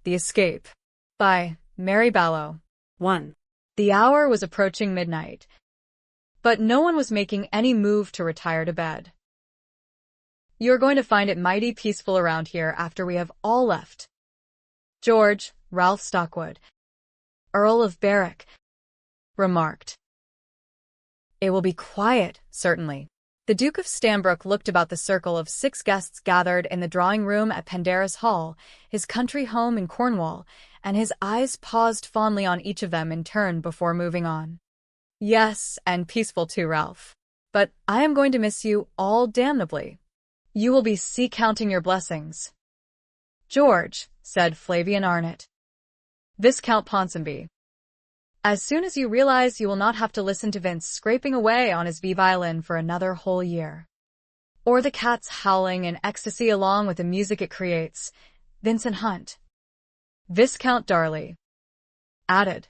The Escape by Mary Balogh. 1. The hour was approaching midnight, but no one was making any move to retire to bed. "You're going to find it mighty peaceful around here after we have all left," George, Ralph Stockwood, Earl of Berwick, remarked. "It will be quiet, certainly." The Duke of Stanbrook looked about the circle of 6 guests gathered in the drawing-room at Pendarus Hall, his country home in Cornwall, and his eyes paused fondly on each of them in turn before moving on. "Yes, and peaceful too, Ralph. But I am going to miss you all damnably. You will be counting your blessings." "George," said Flavian Arnott, Viscount Ponsonby, "as soon as you realize you will not have to listen to Vince scraping away on his violin for another whole year, or the cats howling in ecstasy along with the music it creates," Vincent Hunt, Viscount Darley, added.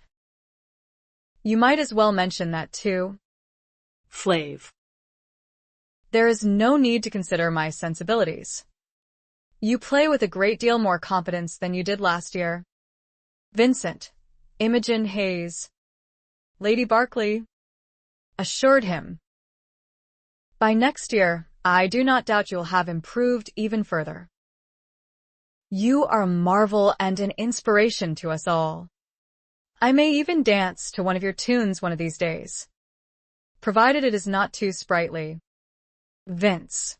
"You might as well mention that too, Flav. There is no need to consider my sensibilities. You play with a great deal more competence than you did last year." Vincent, Imogen Hayes, Lady Barclay, assured him. "By next year, I do not doubt you will have improved even further. You are a marvel and an inspiration to us all. I may even dance to one of your tunes one of these days, provided it is not too sprightly." Vince.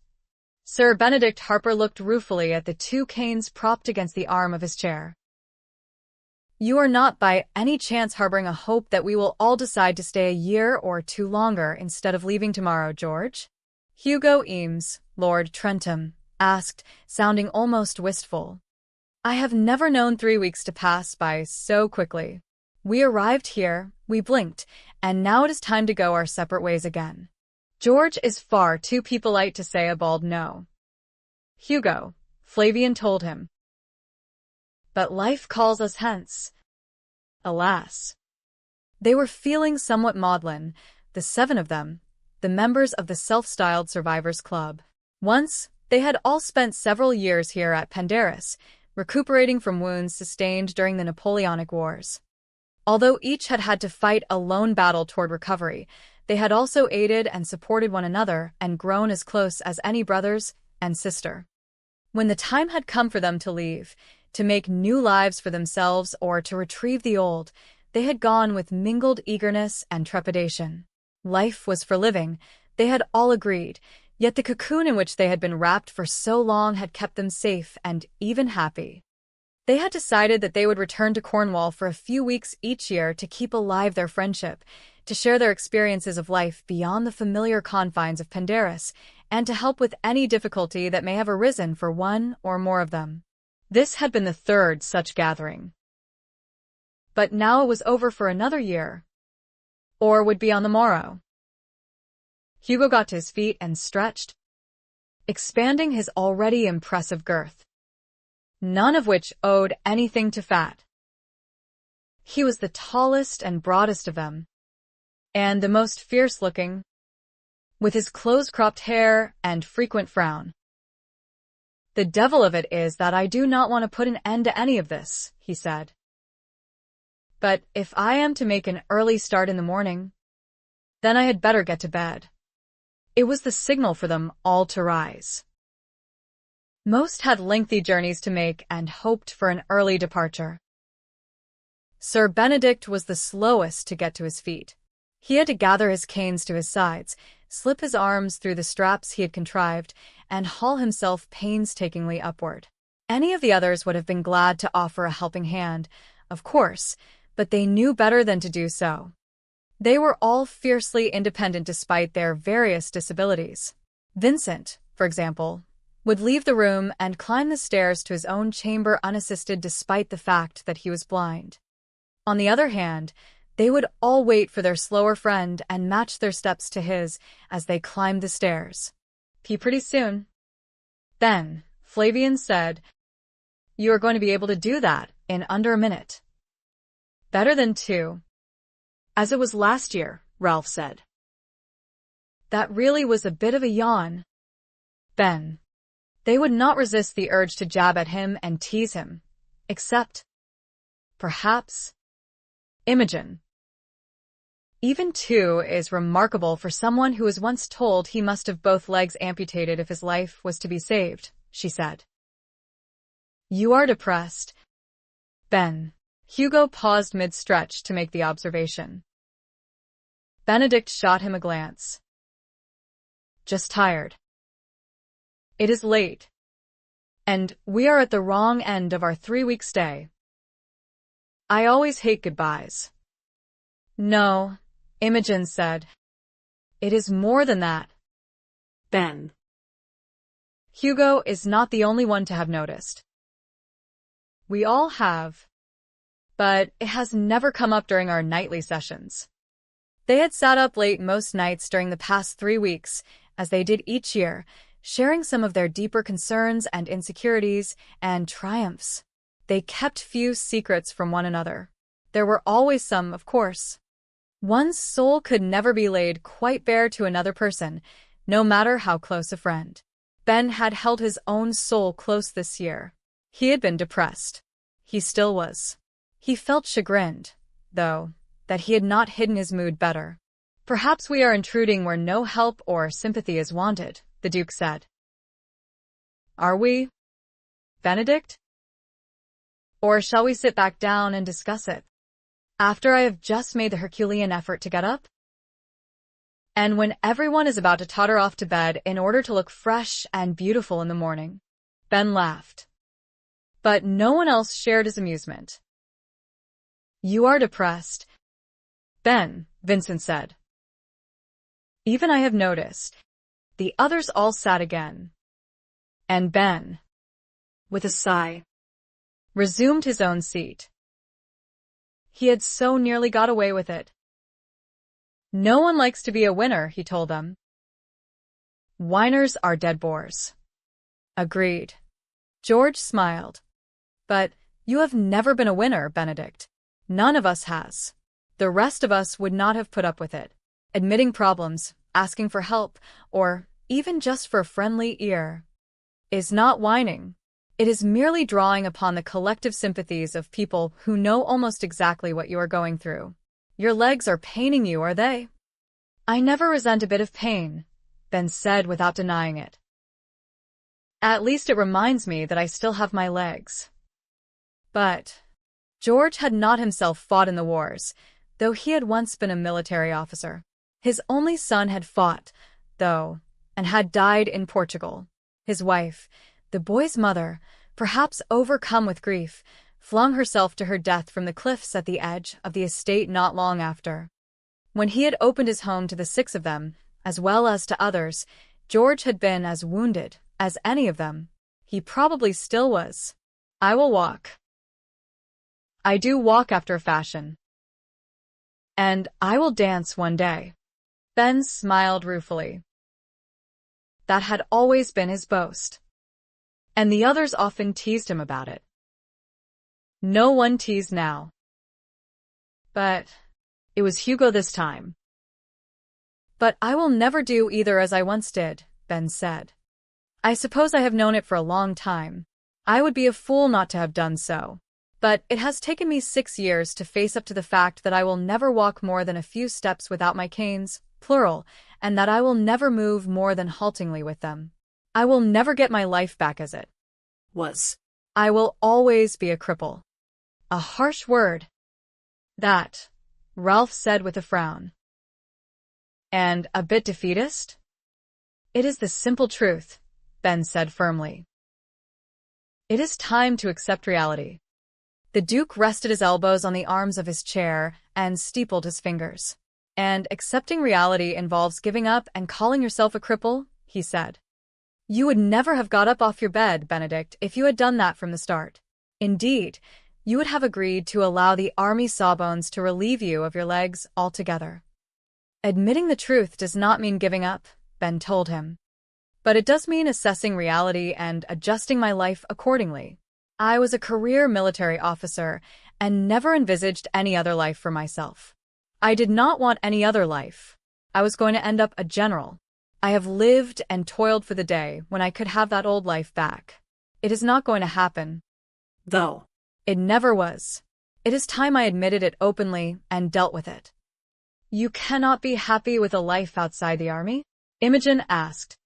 Sir Benedict Harper looked ruefully at the 2 canes propped against the arm of his chair. "You are not by any chance harboring a hope that we will all decide to stay a year or 2 longer instead of leaving tomorrow, George?" Hugo Eames, Lord Trentham, asked, sounding almost wistful. "I have never known 3 weeks to pass by so quickly. We arrived here, we blinked, and now it is time to go our separate ways again." "George is far too polite to say a bald no," Hugo, Flavian told him. "But life calls us hence, alas." They were feeling somewhat maudlin, the 7 of them, the members of the self-styled Survivors Club. Once, they had all spent several years here at Pendarus, recuperating from wounds sustained during the Napoleonic Wars. Although each had had to fight a lone battle toward recovery, they had also aided and supported one another and grown as close as any brothers and sister. When the time had come for them to leave, to make new lives for themselves or to retrieve the old, they had gone with mingled eagerness and trepidation. Life was for living, they had all agreed, yet the cocoon in which they had been wrapped for so long had kept them safe and even happy. They had decided that they would return to Cornwall for a few weeks each year to keep alive their friendship, to share their experiences of life beyond the familiar confines of Pendarus, and to help with any difficulty that may have arisen for one or more of them. This had been the 3rd such gathering. But now it was over for another year, or would be on the morrow. Hugo got to his feet and stretched, expanding his already impressive girth, none of which owed anything to fat. He was the tallest and broadest of them, and the most fierce-looking, with his close-cropped hair and frequent frown. "The devil of it is that I do not want to put an end to any of this," he said. "But if I am to make an early start in the morning, then I had better get to bed." It was the signal for them all to rise. Most had lengthy journeys to make and hoped for an early departure. Sir Benedict was the slowest to get to his feet. He had to gather his canes to his sides, slip his arms through the straps he had contrived, and haul himself painstakingly upward. Any of the others would have been glad to offer a helping hand, of course, but they knew better than to do so. They were all fiercely independent despite their various disabilities. Vincent, for example, would leave the room and climb the stairs to his own chamber unassisted despite the fact that he was blind. On the other hand, they would all wait for their slower friend and match their steps to his as they climbed the stairs. Pretty soon. Then, Flavian said, "You are going to be able to do that in under a minute." "Better than 2. As it was last year," Ralph said. That really was a bit of a yawn. They would not resist the urge to jab at him and tease him, Except, perhaps, Imogen. Even 2 is remarkable for someone who was once told he must have both legs amputated if his life was to be saved, she said. You are depressed, Ben. Hugo paused mid-stretch to make the observation. Benedict shot him a glance. Just tired. It is late. And we are at the wrong end of our 3-week stay. I always hate goodbyes. No, Imogen said. It is more than that. Ben. Hugo is not the only one to have noticed. We all have. But it has never come up during our nightly sessions. They had sat up late most nights during the past 3 weeks, as they did each year, sharing some of their deeper concerns and insecurities and triumphs. They kept few secrets from one another. There were always some, of course. One's soul could never be laid quite bare to another person, no matter how close a friend. Ben had held his own soul close this year. He had been depressed. He still was. He felt chagrined, though, that he had not hidden his mood better. Perhaps we are intruding where no help or sympathy is wanted, the Duke said. Are we, Benedict? Or shall we sit back down and discuss it? After I have just made the Herculean effort to get up? And when everyone is about to totter off to bed in order to look fresh and beautiful in the morning. Ben laughed. But no one else shared his amusement. You are depressed, Ben, Vincent said. Even I have noticed. The others all sat again. And Ben, with a sigh, resumed his own seat. He had so nearly got away with it. No one likes to be a winner, he told them. Whiners are dead bores. Agreed. George smiled. But you have never been a winner, Benedict. None of us has. The rest of us would not have put up with it. Admitting problems, asking for help, or even just for a friendly ear, is not whining. It is merely drawing upon the collective sympathies of people who know almost exactly what you are going through. Your legs are paining you, are they? I never resent a bit of pain, Ben said without denying it. At least it reminds me that I still have my legs. But George had not himself fought in the wars, though he had once been a military officer. His only son had fought, though, and had died in Portugal. His wife, the boy's mother, perhaps overcome with grief, flung herself to her death from the cliffs at the edge of the estate not long after. When he had opened his home to the 6 of them, as well as to others, George had been as wounded as any of them. He probably still was. I will walk. I do walk after a fashion. And I will dance one day. Ben smiled ruefully. That had always been his boast. And the others often teased him about it. No one teased now. But it was Hugo this time. But I will never do either as I once did, Ben said. I suppose I have known it for a long time. I would be a fool not to have done so. But it has taken me 6 years to face up to the fact that I will never walk more than a few steps without my canes, plural, and that I will never move more than haltingly with them. I will never get my life back as it was. I will always be a cripple. A harsh word. That, Ralph said with a frown. And a bit defeatist? It is the simple truth, Ben said firmly. It is time to accept reality. The Duke rested his elbows on the arms of his chair and steepled his fingers. And accepting reality involves giving up and calling yourself a cripple, he said. You would never have got up off your bed, Benedict, if you had done that from the start. Indeed, you would have agreed to allow the army sawbones to relieve you of your legs altogether. Admitting the truth does not mean giving up, Ben told him. But it does mean assessing reality and adjusting my life accordingly. I was a career military officer and never envisaged any other life for myself. I did not want any other life. I was going to end up a general. I have lived and toiled for the day when I could have that old life back. It is not going to happen. Though. It never was. It is time I admitted it openly and dealt with it. You cannot be happy with a life outside the army? Imogen asked.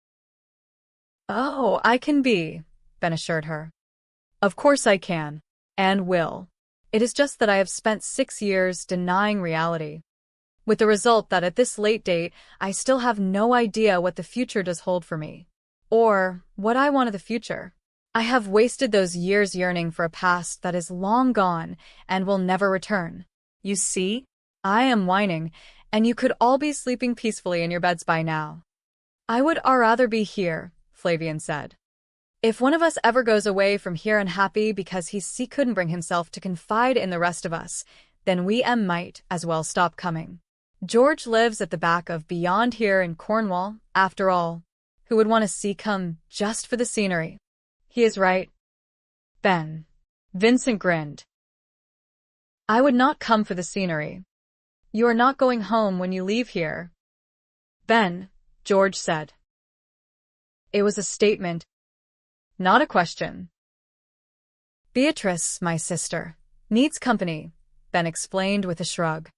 Oh, I can be, Ben assured her. Of course I can. And will. It is just that I have spent 6 years denying reality. With the result that at this late date, I still have no idea what the future does hold for me. Or what I want of the future. I have wasted those years yearning for a past that is long gone and will never return. You see? I am whining, and you could all be sleeping peacefully in your beds by now. I would rather be here, Flavian said. If one of us ever goes away from here unhappy because he couldn't bring himself to confide in the rest of us, then we might as well stop coming. George lives at the back of beyond here in Cornwall, after all. Who would want to see come just for the scenery? He is right, Ben. Vincent grinned. I would not come for the scenery. You are not going home when you leave here. Ben, George said. It was a statement, not a question. Beatrice, my sister, needs company, Ben explained with a shrug.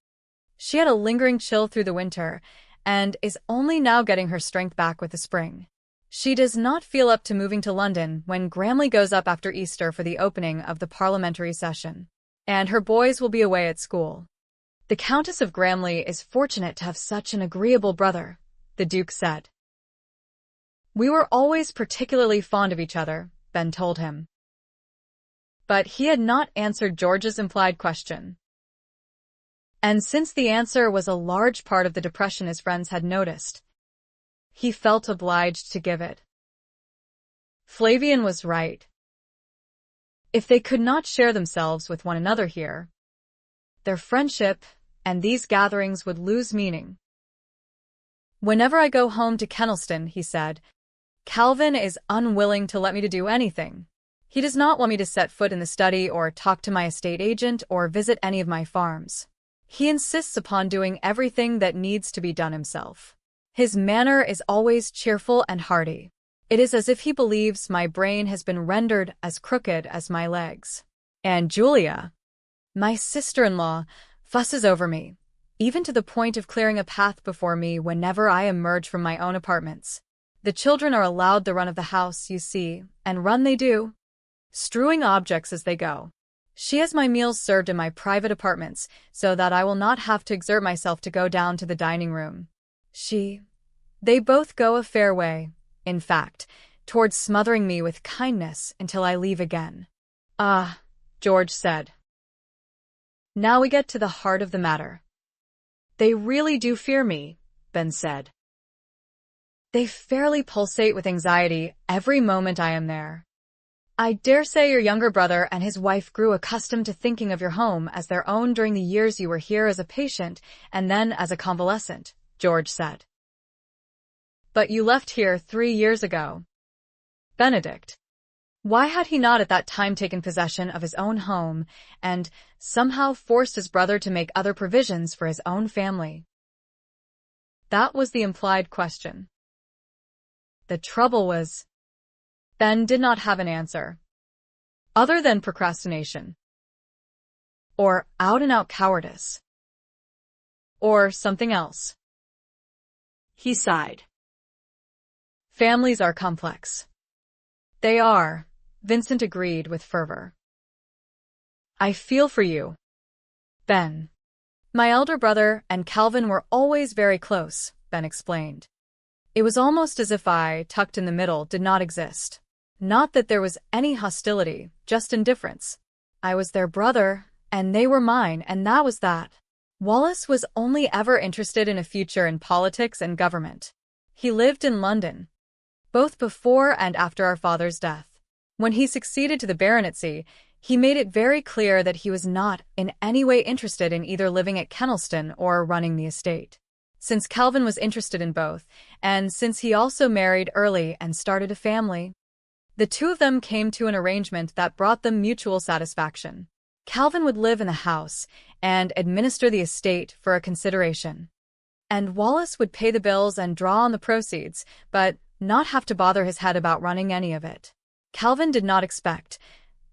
She had a lingering chill through the winter and is only now getting her strength back with the spring. She does not feel up to moving to London when Gramley goes up after Easter for the opening of the parliamentary session, and her boys will be away at school. The Countess of Gramley is fortunate to have such an agreeable brother, the Duke said. We were always particularly fond of each other, Ben told him. But he had not answered George's implied question. And since the answer was a large part of the depression his friends had noticed, he felt obliged to give it. Flavian was right. If they could not share themselves with one another here, their friendship and these gatherings would lose meaning. Whenever I go home to Kennelston, he said, Calvin is unwilling to let me to do anything. He does not want me to set foot in the study or talk to my estate agent or visit any of my farms. He insists upon doing everything that needs to be done himself. His manner is always cheerful and hearty. It is as if he believes my brain has been rendered as crooked as my legs. And Julia, my sister-in-law, fusses over me, even to the point of clearing a path before me whenever I emerge from my own apartments. The children are allowed the run of the house, you see, and run they do, strewing objects as they go. She has my meals served in my private apartments, so that I will not have to exert myself to go down to the dining room. They both go a fair way, in fact, towards smothering me with kindness until I leave again. Ah, George said. Now we get to the heart of the matter. They really do fear me, Ben said. They fairly pulsate with anxiety every moment I am there. I dare say your younger brother and his wife grew accustomed to thinking of your home as their own during the years you were here as a patient and then as a convalescent, George said. But you left here 3 years ago. Benedict. Why had he not at that time taken possession of his own home and somehow forced his brother to make other provisions for his own family? That was the implied question. The trouble was, Ben did not have an answer, other than procrastination, or out-and-out cowardice, or something else. He sighed. Families are complex. They are, Vincent agreed with fervor. I feel for you, Ben. My elder brother and Calvin were always very close, Ben explained. It was almost as if I, tucked in the middle, did not exist. Not that there was any hostility, just indifference. I was their brother, and they were mine, and that was that. Wallace was only ever interested in a future in politics and government. He lived in London, both before and after our father's death. When he succeeded to the baronetcy, he made it very clear that he was not in any way interested in either living at Kennelston or running the estate. Since Calvin was interested in both, and since he also married early and started a family, the two of them came to an arrangement that brought them mutual satisfaction. Calvin would live in the house and administer the estate for a consideration, and Wallace would pay the bills and draw on the proceeds, but not have to bother his head about running any of it. Calvin did not expect,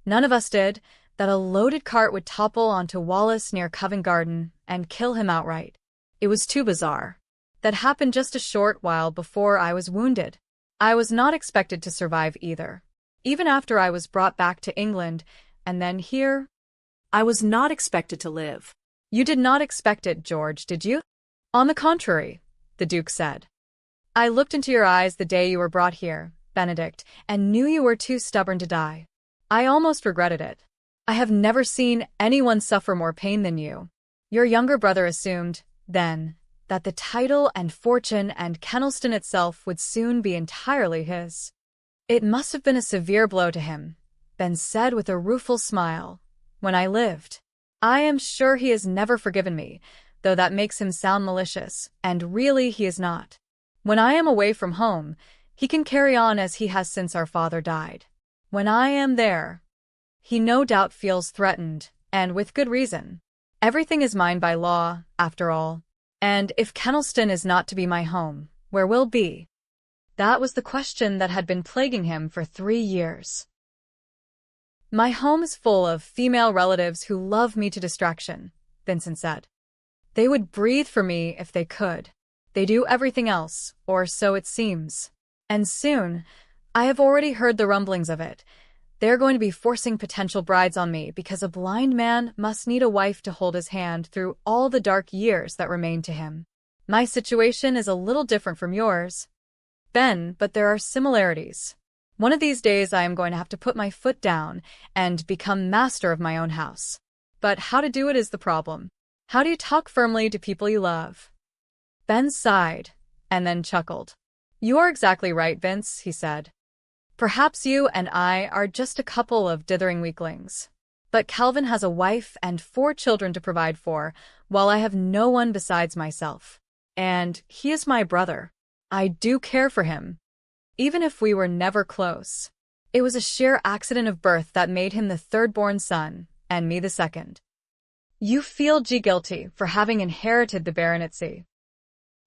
none of us did, that a loaded cart would topple onto Wallace near Covent Garden and kill him outright. It was too bizarre. That happened just a short while before I was wounded. I was not expected to survive either. Even after I was brought back to England, and then here, I was not expected to live. You did not expect it, George, did you? On the contrary, the Duke said. I looked into your eyes the day you were brought here, Benedict, and knew you were too stubborn to die. I almost regretted it. I have never seen anyone suffer more pain than you. Your younger brother assumed, then, that the title and fortune and Kennelston itself would soon be entirely his. It must have been a severe blow to him, Ben said with a rueful smile, when I lived. I am sure he has never forgiven me, though that makes him sound malicious, and really he is not. When I am away from home, he can carry on as he has since our father died. When I am there, he no doubt feels threatened, and with good reason. Everything is mine by law, after all. And if Kennelston is not to be my home, where will be? That was the question that had been plaguing him for 3 years. My home is full of female relatives who love me to distraction, Vincent said. They would breathe for me if they could. They do everything else, or so it seems. And soon, I have already heard the rumblings of it. They're going to be forcing potential brides on me because a blind man must need a wife to hold his hand through all the dark years that remain to him. My situation is a little different from yours, Ben, but there are similarities. One of these days I am going to have to put my foot down and become master of my own house. But how to do it is the problem. How do you talk firmly to people you love? Ben sighed, and then chuckled. You are exactly right, Vince, he said. Perhaps you and I are just a couple of dithering weaklings. But Calvin has a wife and 4 children to provide for, while I have no one besides myself. And he is my brother. I do care for him, even if we were never close. It was a sheer accident of birth that made him the 3rd-born son, and me the 2nd. You feel guilty for having inherited the baronetcy,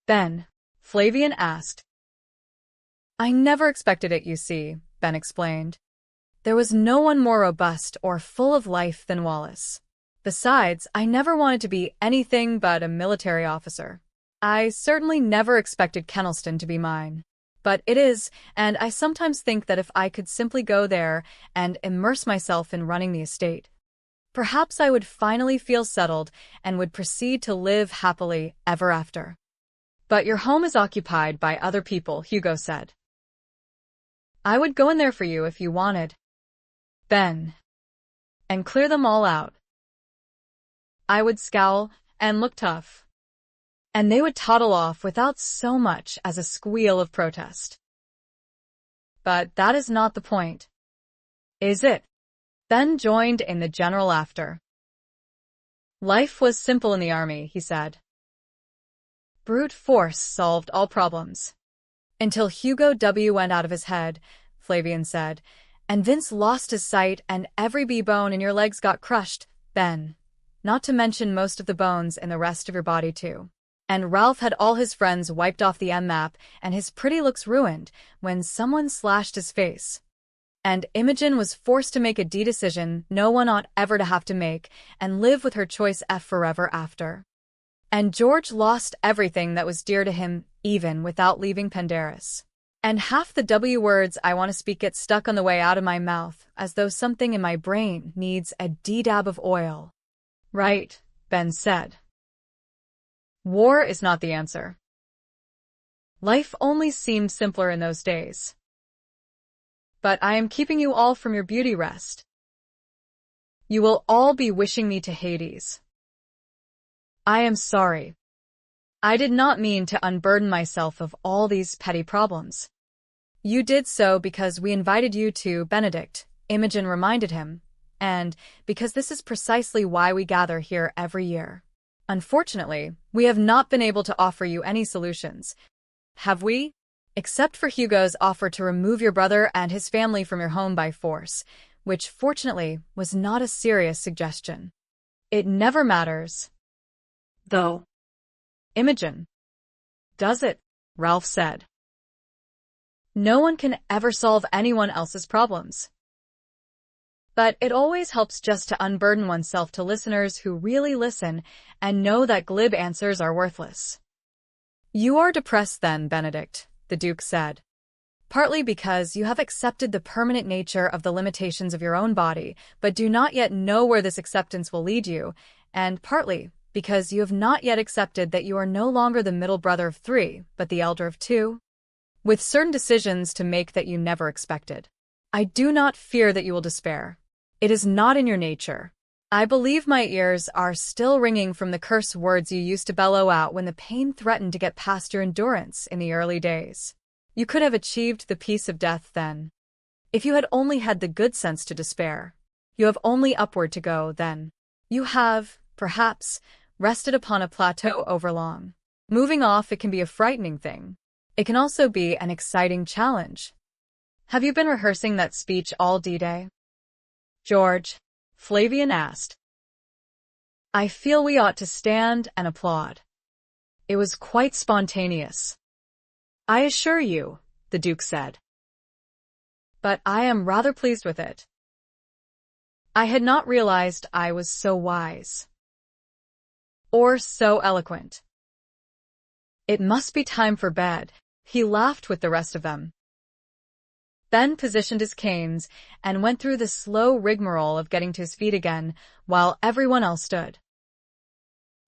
Ben? Flavian asked. I never expected it, you see, Ben explained. There was no one more robust or full of life than Wallace. Besides, I never wanted to be anything but a military officer. I certainly never expected Kennelston to be mine. But it is, and I sometimes think that if I could simply go there and immerse myself in running the estate, perhaps I would finally feel settled and would proceed to live happily ever after. But your home is occupied by other people, Hugo said. I would go in there for you if you wanted, Ben, and clear them all out. I would scowl and look tough, and they would toddle off without so much as a squeal of protest. But that is not the point, is it? Ben joined in the general laughter. Life was simple in the army, he said. Brute force solved all problems. Until Hugo W. went out of his head, Flavian said, and Vince lost his sight and every bone in your legs got crushed, Ben. Not to mention most of the bones in the rest of your body, too. And Ralph had all his friends wiped off the M-map and his pretty looks ruined when someone slashed his face. And Imogen was forced to make a decision no one ought ever to have to make and live with her choice F forever after. And George lost everything that was dear to him, even without leaving Pendarus. And half the W words I want to speak get stuck on the way out of my mouth, as though something in my brain needs a dab of oil. Right, Ben said. War is not the answer. Life only seemed simpler in those days. But I am keeping you all from your beauty rest. You will all be wishing me to Hades. I am sorry. I did not mean to unburden myself of all these petty problems. You did so because we invited you to, Benedict, Imogen reminded him, and because this is precisely why we gather here every year. Unfortunately, we have not been able to offer you any solutions. Have we? Except for Hugo's offer to remove your brother and his family from your home by force, which fortunately was not a serious suggestion. It never matters. Though. Imogen. Does it? Ralph said. No one can ever solve anyone else's problems. But it always helps just to unburden oneself to listeners who really listen and know that glib answers are worthless. You are depressed then, Benedict, the Duke said. Partly because you have accepted the permanent nature of the limitations of your own body, but do not yet know where this acceptance will lead you, and partly because you have not yet accepted that you are no longer the middle brother of 3, but the elder of 2, with certain decisions to make that you never expected. I do not fear that you will despair. It is not in your nature. I believe my ears are still ringing from the curse words you used to bellow out when the pain threatened to get past your endurance in the early days. You could have achieved the peace of death then. If you had only had the good sense to despair. You have only upward to go then. You have, perhaps, rested upon a plateau overlong. Moving off, it can be a frightening thing. It can also be an exciting challenge. Have you been rehearsing that speech all D-Day, George? Flavian asked. I feel we ought to stand and applaud. It was quite spontaneous. I assure you, the Duke said. But I am rather pleased with it. I had not realized I was so wise. Or so eloquent. It must be time for bed. He laughed with the rest of them. Ben positioned his canes and went through the slow rigmarole of getting to his feet again, while everyone else stood.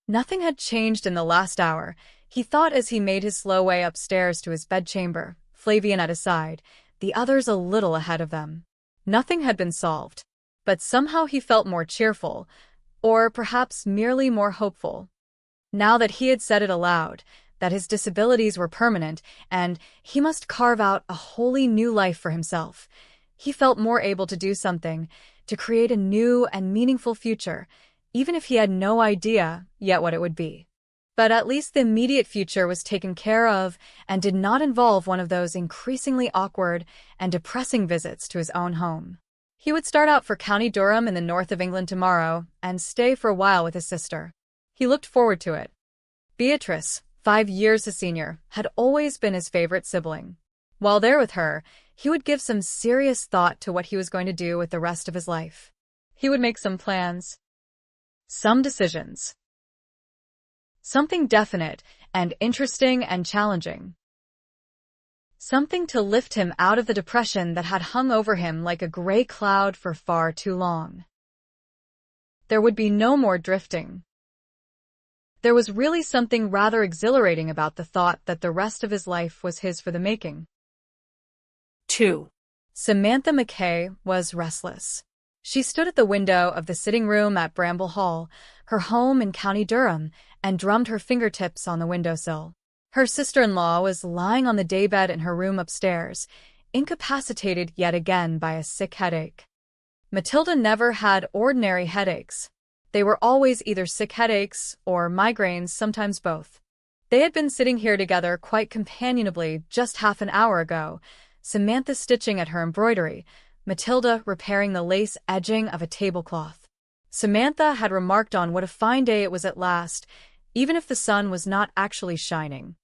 Nothing had changed in the last hour, he thought as he made his slow way upstairs to his bedchamber, Flavian at his side, the others a little ahead of them. Nothing had been solved, but somehow he felt more cheerful, or perhaps merely more hopeful. Now that he had said it aloud, that his disabilities were permanent, and he must carve out a wholly new life for himself, he felt more able to do something, to create a new and meaningful future, even if he had no idea yet what it would be. But at least the immediate future was taken care of and did not involve one of those increasingly awkward and depressing visits to his own home. He would start out for County Durham in the north of England tomorrow and stay for a while with his sister. He looked forward to it. Beatrice, 5 years his senior, had always been his favorite sibling. While there with her, he would give some serious thought to what he was going to do with the rest of his life. He would make some plans, some decisions. Something definite and interesting and challenging. Something to lift him out of the depression that had hung over him like a gray cloud for far too long. There would be no more drifting. There was really something rather exhilarating about the thought that the rest of his life was his for the making. 2. Samantha McKay was restless. She stood at the window of the sitting room at Bramble Hall, her home in County Durham, and drummed her fingertips on the windowsill. Her sister-in-law was lying on the daybed in her room upstairs, incapacitated yet again by a sick headache. Matilda never had ordinary headaches. They were always either sick headaches or migraines, sometimes both. They had been sitting here together quite companionably just half an hour ago, Samantha stitching at her embroidery, Matilda repairing the lace edging of a tablecloth. Samantha had remarked on what a fine day it was at last, even if the sun was not actually shining.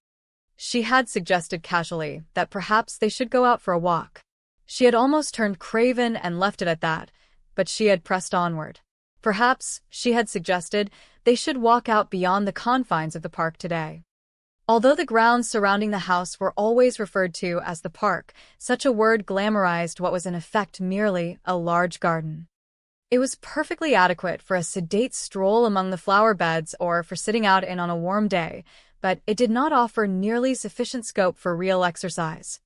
She had suggested casually that perhaps they should go out for a walk. She had almost turned craven and left it at that, but she had pressed onward. Perhaps, she had suggested, they should walk out beyond the confines of the park today. Although the grounds surrounding the house were always referred to as the park, such a word glamorized what was in effect merely a large garden. It was perfectly adequate for a sedate stroll among the flower beds or for sitting out in on a warm day, but it did not offer nearly sufficient scope for real exercise.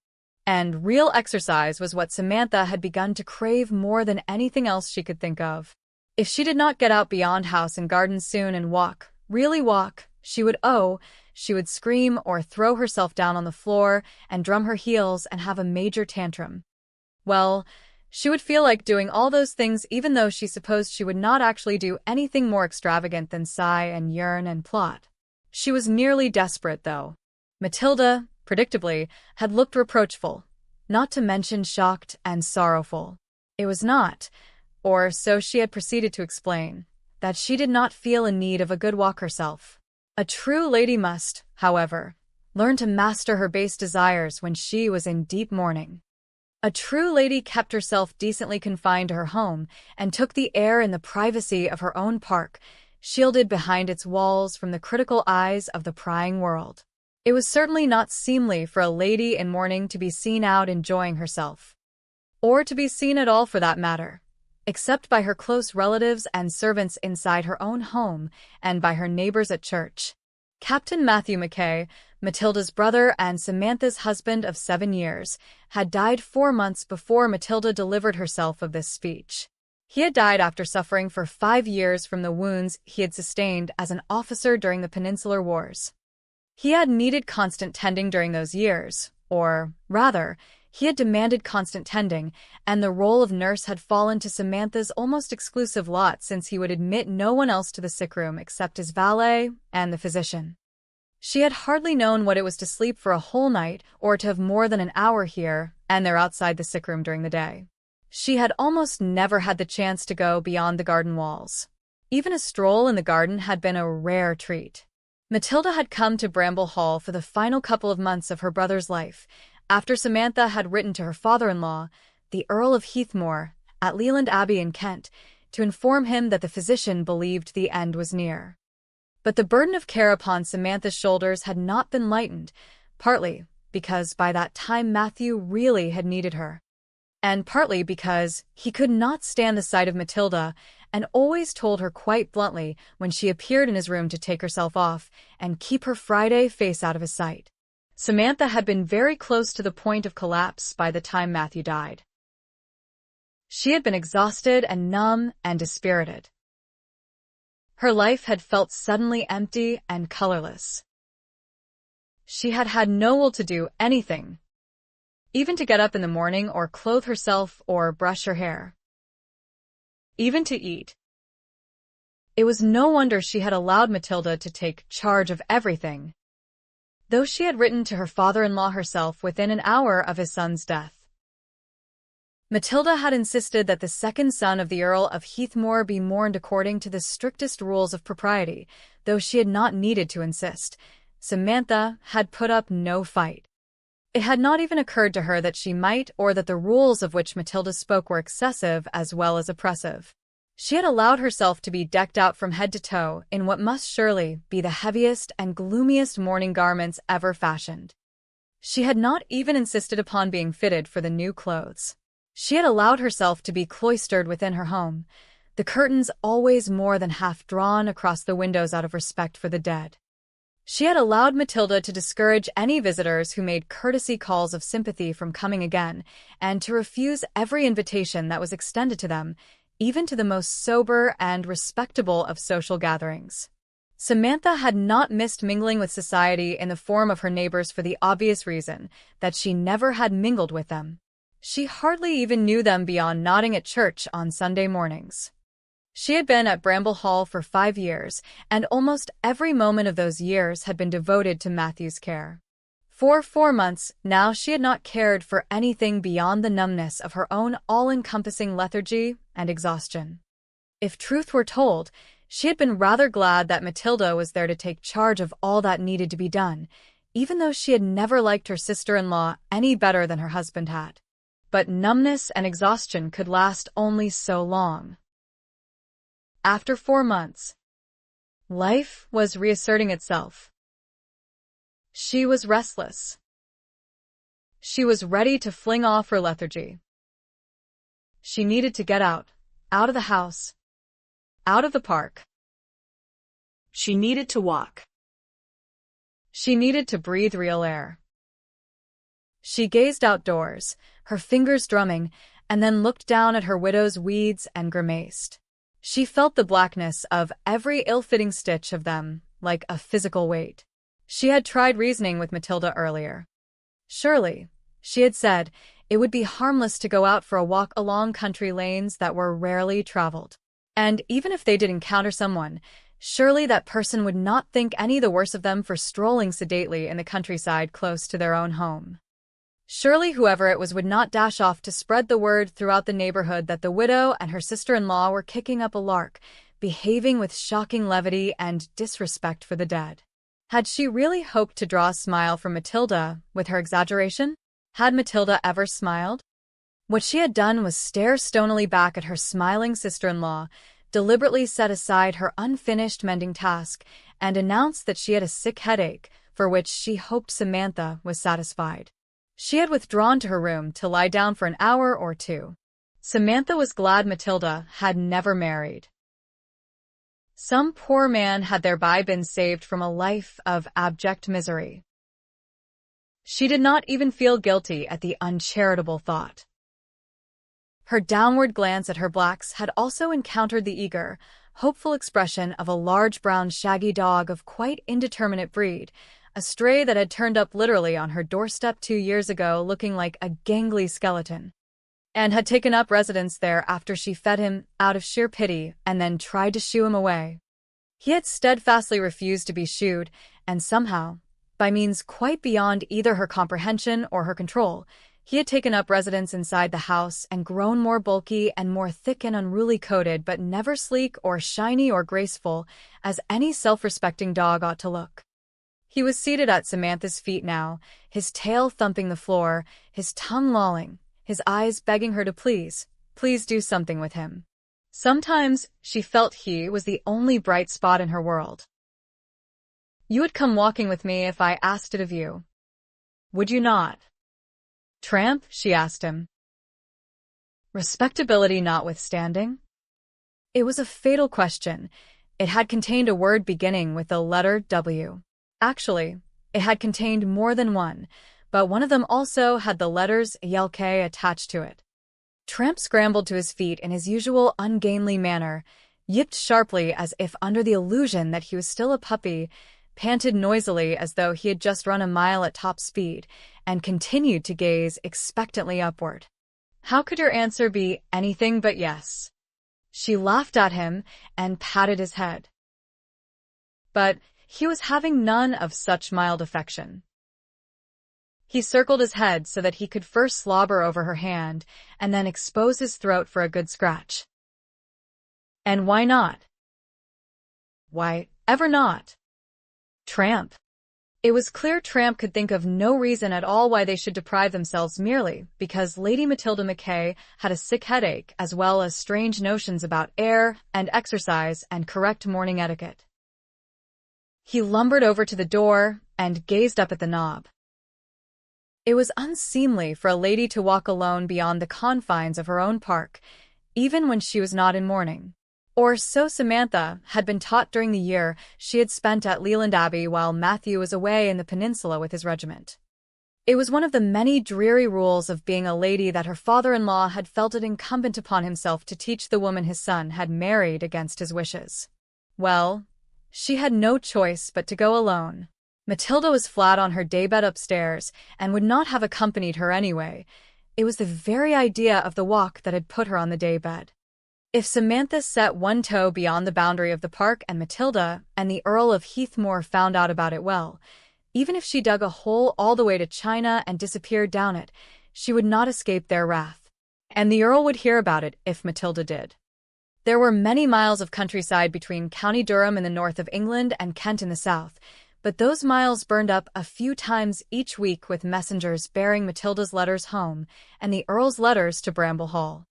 And real exercise was what Samantha had begun to crave more than anything else she could think of. If she did not get out beyond house and garden soon and walk, really walk, she would scream or throw herself down on the floor and drum her heels and have a major tantrum. Well, she would feel like doing all those things even though she supposed she would not actually do anything more extravagant than sigh and yearn and plot. She was nearly desperate, though. Matilda, predictably, had looked reproachful, not to mention shocked and sorrowful. It was not, or so she had proceeded to explain, that she did not feel in need of a good walk herself. A true lady must, however, learn to master her base desires when she was in deep mourning. A true lady kept herself decently confined to her home and took the air in the privacy of her own park, shielded behind its walls from the critical eyes of the prying world. It was certainly not seemly for a lady in mourning to be seen out enjoying herself, or to be seen at all for that matter, except by her close relatives and servants inside her own home and by her neighbors at church. Captain Matthew Mackay, Matilda's brother and Samantha's husband of 7 years, had died 4 months before Matilda delivered herself of this speech. He had died after suffering for 5 years from the wounds he had sustained as an officer during the Peninsular Wars. He had needed constant tending during those years, or, rather, he had demanded constant tending, and the role of nurse had fallen to Samantha's almost exclusive lot since he would admit no one else to the sick room except his valet and the physician. She had hardly known what it was to sleep for a whole night or to have more than an hour here and there outside the sick room during the day. She had almost never had the chance to go beyond the garden walls. Even a stroll in the garden had been a rare treat. Matilda had come to Bramble Hall for the final couple of months of her brother's life, after Samantha had written to her father-in-law, the Earl of Heathmore, at Leland Abbey in Kent, to inform him that the physician believed the end was near. But the burden of care upon Samantha's shoulders had not been lightened, partly because by that time Matthew really had needed her, and partly because he could not stand the sight of Matilda and always told her quite bluntly when she appeared in his room to take herself off and keep her Friday face out of his sight. Samantha had been very close to the point of collapse by the time Matthew died. She had been exhausted and numb and dispirited. Her life had felt suddenly empty and colorless. She had had no will to do anything, even to get up in the morning or clothe herself or brush her hair, even to eat. It was no wonder she had allowed Matilda to take charge of everything, though she had written to her father-in-law herself within an hour of his son's death. Matilda had insisted that the second son of the Earl of Heathmore be mourned according to the strictest rules of propriety, though she had not needed to insist. Samantha had put up no fight. It had not even occurred to her that she might or that the rules of which Matilda spoke were excessive as well as oppressive. She had allowed herself to be decked out from head to toe in what must surely be the heaviest and gloomiest mourning garments ever fashioned. She had not even insisted upon being fitted for the new clothes. She had allowed herself to be cloistered within her home, the curtains always more than half drawn across the windows out of respect for the dead. She had allowed Matilda to discourage any visitors who made courtesy calls of sympathy from coming again, and to refuse every invitation that was extended to them, even to the most sober and respectable of social gatherings. Samantha had not missed mingling with society in the form of her neighbors for the obvious reason that she never had mingled with them. She hardly even knew them beyond nodding at church on Sunday mornings. She had been at Bramble Hall for 5 years, and almost every moment of those years had been devoted to Matthew's care. For 4 months now she had not cared for anything beyond the numbness of her own all-encompassing lethargy and exhaustion. If truth were told, she had been rather glad that Matilda was there to take charge of all that needed to be done, even though she had never liked her sister-in-law any better than her husband had. But numbness and exhaustion could last only so long. After 4 months, life was reasserting itself. She was restless. She was ready to fling off her lethargy. She needed to get out of the house, out of the park. She needed to walk. She needed to breathe real air. She gazed outdoors, her fingers drumming, and then looked down at her widow's weeds and grimaced. She felt the blackness of every ill-fitting stitch of them, like a physical weight. She had tried reasoning with Matilda earlier. Surely, she had said, it would be harmless to go out for a walk along country lanes that were rarely traveled. And even if they did encounter someone, surely that person would not think any the worse of them for strolling sedately in the countryside close to their own home. Surely whoever it was would not dash off to spread the word throughout the neighborhood that the widow and her sister-in-law were kicking up a lark, behaving with shocking levity and disrespect for the dead. Had she really hoped to draw a smile from Matilda with her exaggeration? Had Matilda ever smiled? What she had done was stare stonily back at her smiling sister-in-law, deliberately set aside her unfinished mending task, and announced that she had a sick headache, for which she hoped Samantha was satisfied. She had withdrawn to her room to lie down for an hour or two. Samantha was glad Matilda had never married. Some poor man had thereby been saved from a life of abject misery. She did not even feel guilty at the uncharitable thought. Her downward glance at her blacks had also encountered the eager, hopeful expression of a large brown shaggy dog of quite indeterminate breed, a stray that had turned up literally on her doorstep 2 years ago looking like a gangly skeleton, and had taken up residence there after she fed him out of sheer pity and then tried to shoo him away. He had steadfastly refused to be shooed, and somehow, by means quite beyond either her comprehension or her control, he had taken up residence inside the house and grown more bulky and more thick and unruly coated, but never sleek or shiny or graceful, as any self-respecting dog ought to look. He was seated at Samantha's feet now, his tail thumping the floor, his tongue lolling, his eyes begging her to please do something with him. Sometimes she felt he was the only bright spot in her world. "You would come walking with me if I asked it of you, would you not, tramp?" she asked him. Respectability notwithstanding? It was a fatal question. It had contained a word beginning with the letter W. Actually, it had contained more than one, but one of them also had the letters YLK attached to it. Tramp scrambled to his feet in his usual ungainly manner, yipped sharply as if under the illusion that he was still a puppy, panted noisily as though he had just run a mile at top speed, and continued to gaze expectantly upward. How could your answer be anything but yes? She laughed at him and patted his head. But he was having none of such mild affection. He circled his head so that he could first slobber over her hand and then expose his throat for a good scratch. And why not? Why, ever not? Tramp. It was clear Tramp could think of no reason at all why they should deprive themselves merely because Lady Matilda Mackay had a sick headache as well as strange notions about air and exercise and correct morning etiquette. He lumbered over to the door and gazed up at the knob. It was unseemly for a lady to walk alone beyond the confines of her own park, even when she was not in mourning. Or so Samantha had been taught during the year she had spent at Leland Abbey while Matthew was away in the peninsula with his regiment. It was one of the many dreary rules of being a lady that her father-in-law had felt it incumbent upon himself to teach the woman his son had married against his wishes. Well, she had no choice but to go alone. Matilda was flat on her daybed upstairs and would not have accompanied her anyway. It was the very idea of the walk that had put her on the daybed. If Samantha set one toe beyond the boundary of the park and Matilda and the Earl of Heathmoor found out about it, well, even if she dug a hole all the way to China and disappeared down it, she would not escape their wrath. And the Earl would hear about it if Matilda did. There were many miles of countryside between County Durham in the north of England and Kent in the south, but those miles burned up a few times each week with messengers bearing Matilda's letters home and the Earl's letters to Bramble Hall.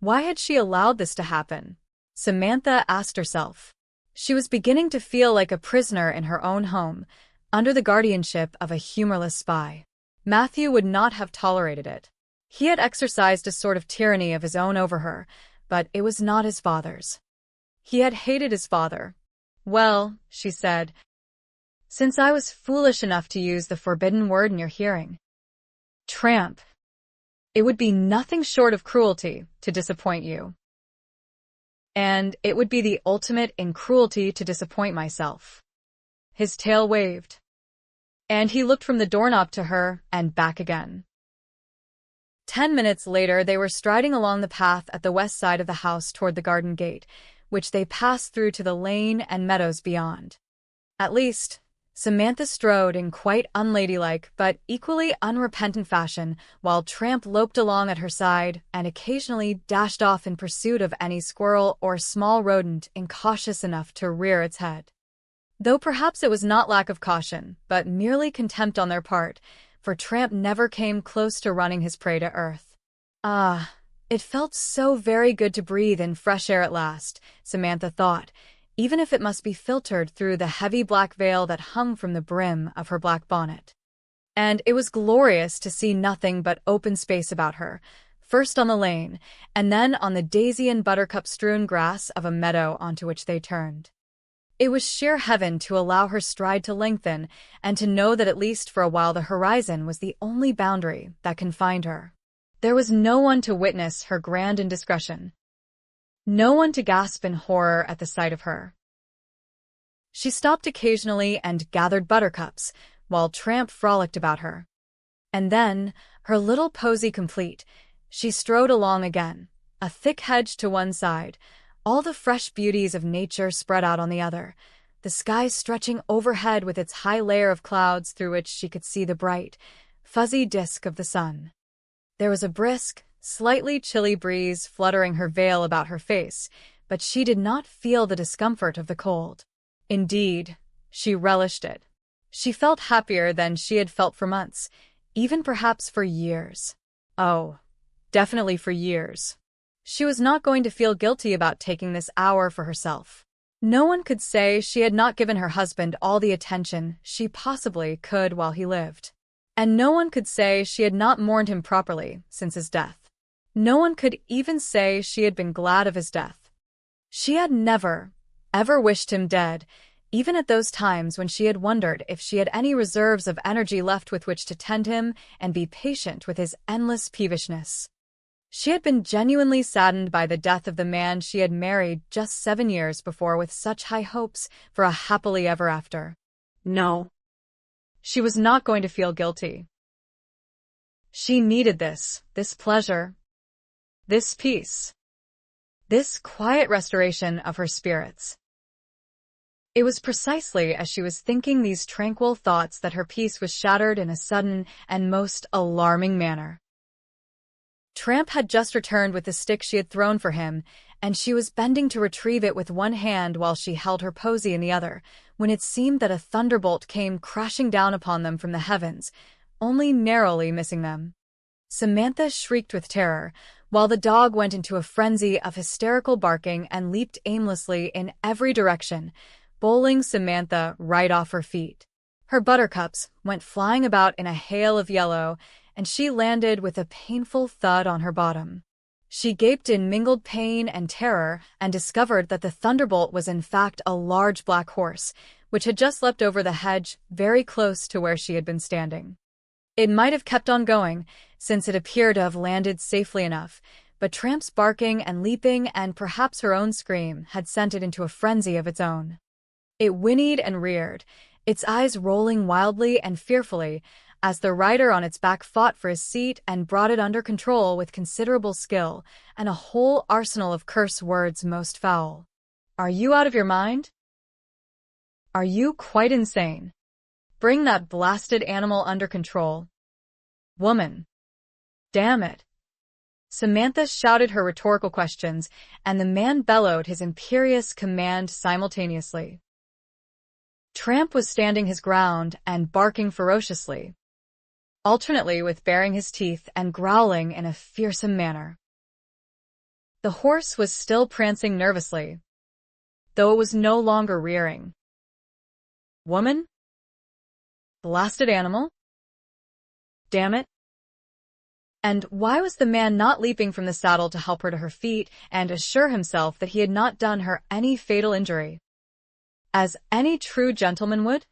Why had she allowed this to happen? Samantha asked herself. She was beginning to feel like a prisoner in her own home, under the guardianship of a humorless spy. Matthew would not have tolerated it. He had exercised a sort of tyranny of his own over her, but it was not his father's. He had hated his father. "Well," she said, "since I was foolish enough to use the forbidden word in your hearing, Tramp, it would be nothing short of cruelty to disappoint you. And it would be the ultimate in cruelty to disappoint myself." His tail waved, and he looked from the doorknob to her and back again. 10 minutes later, they were striding along the path at the west side of the house toward the garden gate, which they passed through to the lane and meadows beyond. At least, Samantha strode in quite unladylike but equally unrepentant fashion, while Tramp loped along at her side and occasionally dashed off in pursuit of any squirrel or small rodent incautious enough to rear its head. Though perhaps it was not lack of caution, but merely contempt on their part, for Tramp never came close to running his prey to earth. Ah, it felt so very good to breathe in fresh air at last, Samantha thought, even if it must be filtered through the heavy black veil that hung from the brim of her black bonnet. And it was glorious to see nothing but open space about her, first on the lane, and then on the daisy and buttercup-strewn grass of a meadow onto which they turned. It was sheer heaven to allow her stride to lengthen and to know that at least for a while the horizon was the only boundary that confined her. There was no one to witness her grand indiscretion, no one to gasp in horror at the sight of her. She stopped occasionally and gathered buttercups, while Tramp frolicked about her. And then, her little posy complete, she strode along again, a thick hedge to one side, all the fresh beauties of nature spread out on the other, the sky stretching overhead with its high layer of clouds through which she could see the bright, fuzzy disk of the sun. There was a brisk, slightly chilly breeze fluttering her veil about her face, but she did not feel the discomfort of the cold. Indeed, she relished it. She felt happier than she had felt for months, even perhaps for years. Oh, definitely for years. She was not going to feel guilty about taking this hour for herself. No one could say she had not given her husband all the attention she possibly could while he lived. And no one could say she had not mourned him properly since his death. No one could even say she had been glad of his death. She had never, ever wished him dead, even at those times when she had wondered if she had any reserves of energy left with which to tend him and be patient with his endless peevishness. She had been genuinely saddened by the death of the man she had married just 7 years before with such high hopes for a happily ever after. No. She was not going to feel guilty. She needed this pleasure, this peace, this quiet restoration of her spirits. It was precisely as she was thinking these tranquil thoughts that her peace was shattered in a sudden and most alarming manner. Tramp had just returned with the stick she had thrown for him, and she was bending to retrieve it with one hand while she held her posy in the other, when it seemed that a thunderbolt came crashing down upon them from the heavens, only narrowly missing them. Samantha shrieked with terror, while the dog went into a frenzy of hysterical barking and leaped aimlessly in every direction, bowling Samantha right off her feet. Her buttercups went flying about in a hail of yellow, and she landed with a painful thud on her bottom. She gaped in mingled pain and terror and discovered that the thunderbolt was in fact a large black horse, which had just leapt over the hedge very close to where she had been standing. It might have kept on going, since it appeared to have landed safely enough, but Tramp's barking and leaping and perhaps her own scream had sent it into a frenzy of its own. It whinnied and reared, its eyes rolling wildly and fearfully, as the rider on its back fought for his seat and brought it under control with considerable skill and a whole arsenal of curse words most foul. "Are you out of your mind? Are you quite insane? Bring that blasted animal under control. Woman. Damn it." Samantha shouted her rhetorical questions, and the man bellowed his imperious command simultaneously. Tramp was standing his ground and barking ferociously, alternately with baring his teeth and growling in a fearsome manner. The horse was still prancing nervously, though it was no longer rearing. Woman? Blasted animal? Damn it. And why was the man not leaping from the saddle to help her to her feet and assure himself that he had not done her any fatal injury, as any true gentleman would?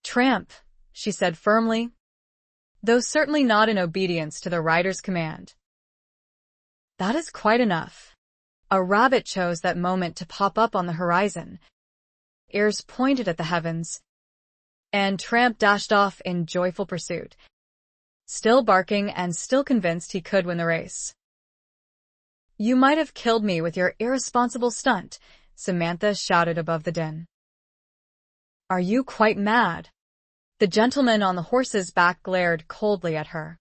"Tramp," she said firmly, though certainly not in obedience to the rider's command. "That is quite enough." A rabbit chose that moment to pop up on the horizon, ears pointed at the heavens, and Tramp dashed off in joyful pursuit, still barking and still convinced he could win the race. "You might have killed me with your irresponsible stunt," Samantha shouted above the din. "Are you quite mad?" The gentleman on the horse's back glared coldly at her.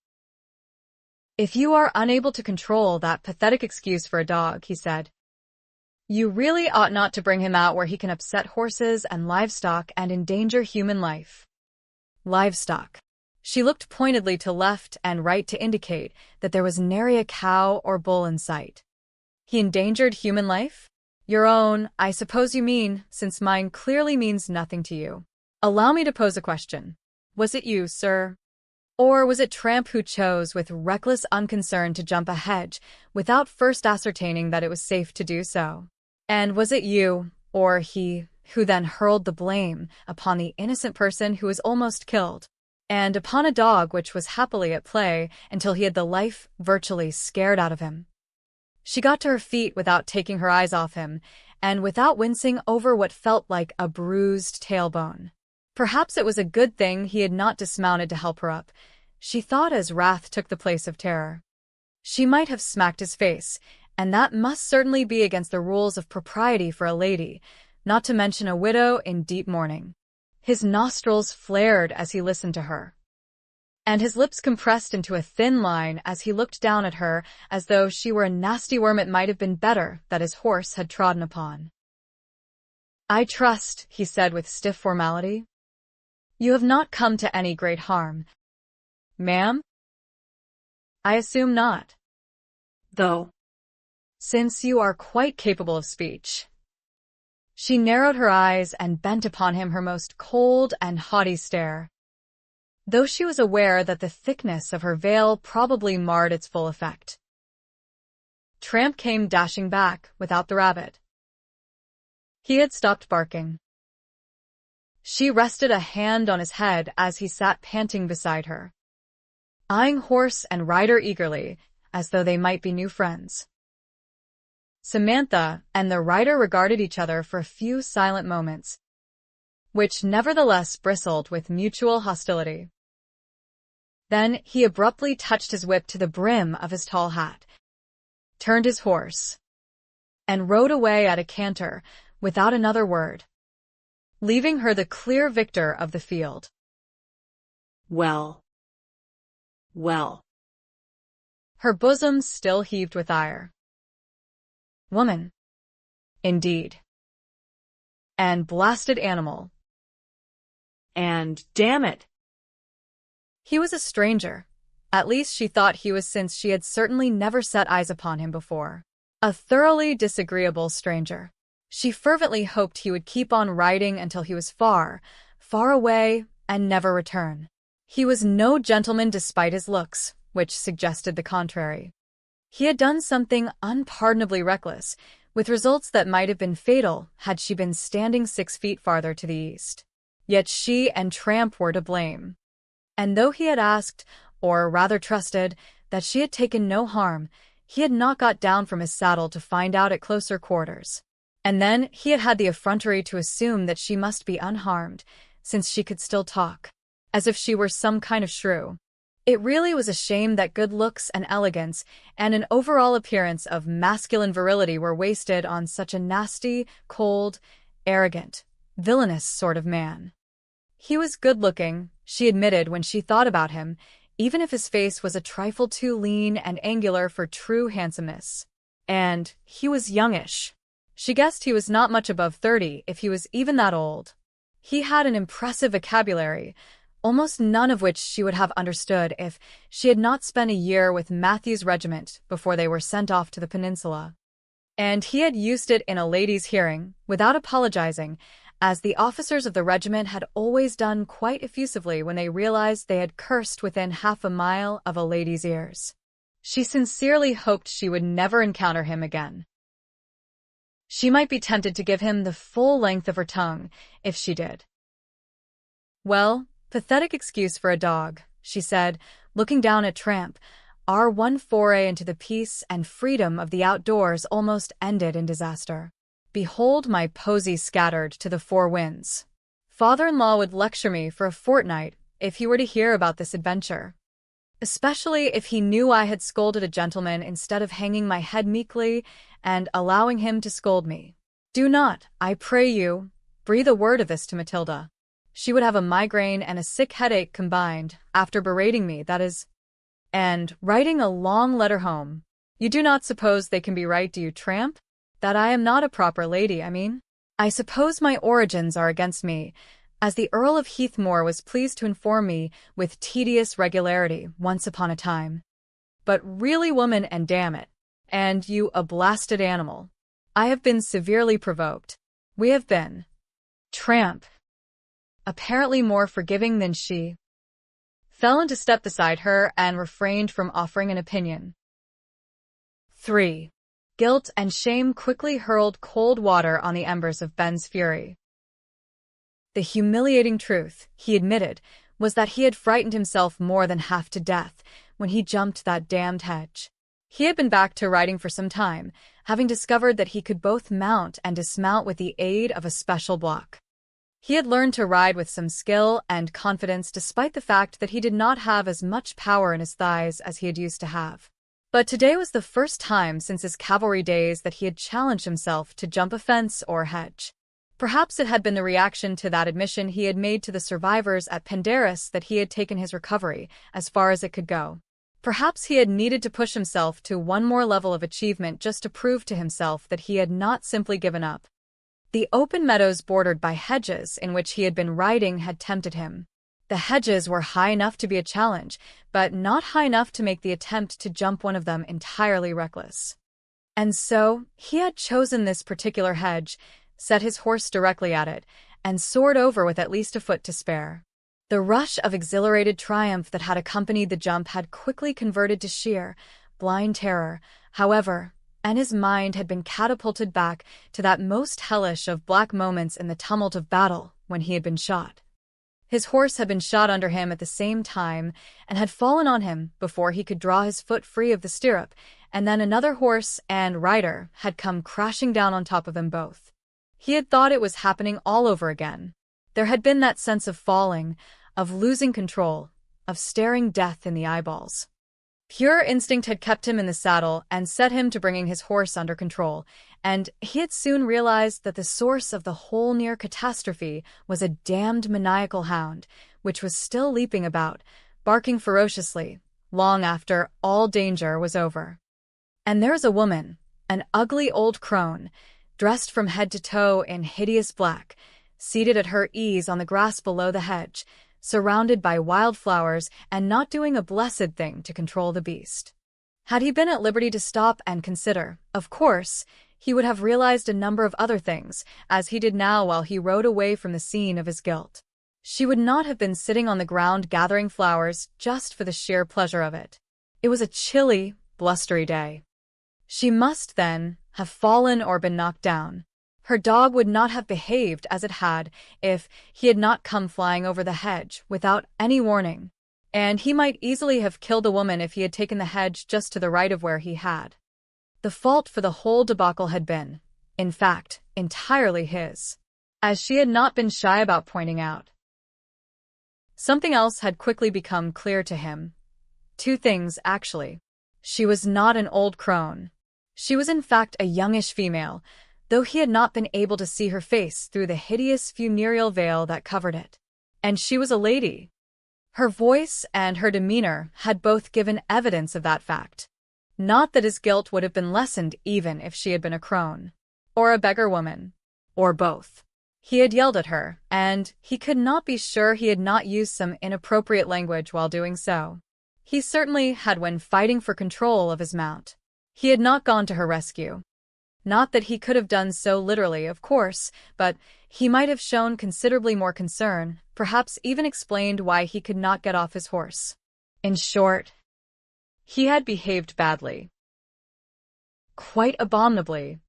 "If you are unable to control that pathetic excuse for a dog," he said, "you really ought not to bring him out where he can upset horses and livestock and endanger human life." Livestock. She looked pointedly to left and right to indicate that there was nary a cow or bull in sight. He endangered human life? Your own, I suppose you mean, since mine clearly means nothing to you. Allow me to pose a question. Was it you, sir? Or was it Tramp who chose with reckless unconcern to jump a hedge without first ascertaining that it was safe to do so? And was it you, or he, who then hurled the blame upon the innocent person who was almost killed, and upon a dog which was happily at play until he had the life virtually scared out of him? She got to her feet without taking her eyes off him, and without wincing over what felt like a bruised tailbone. Perhaps it was a good thing he had not dismounted to help her up, she thought as wrath took the place of terror. She might have smacked his face, and that must certainly be against the rules of propriety for a lady, not to mention a widow in deep mourning. His nostrils flared as he listened to her, and his lips compressed into a thin line as he looked down at her as though she were a nasty worm it might have been better that his horse had trodden upon. I trust, he said with stiff formality, you have not come to any great harm, ma'am? I assume not. Though, since you are quite capable of speech. She narrowed her eyes and bent upon him her most cold and haughty stare, though she was aware that the thickness of her veil probably marred its full effect. Tramp came dashing back without the rabbit. He had stopped barking. She rested a hand on his head as he sat panting beside her, eyeing horse and rider eagerly, as though they might be new friends. Samantha and the rider regarded each other for a few silent moments, which nevertheless bristled with mutual hostility. Then he abruptly touched his whip to the brim of his tall hat, turned his horse, and rode away at a canter without another word, leaving her the clear victor of the field. Well. Her bosom still heaved with ire. Woman. Indeed. And blasted animal. And damn it. He was a stranger. At least she thought he was, since she had certainly never set eyes upon him before. A thoroughly disagreeable stranger. She fervently hoped he would keep on riding until he was far, far away, and never return. He was no gentleman despite his looks, which suggested the contrary. He had done something unpardonably reckless, with results that might have been fatal had she been standing 6 feet farther to the east. Yet she and Tramp were to blame. And though he had asked, or rather trusted, that she had taken no harm, he had not got down from his saddle to find out at closer quarters. And then he had had the effrontery to assume that she must be unharmed, since she could still talk, as if she were some kind of shrew. It really was a shame that good looks and elegance and an overall appearance of masculine virility were wasted on such a nasty, cold, arrogant, villainous sort of man. He was good-looking, she admitted when she thought about him, even if his face was a trifle too lean and angular for true handsomeness. And he was youngish. She guessed he was not much above 30, if he was even that old. He had an impressive vocabulary, almost none of which she would have understood if she had not spent a year with Matthew's regiment before they were sent off to the peninsula. And he had used it in a lady's hearing, without apologizing, as the officers of the regiment had always done quite effusively when they realized they had cursed within half a mile of a lady's ears. She sincerely hoped she would never encounter him again. She might be tempted to give him the full length of her tongue, if she did. Well, pathetic excuse for a dog, she said, looking down at Tramp. Our one foray into the peace and freedom of the outdoors almost ended in disaster. Behold my posy scattered to the 4 winds. Father-in-law would lecture me for a fortnight if he were to hear about this adventure. Especially if he knew I had scolded a gentleman instead of hanging my head meekly and allowing him to scold me. Do not, I pray you, breathe a word of this to Matilda. She would have a migraine and a sick headache combined, after berating me, that is, and writing a long letter home. You do not suppose they can be right, do you, Tramp? That I am not a proper lady, I mean? I suppose my origins are against me, as the Earl of Heathmore was pleased to inform me with tedious regularity once upon a time. But really, woman, and damn it, and you a blasted animal, I have been severely provoked. We have been. Tramp, apparently more forgiving than she, fell into step beside her and refrained from offering an opinion. 3. Guilt and shame quickly hurled cold water on the embers of Ben's fury. The humiliating truth, he admitted, was that he had frightened himself more than half to death when he jumped that damned hedge. He had been back to riding for some time, having discovered that he could both mount and dismount with the aid of a special block. He had learned to ride with some skill and confidence despite the fact that he did not have as much power in his thighs as he had used to have. But today was the first time since his cavalry days that he had challenged himself to jump a fence or hedge. Perhaps it had been the reaction to that admission he had made to the survivors at Pendarus that he had taken his recovery as far as it could go. Perhaps he had needed to push himself to one more level of achievement just to prove to himself that he had not simply given up. The open meadows bordered by hedges in which he had been riding had tempted him. The hedges were high enough to be a challenge, but not high enough to make the attempt to jump one of them entirely reckless. And so, he had chosen this particular hedge, set his horse directly at it, and soared over with at least a foot to spare. The rush of exhilarated triumph that had accompanied the jump had quickly converted to sheer, blind terror, however, and his mind had been catapulted back to that most hellish of black moments in the tumult of battle when he had been shot. His horse had been shot under him at the same time and had fallen on him before he could draw his foot free of the stirrup, and then another horse and rider had come crashing down on top of them both. He had thought it was happening all over again. There had been that sense of falling, of losing control, of staring death in the eyeballs. Pure instinct had kept him in the saddle and set him to bringing his horse under control, and he had soon realized that the source of the whole near catastrophe was a damned maniacal hound, which was still leaping about, barking ferociously, long after all danger was over. And there was a woman, an ugly old crone, dressed from head to toe in hideous black, seated at her ease on the grass below the hedge, surrounded by wild flowers and not doing a blessed thing to control the beast. Had he been at liberty to stop and consider, of course, he would have realized a number of other things, as he did now while he rode away from the scene of his guilt. She would not have been sitting on the ground gathering flowers just for the sheer pleasure of it. It was a chilly, blustery day. She must, then, have fallen or been knocked down. Her dog would not have behaved as it had if he had not come flying over the hedge without any warning, and he might easily have killed a woman if he had taken the hedge just to the right of where he had. The fault for the whole debacle had been, in fact, entirely his, as she had not been shy about pointing out. Something else had quickly become clear to him. Two things, actually. She was not an old crone. She was in fact a youngish female, though he had not been able to see her face through the hideous funereal veil that covered it. And she was a lady. Her voice and her demeanor had both given evidence of that fact. Not that his guilt would have been lessened even if she had been a crone, or a beggar woman, or both. He had yelled at her, and he could not be sure he had not used some inappropriate language while doing so. He certainly had when fighting for control of his mount. He had not gone to her rescue. Not that he could have done so literally, of course, but he might have shown considerably more concern, perhaps even explained why he could not get off his horse. In short, he had behaved badly. Quite abominably.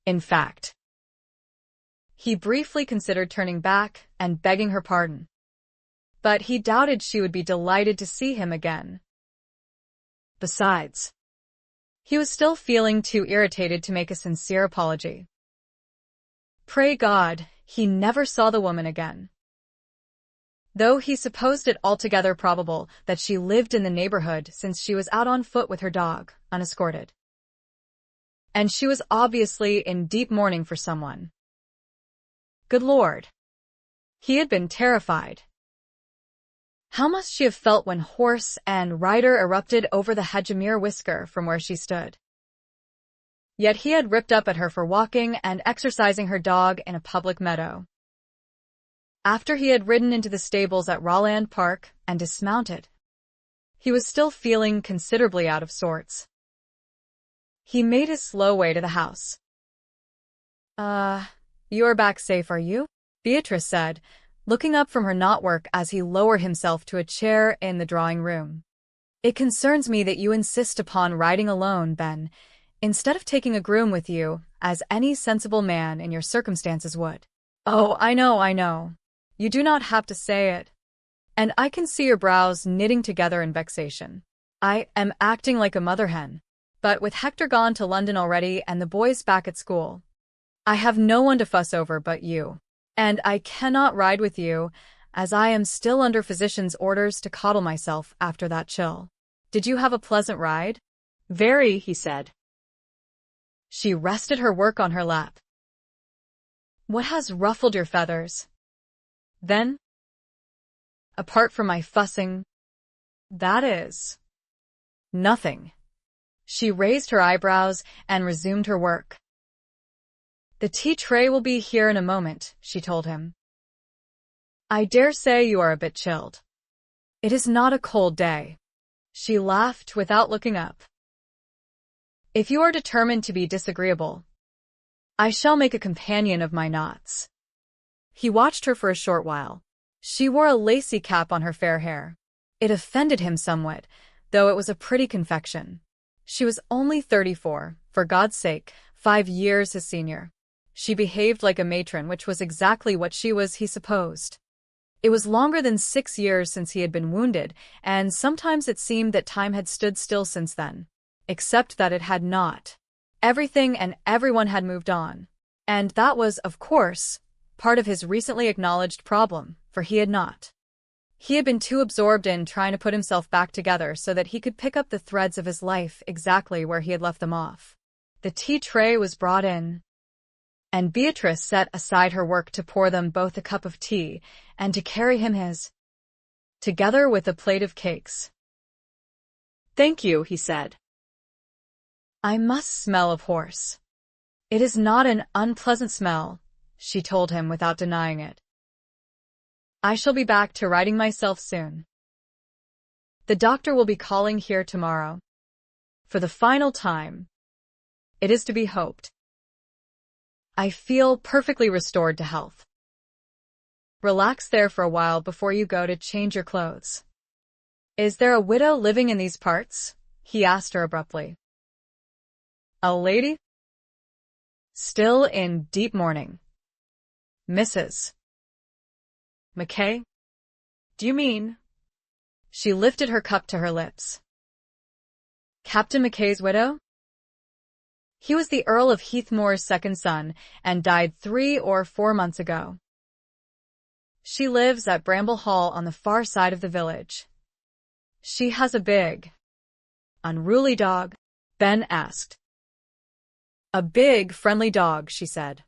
In fact, he briefly considered turning back and begging her pardon. But he doubted she would be delighted to see him again. Besides, he was still feeling too irritated to make a sincere apology. Pray God, he never saw the woman again. Though he supposed it altogether probable that she lived in the neighborhood since she was out on foot with her dog, unescorted. And she was obviously in deep mourning for someone. Good Lord! He had been terrified. How must she have felt when horse and rider erupted over the hedge a mere whisker from where she stood? Yet he had ripped up at her for walking and exercising her dog in a public meadow. After he had ridden into the stables at Rawland Park and dismounted, he was still feeling considerably out of sorts. He made his slow way to the house. You are back safe, are you?" Beatrice said, looking up from her knotwork as he lowered himself to a chair in the drawing room. "It concerns me that you insist upon riding alone, Ben, instead of taking a groom with you, as any sensible man in your circumstances would." "Oh, I know. You do not have to say it. And I can see your brows knitting together in vexation. I am acting like a mother hen. But with Hector gone to London already and the boys back at school, I have no one to fuss over but you. And I cannot ride with you, as I am still under physician's orders to coddle myself after that chill. Did you have a pleasant ride?" "Very," he said. She rested her work on her lap. "What has ruffled your feathers, then? Apart from my fussing, that is." "Nothing." She raised her eyebrows and resumed her work. "The tea tray will be here in a moment," she told him. "I dare say you are a bit chilled. It is not a cold day." She laughed without looking up. "If you are determined to be disagreeable, I shall make a companion of my knots." He watched her for a short while. She wore a lacy cap on her fair hair. It offended him somewhat, though it was a pretty confection. She was only 34, for God's sake, 5 years his senior. She behaved like a matron, which was exactly what she was, he supposed. It was longer than 6 years since he had been wounded, and sometimes it seemed that time had stood still since then. Except that it had not. Everything and everyone had moved on. And that was, of course, part of his recently acknowledged problem, for he had not. He had been too absorbed in trying to put himself back together so that he could pick up the threads of his life exactly where he had left them off. The tea tray was brought in, and Beatrice set aside her work to pour them both a cup of tea and to carry him his, together with a plate of cakes. "Thank you," he said. "I must smell of horse." "It is not an unpleasant smell," she told him without denying it. "I shall be back to riding myself soon. The doctor will be calling here tomorrow. For the final time, it is to be hoped. I feel perfectly restored to health. Relax there for a while before you go to change your clothes." "Is there a widow living in these parts?" he asked her abruptly. "A lady?" "Still in deep mourning. Mrs. Mackay?" "Do you mean?" She lifted her cup to her lips. "Captain Mackay's widow? He was the Earl of Heathmoor's second son, and died 3 or 4 months ago. She lives at Bramble Hall on the far side of the village. She has a big, unruly dog?" Ben asked. "A big, friendly dog," she said.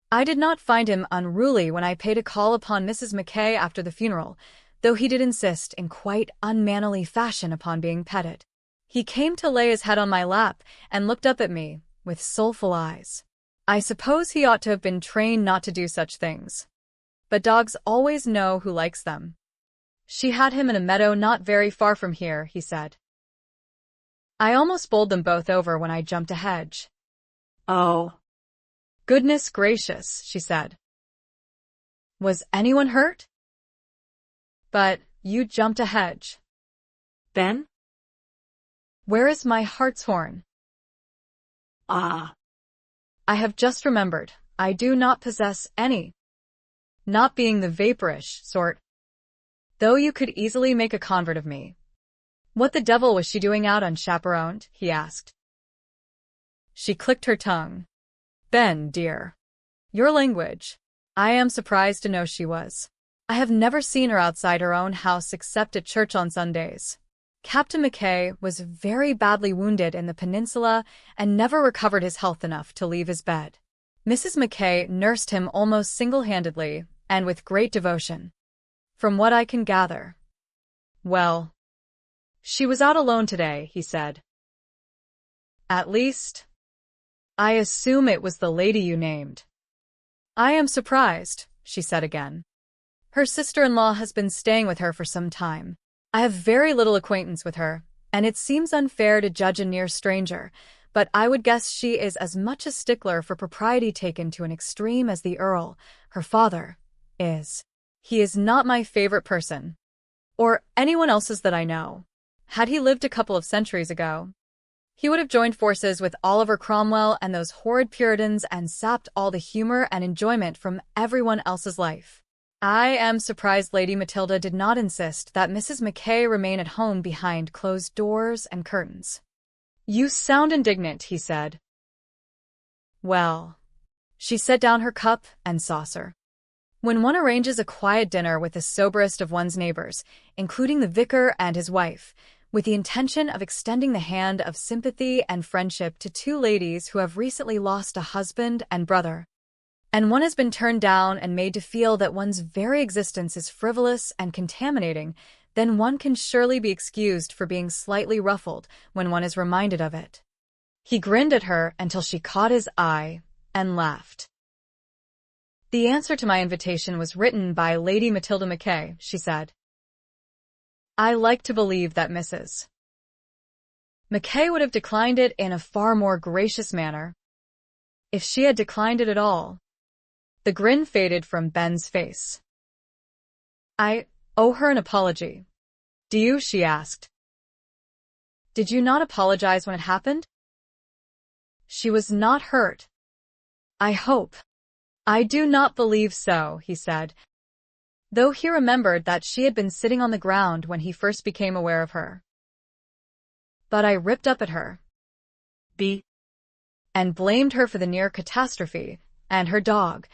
"I did not find him unruly when I paid a call upon Mrs. Mackay after the funeral, though he did insist in quite unmannerly fashion upon being petted. He came to lay his head on my lap and looked up at me with soulful eyes. I suppose he ought to have been trained not to do such things. But dogs always know who likes them. She had him in a meadow not very far from here," he said. "I almost bowled them both over when I jumped a hedge." "Oh." "Goodness gracious," she said. "Was anyone hurt?" "But you jumped a hedge." "Ben?" "Where is my hartshorn?" "Ah." "I have just remembered, I do not possess any. Not being the vaporish sort. Though you could easily make a convert of me." "What the devil was she doing out unchaperoned?" he asked. She clicked her tongue. "Ben, dear. Your language. I am surprised to know she was. I have never seen her outside her own house except at church on Sundays. Captain Mackay was very badly wounded in the peninsula and never recovered his health enough to leave his bed. Mrs. Mackay nursed him almost single-handedly and with great devotion. From what I can gather. Well, she was out alone today," he said. "At least, I assume it was the lady you named." "I am surprised," she said again. Her sister-in-law has been staying with her for some time. I have very little acquaintance with her, and it seems unfair to judge a near stranger, but I would guess she is as much a stickler for propriety taken to an extreme as the Earl, her father, is. He is not my favorite person. Or anyone else's that I know. Had he lived a couple of centuries ago, he would have joined forces with Oliver Cromwell and those horrid Puritans and sapped all the humor and enjoyment from everyone else's life. I am surprised Lady Matilda did not insist that Mrs. Mackay remain at home behind closed doors and curtains. You sound indignant, he said. Well, she set down her cup and saucer. When one arranges a quiet dinner with the soberest of one's neighbors, including the vicar and his wife, with the intention of extending the hand of sympathy and friendship to two ladies who have recently lost a husband and brother, and one has been turned down and made to feel that one's very existence is frivolous and contaminating, then one can surely be excused for being slightly ruffled when one is reminded of it. He grinned at her until she caught his eye and laughed. The answer to my invitation was written by Lady Matilda Mackay, she said. I like to believe that Mrs. Mackay would have declined it in a far more gracious manner, if she had declined it at all. The grin faded from Ben's face. I owe her an apology. Do you? She asked. Did you not apologize when it happened? She was not hurt. I hope. I do not believe so, he said, though he remembered that she had been sitting on the ground when he first became aware of her. But I ripped up at her, and blamed her for the near catastrophe, and her dog,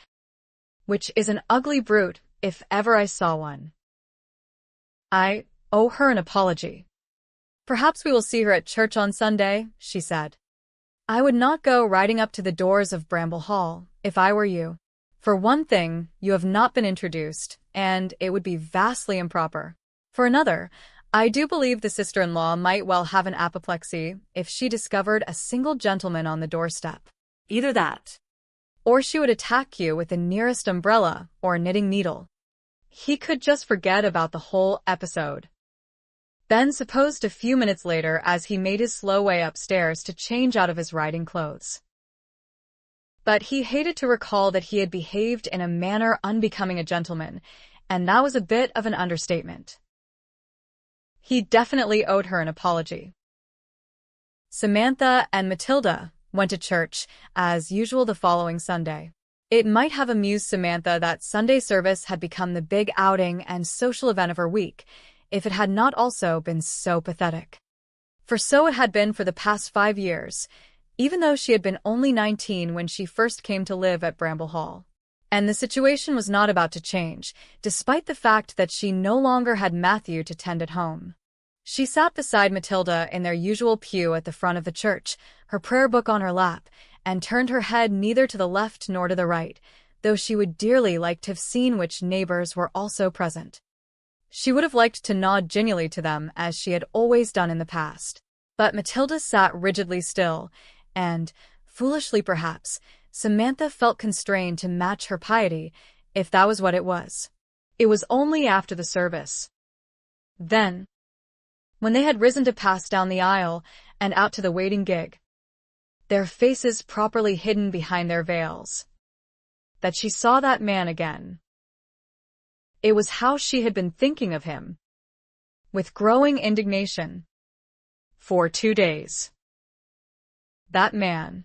which is an ugly brute, if ever I saw one. I owe her an apology. Perhaps we will see her at church on Sunday, she said. I would not go riding up to the doors of Bramble Hall, if I were you. For one thing, you have not been introduced, and it would be vastly improper. For another, I do believe the sister-in-law might well have an apoplexy if she discovered a single gentleman on the doorstep. Either that, or she would attack you with the nearest umbrella or knitting needle. He could just forget about the whole episode. Ben supposed a few minutes later as he made his slow way upstairs to change out of his riding clothes. But he hated to recall that he had behaved in a manner unbecoming a gentleman, and that was a bit of an understatement. He definitely owed her an apology. Samantha and Matilda went to church, as usual the following Sunday. It might have amused Samantha that Sunday service had become the big outing and social event of her week, if it had not also been so pathetic. For so it had been for the past 5 years, even though she had been only 19 when she first came to live at Bramble Hall. And the situation was not about to change, despite the fact that she no longer had Matthew to tend at home. She sat beside Matilda in their usual pew at the front of the church, her prayer book on her lap, and turned her head neither to the left nor to the right, though she would dearly like to have seen which neighbors were also present. She would have liked to nod genially to them as she had always done in the past. But Matilda sat rigidly still, and, foolishly perhaps, Samantha felt constrained to match her piety, if that was what it was. It was only after the service. Then, when they had risen to pass down the aisle and out to the waiting gig, their faces properly hidden behind their veils, that she saw that man again. It was how she had been thinking of him, with growing indignation, for 2 days. That man.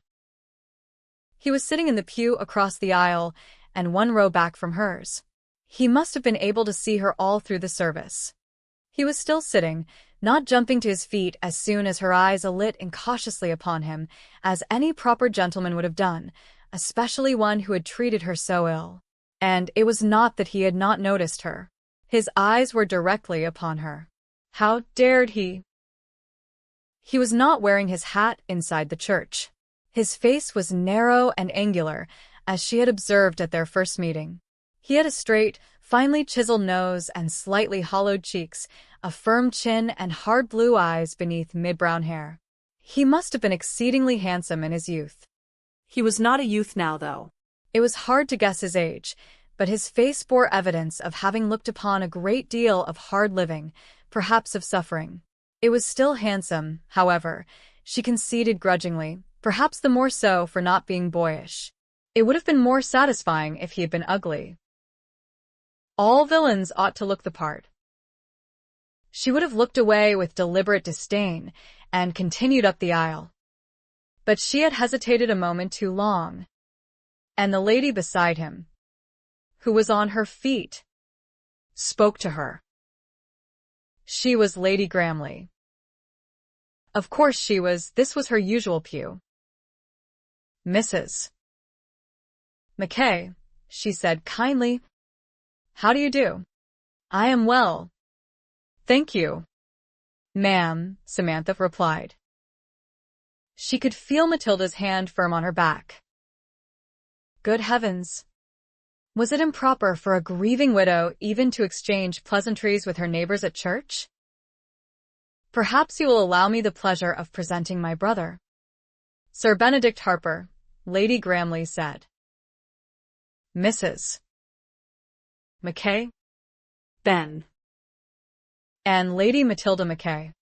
He was sitting in the pew across the aisle and 1 row back from hers. He must have been able to see her all through the service. He was still sitting, not jumping to his feet as soon as her eyes alit incautiously upon him, as any proper gentleman would have done, especially one who had treated her so ill. And it was not that he had not noticed her. His eyes were directly upon her. How dared he? He was not wearing his hat inside the church. His face was narrow and angular, as she had observed at their first meeting. He had a straight, finely chiseled nose and slightly hollowed cheeks, a firm chin and hard blue eyes beneath mid-brown hair. He must have been exceedingly handsome in his youth. He was not a youth now, though. It was hard to guess his age, but his face bore evidence of having looked upon a great deal of hard living, perhaps of suffering. It was still handsome, however, she conceded grudgingly, perhaps the more so for not being boyish. It would have been more satisfying if he had been ugly. All villains ought to look the part. She would have looked away with deliberate disdain and continued up the aisle. But she had hesitated a moment too long, and the lady beside him, who was on her feet, spoke to her. She was Lady Gramley. Of course this was her usual pew. "Mrs. Mackay," she said kindly. "How do you do?" "I am well, thank you, ma'am," Samantha replied. She could feel Matilda's hand firm on her back. Good heavens! Was it improper for a grieving widow even to exchange pleasantries with her neighbors at church? "Perhaps you will allow me the pleasure of presenting my brother, Sir Benedict Harper," Lady Gramley said. "Mrs. Mackay?" "Ben." "And Lady Matilda Mackay."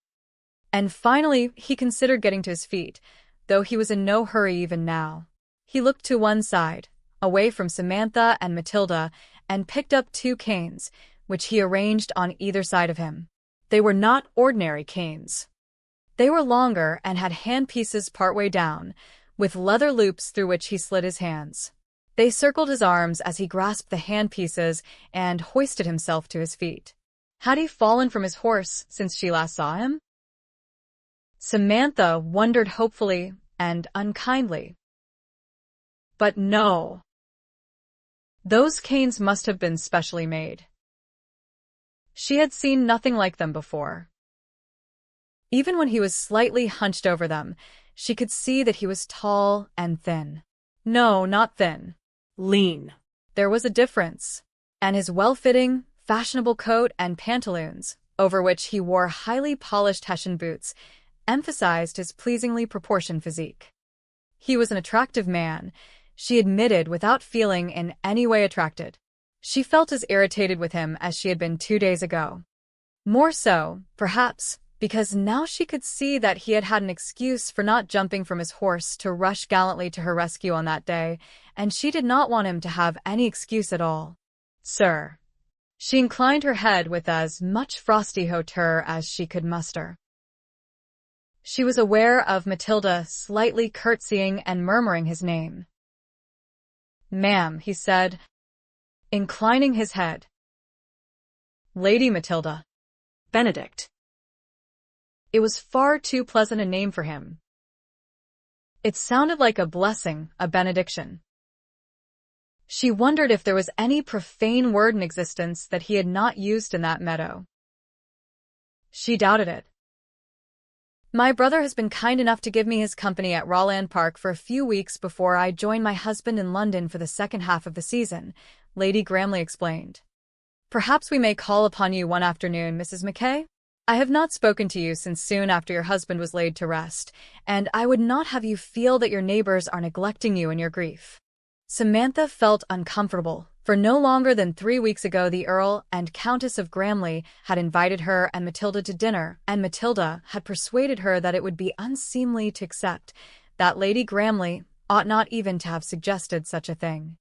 And finally, he considered getting to his feet, though he was in no hurry even now. He looked to one side, away from Samantha and Matilda, and picked up 2 canes, which he arranged on either side of him. They were not ordinary canes. They were longer and had handpieces partway down, with leather loops through which he slid his hands. They circled his arms as he grasped the handpieces and hoisted himself to his feet. Had he fallen from his horse since she last saw him? Samantha wondered hopefully and unkindly. But no. Those canes must have been specially made. She had seen nothing like them before. Even when he was slightly hunched over them, she could see that he was tall and thin. No, not thin. Lean. There was a difference. And his well-fitting, fashionable coat and pantaloons, over which he wore highly polished Hessian boots, emphasized his pleasingly proportioned physique. He was an attractive man, she admitted without feeling in any way attracted. She felt as irritated with him as she had been 2 days ago. More so, perhaps, because now she could see that he had had an excuse for not jumping from his horse to rush gallantly to her rescue on that day, and she did not want him to have any excuse at all. "Sir." She inclined her head with as much frosty hauteur as she could muster. She was aware of Matilda slightly curtsying and murmuring his name. "Ma'am," he said, inclining his head. "Lady Matilda." "Benedict." It was far too pleasant a name for him. It sounded like a blessing, a benediction. She wondered if there was any profane word in existence that he had not used in that meadow. She doubted it. "My brother has been kind enough to give me his company at Rawland Park for a few weeks before I join my husband in London for the second half of the season," Lady Gramley explained. "Perhaps we may call upon you one afternoon, Mrs. Mackay? I have not spoken to you since soon after your husband was laid to rest, and I would not have you feel that your neighbors are neglecting you in your grief." Samantha felt uncomfortable, for no longer than 3 weeks ago the Earl and Countess of Gramley had invited her and Matilda to dinner, and Matilda had persuaded her that it would be unseemly to accept, that Lady Gramley ought not even to have suggested such a thing.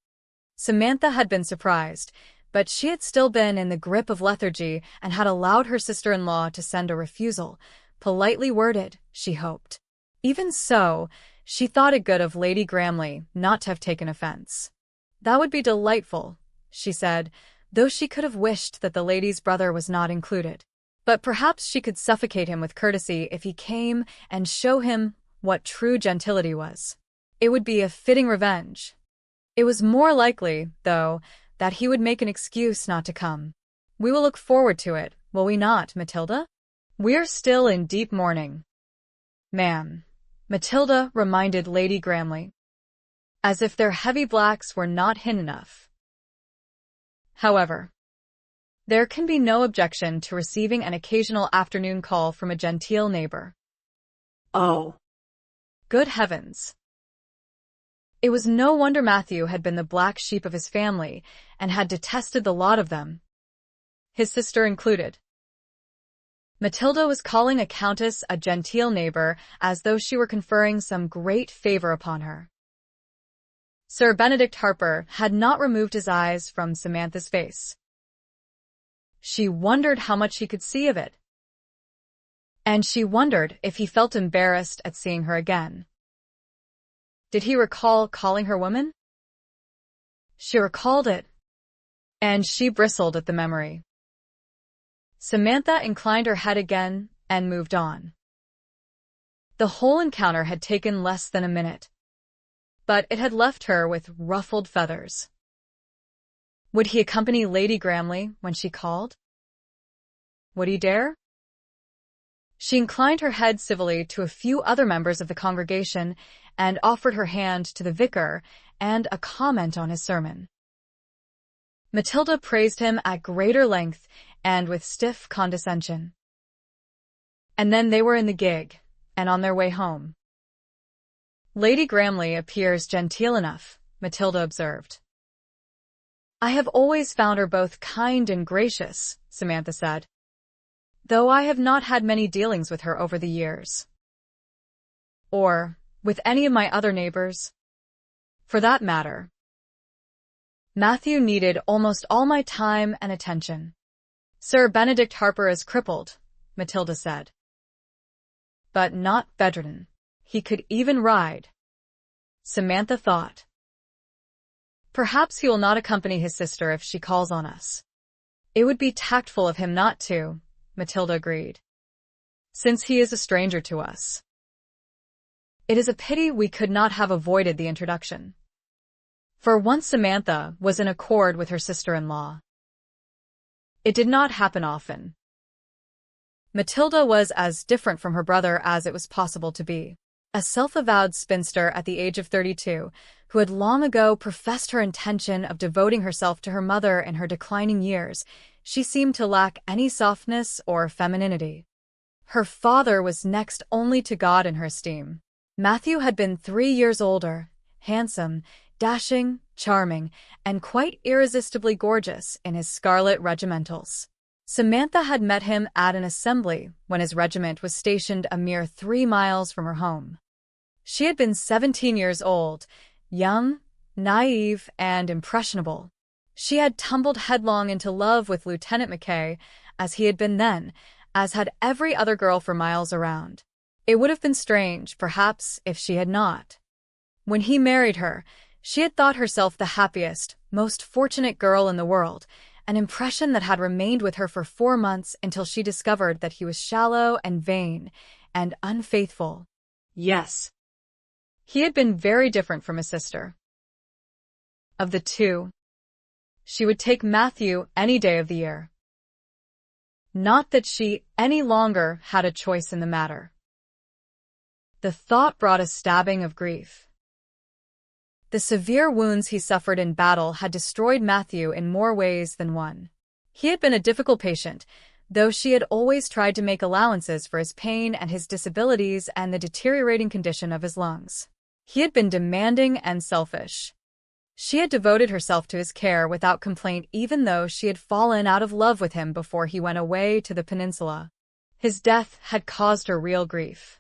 Samantha had been surprised, but she had still been in the grip of lethargy and had allowed her sister-in-law to send a refusal, politely worded, she hoped. Even so, she thought it good of Lady Gramley not to have taken offense. "That would be delightful," she said, though she could have wished that the lady's brother was not included. But perhaps she could suffocate him with courtesy if he came and show him what true gentility was. It would be a fitting revenge. It was more likely, though, that he would make an excuse not to come. "We will look forward to it, will we not, Matilda?" "We're still in deep mourning, ma'am," Matilda reminded Lady Gramley, as if their heavy blacks were not hidden enough. "However, there can be no objection to receiving an occasional afternoon call from a genteel neighbor." "Oh." "Good heavens! It was no wonder Matthew had been the black sheep of his family and had detested the lot of them, his sister included. Matilda was calling a countess a genteel neighbor as though she were conferring some great favor upon her. Sir Benedict Harper had not removed his eyes from Samantha's face. She wondered how much he could see of it. And she wondered if he felt embarrassed at seeing her again. Did he recall calling her woman? She recalled it, and she bristled at the memory. Samantha inclined her head again and moved on. The whole encounter had taken less than a minute, but it had left her with ruffled feathers. Would he accompany Lady Gramley when she called? Would he dare? She inclined her head civilly to a few other members of the congregation and offered her hand to the vicar and a comment on his sermon. Matilda praised him at greater length and with stiff condescension. And then they were in the gig and on their way home. Lady Gramley appears genteel enough, Matilda observed. I have always found her both kind and gracious, Samantha said, though I have not had many dealings with her over the years. Or with any of my other neighbors. For that matter. Matthew needed almost all my time and attention. Sir Benedict Harper is crippled, Matilda said. But not bedridden. He could even ride. Samantha thought. Perhaps he will not accompany his sister if she calls on us. It would be tactful of him not to, Matilda agreed, since he is a stranger to us. It is a pity we could not have avoided the introduction. For once Samantha was in accord with her sister-in-law. It did not happen often. Matilda was as different from her brother as it was possible to be. A self-avowed spinster at the age of 32, who had long ago professed her intention of devoting herself to her mother in her declining years, she seemed to lack any softness or femininity. Her father was next only to God in her esteem. Matthew had been 3 years older, handsome, dashing, charming, and quite irresistibly gorgeous in his scarlet regimentals. Samantha had met him at an assembly when his regiment was stationed a mere 3 miles from her home. She had been 17 years old, young, naive, and impressionable. She had tumbled headlong into love with Lieutenant Mackay, as he had been then, as had every other girl for miles around. It would have been strange, perhaps, if she had not. When he married her, she had thought herself the happiest, most fortunate girl in the world, an impression that had remained with her for 4 months until she discovered that he was shallow and vain and unfaithful. Yes. He had been very different from his sister. Of the two, she would take Matthew any day of the year. Not that she any longer had a choice in the matter. The thought brought a stabbing of grief. The severe wounds he suffered in battle had destroyed Matthew in more ways than one. He had been a difficult patient, though she had always tried to make allowances for his pain and his disabilities and the deteriorating condition of his lungs. He had been demanding and selfish. She had devoted herself to his care without complaint, even though she had fallen out of love with him before he went away to the peninsula. His death had caused her real grief.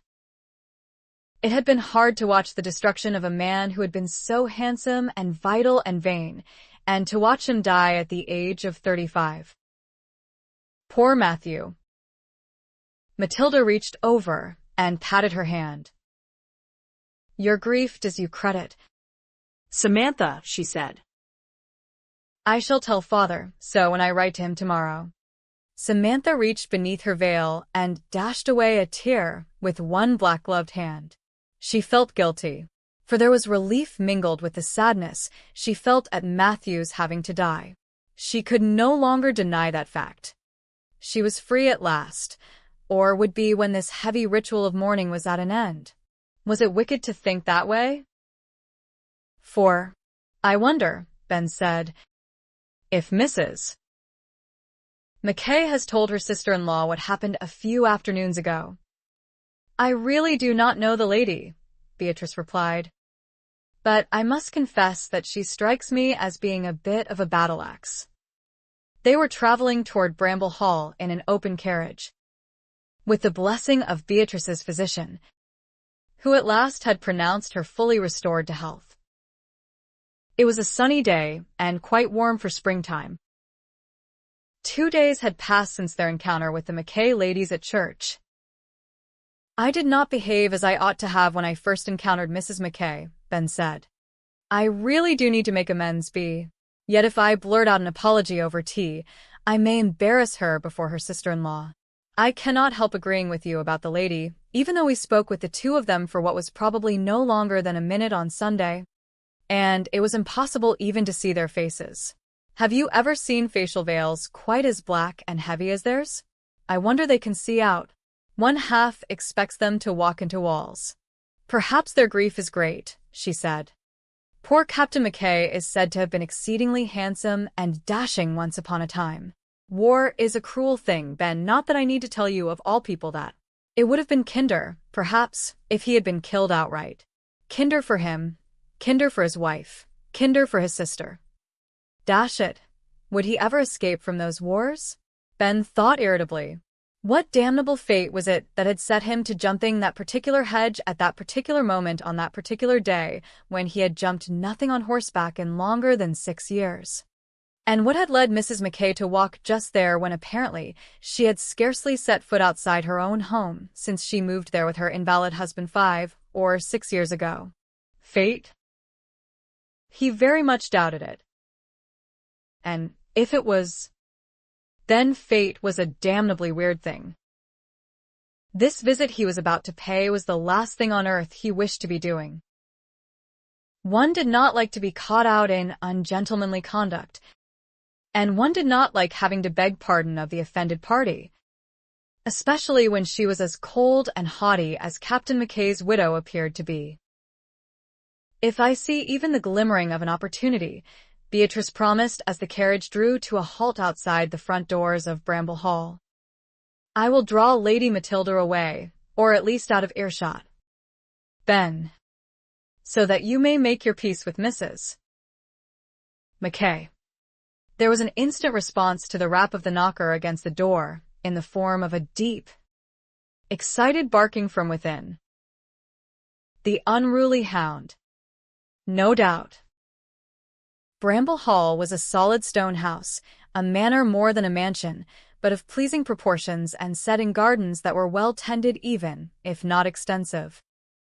It had been hard to watch the destruction of a man who had been so handsome and vital and vain, and to watch him die at the age of 35. Poor Matthew. Matilda reached over and patted her hand. Your grief does you credit. Samantha, she said. I shall tell father, so when I write to him tomorrow. Samantha reached beneath her veil and dashed away a tear with one black-gloved hand. She felt guilty, for there was relief mingled with the sadness she felt at Matthew's having to die. She could no longer deny that fact. She was free at last, or would be when this heavy ritual of mourning was at an end. Was it wicked to think that way? For, I wonder, Ben said, if Mrs. Mackay has told her sister-in-law what happened a few afternoons ago. I really do not know the lady, Beatrice replied. but I must confess that she strikes me as being a bit of a battle-axe. They were traveling toward Bramble Hall in an open carriage, with the blessing of Beatrice's physician, who at last had pronounced her fully restored to health. It was a sunny day, and quite warm for springtime. 2 days had passed since their encounter with the Mackay ladies at church. "I did not behave as I ought to have when I first encountered Mrs. Mackay," Ben said. "I really do need to make amends, Bea. Yet if I blurt out an apology over tea, I may embarrass her before her sister-in-law. I cannot help agreeing with you about the lady, even though we spoke with the two of them for what was probably no longer than a minute on Sunday. And it was impossible even to see their faces. Have you ever seen facial veils quite as black and heavy as theirs? I wonder they can see out. One half expects them to walk into walls. Perhaps their grief is great," she said. "Poor Captain Mackay is said to have been exceedingly handsome and dashing once upon a time. War is a cruel thing, Ben, not that I need to tell you of all people that. It would have been kinder, perhaps, if he had been killed outright. Kinder for him, kinder for his wife, kinder for his sister. Dash it, would he ever escape from those wars?" Ben thought irritably. What damnable fate was it that had set him to jumping that particular hedge at that particular moment on that particular day, when he had jumped nothing on horseback in longer than 6 years? And what had led Mrs. Mackay to walk just there when apparently she had scarcely set foot outside her own home since she moved there with her invalid husband 5 or 6 years ago? Fate? He very much doubted it. And if it was, then fate was a damnably weird thing. This visit he was about to pay was the last thing on earth he wished to be doing. One did not like to be caught out in ungentlemanly conduct, and one did not like having to beg pardon of the offended party, especially when she was as cold and haughty as Captain Mackay's widow appeared to be. "If I see even the glimmering of an opportunity," Beatrice promised as the carriage drew to a halt outside the front doors of Bramble Hall, "I will draw Lady Matilda away, or at least out of earshot, Ben, so that you may make your peace with Mrs. Mackay." There was an instant response to the rap of the knocker against the door, in the form of a deep, excited barking from within. The unruly hound. No doubt. Bramble Hall was a solid stone house, a manor more than a mansion, but of pleasing proportions and set in gardens that were well tended even, if not extensive.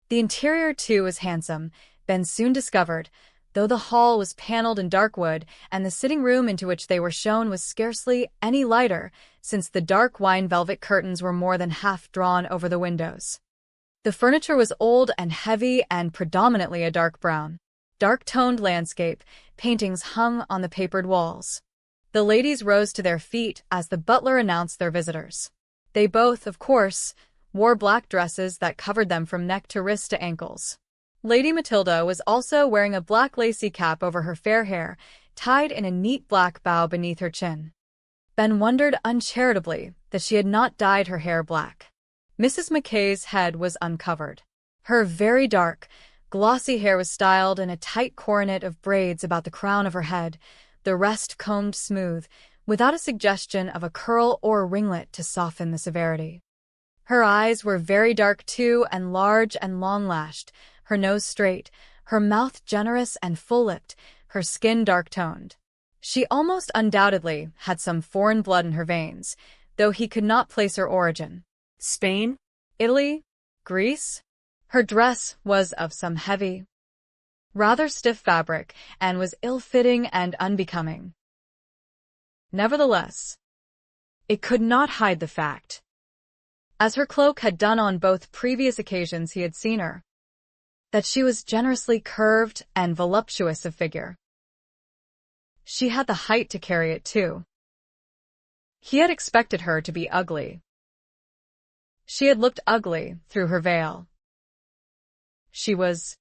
The interior, too, was handsome, Ben soon discovered, though the hall was paneled in dark wood, and the sitting room into which they were shown was scarcely any lighter, since the dark wine velvet curtains were more than half drawn over the windows. The furniture was old and heavy and predominantly a dark brown. Dark-toned landscape paintings hung on the papered walls. The ladies rose to their feet as the butler announced their visitors. They both, of course, wore black dresses that covered them from neck to wrist to ankles. Lady Matilda was also wearing a black lacy cap over her fair hair, tied in a neat black bow beneath her chin. Ben wondered uncharitably that she had not dyed her hair black. Mrs. Mackay's head was uncovered. Her very dark, glossy hair was styled in a tight coronet of braids about the crown of her head, the rest combed smooth, without a suggestion of a curl or a ringlet to soften the severity. Her eyes were very dark too, and large and long-lashed, her nose straight, her mouth generous and full-lipped, her skin dark-toned. She almost undoubtedly had some foreign blood in her veins, though he could not place her origin. Spain? Italy? Greece? Her dress was of some heavy, rather stiff fabric, and was ill-fitting and unbecoming. Nevertheless, it could not hide the fact, as her cloak had done on both previous occasions he had seen her, that she was generously curved and voluptuous of figure. She had the height to carry it, too. He had expected her to be ugly. She had looked ugly through her veil. She was,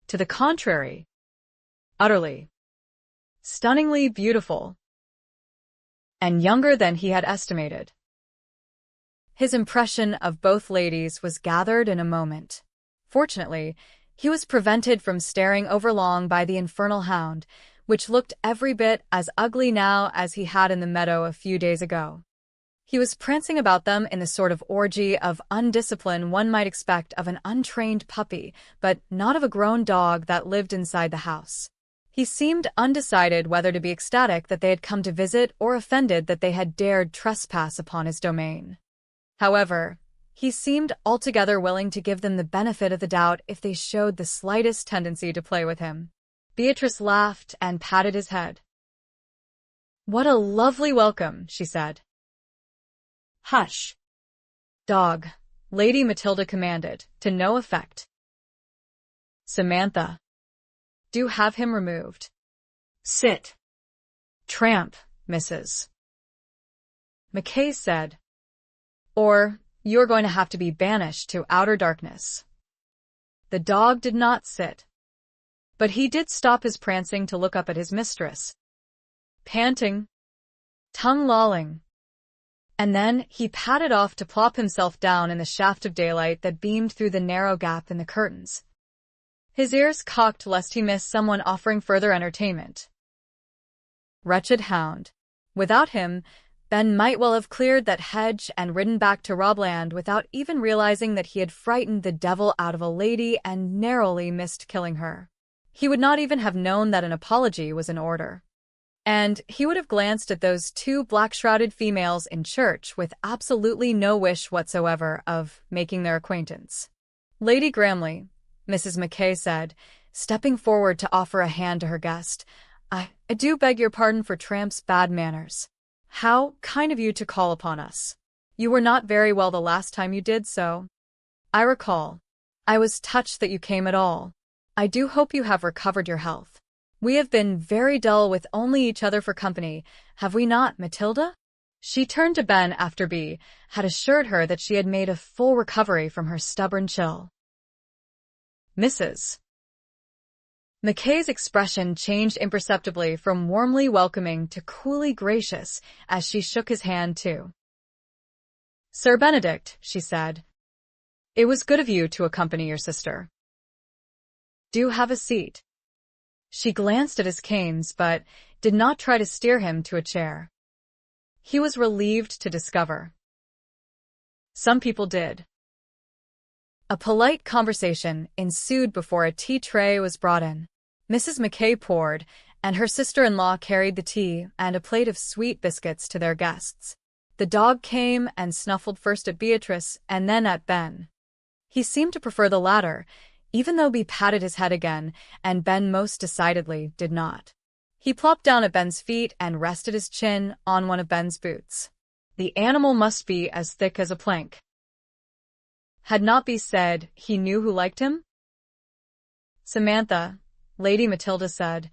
to the contrary, utterly, stunningly beautiful, and younger than he had estimated. His impression of both ladies was gathered in a moment. Fortunately, He was prevented from staring overlong by the infernal hound, which looked every bit as ugly now as he had in the meadow a few days ago. He was prancing about them in the sort of orgy of undiscipline one might expect of an untrained puppy, but not of a grown dog that lived inside the house. He seemed undecided whether to be ecstatic that they had come to visit or offended that they had dared trespass upon his domain. However, he seemed altogether willing to give them the benefit of the doubt if they showed the slightest tendency to play with him. Beatrice laughed and patted his head. "What a lovely welcome," she said. "Hush." "Dog," Lady Matilda commanded, to no effect. "Samantha, do have him removed." "Sit." "Tramp, Mrs. McKay said. "Or you're going to have to be banished to outer darkness." The dog did not sit, but he did stop his prancing to look up at his mistress, panting, tongue lolling. And then he padded off to plop himself down in the shaft of daylight that beamed through the narrow gap in the curtains, his ears cocked lest he miss someone offering further entertainment. Wretched hound. Without him, Ben might well have cleared that hedge and ridden back to Robland without even realizing that he had frightened the devil out of a lady and narrowly missed killing her. He would not even have known that an apology was in order. And he would have glanced at those two black-shrouded females in church with absolutely no wish whatsoever of making their acquaintance. "Lady Gramley," Mrs. McKay said, stepping forward to offer a hand to her guest, I do beg your pardon for Tramp's bad manners. How kind of you to call upon us. You were not very well the last time you did so. I recall. I was touched that you came at all. I do hope you have recovered your health. We have been very dull with only each other for company, have we not, Matilda?" She turned to Ben after Bea had assured her that she had made a full recovery from her stubborn chill. "Mrs. McKay's expression changed imperceptibly from warmly welcoming to coolly gracious as she shook his hand too. "Sir Benedict," she said, "it was good of you to accompany your sister. Do have a seat." She glanced at his canes, but did not try to steer him to a chair. He was relieved to discover. Some people did. A polite conversation ensued before a tea tray was brought in. Mrs. McKay poured, and her sister-in-law carried the tea and a plate of sweet biscuits to their guests. The dog came and snuffled first at Beatrice and then at Ben. He seemed to prefer the latter, even though Bea patted his head again, and Ben most decidedly did not. He plopped down at Ben's feet and rested his chin on one of Ben's boots. The animal must be as thick as a plank. Had not Bea said he knew who liked him? "Samantha," Lady Matilda said,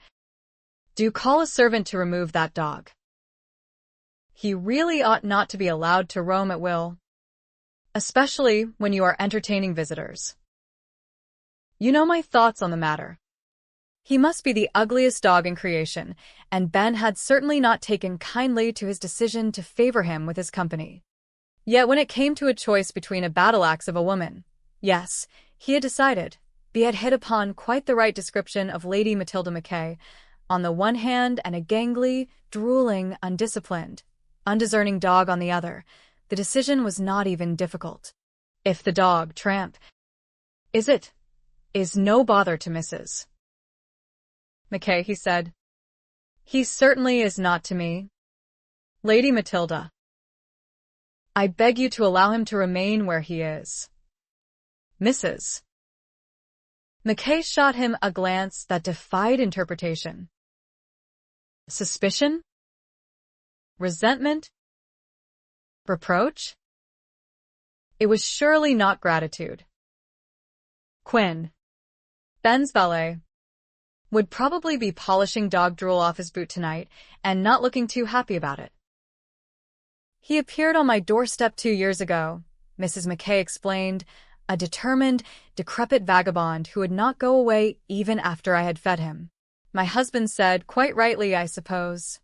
"do call a servant to remove that dog. He really ought not to be allowed to roam at will, especially when you are entertaining visitors. You know my thoughts on the matter. He must be the ugliest dog in creation, and Ben had certainly not taken kindly to his decision to favor him with his company. Yet when it came to a choice between a battle-axe of a woman, yes, he had decided. Bea had hit upon quite the right description of Lady Matilda McKay, on the one hand and a gangly, drooling, undisciplined, undiscerning dog on the other. The decision was not even difficult. If the dog, Tramp, is no bother to Mrs. McKay, he said. He certainly is not to me. Lady Matilda, I beg you to allow him to remain where he is. Mrs. McKay shot him a glance that defied interpretation. Suspicion? Resentment? Reproach? It was surely not gratitude. Quinn, Ben's valet, would probably be polishing dog drool off his boot tonight and not looking too happy about it. He appeared on my doorstep 2 years ago, Mrs. McKay explained, a determined, decrepit vagabond who would not go away even after I had fed him. My husband said, quite rightly I suppose,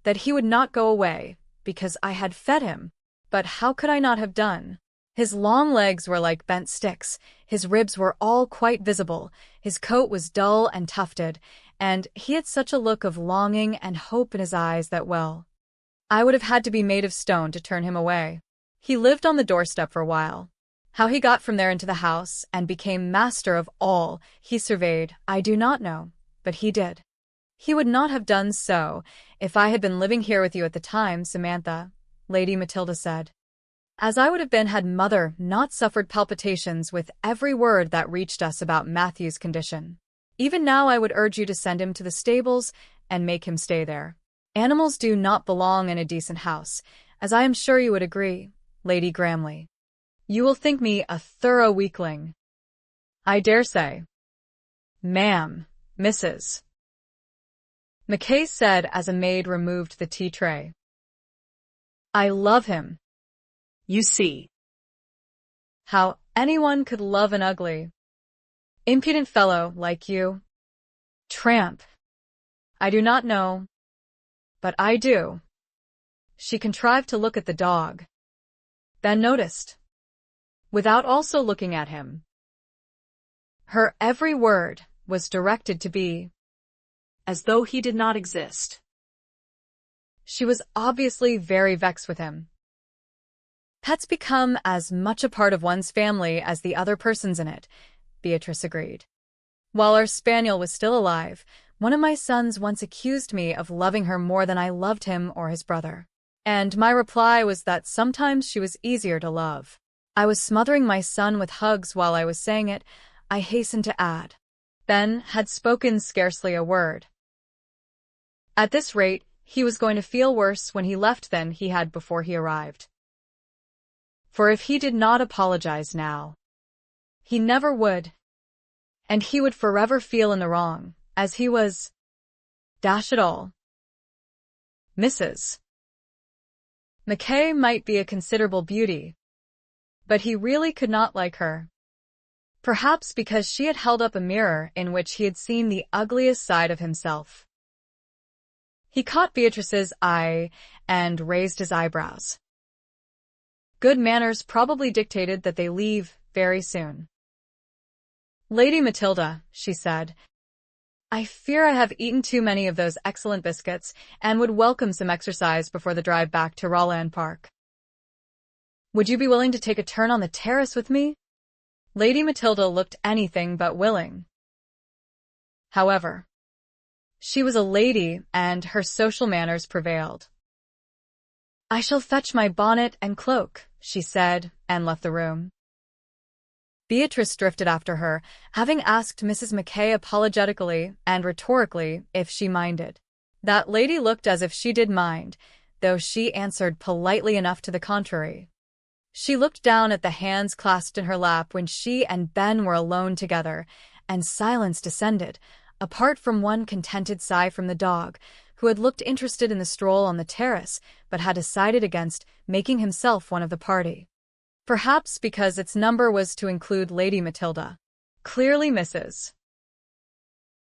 that he would not go away because I had fed him, but how could I not have done? His long legs were like bent sticks, his ribs were all quite visible, his coat was dull and tufted, and he had such a look of longing and hope in his eyes that, well, I would have had to be made of stone to turn him away. He lived on the doorstep for a while. How he got from there into the house and became master of all he surveyed, I do not know, but he did. He would not have done so if I had been living here with you at the time, Samantha, Lady Matilda said. As I would have been had Mother not suffered palpitations with every word that reached us about Matthew's condition. Even now I would urge you to send him to the stables and make him stay there. Animals do not belong in a decent house, as I am sure you would agree, Lady Gramley. You will think me a thorough weakling. I dare say. Ma'am, Mrs. Mackay said as a maid removed the tea tray. I love him. You see. How anyone could love an ugly, impudent fellow like you. Tramp. I do not know, but I do. She contrived to look at the dog, then noticed, without also looking at him. Her every word was directed to be as though he did not exist. She was obviously very vexed with him. Pets become as much a part of one's family as the other persons in it, Beatrice agreed. While our spaniel was still alive, one of my sons once accused me of loving her more than I loved him or his brother. And my reply was that sometimes she was easier to love. I was smothering my son with hugs while I was saying it, I hastened to add. Ben had spoken scarcely a word. At this rate, he was going to feel worse when he left than he had before he arrived. For if he did not apologize now, he never would, and he would forever feel in the wrong, as he was. Dash it all. Mrs. Mackay might be a considerable beauty, but he really could not like her. Perhaps because she had held up a mirror in which he had seen the ugliest side of himself. He caught Beatrice's eye and raised his eyebrows. Good manners probably dictated that they leave very soon. Lady Matilda, she said, I fear I have eaten too many of those excellent biscuits and would welcome some exercise before the drive back to Rowland Park. Would you be willing to take a turn on the terrace with me? Lady Matilda looked anything but willing. However, she was a lady and her social manners prevailed. I shall fetch my bonnet and cloak, she said, and left the room. Beatrice drifted after her, having asked Mrs. Mackay apologetically and rhetorically if she minded. That lady looked as if she did mind, though she answered politely enough to the contrary. She looked down at the hands clasped in her lap when she and Ben were alone together, and silence descended, apart from one contented sigh from the dog, who had looked interested in the stroll on the terrace, but had decided against making himself one of the party. Perhaps because its number was to include Lady Matilda. Clearly Mrs.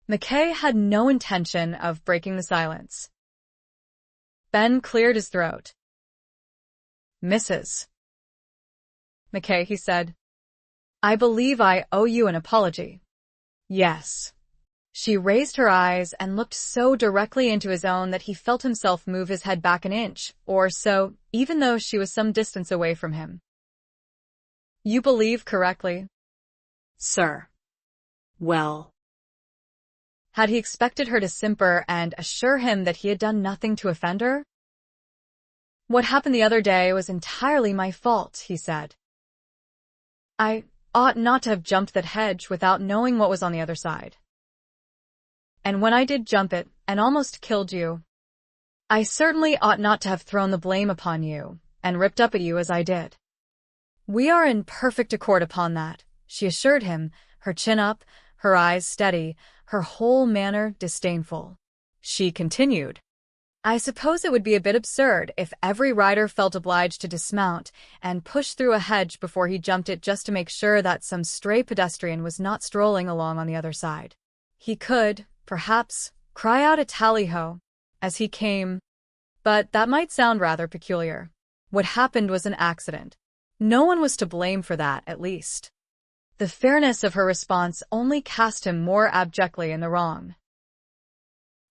Mackay had no intention of breaking the silence. Ben cleared his throat. Mrs. Mackay, he said, I believe I owe you an apology. Yes. She raised her eyes and looked so directly into his own that he felt himself move his head back an inch or so, even though she was some distance away from him. You believe correctly, sir. Well. Had he expected her to simper and assure him that he had done nothing to offend her? What happened the other day was entirely my fault, he said. I ought not to have jumped that hedge without knowing what was on the other side. And when I did jump it and almost killed you, I certainly ought not to have thrown the blame upon you and ripped up at you as I did. We are in perfect accord upon that, she assured him, her chin up, her eyes steady, her whole manner disdainful. She continued, I suppose it would be a bit absurd if every rider felt obliged to dismount and push through a hedge before he jumped it just to make sure that some stray pedestrian was not strolling along on the other side. He could, perhaps, cry out a tally-ho as he came, but that might sound rather peculiar. What happened was an accident. No one was to blame for that, at least. The fairness of her response only cast him more abjectly in the wrong.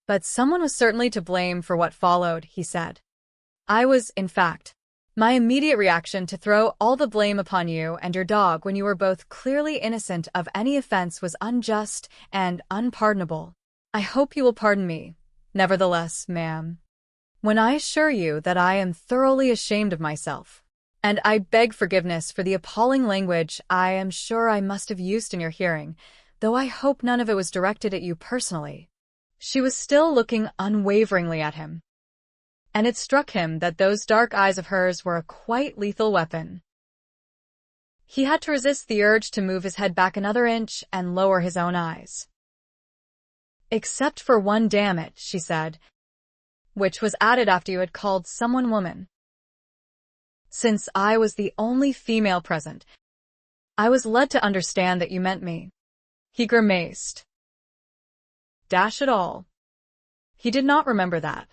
But someone was certainly to blame for what followed, he said. I was, in fact. My immediate reaction to throw all the blame upon you and your dog when you were both clearly innocent of any offense was unjust and unpardonable. I hope you will pardon me, nevertheless, ma'am, when I assure you that I am thoroughly ashamed of myself. And I beg forgiveness for the appalling language I am sure I must have used in your hearing, though I hope none of it was directed at you personally. She was still looking unwaveringly at him, and it struck him that those dark eyes of hers were a quite lethal weapon. He had to resist the urge to move his head back another inch and lower his own eyes. Except for one, damn it, she said, which was added after you had called someone woman. Since I was the only female present, I was led to understand that you meant me. He grimaced. Dash it all. He did not remember that.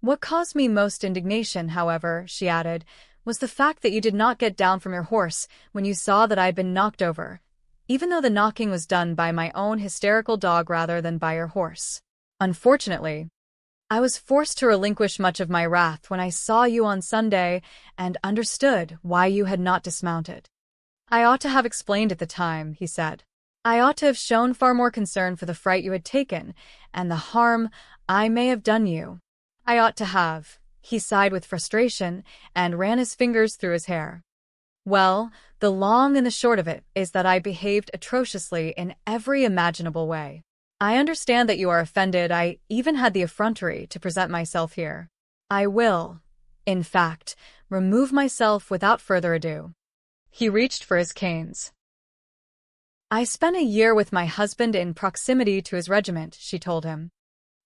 What caused me most indignation, however, she added, was the fact that you did not get down from your horse when you saw that I had been knocked over, even though the knocking was done by my own hysterical dog rather than by your horse. Unfortunately, I was forced to relinquish much of my wrath when I saw you on Sunday and understood why you had not dismounted. I ought to have explained at the time, he said. I ought to have shown far more concern for the fright you had taken and the harm I may have done you. I ought to have. He sighed with frustration and ran his fingers through his hair. Well, the long and the short of it is that I behaved atrociously in every imaginable way. I understand that you are offended. I even had the effrontery to present myself here. I will, in fact, remove myself without further ado. He reached for his canes. I spent a year with my husband in proximity to his regiment, she told him.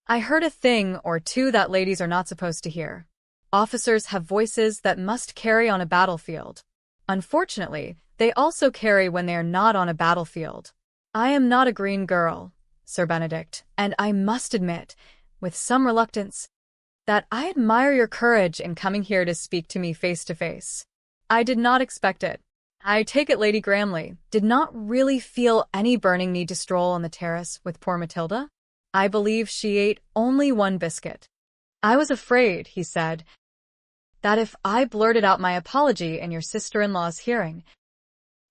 I heard a thing or two that ladies are not supposed to hear. Officers have voices that must carry on a battlefield. Unfortunately, they also carry when they are not on a battlefield. I am not a green girl, Sir Benedict, and I must admit, with some reluctance, that I admire your courage in coming here to speak to me face to face. I did not expect it. I take it Lady Gramley did not really feel any burning need to stroll on the terrace with poor Matilda. I believe she ate only one biscuit. I was afraid, he said, that if I blurted out my apology in your sister-in-law's hearing,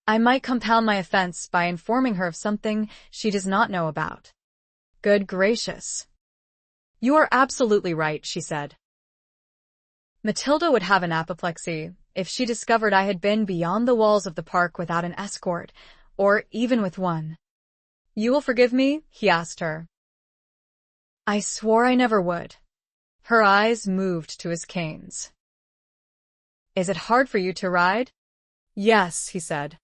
I might compound my offense by informing her of something she does not know about. Good gracious. You are absolutely right, she said. Matilda would have an apoplexy if she discovered I had been beyond the walls of the park without an escort, or even with one. You will forgive me? He asked her. I swore I never would. Her eyes moved to his canes. Is it hard for you to ride? Yes, he said.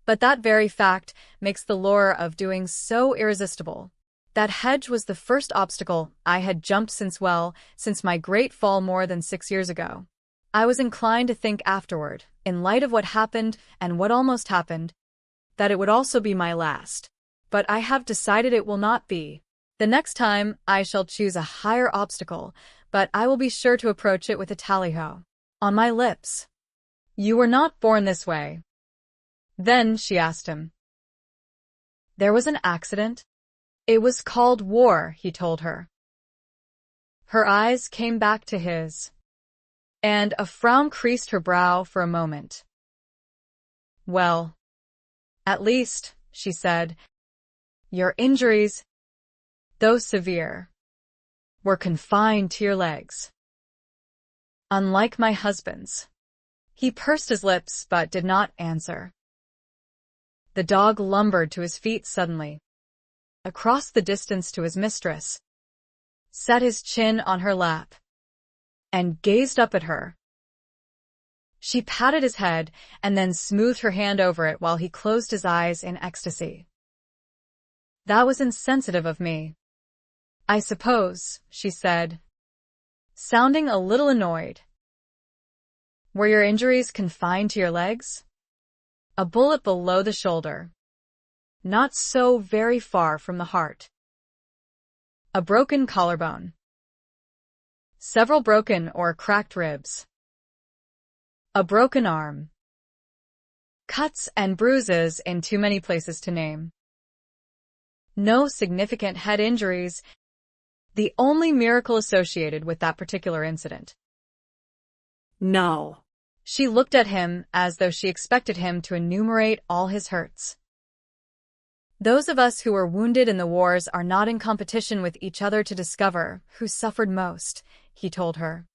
But that very fact makes the lure of doing so irresistible. That hedge was the first obstacle I had jumped since my great fall more than 6 years ago. I was inclined to think afterward, in light of what happened and what almost happened, that it would also be my last. But I have decided it will not be. The next time I shall choose a higher obstacle, but I will be sure to approach it with a tally-ho on my lips. You were not born this way. Then she asked him. There was an accident? It was called war, he told her. Her eyes came back to his, and a frown creased her brow for a moment. Well, at least, she said, your injuries, though severe, were confined to your legs. Unlike my husband's. He pursed his lips but did not answer. The dog lumbered to his feet suddenly, across the distance to his mistress, set his chin on her lap, and gazed up at her. She patted his head and then smoothed her hand over it while he closed his eyes in ecstasy. That was insensitive of me, I suppose, she said, sounding a little annoyed. Were your injuries confined to your legs? A bullet below the shoulder. Not so very far from the heart. A broken collarbone. Several broken or cracked ribs. A broken arm. Cuts and bruises in too many places to name. No significant head injuries, the only miracle associated with that particular incident. No. She looked at him as though she expected him to enumerate all his hurts. Those of us who were wounded in the wars are not in competition with each other to discover who suffered most, he told her.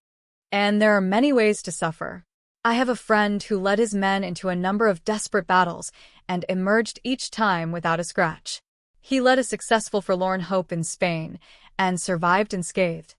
And there are many ways to suffer. I have a friend who led his men into a number of desperate battles and emerged each time without a scratch. He led a successful forlorn hope in Spain and survived unscathed.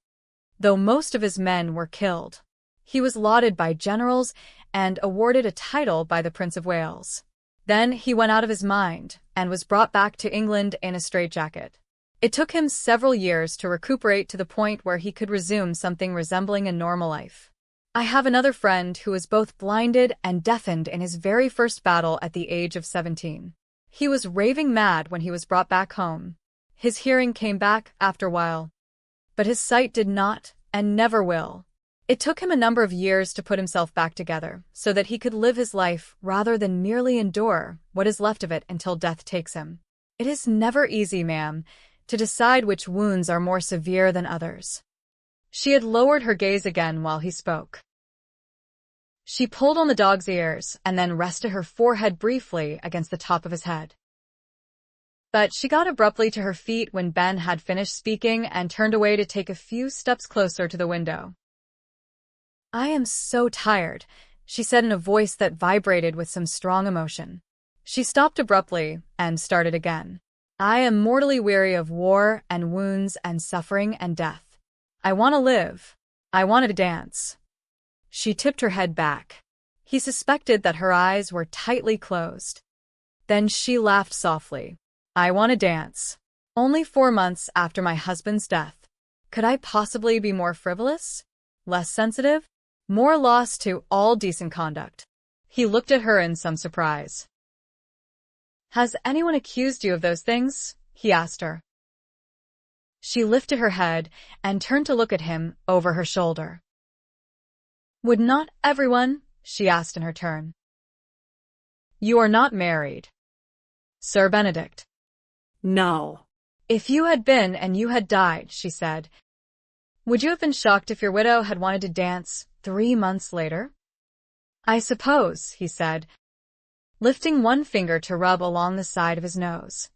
Though most of his men were killed, he was lauded by generals and awarded a title by the Prince of Wales. Then he went out of his mind and was brought back to England in a straitjacket. It took him several years to recuperate to the point where he could resume something resembling a normal life. I have another friend who was both blinded and deafened in his very first battle at the age of 17. He was raving mad when he was brought back home. His hearing came back after a while, but his sight did not and never will. It took him a number of years to put himself back together so that he could live his life rather than merely endure what is left of it until death takes him. It is never easy, ma'am, to decide which wounds are more severe than others. She had lowered her gaze again while he spoke. She pulled on the dog's ears and then rested her forehead briefly against the top of his head. But she got abruptly to her feet when Ben had finished speaking and turned away to take a few steps closer to the window. I am so tired, she said in a voice that vibrated with some strong emotion. She stopped abruptly and started again. I am mortally weary of war and wounds and suffering and death. I want to live. I wanted to dance. She tipped her head back. He suspected that her eyes were tightly closed. Then she laughed softly. I want to dance. Only 4 months after my husband's death. Could I possibly be more frivolous? Less sensitive? More lost to all decent conduct? He looked at her in some surprise. Has anyone accused you of those things? He asked her. She lifted her head and turned to look at him over her shoulder. Would not everyone? She asked in her turn. You are not married, Sir Benedict. No. If you had been and you had died, she said, would you have been shocked if your widow had wanted to dance 3 months later? I suppose, he said, lifting one finger to rub along the side of his nose.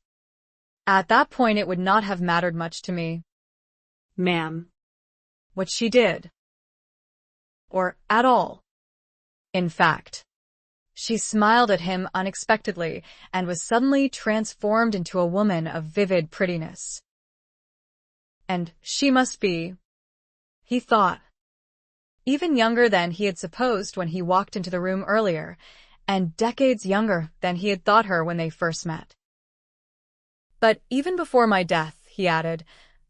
At that point it would not have mattered much to me. Ma'am. What she did. Or at all. In fact. She smiled at him unexpectedly and was suddenly transformed into a woman of vivid prettiness. And she must be, he thought, even younger than he had supposed when he walked into the room earlier, and decades younger than he had thought her when they first met. But even before my death, he added,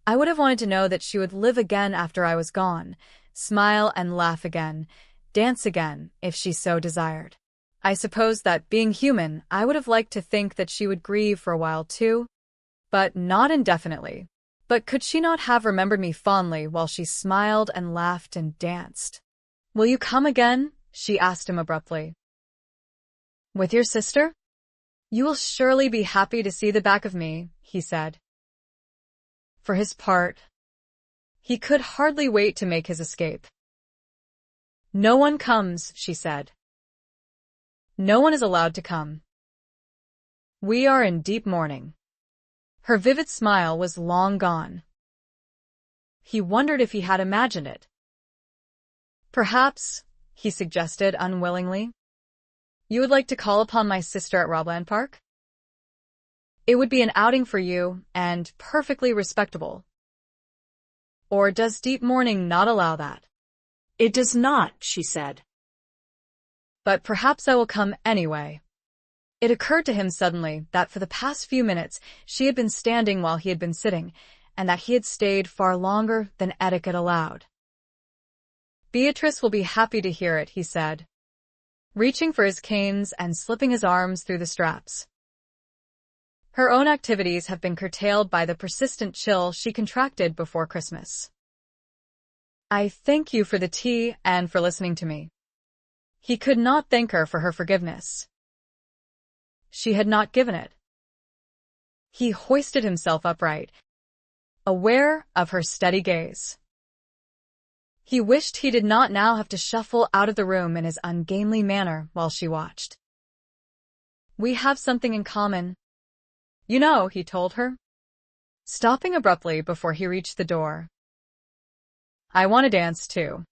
I would have wanted to know that she would live again after I was gone, smile and laugh again, dance again, if she so desired. I suppose that, being human, I would have liked to think that she would grieve for a while too, but not indefinitely. But could she not have remembered me fondly while she smiled and laughed and danced? Will you come again? She asked him abruptly. With your sister? You will surely be happy to see the back of me, he said. For his part, he could hardly wait to make his escape. No one comes, she said. No one is allowed to come. We are in deep mourning. Her vivid smile was long gone. He wondered if he had imagined it. Perhaps, he suggested unwillingly, you would like to call upon my sister at Robland Park? It would be an outing for you, and perfectly respectable. Or does deep mourning not allow that? It does not, she said. But perhaps I will come anyway. It occurred to him suddenly that for the past few minutes she had been standing while he had been sitting, and that he had stayed far longer than etiquette allowed. Beatrice will be happy to hear it, he said, reaching for his canes and slipping his arms through the straps. Her own activities have been curtailed by the persistent chill she contracted before Christmas. I thank you for the tea and for listening to me. He could not thank her for her forgiveness. She had not given it. He hoisted himself upright, aware of her steady gaze. He wished he did not now have to shuffle out of the room in his ungainly manner while she watched. "We have something in common. You know," he told her, stopping abruptly before he reached the door. "I want to dance too.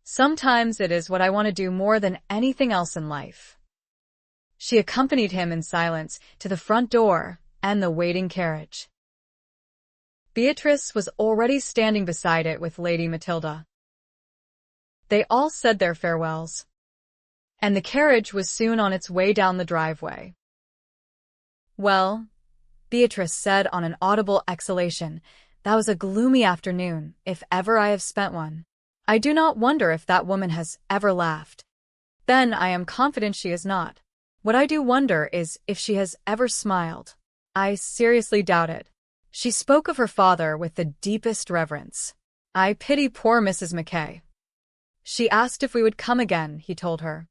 Sometimes it is what I want to do more than anything else in life." She accompanied him in silence to the front door and the waiting carriage. Beatrice was already standing beside it with Lady Matilda. They all said their farewells, and the carriage was soon on its way down the driveway. "Well," Beatrice said on an audible exhalation, "that was a gloomy afternoon, if ever I have spent one. I do not wonder if that woman has ever laughed. Then I am confident she has not. What I do wonder is if she has ever smiled. I seriously doubt it." She spoke of her father with the deepest reverence. "I pity poor Mrs. Mackay. She asked if we would come again," he told her.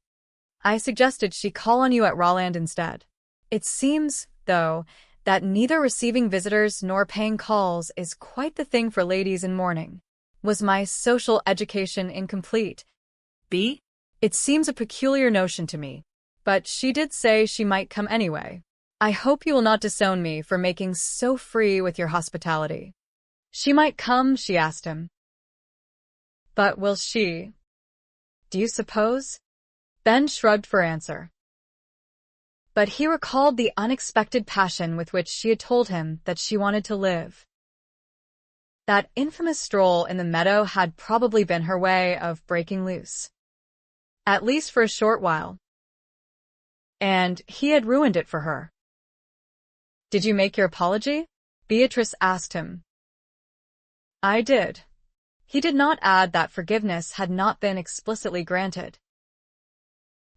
"I suggested she call on you at Rawland instead. It seems, though, that neither receiving visitors nor paying calls is quite the thing for ladies in mourning. Was my social education incomplete? B? It seems a peculiar notion to me, but she did say she might come anyway. I hope you will not disown me for making so free with your hospitality." "She might come," she asked him. "But will she? Do you suppose?" Ben shrugged for answer. But he recalled the unexpected passion with which she had told him that she wanted to live. That infamous stroll in the meadow had probably been her way of breaking loose, at least for a short while. And he had ruined it for her. "Did you make your apology?" Beatrice asked him. "I did." He did not add that forgiveness had not been explicitly granted.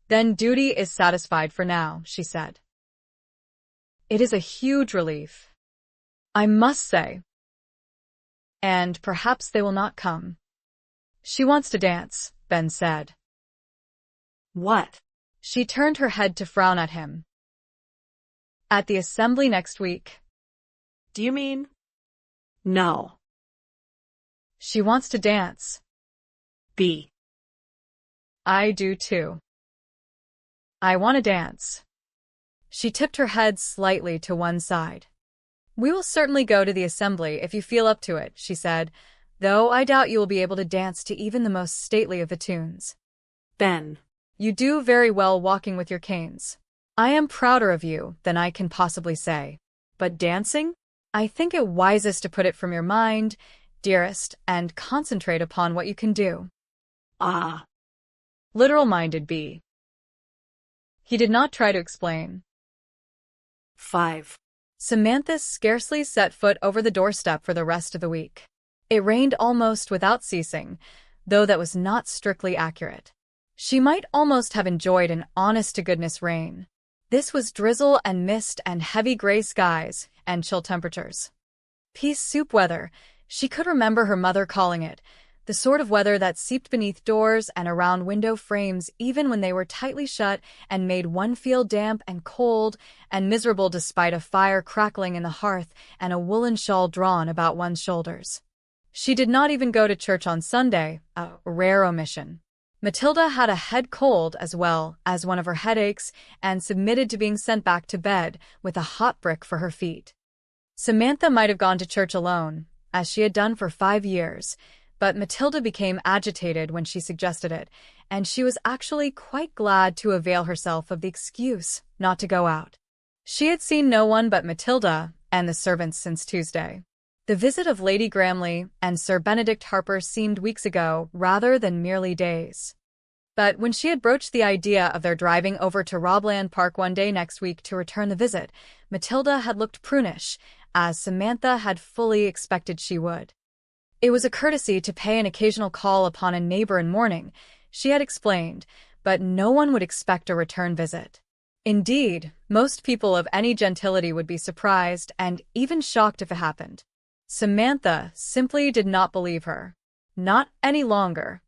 "Then duty is satisfied for now," she said. "It is a huge relief, I must say. And perhaps they will not come." "She wants to dance," Ben said. What? She turned her head to frown at him. "At the assembly next week." Do you mean? No. "She wants to dance." B. "I do too. I want to dance." She tipped her head slightly to one side. "We will certainly go to the assembly if you feel up to it," she said, "though I doubt you will be able to dance to even the most stately of the tunes." Ben. "You do very well walking with your canes. I am prouder of you than I can possibly say. But dancing? I think it wisest to put it from your mind, dearest, and concentrate upon what you can do." Ah. Literal-minded B. He did not try to explain. 5. Samantha scarcely set foot over the doorstep for the rest of the week. It rained almost without ceasing, though that was not strictly accurate. She might almost have enjoyed an honest-to-goodness rain. This was drizzle and mist and heavy gray skies and chill temperatures. Pea soup weather, she could remember her mother calling it, the sort of weather that seeped beneath doors and around window frames even when they were tightly shut and made one feel damp and cold and miserable despite a fire crackling in the hearth and a woolen shawl drawn about one's shoulders. She did not even go to church on Sunday, a rare omission. Matilda had a head cold as well as one of her headaches and submitted to being sent back to bed with a hot brick for her feet. Samantha might have gone to church alone, as she had done for 5 years, but Matilda became agitated when she suggested it, and she was actually quite glad to avail herself of the excuse not to go out. She had seen no one but Matilda and the servants since Tuesday. The visit of Lady Gramley and Sir Benedict Harper seemed weeks ago rather than merely days. But when she had broached the idea of their driving over to Robland Park one day next week to return the visit, Matilda had looked prunish, as Samantha had fully expected she would. It was a courtesy to pay an occasional call upon a neighbor in mourning, she had explained, but no one would expect a return visit. Indeed, most people of any gentility would be surprised and even shocked if it happened. Samantha simply did not believe her. Not any longer.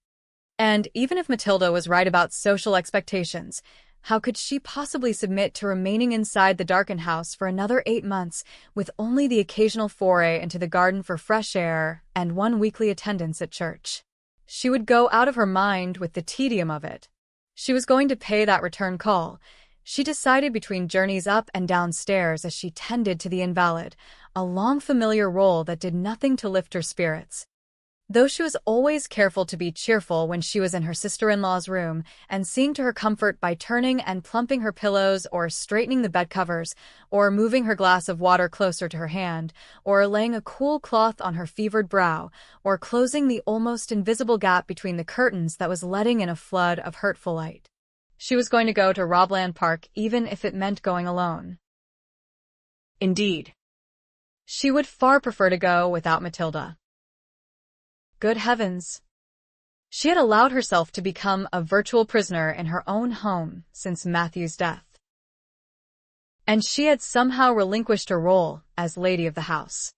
And even if Matilda was right about social expectations, how could she possibly submit to remaining inside the darkened house for another 8 months, with only the occasional foray into the garden for fresh air and one weekly attendance at church? She would go out of her mind with the tedium of it. She was going to pay that return call. She decided between journeys up and down stairs as she tended to the invalid, a long familiar role that did nothing to lift her spirits. Though she was always careful to be cheerful when she was in her sister-in-law's room, and seeing to her comfort by turning and plumping her pillows or straightening the bed covers, or moving her glass of water closer to her hand, or laying a cool cloth on her fevered brow, or closing the almost invisible gap between the curtains that was letting in a flood of hurtful light. She was going to go to Robland Park even if it meant going alone. Indeed. She would far prefer to go without Matilda. Good heavens! She had allowed herself to become a virtual prisoner in her own home since Matthew's death. And she had somehow relinquished her role as lady of the house.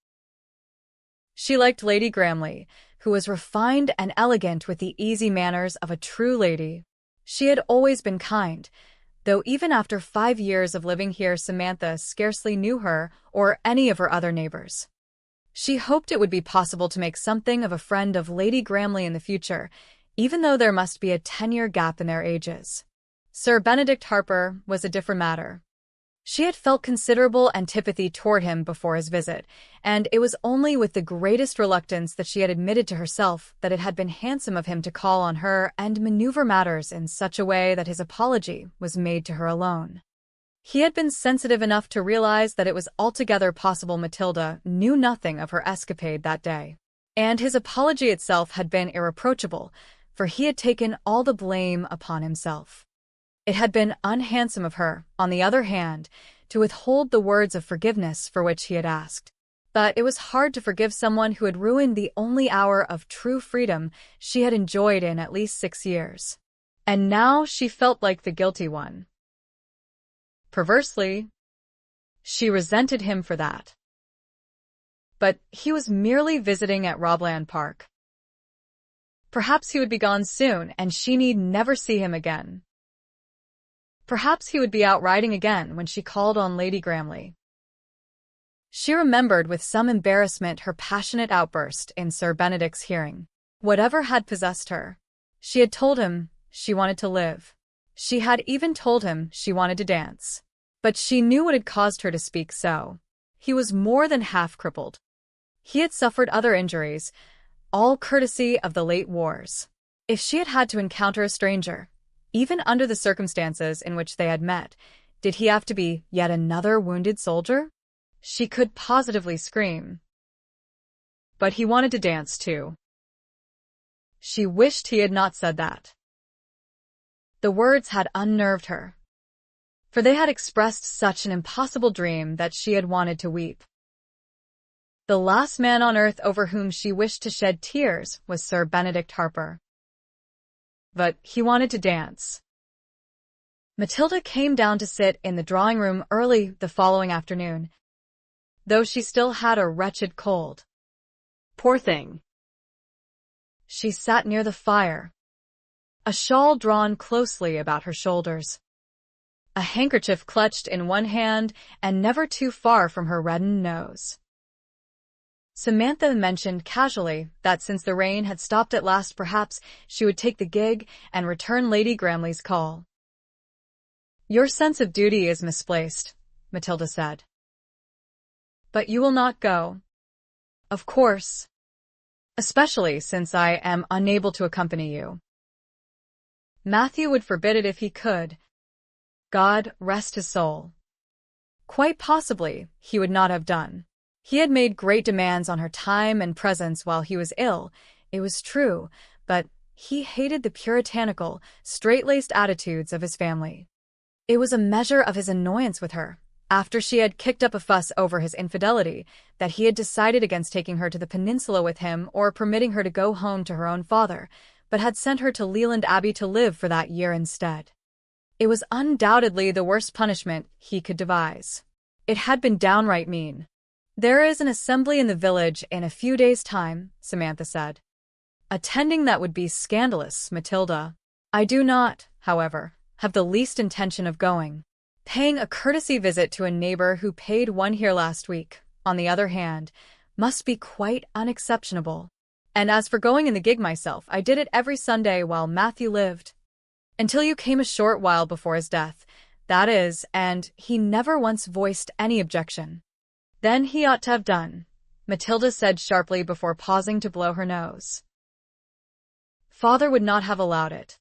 She liked Lady Gramley, who was refined and elegant with the easy manners of a true lady. She had always been kind, though even after 5 years of living here Samantha scarcely knew her or any of her other neighbors. She hoped it would be possible to make something of a friend of Lady Gramley in the future, even though there must be a 10-year gap in their ages. Sir Benedict Harper was a different matter. She had felt considerable antipathy toward him before his visit, and it was only with the greatest reluctance that she had admitted to herself that it had been handsome of him to call on her and maneuver matters in such a way that his apology was made to her alone. He had been sensitive enough to realize that it was altogether possible Matilda knew nothing of her escapade that day. And his apology itself had been irreproachable, for he had taken all the blame upon himself. It had been unhandsome of her, on the other hand, to withhold the words of forgiveness for which he had asked. But it was hard to forgive someone who had ruined the only hour of true freedom she had enjoyed in at least 6 years. And now she felt like the guilty one. Perversely, she resented him for that. But he was merely visiting at Robland Park. Perhaps he would be gone soon, and she need never see him again. Perhaps he would be out riding again when she called on Lady Gramley. She remembered with some embarrassment her passionate outburst in Sir Benedict's hearing. Whatever had possessed her, she had told him she wanted to live. She had even told him she wanted to dance. But she knew what had caused her to speak so. He was more than half crippled. He had suffered other injuries, all courtesy of the late wars. If she had had to encounter a stranger, even under the circumstances in which they had met, did he have to be yet another wounded soldier? She could positively scream. But he wanted to dance too. She wished he had not said that. The words had unnerved her, for they had expressed such an impossible dream that she had wanted to weep. The last man on earth over whom she wished to shed tears was Sir Benedict Harper. But he wanted to dance. Matilda came down to sit in the drawing-room early the following afternoon, though she still had a wretched cold. Poor thing. She sat near the fire, a shawl drawn closely about her shoulders, a handkerchief clutched in one hand and never too far from her reddened nose. Samantha mentioned casually that since the rain had stopped at last, perhaps she would take the gig and return Lady Gramley's call. "Your sense of duty is misplaced," Matilda said. "But you will not go, of course, especially since I am unable to accompany you." Matthew would forbid it if he could. God rest his soul. Quite possibly, he would not have done. He had made great demands on her time and presence while he was ill, it was true, but he hated the puritanical, straight-laced attitudes of his family. It was a measure of his annoyance with her, after she had kicked up a fuss over his infidelity, that he had decided against taking her to the peninsula with him or permitting her to go home to her own father, but had sent her to Leland Abbey to live for that year instead. It was undoubtedly the worst punishment he could devise. It had been downright mean. "There is an assembly in the village in a few days' time," Samantha said. Attending that would be scandalous, Matilda. I do not, however, have the least intention of going. Paying a courtesy visit to a neighbor who paid one here last week, on the other hand, must be quite unexceptionable. And as for going in the gig myself, I did it every Sunday while Matthew lived. Until you came a short while before his death, that is, and he never once voiced any objection. Then he ought to have done, Matilda said sharply before pausing to blow her nose. Father would not have allowed it.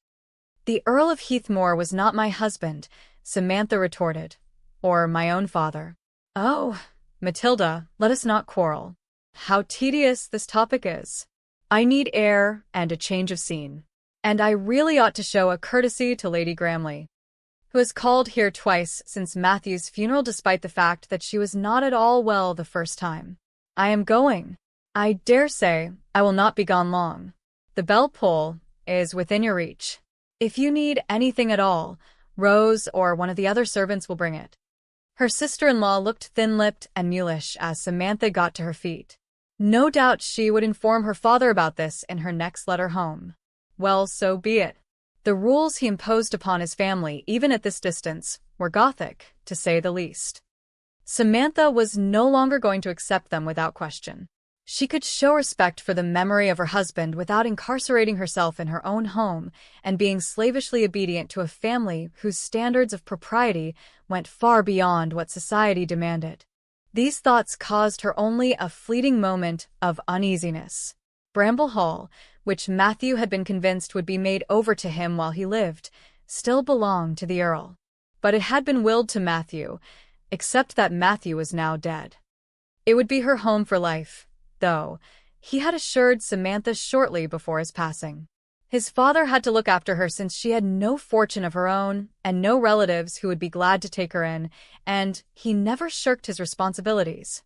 The Earl of Heathmore was not my husband, Samantha retorted, or my own father. Oh, Matilda, let us not quarrel. How tedious this topic is. I need air and a change of scene. And I really ought to show a courtesy to Lady Gramley, who has called here twice since Matthew's funeral despite the fact that she was not at all well the first time. I am going. I dare say I will not be gone long. The bell pull is within your reach. If you need anything at all, Rose or one of the other servants will bring it. Her sister-in-law looked thin-lipped and mulish as Samantha got to her feet. No doubt she would inform her father about this in her next letter home. Well, so be it. The rules he imposed upon his family, even at this distance, were Gothic, to say the least. Samantha was no longer going to accept them without question. She could show respect for the memory of her husband without incarcerating herself in her own home and being slavishly obedient to a family whose standards of propriety went far beyond what society demanded. These thoughts caused her only a fleeting moment of uneasiness. Bramble Hall, which Matthew had been convinced would be made over to him while he lived, still belonged to the Earl. But it had been willed to Matthew, except that Matthew was now dead. It would be her home for life, though, he had assured Samantha shortly before his passing. His father had to look after her since she had no fortune of her own and no relatives who would be glad to take her in, and he never shirked his responsibilities.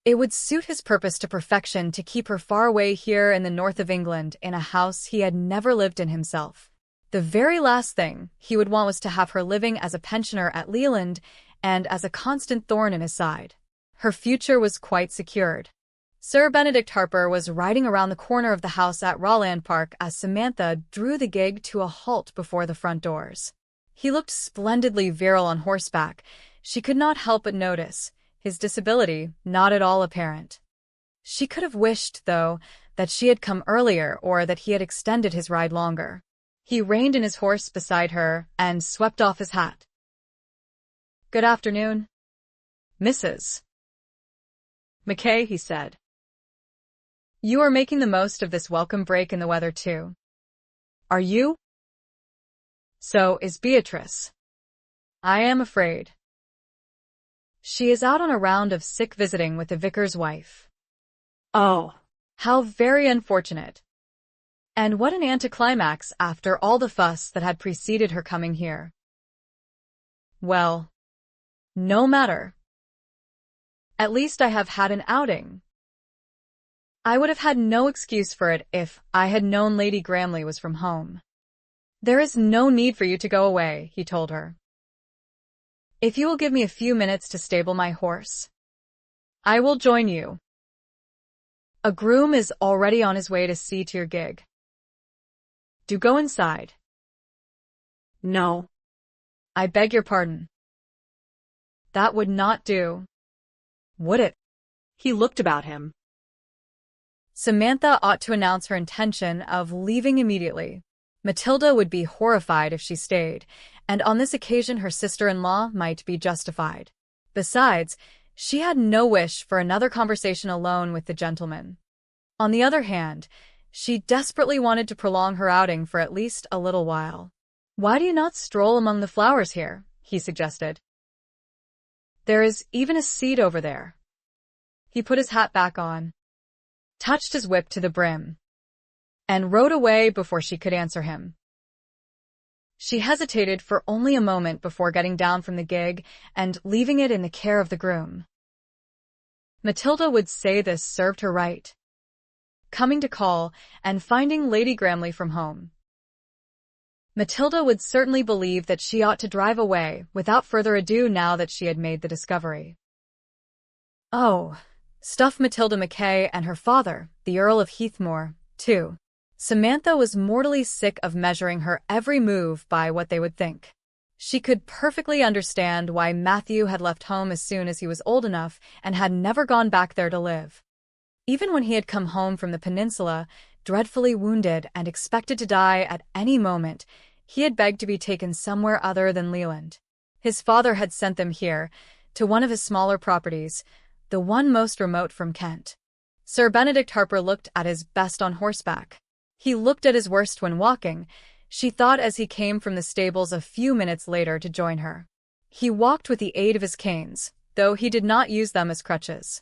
It would suit his purpose to perfection to keep her far away here in the north of England in a house he had never lived in himself. The very last thing he would want was to have her living as a pensioner at Leland and as a constant thorn in his side. Her future was quite secured. Sir Benedict Harper was riding around the corner of the house at Rawland Park as Samantha drew the gig to a halt before the front doors. He looked splendidly virile on horseback. She could not help but notice, his disability not at all apparent. She could have wished, though, that she had come earlier or that he had extended his ride longer. He reined in his horse beside her and swept off his hat. "Good afternoon, Mrs. Mackay," he said. "You are making the most of this welcome break in the weather, too. Are you? So is Beatrice. I am afraid. She is out on a round of sick visiting with the vicar's wife." Oh, How very unfortunate. And what an anticlimax after all the fuss that had preceded her coming here. Well, no matter. At least I have had an outing. I would have had no excuse for it if I had known Lady Gramley was from home. "There is no need for you to go away," he told her. "If you will give me a few minutes to stable my horse, I will join you. A groom is already on his way to see to your gig. Do go inside." no. "I beg your pardon. That would not do, would it?" He looked about him. Samantha ought to announce her intention of leaving immediately. Matilda would be horrified if she stayed, and on this occasion her sister-in-law might be justified. Besides, she had no wish for another conversation alone with the gentleman. On the other hand, she desperately wanted to prolong her outing for at least a little while. "Why do you not stroll among the flowers here?" he suggested. "There is even a seat over there." He put his hat back on, touched his whip to the brim, and rode away before she could answer him. She hesitated for only a moment before getting down from the gig and leaving it in the care of the groom. Matilda would say this served her right. Coming to call and finding Lady Gramley from home, Matilda would certainly believe that she ought to drive away without further ado now that she had made the discovery. Oh, stuff Matilda Mackay and her father, the Earl of Heathmore, too. Samantha was mortally sick of measuring her every move by what they would think. She could perfectly understand why Matthew had left home as soon as he was old enough and had never gone back there to live. Even when he had come home from the peninsula, dreadfully wounded and expected to die at any moment, he had begged to be taken somewhere other than Leland. His father had sent them here, to one of his smaller properties, the one most remote from Kent. Sir Benedict Harper looked at his best on horseback. He looked at his worst when walking, she thought as he came from the stables a few minutes later to join her. He walked with the aid of his canes, though he did not use them as crutches.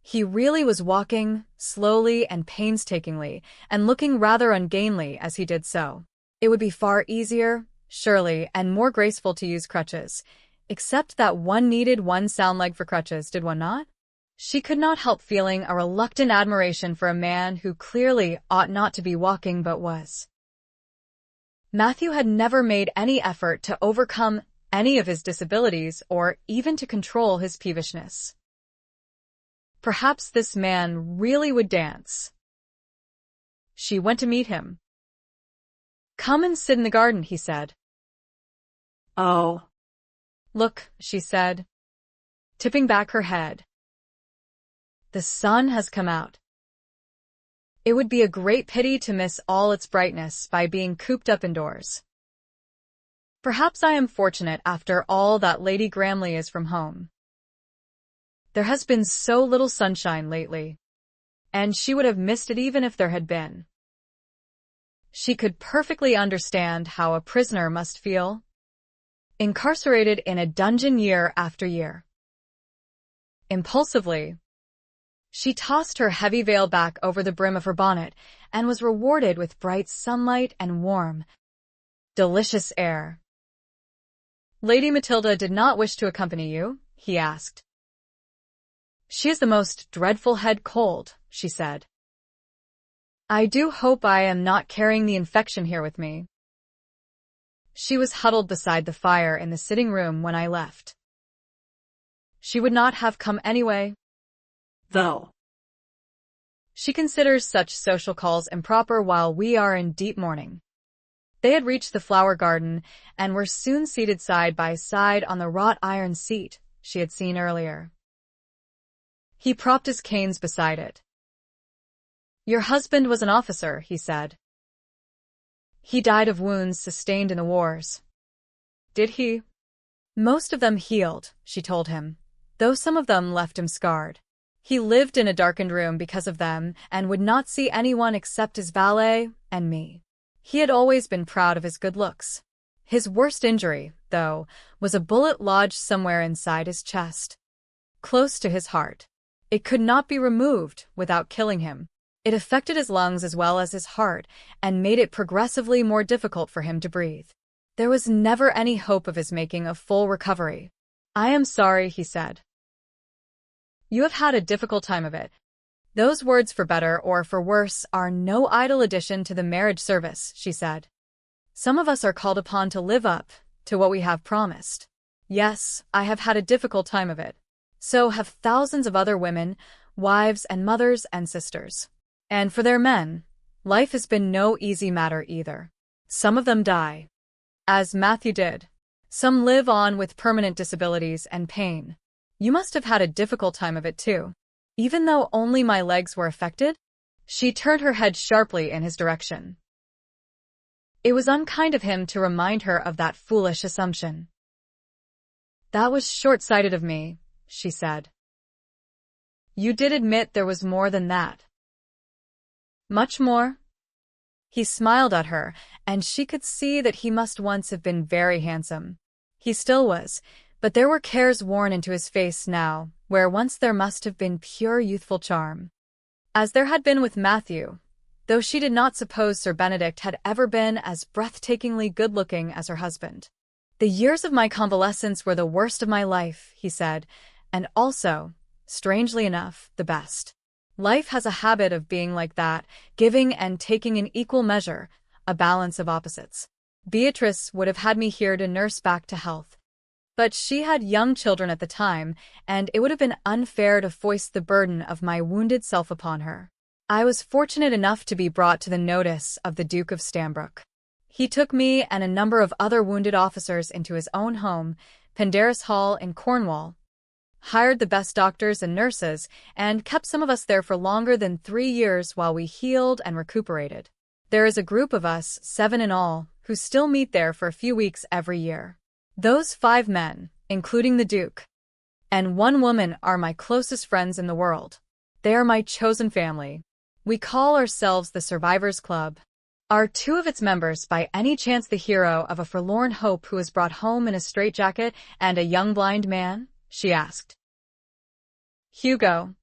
He really was walking, slowly and painstakingly, and looking rather ungainly as he did so. It would be far easier, surely, and more graceful to use crutches, except that one needed one sound leg for crutches, did one not? She could not help feeling a reluctant admiration for a man who clearly ought not to be walking but was. Matthew had never made any effort to overcome any of his disabilities or even to control his peevishness. Perhaps this man really would dance. She went to meet him. "Come and sit in the garden," he said. "Oh." "Look," she said, tipping back her head. "The sun has come out. It would be a great pity to miss all its brightness by being cooped up indoors. Perhaps I am fortunate after all that Lady Gramley is from home. There has been so little sunshine lately, and she would have missed it even if there had been." She could perfectly understand how a prisoner must feel, incarcerated in a dungeon year after year. Impulsively, she tossed her heavy veil back over the brim of her bonnet and was rewarded with bright sunlight and warm, delicious air. "Lady Matilda did not wish to accompany you?" he asked. "She has the most dreadful head cold," she said. "I do hope I am not carrying the infection here with me. She was huddled beside the fire in the sitting room when I left. She would not have come anyway, Though. She considers such social calls improper while we are in deep mourning." They had reached the flower garden and were soon seated side by side on the wrought iron seat she had seen earlier. He propped his canes beside it. "Your husband was an officer," he said. "He died of wounds sustained in the wars." "Did he?" "Most of them healed," she told him, "though some of them left him scarred. He lived in a darkened room because of them and would not see anyone except his valet and me. He had always been proud of his good looks. His worst injury, though, was a bullet lodged somewhere inside his chest, close to his heart. It could not be removed without killing him. It affected his lungs as well as his heart and made it progressively more difficult for him to breathe. There was never any hope of his making a full recovery. "I am sorry," he said. "You have had a difficult time of it." "Those words, for better or for worse, are no idle addition to the marriage service," she said. "Some of us are called upon to live up to what we have promised. Yes, I have had a difficult time of it. So have thousands of other women, wives and mothers and sisters. And for their men, life has been no easy matter either. Some of them die, as Matthew did. Some live on with permanent disabilities and pain. You must have had a difficult time of it too." "Even though only my legs were affected?" She turned her head sharply in his direction. It was unkind of him to remind her of that foolish assumption. "That was short-sighted of me," she said. "You did admit there was more than that." "Much more?" He smiled at her, and she could see that he must once have been very handsome. He still was, but there were cares worn into his face now, where once there must have been pure youthful charm. As there had been with Matthew, though she did not suppose Sir Benedict had ever been as breathtakingly good-looking as her husband. "The years of my convalescence were the worst of my life," he said, "and also, strangely enough, the best. Life has a habit of being like that, giving and taking in equal measure, a balance of opposites. Beatrice would have had me here to nurse back to health. But she had young children at the time, and it would have been unfair to foist the burden of my wounded self upon her. I was fortunate enough to be brought to the notice of the Duke of Stanbrook. He took me and a number of other wounded officers into his own home, Penderys Hall in Cornwall, hired the best doctors and nurses, and kept some of us there for longer than 3 years while we healed and recuperated. There is a group of us, 7 in all, who still meet there for a few weeks every year. Those 5 men, including the Duke, and 1 woman are my closest friends in the world. They are my chosen family. We call ourselves the Survivors Club. Are 2 of its members by any chance the hero of a forlorn hope who was brought home in a straitjacket and a young blind man? She asked. Hugo,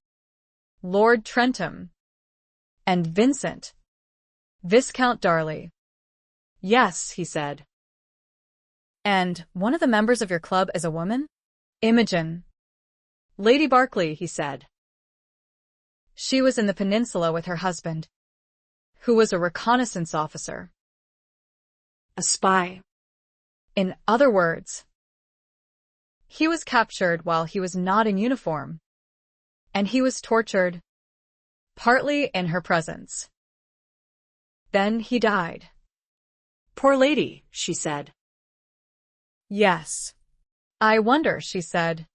Lord Trentham, and Vincent, Viscount Darley. Yes, he said. And one of the members of your club is a woman? Imogen. Lady Barclay, he said. She was in the peninsula with her husband, who was a reconnaissance officer. A spy. In other words, he was captured while he was not in uniform, and he was tortured, partly in her presence. Then he died. Poor lady, she said. Yes. I wonder, she said,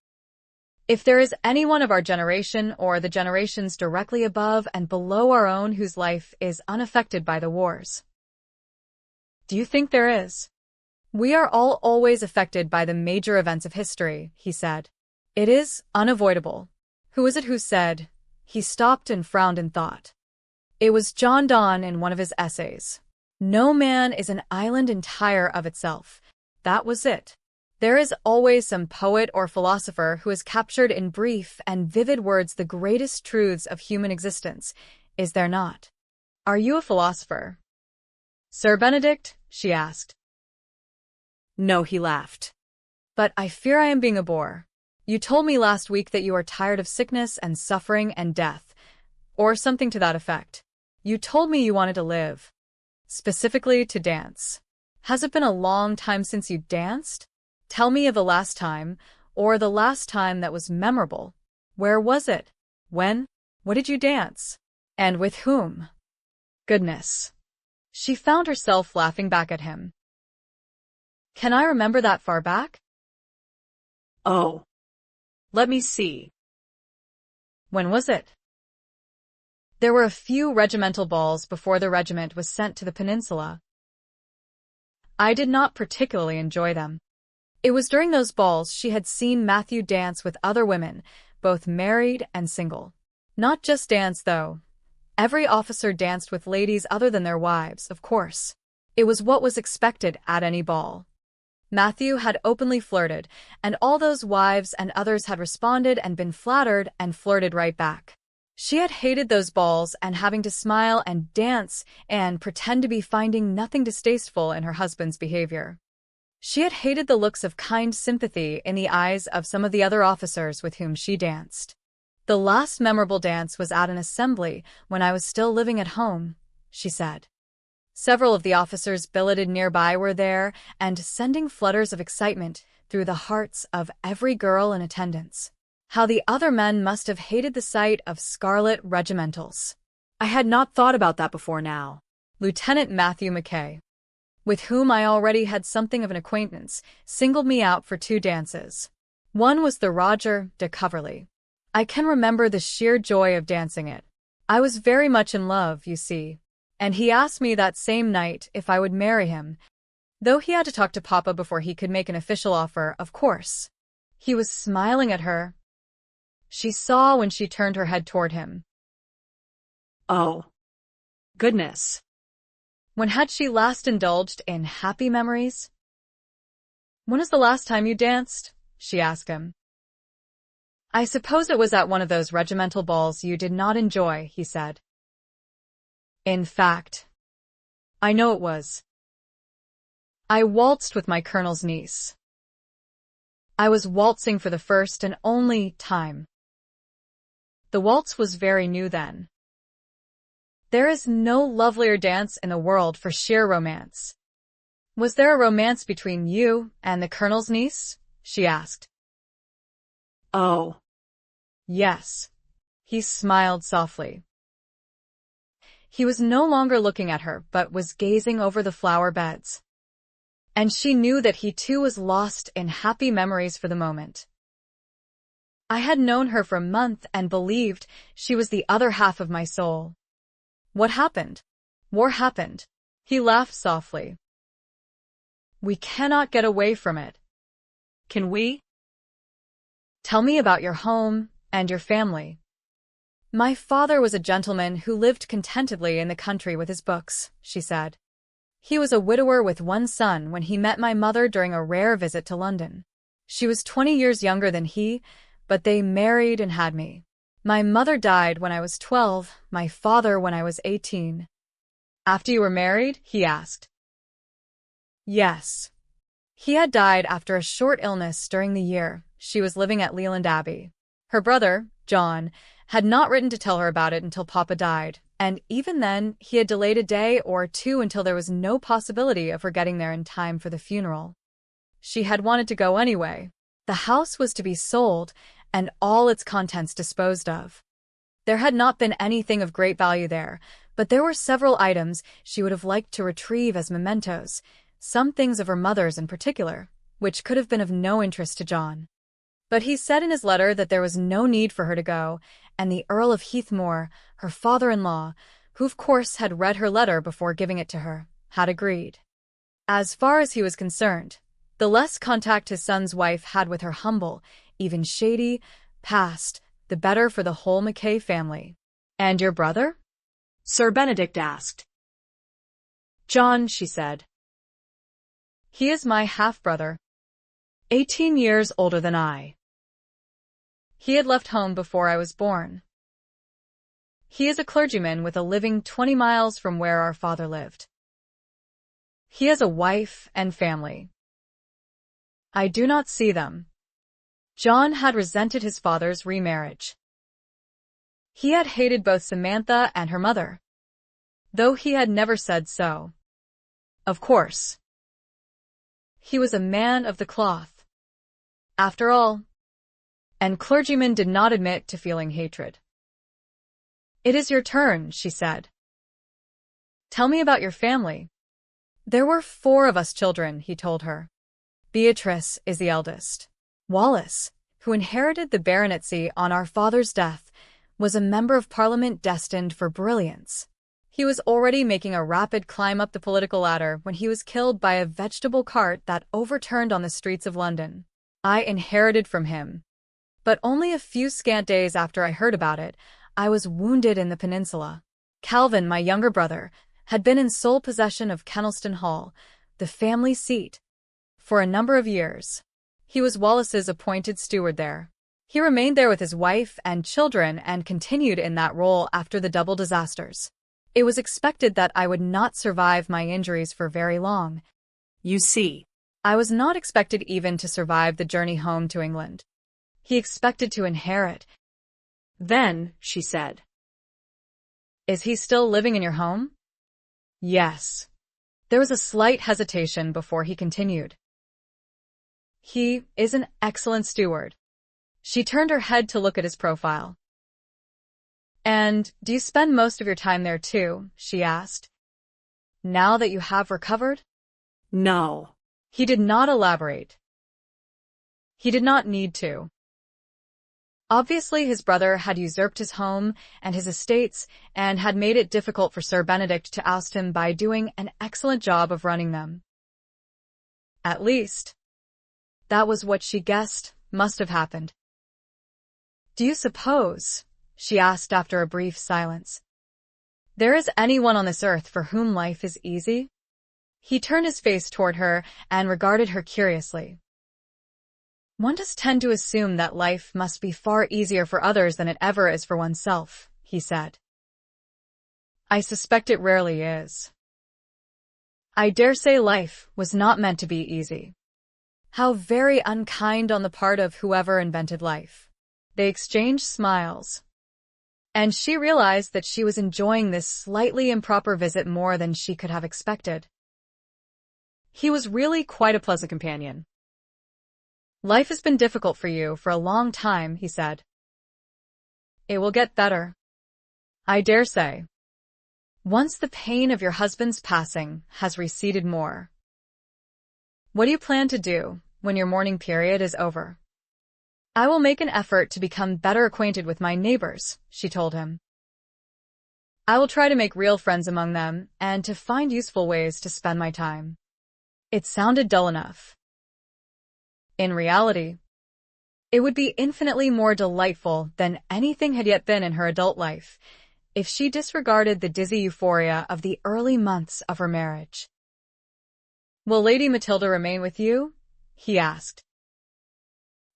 if there is anyone of our generation or the generations directly above and below our own whose life is unaffected by the wars. Do you think there is? We are all always affected by the major events of history, he said. It is unavoidable. Who was it who said? He stopped and frowned in thought. It was John Donne in one of his essays. No man is an island entire of itself. That was it. There is always some poet or philosopher who has captured in brief and vivid words the greatest truths of human existence, is there not? Are you a philosopher, Sir Benedict? She asked. No, he laughed. But I fear I am being a bore. You told me last week that you are tired of sickness and suffering and death, or something to that effect. You told me you wanted to live, specifically to dance. Has it been a long time since you danced? Tell me of the last time, or the last time that was memorable. Where was it? When? What did you dance? And with whom? Goodness. She found herself laughing back at him. Can I remember that far back? Oh. Let me see. When was it? There were a few regimental balls before the regiment was sent to the peninsula. I did not particularly enjoy them. It was during those balls she had seen Matthew dance with other women, both married and single. Not just dance, though. Every officer danced with ladies other than their wives, of course. It was what was expected at any ball. Matthew had openly flirted, and all those wives and others had responded and been flattered and flirted right back. She had hated those balls and having to smile and dance and pretend to be finding nothing distasteful in her husband's behavior. She had hated the looks of kind sympathy in the eyes of some of the other officers with whom she danced. The last memorable dance was at an assembly when I was still living at home, she said. Several of the officers billeted nearby were there and sending flutters of excitement through the hearts of every girl in attendance. How the other men must have hated the sight of scarlet regimentals. I had not thought about that before now. Lieutenant Matthew Mackay, with whom I already had something of an acquaintance, singled me out for 2 dances. One was the Roger de Coverley. I can remember the sheer joy of dancing it. I was very much in love, you see, and he asked me that same night if I would marry him, though he had to talk to Papa before he could make an official offer, of course. He was smiling at her. She saw when she turned her head toward him. Oh. Goodness. When had she last indulged in happy memories? When was the last time you danced? She asked him. I suppose it was at one of those regimental balls you did not enjoy, he said. In fact, I know it was. I waltzed with my colonel's niece. I was waltzing for the first and only time. The waltz was very new then. There is no lovelier dance in the world for sheer romance. Was there a romance between you and the colonel's niece? She asked. Oh. Yes. He smiled softly. He was no longer looking at her, but was gazing over the flower beds. And she knew that he too was lost in happy memories for the moment. I had known her for a month and believed she was the other half of my soul. What happened? War happened. He laughed softly. We cannot get away from it. Can we? Tell me about your home and your family. My father was a gentleman who lived contentedly in the country with his books, she said. He was a widower with one son when he met my mother during a rare visit to London. She was 20 years younger than he, but they married and had me. My mother died when I was 12, my father when I was 18. After you were married? He asked. Yes. He had died after a short illness during the year she was living at Leland Abbey. Her brother, John, had not written to tell her about it until Papa died, and even then he had delayed a day or two until there was no possibility of her getting there in time for the funeral. She had wanted to go anyway. The house was to be sold and all its contents disposed of. There had not been anything of great value there, but there were several items she would have liked to retrieve as mementos, some things of her mother's in particular, which could have been of no interest to John. But he said in his letter that there was no need for her to go, and the Earl of Heathmore, her father-in-law, who of course had read her letter before giving it to her, had agreed. As far as he was concerned, the less contact his son's wife had with her humble, even shady, past, the better for the whole Mackay family. And your brother? Sir Benedict asked. John, she said. He is my half-brother, 18 years older than I. He had left home before I was born. He is a clergyman with a living 20 miles from where our father lived. He has a wife and family. I do not see them. John had resented his father's remarriage. He had hated both Samantha and her mother, though he had never said so. Of course. He was a man of the cloth. After all, and clergymen did not admit to feeling hatred. It is your turn, she said. Tell me about your family. There were 4 of us children, he told her. Beatrice is the eldest. Wallace, who inherited the baronetcy on our father's death, was a member of Parliament destined for brilliance. He was already making a rapid climb up the political ladder when he was killed by a vegetable cart that overturned on the streets of London. I inherited from him. But only a few scant days after I heard about it, I was wounded in the peninsula. Calvin, my younger brother, had been in sole possession of Kennelston Hall, the family seat, for a number of years. He was Wallace's appointed steward there. He remained there with his wife and children and continued in that role after the double disasters. It was expected that I would not survive my injuries for very long. You see. I was not expected even to survive the journey home to England. He expected to inherit. Then, she said. Is he still living in your home? Yes. There was a slight hesitation before he continued. He is an excellent steward. She turned her head to look at his profile. And do you spend most of your time there too? She asked. Now that you have recovered? No. He did not elaborate. He did not need to. Obviously, his brother had usurped his home and his estates and had made it difficult for Sir Benedict to oust him by doing an excellent job of running them. At least, that was what she guessed must have happened. Do you suppose, she asked after a brief silence, there is anyone on this earth for whom life is easy? He turned his face toward her and regarded her curiously. One does tend to assume that life must be far easier for others than it ever is for oneself, he said. I suspect it rarely is. I dare say life was not meant to be easy. How very unkind on the part of whoever invented life. They exchanged smiles. And she realized that she was enjoying this slightly improper visit more than she could have expected. He was really quite a pleasant companion. Life has been difficult for you for a long time, he said. It will get better. I dare say. once the pain of your husband's passing has receded more. What do you plan to do when your mourning period is over? I will make an effort to become better acquainted with my neighbors, she told him. I will try to make real friends among them and to find useful ways to spend my time. It sounded dull enough. In reality, it would be infinitely more delightful than anything had yet been in her adult life if she disregarded the dizzy euphoria of the early months of her marriage. Will Lady Matilda remain with you? He asked.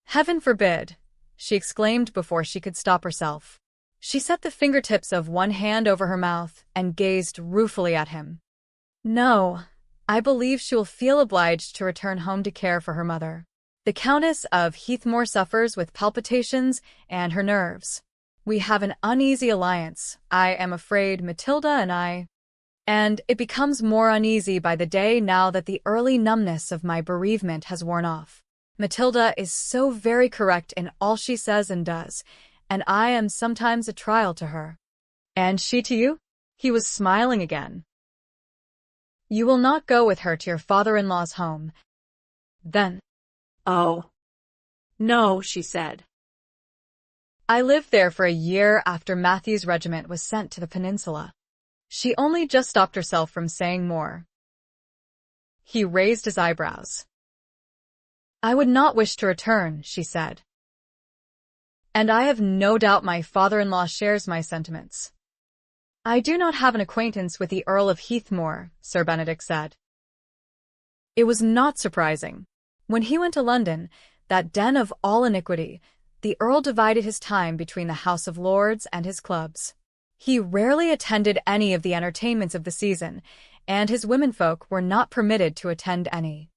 Heaven forbid, she exclaimed before she could stop herself. She set the fingertips of one hand over her mouth and gazed ruefully at him. No, I believe she will feel obliged to return home to care for her mother. The Countess of Heathmore suffers with palpitations and her nerves. We have an uneasy alliance, I am afraid, Matilda and I, and it becomes more uneasy by the day now that the early numbness of my bereavement has worn off. Matilda is so very correct in all she says and does, and I am sometimes a trial to her. And she to you? He was smiling again. You will not go with her to your father-in-law's home, then? Oh. No, she said. I lived there for a year after Matthew's regiment was sent to the peninsula. She only just stopped herself from saying more. He raised his eyebrows. I would not wish to return, she said. And I have no doubt my father-in-law shares my sentiments. I do not have an acquaintance with the Earl of Heathmore, Sir Benedict said. It was not surprising. When he went to London, that den of all iniquity, the Earl divided his time between the House of Lords and his clubs. He rarely attended any of the entertainments of the season, and his womenfolk were not permitted to attend any.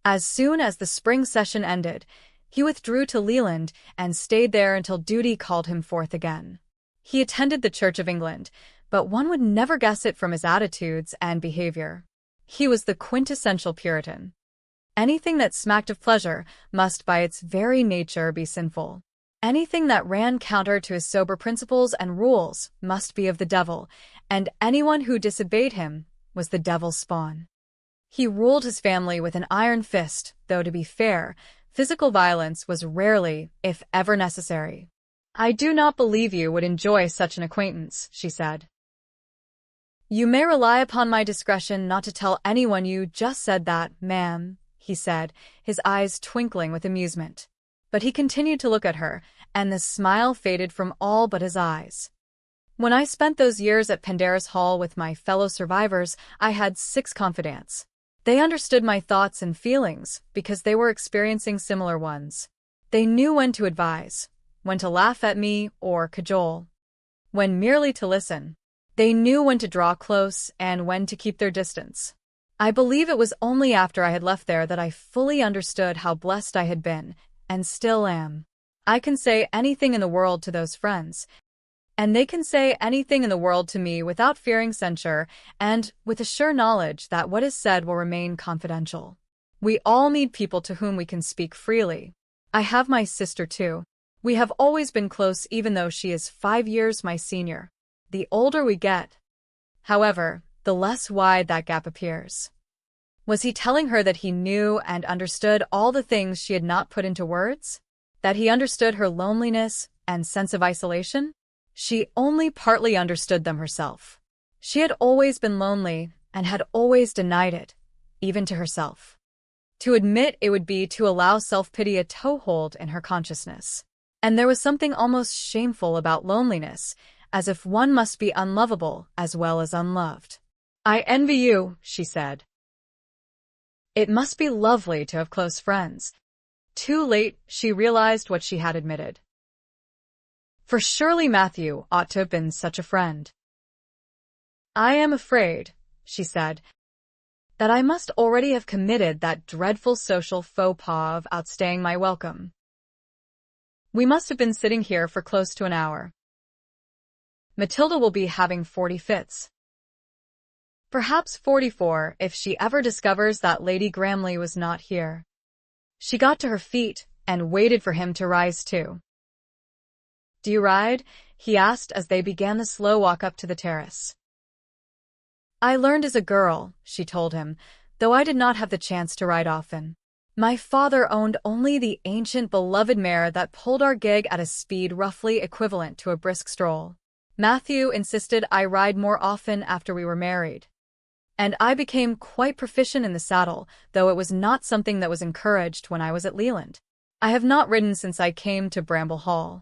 As soon as the spring session ended, he withdrew to Leland and stayed there until duty called him forth again. He attended the Church of England, but one would never guess it from his attitudes and behavior. He was the quintessential Puritan. Anything that smacked of pleasure must by its very nature be sinful. Anything that ran counter to his sober principles and rules must be of the devil, and anyone who disobeyed him was the devil's spawn. He ruled his family with an iron fist, though to be fair, physical violence was rarely, if ever, necessary. I do not believe you would enjoy such an acquaintance, she said. You may rely upon my discretion not to tell anyone you just said that, ma'am, he said, his eyes twinkling with amusement. But he continued to look at her, and the smile faded from all but his eyes. When I spent those years at Penderris Hall with my fellow survivors, I had 6 confidants. They understood my thoughts and feelings because they were experiencing similar ones. They knew when to advise, when to laugh at me or cajole, when merely to listen. They knew when to draw close and when to keep their distance. I believe it was only after I had left there that I fully understood how blessed I had been, and still am. I can say anything in the world to those friends, and they can say anything in the world to me without fearing censure and with a sure knowledge that what is said will remain confidential. We all need people to whom we can speak freely. I have my sister too. We have always been close even though she is 5 years my senior. The older we get, however, the less wide that gap appears. Was he telling her that he knew and understood all the things she had not put into words? That he understood her loneliness and sense of isolation? She only partly understood them herself. She had always been lonely and had always denied it, even to herself. To admit it would be to allow self-pity a toehold in her consciousness. And there was something almost shameful about loneliness, as if one must be unlovable as well as unloved. I envy you, she said. It must be lovely to have close friends. Too late, she realized what she had admitted. For surely Matthew ought to have been such a friend. I am afraid, she said, that I must already have committed that dreadful social faux pas of outstaying my welcome. We must have been sitting here for close to an hour. Matilda will be having 40 fits. Perhaps 44 if she ever discovers that Lady Gramley was not here. She got to her feet and waited for him to rise too. Do you ride? He asked as they began the slow walk up to the terrace. I learned as a girl, she told him, though I did not have the chance to ride often. My father owned only the ancient beloved mare that pulled our gig at a speed roughly equivalent to a brisk stroll. Matthew insisted I ride more often after we were married. And I became quite proficient in the saddle, though it was not something that was encouraged when I was at Leland. I have not ridden since I came to Bramble Hall.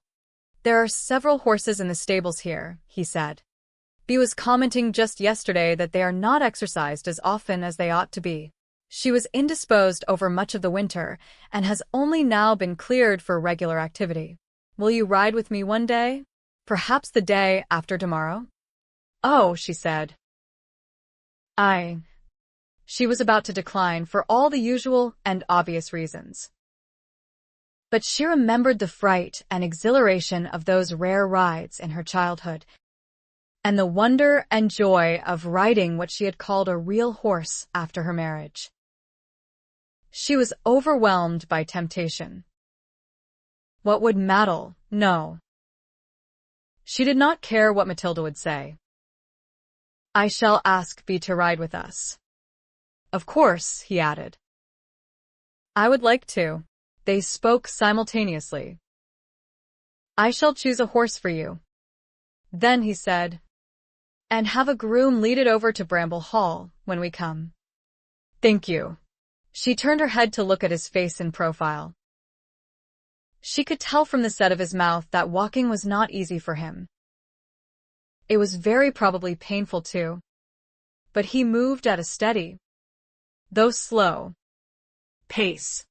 There are several horses in the stables here, he said. Bea was commenting just yesterday that they are not exercised as often as they ought to be. She was indisposed over much of the winter and has only now been cleared for regular activity. Will you ride with me one day? Perhaps the day after tomorrow? Oh, she said. She was about to decline for all the usual and obvious reasons. But she remembered the fright and exhilaration of those rare rides in her childhood, and the wonder and joy of riding what she had called a real horse after her marriage. She was overwhelmed by temptation. What would Matt'll know? She did not care what Matilda would say. I shall ask Bea to ride with us. Of course, he added. I would like to. They spoke simultaneously. I shall choose a horse for you. Then he said, and have a groom lead it over to Bramble Hall when we come. Thank you. She turned her head to look at his face in profile. She could tell from the set of his mouth that walking was not easy for him. It was very probably painful too. But he moved at a steady, though slow, pace,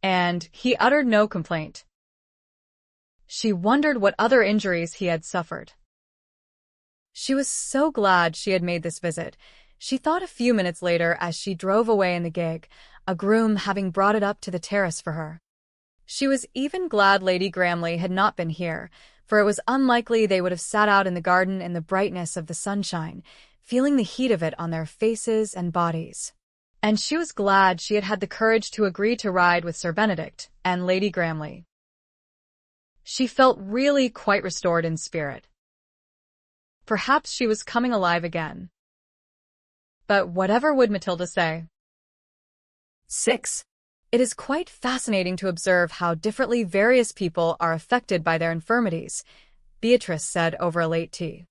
and he uttered no complaint. She wondered what other injuries he had suffered. She was so glad she had made this visit, she thought a few minutes later as she drove away in the gig, a groom having brought it up to the terrace for her. She was even glad Lady Gramley had not been here, for it was unlikely they would have sat out in the garden in the brightness of the sunshine, feeling the heat of it on their faces and bodies. And she was glad she had had the courage to agree to ride with Sir Benedict and Lady Gramley. She felt really quite restored in spirit. Perhaps she was coming alive again. But whatever would Matilda say? 6. It is quite fascinating to observe how differently various people are affected by their infirmities, Beatrice said over a late tea.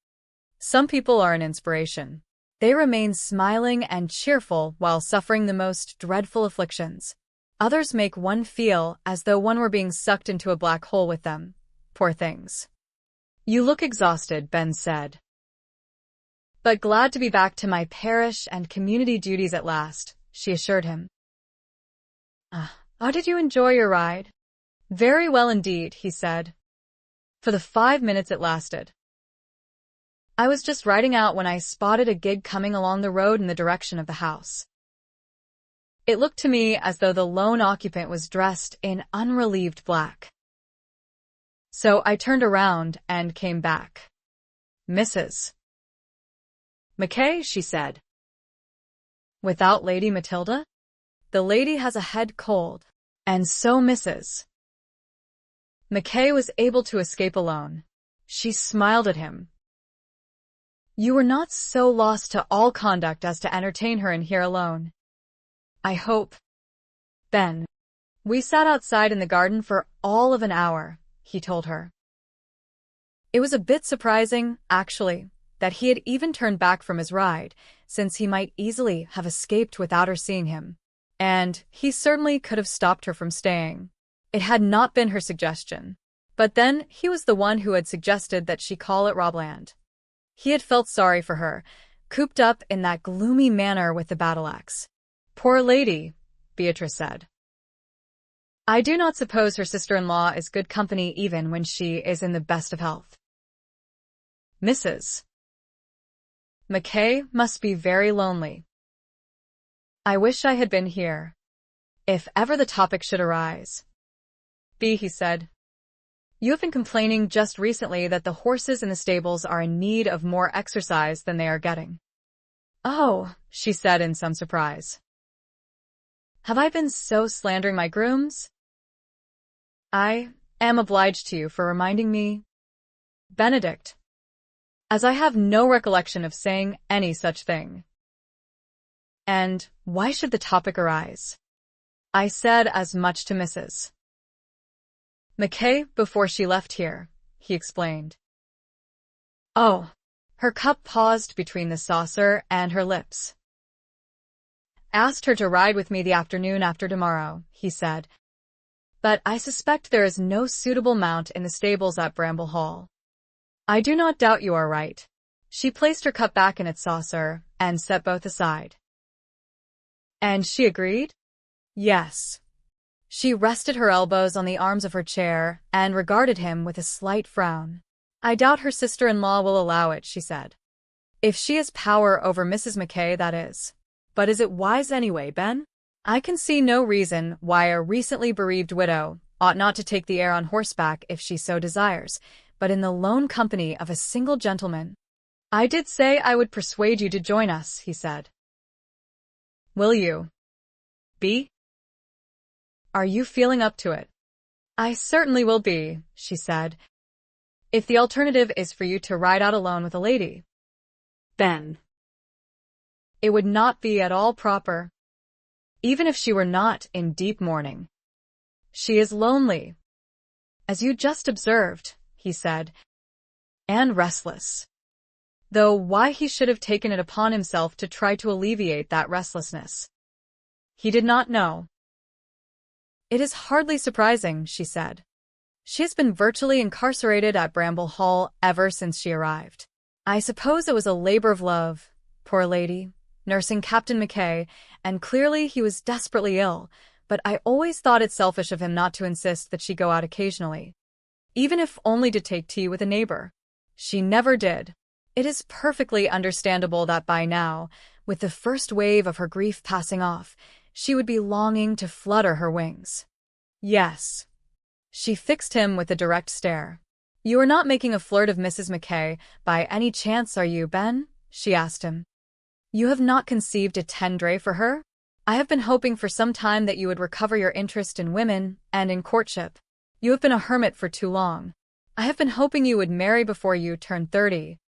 Some people are an inspiration. They remain smiling and cheerful while suffering the most dreadful afflictions. Others make one feel as though one were being sucked into a black hole with them. Poor things. You look exhausted, Ben said. But glad to be back to my parish and community duties at last, she assured him. How did you enjoy your ride? Very well indeed, he said. For the 5 minutes it lasted. I was just riding out when I spotted a gig coming along the road in the direction of the house. It looked to me as though the lone occupant was dressed in unrelieved black. So I turned around and came back. Mrs. Mackay, she said. Without Lady Matilda? The lady has a head cold, and so Mrs. Mackay was able to escape alone. She smiled at him. You were not so lost to all conduct as to entertain her in here alone. I hope. Ben. We sat outside in the garden for all of an hour, he told her. It was a bit surprising, actually, that he had even turned back from his ride, since he might easily have escaped without her seeing him. And he certainly could have stopped her from staying. It had not been her suggestion. But then he was the one who had suggested that she call at Robland. He had felt sorry for her, cooped up in that gloomy manner with the battle-axe. Poor lady, Beatrice said. I do not suppose her sister-in-law is good company even when she is in the best of health. Mrs. Mackay must be very lonely. I wish I had been here, if ever the topic should arise. Bea, he said. You have been complaining just recently that the horses in the stables are in need of more exercise than they are getting. Oh, she said in some surprise. Have I been so slandering my grooms? I am obliged to you for reminding me. Benedict. as I have no recollection of saying any such thing. And why should the topic arise? I said as much to Mrs. McKay before she left here, he explained. Oh. Her cup paused between the saucer and her lips. Asked her to ride with me the afternoon after tomorrow, he said. But I suspect there is no suitable mount in the stables at Bramble Hall. I do not doubt you are right. She placed her cup back in its saucer and set both aside. And she agreed? Yes. She rested her elbows on the arms of her chair and regarded him with a slight frown. I doubt her sister-in-law will allow it, she said. If she has power over Mrs. McKay, that is. But is it wise anyway, Ben? I can see no reason why a recently bereaved widow ought not to take the air on horseback if she so desires, but in the lone company of a single gentleman. I did say I would persuade you to join us, he said. Will you? Be? Are you feeling up to it? I certainly will be, she said. If the alternative is for you to ride out alone with a lady. Ben. It would not be at all proper. Even if she were not in deep mourning. She is lonely. As you just observed, he said. And restless. Though why he should have taken it upon himself to try to alleviate that restlessness, he did not know. It is hardly surprising, she said. She has been virtually incarcerated at Bramble Hall ever since she arrived. I suppose it was a labor of love, poor lady, nursing Captain McKay, and clearly he was desperately ill, but I always thought it selfish of him not to insist that she go out occasionally, even if only to take tea with a neighbor. She never did. It is perfectly understandable that by now, with the first wave of her grief passing off, she would be longing to flutter her wings. Yes. She fixed him with a direct stare. You are not making a flirt of Mrs. McKay by any chance, are you, Ben? She asked him. You have not conceived a tendre for her? I have been hoping for some time that you would recover your interest in women and in courtship. You have been a hermit for too long. I have been hoping you would marry before you turn 30,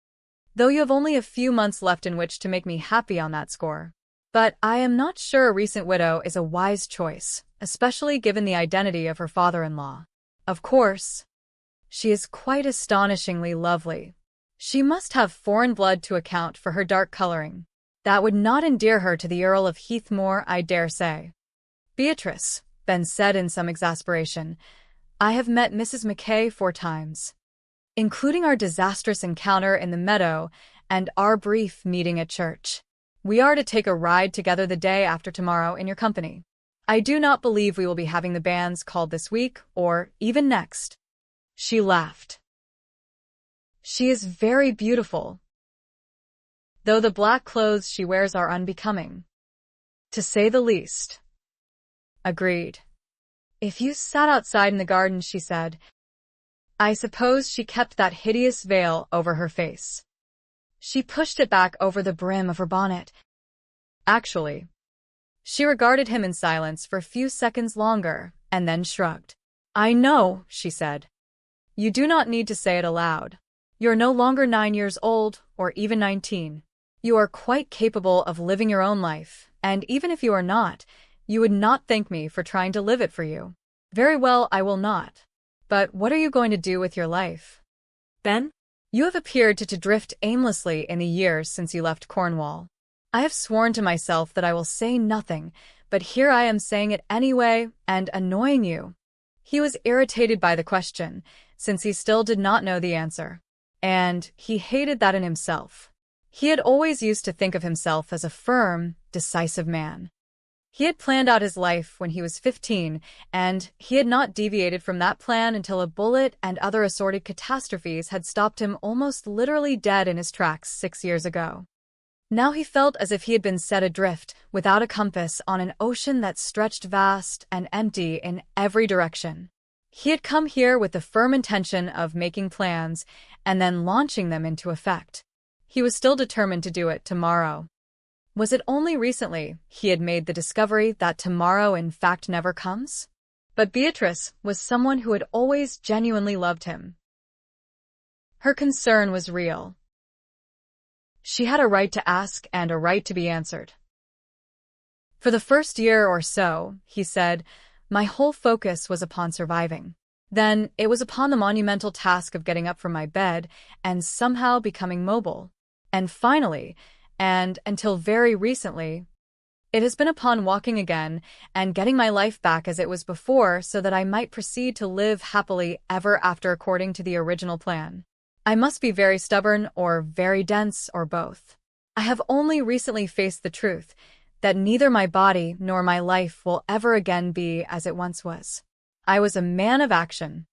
though you have only a few months left in which to make me happy on that score. But I am not sure a recent widow is a wise choice, especially given the identity of her father-in-law. Of course, she is quite astonishingly lovely. She must have foreign blood to account for her dark coloring. That would not endear her to the Earl of Heathmore, I dare say. Beatrice, Ben said in some exasperation, I have met Mrs. McKay 4 times, including our disastrous encounter in the meadow and our brief meeting at church. We are to take a ride together the day after tomorrow in your company. I do not believe we will be having the banns called this week or even next. She laughed. She is very beautiful, though the black clothes she wears are unbecoming, to say the least. Agreed. If you sat outside in the garden, she said. I suppose she kept that hideous veil over her face. She pushed it back over the brim of her bonnet. Actually, she regarded him in silence for a few seconds longer, and then shrugged. I know, she said. You do not need to say it aloud. You are no longer 9 years old, or even 19. You are quite capable of living your own life, and even if you are not, you would not thank me for trying to live it for you. Very well, I will not. But what are you going to do with your life? Ben, you have appeared to drift aimlessly in the years since you left Cornwall. I have sworn to myself that I will say nothing, but here I am saying it anyway and annoying you. He was irritated by the question, since he still did not know the answer. And he hated that in himself. He had always used to think of himself as a firm, decisive man. He had planned out his life when he was 15, and he had not deviated from that plan until a bullet and other assorted catastrophes had stopped him almost literally dead in his tracks 6 years ago. Now he felt as if he had been set adrift, without a compass, on an ocean that stretched vast and empty in every direction. He had come here with the firm intention of making plans and then launching them into effect. He was still determined to do it tomorrow. Was it only recently he had made the discovery that tomorrow in fact never comes? But Beatrice was someone who had always genuinely loved him. Her concern was real. She had a right to ask and a right to be answered. For the first year or so, he said, my whole focus was upon surviving. Then it was upon the monumental task of getting up from my bed and somehow becoming mobile. And finally, and until very recently, it has been upon walking again and getting my life back as it was before so that I might proceed to live happily ever after according to the original plan. I must be very stubborn or very dense or both. I have only recently faced the truth that neither my body nor my life will ever again be as it once was. I was a man of action,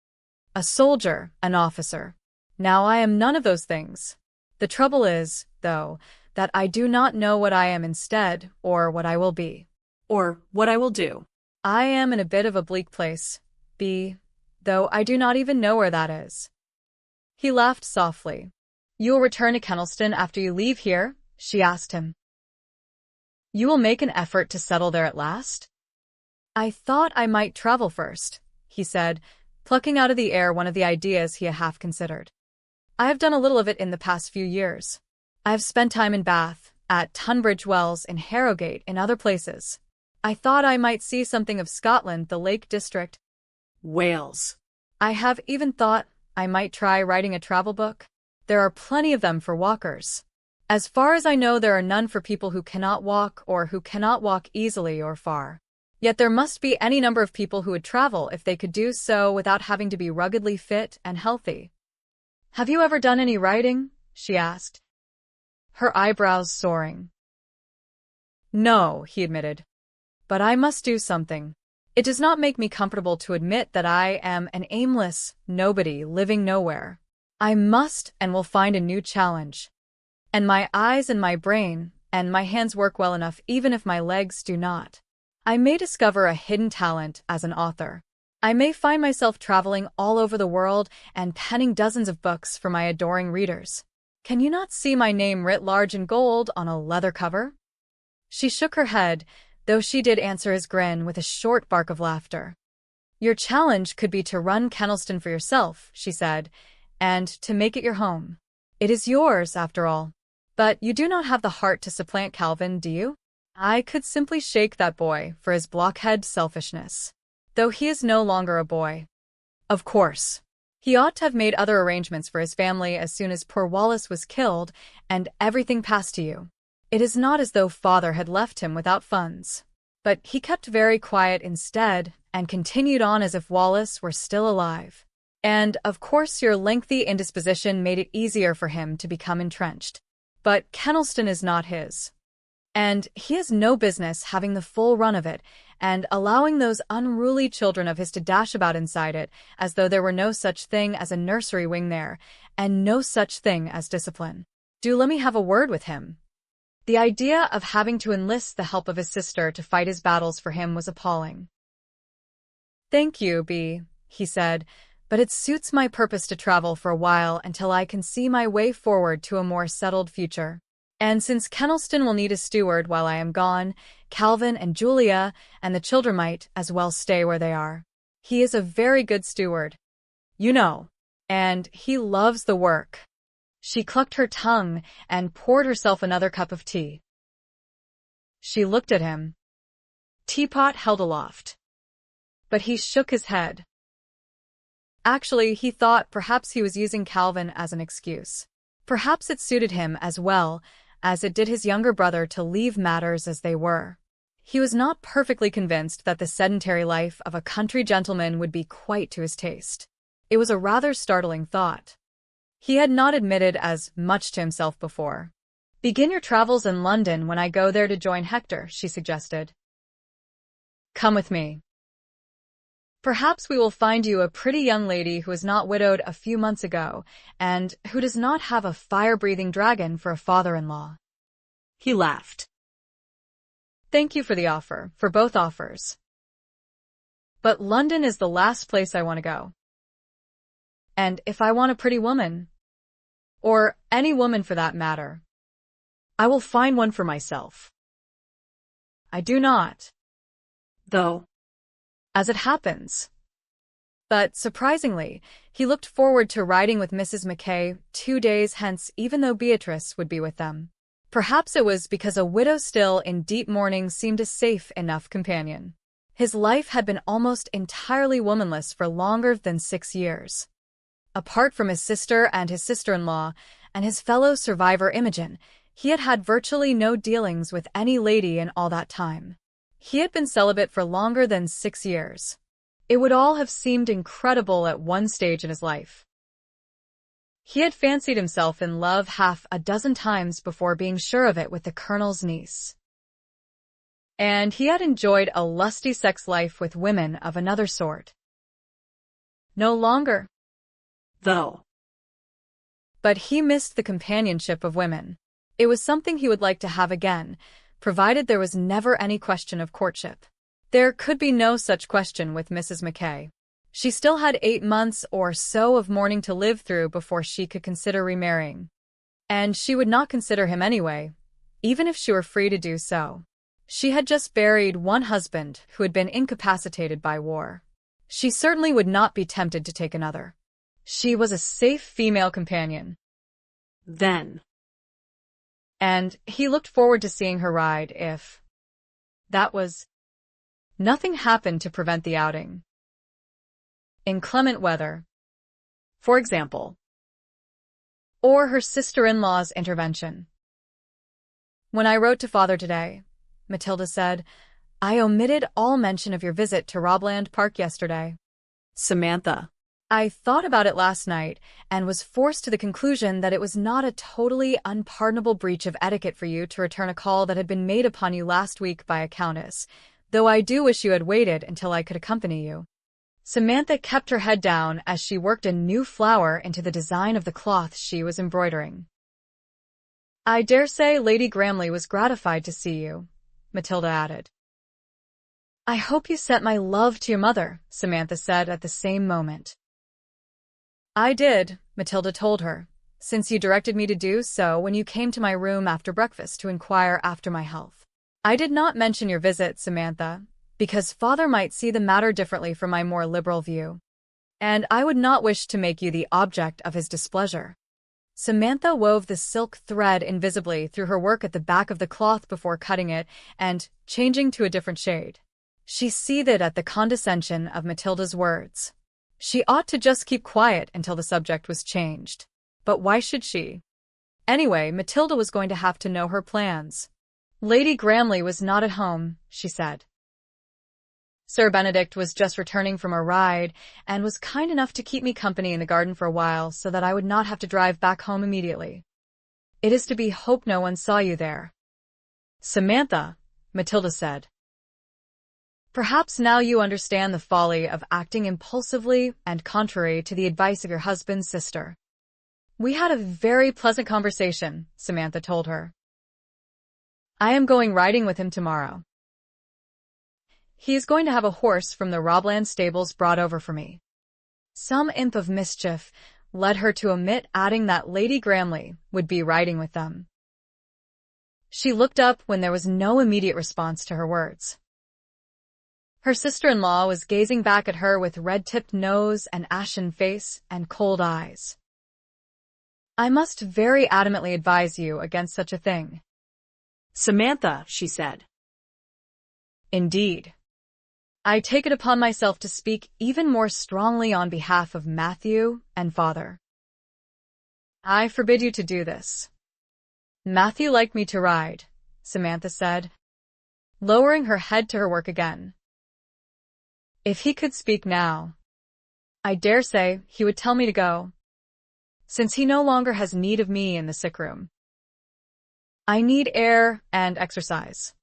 a soldier, an officer. Now I am none of those things. The trouble is, though, that I do not know what I am instead, or what I will be. Or what I will do. I am in a bit of a bleak place, B, though I do not even know where that is. He laughed softly. You will return to Kennelston after you leave here? She asked him. You will make an effort to settle there at last? I thought I might travel first, he said, plucking out of the air one of the ideas he had half considered. I have done a little of it in the past few years. I have spent time in Bath, at Tunbridge Wells, in Harrogate, and other places. I thought I might see something of Scotland, the Lake District. Wales. I have even thought I might try writing a travel book. There are plenty of them for walkers. As far as I know, there are none for people who cannot walk or who cannot walk easily or far. Yet there must be any number of people who would travel if they could do so without having to be ruggedly fit and healthy. Have you ever done any writing? She asked, her eyebrows soaring. No, he admitted. But I must do something. It does not make me comfortable to admit that I am an aimless nobody living nowhere. I must and will find a new challenge. And my eyes and my brain and my hands work well enough even if my legs do not. I may discover a hidden talent as an author. I may find myself traveling all over the world and penning dozens of books for my adoring readers. Can you not see my name writ large in gold on a leather cover? She shook her head, though she did answer his grin with a short bark of laughter. Your challenge could be to run Kennelston for yourself, she said, and to make it your home. It is yours, after all. But you do not have the heart to supplant Calvin, do you? I could simply shake that boy for his blockhead selfishness. Though he is no longer a boy. Of course. He ought to have made other arrangements for his family as soon as poor Wallace was killed, and everything passed to you. It is not as though father had left him without funds. But he kept very quiet instead, and continued on as if Wallace were still alive. And, of course, your lengthy indisposition made it easier for him to become entrenched. But Kennelston is not his. And he has no business having the full run of it, and allowing those unruly children of his to dash about inside it, as though there were no such thing as a nursery wing there, and no such thing as discipline. Do let me have a word with him. The idea of having to enlist the help of his sister to fight his battles for him was appalling. Thank you, B, he said, but it suits my purpose to travel for a while until I can see my way forward to a more settled future. And since Kennelston will need a steward while I am gone, Calvin and Julia and the children might as well stay where they are. He is a very good steward, you know, and he loves the work. She clucked her tongue and poured herself another cup of tea. She looked at him, teapot held aloft. But he shook his head. Actually, he thought perhaps he was using Calvin as an excuse. Perhaps it suited him as well as it did his younger brother to leave matters as they were. He was not perfectly convinced that the sedentary life of a country gentleman would be quite to his taste. It was a rather startling thought. He had not admitted as much to himself before. Begin your travels in London when I go there to join Hector, she suggested. Come with me. Perhaps we will find you a pretty young lady who is not widowed a few months ago, and who does not have a fire-breathing dragon for a father-in-law. He laughed. Thank you for the offer, for both offers. But London is the last place I want to go. And if I want a pretty woman, or any woman for that matter, I will find one for myself. I do not, though. As it happens, But surprisingly, he looked forward to riding with Mrs. Mackay 2 days hence, even though Beatrice would be with them. Perhaps it was because a widow still in deep mourning seemed a safe enough companion. His life had been almost entirely womanless for longer than 6 years. Apart from his sister and his sister-in-law, and his fellow survivor Imogen, he had had virtually no dealings with any lady in all that time. He had been celibate for longer than 6 years. It would all have seemed incredible at one stage in his life. He had fancied himself in love half a dozen times before being sure of it with the Colonel's niece. And he had enjoyed a lusty sex life with women of another sort. No longer, though. But he missed the companionship of women. It was something he would like to have again, provided there was never any question of courtship. There could be no such question with Mrs. Mackay. She still had 8 months or so of mourning to live through before she could consider remarrying. And she would not consider him anyway, even if she were free to do so. She had just buried one husband who had been incapacitated by war. She certainly would not be tempted to take another. She was a safe female companion. Then. And he looked forward to seeing her ride if that was. Nothing happened to prevent the outing. Inclement weather, for example, or her sister-in-law's intervention. When I wrote to Father today, Matilda said, I omitted all mention of your visit to Robland Park yesterday. Samantha. I thought about it last night and was forced to the conclusion that it was not a totally unpardonable breach of etiquette for you to return a call that had been made upon you last week by a countess, though I do wish you had waited until I could accompany you. Samantha kept her head down as she worked a new flower into the design of the cloth she was embroidering. I dare say Lady Gramley was gratified to see you, Matilda added. I hope you sent my love to your mother, Samantha said at the same moment. I did, Matilda told her, since you directed me to do so when you came to my room after breakfast to inquire after my health. I did not mention your visit, Samantha, because Father might see the matter differently from my more liberal view. And I would not wish to make you the object of his displeasure. Samantha wove the silk thread invisibly through her work at the back of the cloth before cutting it and changing to a different shade. She seethed at the condescension of Matilda's words. She ought to just keep quiet until the subject was changed. But why should she? Anyway, Matilda was going to have to know her plans. Lady Gramley was not at home, she said. Sir Benedict was just returning from a ride and was kind enough to keep me company in the garden for a while so that I would not have to drive back home immediately. It is to be hoped no one saw you there. Samantha, Matilda said. Perhaps now you understand the folly of acting impulsively and contrary to the advice of your husband's sister. We had a very pleasant conversation, Samantha told her. I am going riding with him tomorrow. He is going to have a horse from the Robland stables brought over for me. Some imp of mischief led her to omit adding that Lady Gramley would be riding with them. She looked up when there was no immediate response to her words. Her sister-in-law was gazing back at her with red-tipped nose and ashen face and cold eyes. I must very adamantly advise you against such a thing. Samantha, she said. Indeed. I take it upon myself to speak even more strongly on behalf of Matthew and Father. I forbid you to do this. Matthew liked me to ride, Samantha said, lowering her head to her work again. If he could speak now, I dare say he would tell me to go, since he no longer has need of me in the sick room. I need air and exercise.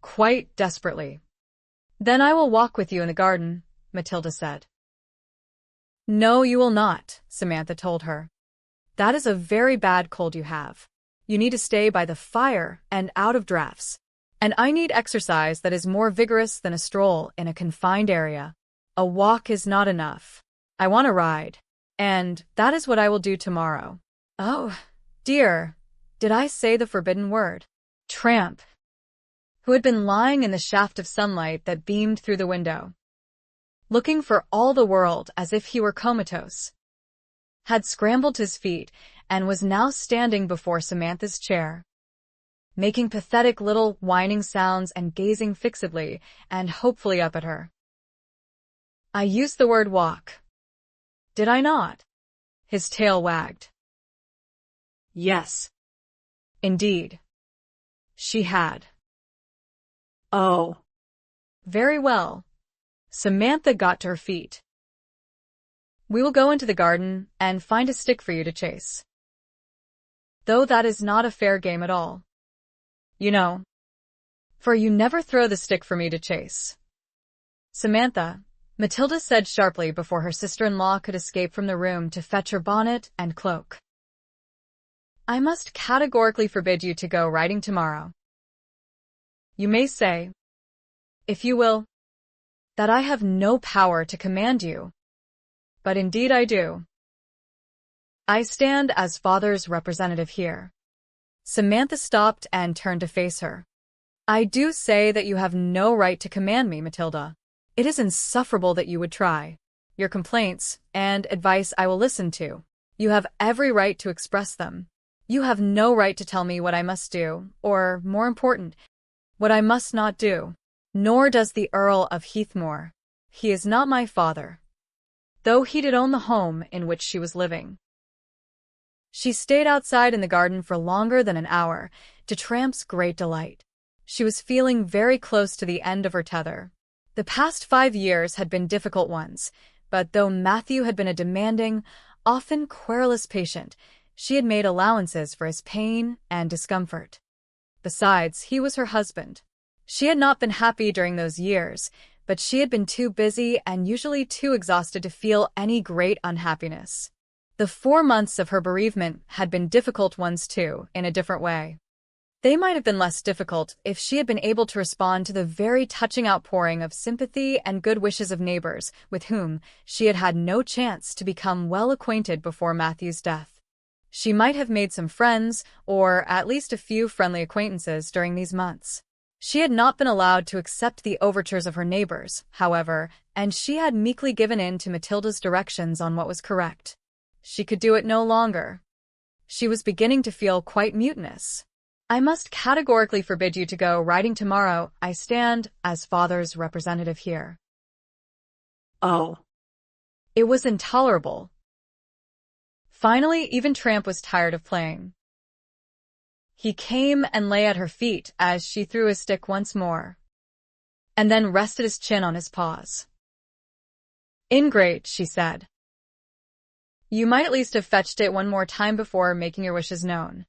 Quite desperately. Then I will walk with you in the garden, Matilda said. No, you will not, Samantha told her. That is a very bad cold you have. You need to stay by the fire and out of draughts. And I need exercise that is more vigorous than a stroll in a confined area. A walk is not enough. I want to ride. And that is what I will do tomorrow. Oh, dear. Did I say the forbidden word? Tramp, who had been lying in the shaft of sunlight that beamed through the window. looking for all the world as if he were comatose, had scrambled to his feet and was now standing before Samantha's chair, making pathetic little whining sounds and gazing fixedly and hopefully up at her. I used the word walk. Did I not? His tail wagged. Yes. Indeed. She had. Oh. Very well. Samantha got to her feet. We will go into the garden and find a stick for you to chase. Though that is not a fair game at all. You know. For you never throw the stick for me to chase. Samantha, Matilda said sharply before her sister-in-law could escape from the room to fetch her bonnet and cloak. I must categorically forbid you to go riding tomorrow. You may say, if you will, that I have no power to command you. But indeed I do. I stand as father's representative here. Samantha stopped and turned to face her. I do say that you have no right to command me, Matilda. It is insufferable that you would try. Your complaints and advice I will listen to. You have every right to express them. You have no right to tell me what I must do, or, more important, what I must not do. Nor does the Earl of Heathmoor. He is not my father, though he did own the home in which she was living. She stayed outside in the garden for longer than an hour, to Tramp's great delight. She was feeling very close to the end of her tether. The past 5 years had been difficult ones, but though Matthew had been a demanding, often querulous patient, she had made allowances for his pain and discomfort. Besides, he was her husband. She had not been happy during those years, but she had been too busy and usually too exhausted to feel any great unhappiness. The 4 months of her bereavement had been difficult ones too, in a different way. They might have been less difficult if she had been able to respond to the very touching outpouring of sympathy and good wishes of neighbors with whom she had had no chance to become well acquainted before Matthew's death. She might have made some friends, or at least a few friendly acquaintances during these months. She had not been allowed to accept the overtures of her neighbors, however, and she had meekly given in to Matilda's directions on what was correct. She could do it no longer. She was beginning to feel quite mutinous. I must categorically forbid you to go riding tomorrow. I stand as father's representative here. Oh. It was intolerable. Finally, even Tramp was tired of playing. He came and lay at her feet as she threw his stick once more, and then rested his chin on his paws. Ingrate, she said. You might at least have fetched it one more time before making your wishes known.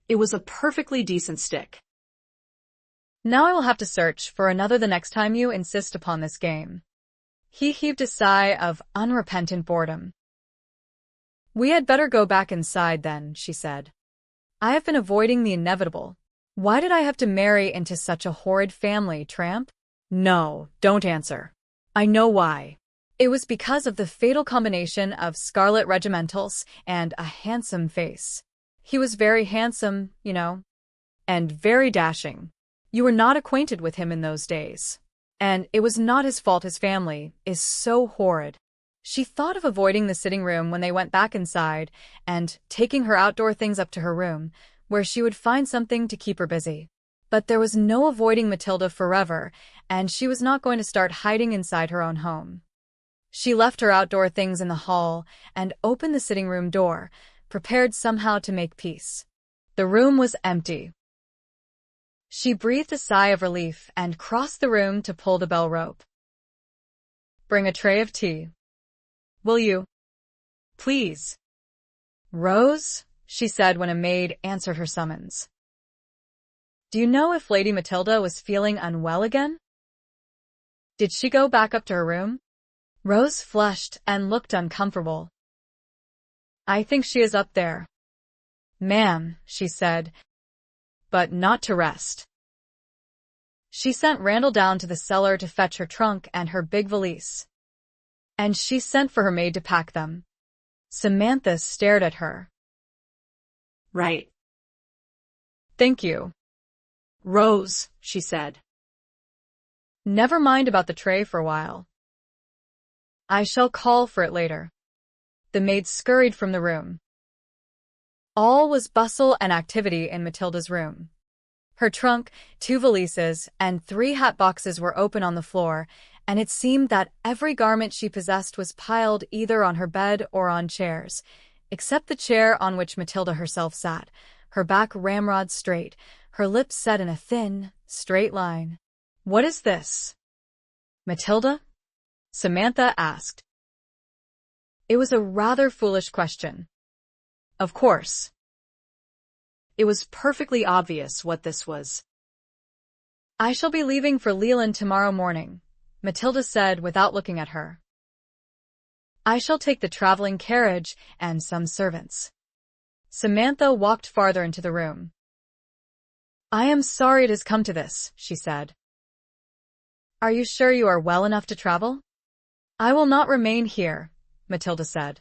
It was a perfectly decent stick. Now I will have to search for another the next time you insist upon this game. He heaved a sigh of unrepentant boredom. We had better go back inside then, she said. I have been avoiding the inevitable. Why did I have to marry into such a horrid family, Tramp? No, don't answer. I know why. It was because of the fatal combination of scarlet regimentals and a handsome face. He was very handsome, you know, and very dashing. You were not acquainted with him in those days. And it was not his fault his family is so horrid. She thought of avoiding the sitting room when they went back inside and taking her outdoor things up to her room, where she would find something to keep her busy. But there was no avoiding Matilda forever, and she was not going to start hiding inside her own home. She left her outdoor things in the hall and opened the sitting room door, prepared somehow to make peace. The room was empty. She breathed a sigh of relief and crossed the room to pull the bell rope. Bring a tray of tea. Will you? Please. Rose, she said when a maid answered her summons. Do you know if Lady Matilda was feeling unwell again? Did she go back up to her room? Rose flushed and looked uncomfortable. I think she is up there. Ma'am, she said, but not to rest. She sent Randall down to the cellar to fetch her trunk and her big valise. And she sent for her maid to pack them. Samantha stared at her. Right. Thank you. Rose, she said. Never mind about the tray for a while. I shall call for it later. The maid scurried from the room. All was bustle and activity in Matilda's room. Her trunk, 2 valises, and 3 hat boxes were open on the floor, and it seemed that every garment she possessed was piled either on her bed or on chairs, except the chair on which Matilda herself sat, her back ramrod straight, her lips set in a thin, straight line. "What is this, Matilda?" Samantha asked. It was a rather foolish question. Of course. It was perfectly obvious what this was. "I shall be leaving for Leland tomorrow morning," Matilda said without looking at her. "I shall take the traveling carriage and some servants." Samantha walked farther into the room. "I am sorry it has come to this," she said. "Are you sure you are well enough to travel?" "I will not remain here," Matilda said.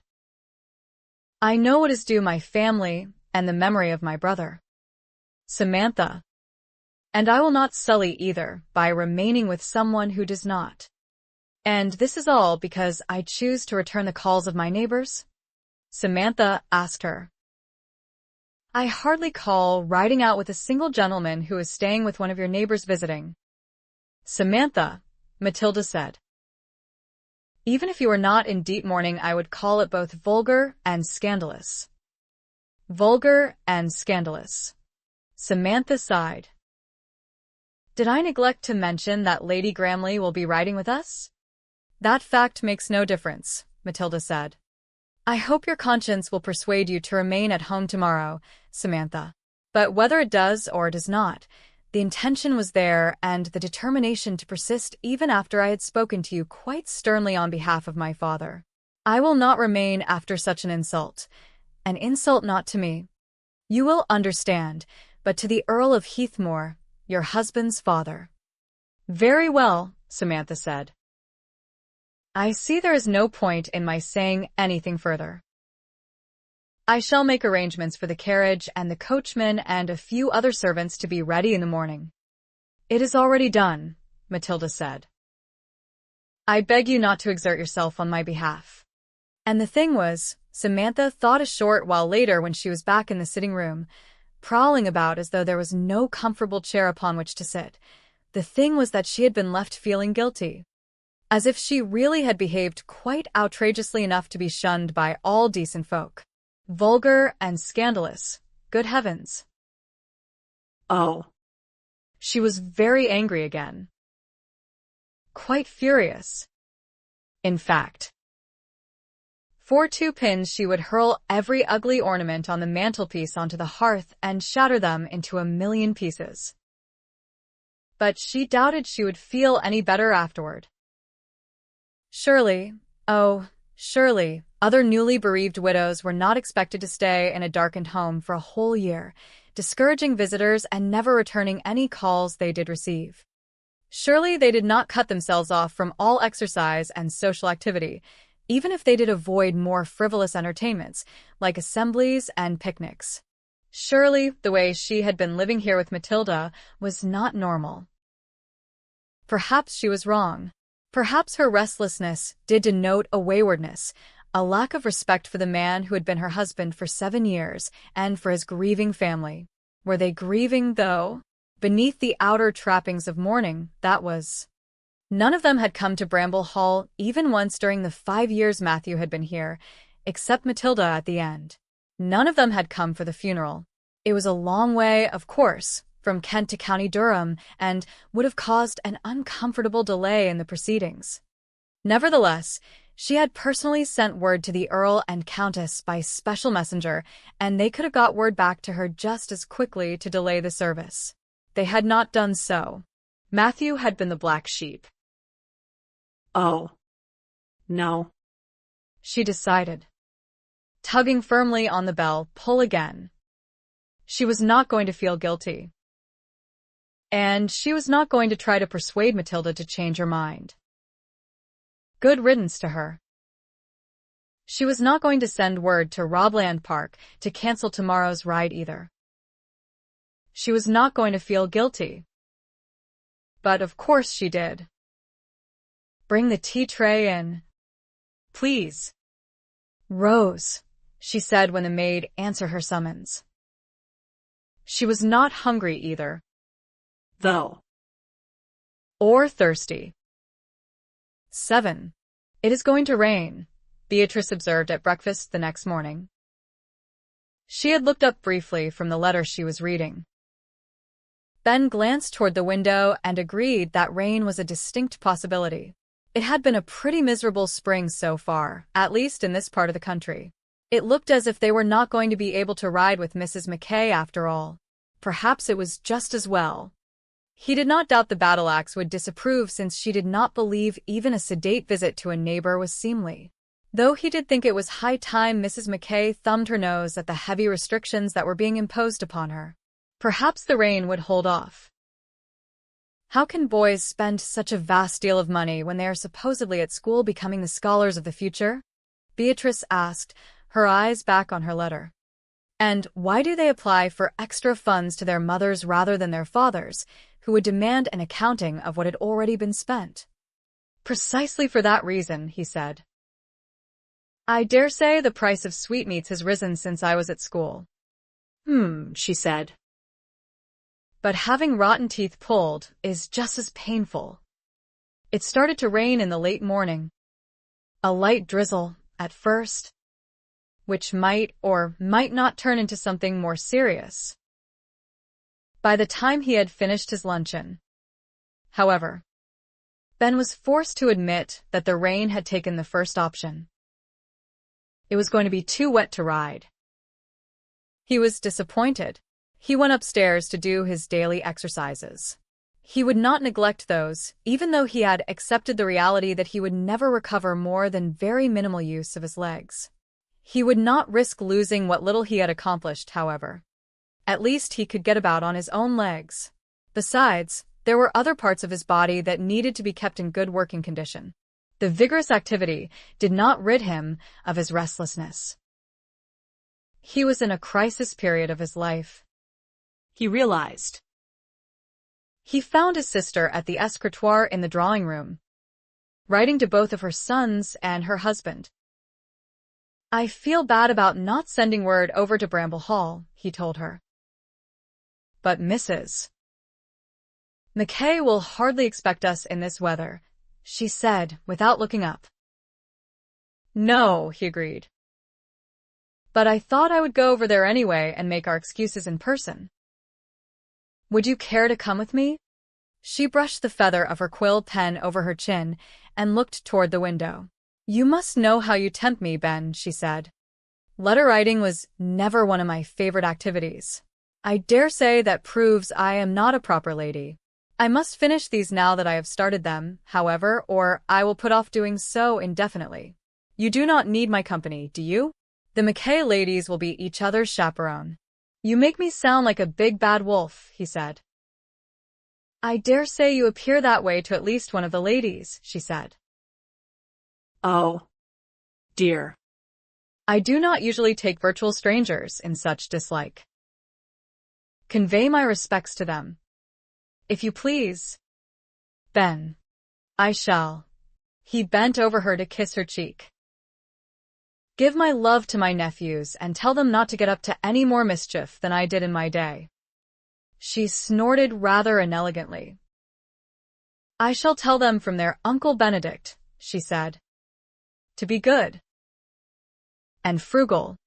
"I know what is due my family and the memory of my brother, Samantha. And I will not sully either by remaining with someone who does not. And this is all because I choose to return the calls of my neighbors?" Samantha asked her. "I hardly call riding out with a single gentleman who is staying with one of your neighbors visiting." "Samantha," Matilda said, "even if you were not in deep mourning, I would call it both vulgar and scandalous." "Vulgar and scandalous." Samantha sighed. "Did I neglect to mention that Lady Gramley will be riding with us?" "That fact makes no difference," Matilda said. "I hope your conscience will persuade you to remain at home tomorrow, Samantha. But whether it does or does not, the intention was there and the determination to persist even after I had spoken to you quite sternly on behalf of my father. I will not remain after such an insult not to me, you will understand, but to the Earl of Heathmore, your husband's father." "Very well," Samantha said. "I see there is no point in my saying anything further. I shall make arrangements for the carriage and the coachman and a few other servants to be ready in the morning." "It is already done," Matilda said. "I beg you not to exert yourself on my behalf." And the thing was, Samantha thought a short while later when she was back in the sitting room, prowling about as though there was no comfortable chair upon which to sit. The thing was that she had been left feeling guilty, as if she really had behaved quite outrageously enough to be shunned by all decent folk. Vulgar and scandalous. Good heavens. Oh. She was very angry again. Quite furious. In fact, for 2 pins she would hurl every ugly ornament on the mantelpiece onto the hearth and shatter them into a million pieces. But she doubted she would feel any better afterward. Surely, other newly bereaved widows were not expected to stay in a darkened home for a whole year, discouraging visitors and never returning any calls they did receive. Surely they did not cut themselves off from all exercise and social activity, even if they did avoid more frivolous entertainments, like assemblies and picnics. Surely the way she had been living here with Matilda was not normal. Perhaps she was wrong. Perhaps her restlessness did denote a waywardness, a lack of respect for the man who had been her husband for 7 years, and for his grieving family. Were they grieving, though? Beneath the outer trappings of mourning, that was. None of them had come to Bramble Hall even once during the 5 years Matthew had been here, except Matilda at the end. None of them had come for the funeral. It was a long way, of course, from Kent to County Durham, and would have caused an uncomfortable delay in the proceedings. Nevertheless, she had personally sent word to the Earl and Countess by special messenger, and they could have got word back to her just as quickly to delay the service. They had not done so. Matthew had been the black sheep. Oh. No. She decided. Tugging firmly on the bell, pull again. She was not going to feel guilty. And she was not going to try to persuade Matilda to change her mind. Good riddance to her. She was not going to send word to Robland Park to cancel tomorrow's ride either. She was not going to feel guilty. But of course she did. Bring the tea tray in. Please. Rose, she said when the maid answered her summons. She was not hungry either. Though. Or thirsty. 7. It is going to rain, Beatrice observed at breakfast the next morning. She had looked up briefly from the letter she was reading. Ben glanced toward the window and agreed that rain was a distinct possibility. It had been a pretty miserable spring so far, at least in this part of the country. It looked as if they were not going to be able to ride with Mrs. McKay after all. Perhaps it was just as well. He did not doubt the battle-axe would disapprove since she did not believe even a sedate visit to a neighbor was seemly. Though he did think it was high time Mrs. McKay thumbed her nose at the heavy restrictions that were being imposed upon her. Perhaps the rain would hold off. How can boys spend such a vast deal of money when they are supposedly at school becoming the scholars of the future? Beatrice asked, her eyes back on her letter. And why do they apply for extra funds to their mothers rather than their fathers, who would demand an accounting of what had already been spent? Precisely for that reason, he said. I dare say the price of sweetmeats has risen since I was at school. She said. But having rotten teeth pulled is just as painful. It started to rain in the late morning. A light drizzle, at first, which might or might not turn into something more serious. By the time he had finished his luncheon, however, Ben was forced to admit that the rain had taken the first option. It was going to be too wet to ride. He was disappointed. He went upstairs to do his daily exercises. He would not neglect those, even though he had accepted the reality that he would never recover more than very minimal use of his legs. He would not risk losing what little he had accomplished, however. At least he could get about on his own legs. Besides, there were other parts of his body that needed to be kept in good working condition. The vigorous activity did not rid him of his restlessness. He was in a crisis period of his life. He realized. He found his sister at the escritoire in the drawing room, writing to both of her sons and her husband. I feel bad about not sending word over to Bramble Hall, he told her. But Mrs. McKay will hardly expect us in this weather, she said, without looking up. No, he agreed. But I thought I would go over there anyway and make our excuses in person. Would you care to come with me? She brushed the feather of her quill pen over her chin and looked toward the window. You must know how you tempt me, Ben, she said. Letter writing was never one of my favorite activities. I dare say that proves I am not a proper lady. I must finish these now that I have started them, however, or I will put off doing so indefinitely. You do not need my company, do you? The McKay ladies will be each other's chaperone. You make me sound like a big bad wolf, he said. I dare say you appear that way to at least one of the ladies, she said. Oh, dear. I do not usually take virtual strangers in such dislike. Convey my respects to them. If you please. Ben. I shall. He bent over her to kiss her cheek. Give my love to my nephews and tell them not to get up to any more mischief than I did in my day. She snorted rather inelegantly. I shall tell them from their Uncle Benedict, she said. To be good. And frugal.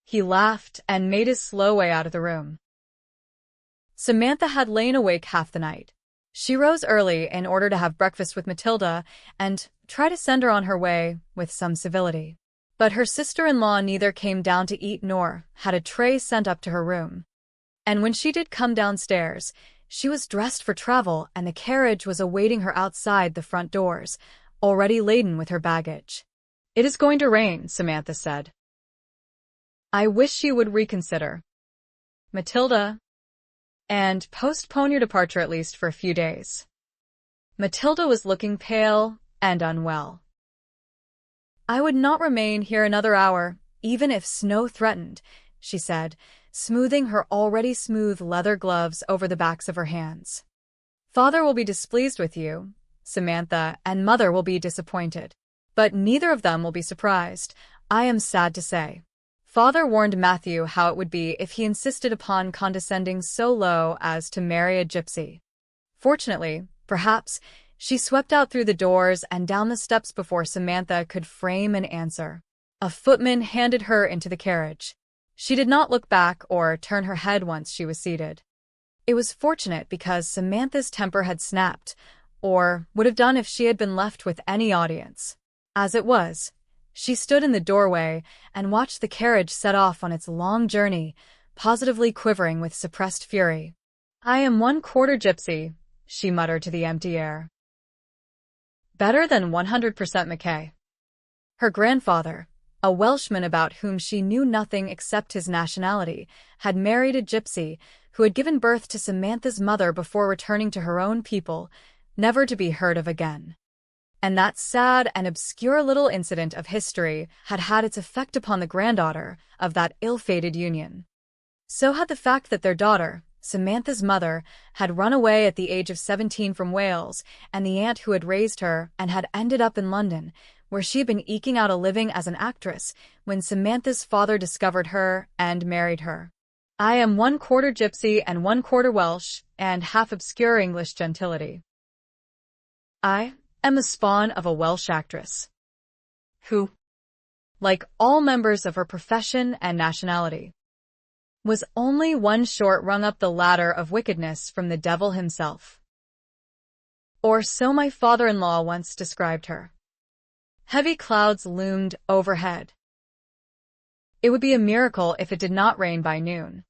He laughed and made his slow way out of the room. Samantha had lain awake half the night. She rose early in order to have breakfast with Matilda and try to send her on her way with some civility. But her sister-in-law neither came down to eat nor had a tray sent up to her room. And when she did come downstairs, she was dressed for travel and the carriage was awaiting her outside the front doors, already laden with her baggage. It is going to rain, Samantha said. I wish you would reconsider, Matilda, and postpone your departure at least for a few days. Matilda was looking pale and unwell. I would not remain here another hour, even if snow threatened, she said, smoothing her already smooth leather gloves over the backs of her hands. Father will be displeased with you, Samantha, and Mother will be disappointed. But neither of them will be surprised, I am sad to say. Father warned Matthew how it would be if he insisted upon condescending so low as to marry a gypsy. Fortunately, perhaps, she swept out through the doors and down the steps before Samantha could frame an answer. A footman handed her into the carriage. She did not look back or turn her head once she was seated. It was fortunate because Samantha's temper had snapped, or would have done if she had been left with any audience. As it was, she stood in the doorway and watched the carriage set off on its long journey, positively quivering with suppressed fury. "I am 1/4 gypsy," she muttered to the empty air. Better than 100% Mackay. Her grandfather, a Welshman about whom she knew nothing except his nationality, had married a gypsy who had given birth to Samantha's mother before returning to her own people, never to be heard of again. And that sad and obscure little incident of history had had its effect upon the granddaughter of that ill-fated union. So had the fact that their daughter, Samantha's mother, had run away at the age of 17 from Wales, and the aunt who had raised her and had ended up in London, where she had been eking out a living as an actress when Samantha's father discovered her and married her. "I am 1/4 gypsy and 1/4 Welsh, and half obscure English gentility. I am the spawn of a Welsh actress who, like all members of her profession and nationality, was only one short rung up the ladder of wickedness from the devil himself. Or so my father-in-law once described her." Heavy clouds loomed overhead. It would be a miracle if it did not rain by noon.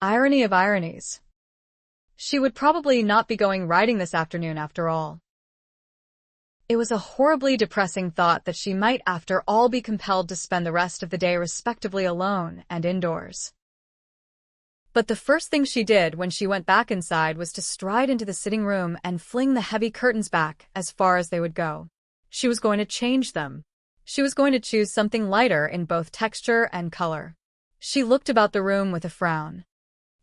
Irony of ironies. She would probably not be going riding this afternoon after all. It was a horribly depressing thought that she might after all be compelled to spend the rest of the day respectably alone and indoors. But the first thing she did when she went back inside was to stride into the sitting room and fling the heavy curtains back as far as they would go. She was going to change them. She was going to choose something lighter in both texture and color. She looked about the room with a frown.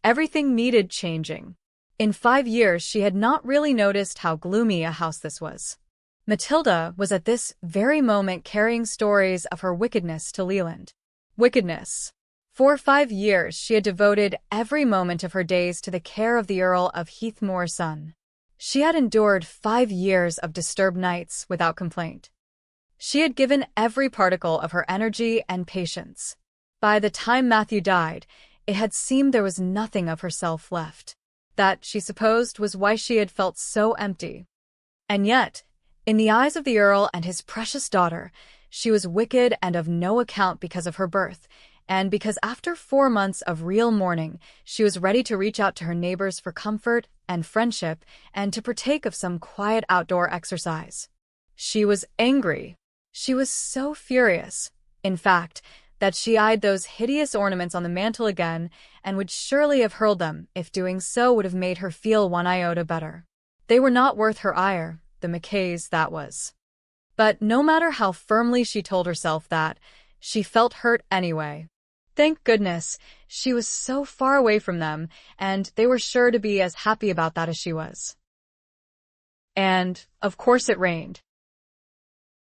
Everything needed changing. In 5 years she had not really noticed how gloomy a house this was. Matilda was at this very moment carrying stories of her wickedness to Leland. Wickedness. For 5 years she had devoted every moment of her days to the care of the Earl of Heathmoor's son. She had endured 5 years of disturbed nights without complaint. She had given every particle of her energy and patience. By the time Matthew died, it had seemed there was nothing of herself left. That, she supposed, was why she had felt so empty. And yet, in the eyes of the Earl and his precious daughter, she was wicked and of no account because of her birth, and because after 4 months of real mourning, she was ready to reach out to her neighbors for comfort and friendship and to partake of some quiet outdoor exercise. She was angry. She was so furious, in fact, that she eyed those hideous ornaments on the mantel again and would surely have hurled them if doing so would have made her feel one iota better. They were not worth her ire, the Mackays, that was. But no matter how firmly she told herself that, she felt hurt anyway. Thank goodness, she was so far away from them, and they were sure to be as happy about that as she was. And, of course, it rained.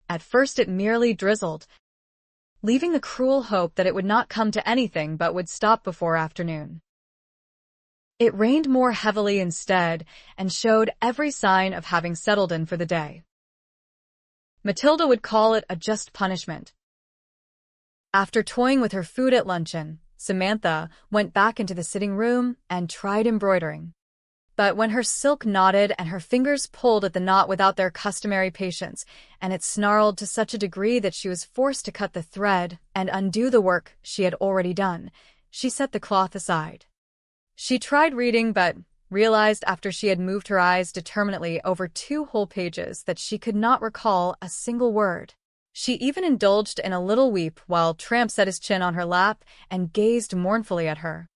At first it merely drizzled, leaving the cruel hope that it would not come to anything but would stop before afternoon. It rained more heavily instead, and showed every sign of having settled in for the day. Matilda would call it a just punishment. After toying with her food at luncheon, Samantha went back into the sitting room and tried embroidering. But when her silk knotted and her fingers pulled at the knot without their customary patience, and it snarled to such a degree that she was forced to cut the thread and undo the work she had already done, she set the cloth aside. She tried reading, but realized after she had moved her eyes determinately over 2 whole pages that she could not recall a single word. She even indulged in a little weep while Tramp set his chin on her lap and gazed mournfully at her.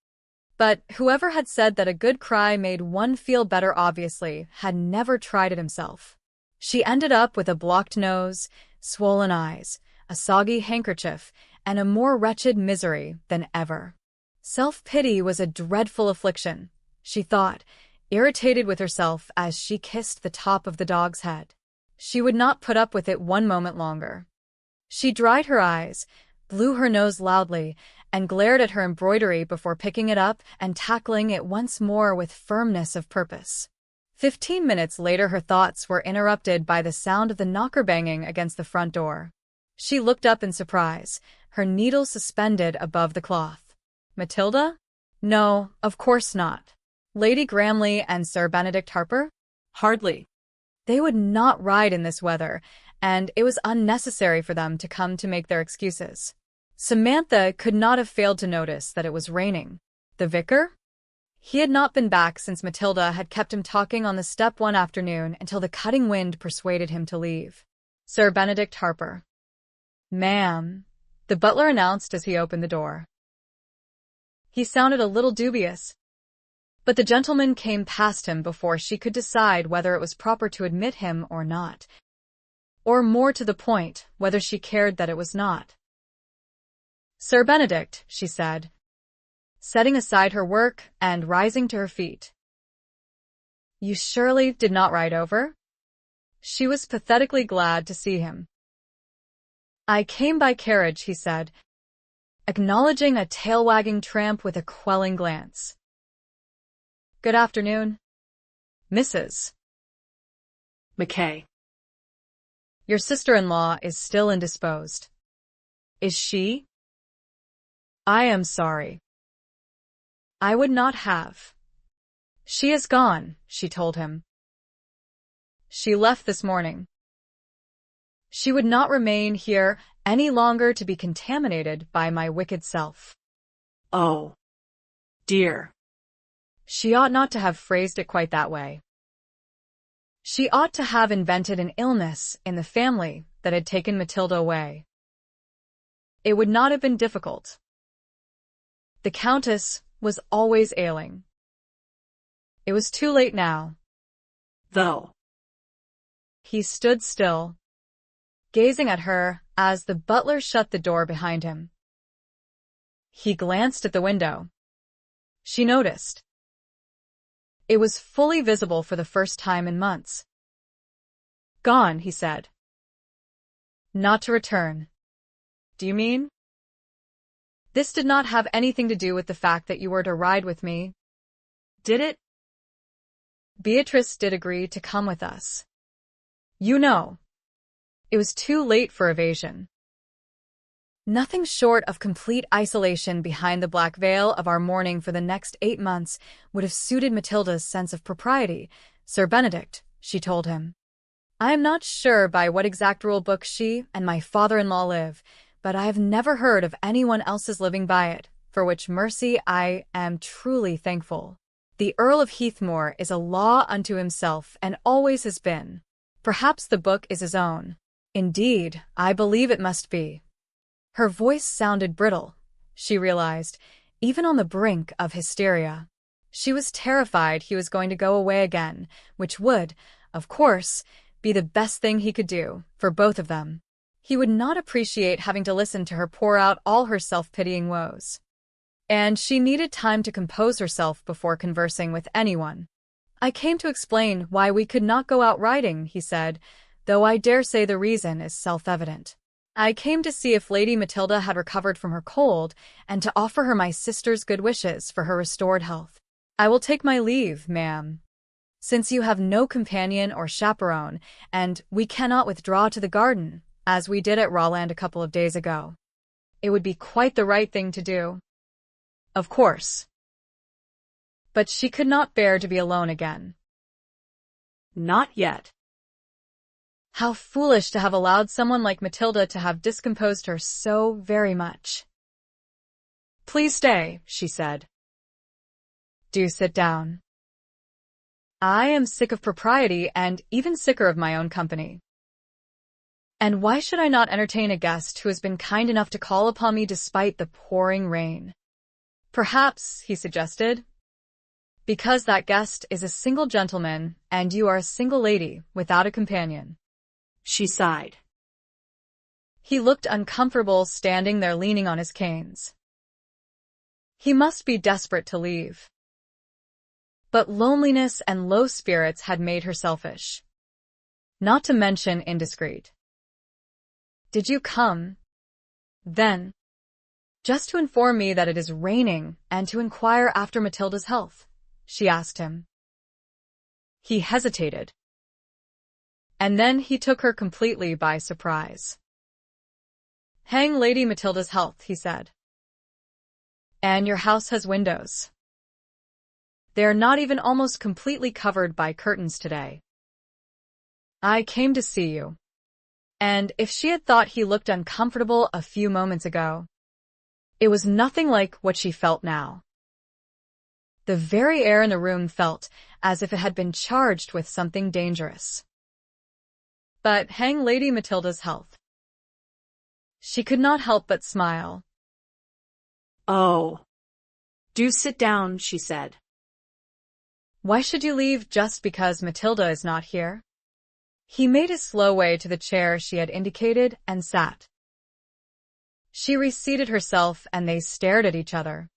But whoever had said that a good cry made one feel better obviously had never tried it himself. She ended up with a blocked nose, swollen eyes, a soggy handkerchief, and a more wretched misery than ever. Self-pity was a dreadful affliction, she thought, irritated with herself as she kissed the top of the dog's head. She would not put up with it one moment longer. She dried her eyes, blew her nose loudly, and glared at her embroidery before picking it up and tackling it once more with firmness of purpose. 15 minutes later her thoughts were interrupted by the sound of the knocker banging against the front door. She looked up in surprise, her needle suspended above the cloth. Matilda? No, of course not. Lady Gramley and Sir Benedict Harper? Hardly. They would not ride in this weather, and it was unnecessary for them to come to make their excuses. Samantha could not have failed to notice that it was raining. The vicar? He had not been back since Matilda had kept him talking on the step one afternoon until the cutting wind persuaded him to leave. Sir Benedict Harper. Ma'am, the butler announced as he opened the door. He sounded a little dubious, but the gentleman came past him before she could decide whether it was proper to admit him or not, or more to the point, whether she cared that it was not. Sir Benedict, she said, setting aside her work and rising to her feet. You surely did not ride over? She was pathetically glad to see him. I came by carriage, he said, acknowledging a tail-wagging tramp with a quelling glance. Good afternoon, Mrs. McKay. Your sister-in-law is still indisposed. Is she? I am sorry. I would not have. She is gone, she told him. She left this morning. She would not remain here any longer to be contaminated by my wicked self. Oh, dear. She ought not to have phrased it quite that way. She ought to have invented an illness in the family that had taken Matilda away. It would not have been difficult. The Countess was always ailing. It was too late now. Though. He stood still, gazing at her as the butler shut the door behind him. He glanced at the window. She noticed. It was fully visible for the first time in months. Gone, he said. Not to return. Do you mean? This did not have anything to do with the fact that you were to ride with me, did it? Beatrice did agree to come with us. You know, it was too late for evasion. Nothing short of complete isolation behind the black veil of our mourning for the next 8 months would have suited Matilda's sense of propriety, Sir Benedict, she told him. I am not sure by what exact rule book she and my father-in-law live, but I have never heard of anyone else's living by it, for which mercy I am truly thankful. The Earl of Heathmoor is a law unto himself and always has been. Perhaps the book is his own. Indeed, I believe it must be. Her voice sounded brittle, she realized, even on the brink of hysteria. She was terrified he was going to go away again, which would, of course, be the best thing he could do, for both of them. He would not appreciate having to listen to her pour out all her self-pitying woes. And she needed time to compose herself before conversing with anyone. I came to explain why we could not go out riding, he said, though I dare say the reason is self-evident. I came to see if Lady Matilda had recovered from her cold, and to offer her my sister's good wishes for her restored health. I will take my leave, ma'am. Since you have no companion or chaperone, and we cannot withdraw to the garden, as we did at Rawland a couple of days ago. It would be quite the right thing to do. Of course. But she could not bear to be alone again. Not yet. How foolish to have allowed someone like Matilda to have discomposed her so very much. Please stay, she said. Do sit down. I am sick of propriety and even sicker of my own company. And why should I not entertain a guest who has been kind enough to call upon me despite the pouring rain? Perhaps, he suggested, because that guest is a single gentleman and you are a single lady without a companion. She sighed. He looked uncomfortable standing there leaning on his canes. He must be desperate to leave. But loneliness and low spirits had made her selfish. not to mention indiscreet. Did you come, then, just to inform me that it is raining and to inquire after Matilda's health? She asked him. He hesitated. And then he took her completely by surprise. Hang Lady Matilda's health, he said. And your house has windows. They are not even almost completely covered by curtains today. I came to see you. And if she had thought he looked uncomfortable a few moments ago, it was nothing like what she felt now. The very air in the room felt as if it had been charged with something dangerous. But hang Lady Matilda's health. She could not help but smile. Oh. Do sit down, she said. Why should you leave just because Matilda is not here? He made his slow way to the chair she had indicated and sat. She reseated herself and they stared at each other.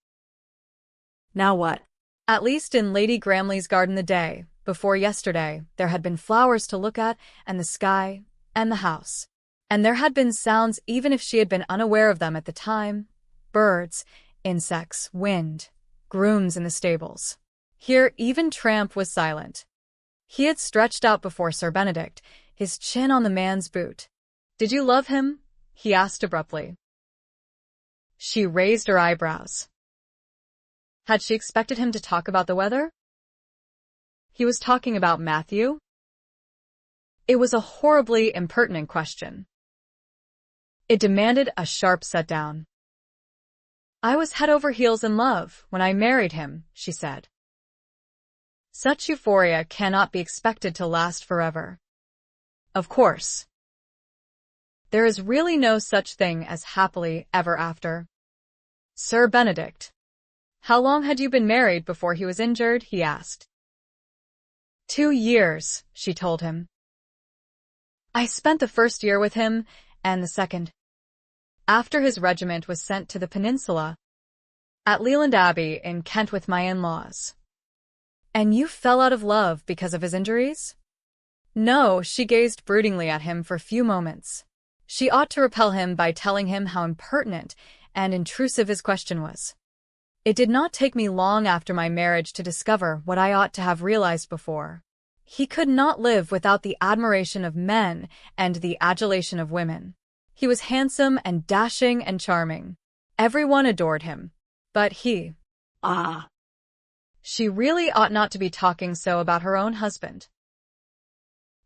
Now what? At least in Lady Gramley's garden the day before yesterday, there had been flowers to look at, and the sky, and the house. And there had been sounds even if she had been unaware of them at the time. Birds, insects, wind, grooms in the stables. Here even Tramp was silent. He had stretched out before Sir Benedict, his chin on the man's boot. Did you love him? He asked abruptly. She raised her eyebrows. Had she expected him to talk about the weather? He was talking about Matthew? It was a horribly impertinent question. It demanded a sharp set-down. I was head over heels in love when I married him, she said. Such euphoria cannot be expected to last forever. Of course. There is really no such thing as happily ever after. Sir Benedict. How long had you been married before he was injured? He asked. 2 years, she told him. I spent the first year with him, and the second, after his regiment was sent to the peninsula, at Leland Abbey in Kent with my in-laws. And you fell out of love because of his injuries? No, she gazed broodingly at him for a few moments. She ought to repel him by telling him how impertinent and intrusive his question was. It did not take me long after my marriage to discover what I ought to have realized before. He could not live without the admiration of men and the adulation of women. He was handsome and dashing and charming. Everyone adored him. But he... Ah. She really ought not to be talking so about her own husband.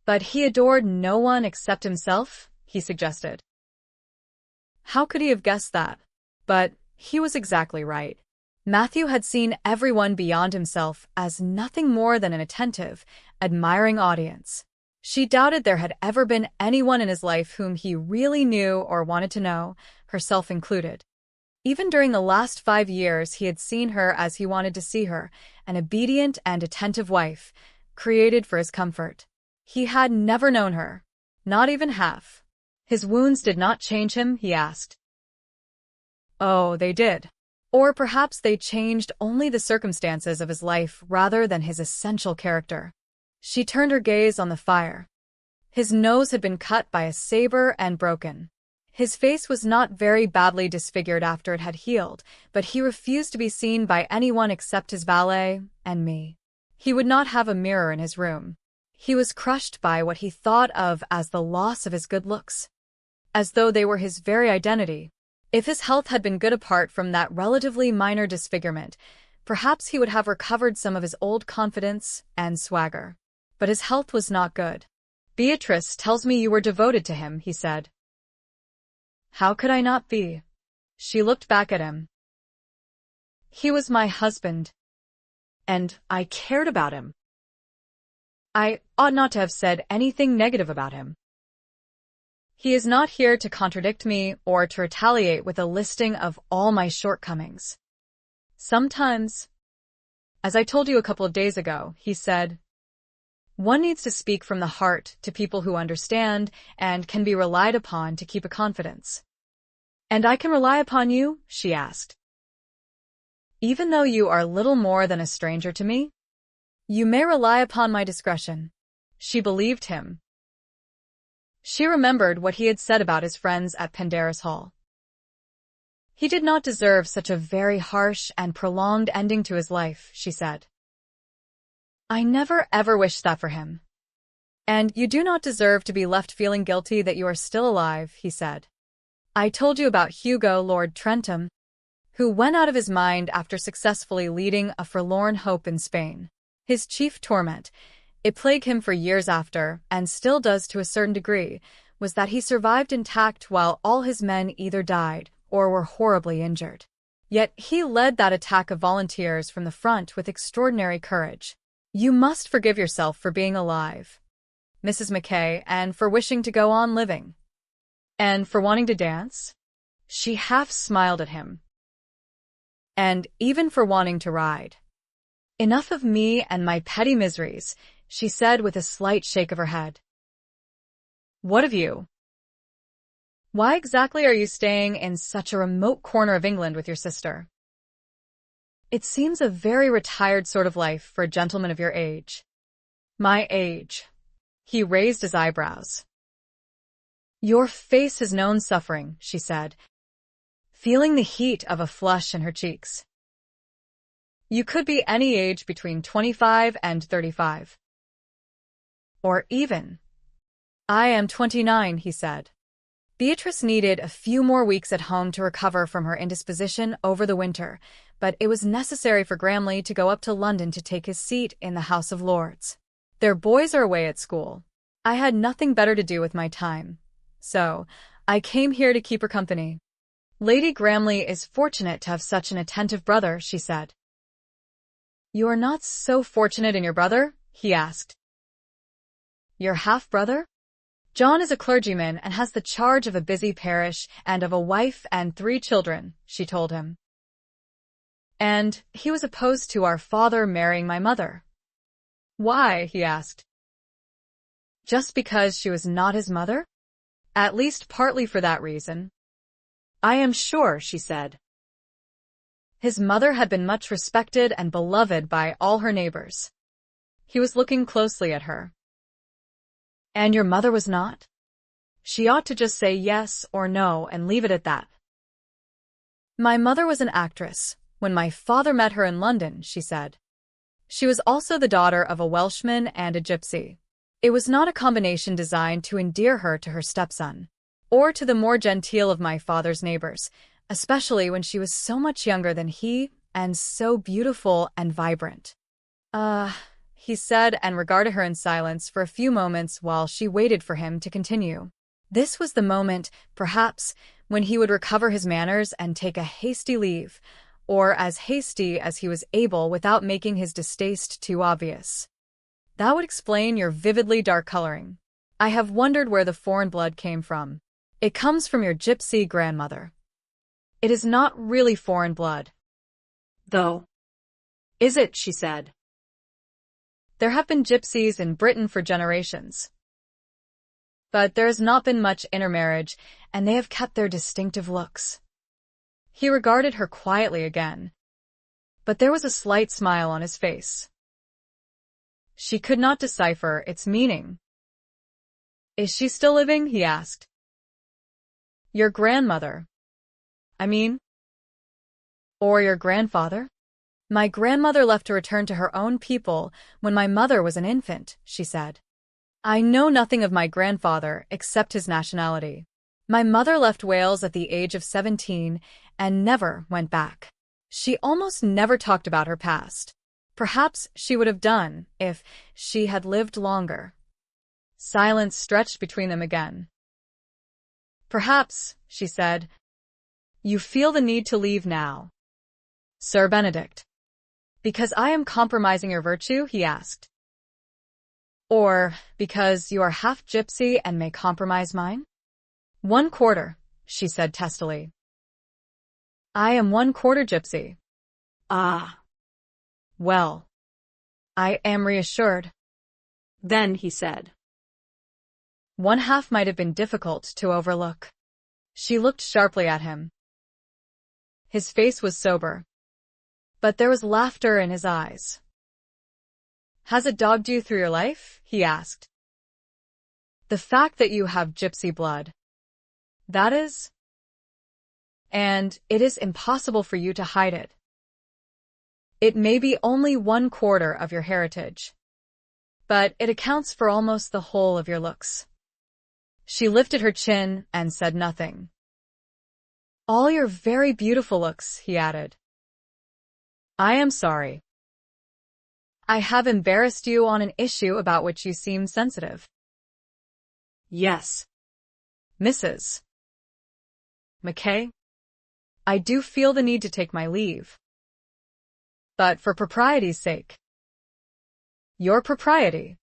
But he adored no one except himself, he suggested. How could he have guessed that? But he was exactly right. Matthew had seen everyone beyond himself as nothing more than an attentive, admiring audience. She doubted there had ever been anyone in his life whom he really knew or wanted to know, herself included. Even during the last 5 years, he had seen her as he wanted to see her, an obedient and attentive wife, created for his comfort. He had never known her, not even half. His wounds did not change him, he asked. Oh, they did. Or perhaps they changed only the circumstances of his life rather than his essential character. She turned her gaze on the fire. His nose had been cut by a saber and broken. His face was not very badly disfigured after it had healed, but he refused to be seen by anyone except his valet and me. He would not have a mirror in his room. He was crushed by what he thought of as the loss of his good looks, as though they were his very identity. If his health had been good apart from that relatively minor disfigurement, perhaps he would have recovered some of his old confidence and swagger. But his health was not good. Beatrice tells me you were devoted to him, he said. How could I not be? She looked back at him. He was my husband, and I cared about him. I ought not to have said anything negative about him. He is not here to contradict me or to retaliate with a listing of all my shortcomings. Sometimes, as I told you a couple of days ago, he said, one needs to speak from the heart to people who understand and can be relied upon to keep a confidence. And I can rely upon you? She asked. Even though you are little more than a stranger to me? You may rely upon my discretion. She believed him. She remembered what he had said about his friends at Pendarus Hall. He did not deserve such a very harsh and prolonged ending to his life, she said. I never ever wished that for him. And you do not deserve to be left feeling guilty that you are still alive, he said. I told you about Hugo Lord Trentham, who went out of his mind after successfully leading a forlorn hope in Spain. His chief torment, it plagued him for years after, and still does to a certain degree, was that he survived intact while all his men either died or were horribly injured. Yet he led that attack of volunteers from the front with extraordinary courage. You must forgive yourself for being alive, Mrs. Mackay, and for wishing to go on living. And for wanting to dance? She half smiled at him. And even for wanting to ride. Enough of me and my petty miseries, she said with a slight shake of her head. What of you? Why exactly are you staying in such a remote corner of England with your sister? It seems a very retired sort of life for a gentleman of your age. My age. He raised his eyebrows. Your face has known suffering, she said, feeling the heat of a flush in her cheeks. You could be any age between 25 and 35. Or even. I am 29, he said. Beatrice needed a few more weeks at home to recover from her indisposition over the winter, but it was necessary for Gramley to go up to London to take his seat in the House of Lords. Their boys are away at school. I had nothing better to do with my time, so I came here to keep her company. Lady Gramley is fortunate to have such an attentive brother, she said. You are not so fortunate in your brother? He asked. Your half-brother? John is a clergyman and has the charge of a busy parish and of a wife and 3 children, she told him. And he was opposed to our father marrying my mother. Why? He asked. Just because she was not his mother? At least partly for that reason. I am sure, she said. His mother had been much respected and beloved by all her neighbors. He was looking closely at her. And your mother was not? She ought to just say yes or no and leave it at that. My mother was an actress when my father met her in London, she said. She was also the daughter of a Welshman and a gypsy. It was not a combination designed to endear her to her stepson, or to the more genteel of my father's neighbors, especially when she was so much younger than he and so beautiful and vibrant. He said and regarded her in silence for a few moments while she waited for him to continue. This was the moment, perhaps, when he would recover his manners and take a hasty leave, or as hasty as he was able without making his distaste too obvious. That would explain your vividly dark coloring. I have wondered where the foreign blood came from. It comes from your gypsy grandmother. It is not really foreign blood. Though. Is it? She said. There have been gypsies in Britain for generations. But there has not been much intermarriage, and they have kept their distinctive looks. He regarded her quietly again, but there was a slight smile on his face. She could not decipher its meaning. Is she still living? He asked. Your grandmother. I mean? Or your grandfather? My grandmother left to return to her own people when my mother was an infant, she said. I know nothing of my grandfather except his nationality. My mother left Wales at the age of 17 and never went back. She almost never talked about her past. Perhaps she would have done if she had lived longer. Silence stretched between them again. Perhaps, she said, you feel the need to leave now. Sir Benedict. Because I am compromising your virtue? He asked. Or because you are half gypsy and may compromise mine? 1/4, she said testily. I am 1/4 gypsy. Ah. Well, I am reassured. Then he said. 1/2 might have been difficult to overlook. She looked sharply at him. His face was sober, but there was laughter in his eyes. Has it dogged you through your life? He asked. The fact that you have gypsy blood. That is, and it is impossible for you to hide it. It may be only 1/4 of your heritage, but it accounts for almost the whole of your looks. She lifted her chin and said nothing. All your very beautiful looks, he added. I am sorry. I have embarrassed you on an issue about which you seem sensitive. Yes. Mrs. McKay, I do feel the need to take my leave. But for propriety's sake. Your propriety.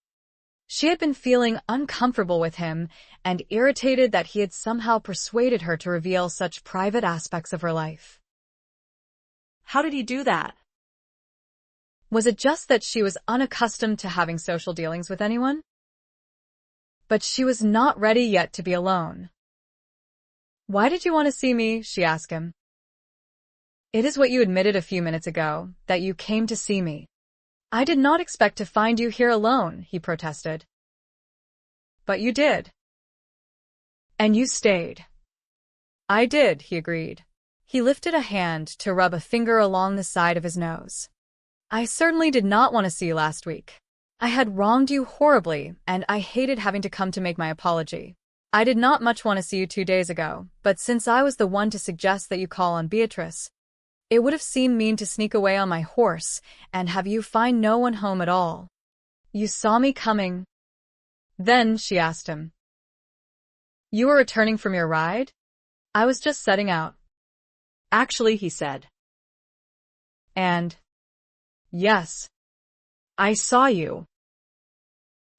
She had been feeling uncomfortable with him and irritated that he had somehow persuaded her to reveal such private aspects of her life. How did he do that? Was it just that she was unaccustomed to having social dealings with anyone? But she was not ready yet to be alone. Why did you want to see me? She asked him. It is what you admitted a few minutes ago, that you came to see me. I did not expect to find you here alone, he protested. But you did. And you stayed. I did, he agreed. He lifted a hand to rub a finger along the side of his nose. I certainly did not want to see you last week. I had wronged you horribly, and I hated having to come to make my apology. I did not much want to see you 2 days ago, but since I was the one to suggest that you call on Beatrice, it would have seemed mean to sneak away on my horse and have you find no one home at all. You saw me coming. Then, she asked him. You were returning from your ride? I was just setting out. Actually, he said. And? Yes. I saw you.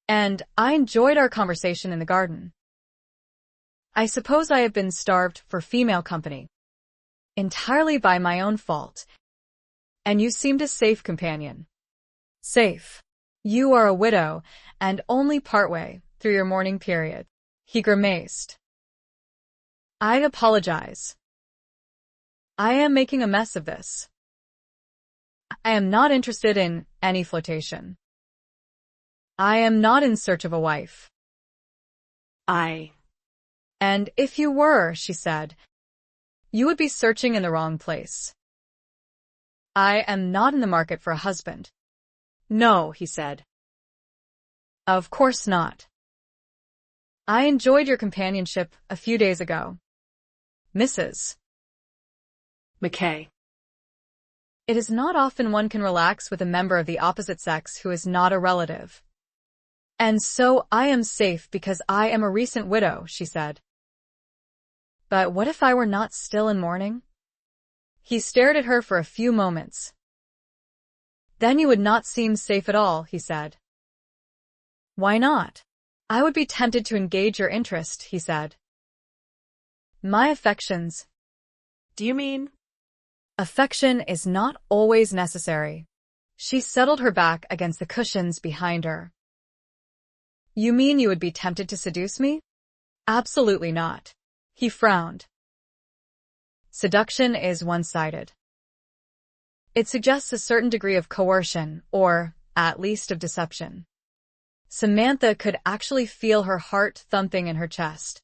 And I enjoyed our conversation in the garden. I suppose I have been starved for female company. Entirely by my own fault. And you seemed a safe companion. Safe. You are a widow, and only partway through your mourning period. He grimaced. I apologize. I am making a mess of this. I am not interested in any flirtation. I am not in search of a wife. And if you were, she said, you would be searching in the wrong place. I am not in the market for a husband. No, he said. Of course not. I enjoyed your companionship a few days ago. Mrs. McKay. It is not often one can relax with a member of the opposite sex who is not a relative. And so I am safe because I am a recent widow, she said. But what if I were not still in mourning? He stared at her for a few moments. Then you would not seem safe at all, he said. Why not? I would be tempted to engage your interest, he said. My affections. Do you mean? Affection is not always necessary. She settled her back against the cushions behind her. You mean you would be tempted to seduce me? Absolutely not. He frowned. Seduction is one-sided. It suggests a certain degree of coercion, or, at least, of deception. Samantha could actually feel her heart thumping in her chest.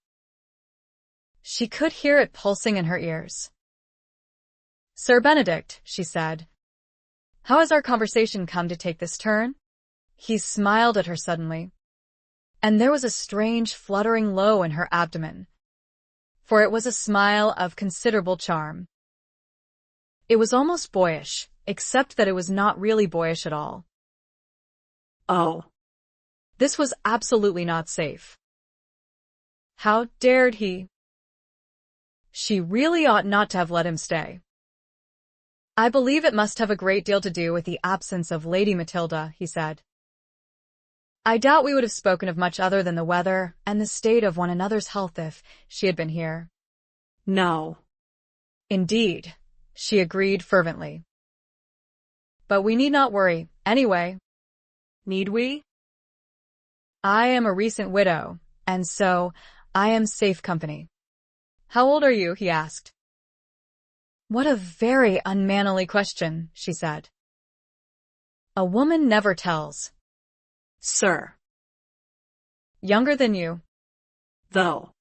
She could hear it pulsing in her ears. Sir Benedict, she said, how has our conversation come to take this turn? He smiled at her suddenly, and there was a strange fluttering low in her abdomen, for it was a smile of considerable charm. It was almost boyish, except that it was not really boyish at all. Oh. This was absolutely not safe. How dared he? She really ought not to have let him stay. I believe it must have a great deal to do with the absence of Lady Matilda, he said. I doubt we would have spoken of much other than the weather and the state of one another's health if she had been here. No. Indeed, she agreed fervently. But we need not worry, anyway. Need we? I am a recent widow, and so I am safe company. How old are you? He asked. What a very unmannerly question, she said. A woman never tells. Sir. Younger than you, though.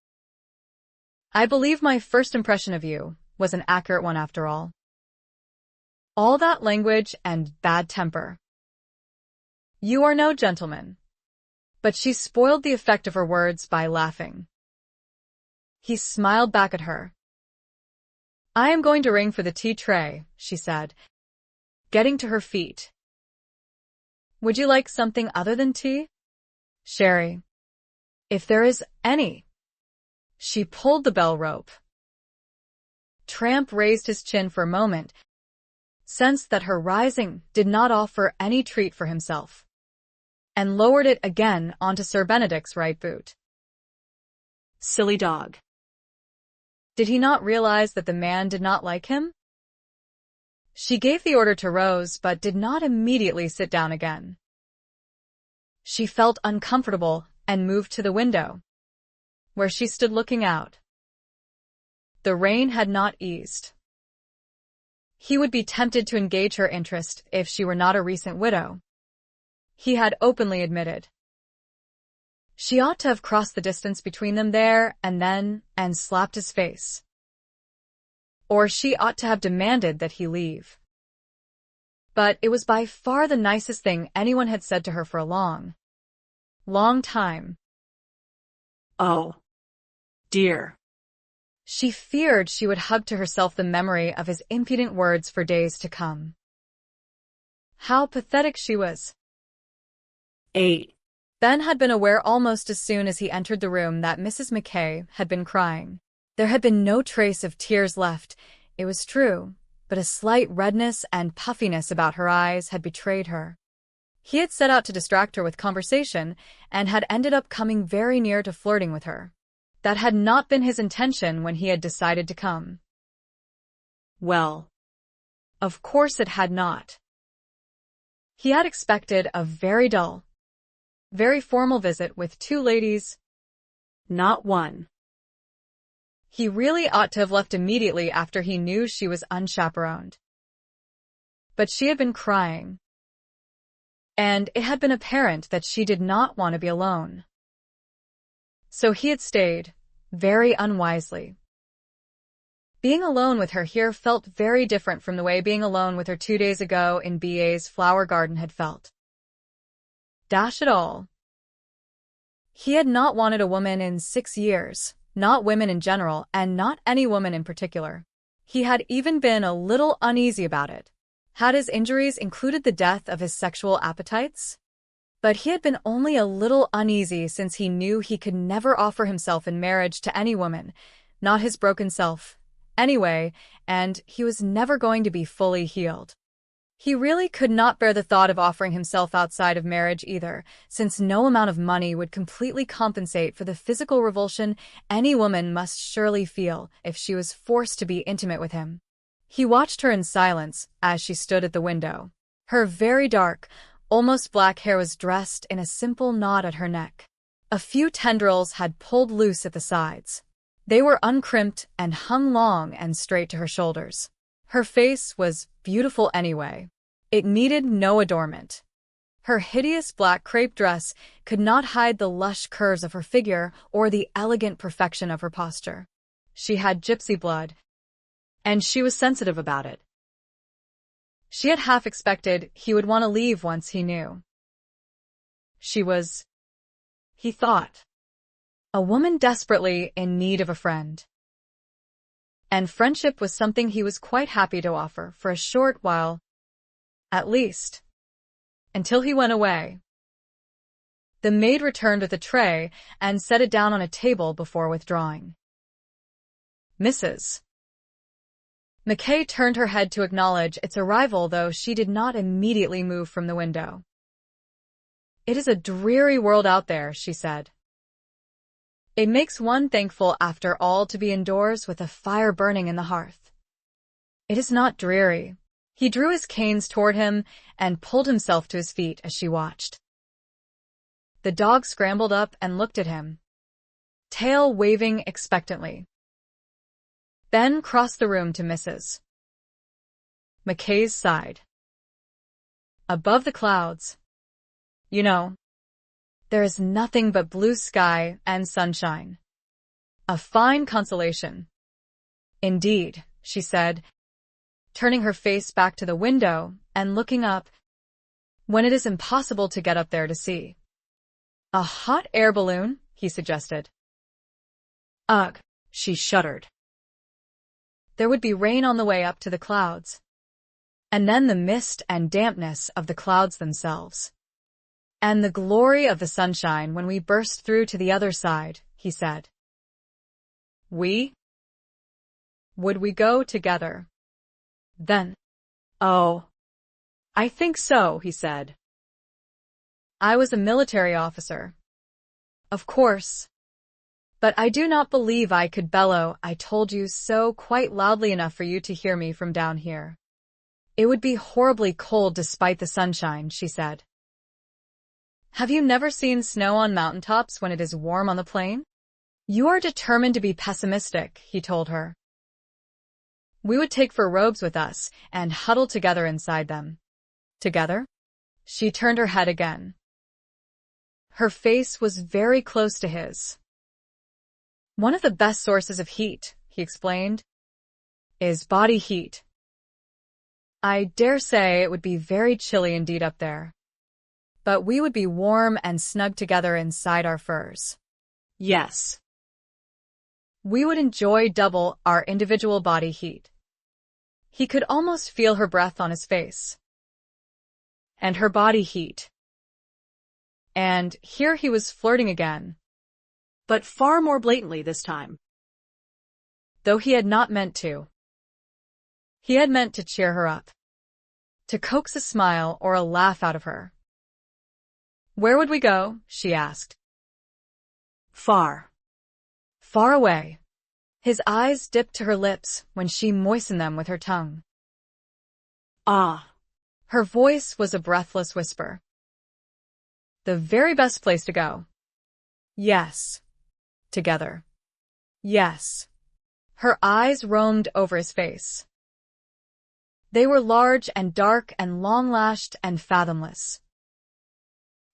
I believe my first impression of you was an accurate one after all. All that language and bad temper. You are no gentleman. But she spoiled the effect of her words by laughing. He smiled back at her. I am going to ring for the tea tray, she said, getting to her feet. Would you like something other than tea? Sherry. If there is any. She pulled the bell rope. Tramp raised his chin for a moment, sensed that her rising did not offer any treat for himself, and lowered it again onto Sir Benedict's right boot. Silly dog. Did he not realize that the man did not like him? She gave the order to Rose, but did not immediately sit down again. She felt uncomfortable and moved to the window, where she stood looking out. The rain had not eased. He would be tempted to engage her interest if she were not a recent widow. He had openly admitted. She ought to have crossed the distance between them there and then and slapped his face. Or she ought to have demanded that he leave. But it was by far the nicest thing anyone had said to her for a long time. Oh, dear. She feared she would hug to herself the memory of his impudent words for days to come. How pathetic she was. 8. Ben had been aware almost as soon as he entered the room that Mrs. McKay had been crying. There had been no trace of tears left, it was true, but a slight redness and puffiness about her eyes had betrayed her. He had set out to distract her with conversation and had ended up coming very near to flirting with her. That had not been his intention when he had decided to come. Well, of course it had not. He had expected a very dull, very formal visit with two ladies, not one. He really ought to have left immediately after he knew she was unchaperoned. But she had been crying, and it had been apparent that she did not want to be alone. So he had stayed, very unwisely. Being alone with her here felt very different from the way being alone with her 2 days ago in B.A.'s flower garden had felt. Dash it all. He had not wanted a woman in 6 years, not women in general, and not any woman in particular. He had even been a little uneasy about it. Had his injuries included the death of his sexual appetites? But he had been only a little uneasy since he knew he could never offer himself in marriage to any woman, not his broken self, anyway, and he was never going to be fully healed. He really could not bear the thought of offering himself outside of marriage either, since no amount of money would completely compensate for the physical revulsion any woman must surely feel if she was forced to be intimate with him. He watched her in silence as she stood at the window. Her very dark, almost black hair was dressed in a simple knot at her neck. A few tendrils had pulled loose at the sides. They were uncrimped and hung long and straight to her shoulders. Her face was beautiful anyway. It needed no adornment. Her hideous black crepe dress could not hide the lush curves of her figure or the elegant perfection of her posture. She had gypsy blood, and she was sensitive about it. She had half expected he would want to leave once he knew. She was, he thought, a woman desperately in need of a friend. And friendship was something he was quite happy to offer for a short while, at least, until he went away. The maid returned with a tray and set it down on a table before withdrawing. Mrs. McKay turned her head to acknowledge its arrival, though she did not immediately move from the window. It is a dreary world out there, she said. It makes one thankful after all to be indoors with a fire burning in the hearth. It is not dreary. He drew his canes toward him and pulled himself to his feet as she watched. The dog scrambled up and looked at him, tail waving expectantly. Ben crossed the room to Mrs. McKay's side. Above the clouds, you know, there is nothing but blue sky and sunshine. A fine consolation. Indeed, she said, turning her face back to the window and looking up, when it is impossible to get up there to see. A hot air balloon, he suggested. Ugh, she shuddered. There would be rain on the way up to the clouds. And then the mist and dampness of the clouds themselves. And the glory of the sunshine when we burst through to the other side, he said. We? Would we go together? Then? Oh, I think so, he said. I was a military officer. Of course. But I do not believe I could bellow "I told you so" quite loudly enough for you to hear me from down here. It would be horribly cold despite the sunshine, she said. Have you never seen snow on mountaintops when it is warm on the plain? You are determined to be pessimistic, he told her. We would take fur robes with us and huddle together inside them. Together? She turned her head again. Her face was very close to his. One of the best sources of heat, he explained, is body heat. I dare say it would be very chilly indeed up there. But we would be warm and snug together inside our furs. Yes. We would enjoy double our individual body heat. He could almost feel her breath on his face. And her body heat. And here he was flirting again. But far more blatantly this time. Though he had not meant to. He had meant to cheer her up. To coax a smile or a laugh out of her. Where would we go? She asked. Far. Far away. His eyes dipped to her lips when she moistened them with her tongue. Ah. Her voice was a breathless whisper. The very best place to go. Yes. Together. Yes. Her eyes roamed over his face. They were large and dark and long-lashed and fathomless.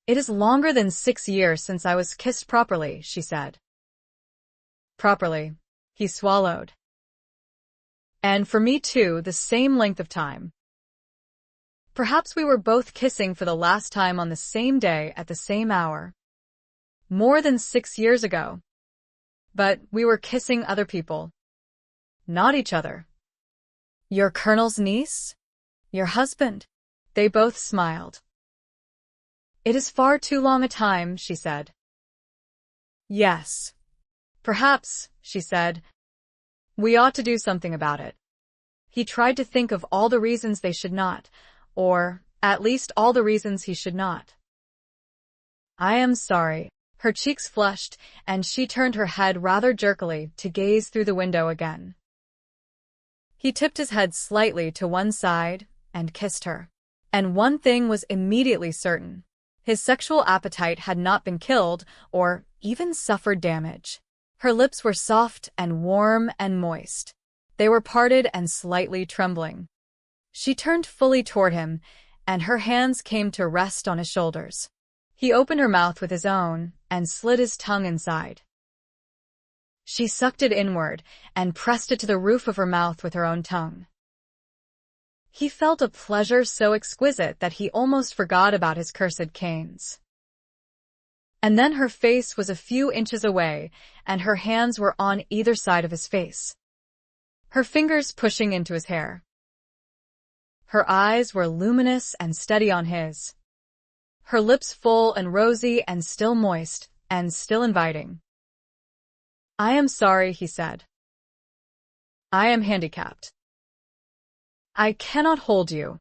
It is longer than 6 years since I was kissed properly, she said. Properly. He swallowed. And for me too, the same length of time. Perhaps we were both kissing for the last time on the same day at the same hour. More than 6 years ago. But we were kissing other people. Not each other. Your colonel's niece? Your husband? They both smiled. It is far too long a time, she said. Yes. Perhaps, she said, we ought to do something about it. He tried to think of all the reasons they should not, or at least all the reasons he should not. I am sorry. Her cheeks flushed, and she turned her head rather jerkily to gaze through the window again. He tipped his head slightly to one side and kissed her. And one thing was immediately certain. His sexual appetite had not been killed or even suffered damage. Her lips were soft and warm and moist. They were parted and slightly trembling. She turned fully toward him, and her hands came to rest on his shoulders. He opened her mouth with his own and slid his tongue inside. She sucked it inward and pressed it to the roof of her mouth with her own tongue. He felt a pleasure so exquisite that he almost forgot about his cursed canes. And then her face was a few inches away, and her hands were on either side of his face, her fingers pushing into his hair. Her eyes were luminous and steady on his, her lips full and rosy and still moist and still inviting. I am sorry, he said. I am handicapped. I cannot hold you.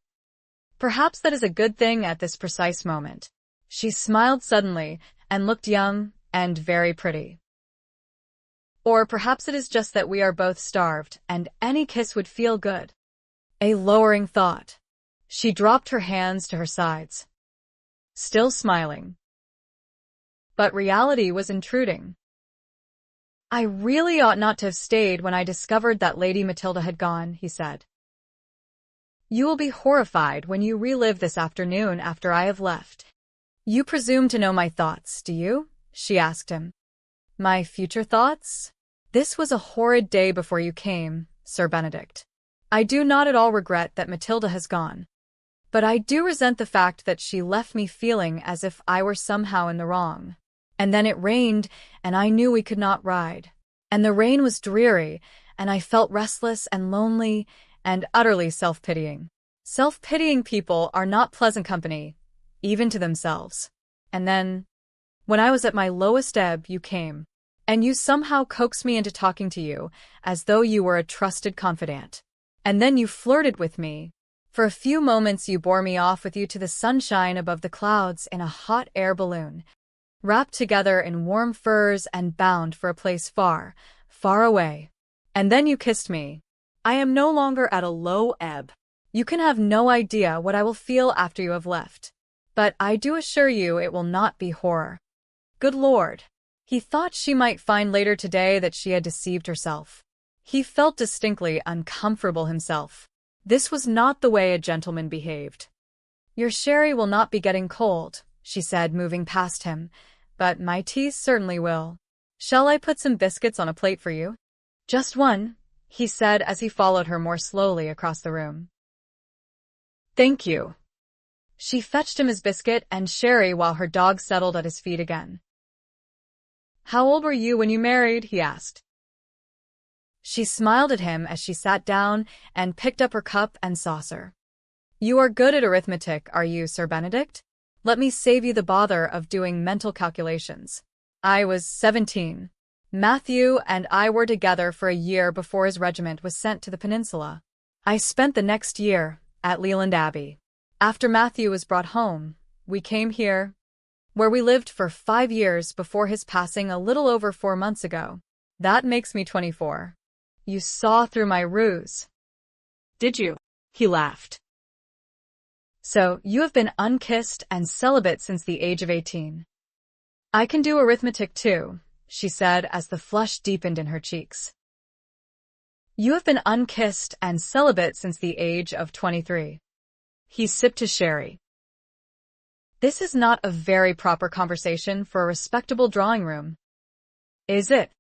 Perhaps that is a good thing at this precise moment. She smiled suddenly and looked young and very pretty. Or perhaps it is just that we are both starved and any kiss would feel good. A lowering thought. She dropped her hands to her sides, still smiling. But reality was intruding. I really ought not to have stayed when I discovered that Lady Matilda had gone, he said. You will be horrified when you relive this afternoon after I have left. You presume to know my thoughts, do you? She asked him. My future thoughts? This was a horrid day before you came, Sir Benedict. I do not at all regret that Matilda has gone. But I do resent the fact that she left me feeling as if I were somehow in the wrong. And then it rained, and I knew we could not ride. And the rain was dreary, and I felt restless and lonely and utterly self-pitying. Self-pitying people are not pleasant company, even to themselves. And then, when I was at my lowest ebb, you came. And you somehow coaxed me into talking to you, as though you were a trusted confidant. And then you flirted with me. For a few moments you bore me off with you to the sunshine above the clouds in a hot air balloon, wrapped together in warm furs and bound for a place far, far away. And then you kissed me. I am no longer at a low ebb. You can have no idea what I will feel after you have left. But I do assure you it will not be horror. Good Lord! He thought she might find later today that she had deceived herself. He felt distinctly uncomfortable himself. This was not the way a gentleman behaved. Your sherry will not be getting cold, she said, moving past him, but my tea certainly will. Shall I put some biscuits on a plate for you? Just one, he said as he followed her more slowly across the room. Thank you. She fetched him his biscuit and sherry while her dog settled at his feet again. How old were you when you married? He asked. She smiled at him as she sat down and picked up her cup and saucer. You are good at arithmetic, are you, Sir Benedict? Let me save you the bother of doing mental calculations. I was 17. Matthew and I were together for a year before his regiment was sent to the peninsula. I spent the next year at Leland Abbey. After Matthew was brought home, we came here, where we lived for 5 years before his passing a little over 4 months ago. That makes me 24. You saw through my ruse. Did you? He laughed. So, you have been unkissed and celibate since the age of 18. I can do arithmetic too, she said as the flush deepened in her cheeks. You have been unkissed and celibate since the age of 23. He sipped his sherry. This is not a very proper conversation for a respectable drawing room. Is it?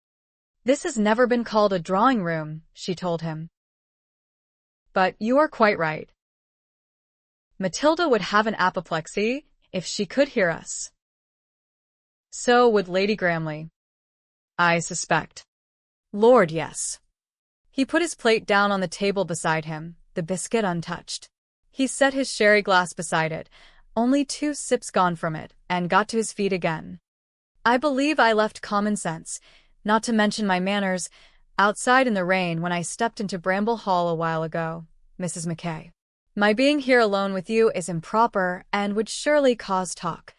This has never been called a drawing room, she told him. But you are quite right. Matilda would have an apoplexy if she could hear us. So would Lady Gramley. I suspect. Lord, yes. He put his plate down on the table beside him, the biscuit untouched. He set his sherry glass beside it, only 2 sips gone from it, and got to his feet again. I believe I left common sense, not to mention my manners, outside in the rain when I stepped into Bramble Hall a while ago, Mrs. Mackay. My being here alone with you is improper and would surely cause talk.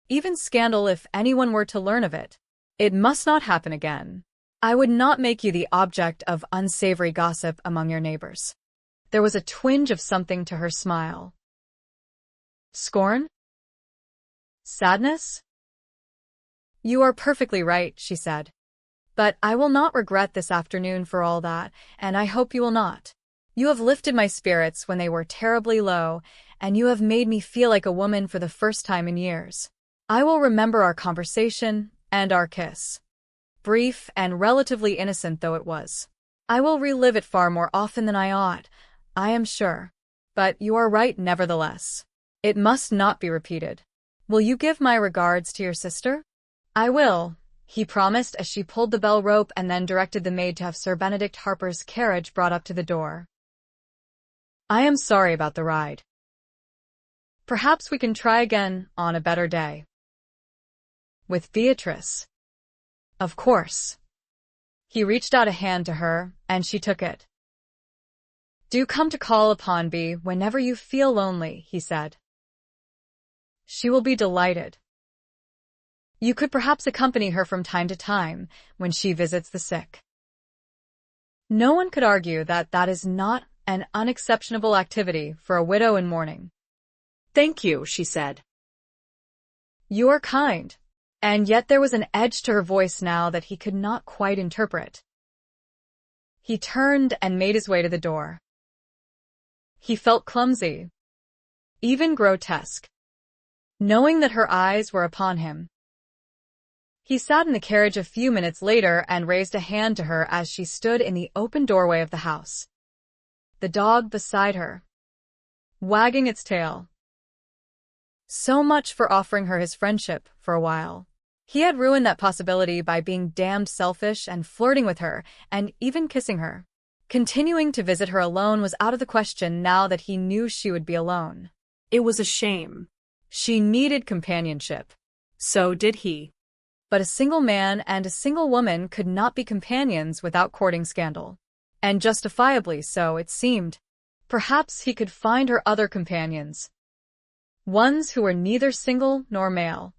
Even scandal if anyone were to learn of it. It must not happen again. I would not make you the object of unsavory gossip among your neighbors. There was a twinge of something to her smile. Scorn? Sadness? You are perfectly right, she said. But I will not regret this afternoon for all that, and I hope you will not. You have lifted my spirits when they were terribly low, and you have made me feel like a woman for the first time in years. I will remember our conversation and our kiss. Brief and relatively innocent though it was. I will relive it far more often than I ought, I am sure. But you are right nevertheless. It must not be repeated. Will you give my regards to your sister? I will, he promised as she pulled the bell rope and then directed the maid to have Sir Benedict Harper's carriage brought up to the door. I am sorry about the ride. Perhaps we can try again on a better day. With Beatrice. Of course. He reached out a hand to her, and she took it. Do come to call upon me whenever you feel lonely, he said. She will be delighted. You could perhaps accompany her from time to time when she visits the sick. No one could argue that that is not an unexceptionable activity for a widow in mourning. Thank you, she said. You are kind. And yet there was an edge to her voice now that he could not quite interpret. He turned and made his way to the door. He felt clumsy, even grotesque, knowing that her eyes were upon him. He sat in the carriage a few minutes later and raised a hand to her as she stood in the open doorway of the house. The dog beside her, wagging its tail. So much for offering her his friendship for a while. He had ruined that possibility by being damned selfish and flirting with her and even kissing her. Continuing to visit her alone was out of the question now that he knew she would be alone. It was a shame. She needed companionship. So did he. But a single man and a single woman could not be companions without courting scandal. And justifiably so, it seemed. Perhaps he could find her other companions. Ones who were neither single nor male.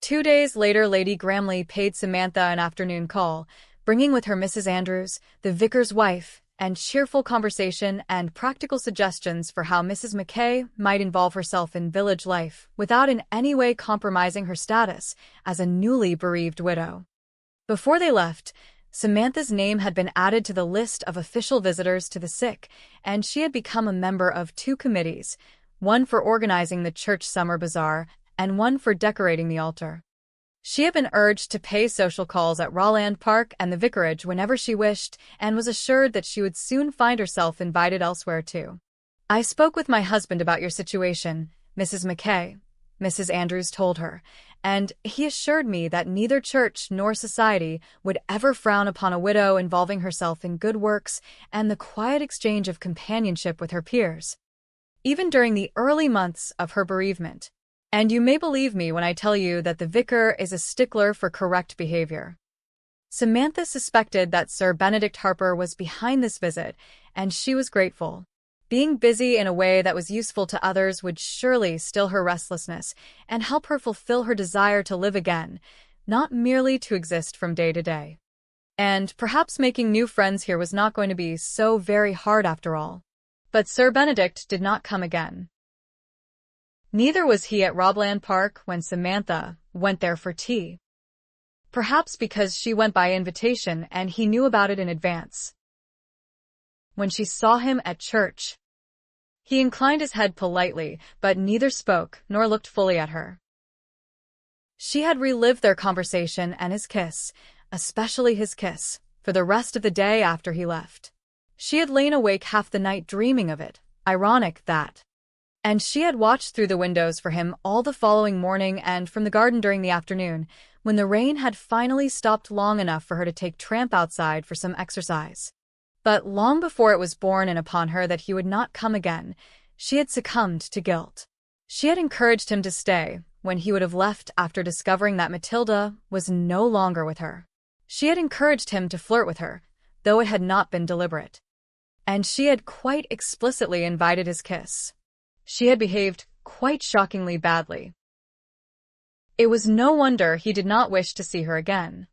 2 days later, Lady Gramley paid Samantha an afternoon call, bringing with her Mrs. Andrews, the vicar's wife, and cheerful conversation and practical suggestions for how Mrs. Mackay might involve herself in village life without in any way compromising her status as a newly bereaved widow. Before they left, Samantha's name had been added to the list of official visitors to the sick, and she had become a member of 2 committees, one for organizing the church summer bazaar and one for decorating the altar. She had been urged to pay social calls at Rawland Park and the vicarage whenever she wished, and was assured that she would soon find herself invited elsewhere too. "I spoke with my husband about your situation, Mrs. Mackay," Mrs. Andrews told her, "and he assured me that neither church nor society would ever frown upon a widow involving herself in good works and the quiet exchange of companionship with her peers, even during the early months of her bereavement. And you may believe me when I tell you that the vicar is a stickler for correct behavior." Samantha suspected that Sir Benedict Harper was behind this visit, and she was grateful. Being busy in a way that was useful to others would surely still her restlessness and help her fulfill her desire to live again, not merely to exist from day to day. And perhaps making new friends here was not going to be so very hard after all. But Sir Benedict did not come again. Neither was he at Rawland Park when Samantha went there for tea. Perhaps because she went by invitation and he knew about it in advance. When she saw him at church, he inclined his head politely, but neither spoke nor looked fully at her. She had relived their conversation and his kiss, especially his kiss, for the rest of the day after he left. She had lain awake half the night dreaming of it, ironic that. And she had watched through the windows for him all the following morning and from the garden during the afternoon, when the rain had finally stopped long enough for her to take tramp outside for some exercise. But long before it was borne in upon her that he would not come again, she had succumbed to guilt. She had encouraged him to stay when he would have left after discovering that Matilda was no longer with her. She had encouraged him to flirt with her, though it had not been deliberate. And she had quite explicitly invited his kiss. She had behaved quite shockingly badly. It was no wonder he did not wish to see her again.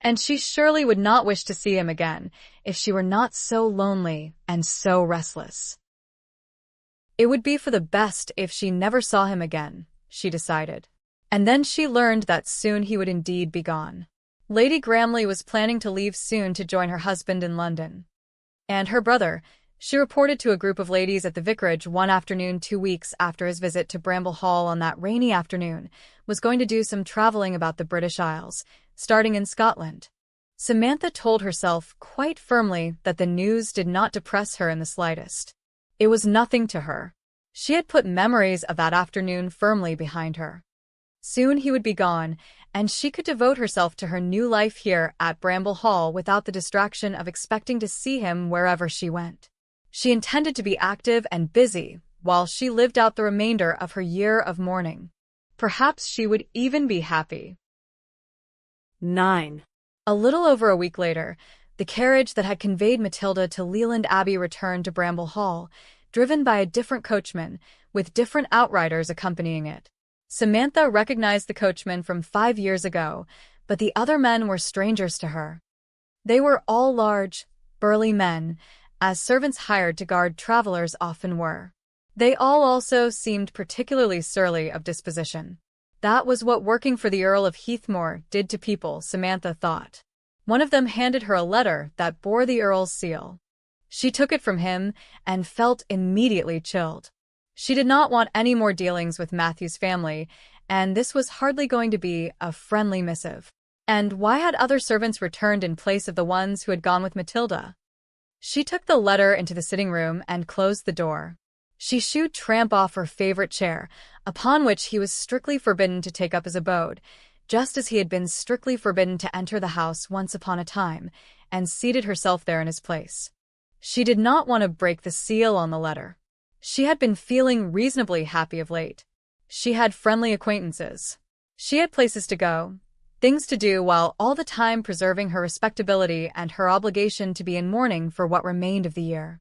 And she surely would not wish to see him again if she were not so lonely and so restless. It would be for the best if she never saw him again, she decided. And then she learned that soon he would indeed be gone. Lady Gramley was planning to leave soon to join her husband in London. And her brother, she reported to a group of ladies at the vicarage one afternoon 2 weeks after his visit to Bramble Hall on that rainy afternoon, was going to do some traveling about the British Isles, starting in Scotland. Samantha told herself quite firmly that the news did not depress her in the slightest. It was nothing to her. She had put memories of that afternoon firmly behind her. Soon he would be gone, and she could devote herself to her new life here at Bramble Hall without the distraction of expecting to see him wherever she went. She intended to be active and busy while she lived out the remainder of her year of mourning. Perhaps she would even be happy. 9. A little over a week later, the carriage that had conveyed Matilda to Leland Abbey returned to Bramble Hall, driven by a different coachman, with different outriders accompanying it. Samantha recognized the coachman from 5 years ago, but the other men were strangers to her. They were all large, burly men, as servants hired to guard travelers often were. They all also seemed particularly surly of disposition. That was what working for the Earl of Heathmore did to people, Samantha thought. One of them handed her a letter that bore the Earl's seal. She took it from him and felt immediately chilled. She did not want any more dealings with Matthew's family, and this was hardly going to be a friendly missive. And why had other servants returned in place of the ones who had gone with Matilda? She took the letter into the sitting room and closed the door. She shooed Tramp off her favorite chair, upon which he was strictly forbidden to take up his abode, just as he had been strictly forbidden to enter the house once upon a time, and seated herself there in his place. She did not want to break the seal on the letter. She had been feeling reasonably happy of late. She had friendly acquaintances. She had places to go, things to do, while all the time preserving her respectability and her obligation to be in mourning for what remained of the year.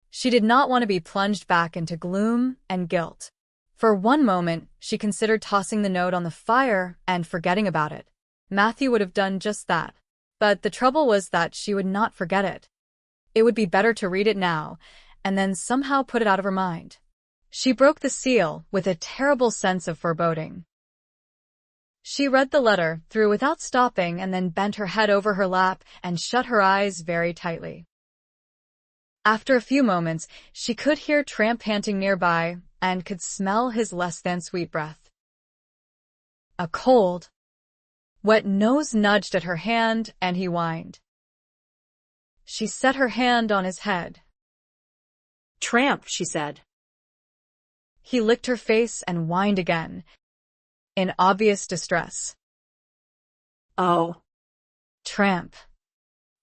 She did not want to be plunged back into gloom and guilt. For one moment, she considered tossing the note on the fire and forgetting about it. Matthew would have done just that. But the trouble was that she would not forget it. It would be better to read it now, and then somehow put it out of her mind. She broke the seal with a terrible sense of foreboding. She read the letter through without stopping and then bent her head over her lap and shut her eyes very tightly. After a few moments, she could hear Tramp panting nearby and could smell his less-than-sweet breath. A cold, wet nose nudged at her hand, and he whined. She set her hand on his head. "Tramp," she said. He licked her face and whined again, in obvious distress. "Oh." Tramp.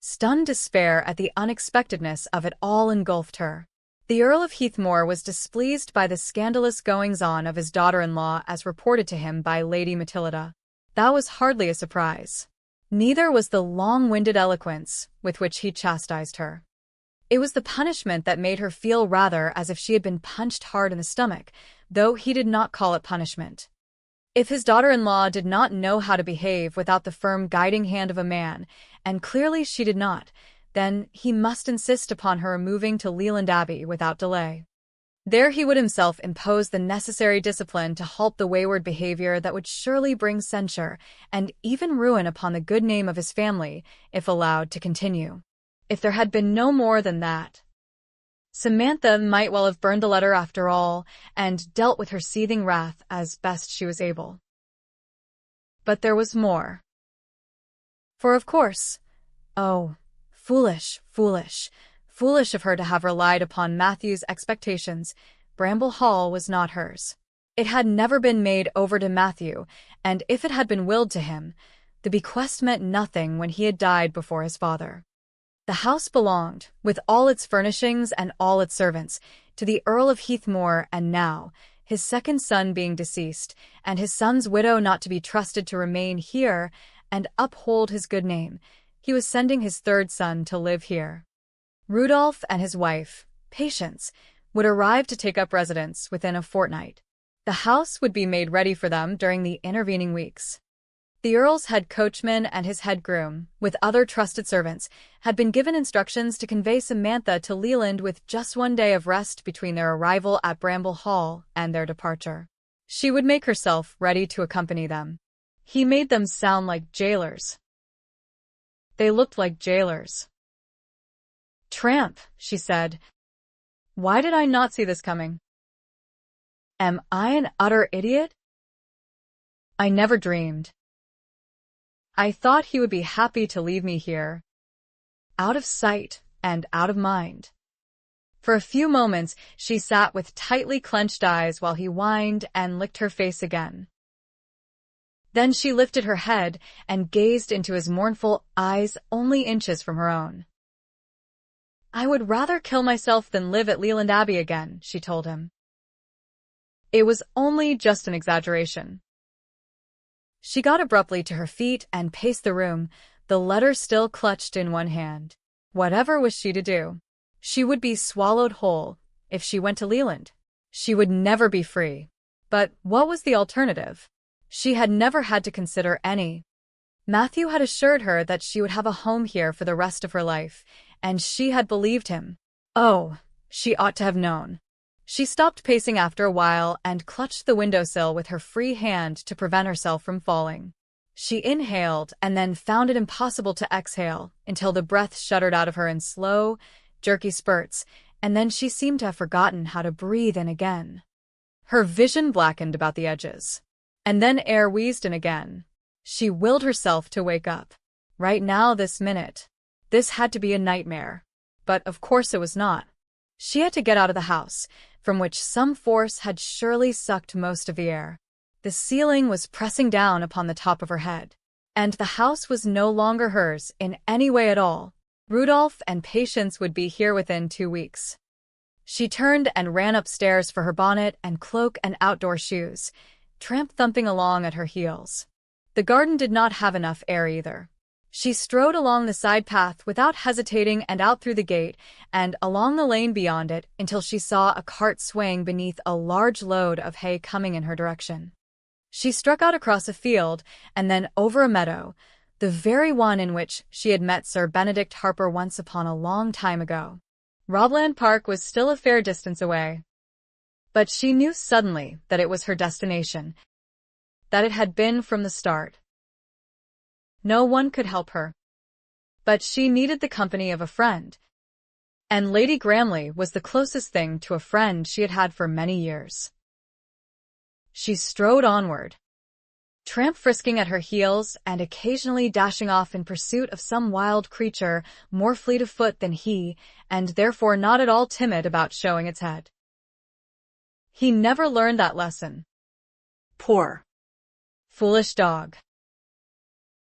Stunned despair at the unexpectedness of it all engulfed her. The Earl of Heathmore was displeased by the scandalous goings-on of his daughter-in-law as reported to him by Lady Matilda. That was hardly a surprise. Neither was the long-winded eloquence with which he chastised her. It was the punishment that made her feel rather as if she had been punched hard in the stomach, though he did not call it punishment. If his daughter-in-law did not know how to behave without the firm guiding hand of a man, and clearly she did not, then he must insist upon her removing to Leland Abbey without delay. There he would himself impose the necessary discipline to halt the wayward behavior that would surely bring censure and even ruin upon the good name of his family if allowed to continue. If there had been no more than that, Samantha might well have burned the letter after all and dealt with her seething wrath as best she was able. But there was more. For of course, oh, foolish, foolish, foolish of her to have relied upon Matthew's expectations. Bramble Hall was not hers. It had never been made over to Matthew, and if it had been willed to him, the bequest meant nothing when he had died before his father. The house belonged, with all its furnishings and all its servants, to the Earl of Heathmore, and now, his second son being deceased, and his son's widow not to be trusted to remain here and uphold his good name, he was sending his third son to live here. Rudolph and his wife, Patience, would arrive to take up residence within a fortnight. The house would be made ready for them during the intervening weeks. The Earl's head coachman and his head groom, with other trusted servants, had been given instructions to convey Samantha to Leland with just one day of rest between their arrival at Bramble Hall and their departure. She would make herself ready to accompany them. He made them sound like jailers. They looked like jailers. "Tramp," she said. "Why did I not see this coming? Am I an utter idiot? I never dreamed. I thought he would be happy to leave me here, out of sight and out of mind." For a few moments she sat with tightly clenched eyes while he whined and licked her face again. Then she lifted her head and gazed into his mournful eyes only inches from her own. "I would rather kill myself than live at Leland Abbey again," she told him. It was only just an exaggeration. She got abruptly to her feet and paced the room, the letter still clutched in one hand. Whatever was she to do? She would be swallowed whole if she went to Leland. She would never be free. But what was the alternative? She had never had to consider any. Matthew had assured her that she would have a home here for the rest of her life, and she had believed him. Oh, she ought to have known. She stopped pacing after a while and clutched the windowsill with her free hand to prevent herself from falling. She inhaled and then found it impossible to exhale until the breath shuddered out of her in slow, jerky spurts, and then she seemed to have forgotten how to breathe in again. Her vision blackened about the edges. And then air wheezed in again. She willed herself to wake up. Right now, this minute. This had to be a nightmare. But of course it was not. She had to get out of the house, from which some force had surely sucked most of the air. The ceiling was pressing down upon the top of her head. And the house was no longer hers in any way at all. Rudolph and Patience would be here within 2 weeks. She turned and ran upstairs for her bonnet and cloak and outdoor shoes, tramp thumping along at her heels. The garden did not have enough air either. She strode along the side path without hesitating and out through the gate and along the lane beyond it until she saw a cart swaying beneath a large load of hay coming in her direction. She struck out across a field and then over a meadow, the very one in which she had met Sir Benedict Harper once upon a long time ago. Robland Park was still a fair distance away. But she knew suddenly that it was her destination, that it had been from the start. No one could help her. But she needed the company of a friend. And Lady Gramley was the closest thing to a friend she had had for many years. She strode onward, tramp frisking at her heels and occasionally dashing off in pursuit of some wild creature more fleet of foot than he, and therefore not at all timid about showing its head. He never learned that lesson. Poor, foolish dog.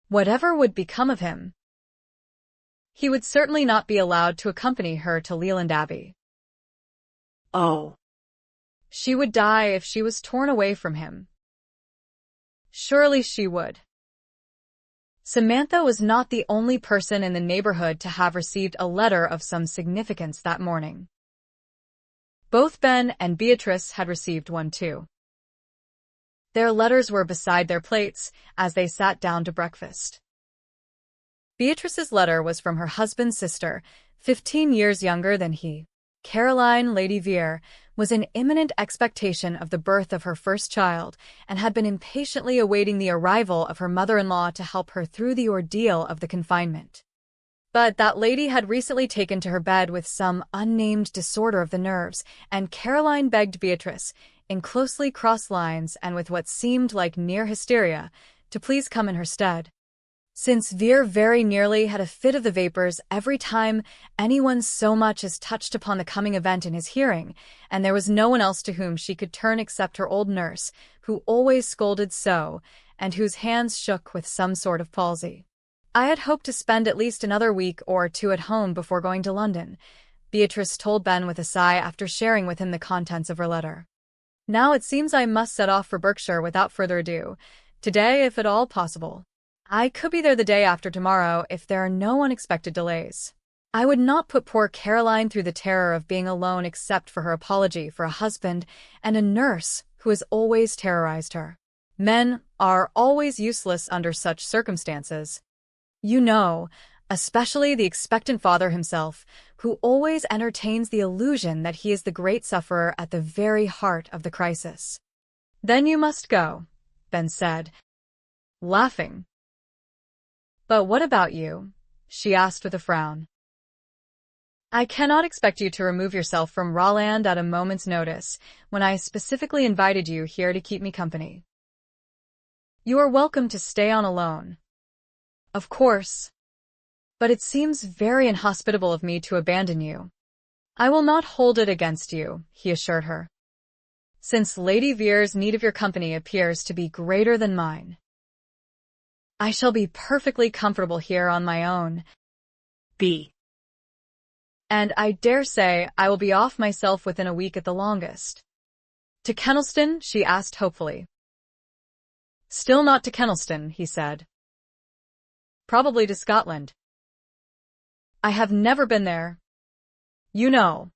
Whatever would become of him, he would certainly not be allowed to accompany her to Leland Abbey. Oh. She would die if she was torn away from him. Surely she would. Samantha was not the only person in the neighborhood to have received a letter of some significance that morning. Both Ben and Beatrice had received one too. Their letters were beside their plates as they sat down to breakfast. Beatrice's letter was from her husband's sister, 15 years younger than he. Caroline, Lady Vere, was in imminent expectation of the birth of her first child and had been impatiently awaiting the arrival of her mother-in-law to help her through the ordeal of the confinement. But that lady had recently taken to her bed with some unnamed disorder of the nerves, and Caroline begged Beatrice, in closely crossed lines and with what seemed like near hysteria, to please come in her stead. Since Vere very nearly had a fit of the vapors every time anyone so much as touched upon the coming event in his hearing, and there was no one else to whom she could turn except her old nurse, who always scolded so, and whose hands shook with some sort of palsy. I had hoped to spend at least another week or 2 at home before going to London, Beatrice told Ben with a sigh after sharing with him the contents of her letter. Now it seems I must set off for Berkshire without further ado, today if at all possible. I could be there the day after tomorrow if there are no unexpected delays. I would not put poor Caroline through the terror of being alone except for her apology for a husband and a nurse who has always terrorized her. Men are always useless under such circumstances. You know, especially the expectant father himself, who always entertains the illusion that he is the great sufferer at the very heart of the crisis. Then you must go, Ben said, laughing. But what about you? She asked with a frown. I cannot expect you to remove yourself from Rawland at a moment's notice, when I specifically invited you here to keep me company. You are welcome to stay on alone. Of course. But it seems very inhospitable of me to abandon you. I will not hold it against you, he assured her, since Lady Vere's need of your company appears to be greater than mine. I shall be perfectly comfortable here on my own. And I dare say I will be off myself within a week at the longest. To Kennelston? She asked hopefully. Still not to Kennelston, he said. Probably to Scotland. I have never been there. You know.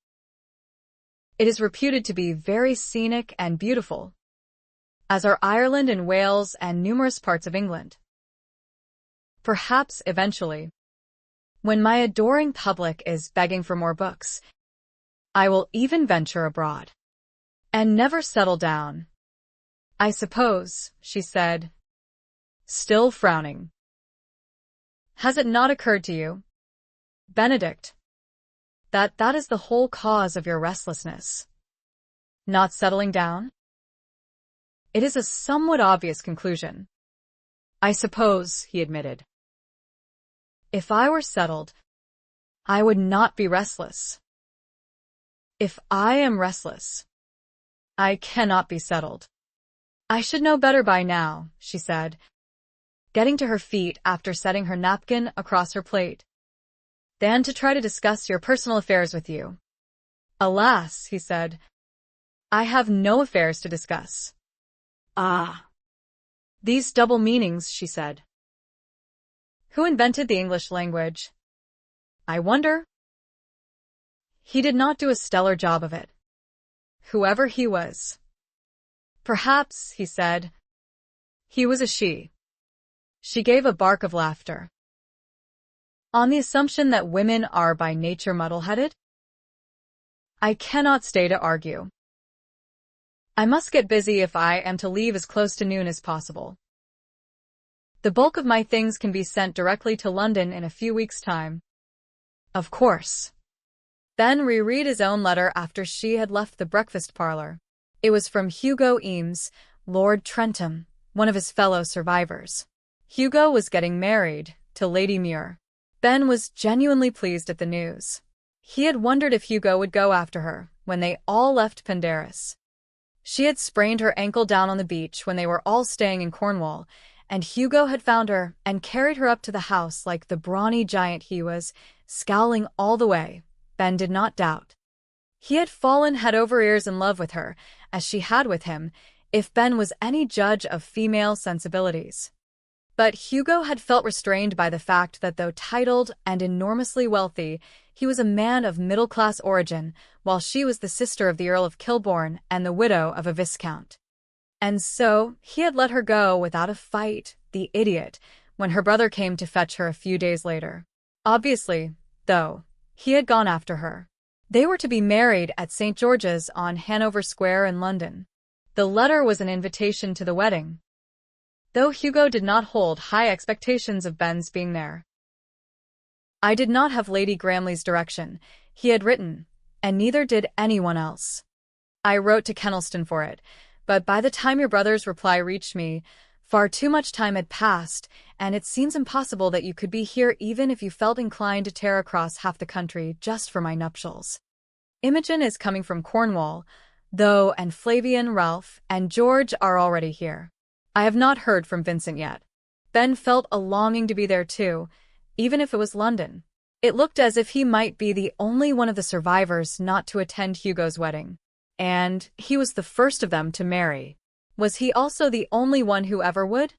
It is reputed to be very scenic and beautiful, as are Ireland and Wales and numerous parts of England. Perhaps eventually, when my adoring public is begging for more books, I will even venture abroad and never settle down. I suppose, she said, still frowning. Has it not occurred to you, Benedict, that is the whole cause of your restlessness? Not settling down? It is a somewhat obvious conclusion. I suppose, he admitted. If I were settled, I would not be restless. If I am restless, I cannot be settled. I should know better by now, she said, getting to her feet after setting her napkin across her plate, than to try to discuss your personal affairs with you. Alas, he said, I have no affairs to discuss. Ah. These double meanings, she said. Who invented the English language? I wonder. He did not do a stellar job of it. Whoever he was. Perhaps, he said, he was a she. She gave a bark of laughter. On the assumption that women are by nature muddle-headed? I cannot stay to argue. I must get busy if I am to leave as close to noon as possible. The bulk of my things can be sent directly to London in a few weeks' time. Of course. Ben reread his own letter after she had left the breakfast parlor. It was from Hugo Eames, Lord Trentham, one of his fellow survivors. Hugo was getting married to Lady Muir. Ben was genuinely pleased at the news. He had wondered if Hugo would go after her when they all left Pendarris. She had sprained her ankle down on the beach when they were all staying in Cornwall, and Hugo had found her and carried her up to the house like the brawny giant he was, scowling all the way. Ben did not doubt. He had fallen head over ears in love with her, as she had with him, if Ben was any judge of female sensibilities. But Hugo had felt restrained by the fact that though titled and enormously wealthy, he was a man of middle-class origin, while she was the sister of the Earl of Kilbourne and the widow of a viscount. And so he had let her go without a fight, the idiot, when her brother came to fetch her a few days later. Obviously, though, he had gone after her. They were to be married at St. George's on Hanover Square in London. The letter was an invitation to the wedding, though Hugo did not hold high expectations of Ben's being there. I did not have Lady Gramley's direction, he had written, and neither did anyone else. I wrote to Kennelston for it, but by the time your brother's reply reached me, far too much time had passed, and it seems impossible that you could be here even if you felt inclined to tear across half the country just for my nuptials. Imogen is coming from Cornwall, though, and Flavian, Ralph, and George are already here. I have not heard from Vincent yet. Ben felt a longing to be there too, even if it was London. It looked as if he might be the only one of the survivors not to attend Hugo's wedding. And he was the first of them to marry. Was he also the only one who ever would?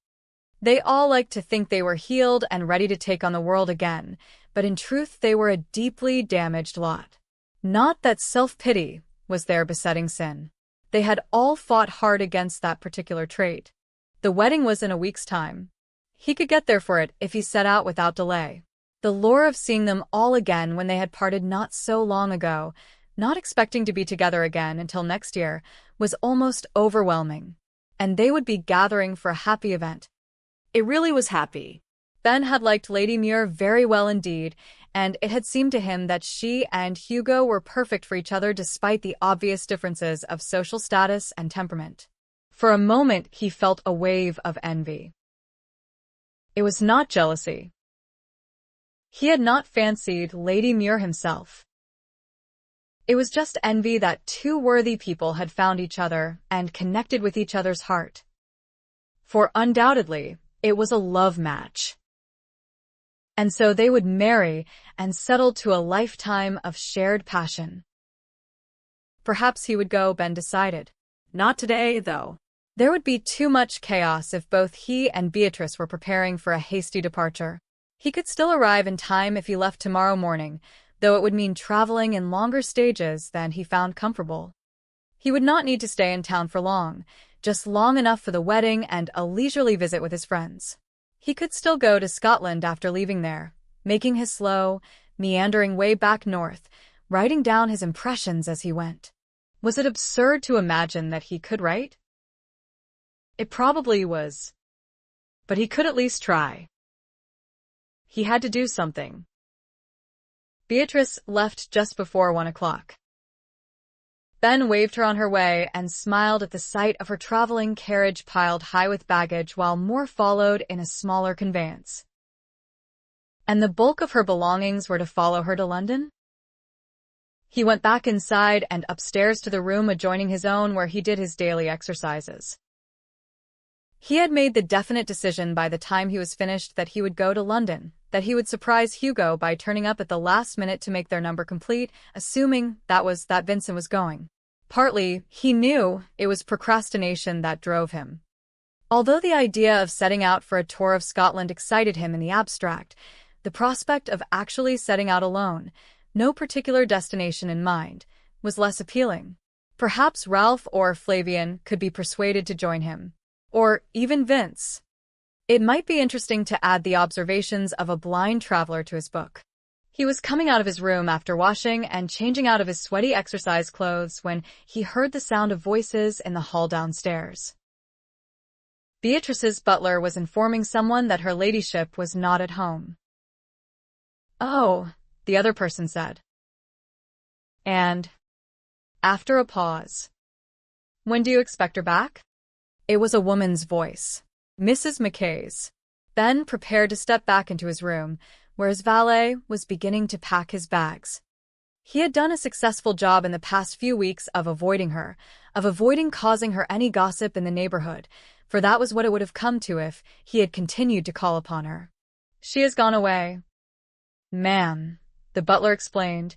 They all liked to think they were healed and ready to take on the world again, but in truth they were a deeply damaged lot. Not that self-pity was their besetting sin. They had all fought hard against that particular trait. The wedding was in a week's time. He could get there for it if he set out without delay. The lure of seeing them all again when they had parted not so long ago, not expecting to be together again until next year, was almost overwhelming. And they would be gathering for a happy event. It really was happy. Ben had liked Lady Muir very well indeed, and it had seemed to him that she and Hugo were perfect for each other despite the obvious differences of social status and temperament. For a moment he felt a wave of envy. It was not jealousy. He had not fancied Lady Muir himself. It was just envy that two worthy people had found each other and connected with each other's heart. For undoubtedly, it was a love match. And so they would marry and settle to a lifetime of shared passion. Perhaps he would go, Ben decided. Not today, though. There would be too much chaos if both he and Beatrice were preparing for a hasty departure. He could still arrive in time if he left tomorrow morning, though it would mean traveling in longer stages than he found comfortable. He would not need to stay in town for long, just long enough for the wedding and a leisurely visit with his friends. He could still go to Scotland after leaving there, making his slow, meandering way back north, writing down his impressions as he went. Was it absurd to imagine that he could write? It probably was. But he could at least try. He had to do something. Beatrice left just before 1 o'clock. Ben waved her on her way and smiled at the sight of her traveling carriage piled high with baggage while more followed in a smaller conveyance. And the bulk of her belongings were to follow her to London? He went back inside and upstairs to the room adjoining his own where he did his daily exercises. He had made the definite decision by the time he was finished that he would go to London, that he would surprise Hugo by turning up at the last minute to make their number complete, assuming that Vincent was going. Partly, he knew it was procrastination that drove him. Although the idea of setting out for a tour of Scotland excited him in the abstract, the prospect of actually setting out alone, no particular destination in mind, was less appealing. Perhaps Ralph or Flavian could be persuaded to join him. Or even Vince. It might be interesting to add the observations of a blind traveler to his book. He was coming out of his room after washing and changing out of his sweaty exercise clothes when he heard the sound of voices in the hall downstairs. Beatrice's butler was informing someone that her ladyship was not at home. "Oh," the other person said. And, after a pause, "When do you expect her back?" It was a woman's voice. Mrs. McKay's. Ben prepared to step back into his room, where his valet was beginning to pack his bags. He had done a successful job in the past few weeks of avoiding her, of avoiding causing her any gossip in the neighborhood, for that was what it would have come to if he had continued to call upon her. "She has gone away, ma'am," the butler explained,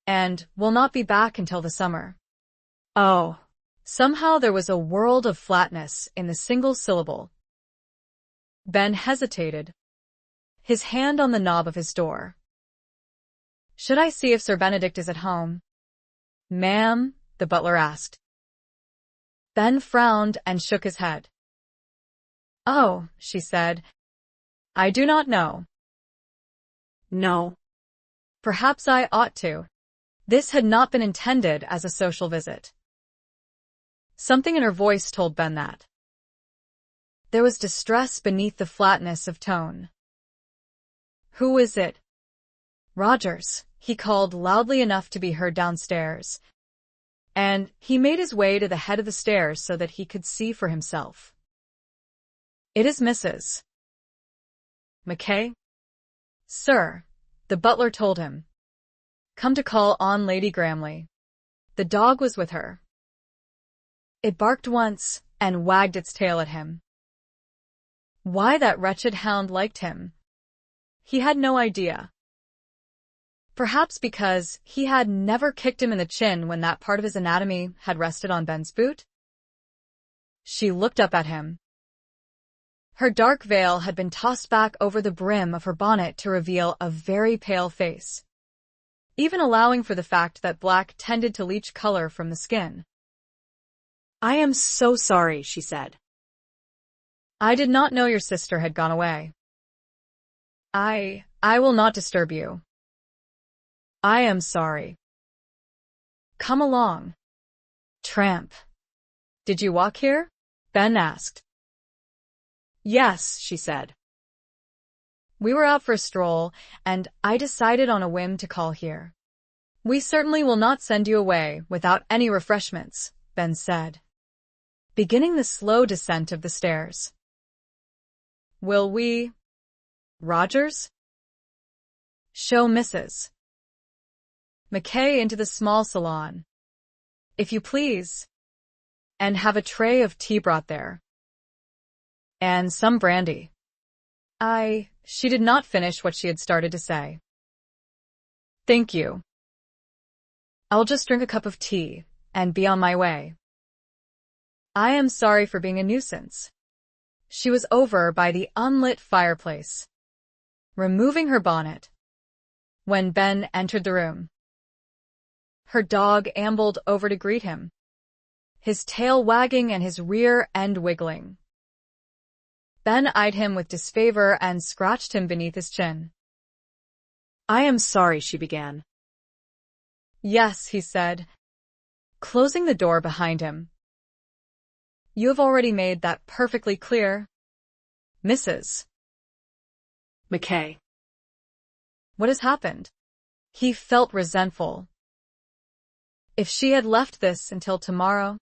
"and will not be back until the summer." Oh. Somehow there was a world of flatness in the single syllable. Ben hesitated, his hand on the knob of his door. "Should I see if Sir Benedict is at home?" "Ma'am?" the butler asked. Ben frowned and shook his head. "Oh," she said, "I do not know." "No. Perhaps I ought to." This had not been intended as a social visit. Something in her voice told Ben that. There was distress beneath the flatness of tone. "Who is it?" "Rogers," he called loudly enough to be heard downstairs, and he made his way to the head of the stairs so that he could see for himself. "It is Mrs. McKay?" "Sir," the butler told him. "Come to call on Lady Gramley." The dog was with her. It barked once and wagged its tail at him. Why that wretched hound liked him, he had no idea. Perhaps because he had never kicked him in the chin when that part of his anatomy had rested on Ben's boot? She looked up at him. Her dark veil had been tossed back over the brim of her bonnet to reveal a very pale face, even allowing for the fact that black tended to leach color from the skin. "I am so sorry," she said. "I did not know your sister had gone away." I will not disturb you." "I am sorry." "Come along." "Tramp." "Did you walk here?" Ben asked. "Yes," she said. "We were out for a stroll, and I decided on a whim to call here." "We certainly will not send you away without any refreshments," Ben said, beginning the slow descent of the stairs. "Will we, Rogers?" "Show Mrs. McKay into the small salon, if you please, and have a tray of tea brought there. And some brandy." She did not finish what she had started to say. "Thank you. I'll just drink a cup of tea and be on my way. I am sorry for being a nuisance." She was over by the unlit fireplace, removing her bonnet, when Ben entered the room. Her dog ambled over to greet him, his tail wagging and his rear end wiggling. Ben eyed him with disfavor and scratched him beneath his chin. "I am sorry," she began. "Yes," he said, closing the door behind him. "You have already made that perfectly clear, Mrs. McKay." "What has happened?" He felt resentful. If she had left this until tomorrow,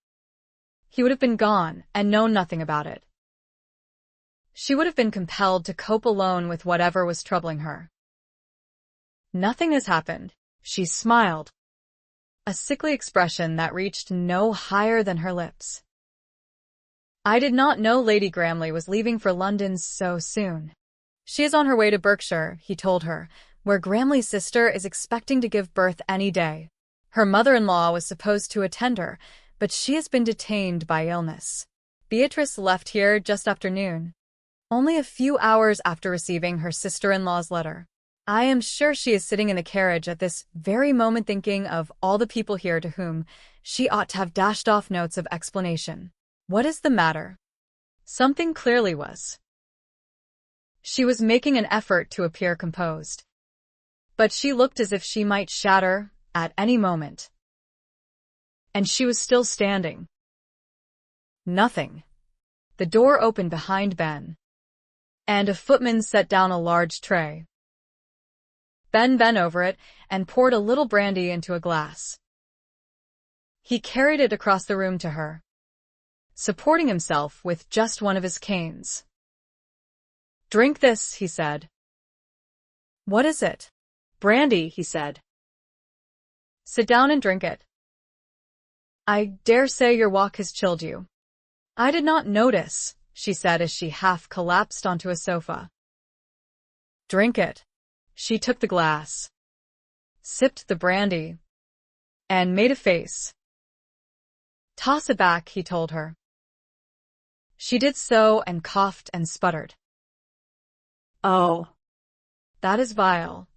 he would have been gone and known nothing about it. She would have been compelled to cope alone with whatever was troubling her. Nothing has happened, she smiled, a sickly expression that reached no higher than her lips. I did not know Lady Gramley was leaving for London so soon. She is on her way to Berkshire, he told her, where Gramley's sister is expecting to give birth any day. Her mother-in-law was supposed to attend her, but she has been detained by illness. Beatrice left here just after noon, only a few hours after receiving her sister-in-law's letter. I am sure she is sitting in the carriage at this very moment thinking of all the people here to whom she ought to have dashed off notes of explanation. What is the matter? Something clearly was. She was making an effort to appear composed, but she looked as if she might shatter at any moment. And she was still standing. Nothing. The door opened behind Ben, and a footman set down a large tray. Ben bent over it and poured a little brandy into a glass. He carried it across the room to her, supporting himself with just one of his canes. Drink this, he said. What is it? Brandy, he said. Sit down and drink it. I dare say your walk has chilled you. I did not notice, she said as she half collapsed onto a sofa. Drink it. She took the glass, sipped the brandy, and made a face. Toss it back, he told her. She did so and coughed and sputtered. Oh. That is vile.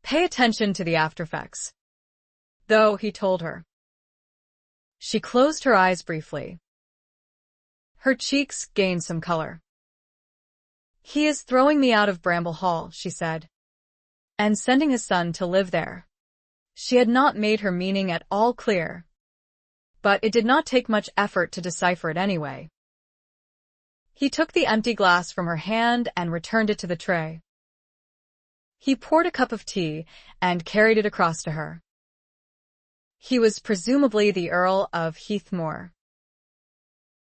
Pay attention to the aftereffects. Though, he told her. She closed her eyes briefly. Her cheeks gained some color. He is throwing me out of Bramble Hall, she said, and sending his son to live there. She had not made her meaning at all clear, but it did not take much effort to decipher it anyway. He took the empty glass from her hand and returned it to the tray. He poured a cup of tea and carried it across to her. He was presumably the Earl of Heathmoor.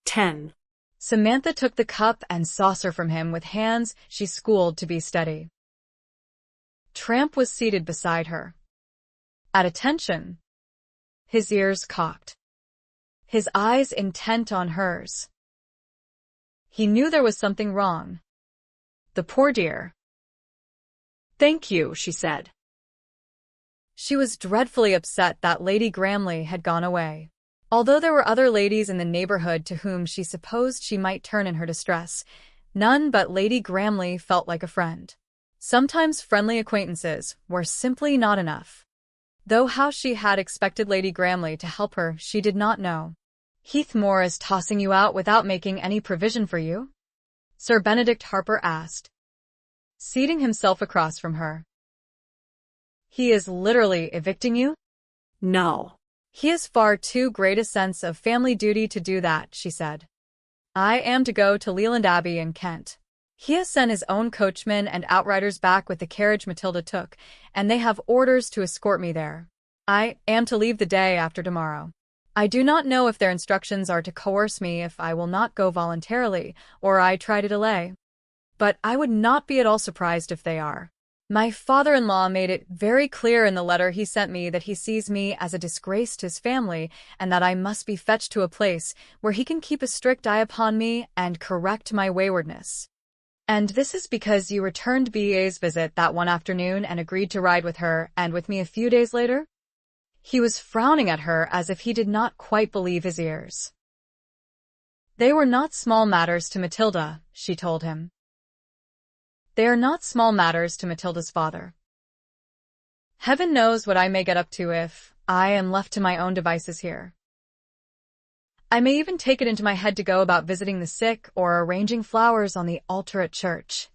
10. Samantha took the cup and saucer from him with hands she schooled to be steady. Tramp was seated beside her, at attention, his ears cocked, his eyes intent on hers. He knew there was something wrong. The poor dear. Thank you, she said. She was dreadfully upset that Lady Gramley had gone away. Although there were other ladies in the neighborhood to whom she supposed she might turn in her distress, none but Lady Gramley felt like a friend. Sometimes friendly acquaintances were simply not enough. Though how she had expected Lady Gramley to help her, she did not know. Heathmoor is tossing you out without making any provision for you? Sir Benedict Harper asked, seating himself across from her. He is literally evicting you? No. He has far too great a sense of family duty to do that, she said. I am to go to Leland Abbey in Kent. He has sent his own coachman and outriders back with the carriage Matilda took, and they have orders to escort me there. I am to leave the day after tomorrow. I do not know if their instructions are to coerce me if I will not go voluntarily, or I try to delay. But I would not be at all surprised if they are. My father-in-law made it very clear in the letter he sent me that he sees me as a disgrace to his family and that I must be fetched to a place where he can keep a strict eye upon me and correct my waywardness. And this is because you returned B.A.'s visit that one afternoon and agreed to ride with her and with me a few days later? He was frowning at her as if he did not quite believe his ears. They were not small matters to Matilda, she told him. They are not small matters to Matilda's father. Heaven knows what I may get up to if I am left to my own devices here. I may even take it into my head to go about visiting the sick or arranging flowers on the altar at church.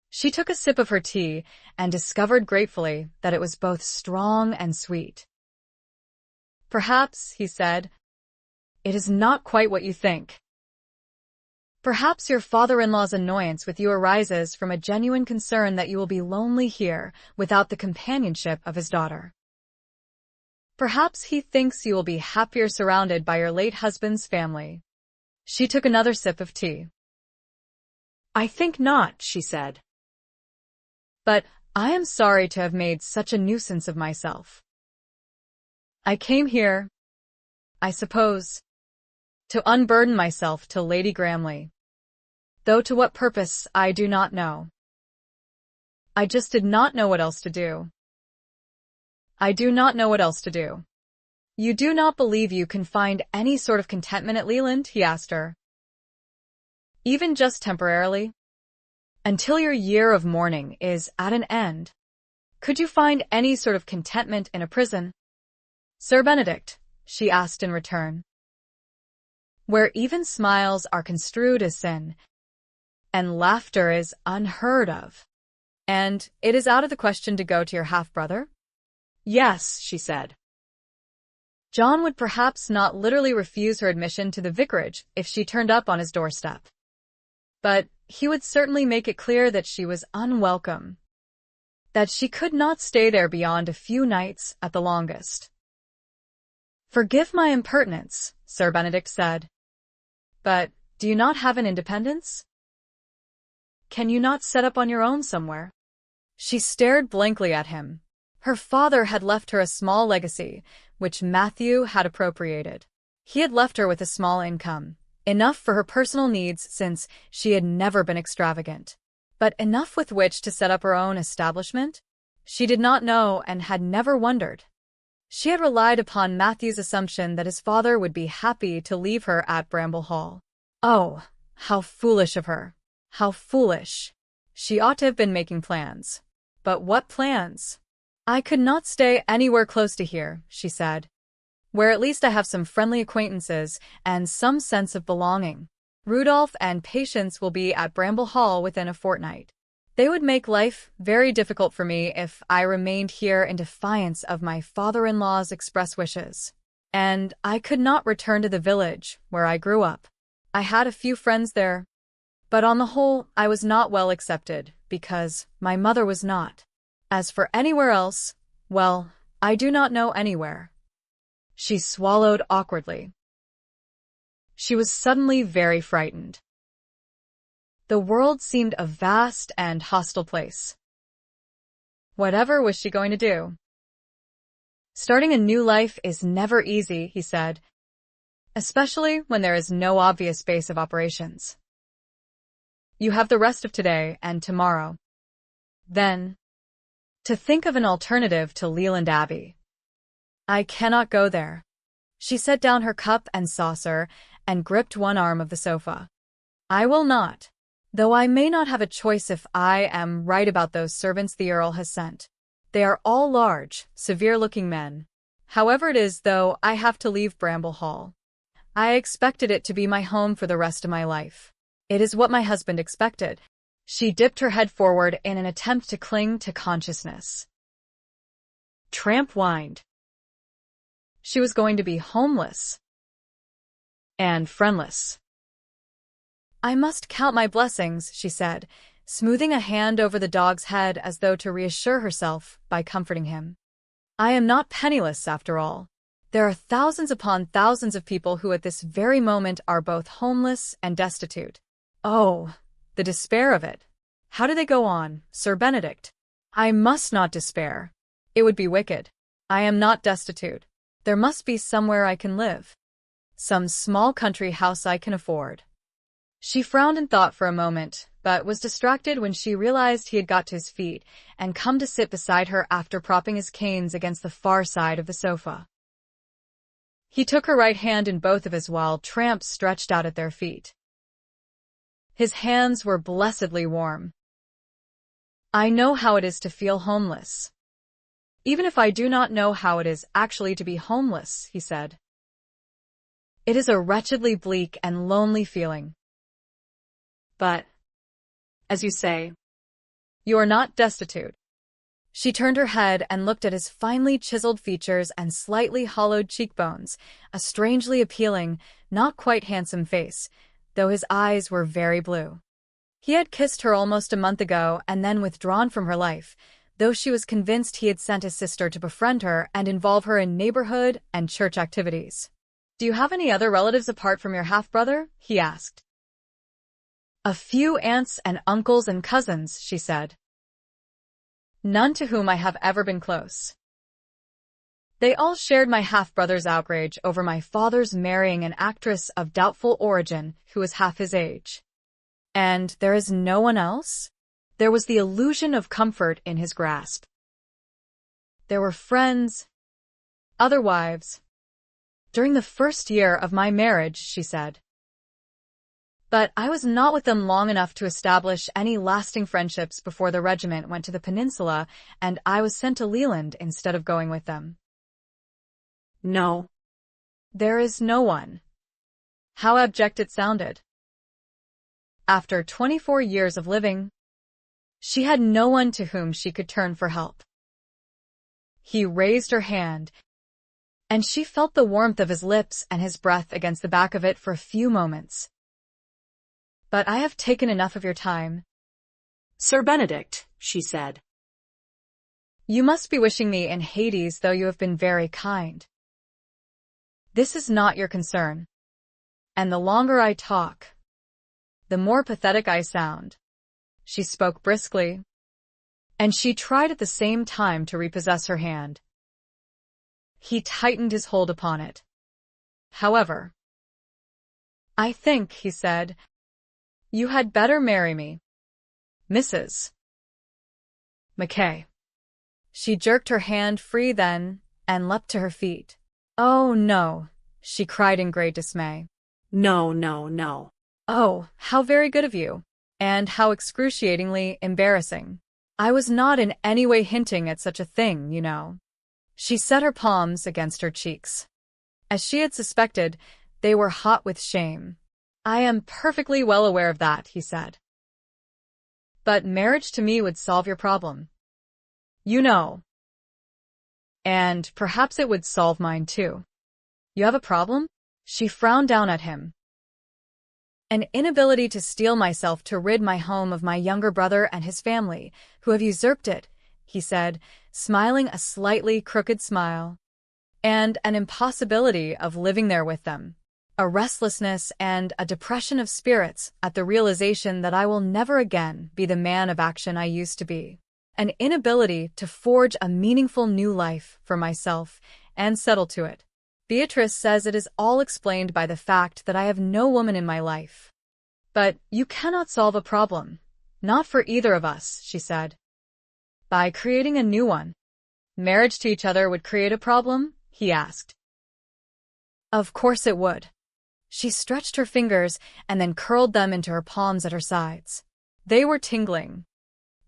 She took a sip of her tea and discovered gratefully that it was both strong and sweet. Perhaps, he said, it is not quite what you think. Perhaps your father-in-law's annoyance with you arises from a genuine concern that you will be lonely here without the companionship of his daughter. Perhaps he thinks you will be happier surrounded by your late husband's family. She took another sip of tea. I think not, she said. But I am sorry to have made such a nuisance of myself. I came here, I suppose, to unburden myself to Lady Gramley. Though to what purpose, I do not know. I just did not know what else to do. I do not know what else to do. You do not believe you can find any sort of contentment at Leland? He asked her. Even just temporarily? Until your year of mourning is at an end. Could you find any sort of contentment in a prison? Sir Benedict, she asked in return. Where even smiles are construed as sin, and laughter is unheard of. And it is out of the question to go to your half-brother? Yes, she said. John would perhaps not literally refuse her admission to the vicarage if she turned up on his doorstep. But he would certainly make it clear that she was unwelcome, that she could not stay there beyond a few nights at the longest. Forgive my impertinence, Sir Benedict said. But do you not have an independence? Can you not set up on your own somewhere? She stared blankly at him. Her father had left her a small legacy, which Matthew had appropriated. He had left her with a small income, enough for her personal needs since she had never been extravagant, but enough with which to set up her own establishment? She did not know and had never wondered. She had relied upon Matthew's assumption that his father would be happy to leave her at Bramble Hall. Oh, how foolish of her. How foolish. She ought to have been making plans. But what plans? I could not stay anywhere close to here, she said, where at least I have some friendly acquaintances and some sense of belonging. Rudolph and Patience will be at Bramble Hall within a fortnight. They would make life very difficult for me if I remained here in defiance of my father-in-law's express wishes. And I could not return to the village where I grew up. I had a few friends there, but on the whole I was not well accepted because my mother was not. As for anywhere else, well, I do not know anywhere. She swallowed awkwardly. She was suddenly very frightened. The world seemed a vast and hostile place. Whatever was she going to do? Starting a new life is never easy, he said, especially when there is no obvious base of operations. You have the rest of today and tomorrow. Then, to think of an alternative to Leland Abbey. I cannot go there. She set down her cup and saucer and gripped one arm of the sofa. I will not, though I may not have a choice if I am right about those servants the Earl has sent. They are all large, severe-looking men. However it is, though, I have to leave Bramble Hall. I expected it to be my home for the rest of my life. It is what my husband expected. She dipped her head forward in an attempt to cling to consciousness. Tramp whined. She was going to be homeless and friendless. I must count my blessings, she said, smoothing a hand over the dog's head as though to reassure herself by comforting him. I am not penniless, after all. There are thousands upon thousands of people who at this very moment are both homeless and destitute. Oh, the despair of it. How do they go on, Sir Benedict? I must not despair. It would be wicked. I am not destitute. There must be somewhere I can live. Some small country house I can afford. She frowned in thought for a moment, but was distracted when she realized he had got to his feet and come to sit beside her after propping his canes against the far side of the sofa. He took her right hand in both of his while Tramp stretched out at their feet. His hands were blessedly warm. I know how it is to feel homeless. Even if I do not know how it is actually to be homeless, he said. It is a wretchedly bleak and lonely feeling. But, as you say, you are not destitute. She turned her head and looked at his finely chiseled features and slightly hollowed cheekbones, a strangely appealing, not quite handsome face, though his eyes were very blue. He had kissed her almost a month ago and then withdrawn from her life, though she was convinced he had sent his sister to befriend her and involve her in neighborhood and church activities. "Do you have any other relatives apart from your half-brother?" he asked. "A few aunts and uncles and cousins," she said. "None to whom I have ever been close. They all shared my half-brother's outrage over my father's marrying an actress of doubtful origin who was half his age." "And there is no one else?" There was the illusion of comfort in his grasp. "There were friends, other wives, during the first year of my marriage," she said. "But I was not with them long enough to establish any lasting friendships before the regiment went to the peninsula, and I was sent to Leland instead of going with them." "No." "There is no one." How abject it sounded. After 24 years of living, she had no one to whom she could turn for help. He raised her hand, and she felt the warmth of his lips and his breath against the back of it for a few moments. "But I have taken enough of your time." "Sir Benedict," she said. "You must be wishing me in Hades, though you have been very kind. This is not your concern. And the longer I talk, the more pathetic I sound." She spoke briskly, and she tried at the same time to repossess her hand. He tightened his hold upon it. However, "I think," he said, "you had better marry me, Mrs. Mackay." She jerked her hand free then and leapt to her feet. "Oh, no," she cried in great dismay. "No, no, no." "Oh, how very good of you, and how excruciatingly embarrassing. I was not in any way hinting at such a thing, you know." She set her palms against her cheeks. As she had suspected, they were hot with shame. "I am perfectly well aware of that," he said. "But marriage to me would solve your problem. You know. And perhaps it would solve mine too." "You have a problem?" She frowned down at him. "An inability to steel myself to rid my home of my younger brother and his family, who have usurped it," he said, smiling a slightly crooked smile. "And an impossibility of living there with them. A restlessness and a depression of spirits at the realization that I will never again be the man of action I used to be. An inability to forge a meaningful new life for myself and settle to it. Beatrice says it is all explained by the fact that I have no woman in my life." "But you cannot solve a problem. Not for either of us," she said. "By creating a new one." "Marriage to each other would create a problem?" he asked. "Of course it would." She stretched her fingers and then curled them into her palms at her sides. They were tingling.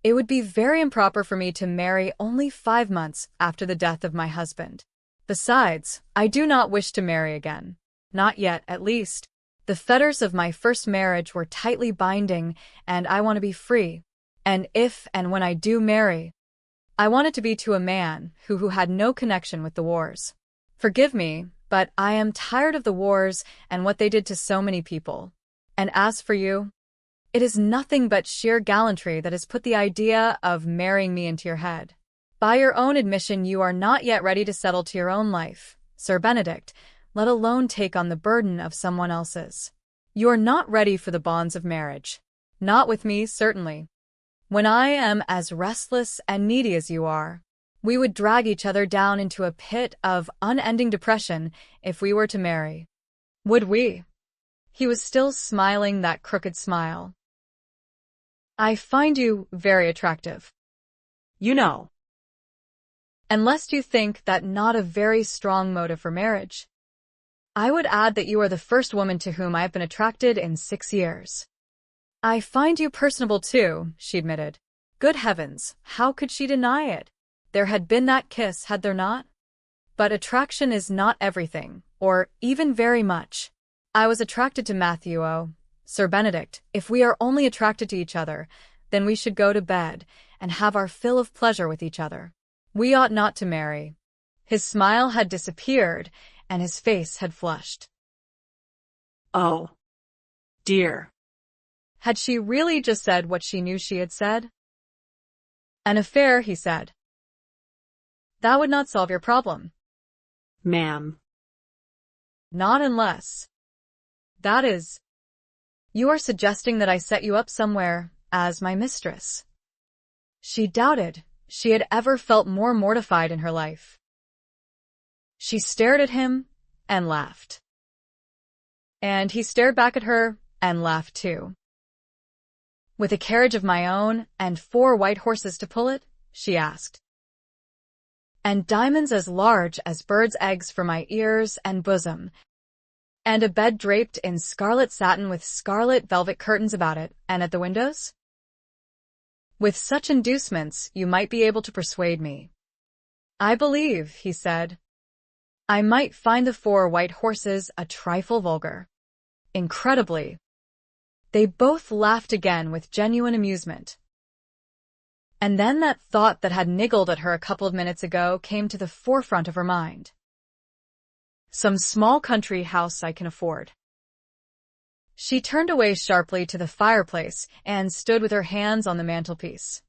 "It would be very improper for me to marry only 5 months after the death of my husband. Besides, I do not wish to marry again. Not yet, at least. The fetters of my first marriage were tightly binding, and I want to be free. And if and when I do marry, I want it to be to a man who had no connection with the wars. Forgive me, but I am tired of the wars and what they did to so many people. And as for you, it is nothing but sheer gallantry that has put the idea of marrying me into your head. By your own admission, you are not yet ready to settle to your own life, Sir Benedict, let alone take on the burden of someone else's. You are not ready for the bonds of marriage. Not with me, certainly. When I am as restless and needy as you are, we would drag each other down into a pit of unending depression if we were to marry. Would we?" He was still smiling that crooked smile. "I find you very attractive. You know." And lest you think that not a very strong motive for marriage, I would add that you are the first woman to whom I have been attracted in 6 years. "I find you personable too," she admitted. Good heavens, how could she deny it? There had been that kiss, had there not? But attraction is not everything, or even very much. I was attracted to Matthew. Oh, Sir Benedict, if we are only attracted to each other, then we should go to bed and have our fill of pleasure with each other. We ought not to marry." His smile had disappeared, and his face had flushed. "Oh, dear." Had she really just said what she knew she had said? An affair, he said. That would not solve your problem. Ma'am. Not unless. That is, you are suggesting that I set you up somewhere as my mistress. She doubted she had ever felt more mortified in her life. She stared at him and laughed. And he stared back at her and laughed too. With a carriage of my own and 4 white horses to pull it? She asked. And diamonds as large as birds' eggs for my ears and bosom, and a bed draped in scarlet satin with scarlet velvet curtains about it and at the windows? With such inducements, you might be able to persuade me. I believe, he said, I might find the 4 white horses a trifle vulgar. Incredibly. They both laughed again with genuine amusement. And then that thought that had niggled at her a couple of minutes ago came to the forefront of her mind. Some small country house I can afford. She turned away sharply to the fireplace and stood with her hands on the mantelpiece,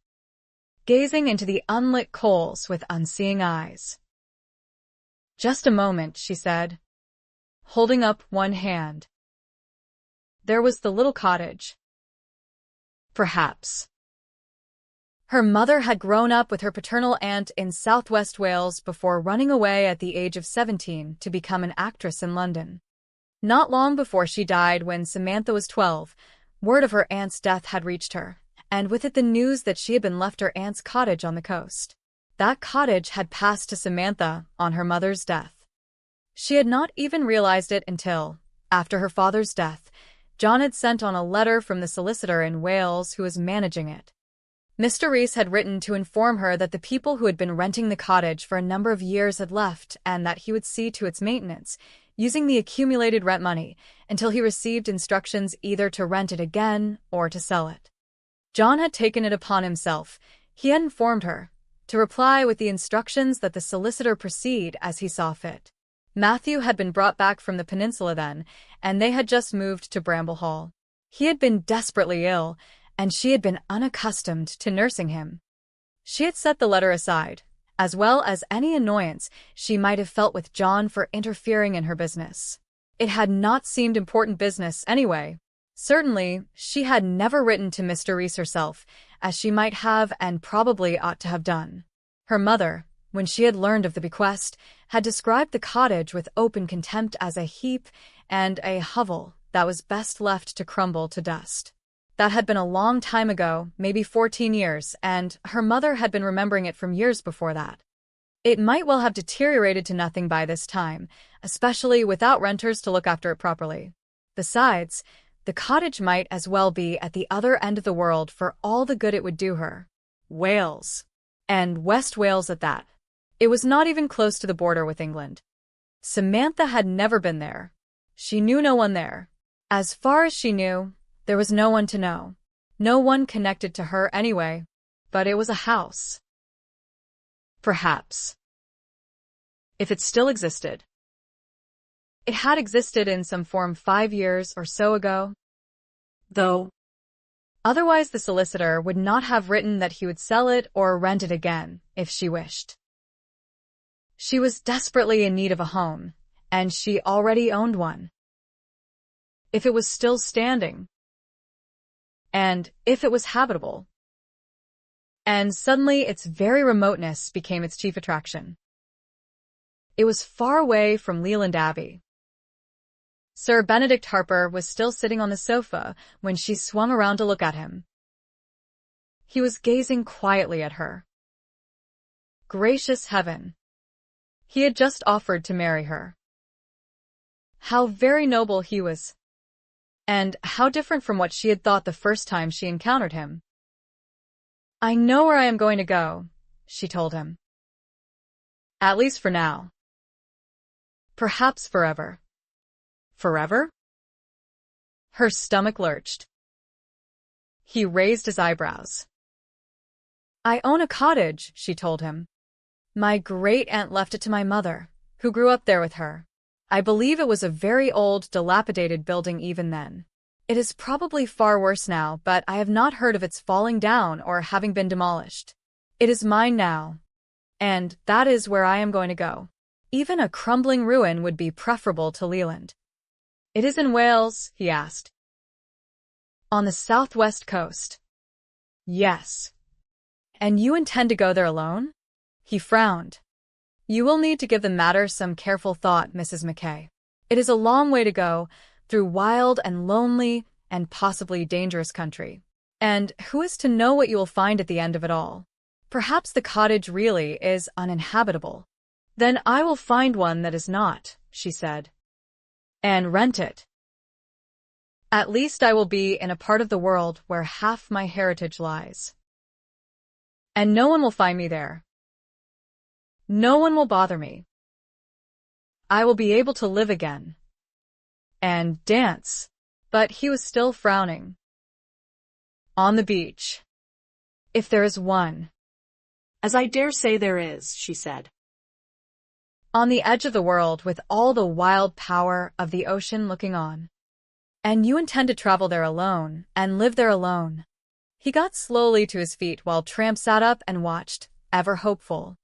gazing into the unlit coals with unseeing eyes. Just a moment, she said, holding up one hand. There was the little cottage. Perhaps. Her mother had grown up with her paternal aunt in southwest Wales before running away at the age of 17 to become an actress in London. Not long before she died, when Samantha was 12, word of her aunt's death had reached her, and with it the news that she had been left her aunt's cottage on the coast. That cottage had passed to Samantha on her mother's death. She had not even realized it until, after her father's death, John had sent on a letter from the solicitor in Wales who was managing it. Mr. Rees had written to inform her that the people who had been renting the cottage for a number of years had left and that he would see to its maintenance, using the accumulated rent money, until he received instructions either to rent it again or to sell it. John had taken it upon himself, he had informed her, to reply with the instructions that the solicitor proceed as he saw fit. Matthew had been brought back from the peninsula then, and they had just moved to Bramble Hall. He had been desperately ill, and she had been unaccustomed to nursing him. She had set the letter aside, as well as any annoyance she might have felt with John for interfering in her business. It had not seemed important business anyway. Certainly, she had never written to Mr. Rees herself, as she might have and probably ought to have done. Her mother, when she had learned of the bequest, had described the cottage with open contempt as a heap and a hovel that was best left to crumble to dust. That had been a long time ago, maybe 14 years, and her mother had been remembering it from years before that. It might well have deteriorated to nothing by this time, especially without renters to look after it properly. Besides, the cottage might as well be at the other end of the world for all the good it would do her. Wales. And West Wales at that. It was not even close to the border with England. Samantha had never been there. She knew no one there. As far as she knew, there was no one to know. No one connected to her anyway. But it was a house. Perhaps. If it still existed. It had existed in some form 5 years or so ago. Though. Otherwise the solicitor would not have written that he would sell it or rent it again, if she wished. She was desperately in need of a home, and she already owned one. If it was still standing. And if it was habitable. And suddenly its very remoteness became its chief attraction. It was far away from Leland Abbey. Sir Benedict Harper was still sitting on the sofa when she swung around to look at him. He was gazing quietly at her. Gracious heaven! He had just offered to marry her. How very noble he was! And how different from what she had thought the first time she encountered him. I know where I am going to go, she told him. At least for now. Perhaps forever. Forever? Her stomach lurched. He raised his eyebrows. I own a cottage, she told him. My great-aunt left it to my mother, who grew up there with her. I believe it was a very old, dilapidated building even then. It is probably far worse now, but I have not heard of its falling down or having been demolished. It is mine now, and that is where I am going to go. Even a crumbling ruin would be preferable to Leland. It is in Wales, he asked. On the southwest coast. Yes. And you intend to go there alone? He frowned. You will need to give the matter some careful thought, Mrs. Mackay. It is a long way to go, through wild and lonely and possibly dangerous country. And who is to know what you will find at the end of it all? Perhaps the cottage really is uninhabitable. Then I will find one that is not, she said, and rent it. At least I will be in a part of the world where half my heritage lies. And no one will find me there. No one will bother me. I will be able to live again. And dance. But he was still frowning. On the beach. If there is one. As I dare say there is, she said. On the edge of the world with all the wild power of the ocean looking on. And you intend to travel there alone and live there alone. He got slowly to his feet while Tramp sat up and watched, ever hopeful.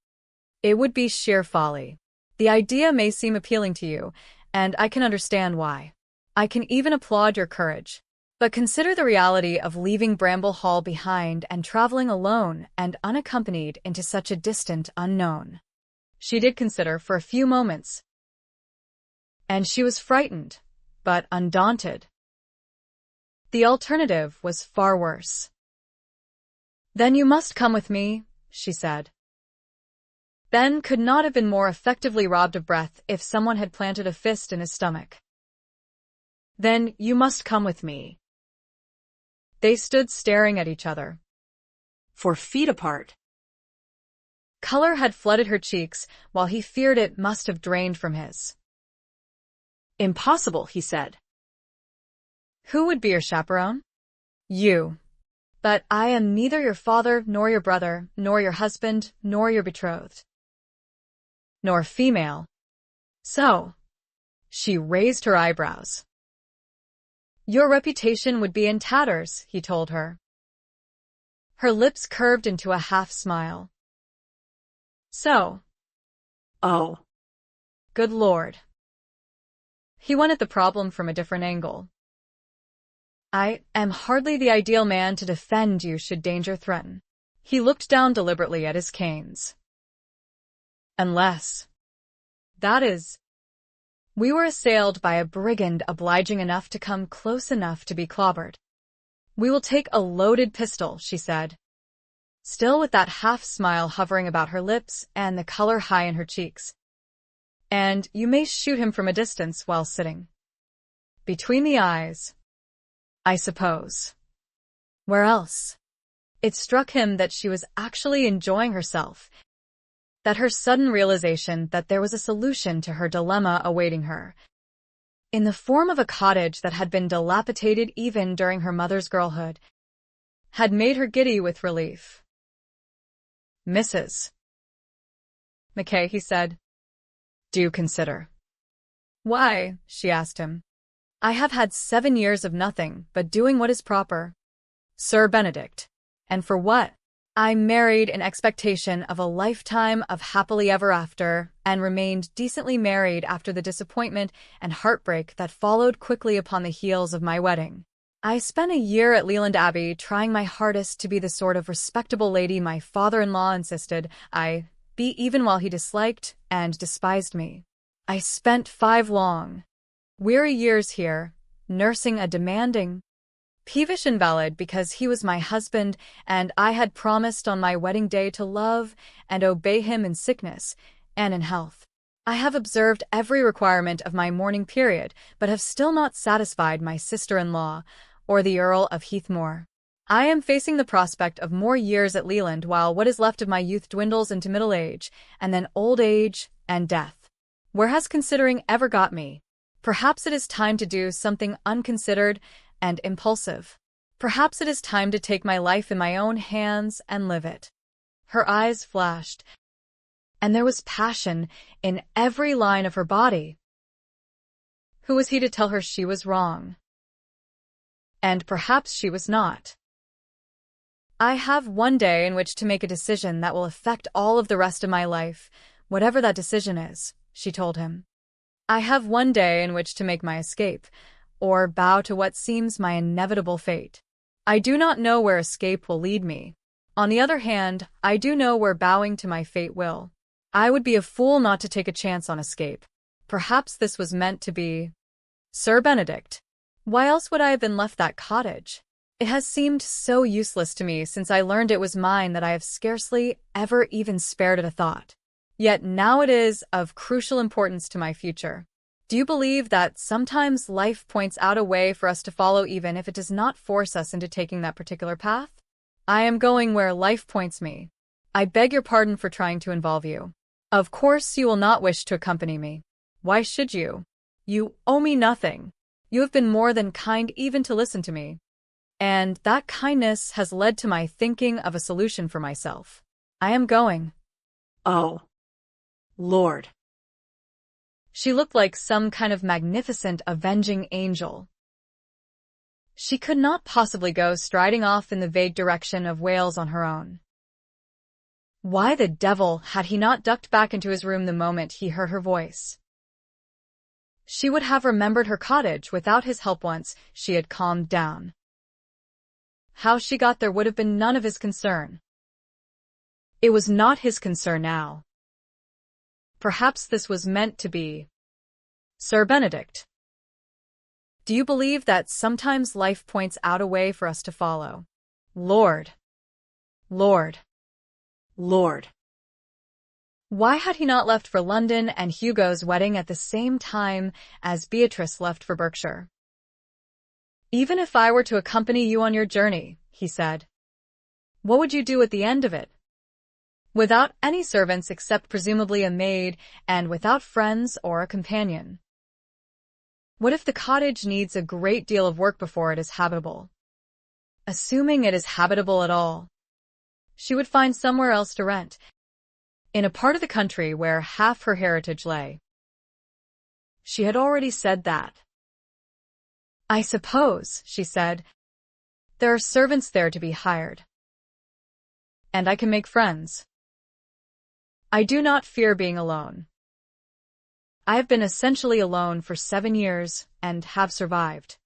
It would be sheer folly. The idea may seem appealing to you, and I can understand why. I can even applaud your courage. But consider the reality of leaving Bramble Hall behind and traveling alone and unaccompanied into such a distant unknown. She did consider for a few moments. And she was frightened, but undaunted. The alternative was far worse. Then you must come with me, she said. Ben could not have been more effectively robbed of breath if someone had planted a fist in his stomach. Then you must come with me. They stood staring at each other. For feet apart. Color had flooded her cheeks, while he feared it must have drained from his. Impossible, he said. Who would be your chaperone? You. But I am neither your father, nor your brother, nor your husband, nor your betrothed. Nor female. So. She raised her eyebrows. Your reputation would be in tatters, he told her. Her lips curved into a half-smile. So. Oh. Good Lord. He went at the problem from a different angle. I am hardly the ideal man to defend you should danger threaten. He looked down deliberately at his canes. Unless. That is. We were assailed by a brigand obliging enough to come close enough to be clobbered. We will take a loaded pistol, she said, still with that half-smile hovering about her lips and the color high in her cheeks. And you may shoot him from a distance while sitting. Between the eyes. I suppose. Where else? It struck him that she was actually enjoying herself, that her sudden realization that there was a solution to her dilemma awaiting her, in the form of a cottage that had been dilapidated even during her mother's girlhood, had made her giddy with relief. Mrs. Mackay, he said, do consider. Why? She asked him. I have had 7 years of nothing but doing what is proper. Sir Benedict. And for what? I married in expectation of a lifetime of happily ever after, and remained decently married after the disappointment and heartbreak that followed quickly upon the heels of my wedding. I spent a year at Leland Abbey trying my hardest to be the sort of respectable lady my father-in-law insisted I be, even while he disliked and despised me. I spent 5 long, weary years here, nursing a demanding, peevish invalid because he was my husband and I had promised on my wedding day to love and obey him in sickness and in health. I have observed every requirement of my mourning period, but have still not satisfied my sister-in-law or the Earl of Heathmore. I am facing the prospect of more years at Leland while what is left of my youth dwindles into middle age, and then old age and death. Where has considering ever got me? Perhaps it is time to do something unconsidered and impulsive. Perhaps it is time to take my life in my own hands and live it. Her eyes flashed, and there was passion in every line of her body. Who was he to tell her she was wrong? And perhaps she was not. I have one day in which to make a decision that will affect all of the rest of my life, whatever that decision is, she told him. I have one day in which to make my escape, or bow to what seems my inevitable fate. I do not know where escape will lead me. On the other hand, I do know where bowing to my fate will. I would be a fool not to take a chance on escape. Perhaps this was meant to be. Sir Benedict. Why else would I have been left that cottage? It has seemed so useless to me since I learned it was mine that I have scarcely ever even spared it a thought. Yet now it is of crucial importance to my future. Do you believe that sometimes life points out a way for us to follow even if it does not force us into taking that particular path? I am going where life points me. I beg your pardon for trying to involve you. Of course you will not wish to accompany me. Why should you? You owe me nothing. You have been more than kind even to listen to me. And that kindness has led to my thinking of a solution for myself. I am going. Oh, Lord. She looked like some kind of magnificent avenging angel. She could not possibly go striding off in the vague direction of Wales on her own. Why the devil had he not ducked back into his room the moment he heard her voice? She would have remembered her cottage without his help once she had calmed down. How she got there would have been none of his concern. It was not his concern now. Perhaps this was meant to be. Sir Benedict. Do you believe that sometimes life points out a way for us to follow? Lord. Lord. Lord. Why had he not left for London and Hugo's wedding at the same time as Beatrice left for Berkshire? Even if I were to accompany you on your journey, he said, what would you do at the end of it? Without any servants except presumably a maid, and without friends or a companion. What if the cottage needs a great deal of work before it is habitable? Assuming it is habitable at all, she would find somewhere else to rent, in a part of the country where half her heritage lay. She had already said that. I suppose, she said, there are servants there to be hired. And I can make friends. I do not fear being alone. I have been essentially alone for 7 years and have survived.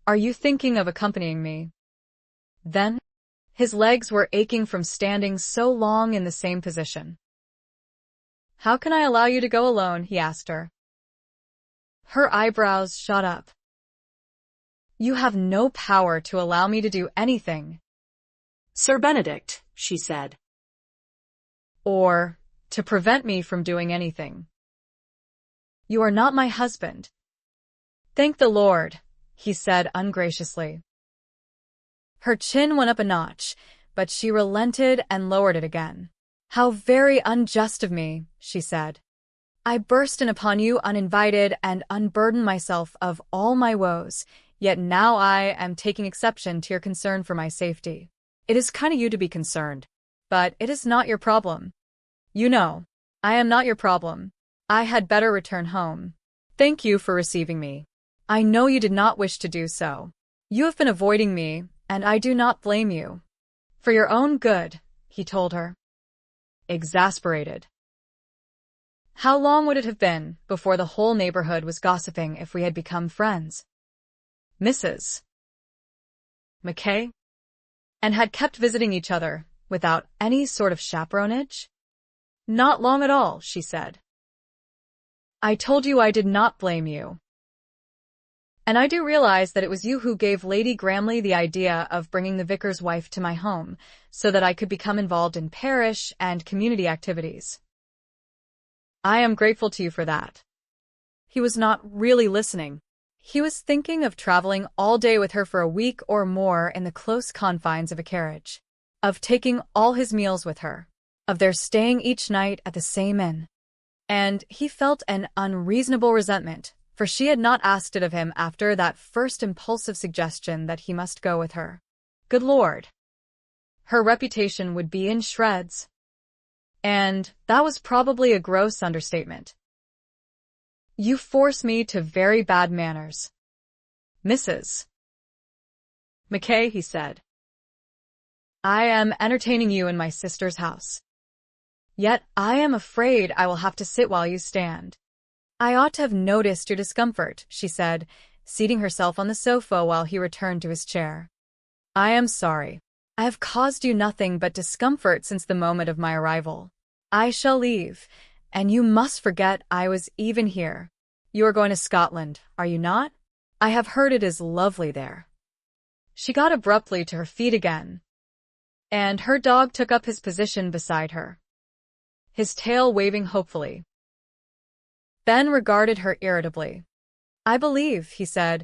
Are you thinking of accompanying me? Then, his legs were aching from standing so long in the same position. How can I allow you to go alone? He asked her. Her eyebrows shot up. You have no power to allow me to do anything. Sir Benedict, she said. Or to prevent me from doing anything. You are not my husband. Thank the Lord, he said ungraciously. Her chin went up a notch, but she relented and lowered it again. How very unjust of me, she said. I burst in upon you uninvited and unburdened myself of all my woes, yet now I am taking exception to your concern for my safety. It is kind of you to be concerned, but it is not your problem. You know, I am not your problem. I had better return home. Thank you for receiving me. I know you did not wish to do so. You have been avoiding me, and I do not blame you. For your own good, he told her. Exasperated. How long would it have been before the whole neighborhood was gossiping if we had become friends? Mrs. McKay? And had kept visiting each other without any sort of chaperonage? Not long at all, she said. I told you I did not blame you. And I do realize that it was you who gave Lady Gramley the idea of bringing the vicar's wife to my home, so that I could become involved in parish and community activities. I am grateful to you for that. He was not really listening. He was thinking of traveling all day with her for a week or more in the close confines of a carriage, of taking all his meals with her, of their staying each night at the same inn. And he felt an unreasonable resentment, for she had not asked it of him after that first impulsive suggestion that he must go with her. Good Lord! Her reputation would be in shreds. And that was probably a gross understatement. You force me to very bad manners. Mrs. McKay, he said. I am entertaining you in my sister's house. Yet I am afraid I will have to sit while you stand. I ought to have noticed your discomfort, she said, seating herself on the sofa while he returned to his chair. I am sorry. I have caused you nothing but discomfort since the moment of my arrival. I shall leave, and you must forget I was even here. You are going to Scotland, are you not? I have heard it is lovely there. She got abruptly to her feet again, and her dog took up his position beside her, his tail waving hopefully. Ben regarded her irritably. I believe, he said,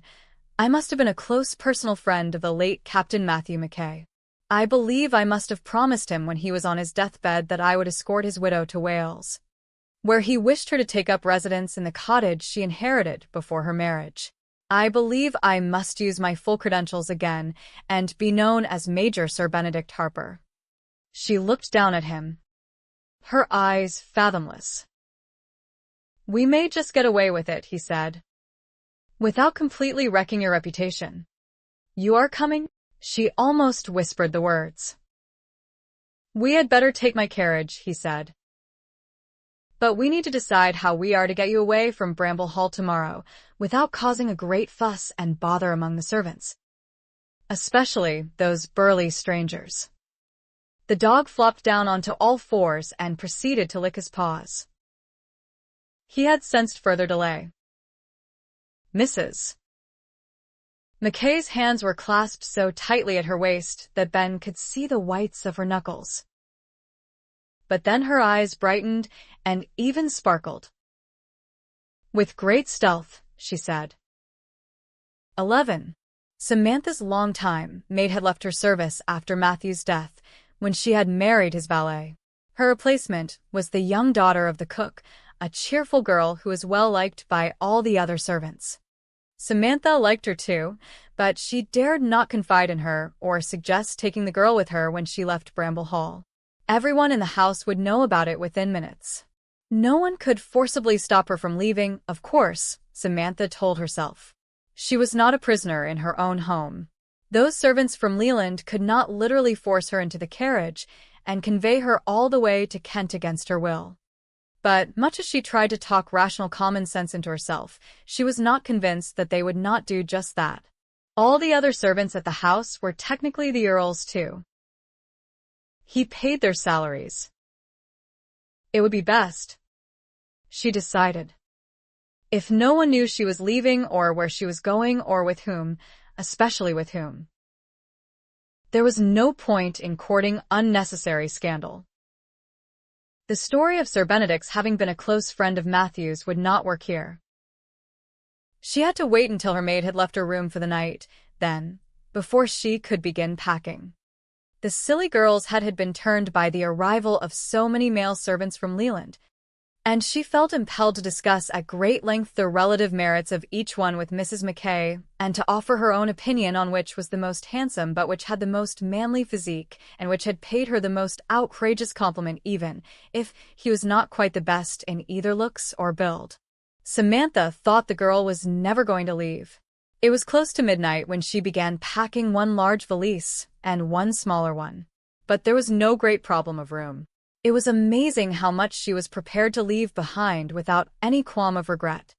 I must have been a close personal friend of the late Captain Matthew Mackay. I believe I must have promised him when he was on his deathbed that I would escort his widow to Wales, where he wished her to take up residence in the cottage she inherited before her marriage. I believe I must use my full credentials again and be known as Major Sir Benedict Harper. She looked down at him, her eyes fathomless. We may just get away with it, he said, without completely wrecking your reputation. You are coming? She almost whispered the words. We had better take my carriage, he said. But we need to decide how we are to get you away from Bramble Hall tomorrow without causing a great fuss and bother among the servants, especially those burly strangers. The dog flopped down onto all fours and proceeded to lick his paws. He had sensed further delay. Mrs. Mackay's hands were clasped so tightly at her waist that Ben could see the whites of her knuckles. But then her eyes brightened and even sparkled. With great stealth, she said. 11. Samantha's longtime maid had left her service after Matthew's death when she had married his valet. Her replacement was the young daughter of the cook, a cheerful girl who was well liked by all the other servants. Samantha liked her too, but she dared not confide in her or suggest taking the girl with her when she left Bramble Hall. Everyone in the house would know about it within minutes. No one could forcibly stop her from leaving, of course, Samantha told herself. She was not a prisoner in her own home. Those servants from Leland could not literally force her into the carriage and convey her all the way to Kent against her will. But much as she tried to talk rational common sense into herself, she was not convinced that they would not do just that. All the other servants at the house were technically the Earl's too. He paid their salaries. It would be best, she decided, if no one knew she was leaving or where she was going or with whom, especially with whom. There was no point in courting unnecessary scandal. The story of Sir Benedict's having been a close friend of Matthew's would not work here. She had to wait until her maid had left her room for the night, then, before she could begin packing. The silly girl's head had been turned by the arrival of so many male servants from Leland, and she felt impelled to discuss at great length the relative merits of each one with Mrs. Mackay, and to offer her own opinion on which was the most handsome but which had the most manly physique, and which had paid her the most outrageous compliment even if he was not quite the best in either looks or build. Samantha thought the girl was never going to leave. It was close to midnight when she began packing one large valise and one smaller one. But there was no great problem of room. It was amazing how much she was prepared to leave behind without any qualm of regret.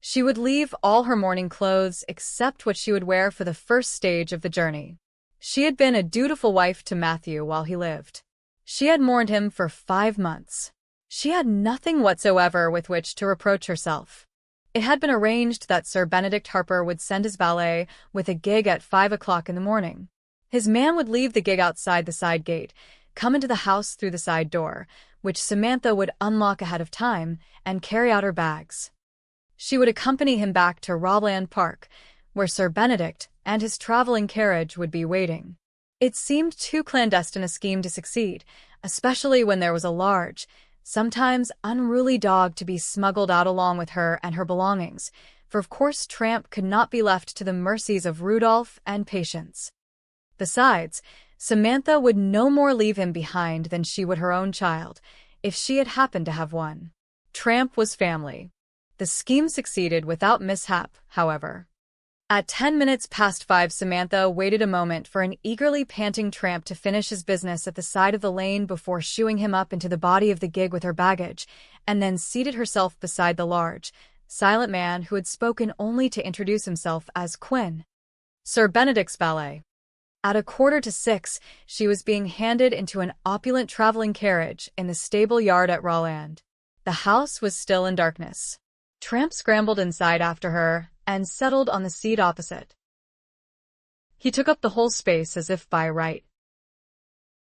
She would leave all her morning clothes except what she would wear for the first stage of the journey. She had been a dutiful wife to Matthew while he lived. She had mourned him for 5 months. She had nothing whatsoever with which to reproach herself. It had been arranged that Sir Benedict Harper would send his valet with a gig at 5 o'clock in the morning. His man would leave the gig outside the side gate, come into the house through the side door, which Samantha would unlock ahead of time, and carry out her bags. She would accompany him back to Robland Park, where Sir Benedict and his traveling carriage would be waiting. It seemed too clandestine a scheme to succeed, especially when there was a large, sometimes unruly dog to be smuggled out along with her and her belongings, for of course Tramp could not be left to the mercies of Rudolph and Patience. Besides, Samantha would no more leave him behind than she would her own child, if she had happened to have one. Tramp was family. The scheme succeeded without mishap, however. At 10 minutes past 5, Samantha waited a moment for an eagerly panting tramp to finish his business at the side of the lane before shooing him up into the body of the gig with her baggage, and then seated herself beside the large, silent man who had spoken only to introduce himself as Quinn. Sir Benedict's valet. At 5:45, she was being handed into an opulent traveling carriage in the stable yard at Rawland. The house was still in darkness. Tramp scrambled inside after her and settled on the seat opposite. He took up the whole space as if by right.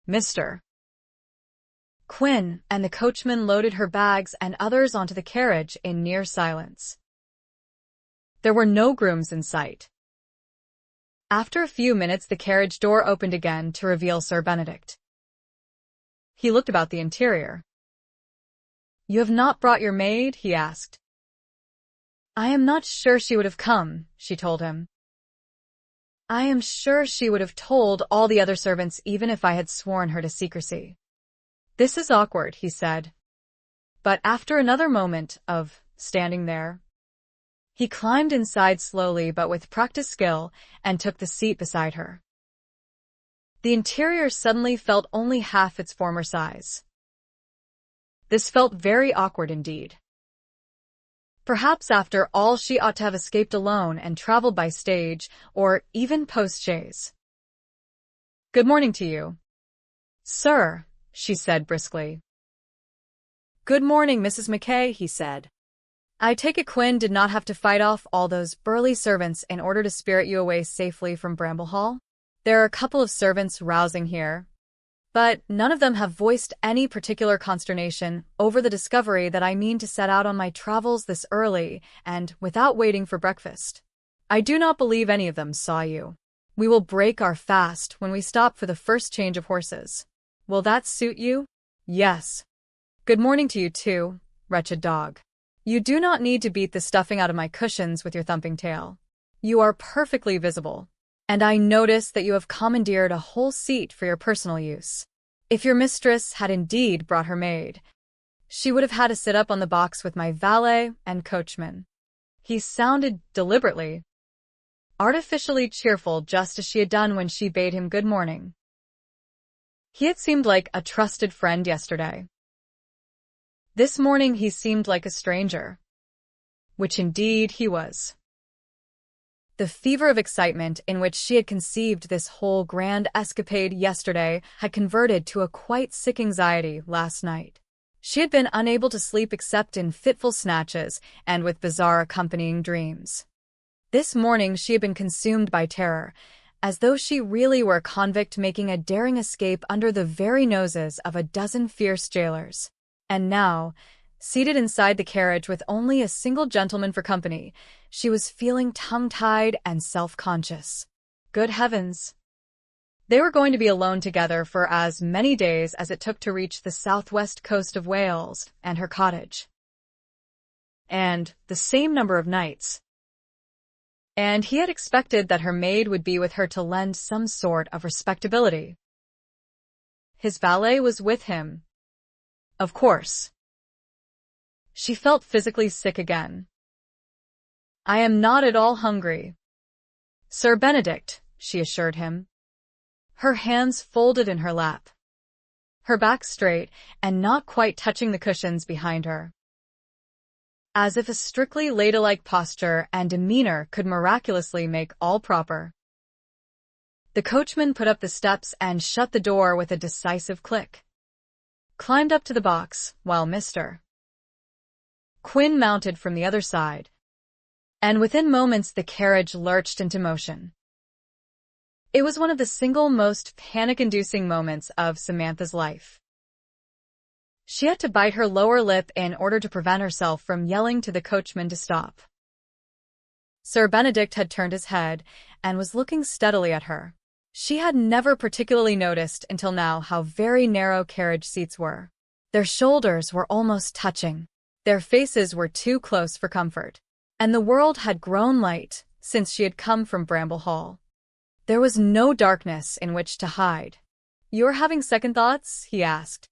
Mr. Quinn and the coachman loaded her bags and others onto the carriage in near silence. There were no grooms in sight. After a few minutes, the carriage door opened again to reveal Sir Benedict. He looked about the interior. "You have not brought your maid?" he asked. "I am not sure she would have come," she told him. "I am sure she would have told all the other servants even if I had sworn her to secrecy." "This is awkward," he said. But after another moment of standing there, he climbed inside slowly but with practiced skill and took the seat beside her. The interior suddenly felt only half its former size. This felt very awkward indeed. Perhaps after all she ought to have escaped alone and traveled by stage, or even post-chaise. "Good morning to you, sir," she said briskly. "Good morning, Mrs. Mackay," he said. "I take it Quinn did not have to fight off all those burly servants in order to spirit you away safely from Bramble Hall? There are a couple of servants rousing here, but none of them have voiced any particular consternation over the discovery that I mean to set out on my travels this early and without waiting for breakfast. I do not believe any of them saw you. We will break our fast when we stop for the first change of horses. Will that suit you?" "Yes. Good morning to you too, wretched dog. You do not need to beat the stuffing out of my cushions with your thumping tail. You are perfectly visible, and I notice that you have commandeered a whole seat for your personal use. If your mistress had indeed brought her maid, she would have had to sit up on the box with my valet and coachman." He sounded deliberately, artificially cheerful, just as she had done when she bade him good morning. He had seemed like a trusted friend yesterday. This morning he seemed like a stranger, which indeed he was. The fever of excitement in which she had conceived this whole grand escapade yesterday had converted to a quite sick anxiety last night. She had been unable to sleep except in fitful snatches and with bizarre accompanying dreams. This morning she had been consumed by terror, as though she really were a convict making a daring escape under the very noses of a dozen fierce jailers. And now, seated inside the carriage with only a single gentleman for company, she was feeling tongue-tied and self-conscious. Good heavens! They were going to be alone together for as many days as it took to reach the southwest coast of Wales and her cottage. And the same number of nights. And he had expected that her maid would be with her to lend some sort of respectability. His valet was with him, of course. She felt physically sick again. "I am not at all hungry, Sir Benedict," she assured him, her hands folded in her lap, her back straight and not quite touching the cushions behind her, as if a strictly ladylike posture and demeanor could miraculously make all proper. The coachman put up the steps and shut the door with a decisive click, climbed up to the box, while Mr. Quinn mounted from the other side, and within moments the carriage lurched into motion. It was one of the single most panic-inducing moments of Samantha's life. She had to bite her lower lip in order to prevent herself from yelling to the coachman to stop. Sir Benedict had turned his head and was looking steadily at her. She had never particularly noticed until now how very narrow carriage seats were. Their shoulders were almost touching. Their faces were too close for comfort. And the world had grown light since she had come from Bramble Hall. There was no darkness in which to hide. "You are having second thoughts?" he asked.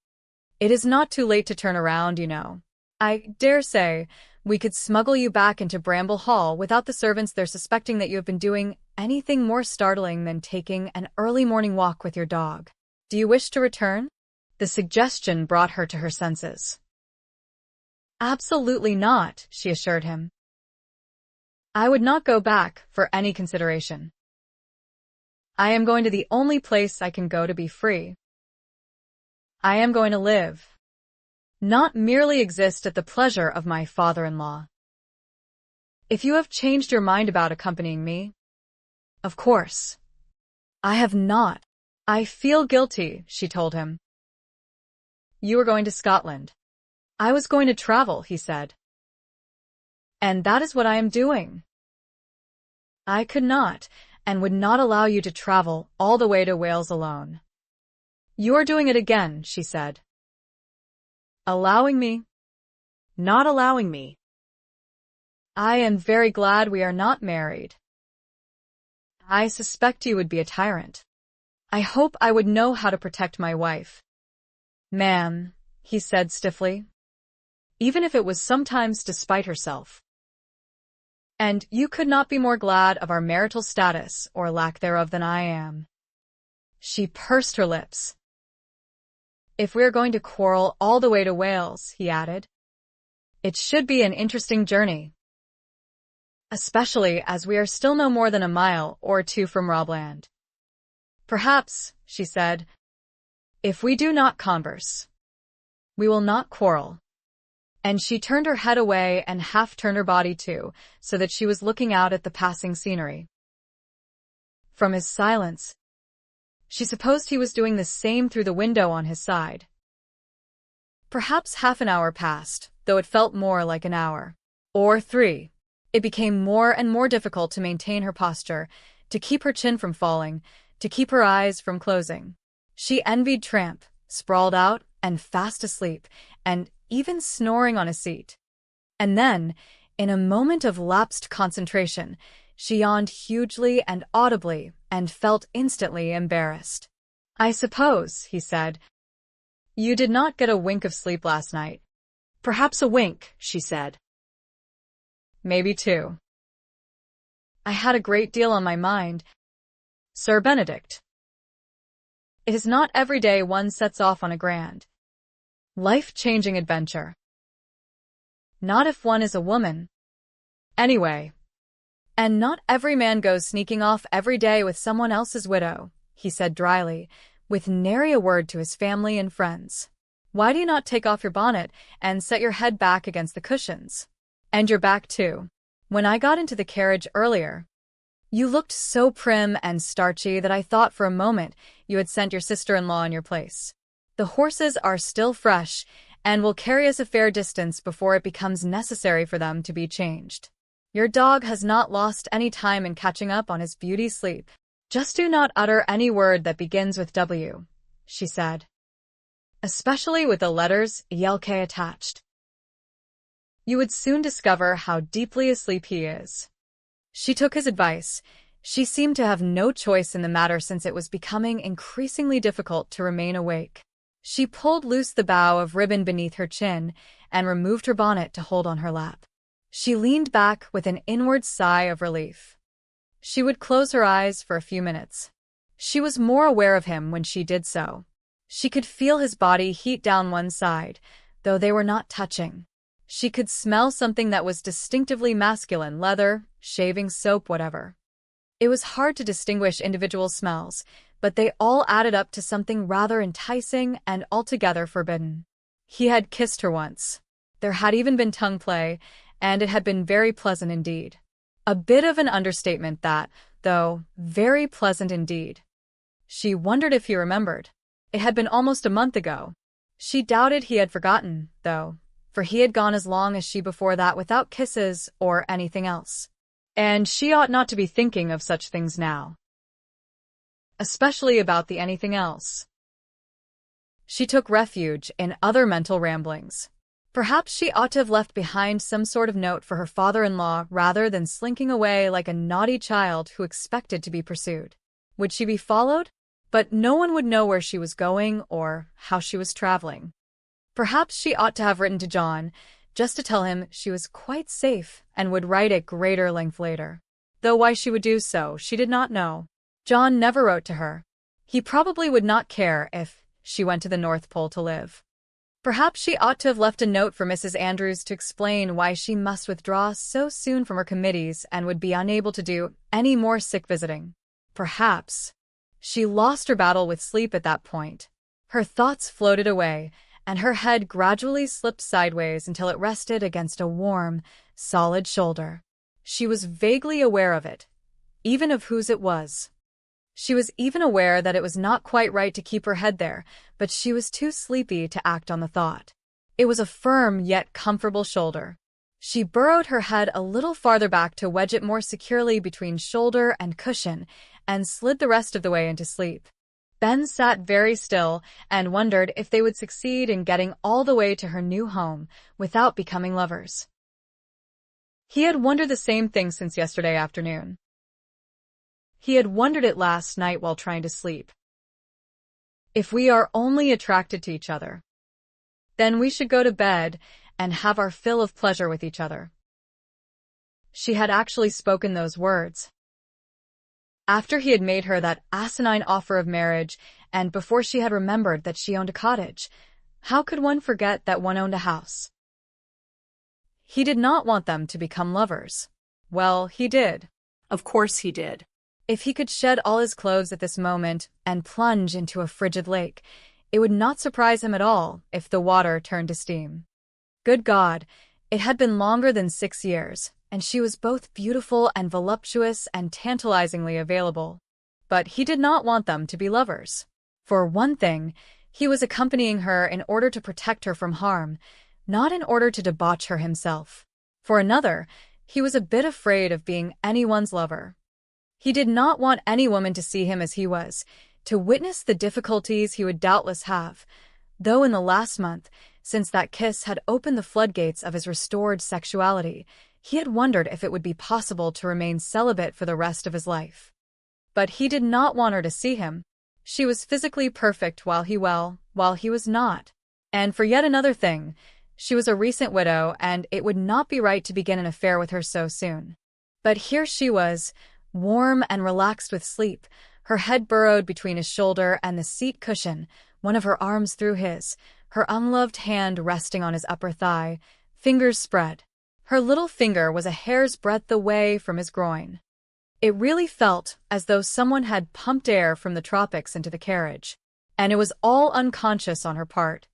"It is not too late to turn around, you know. I dare say, We could smuggle you back into Bramble Hall without the servants there suspecting that you have been doing anything more startling than taking an early morning walk with your dog. Do you wish to return? The suggestion brought her to her senses. Absolutely not, she assured him. I would not go back for any consideration. I am going to the only place I can go to be free. I am going to live, not merely exist at the pleasure of my father-in-law. If you have changed your mind about accompanying me, of course. I have not. I feel guilty, she told him. You are going to Scotland. I was going to travel, he said. And that is what I am doing. I could not, and would not allow you to travel all the way to Wales alone. You are doing it again, she said. Allowing me? Not allowing me. I am very glad we are not married. I suspect you would be a tyrant. I hope I would know how to protect my wife. Ma'am, he said stiffly, even if it was sometimes to spite herself. And you could not be more glad of our marital status or lack thereof than I am. She pursed her lips. If we are going to quarrel all the way to Wales, he added, it should be an interesting journey. Especially as we are still no more than a mile or two from Robland. Perhaps, she said, if we do not converse, we will not quarrel. And she turned her head away and half turned her body too, so that she was looking out at the passing scenery. From his silence, she supposed he was doing the same through the window on his side. Perhaps half an hour passed, though it felt more like an hour. Or 3. It became more and more difficult to maintain her posture, to keep her chin from falling, to keep her eyes from closing. She envied Tramp, sprawled out and fast asleep, and even snoring on a seat. And then, in a moment of lapsed concentration, she yawned hugely and audibly and felt instantly embarrassed. I suppose, he said, you did not get a wink of sleep last night. Perhaps a wink, she said. Maybe 2. I had a great deal on my mind, Sir Benedict. It is not every day one sets off on a grand, life-changing adventure. Not if one is a woman. Anyway. And not every man goes sneaking off every day with someone else's widow, he said dryly, with nary a word to his family and friends. Why do you not take off your bonnet and set your head back against the cushions? And your back too. When I got into the carriage earlier, you looked so prim and starchy that I thought for a moment you had sent your sister-in-law in your place. The horses are still fresh and will carry us a fair distance before it becomes necessary for them to be changed. Your dog has not lost any time in catching up on his beauty sleep. Just do not utter any word that begins with W, she said, especially with the letters ELK attached. You would soon discover how deeply asleep he is. She took his advice. She seemed to have no choice in the matter since it was becoming increasingly difficult to remain awake. She pulled loose the bow of ribbon beneath her chin and removed her bonnet to hold on her lap. She leaned back with an inward sigh of relief. She would close her eyes for a few minutes. She was more aware of him when she did so. She could feel his body heat down one side, though they were not touching. She could smell something that was distinctively masculine, leather, shaving soap, whatever. It was hard to distinguish individual smells, but they all added up to something rather enticing and altogether forbidden. He had kissed her once. There had even been tongue play, and it had been very pleasant indeed. A bit of an understatement that, though, very pleasant indeed. She wondered if he remembered. It had been almost a month ago. She doubted he had forgotten, though, for he had gone as long as she before that without kisses or anything else. And she ought not to be thinking of such things now. Especially about the anything else. She took refuge in other mental ramblings. Perhaps she ought to have left behind some sort of note for her father-in-law rather than slinking away like a naughty child who expected to be pursued. Would she be followed? But no one would know where she was going or how she was traveling. Perhaps she ought to have written to John, just to tell him she was quite safe and would write at greater length later. Though why she would do so, she did not know. John never wrote to her. He probably would not care if she went to the North Pole to live. Perhaps she ought to have left a note for Mrs. Andrews to explain why she must withdraw so soon from her committees and would be unable to do any more sick visiting. Perhaps. She lost her battle with sleep at that point. Her thoughts floated away, and her head gradually slipped sideways until it rested against a warm, solid shoulder. She was vaguely aware of it, even of whose it was. She was even aware that it was not quite right to keep her head there, but she was too sleepy to act on the thought. It was a firm yet comfortable shoulder. She burrowed her head a little farther back to wedge it more securely between shoulder and cushion, and slid the rest of the way into sleep. Ben sat very still and wondered if they would succeed in getting all the way to her new home without becoming lovers. He had wondered the same thing since yesterday afternoon. He had wondered it last night while trying to sleep. If we are only attracted to each other, then we should go to bed and have our fill of pleasure with each other. She had actually spoken those words. After he had made her that asinine offer of marriage, and before she had remembered that she owned a cottage, how could one forget that one owned a house? He did not want them to become lovers. Well, he did. Of course he did. If he could shed all his clothes at this moment and plunge into a frigid lake, it would not surprise him at all if the water turned to steam. Good God, it had been longer than 6 years, and she was both beautiful and voluptuous and tantalizingly available. But he did not want them to be lovers. For one thing, he was accompanying her in order to protect her from harm, not in order to debauch her himself. For another, he was a bit afraid of being anyone's lover. He did not want any woman to see him as he was, to witness the difficulties he would doubtless have, though in the last month, since that kiss had opened the floodgates of his restored sexuality, he had wondered if it would be possible to remain celibate for the rest of his life. But he did not want her to see him. She was physically perfect while he was not. And for yet another thing, she was a recent widow, and it would not be right to begin an affair with her so soon. But here she was, warm and relaxed with sleep, her head burrowed between his shoulder and the seat cushion, one of her arms through his, her unloved hand resting on his upper thigh, fingers spread. Her little finger was a hair's breadth away from his groin. It really felt as though someone had pumped air from the tropics into the carriage, and it was all unconscious on her part.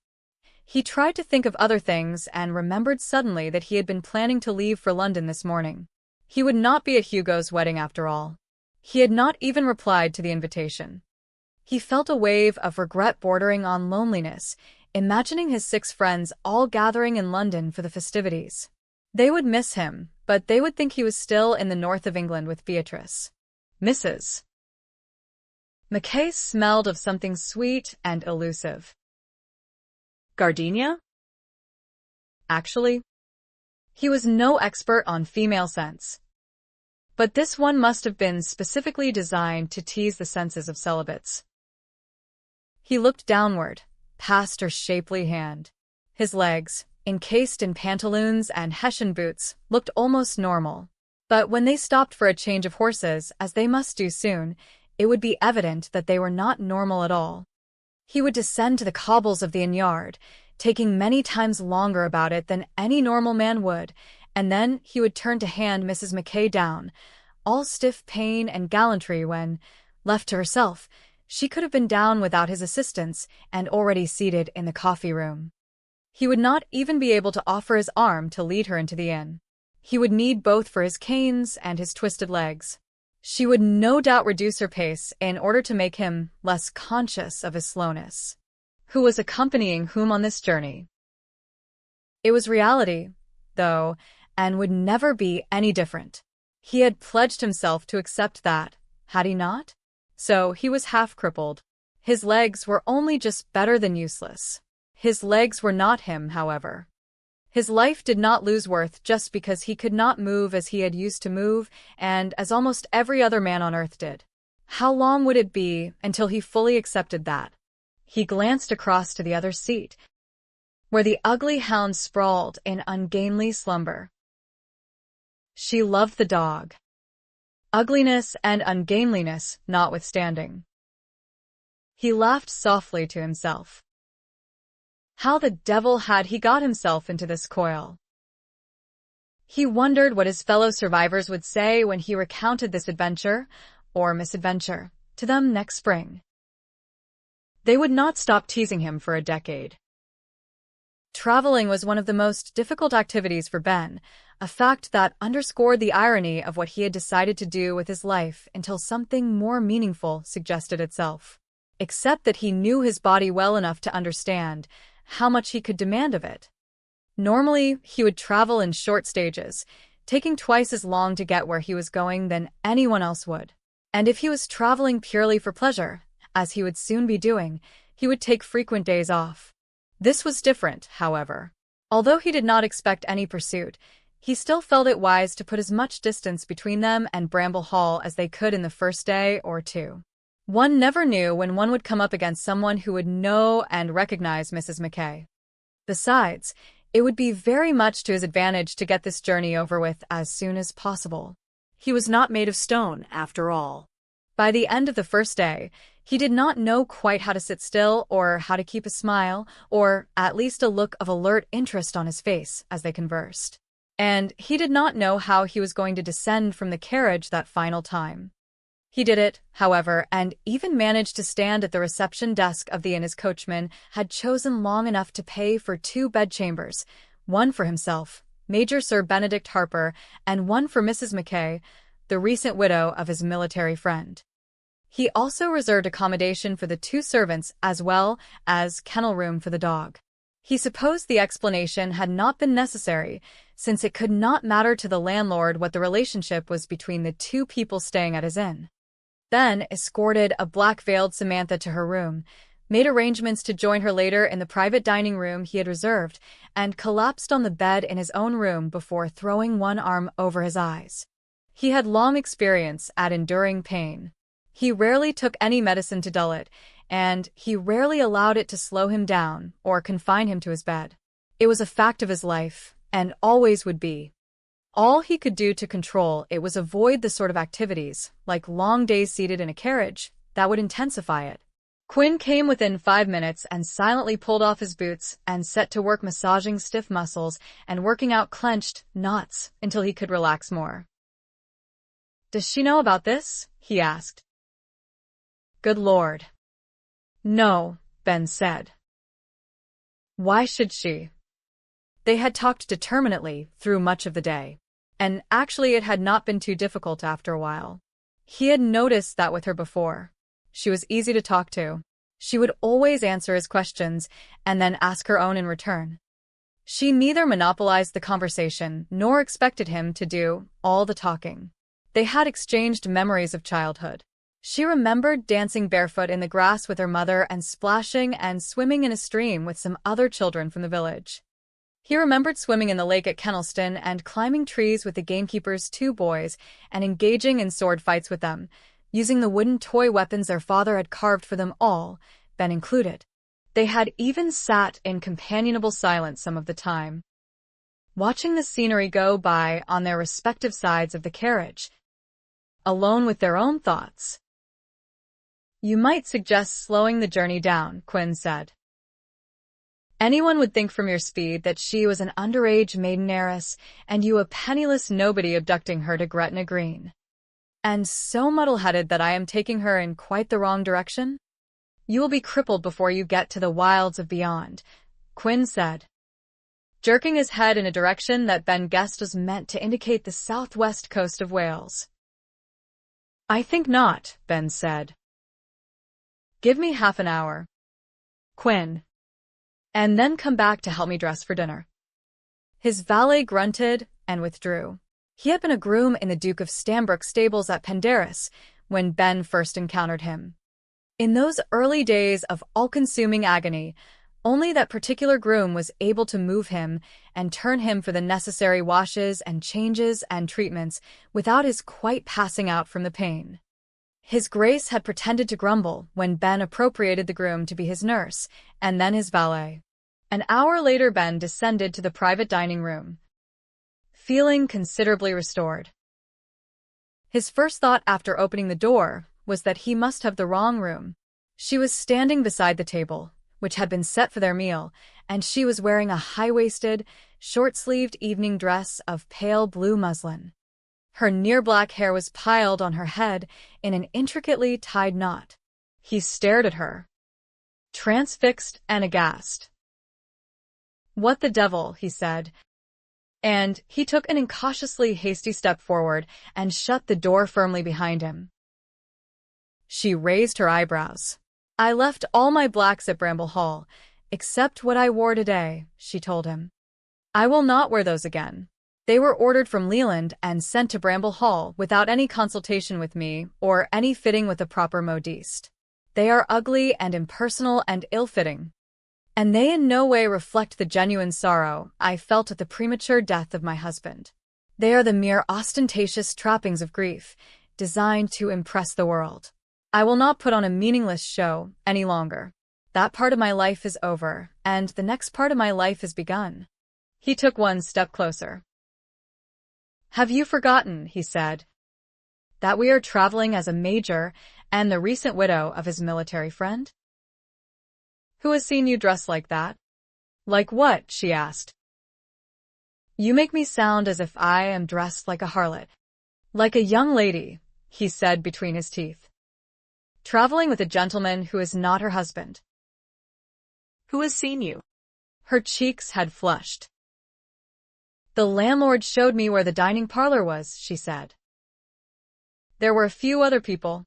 He tried to think of other things and remembered suddenly that he had been planning to leave for London this morning. He would not be at Hugo's wedding after all. He had not even replied to the invitation. He felt a wave of regret bordering on loneliness, imagining his 6 friends all gathering in London for the festivities. They would miss him, but they would think he was still in the north of England with Beatrice. Mrs. Mackay smelled of something sweet and elusive. Gardenia? Actually, he was no expert on female scents. But this one must have been specifically designed to tease the senses of celibates. He looked downward, past her shapely hand. His legs, encased in pantaloons and Hessian boots, looked almost normal. But when they stopped for a change of horses, as they must do soon, it would be evident that they were not normal at all. He would descend to the cobbles of the inn yard, taking many times longer about it than any normal man would, and then he would turn to hand Mrs. Mackay down, all stiff pain and gallantry when, left to herself, she could have been down without his assistance and already seated in the coffee-room. He would not even be able to offer his arm to lead her into the inn. He would need both for his canes and his twisted legs. She would no doubt reduce her pace in order to make him less conscious of his slowness. Who was accompanying whom on this journey? It was reality, though, and would never be any different. He had pledged himself to accept that, had he not? So he was half-crippled. His legs were only just better than useless. His legs were not him, however. His life did not lose worth just because he could not move as he had used to move, and as almost every other man on earth did. How long would it be until he fully accepted that? He glanced across to the other seat. where the ugly hound sprawled in ungainly slumber. She loved the dog, ugliness and ungainliness notwithstanding. He laughed softly to himself. How the devil had he got himself into this coil? He wondered what his fellow survivors would say when he recounted this adventure, or misadventure, to them next spring. They would not stop teasing him for a decade. Traveling was one of the most difficult activities for Ben, a fact that underscored the irony of what he had decided to do with his life until something more meaningful suggested itself. Except that he knew his body well enough to understand how much he could demand of it. Normally, he would travel in short stages, taking twice as long to get where he was going than anyone else would. And if he was traveling purely for pleasure, as he would soon be doing, he would take frequent days off. This was different, however. Although he did not expect any pursuit, he still felt it wise to put as much distance between them and Bramble Hall as they could in the first day or two. One never knew when one would come up against someone who would know and recognize Mrs. Mackay. Besides, it would be very much to his advantage to get this journey over with as soon as possible. He was not made of stone, after all. By the end of the first day, he did not know quite how to sit still or how to keep a smile, or at least a look of alert interest on his face as they conversed. And he did not know how he was going to descend from the carriage that final time. He did it, however, and even managed to stand at the reception desk of the inn his coachman had chosen long enough to pay for 2 bedchambers, one for himself, Major Sir Benedict Harper, and one for Mrs. Mackay, the recent widow of his military friend. He also reserved accommodation for the 2 servants as well as kennel room for the dog. He supposed the explanation had not been necessary, since it could not matter to the landlord what the relationship was between the 2 people staying at his inn. Ben escorted a black-veiled Samantha to her room, made arrangements to join her later in the private dining room he had reserved, and collapsed on the bed in his own room before throwing one arm over his eyes. He had long experience at enduring pain. He rarely took any medicine to dull it, and he rarely allowed it to slow him down or confine him to his bed. It was a fact of his life, and always would be. All he could do to control it was avoid the sort of activities, like long days seated in a carriage, that would intensify it. Quinn came within 5 minutes and silently pulled off his boots and set to work massaging stiff muscles and working out clenched knots until he could relax more. "Does she know about this?" he asked. "Good Lord. No," Ben said. "Why should she?" They had talked determinedly through much of the day, and actually it had not been too difficult after a while. He had noticed that with her before. She was easy to talk to. She would always answer his questions and then ask her own in return. She neither monopolized the conversation nor expected him to do all the talking. They had exchanged memories of childhood. She remembered dancing barefoot in the grass with her mother and splashing and swimming in a stream with some other children from the village. He remembered swimming in the lake at Kennelston and climbing trees with the gamekeeper's 2 boys and engaging in sword fights with them, using the wooden toy weapons their father had carved for them all, Ben included. They had even sat in companionable silence some of the time, watching the scenery go by on their respective sides of the carriage, alone with their own thoughts. "You might suggest slowing the journey down," Quinn said. "Anyone would think from your speed that she was an underage maiden heiress, and you a penniless nobody abducting her to Gretna Green. And so muddle-headed that I am taking her in quite the wrong direction? You will be crippled before you get to the wilds of beyond," Quinn said, jerking his head in a direction that Ben guessed was meant to indicate the southwest coast of Wales. "I think not," Ben said. "Give me half an hour, Quinn, and then come back to help me dress for dinner." His valet grunted and withdrew. He had been a groom in the Duke of Stanbrook's stables at Pendarris when Ben first encountered him. In those early days of all-consuming agony, only that particular groom was able to move him and turn him for the necessary washes and changes and treatments without his quite passing out from the pain. His Grace had pretended to grumble when Ben appropriated the groom to be his nurse, and then his valet. An hour later, Ben descended to the private dining room, feeling considerably restored. His first thought after opening the door was that he must have the wrong room. She was standing beside the table, which had been set for their meal, and she was wearing a high-waisted, short-sleeved evening dress of pale blue muslin. Her near-black hair was piled on her head in an intricately tied knot. He stared at her, transfixed and aghast. "What the devil?" he said, and he took an incautiously hasty step forward and shut the door firmly behind him. She raised her eyebrows. "I left all my blacks at Bramble Hall, except what I wore today," she told him. "I will not wear those again. They were ordered from Leland and sent to Bramble Hall without any consultation with me or any fitting with a proper modiste. They are ugly and impersonal and ill-fitting, and they in no way reflect the genuine sorrow I felt at the premature death of my husband. They are the mere ostentatious trappings of grief, designed to impress the world. I will not put on a meaningless show any longer. That part of my life is over, and the next part of my life has begun." He took one step closer. "Have you forgotten," he said, "that we are traveling as a major and the recent widow of his military friend?" "Who has seen you dressed like that?" "Like what?" she asked. "You make me sound as if I am dressed like a harlot." "Like a young lady," he said between his teeth. "Traveling with a gentleman who is not her husband." Who has seen you? Her cheeks had flushed. "The landlord showed me where the dining parlor was," she said. "There were a few other people.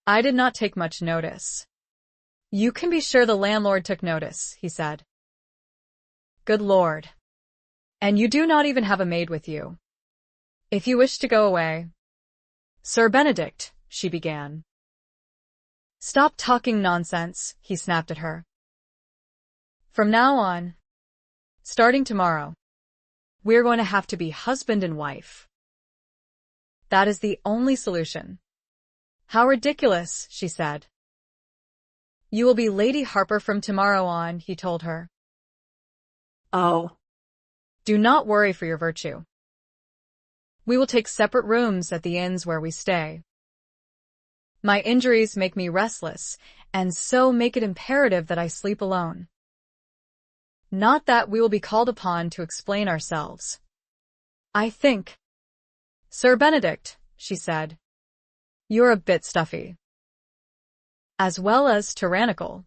I did not take much notice." "You can be sure the landlord took notice," he said. "Good Lord. And you do not even have a maid with you. If you wish to go away—" "Sir Benedict," she began. "Stop talking nonsense," he snapped at her. "From now on, starting tomorrow, we're going to have to be husband and wife. That is the only solution." "How ridiculous," she said. "You will be Lady Harper from tomorrow on," he told her. "Oh." "Do not worry for your virtue. We will take separate rooms at the inns where we stay. My injuries make me restless, and so make it imperative that I sleep alone. Not that we will be called upon to explain ourselves. I think—" "Sir Benedict," she said, "you're a bit stuffy. As well as tyrannical."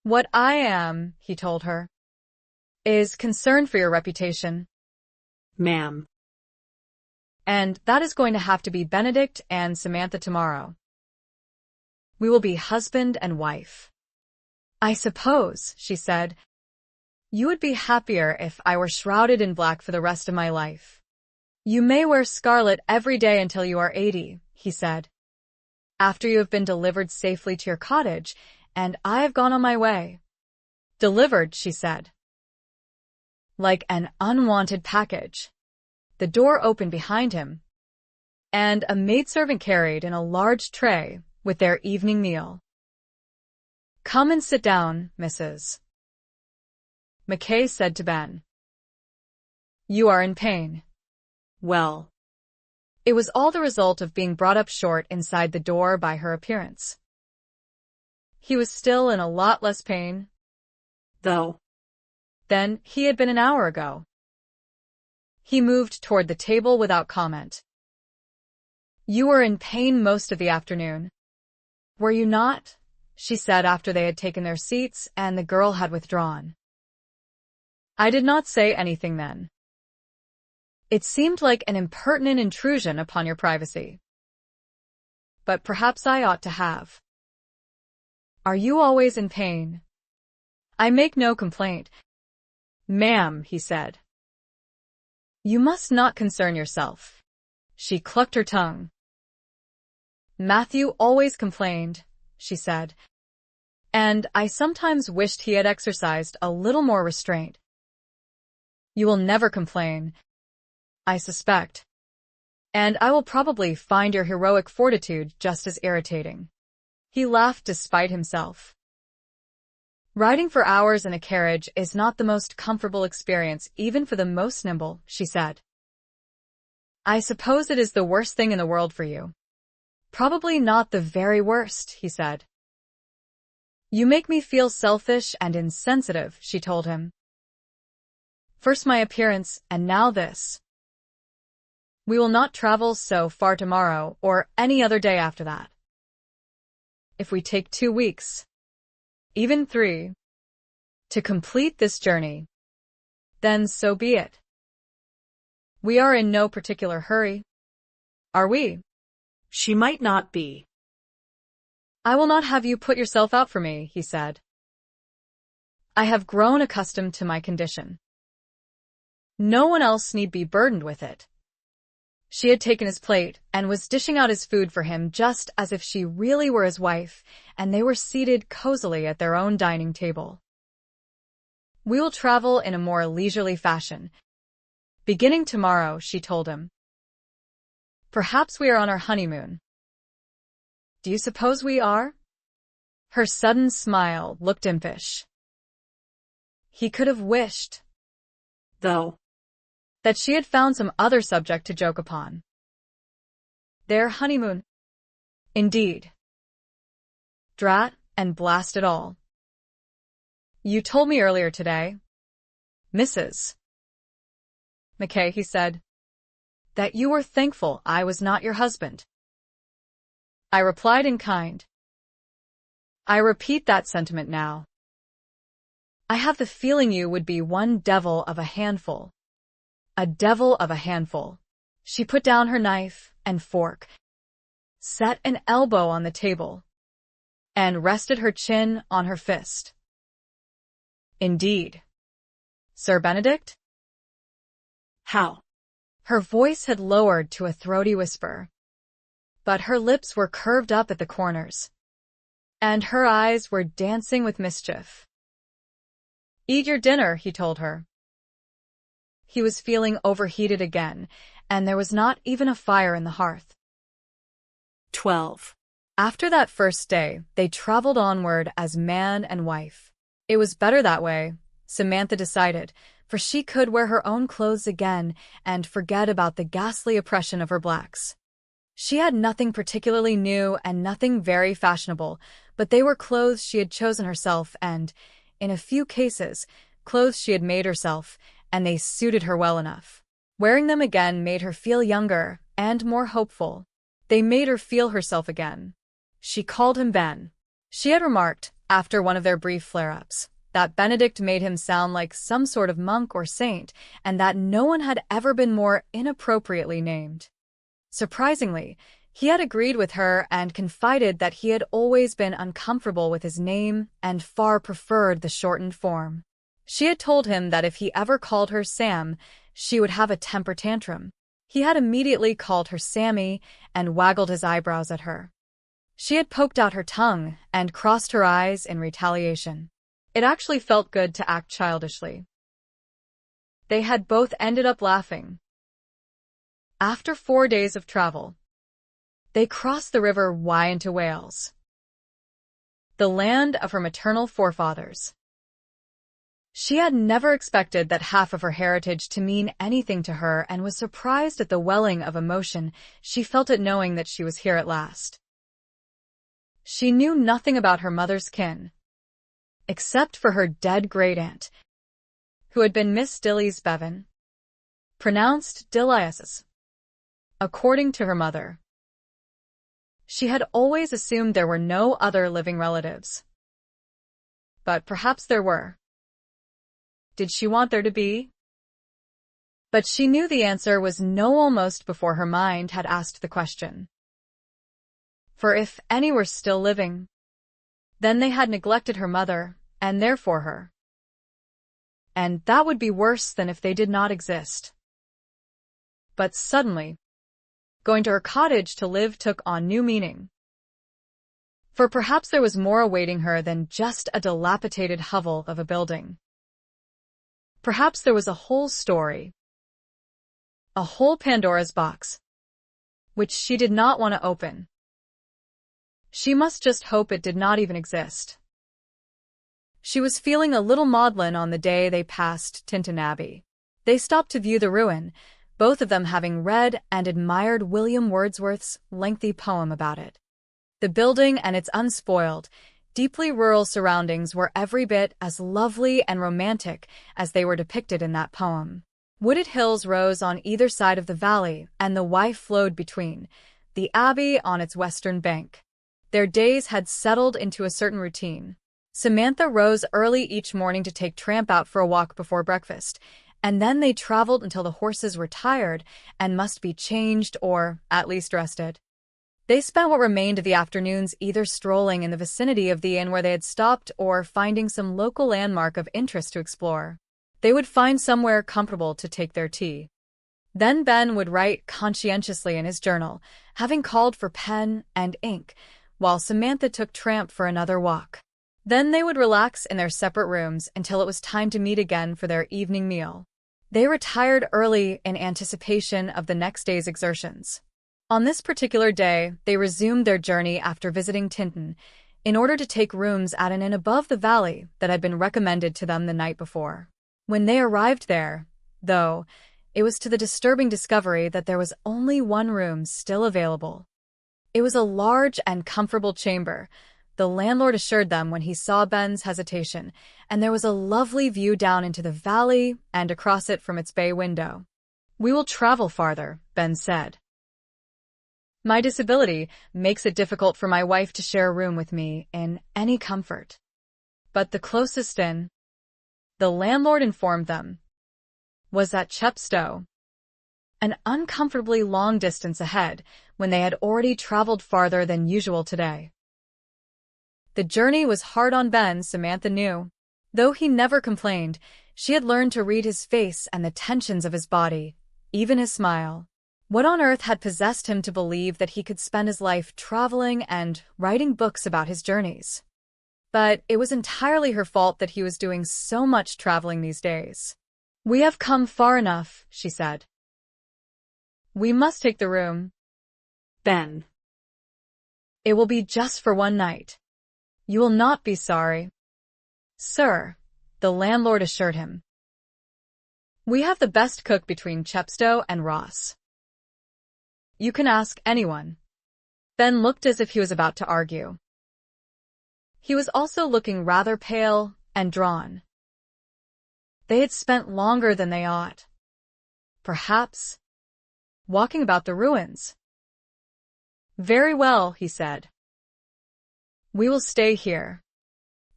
"What I am," he told her, "is concerned for your reputation." "Ma'am." "And that is going to have to be Benedict and Samantha tomorrow. We will be husband and wife." "I suppose," she said, "you would be happier if I were shrouded in black for the rest of my life." "You may wear scarlet every day until you are 80, he said, "after you have been delivered safely to your cottage, and I have gone on my way." "Delivered," she said. "Like an unwanted package." The door opened behind him, and a maidservant carried in a large tray with their evening meal. "Come and sit down, Mrs. McKay said to Ben. "You are in pain." "Well." It was all the result of being brought up short inside the door by her appearance. He was still in a lot less pain, though, than he had been an hour ago. He moved toward the table without comment. "You were in pain most of the afternoon, were you not?" she said after they had taken their seats and the girl had withdrawn. "I did not say anything then. It seemed like an impertinent intrusion upon your privacy. But perhaps I ought to have." "Are you always in pain?" "I make no complaint." "Ma'am," he said. "You must not concern yourself." She clucked her tongue. "Matthew always complained," she said, "and I sometimes wished he had exercised a little more restraint. You will never complain, I suspect, and I will probably find your heroic fortitude just as irritating." He laughed despite himself. Riding for hours in a carriage is not the most comfortable experience, even for the most nimble, she said. I suppose it is the worst thing in the world for you. Probably not the very worst, he said. You make me feel selfish and insensitive, she told him. First my appearance, and now this. We will not travel so far tomorrow or any other day after that. If we take 2 weeks, even 3, to complete this journey, then so be it. We are in no particular hurry, are we? She might not be. I will not have you put yourself out for me, he said. I have grown accustomed to my condition. No one else need be burdened with it. She had taken his plate and was dishing out his food for him just as if she really were his wife, and they were seated cozily at their own dining table. We will travel in a more leisurely fashion. Beginning tomorrow, she told him. Perhaps we are on our honeymoon. Do you suppose we are? Her sudden smile looked impish. He could have wished, though, that she had found some other subject to joke upon. Their honeymoon. Indeed. Drat and blast it all. You told me earlier today, Mrs. McKay, he said, that you were thankful I was not your husband. I replied in kind. I repeat that sentiment now. I have the feeling you would be one devil of a handful. A devil of a handful. She put down her knife and fork, set an elbow on the table, and rested her chin on her fist. Indeed. Sir Benedict? How? Her voice had lowered to a throaty whisper, but her lips were curved up at the corners, and her eyes were dancing with mischief. Eat your dinner, he told her. He was feeling overheated again, and there was not even a fire in the hearth. 12. After that first day, they traveled onward as man and wife. It was better that way, Samantha decided, for she could wear her own clothes again and forget about the ghastly oppression of her blacks. She had nothing particularly new and nothing very fashionable, but they were clothes she had chosen herself and, in a few cases, clothes she had made herself, and they suited her well enough. Wearing them again made her feel younger and more hopeful. They made her feel herself again. She called him Ben. She had remarked, after one of their brief flare-ups, that Benedict made him sound like some sort of monk or saint, and that no one had ever been more inappropriately named. Surprisingly, he had agreed with her and confided that he had always been uncomfortable with his name and far preferred the shortened form. She had told him that if he ever called her Sam, she would have a temper tantrum. He had immediately called her Sammy and waggled his eyebrows at her. She had poked out her tongue and crossed her eyes in retaliation. It actually felt good to act childishly. They had both ended up laughing. After 4 days of travel, they crossed the River Wye into Wales, the land of her maternal forefathers. She had never expected that half of her heritage to mean anything to her and was surprised at the welling of emotion she felt at knowing that she was here at last. She knew nothing about her mother's kin, except for her dead great-aunt, who had been Miss Dilys Bevan, pronounced Dilias, according to her mother. She had always assumed there were no other living relatives. But perhaps there were. Did she want there to be? But she knew the answer was no almost before her mind had asked the question. For if any were still living, then they had neglected her mother, and therefore her. And that would be worse than if they did not exist. But suddenly, going to her cottage to live took on new meaning. For perhaps there was more awaiting her than just a dilapidated hovel of a building. Perhaps there was a whole story, a whole Pandora's box, which she did not want to open. She must just hope it did not even exist. She was feeling a little maudlin on the day they passed Tintern Abbey. They stopped to view the ruin, both of them having read and admired William Wordsworth's lengthy poem about it. The building and its unspoiled, deeply rural surroundings were every bit as lovely and romantic as they were depicted in that poem. Wooded hills rose on either side of the valley, and the Wye flowed between, the abbey on its western bank. Their days had settled into a certain routine. Samantha rose early each morning to take Tramp out for a walk before breakfast, and then they traveled until the horses were tired and must be changed or at least rested. They spent what remained of the afternoons either strolling in the vicinity of the inn where they had stopped or finding some local landmark of interest to explore. They would find somewhere comfortable to take their tea. Then Ben would write conscientiously in his journal, having called for pen and ink, while Samantha took Tramp for another walk. Then they would relax in their separate rooms until it was time to meet again for their evening meal. They retired early in anticipation of the next day's exertions. On this particular day, they resumed their journey after visiting Tintern, in order to take rooms at an inn above the valley that had been recommended to them the night before. When they arrived there, though, it was to the disturbing discovery that there was only one room still available. It was a large and comfortable chamber, the landlord assured them when he saw Ben's hesitation, and there was a lovely view down into the valley and across it from its bay window. "We will travel farther," Ben said. "My disability makes it difficult for my wife to share a room with me in any comfort. But the closest inn," the landlord informed them, "was at Chepstow." An uncomfortably long distance ahead when they had already traveled farther than usual today. The journey was hard on Ben, Samantha knew. Though he never complained, she had learned to read his face and the tensions of his body, even his smile. What on earth had possessed him to believe that he could spend his life traveling and writing books about his journeys? But it was entirely her fault that he was doing so much traveling these days. "We have come far enough," she said. "We must take the room." Ben. "It will be just for one night. You will not be sorry." "Sir," the landlord assured him. "We have the best cook between Chepstow and Ross. You can ask anyone." Ben looked as if he was about to argue. He was also looking rather pale and drawn. They had spent longer than they ought. Perhaps walking about the ruins. "Very well," he said. "We will stay here."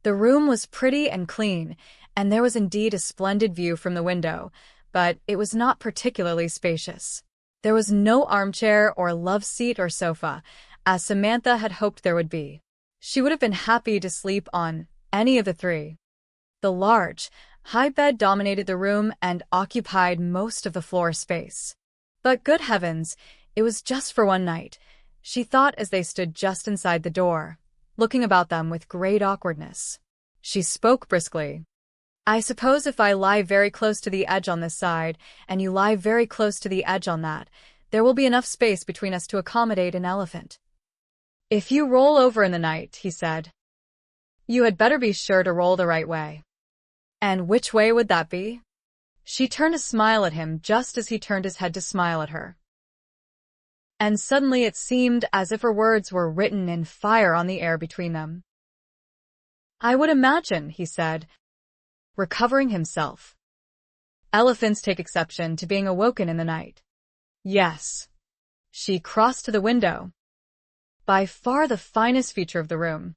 The room was pretty and clean, and there was indeed a splendid view from the window, but it was not particularly spacious. There was no armchair or love seat or sofa, as Samantha had hoped there would be. She would have been happy to sleep on any of the three. The large, high bed dominated the room and occupied most of the floor space. But good heavens, it was just for one night, she thought as they stood just inside the door, looking about them with great awkwardness. She spoke briskly. "I suppose if I lie very close to the edge on this side, and you lie very close to the edge on that, there will be enough space between us to accommodate an elephant." "If you roll over in the night," he said, "you had better be sure to roll the right way." "And which way would that be?" She turned to smile at him just as he turned his head to smile at her. And suddenly it seemed as if her words were written in fire on the air between them. "I would imagine," he said, recovering himself. "Elephants take exception to being awoken in the night." "Yes." She crossed to the window. By far the finest feature of the room.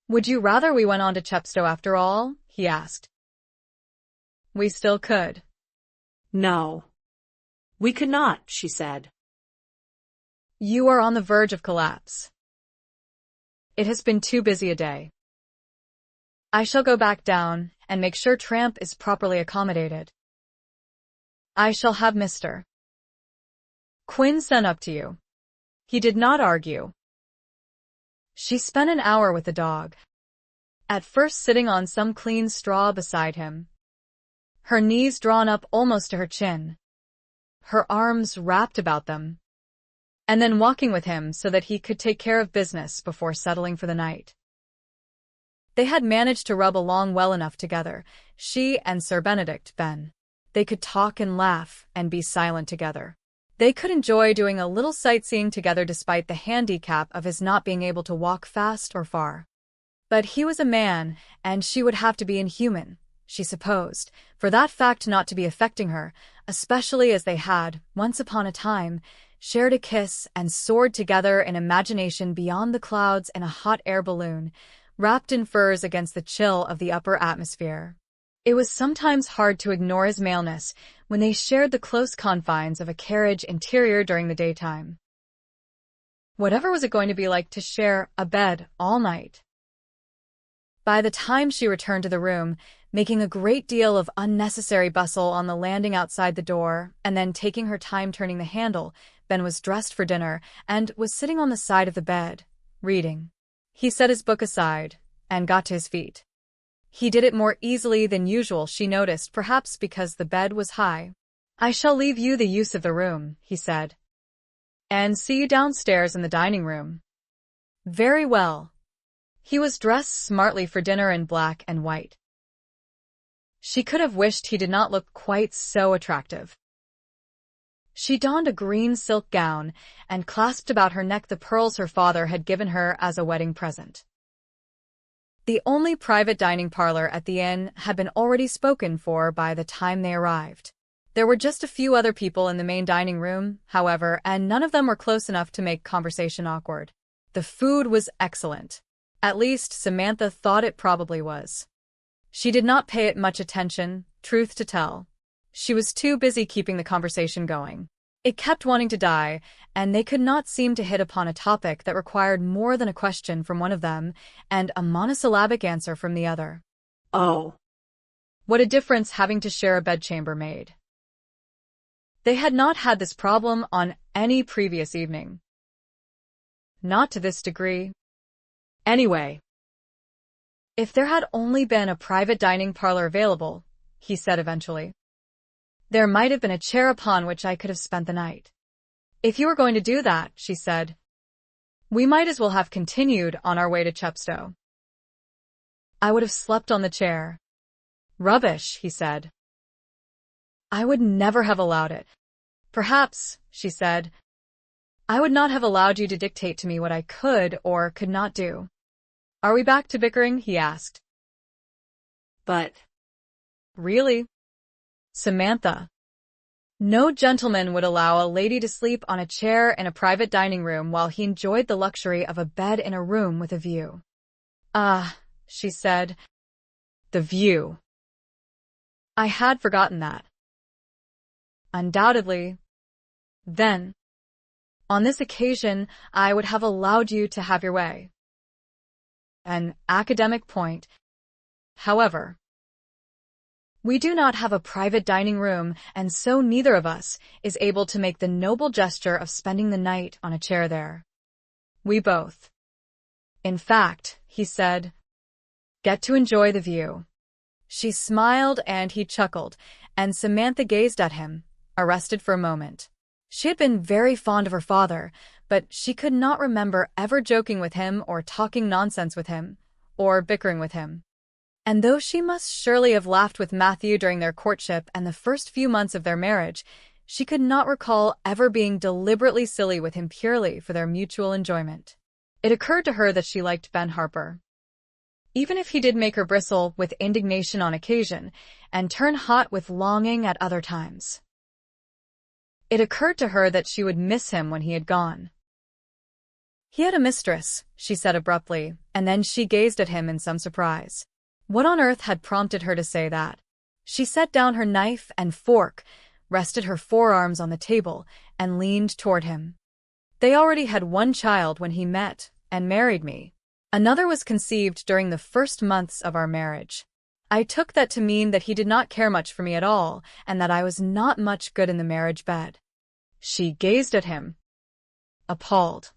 "Would you rather we went on to Chepstow after all?" he asked. "We still could." "No. We could not," she said. "You are on the verge of collapse. It has been too busy a day. I shall go back down and make sure Tramp is properly accommodated. I shall have Mr. Quinn sent up to you." He did not argue. She spent an hour with the dog, at first sitting on some clean straw beside him, her knees drawn up almost to her chin, her arms wrapped about them, and then walking with him so that he could take care of business before settling for the night. They had managed to rub along well enough together, she and Sir Benedict Ben. They could talk and laugh and be silent together. They could enjoy doing a little sightseeing together despite the handicap of his not being able to walk fast or far. But he was a man, and she would have to be inhuman, she supposed, for that fact not to be affecting her, especially as they had, once upon a time, shared a kiss and soared together in imagination beyond the clouds in a hot air balloon, wrapped in furs against the chill of the upper atmosphere. It was sometimes hard to ignore his maleness when they shared the close confines of a carriage interior during the daytime. Whatever was it going to be like to share a bed all night? By the time she returned to the room, making a great deal of unnecessary bustle on the landing outside the door, and then taking her time turning the handle, Ben was dressed for dinner and was sitting on the side of the bed, reading. He set his book aside and got to his feet. He did it more easily than usual, she noticed, perhaps because the bed was high. "I shall leave you the use of the room," he said, "and see you downstairs in the dining room." "Very well." He was dressed smartly for dinner in black and white. She could have wished he did not look quite so attractive. She donned a green silk gown and clasped about her neck the pearls her father had given her as a wedding present. The only private dining parlor at the inn had been already spoken for by the time they arrived. There were just a few other people in the main dining room, however, and none of them were close enough to make conversation awkward. The food was excellent. At least Samantha thought it probably was. She did not pay it much attention, truth to tell. She was too busy keeping the conversation going. It kept wanting to die, and they could not seem to hit upon a topic that required more than a question from one of them and a monosyllabic answer from the other. Oh. What a difference having to share a bedchamber made. They had not had this problem on any previous evening. Not to this degree. Anyway, if there had only been a private dining parlor available, he said eventually, there might have been a chair upon which I could have spent the night. If you were going to do that, she said, we might as well have continued on our way to Chepstow. I would have slept on the chair. Rubbish, he said. I would never have allowed it. Perhaps, she said, I would not have allowed you to dictate to me what I could or could not do. Are we back to bickering? He asked. But. Really? Samantha. No gentleman would allow a lady to sleep on a chair in a private dining room while he enjoyed the luxury of a bed in a room with a view. Ah, she said. The view. I had forgotten that. Undoubtedly. Then, on this occasion, I would have allowed you to have your way. An academic point. However, we do not have a private dining room, and so neither of us is able to make the noble gesture of spending the night on a chair there. We both. In fact, he said, get to enjoy the view. She smiled and he chuckled, and Samantha gazed at him, arrested for a moment. She had been very fond of her father, but she could not remember ever joking with him or talking nonsense with him, or bickering with him. And though she must surely have laughed with Matthew during their courtship and the first few months of their marriage, she could not recall ever being deliberately silly with him purely for their mutual enjoyment. It occurred to her that she liked Ben Harper. Even if he did make her bristle with indignation on occasion and turn hot with longing at other times. It occurred to her that she would miss him when he had gone. He had a mistress, she said abruptly, and then she gazed at him in some surprise. What on earth had prompted her to say that? She set down her knife and fork, rested her forearms on the table, and leaned toward him. They already had one child when he met and married me. Another was conceived during the first months of our marriage. I took that to mean that he did not care much for me at all, and that I was not much good in the marriage bed. She gazed at him, appalled.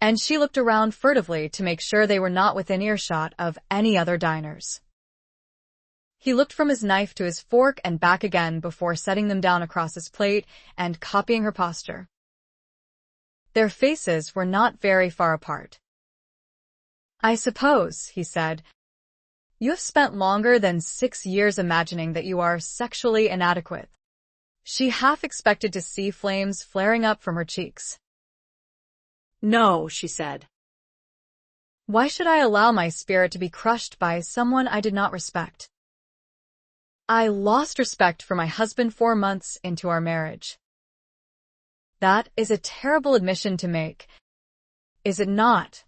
And she looked around furtively to make sure they were not within earshot of any other diners. He looked from his knife to his fork and back again before setting them down across his plate and copying her posture. Their faces were not very far apart. I suppose, he said, you have spent longer than 6 years imagining that you are sexually inadequate. She half expected to see flames flaring up from her cheeks. No, she said. Why should I allow my spirit to be crushed by someone I did not respect? I lost respect for my husband 4 months into our marriage. That is a terrible admission to make, is it not?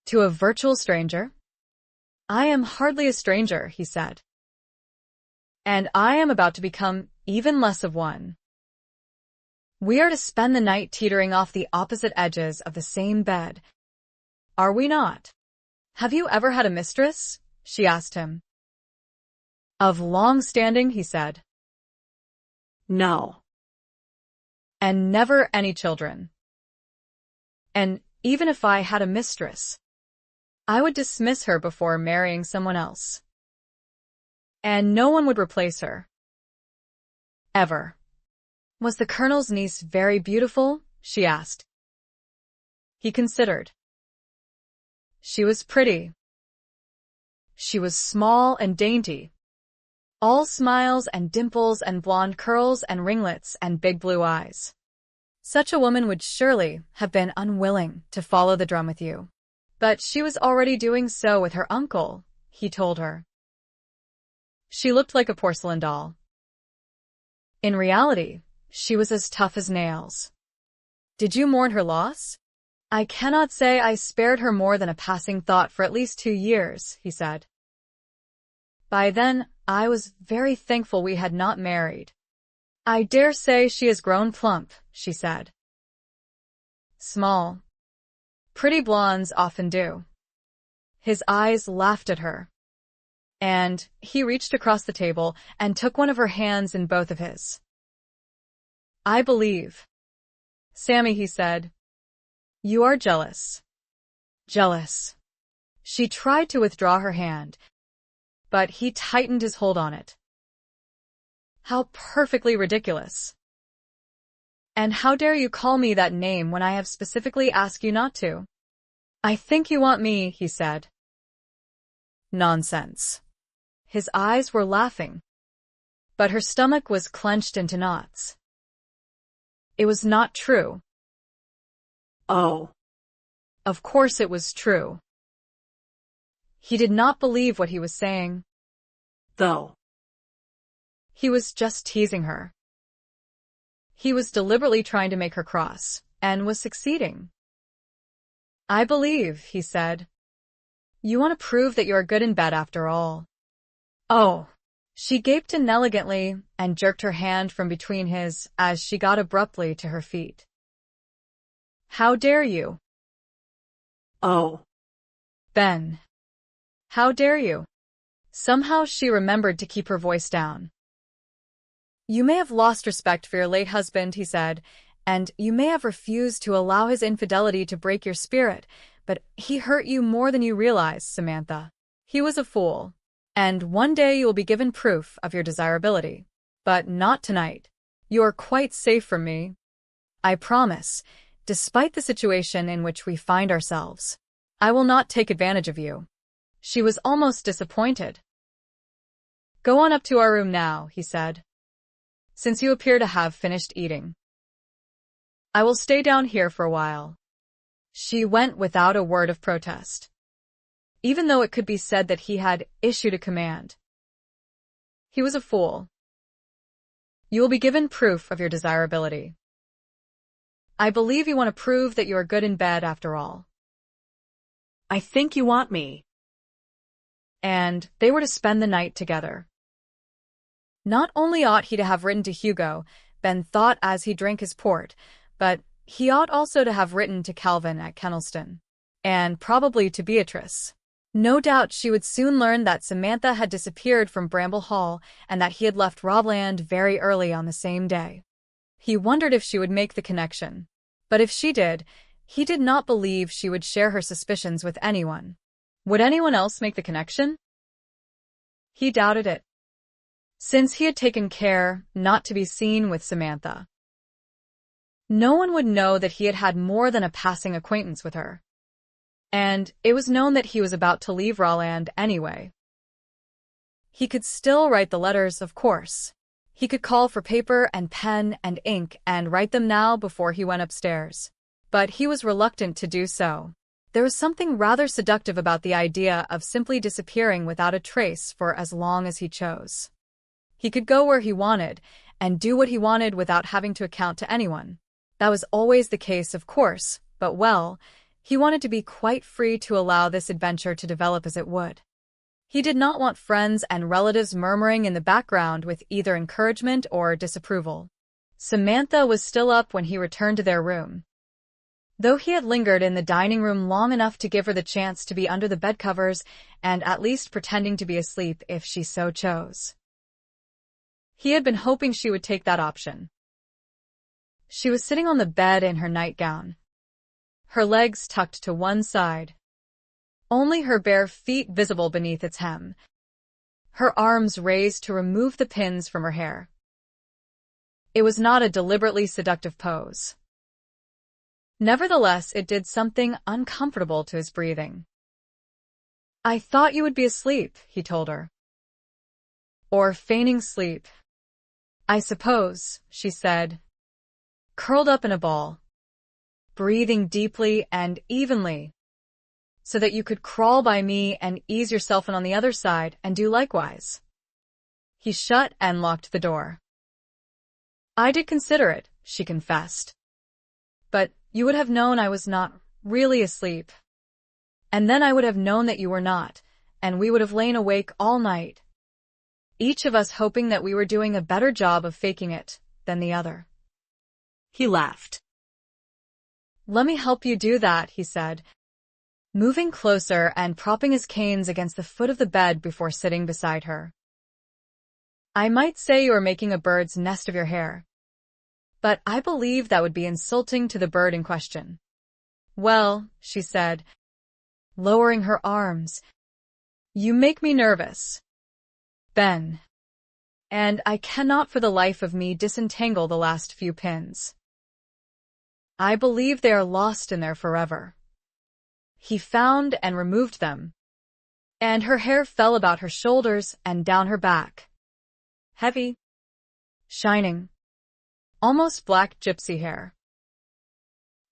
To a virtual stranger? I am hardly a stranger, he said. And I am about to become even less of one. We are to spend the night teetering off the opposite edges of the same bed. Are we not? Have you ever had a mistress? She asked him. Of long standing, he said. No. And never any children. And even if I had a mistress, I would dismiss her before marrying someone else. And no one would replace her. Ever. Was the Colonel's niece very beautiful? She asked. He considered. She was pretty. She was small and dainty. All smiles and dimples and blonde curls and ringlets and big blue eyes. Such a woman would surely have been unwilling to follow the drum with you. But she was already doing so with her uncle, he told her. She looked like a porcelain doll. In reality, she was as tough as nails. Did you mourn her loss? I cannot say I spared her more than a passing thought for at least 2 years, he said. By then, I was very thankful we had not married. I dare say she has grown plump, she said. Small. Pretty blondes often do. His eyes laughed at her. And he reached across the table and took one of her hands in both of his. I believe. Sammy, he said. You are jealous. Jealous. She tried to withdraw her hand, but he tightened his hold on it. How perfectly ridiculous. And how dare you call me that name when I have specifically asked you not to? I think you want me, he said. Nonsense. His eyes were laughing, but her stomach was clenched into knots. It was not true. Oh. Of course it was true. He did not believe what he was saying. Though. He was just teasing her. He was deliberately trying to make her cross, and was succeeding. I believe, he said. You want to prove that you're good in bed after all. Oh. She gaped inelegantly and jerked her hand from between his as she got abruptly to her feet. How dare you? Oh. Ben. How dare you? Somehow she remembered to keep her voice down. You may have lost respect for your late husband, he said, and you may have refused to allow his infidelity to break your spirit, but he hurt you more than you realize, Samantha. He was a fool, and one day you will be given proof of your desirability. But not tonight. You are quite safe from me. I promise, despite the situation in which we find ourselves, I will not take advantage of you. She was almost disappointed. Go on up to our room now, he said, since you appear to have finished eating. I will stay down here for a while. She went without a word of protest, even though it could be said that he had issued a command. He was a fool. You will be given proof of your desirability. I believe you want to prove that you are good in bed after all. I think you want me. And they were to spend the night together. Not only ought he to have written to Hugo, Ben thought as he drank his port, but he ought also to have written to Calvin at Kennelston, and probably to Beatrice. No doubt she would soon learn that Samantha had disappeared from Bramble Hall and that he had left Robland very early on the same day. He wondered if she would make the connection. But if she did, he did not believe she would share her suspicions with anyone. Would anyone else make the connection? He doubted it, since he had taken care not to be seen with Samantha. No one would know that he had had more than a passing acquaintance with her. and it was known that he was about to leave Rawland anyway. He could still write the letters, of course. He could call for paper and pen and ink and write them now before he went upstairs. But he was reluctant to do so. There was something rather seductive about the idea of simply disappearing without a trace for as long as he chose. He could go where he wanted and do what he wanted without having to account to anyone. That was always the case, of course, but well, he wanted to be quite free to allow this adventure to develop as it would. He did not want friends and relatives murmuring in the background with either encouragement or disapproval. Samantha was still up when he returned to their room. Though he had lingered in the dining room long enough to give her the chance to be under the bedcovers and at least pretending to be asleep if she so chose. He had been hoping she would take that option. She was sitting on the bed in her nightgown, her legs tucked to one side, only her bare feet visible beneath its hem, her arms raised to remove the pins from her hair. It was not a deliberately seductive pose. Nevertheless, it did something uncomfortable to his breathing. "I thought you would be asleep," he told her. "Or feigning sleep, I suppose," she said, curled up in a ball, breathing deeply and evenly, "so that you could crawl by me and ease yourself in on the other side and do likewise." He shut and locked the door. "I did consider it," she confessed. "But you would have known I was not really asleep. And then I would have known that you were not, and we would have lain awake all night, each of us hoping that we were doing a better job of faking it than the other." He laughed. "Let me help you do that," he said, moving closer and propping his canes against the foot of the bed before sitting beside her. "I might say you are making a bird's nest of your hair, but I believe that would be insulting to the bird in question." "Well," she said, lowering her arms, "you make me nervous, Ben, and I cannot for the life of me disentangle the last few pins. I believe they are lost in there forever." He found and removed them, and her hair fell about her shoulders and down her back. Heavy, shining, almost black gypsy hair.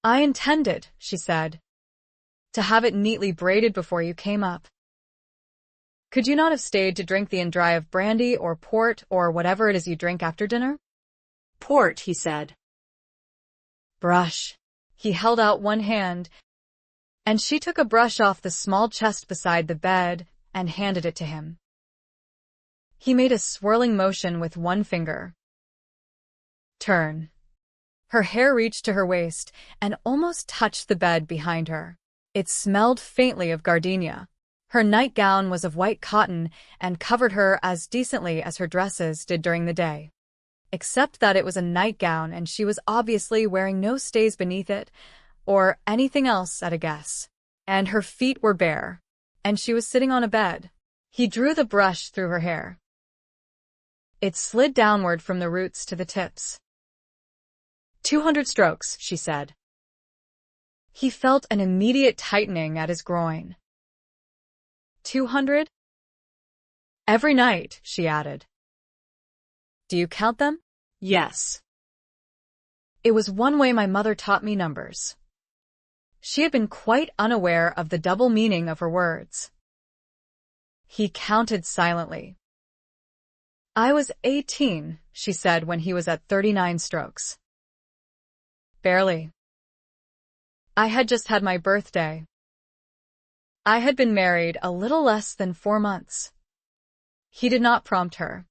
"I intended," she said, "to have it neatly braided before you came up. Could you not have stayed to drink the dry of brandy or port or whatever it is you drink after dinner?" "Port," he said. "Brush." He held out one hand, and she took a brush off the small chest beside the bed and handed it to him. He made a swirling motion with one finger. "Turn." Her hair reached to her waist and almost touched the bed behind her. It smelled faintly of gardenia. Her nightgown was of white cotton and covered her as decently as her dresses did during the day, except that it was a nightgown and she was obviously wearing no stays beneath it or anything else at a guess. And her feet were bare, and she was sitting on a bed. He drew the brush through her hair. It slid downward from the roots to the tips. 200 strokes, she said. He felt an immediate tightening at his groin. 200? Every night, she added. Do you count them? Yes. It was one way my mother taught me numbers. She had been quite unaware of the double meaning of her words. He counted silently. I was 18, she said when he was at 39 strokes. Barely. I had just had my birthday. I had been married a little less than 4 months. He did not prompt her.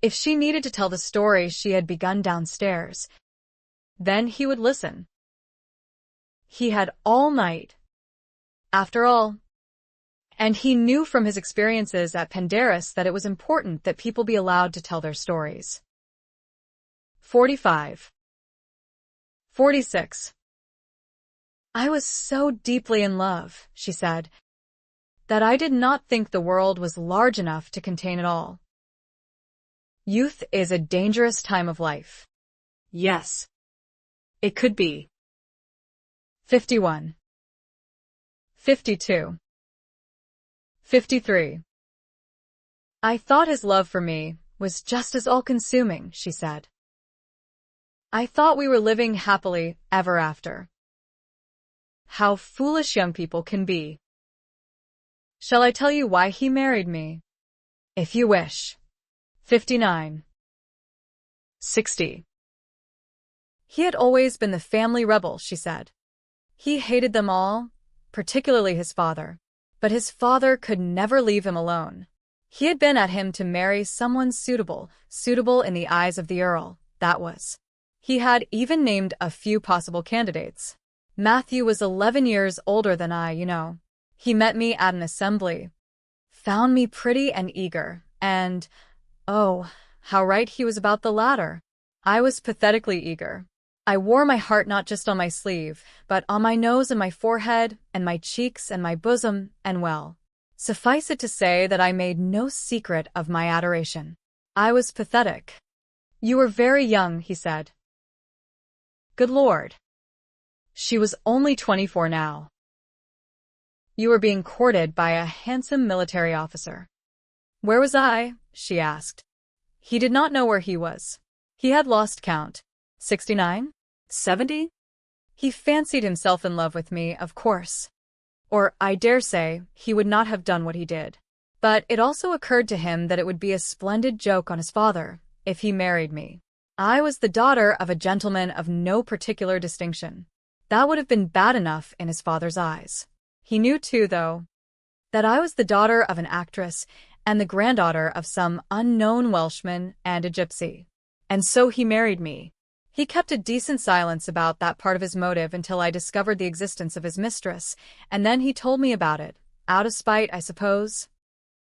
If she needed to tell the story she had begun downstairs, then he would listen. He had all night, after all, and he knew from his experiences at Pendarus that it was important that people be allowed to tell their stories. 45. 46. I was so deeply in love, she said, that I did not think the world was large enough to contain it all. Youth is a dangerous time of life. Yes. It could be. 51. 52. 53. I thought his love for me was just as all-consuming, she said. I thought we were living happily ever after. How foolish young people can be. Shall I tell you why he married me? If you wish. 59. 60. He had always been the family rebel, she said. He hated them all, particularly his father. But his father could never leave him alone. He had been at him to marry someone suitable in the eyes of the Earl, that was. He had even named a few possible candidates. Matthew was 11 years older than I, you know. He met me at an assembly, found me pretty and eager, and, oh, how right he was about the latter. I was pathetically eager. I wore my heart not just on my sleeve, but on my nose and my forehead, and my cheeks and my bosom, and well, suffice it to say that I made no secret of my adoration. I was pathetic. You were very young, he said. Good Lord. She was only 24 now. You were being courted by a handsome military officer. Where was I? She asked. He did not know where he was. He had lost count. 69? 70? He fancied himself in love with me, of course. Or, I dare say, he would not have done what he did. But it also occurred to him that it would be a splendid joke on his father if he married me. I was the daughter of a gentleman of no particular distinction. That would have been bad enough in his father's eyes. He knew, too, though, that I was the daughter of an actress and the granddaughter of some unknown Welshman and a gypsy. And so he married me. He kept a decent silence about that part of his motive until I discovered the existence of his mistress, and then he told me about it, out of spite, I suppose.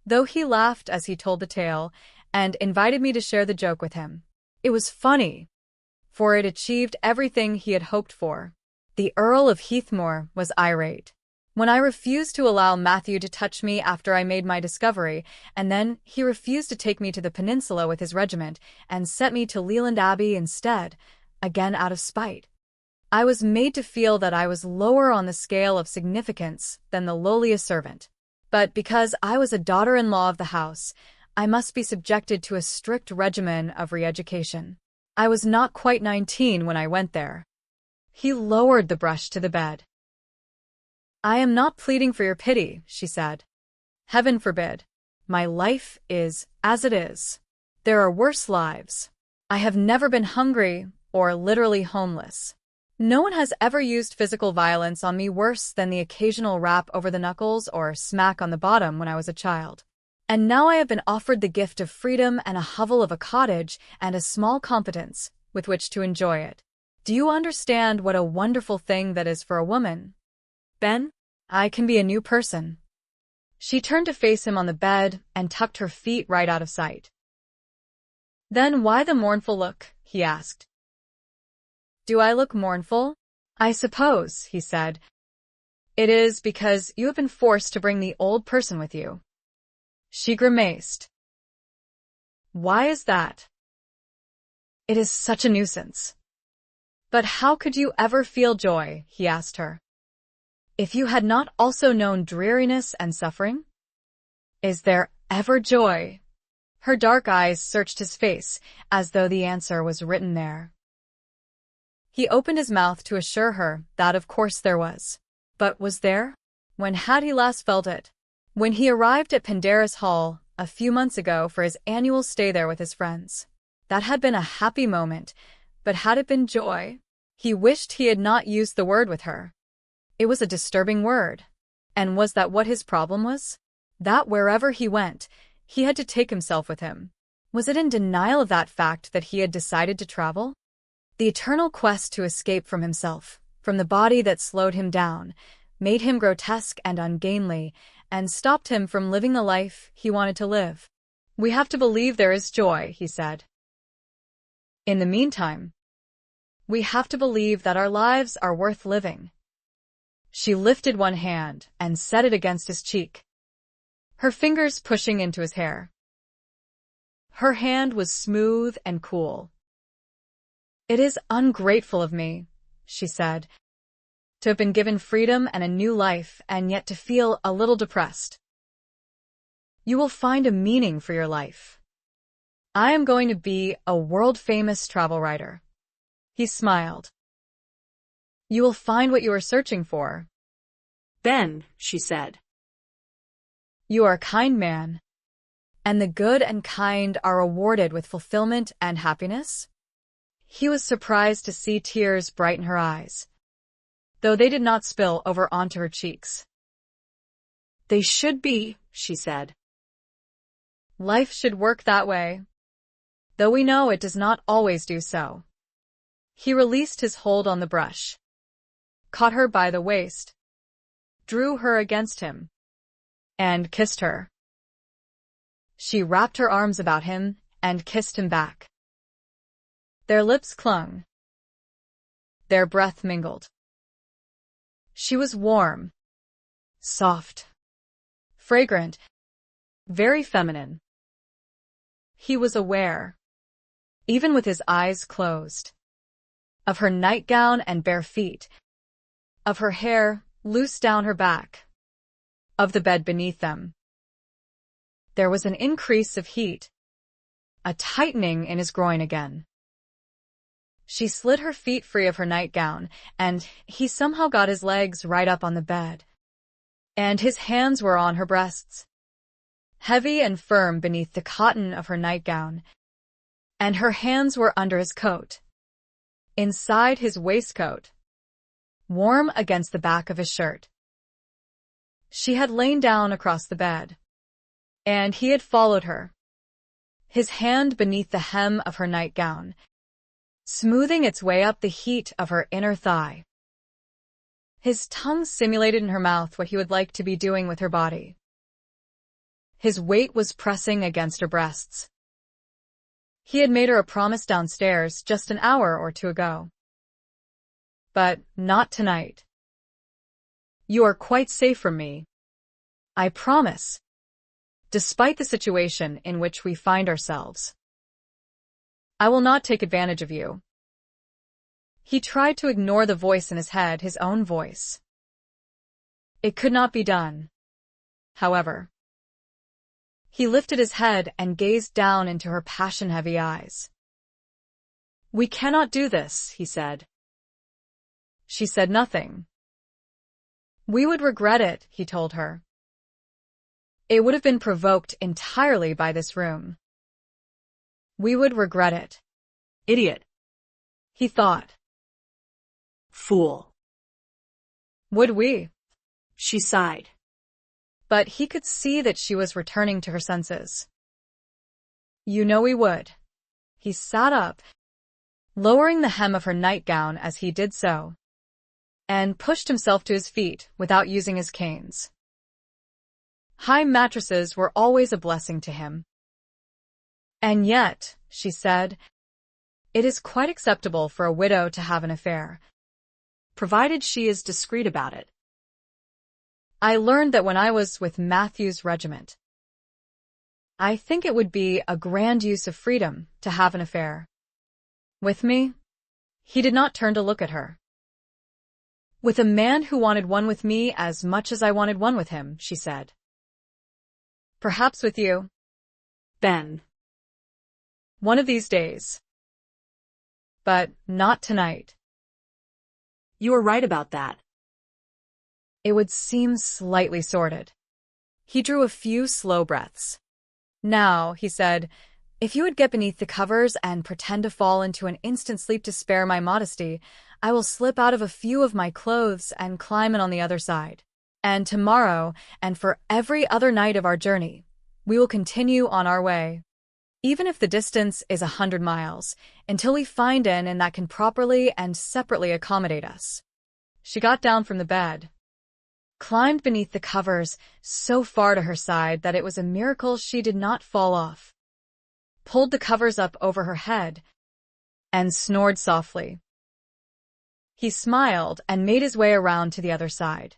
Though he laughed as he told the tale, and invited me to share the joke with him. It was funny, for it achieved everything he had hoped for. The Earl of Heathmore was irate when I refused to allow Matthew to touch me after I made my discovery, and then he refused to take me to the peninsula with his regiment and sent me to Leland Abbey instead, again out of spite. I was made to feel that I was lower on the scale of significance than the lowliest servant. But because I was a daughter-in-law of the house, I must be subjected to a strict regimen of re-education. I was not quite 19 when I went there. He lowered the brush to the bed. I am not pleading for your pity, she said. Heaven forbid. My life is as it is. There are worse lives. I have never been hungry or literally homeless. No one has ever used physical violence on me worse than the occasional rap over the knuckles or smack on the bottom when I was a child. And now I have been offered the gift of freedom and a hovel of a cottage and a small competence with which to enjoy it. Do you understand what a wonderful thing that is for a woman? Ben, I can be a new person. She turned to face him on the bed and tucked her feet right out of sight. Then why the mournful look? He asked. Do I look mournful? I suppose, he said. It is because you have been forced to bring the old person with you. She grimaced. Why is that? It is such a nuisance. But how could you ever feel joy? He asked her. If you had not also known dreariness and suffering? Is there ever joy? Her dark eyes searched his face, as though the answer was written there. He opened his mouth to assure her that of course there was. But was there? When had he last felt it? When he arrived at Penderris Hall a few months ago for his annual stay there with his friends. That had been a happy moment, but had it been joy? He wished he had not used the word with her. It was a disturbing word. And was that what his problem was? That wherever he went, he had to take himself with him. Was it in denial of that fact that he had decided to travel? The eternal quest to escape from himself, from the body that slowed him down, made him grotesque and ungainly, and stopped him from living the life he wanted to live. We have to believe there is joy, he said. In the meantime, we have to believe that our lives are worth living. She lifted one hand and set it against his cheek, her fingers pushing into his hair. Her hand was smooth and cool. It is ungrateful of me, she said, to have been given freedom and a new life and yet to feel a little depressed. You will find a meaning for your life. I am going to be a world-famous travel writer. He smiled. You will find what you are searching for. Ben, she said. You are a kind man, and the good and kind are rewarded with fulfillment and happiness. He was surprised to see tears brighten her eyes, though they did not spill over onto her cheeks. They should be, she said. Life should work that way, though we know it does not always do so. He released his hold on the brush, caught her by the waist, drew her against him, and kissed her. She wrapped her arms about him and kissed him back. Their lips clung. Their breath mingled. She was warm, soft, fragrant, very feminine. He was aware, even with his eyes closed, of her nightgown and bare feet, of her hair loose down her back, of the bed beneath them. There was an increase of heat, a tightening in his groin again. She slid her feet free of her nightgown, and he somehow got his legs right up on the bed. And his hands were on her breasts, heavy and firm beneath the cotton of her nightgown, and her hands were under his coat, inside his waistcoat, warm against the back of his shirt. She had lain down across the bed, and he had followed her, his hand beneath the hem of her nightgown, smoothing its way up the heat of her inner thigh. His tongue simulated in her mouth what he would like to be doing with her body. His weight was pressing against her breasts. He had made her a promise downstairs just an hour or two ago. But not tonight. You are quite safe from me. I promise. Despite the situation in which we find ourselves, I will not take advantage of you. He tried to ignore the voice in his head, his own voice. It could not be done, however. He lifted his head and gazed down into her passion-heavy eyes. We cannot do this, he said. She said nothing. We would regret it, he told her. It would have been provoked entirely by this room. We would regret it. Idiot, he thought. Fool. Would we? She sighed. But he could see that she was returning to her senses. You know we would. He sat up, lowering the hem of her nightgown as he did so, and pushed himself to his feet without using his canes. High mattresses were always a blessing to him. And yet, she said, it is quite acceptable for a widow to have an affair, provided she is discreet about it. I learned that when I was with Matthew's regiment. I think it would be a grand use of freedom to have an affair. With me? He did not turn to look at her. With a man who wanted one with me as much as I wanted one with him, she said. Perhaps with you. Ben. One of these days. But not tonight. You are right about that. It would seem slightly sordid. He drew a few slow breaths. Now, he said, if you would get beneath the covers and pretend to fall into an instant sleep to spare my modesty, I will slip out of a few of my clothes and climb in on the other side. And tomorrow, and for every other night of our journey, we will continue on our way. Even if the distance is 100 miles, until we find an inn that can properly and separately accommodate us. She got down from the bed, climbed beneath the covers so far to her side that it was a miracle she did not fall off, pulled the covers up over her head, and snored softly. He smiled and made his way around to the other side.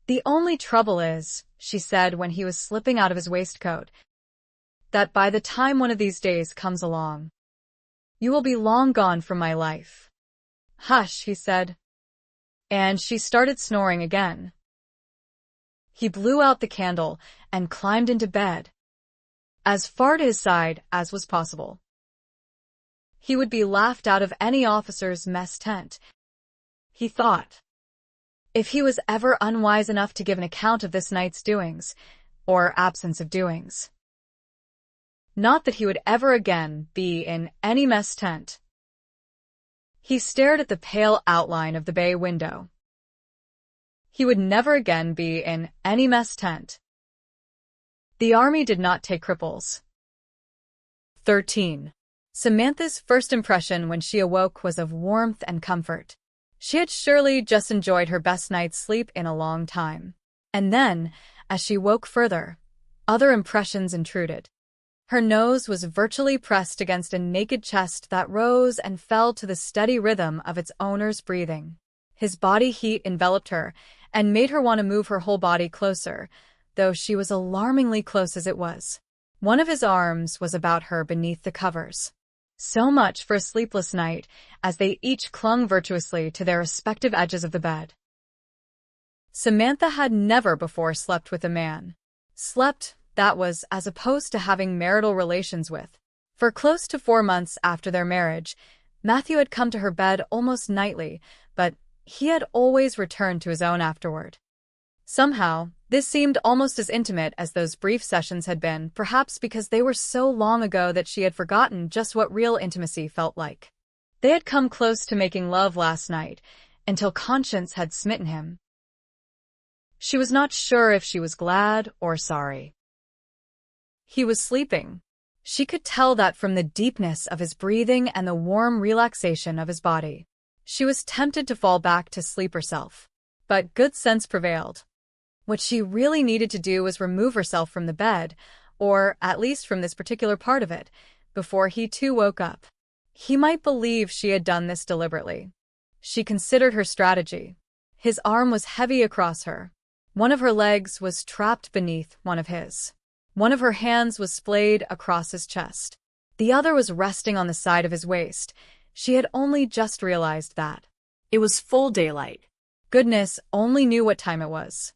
The only trouble is, she said when he was slipping out of his waistcoat, that by the time one of these days comes along, you will be long gone from my life. Hush, he said. and she started snoring again. He blew out the candle and climbed into bed, as far to his side as was possible. He would be laughed out of any officer's mess tent, he thought. If he was ever unwise enough to give an account of this night's doings, or absence of doings. Not that he would ever again be in any mess tent. He stared at the pale outline of the bay window. He would never again be in any mess tent. The army did not take cripples. 13. Samantha's first impression when she awoke was of warmth and comfort. She had surely just enjoyed her best night's sleep in a long time. And then, as she woke further, other impressions intruded. Her nose was virtually pressed against a naked chest that rose and fell to the steady rhythm of its owner's breathing. His body heat enveloped her and made her want to move her whole body closer, though she was alarmingly close as it was. One of his arms was about her beneath the covers. So much for a sleepless night, as they each clung virtuously to their respective edges of the bed. Samantha had never before slept with a man. Slept, that was, as opposed to having marital relations with. For close to 4 months after their marriage, Matthew had come to her bed almost nightly, but he had always returned to his own afterward. Somehow, this seemed almost as intimate as those brief sessions had been, perhaps because they were so long ago that she had forgotten just what real intimacy felt like. They had come close to making love last night, until conscience had smitten him. She was not sure if she was glad or sorry. He was sleeping. She could tell that from the deepness of his breathing and the warm relaxation of his body. She was tempted to fall back to sleep herself. But good sense prevailed. What she really needed to do was remove herself from the bed, or at least from this particular part of it, before he too woke up. He might believe she had done this deliberately. She considered her strategy. His arm was heavy across her. One of her legs was trapped beneath one of his. One of her hands was splayed across his chest. The other was resting on the side of his waist. She had only just realized that. It was full daylight. Goodness only knew what time it was.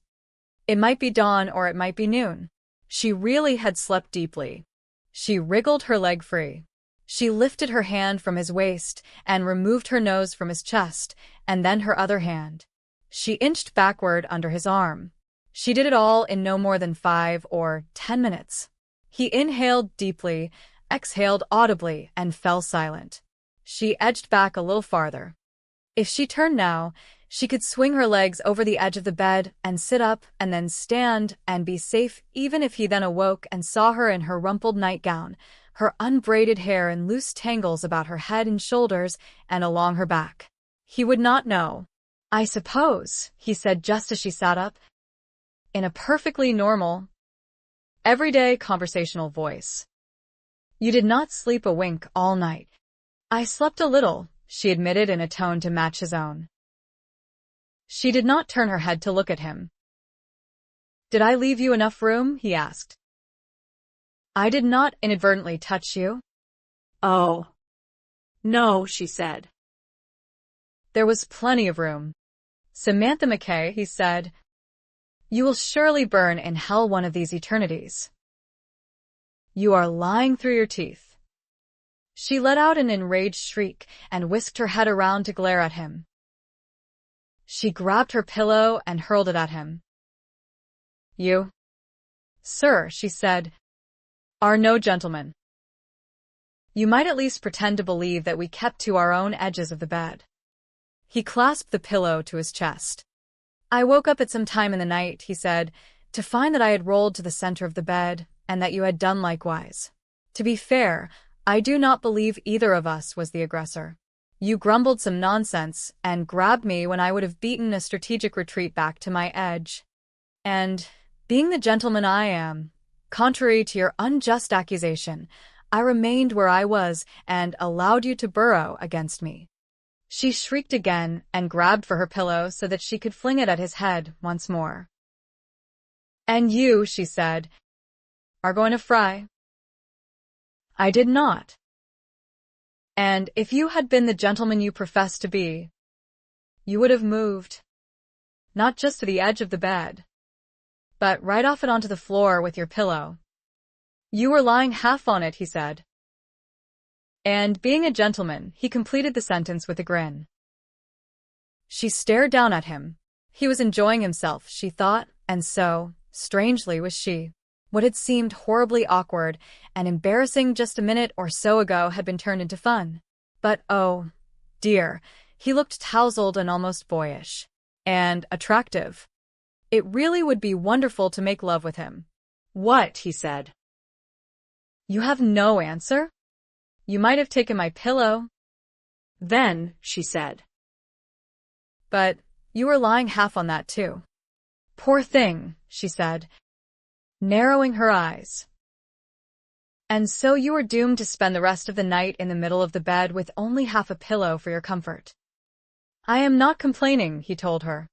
It might be dawn or it might be noon. She really had slept deeply. She wriggled her leg free. She lifted her hand from his waist and removed her nose from his chest, and then her other hand. She inched backward under his arm. She did it all in no more than 5 or 10 minutes. He inhaled deeply, exhaled audibly, and fell silent. She edged back a little farther. If she turned now, she could swing her legs over the edge of the bed and sit up and then stand and be safe even if he then awoke and saw her in her rumpled nightgown, her unbraided hair in loose tangles about her head and shoulders and along her back. He would not know. "I suppose," he said just as she sat up, in a perfectly normal, everyday conversational voice. "You did not sleep a wink all night." "I slept a little," she admitted in a tone to match his own. She did not turn her head to look at him. "Did I leave you enough room?" he asked. "I did not inadvertently touch you." "Oh, no," she said. "There was plenty of room." "Samantha McKay," he said, "you will surely burn in hell one of these eternities. You are lying through your teeth." She let out an enraged shriek and whisked her head around to glare at him. She grabbed her pillow and hurled it at him. "You, sir," she said, "are no gentleman. You might at least pretend to believe that we kept to our own edges of the bed." He clasped the pillow to his chest. "I woke up at some time in the night," he said, "to find that I had rolled to the center of the bed and that you had done likewise. To be fair, I do not believe either of us was the aggressor. You grumbled some nonsense and grabbed me when I would have beaten a strategic retreat back to my edge. And, being the gentleman I am, contrary to your unjust accusation, I remained where I was and allowed you to burrow against me." She shrieked again and grabbed for her pillow so that she could fling it at his head once more. "And you," she said, "are going to fry." "I did not. And if you had been the gentleman you profess to be, you would have moved, not just to the edge of the bed, but right off it onto the floor with your pillow. You were lying half on it, he said. And being a gentleman, he completed the sentence with a grin. She stared down at him. He was enjoying himself, she thought, and so, strangely, was she. What had seemed horribly awkward and embarrassing just a minute or so ago had been turned into fun. But oh, dear, he looked tousled and almost boyish. And attractive. It really would be wonderful to make love with him. What? He said. You have no answer? You might have taken my pillow. Then, she said. But you were lying half on that too. Poor thing, she said, narrowing her eyes. And so you were doomed to spend the rest of the night in the middle of the bed with only half a pillow for your comfort. I am not complaining, he told her.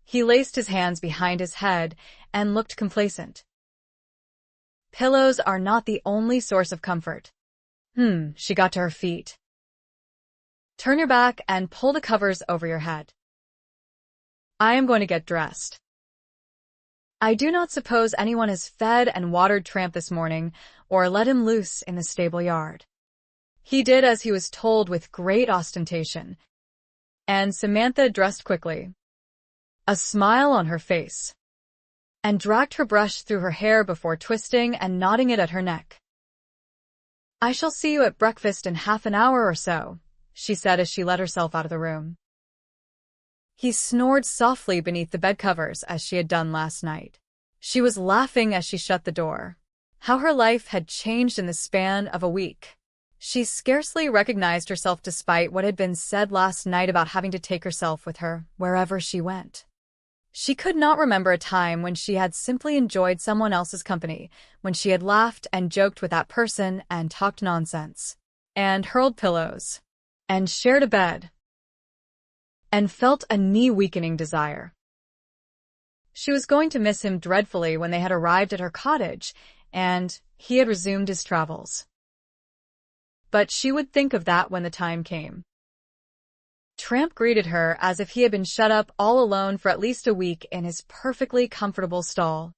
He laced his hands behind his head and looked complacent. Pillows are not the only source of comfort. She got to her feet. Turn your back and pull the covers over your head. I am going to get dressed. I do not suppose anyone has fed and watered Tramp this morning or let him loose in the stable yard. He did as he was told with great ostentation, and Samantha dressed quickly, a smile on her face, and dragged her brush through her hair before twisting and knotting it at her neck. I shall see you at breakfast in half an hour or so, she said as she let herself out of the room. He snored softly beneath the bed covers as she had done last night. She was laughing as she shut the door. How her life had changed in the span of a week. She scarcely recognized herself despite what had been said last night about having to take herself with her wherever she went. She could not remember a time when she had simply enjoyed someone else's company, when she had laughed and joked with that person and talked nonsense, and hurled pillows, and shared a bed, and felt a knee-weakening desire. She was going to miss him dreadfully when they had arrived at her cottage, and he had resumed his travels. But she would think of that when the time came. Tramp greeted her as if he had been shut up all alone for at least a week in his perfectly comfortable stall.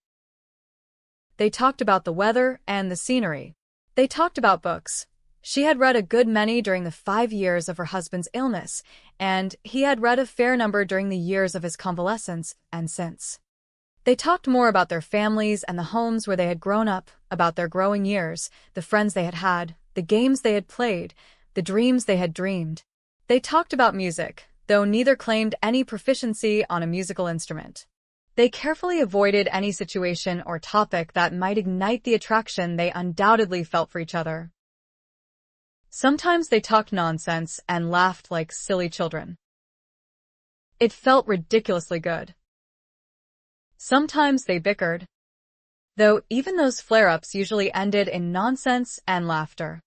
They talked about the weather and the scenery. They talked about books. She had read a good many during the 5 years of her husband's illness, and he had read a fair number during the years of his convalescence and since. They talked more about their families and the homes where they had grown up, about their growing years, the friends they had had, the games they had played, the dreams they had dreamed. They talked about music, though neither claimed any proficiency on a musical instrument. They carefully avoided any situation or topic that might ignite the attraction they undoubtedly felt for each other. Sometimes they talked nonsense and laughed like silly children. It felt ridiculously good. Sometimes they bickered, though even those flare-ups usually ended in nonsense and laughter.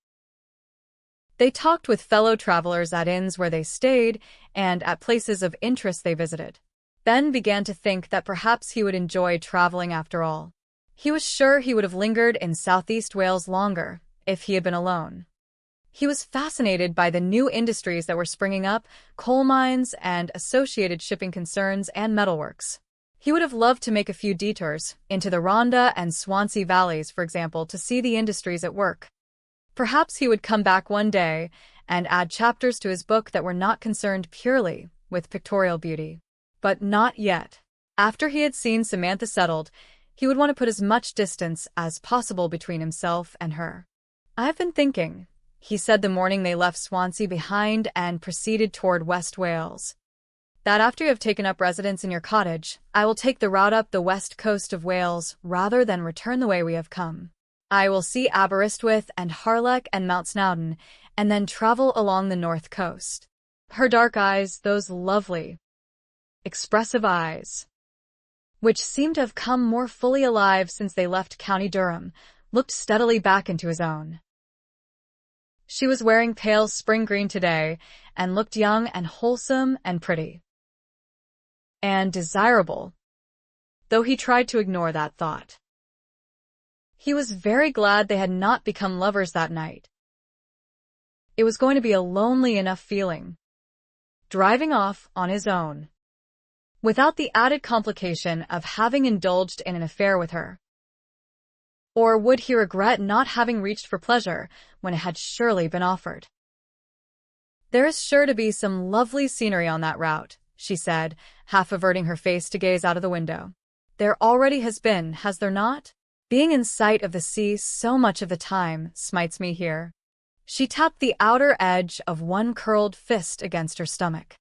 They talked with fellow travelers at inns where they stayed and at places of interest they visited. Ben began to think that perhaps he would enjoy traveling after all. He was sure he would have lingered in Southeast Wales longer if he had been alone. He was fascinated by the new industries that were springing up, coal mines and associated shipping concerns and metalworks. He would have loved to make a few detours into the Rhondda and Swansea valleys, for example, to see the industries at work. Perhaps he would come back one day and add chapters to his book that were not concerned purely with pictorial beauty. But not yet. After he had seen Samantha settled, he would want to put as much distance as possible between himself and her. I've been thinking, he said the morning they left Swansea behind and proceeded toward West Wales, that after you have taken up residence in your cottage, I will take the route up the west coast of Wales rather than return the way we have come. I will see Aberystwyth and Harlech and Mount Snowdon, and then travel along the north coast. Her dark eyes, those lovely, expressive eyes, which seemed to have come more fully alive since they left County Durham, looked steadily back into his own. She was wearing pale spring green today and looked young and wholesome and pretty. And desirable, though he tried to ignore that thought. He was very glad they had not become lovers that night. It was going to be a lonely enough feeling. driving off on his own, without the added complication of having indulged in an affair with her. Or would he regret not having reached for pleasure when it had surely been offered? "There is sure to be some lovely scenery on that route," she said, half averting her face to gaze out of the window. "There already has been, has there not? Being in sight of the sea so much of the time smites me here." She tapped the outer edge of one curled fist against her stomach.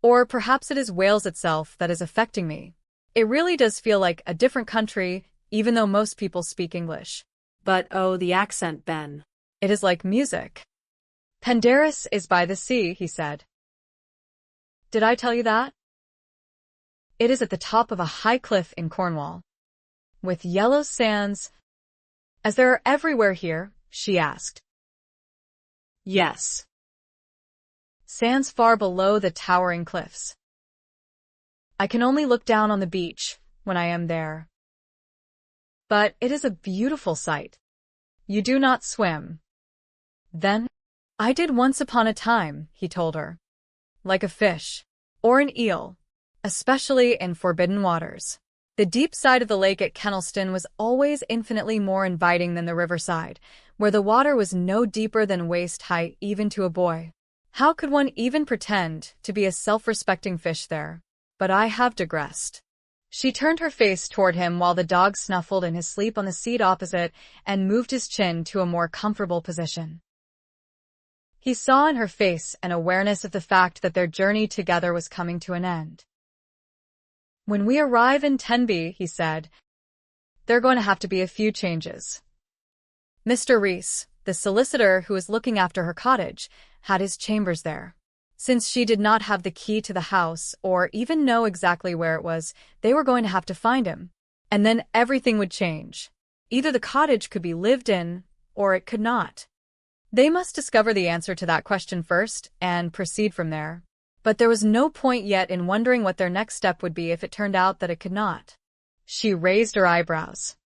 "Or perhaps it is Wales itself that is affecting me. It really does feel like a different country, even though most people speak English." But oh, the accent, Ben. "It is like music." "Pendarus is by the sea," he said. "Did I tell you that?" "It is at the top of a high cliff in Cornwall, with yellow sands, as there are everywhere here," she asked. "Yes." "Sands far below the towering cliffs. I can only look down on the beach when I am there. But it is a beautiful sight. You do not swim." "Then, I did once upon a time," he told her. "Like a fish, or an eel, especially in forbidden waters." The deep side of the lake at Kennelston was always infinitely more inviting than the riverside, where the water was no deeper than waist-height even to a boy. How could one even pretend to be a self-respecting fish there? But I have digressed. She turned her face toward him while the dog snuffled in his sleep on the seat opposite and moved his chin to a more comfortable position. He saw in her face an awareness of the fact that their journey together was coming to an end. "When we arrive in Tenby," he said, "there are going to have to be a few changes." Mr. Reese, the solicitor who was looking after her cottage, had his chambers there. Since she did not have the key to the house or even know exactly where it was, they were going to have to find him. And then everything would change. Either the cottage could be lived in, or it could not. They must discover the answer to that question first and proceed from there. But there was no point yet in wondering what their next step would be if it turned out that it could not. She raised her eyebrows.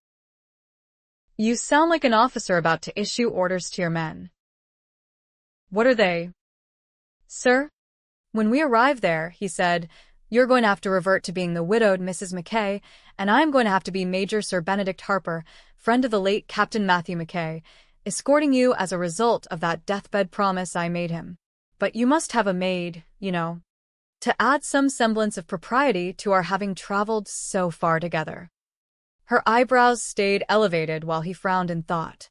"You sound like an officer about to issue orders to your men." "What are they?" "Sir, when we arrive there," he said, "you're going to have to revert to being the widowed Mrs. Mackay, and I'm going to have to be Major Sir Benedict Harper, friend of the late Captain Matthew Mackay, escorting you as a result of that deathbed promise I made him. But you must have a maid, you know, to add some semblance of propriety to our having traveled so far together." Her eyebrows stayed elevated while he frowned in thought.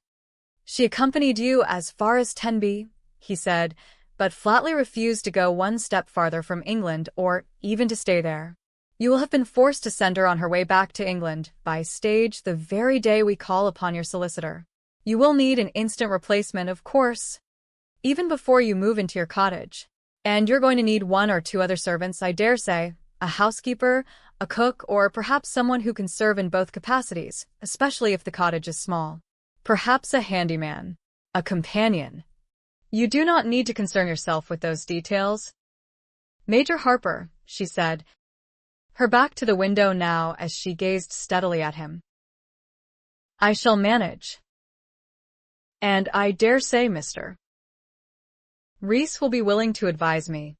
"She accompanied you as far as Tenby," he said, "but flatly refused to go one step farther from England or even to stay there. You will have been forced to send her on her way back to England by stage the very day we call upon your solicitor. You will need an instant replacement, of course, even before you move into your cottage. And you're going to need one or two other servants, I dare say, a housekeeper, a cook, or perhaps someone who can serve in both capacities, especially if the cottage is small. Perhaps a handyman, a companion. You do not need to concern yourself with those details." "Major Harper," she said, her back to the window now as she gazed steadily at him. "I shall manage. And I dare say, Mr. Reese will be willing to advise me."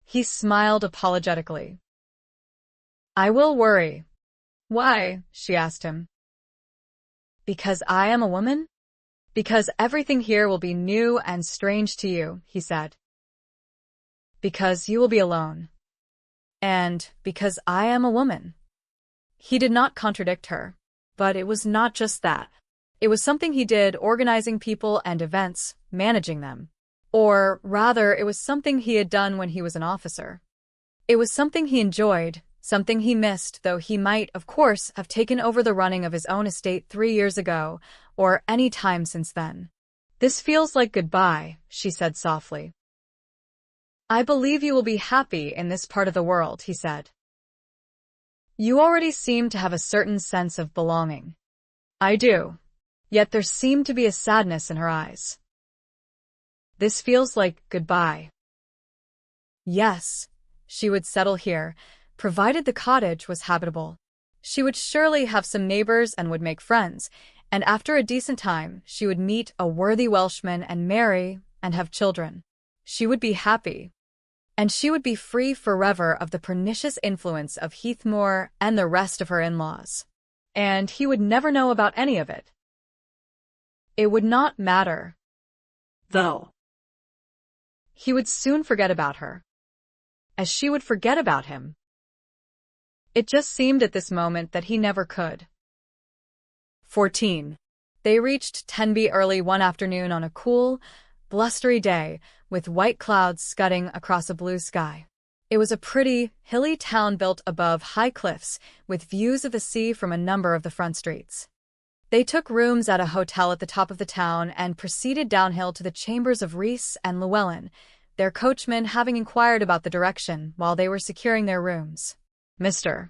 He smiled apologetically. "I will worry." "Why?" she asked him. "Because I am a woman? Because everything here will be new and strange to you," he said. "Because you will be alone. And because I am a woman." He did not contradict her. But it was not just that. It was something he did, organizing people and events, managing them. Or, rather, it was something he had done when he was an officer. It was something he enjoyed, something he missed, though he might, of course, have taken over the running of his own estate 3 years ago, or any time since then. "This feels like goodbye," she said softly. "I believe you will be happy in this part of the world," he said. "You already seem to have a certain sense of belonging." "I do." Yet there seemed to be a sadness in her eyes. "This feels like goodbye." Yes, she would settle here, provided the cottage was habitable. She would surely have some neighbors and would make friends, and after a decent time she would meet a worthy Welshman and marry and have children. She would be happy. and she would be free forever of the pernicious influence of Heathmoor and the rest of her in-laws. And he would never know about any of it. It would not matter, though. He would soon forget about her, as she would forget about him. It just seemed at this moment that he never could. 14. They reached Tenby early one afternoon on a cool, blustery day, with white clouds scudding across a blue sky. It was a pretty, hilly town built above high cliffs, with views of the sea from a number of the front streets. They took rooms at a hotel at the top of the town and proceeded downhill to the chambers of Rees and Llewellyn, their coachman having inquired about the direction while they were securing their rooms. Mr.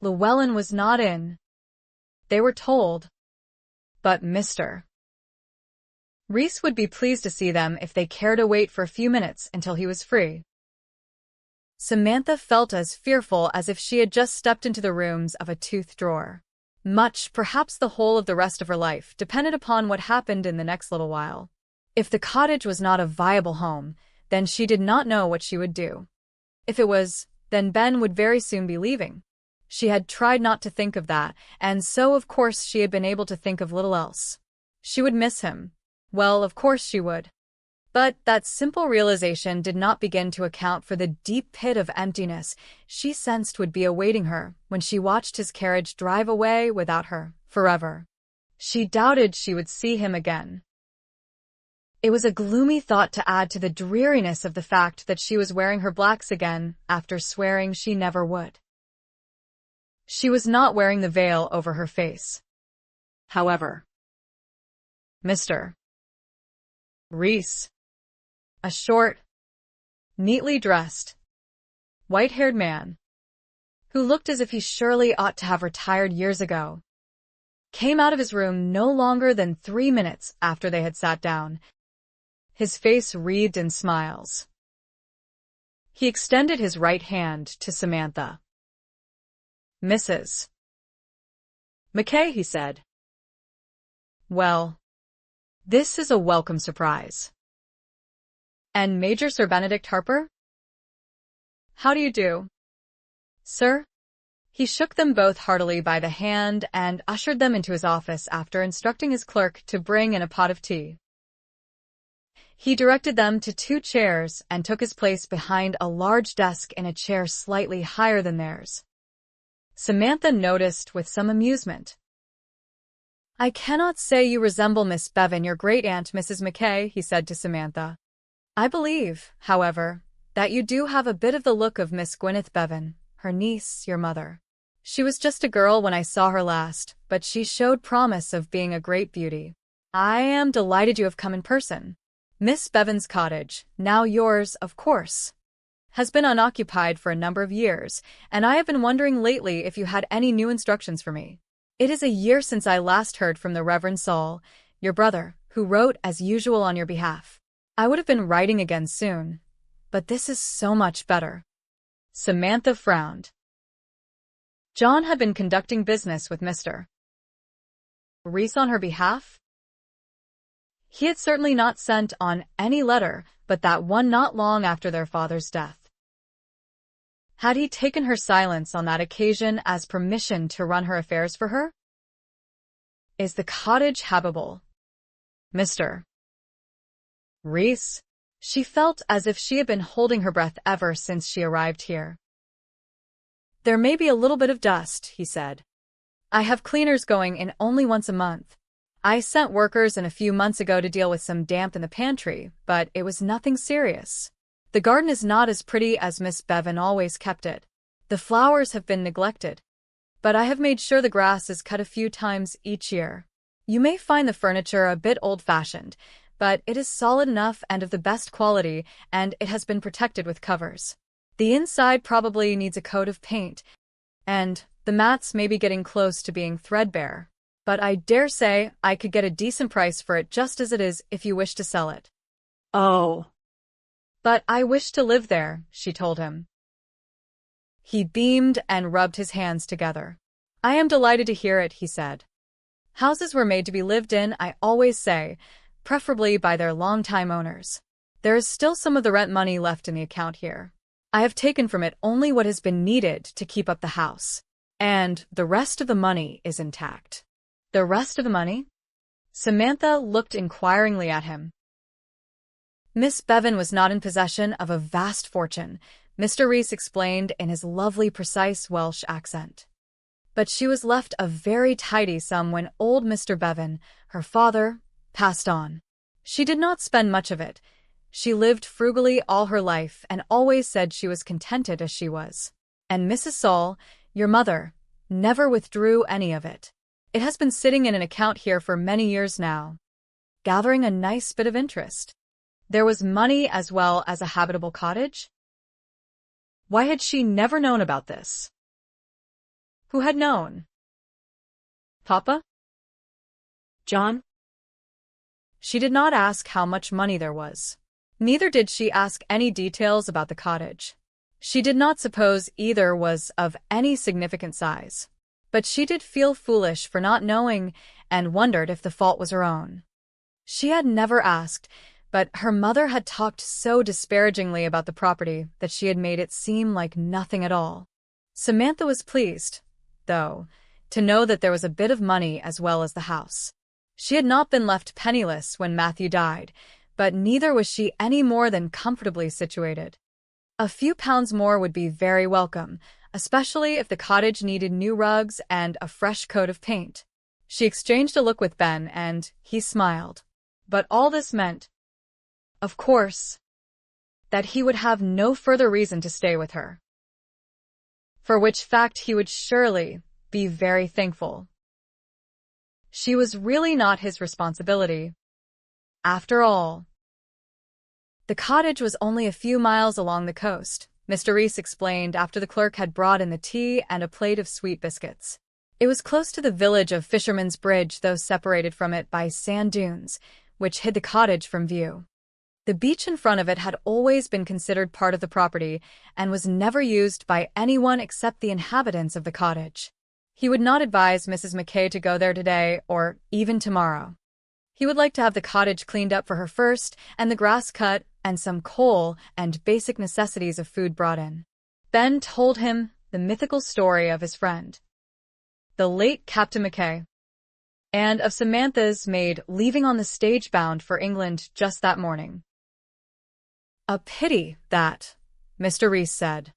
Llewellyn was not in, they were told, but Mr. Rees would be pleased to see them if they cared to wait for a few minutes until he was free. Samantha felt as fearful as if she had just stepped into the rooms of a tooth drawer. Much, perhaps the whole of the rest of her life, depended upon what happened in the next little while. If the cottage was not a viable home, then she did not know what she would do. If it was, then Ben would very soon be leaving. She had tried not to think of that, and so of course she had been able to think of little else. She would miss him. Well, of course she would. But that simple realization did not begin to account for the deep pit of emptiness she sensed would be awaiting her when she watched his carriage drive away without her, forever. She doubted she would see him again. It was a gloomy thought to add to the dreariness of the fact that she was wearing her blacks again after swearing she never would. She was not wearing the veil over her face. However, Mr. Rees, a short, neatly dressed, white-haired man, who looked as if he surely ought to have retired years ago, came out of his room no longer than 3 minutes after they had sat down, his face wreathed in smiles. He extended his right hand to Samantha. "Mrs. Mackay," he said. "Well, this is a welcome surprise. And Major Sir Benedict Harper? How do you do, sir?" He shook them both heartily by the hand and ushered them into his office after instructing his clerk to bring in a pot of tea. He directed them to 2 chairs and took his place behind a large desk in a chair slightly higher than theirs. Samantha noticed with some amusement. "I cannot say you resemble Miss Bevan, your great-aunt, Mrs. Mackay," he said to Samantha. "I believe, however, that you do have a bit of the look of Miss Gwyneth Bevan, her niece, your mother. She was just a girl when I saw her last, but she showed promise of being a great beauty. I am delighted you have come in person. Miss Bevan's cottage, now yours, of course, has been unoccupied for a number of years, and I have been wondering lately if you had any new instructions for me. It is a year since I last heard from the Reverend Saul, your brother, who wrote as usual on your behalf. I would have been writing again soon, but this is so much better." Samantha frowned. John had been conducting business with Mr. Rees on her behalf? He had certainly not sent on any letter but that one not long after their father's death. Had he taken her silence on that occasion as permission to run her affairs for her? "Is the cottage habitable, Mr. Rees?" She felt as if she had been holding her breath ever since she arrived here. "There may be a little bit of dust," he said. "I have cleaners going in only once a month. I sent workers in a few months ago to deal with some damp in the pantry, but it was nothing serious. The garden is not as pretty as Miss Bevan always kept it. The flowers have been neglected, but I have made sure the grass is cut a few times each year. You may find the furniture a bit old-fashioned, but it is solid enough and of the best quality, and it has been protected with covers. The inside probably needs a coat of paint, and the mats may be getting close to being threadbare. But I dare say I could get a decent price for it just as it is if you wish to sell it." "Oh." "But I wish to live there," she told him. He beamed and rubbed his hands together. "I am delighted to hear it," he said. "Houses were made to be lived in, I always say, preferably by their long-time owners. There is still some of the rent money left in the account here. I have taken from it only what has been needed to keep up the house, and the rest of the money is intact." "The rest of the money?" Samantha looked inquiringly at him. Miss Bevan was not in possession of a vast fortune, Mr. Rees explained in his lovely, precise Welsh accent. But she was left a very tidy sum when old Mr. Bevan, her father, passed on. She did not spend much of it. She lived frugally all her life and always said she was contented as she was. And Mrs. Saul, your mother, never withdrew any of it. It has been sitting in an account here for many years now, gathering a nice bit of interest. There was money as well as a habitable cottage? Why had she never known about this? Who had known? Papa? John? She did not ask how much money there was. Neither did she ask any details about the cottage. She did not suppose either was of any significant size. But she did feel foolish for not knowing and wondered if the fault was her own. She had never asked, but her mother had talked so disparagingly about the property that she had made it seem like nothing at all. Samantha was pleased, though, to know that there was a bit of money as well as the house. She had not been left penniless when Matthew died, but neither was she any more than comfortably situated. A few pounds more would be very welcome, especially if the cottage needed new rugs and a fresh coat of paint. She exchanged a look with Ben, and he smiled. But all this meant, of course, that he would have no further reason to stay with her. For which fact he would surely be very thankful. She was really not his responsibility. After all, the cottage was only a few miles along the coast, Mr. Rees explained after the clerk had brought in the tea and a plate of sweet biscuits. It was close to the village of Fisherman's Bridge, though separated from it by sand dunes, which hid the cottage from view. The beach in front of it had always been considered part of the property and was never used by anyone except the inhabitants of the cottage. He would not advise Mrs. Mackay to go there today or even tomorrow. He would like to have the cottage cleaned up for her first and the grass cut and some coal and basic necessities of food brought in. Ben told him the mythical story of his friend, the late Captain Mackay, and of Samantha's maid leaving on the stage bound for England just that morning. "A pity that," Mr. Rees said.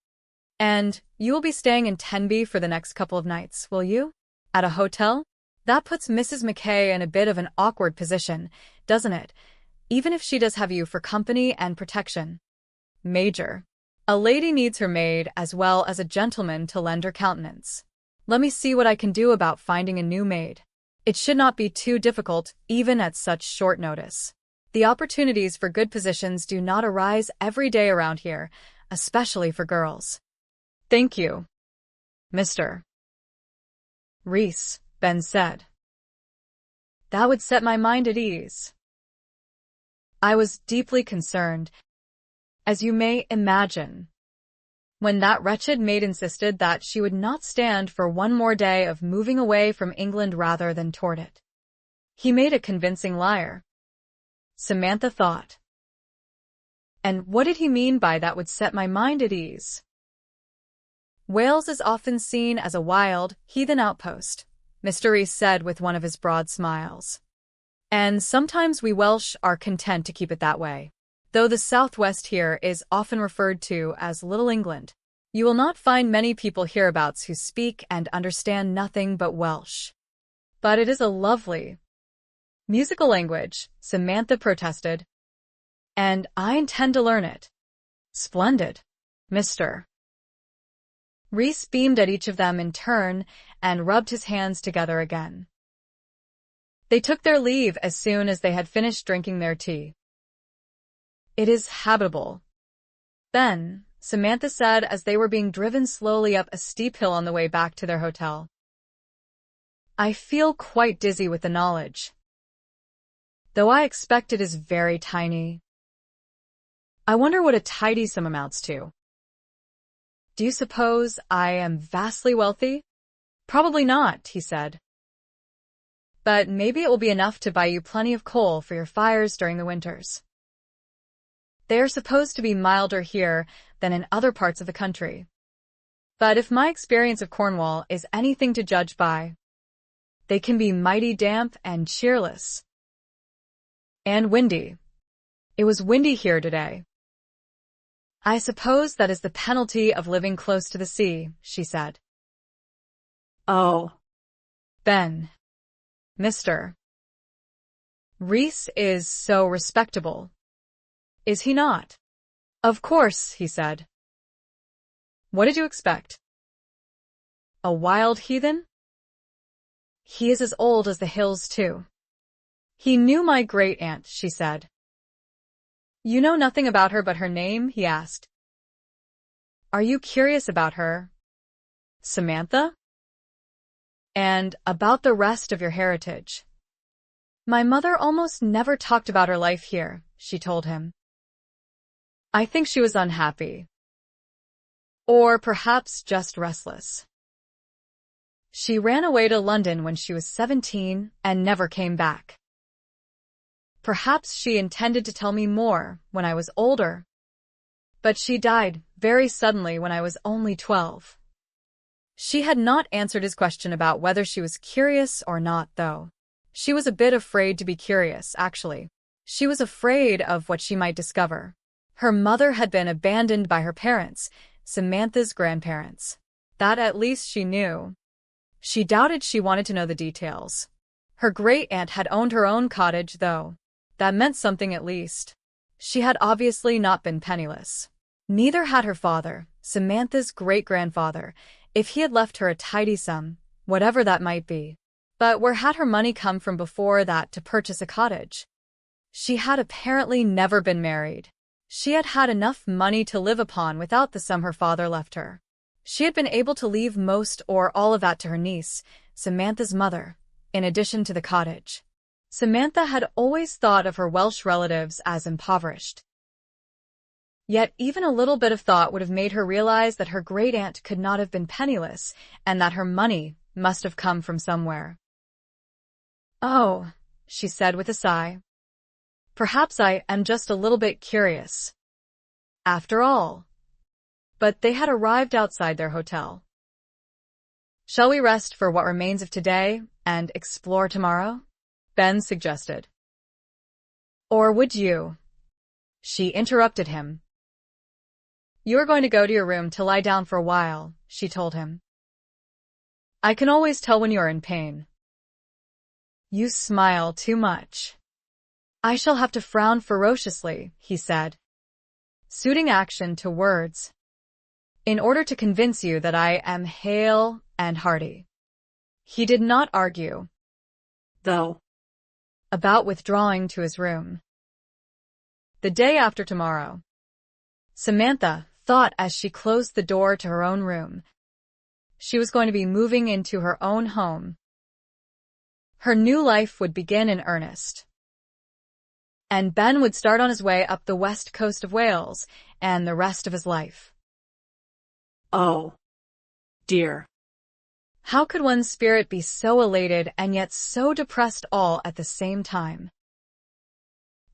"And you will be staying in Tenby for the next couple of nights, will you? At a hotel? That puts Mrs. Mackay in a bit of an awkward position, doesn't it? Even if she does have you for company and protection. Major, a lady needs her maid as well as a gentleman to lend her countenance. Let me see what I can do about finding a new maid. It should not be too difficult, even at such short notice. The opportunities for good positions do not arise every day around here, especially for girls." "Thank you, Mr. Rees," Ben said. "That would set my mind at ease. I was deeply concerned, as you may imagine, when that wretched maid insisted that she would not stand for one more day of moving away from England rather than toward it. He made a convincing liar," Samantha thought. And what did he mean by that would set my mind at ease? Wales is often seen as a wild, heathen outpost, Mr. Rees said with one of his broad smiles. And sometimes we Welsh are content to keep it that way. Though the southwest here is often referred to as Little England, you will not find many people hereabouts who speak and understand nothing but Welsh. But it is a lovely, musical language, Samantha protested. And I intend to learn it. Splendid, Mr. Rees beamed at each of them in turn and rubbed his hands together again. They took their leave as soon as they had finished drinking their tea. "It is habitable, Ben," Samantha said as they were being driven slowly up a steep hill on the way back to their hotel. "I feel quite dizzy with the knowledge, though I expect it is very tiny. I wonder what a tidy sum amounts to. Do you suppose I am vastly wealthy?" "Probably not," he said. "But maybe it will be enough to buy you plenty of coal for your fires during the winters." They are supposed to be milder here than in other parts of the country. But if my experience of Cornwall is anything to judge by, they can be mighty damp and cheerless. And windy. It was windy here today. I suppose that is the penalty of living close to the sea, she said. Oh. Ben. Mr. Reese is so respectable. Is he not? Of course, he said. What did you expect? A wild heathen? He is as old as the hills, too. He knew my great-aunt, she said. You know nothing about her but her name? He asked. Are you curious about her, Samantha? And about the rest of your heritage? My mother almost never talked about her life here, she told him. I think she was unhappy. Or perhaps just restless. She ran away to London when she was 17 and never came back. Perhaps she intended to tell me more when I was older. But she died very suddenly when I was only 12. She had not answered his question about whether she was curious or not, though. She was a bit afraid to be curious, actually. She was afraid of what she might discover. Her mother had been abandoned by her parents, Samantha's grandparents. That at least she knew. She doubted she wanted to know the details. Her great-aunt had owned her own cottage, though. That meant something at least. She had obviously not been penniless. Neither had her father, Samantha's great-grandfather, if he had left her a tidy sum, whatever that might be. But where had her money come from before that to purchase a cottage? She had apparently never been married. She had had enough money to live upon without the sum her father left her. She had been able to leave most or all of that to her niece, Samantha's mother, in addition to the cottage. Samantha had always thought of her Welsh relatives as impoverished. Yet even a little bit of thought would have made her realize that her great-aunt could not have been penniless and that her money must have come from somewhere. Oh, she said with a sigh. Perhaps I am just a little bit curious. After all. But they had arrived outside their hotel. Shall we rest for what remains of today and explore tomorrow? Ben suggested. Or would you? She interrupted him. You are going to go to your room to lie down for a while, she told him. I can always tell when you are in pain. You smile too much. I shall have to frown ferociously, he said, suiting action to words, in order to convince you that I am hale and hearty. He did not argue, though, about withdrawing to his room. The day after tomorrow, Samantha thought as she closed the door to her own room. She was going to be moving into her own home. Her new life would begin in earnest. And Ben would start on his way up the west coast of Wales and the rest of his life. Oh, dear. How could one's spirit be so elated and yet so depressed all at the same time?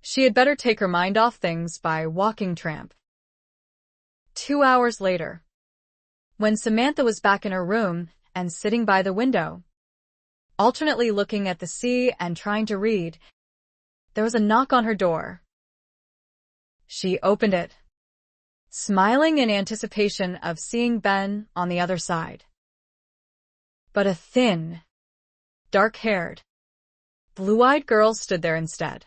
She had better take her mind off things by walking tramp. 2 hours later, when Samantha was back in her room and sitting by the window, alternately looking at the sea and trying to read, there was a knock on her door. She opened it, smiling in anticipation of seeing Ben on the other side. But a thin, dark-haired, blue-eyed girl stood there instead.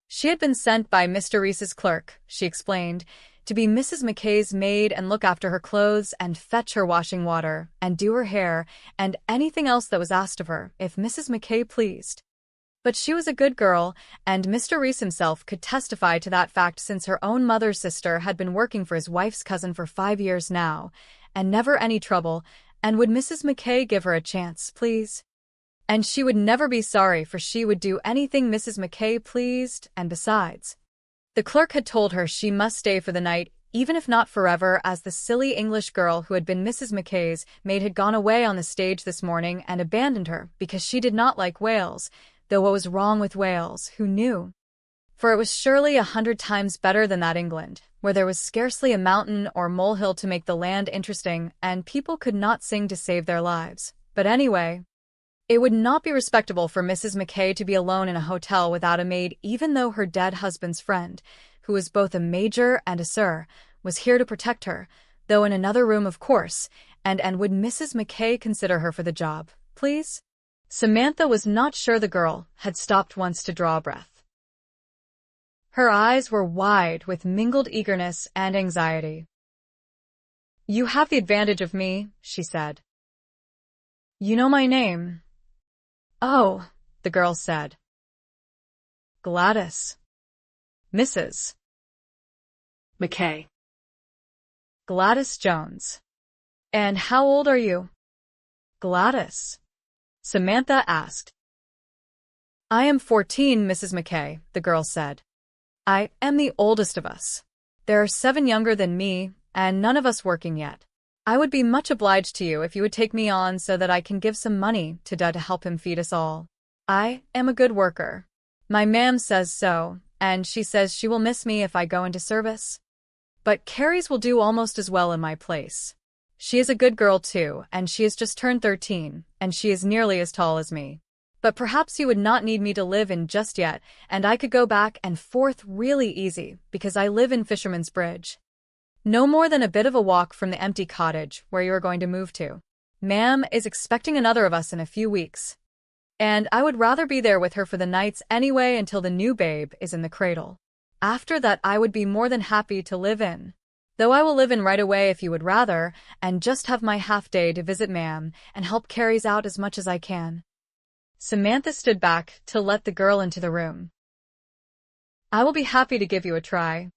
She had been sent by Mr. Reese's clerk, she explained, to be Mrs. McKay's maid and look after her clothes and fetch her washing water and do her hair and anything else that was asked of her, if Mrs. McKay pleased. But she was a good girl, and Mr. Reese himself could testify to that fact since her own mother's sister had been working for his wife's cousin for 5 years now, and never any trouble, and would Mrs. McKay give her a chance, please? And she would never be sorry, for she would do anything Mrs. McKay pleased, and besides, the clerk had told her she must stay for the night, even if not forever, as the silly English girl who had been Mrs. McKay's maid had gone away on the stage this morning and abandoned her because she did not like Wales, though what was wrong with Wales, who knew? For it was surely 100 times better than that England, where there was scarcely a mountain or molehill to make the land interesting, and people could not sing to save their lives. But anyway, it would not be respectable for Mrs. Mackay to be alone in a hotel without a maid, even though her dead husband's friend, who was both a major and a sir, was here to protect her, though in another room, of course, and would Mrs. Mackay consider her for the job, please? Samantha was not sure the girl had stopped once to draw a breath. Her eyes were wide with mingled eagerness and anxiety. "You have the advantage of me," she said. "You know my name." "Oh," the girl said. "Gladys." "Mrs. Mackay." "Gladys Jones." "And how old are you?" "Gladys?" Samantha asked. "I am 14, Mrs. Mackay," the girl said. "I am the oldest of us. There are 7 younger than me, and none of us working yet. I would be much obliged to you if you would take me on so that I can give some money to Dad to help him feed us all. I am a good worker. My ma'am says so, and she says she will miss me if I go into service. But Carrie's will do almost as well in my place. She is a good girl too, and she has just turned 13, and she is nearly as tall as me. But perhaps you would not need me to live in just yet, and I could go back and forth really easy, because I live in Fisherman's Bridge. No more than a bit of a walk from the empty cottage where you are going to move to. Ma'am is expecting another of us in a few weeks. And I would rather be there with her for the nights anyway until the new babe is in the cradle. After that I would be more than happy to live in. Though I will live in right away if you would rather, and just have my half-day to visit Ma'am and help Carrie's out as much as I can." Samantha stood back to let the girl into the room. "I will be happy to give you a try,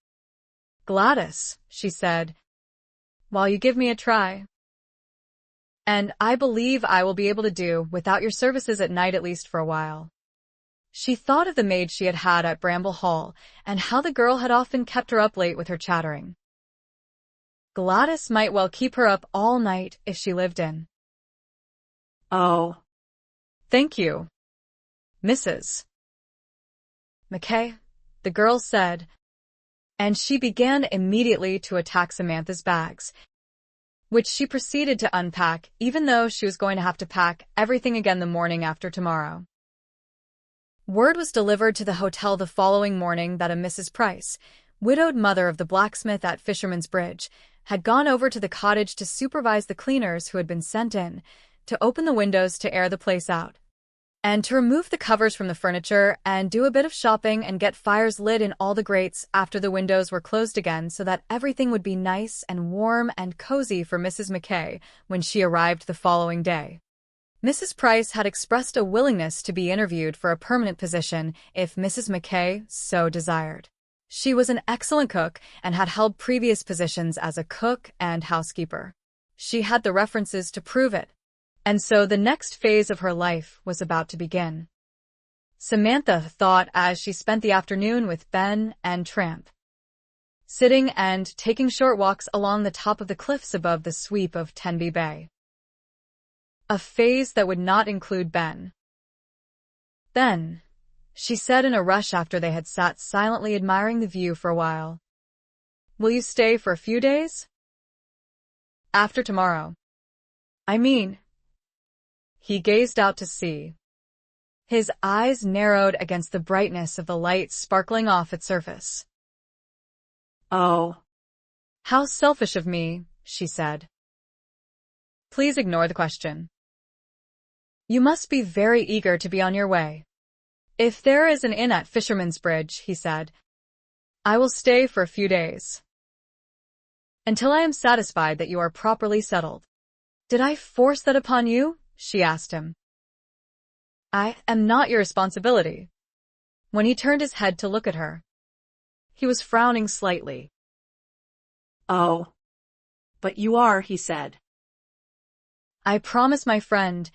Gladys," she said, "while you give me a try. And I believe I will be able to do without your services at night at least for a while." She thought of the maid she had had at Bramble Hall, and how the girl had often kept her up late with her chattering. Gladys might well keep her up all night if she lived in. "Oh, thank you, Mrs. Mackay," the girl said, and she began immediately to attack Samantha's bags, which she proceeded to unpack, even though she was going to have to pack everything again the morning after tomorrow. Word was delivered to the hotel the following morning that a Mrs. Price, widowed mother of the blacksmith at Fisherman's Bridge, had gone over to the cottage to supervise the cleaners who had been sent in, to open the windows to air the place out, and to remove the covers from the furniture and do a bit of shopping and get fires lit in all the grates after the windows were closed again so that everything would be nice and warm and cozy for Mrs. Mackay when she arrived the following day. Mrs. Price had expressed a willingness to be interviewed for a permanent position if Mrs. Mackay so desired. She was an excellent cook and had held previous positions as a cook and housekeeper. She had the references to prove it. And so the next phase of her life was about to begin. Samantha thought as she spent the afternoon with Ben and Tramp, sitting and taking short walks along the top of the cliffs above the sweep of Tenby Bay. A phase that would not include Ben. "Ben," she said in a rush after they had sat silently admiring the view for a while, "will you stay for a few days? After tomorrow. I mean." He gazed out to sea. His eyes narrowed against the brightness of the light sparkling off its surface. "Oh, how selfish of me," she said. "Please ignore the question. You must be very eager to be on your way." "If there is an inn at Fisherman's Bridge," he said, "I will stay for a few days, until I am satisfied that you are properly settled." "Did I force that upon you?" she asked him. "I am not your responsibility." When he turned his head to look at her, he was frowning slightly. "Oh, but you are," he said. "I promised my friend,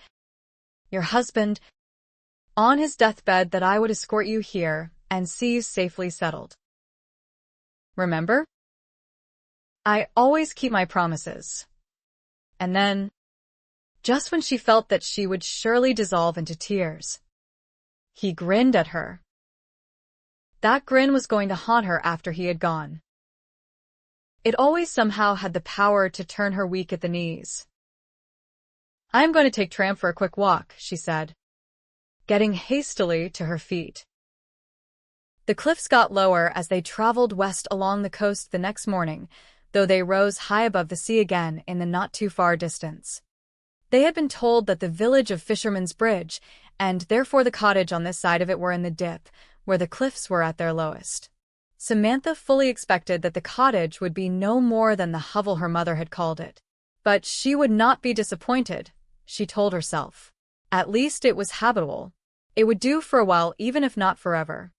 your husband, on his deathbed that I would escort you here and see you safely settled. Remember? I always keep my promises." And then, just when she felt that she would surely dissolve into tears, he grinned at her. That grin was going to haunt her after he had gone. It always somehow had the power to turn her weak at the knees. "I am going to take Tram for a quick walk," she said, getting hastily to her feet. The cliffs got lower as they traveled west along the coast the next morning, though they rose high above the sea again in the not-too-far distance. They had been told that the village of Fisherman's Bridge, and therefore the cottage on this side of it, were in the dip, where the cliffs were at their lowest. Samantha fully expected that the cottage would be no more than the hovel her mother had called it. But she would not be disappointed, she told herself. At least it was habitable. It would do for a while, even if not forever.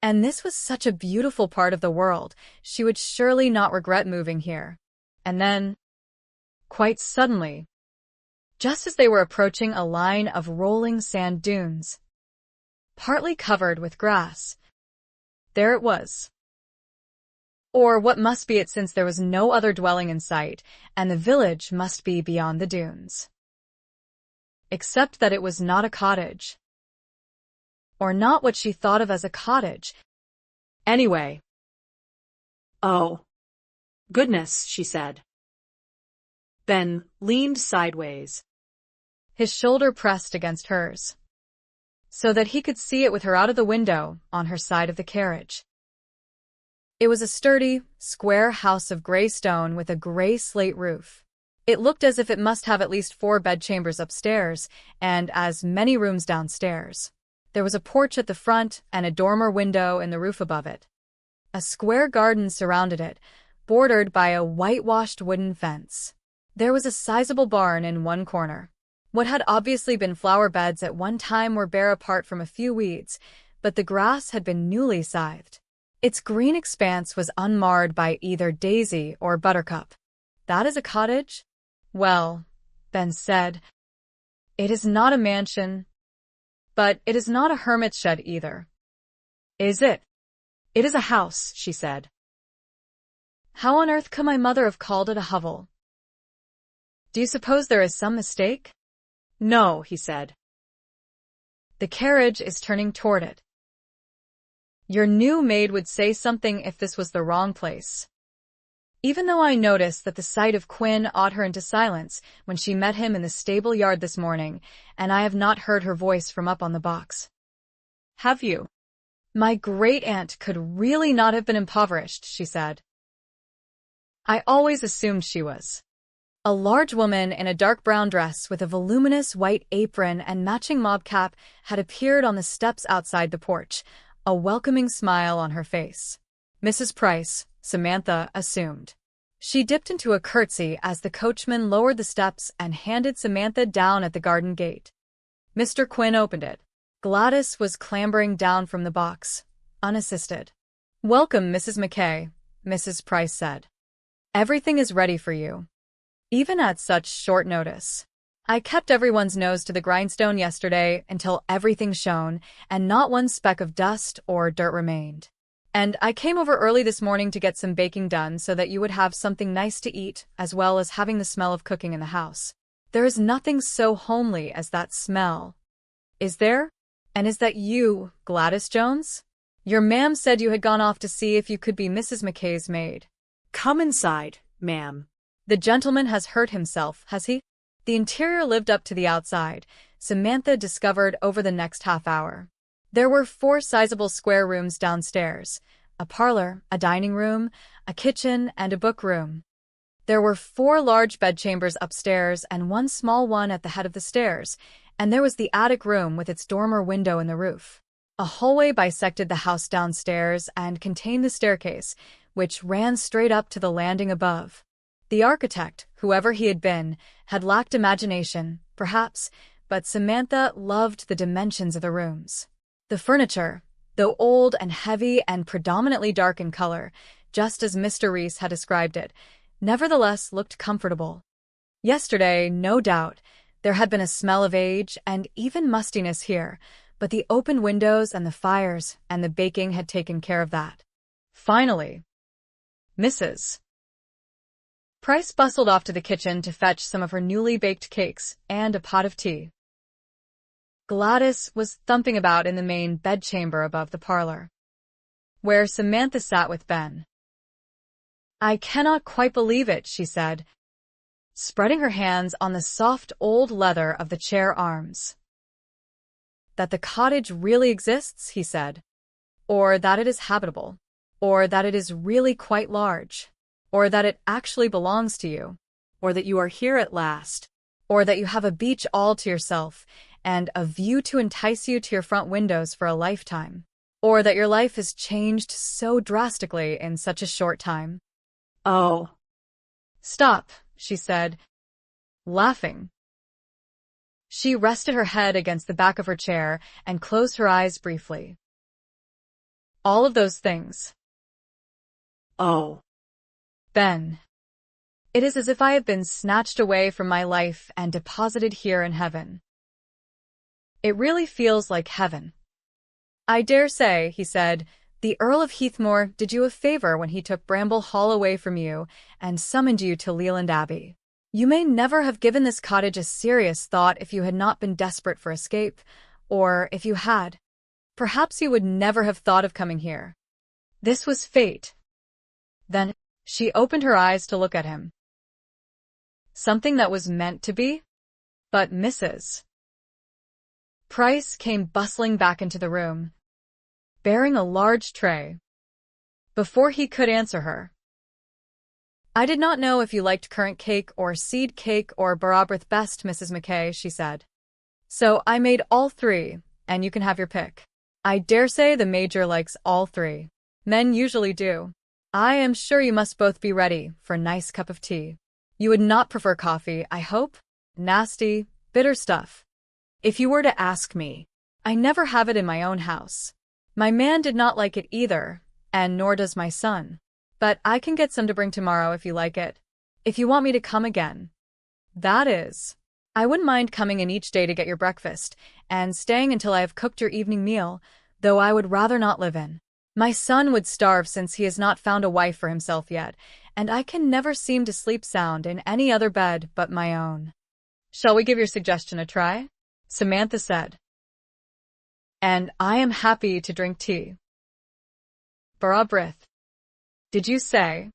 And this was such a beautiful part of the world, she would surely not regret moving here. And then, quite suddenly, just as they were approaching a line of rolling sand dunes, partly covered with grass, there it was. Or what must be it, since there was no other dwelling in sight, and the village must be beyond the dunes. Except that it was not a cottage. Or not what she thought of as a cottage. Anyway. "Oh, goodness," she said. Then leaned sideways, His shoulder pressed against hers, so that he could see it with her out of the window on her side of the carriage. It was a sturdy, square house of gray stone with a gray slate roof. It looked as if it must have at least 4 bedchambers upstairs and as many rooms downstairs. There was a porch at the front and a dormer window in the roof above it. A square garden surrounded it, bordered by a whitewashed wooden fence. There was a sizable barn in one corner. What had obviously been flower beds at one time were bare apart from a few weeds, but the grass had been newly scythed. Its green expanse was unmarred by either daisy or buttercup. "That is a cottage?" "Well," Ben said, "it is not a mansion, but it is not a hermit's shed either." "Is it?" "It is a house," she said. "How on earth could my mother have called it a hovel? Do you suppose there is some mistake?" "No," he said. "The carriage is turning toward it. Your new maid would say something if this was the wrong place." Even though I noticed that the sight of Quinn awed her into silence when she met him in the stable yard this morning, and I have not heard her voice from up on the box. "Have you?" "My great-aunt could really not have been impoverished," she said. "I always assumed she was." A large woman in a dark brown dress with a voluminous white apron and matching mob cap had appeared on the steps outside the porch, a welcoming smile on her face. Mrs. Price, Samantha assumed. She dipped into a curtsy as the coachman lowered the steps and handed Samantha down at the garden gate. Mr. Quinn opened it. Gladys was clambering down from the box, unassisted. "Welcome, Mrs. McKay," Mrs. Price said. "Everything is ready for you, even at such short notice. I kept everyone's nose to the grindstone yesterday until everything shone and not one speck of dust or dirt remained. And I came over early this morning to get some baking done so that you would have something nice to eat, as well as having the smell of cooking in the house. There is nothing so homely as that smell. Is there? And is that you, Gladys Jones? Your ma'am said you had gone off to see if you could be Mrs. McKay's maid." "Come inside, ma'am." "The gentleman has hurt himself, has he?" The interior lived up to the outside, Samantha discovered over the next half hour. There were 4 sizable square rooms downstairs, a parlor, a dining room, a kitchen, and a book room. There were 4 large bedchambers upstairs and 1 small one at the head of the stairs, and there was the attic room with its dormer window in the roof. A hallway bisected the house downstairs and contained the staircase, which ran straight up to the landing above. The architect, whoever he had been, had lacked imagination, perhaps, but Samantha loved the dimensions of the rooms. The furniture, though old and heavy and predominantly dark in color, just as Mr. Reese had described it, nevertheless looked comfortable. Yesterday, no doubt, there had been a smell of age and even mustiness here, but the open windows and the fires and the baking had taken care of that. Finally, Mrs. Price bustled off to the kitchen to fetch some of her newly baked cakes and a pot of tea. Gladys was thumping about in the main bedchamber above the parlor. where Samantha sat with Ben. "I cannot quite believe it," she said, spreading her hands on the soft old leather of the chair arms. "That the cottage really exists," he said, "or that it is habitable, or that it is really quite large, or that it actually belongs to you, Or that you are here at last. or that you have a beach all to yourself and a view to entice you to your front windows for a lifetime, or that your life has changed so drastically in such a short time." Oh, "Stop," she said, laughing. She rested her head against the back of her chair and closed her eyes briefly. "All of those things. oh, Ben. It is as if I have been snatched away from my life and deposited here in heaven. It really feels like heaven." "I dare say," he said, "the Earl of Heathmore did you a favor when he took Bramble Hall away from you and summoned you to Leland Abbey. You may never have given this cottage a serious thought if you had not been desperate for escape, or if you had, perhaps you would never have thought of coming here. This was fate." Then she opened her eyes to look at him. "Something that was meant to be? But Mrs. Price came bustling back into the room, bearing a large tray. Before he could answer her, "I did not know if you liked currant cake or seed cake or Barabrith best, Mrs. Mackay," she said. "So I made all three, and you can have your pick. I dare say the Major likes all three. Men usually do. I am sure you must both be ready for a nice cup of tea. You would not prefer coffee, I hope? Nasty, bitter stuff. If you were to ask me, I never have it in my own house. My man did not like it either, and nor does my son. But I can get some to bring tomorrow if you like it. If you want me to come again. That is. I wouldn't mind coming in each day to get your breakfast, and staying until I have cooked your evening meal, though I would rather not live in. My son would starve since he has not found a wife for himself yet, and I can never seem to sleep sound in any other bed but my own." "Shall we give your suggestion a try?" Samantha said. "And I am happy to drink tea." "Barabrith. Did you say?"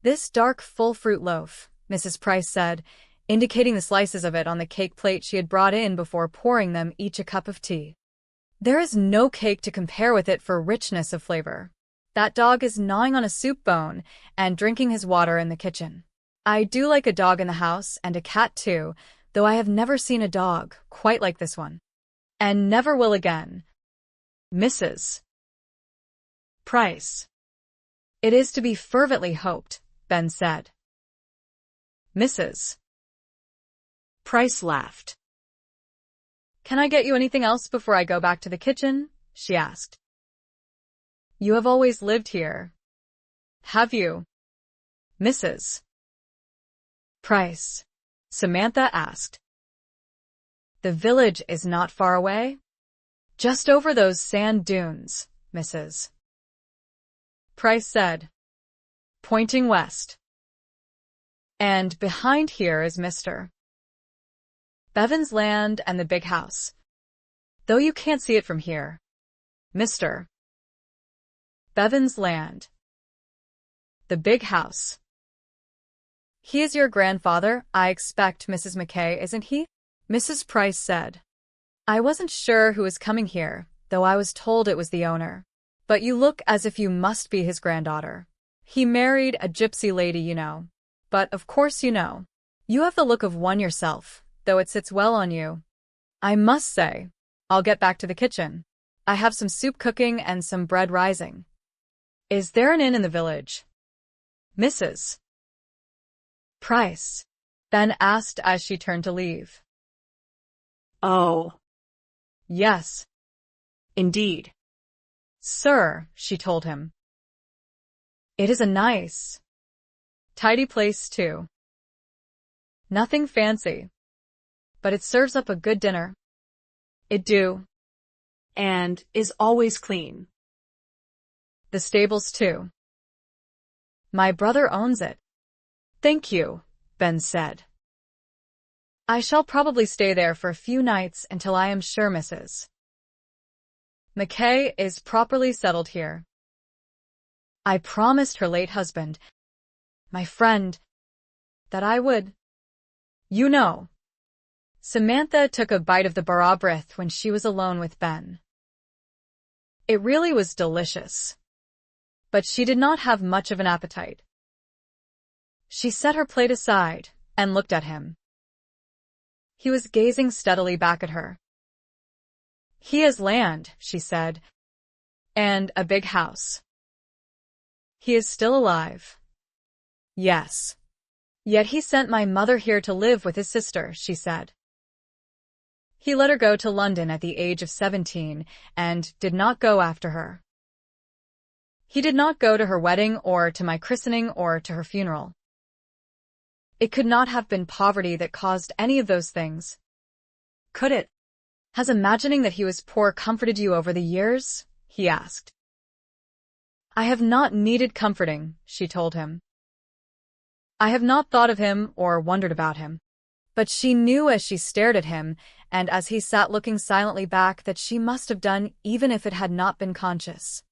"This dark full-fruit loaf," Mrs. Price said, indicating the slices of it on the cake plate she had brought in before pouring them each a cup of tea. "There is no cake to compare with it for richness of flavor. That dog is gnawing on a soup bone and drinking his water in the kitchen. I do like a dog in the house, and a cat too, though I have never seen a dog quite like this one. And never will again. Mrs. Price." "It is to be fervently hoped," Ben said. Mrs. Price laughed. "Can I get you anything else before I go back to the kitchen?" she asked. "You have always lived here, have you, Mrs. Price?" Samantha asked. "The village is not far away? Just over those sand dunes," Mrs. Price said, pointing west. "And behind here is Mr. Bevan's land and the big house, though you can't see it from here. Mr. Bevan's land. The big house. He is your grandfather, I expect, Mrs. Mackay, isn't he?" Mrs. Price said. "I wasn't sure who was coming here, though I was told it was the owner. But you look as if you must be his granddaughter. He married a gypsy lady, you know. But of course you know. You have the look of one yourself, though it sits well on you. I must say, I'll get back to the kitchen. I have some soup cooking and some bread rising." "Is there an inn in the village?" Mrs. Price, Ben asked as she turned to leave. "Oh, "Yes, indeed." sir," she told him. "It is a nice, tidy place, too. Nothing fancy, but it serves up a good dinner. It do. And is always clean. The stables, too. My brother owns it." "Thank you," Ben said. "I shall probably stay there for a few nights until I am sure Mrs. Mackay is properly settled here." I promised her late husband, my friend, that I would. You know. Samantha took a bite of the barabrith when she was alone with Ben. It really was delicious. But she did not have much of an appetite. She set her plate aside and looked at him. He was gazing steadily back at her. He has land, she said, and a big house. He is still alive. Yes. Yet he sent my mother here to live with his sister, she said. He let her go to London at the age of 17 and did not go after her. He did not go to her wedding or to my christening or to her funeral. It could not have been poverty that caused any of those things. Could it? Has imagining that he was poor comforted you over the years? He asked. I have not needed comforting, she told him. I have not thought of him or wondered about him. But she knew as she stared at him, and as he sat looking silently back, that she must have done even if it had not been conscious.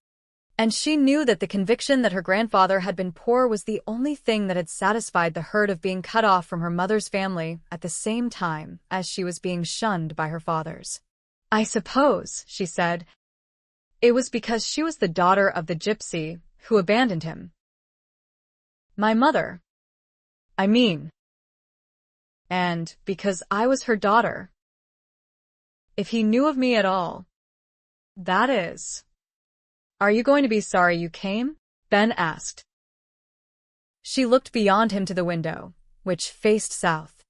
And she knew that the conviction that her grandfather had been poor was the only thing that had satisfied the hurt of being cut off from her mother's family at the same time as she was being shunned by her father's. I suppose, she said, it was because she was the daughter of the gypsy who abandoned him. My mother. I mean. And because I was her daughter. If he knew of me at all. That is. Are you going to be sorry you came? Ben asked. She looked beyond him to the window, which faced south.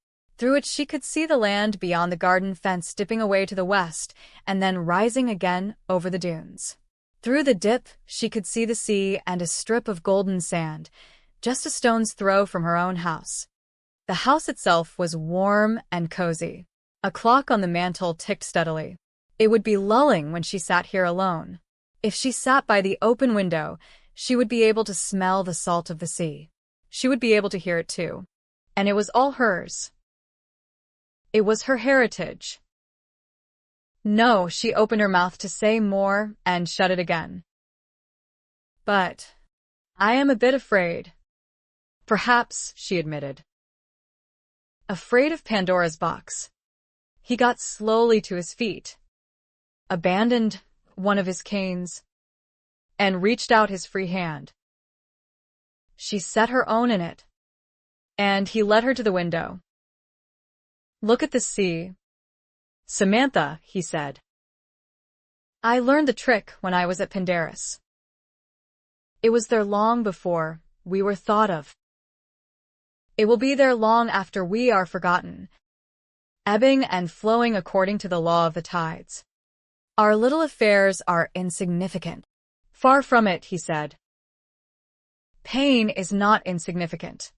Through it she could see the land beyond the garden fence dipping away to the west and then rising again over the dunes. Through the dip she could see the sea and a strip of golden sand, just a stone's throw from her own house. The house itself was warm and cozy. A clock on the mantel ticked steadily. It would be lulling when she sat here alone. If she sat by the open window, she would be able to smell the salt of the sea. She would be able to hear it too. And it was all hers. It was her heritage. No, she opened her mouth to say more and shut it again. But I am a bit afraid. Perhaps, she admitted. Afraid of Pandora's box. He got slowly to his feet, abandoned one of his canes, and reached out his free hand. She set her own in it, and he led her to the window. Look at the sea. Samantha, he said. I learned the trick when I was at Pandarus. It was there long before we were thought of. It will be there long after we are forgotten, ebbing and flowing according to the law of the tides. Our little affairs are insignificant. Far from it, he said. Pain is not insignificant.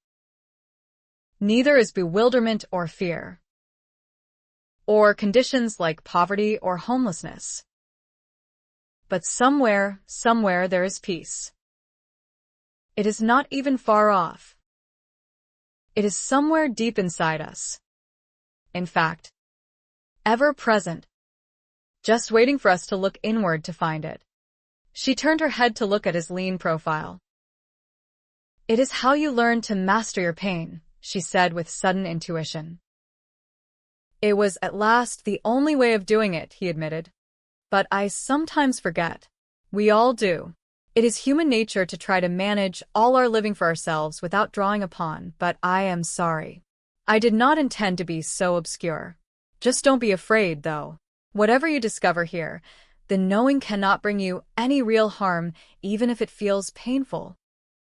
Neither is bewilderment or fear, or conditions like poverty or homelessness. But somewhere there is peace. It is not even far off. It is somewhere deep inside us. In fact, ever present, just waiting for us to look inward to find it. She turned her head to look at his lean profile. It is how you learn to master your pain, she said with sudden intuition. It was at last the only way of doing it, he admitted. But I sometimes forget. We all do. It is human nature to try to manage all our living for ourselves without drawing upon, but I am sorry. I did not intend to be so obscure. Just don't be afraid, though. Whatever you discover here, the knowing cannot bring you any real harm, even if it feels painful.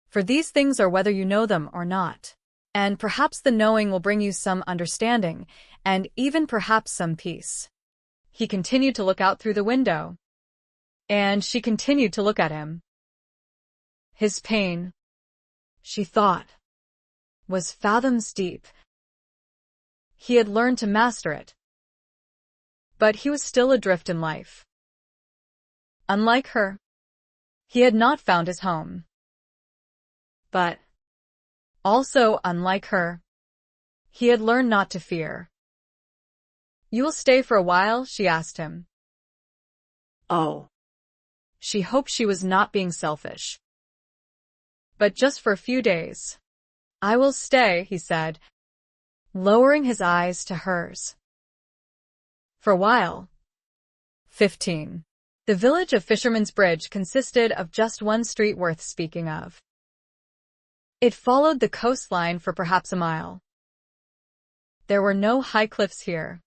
For these things are whether you know them or not. And perhaps the knowing will bring you some understanding, and even perhaps some peace. He continued to look out through the window. And she continued to look at him. His pain, she thought, was fathoms deep. He had learned to master it. But he was still adrift in life. Unlike her, he had not found his home. But, also unlike her, he had learned not to fear. You will stay for a while? She asked him. Oh. She hoped she was not being selfish. but just for a few days. I will stay, he said, lowering his eyes to hers. For a while. 15. The village of Fisherman's Bridge consisted of just one street worth speaking of. It followed the coastline for perhaps a mile. There were no high cliffs here.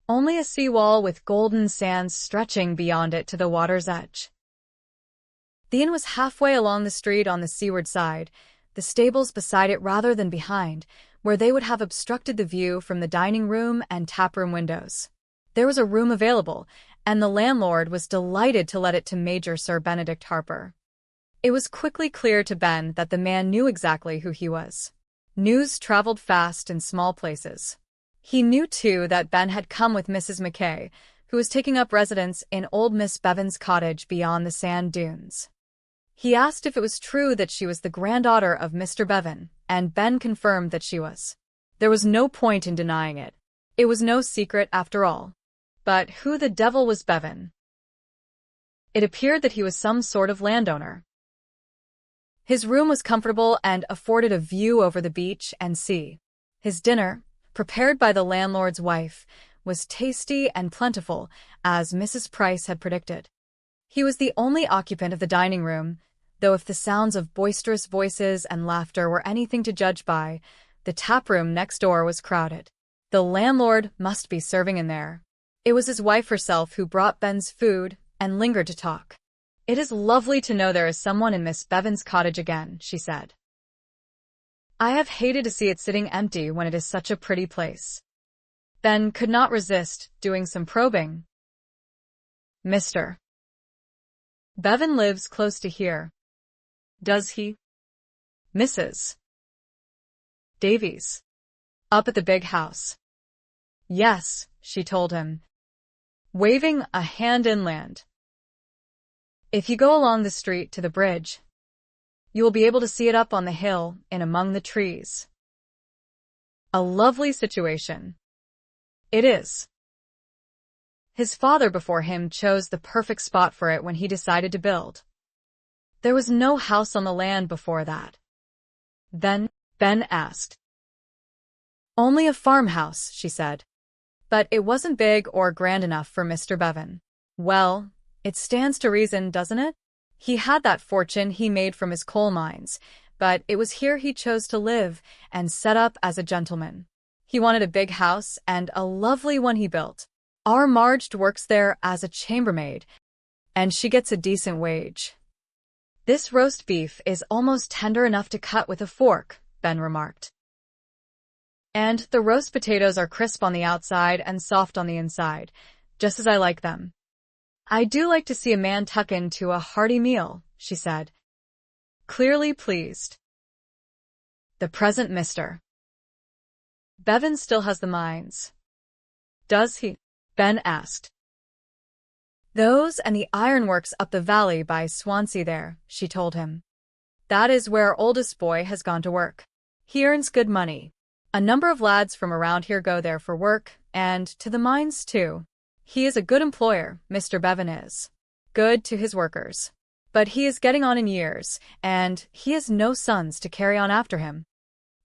Only a seawall with golden sands stretching beyond it to the water's edge. The inn was halfway along the street on the seaward side, the stables beside it rather than behind, where they would have obstructed the view from the dining room and taproom windows. There was a room available, and the landlord was delighted to let it to Major Sir Benedict Harper. It was quickly clear to Ben that the man knew exactly who he was. News traveled fast in small places. He knew, too, that Ben had come with Mrs. Mackay, who was taking up residence in old Miss Bevan's cottage beyond the sand dunes. He asked if it was true that she was the granddaughter of Mr. Bevan, and Ben confirmed that she was. There was no point in denying it. It was no secret after all. But who the devil was Bevan? It appeared that he was some sort of landowner. His room was comfortable and afforded a view over the beach and sea. His dinner, prepared by the landlord's wife, was tasty and plentiful, as Mrs. Price had predicted. He was the only occupant of the dining room, though if the sounds of boisterous voices and laughter were anything to judge by, the taproom next door was crowded. The landlord must be serving in there. It was his wife herself who brought Ben's food and lingered to talk. "It is lovely to know there is someone in Miss Bevan's cottage again," she said. "I have hated to see it sitting empty when it is such a pretty place." Ben could not resist doing some probing. "Mr. Bevan lives close to here. Does he?" "Mrs. Davies. Up at the big house." "Yes," she told him, waving a hand inland. "If you go along the street to the bridge, you will be able to see it up on the hill in among the trees. A lovely situation. It is." His father before him chose the perfect spot for it when he decided to build. There was no house on the land before that. Then Ben asked. "Only a farmhouse," she said. "But it wasn't big or grand enough for Mr. Bevan." "Well, it stands to reason, doesn't it? He had that fortune he made from his coal mines, but it was here he chose to live and set up as a gentleman. He wanted a big house, and a lovely one he built. Our Marge works there as a chambermaid, and she gets a decent wage." "This roast beef is almost tender enough to cut with a fork," Ben remarked. "And the roast potatoes are crisp on the outside and soft on the inside, just as I like them. I do like to see a man tuck into a hearty meal," she said, clearly pleased. "The present Mr. Bevan still has the mines." "Does he?" Ben asked. "Those and the ironworks up the valley by Swansea there," she told him. "That is where our oldest boy has gone to work. He earns good money. A number of lads from around here go there for work, and to the mines too. He is a good employer, Mr. Bevan is. Good to his workers. But he is getting on in years, and he has no sons to carry on after him.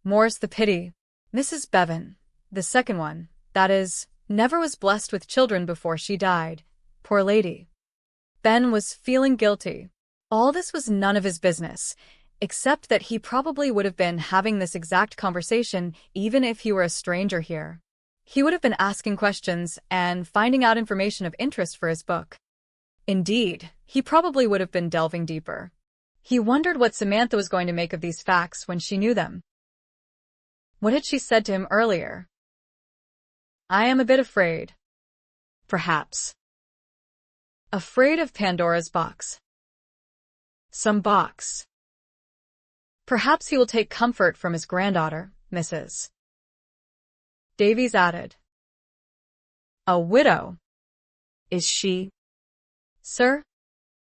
More's the pity. Mrs. Bevan, the second one, that is, never was blessed with children before she died. Poor lady." Ben was feeling guilty. All this was none of his business, except that he probably would have been having this exact conversation even if he were a stranger here. He would have been asking questions and finding out information of interest for his book. Indeed, he probably would have been delving deeper. He wondered what Samantha was going to make of these facts when she knew them. What had she said to him earlier? "I am a bit afraid." Perhaps. Afraid of Pandora's box. Some box. Perhaps he will take comfort from his granddaughter, Mrs. Davies added. "A widow. Is she?" "Sir?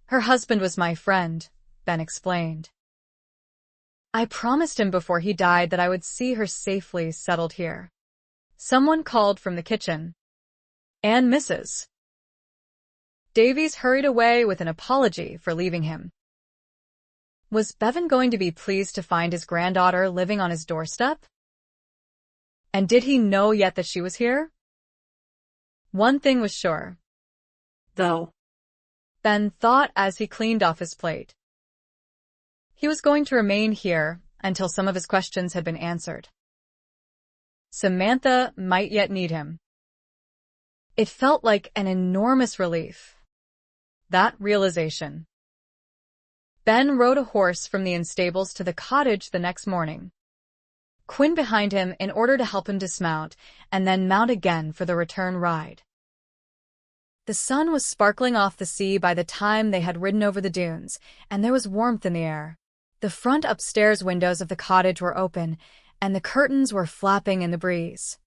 Her husband was my friend," Ben explained. "I promised him before he died that I would see her safely settled here." Someone called from the kitchen. And Mrs. Davies hurried away with an apology for leaving him. Was Bevan going to be pleased to find his granddaughter living on his doorstep? And did he know yet that she was here? One thing was sure, though. Ben thought as he cleaned off his plate. He was going to remain here until some of his questions had been answered. Samantha might yet need him. It felt like an enormous relief. That realization. Ben rode a horse from the instables to the cottage the next morning. Quinn behind him in order to help him dismount, and then mount again for the return ride. The sun was sparkling off the sea by the time they had ridden over the dunes, and there was warmth in the air. The front upstairs windows of the cottage were open, and the curtains were flapping in the breeze.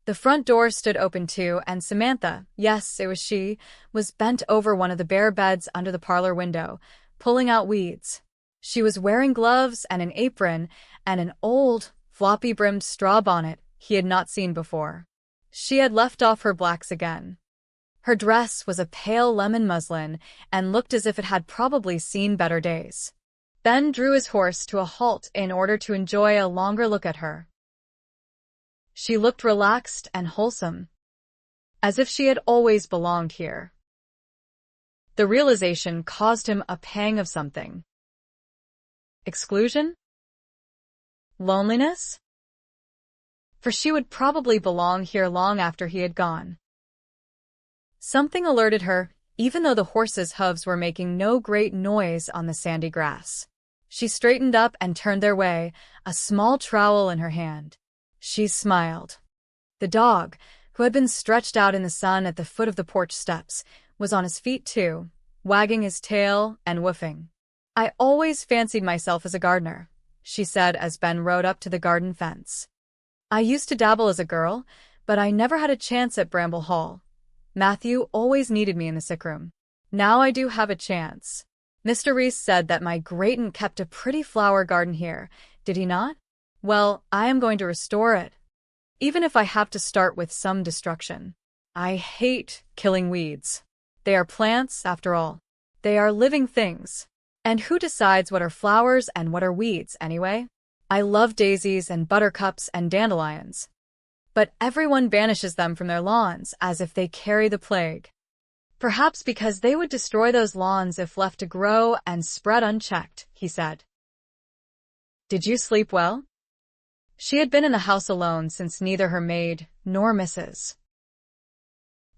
The front door stood open too, and Samantha, yes, it was she, was bent over one of the bare beds under the parlor window, pulling out weeds. She was wearing gloves and an apron and an old, floppy-brimmed straw bonnet he had not seen before. She had left off her blacks again. Her dress was a pale lemon muslin and looked as if it had probably seen better days. Ben drew his horse to a halt in order to enjoy a longer look at her. She looked relaxed and wholesome, as if she had always belonged here. The realization caused him a pang of something. Exclusion? Loneliness? For she would probably belong here long after he had gone. Something alerted her, even though the horses' hooves were making no great noise on the sandy grass. She straightened up and turned their way, a small trowel in her hand. She smiled. The dog, who had been stretched out in the sun at the foot of the porch steps, was on his feet too, wagging his tail and woofing. "I always fancied myself as a gardener," she said as Ben rode up to the garden fence. "I used to dabble as a girl, but I never had a chance at Bramble Hall. Matthew always needed me in the sick room. Now I do have a chance. Mr. Reese said that my great-aunt kept a pretty flower garden here, did he not? Well, I am going to restore it, even if I have to start with some destruction. I hate killing weeds. They are plants, after all. They are living things. And who decides what are flowers and what are weeds, anyway? I love daisies and buttercups and dandelions. But everyone banishes them from their lawns as if they carry the plague. Perhaps because they would destroy those lawns if left to grow and spread unchecked," he said. "Did you sleep well?" She had been in the house alone since neither her maid nor Mrs.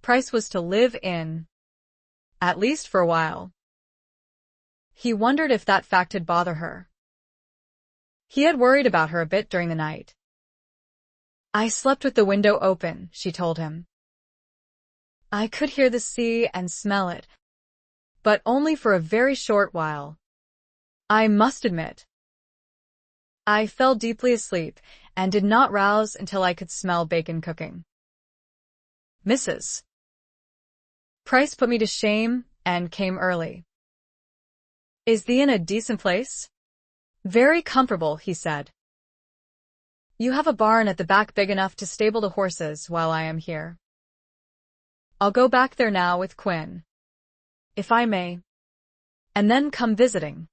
Price was to live in, at least for a while. He wondered if that fact had bothered her. He had worried about her a bit during the night. "I slept with the window open," she told him. "I could hear the sea and smell it, but only for a very short while. I must admit, I fell deeply asleep and did not rouse until I could smell bacon cooking. Mrs. Price put me to shame and came early." "Is the inn a decent place?" "Very comfortable," he said. "You have a barn at the back big enough to stable the horses while I am here. I'll go back there now with Quinn, if I may, and then come visiting."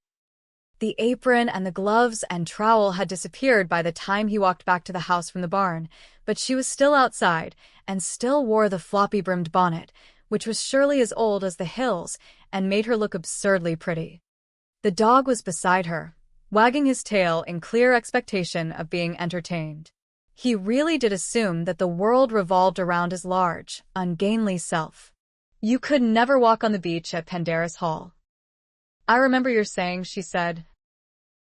The apron and the gloves and trowel had disappeared by the time he walked back to the house from the barn, but she was still outside and still wore the floppy-brimmed bonnet, which was surely as old as the hills and made her look absurdly pretty. The dog was beside her, wagging his tail in clear expectation of being entertained. He really did assume that the world revolved around his large, ungainly self. "You could never walk on the beach at Pendarris Hall." "I remember your saying," she said,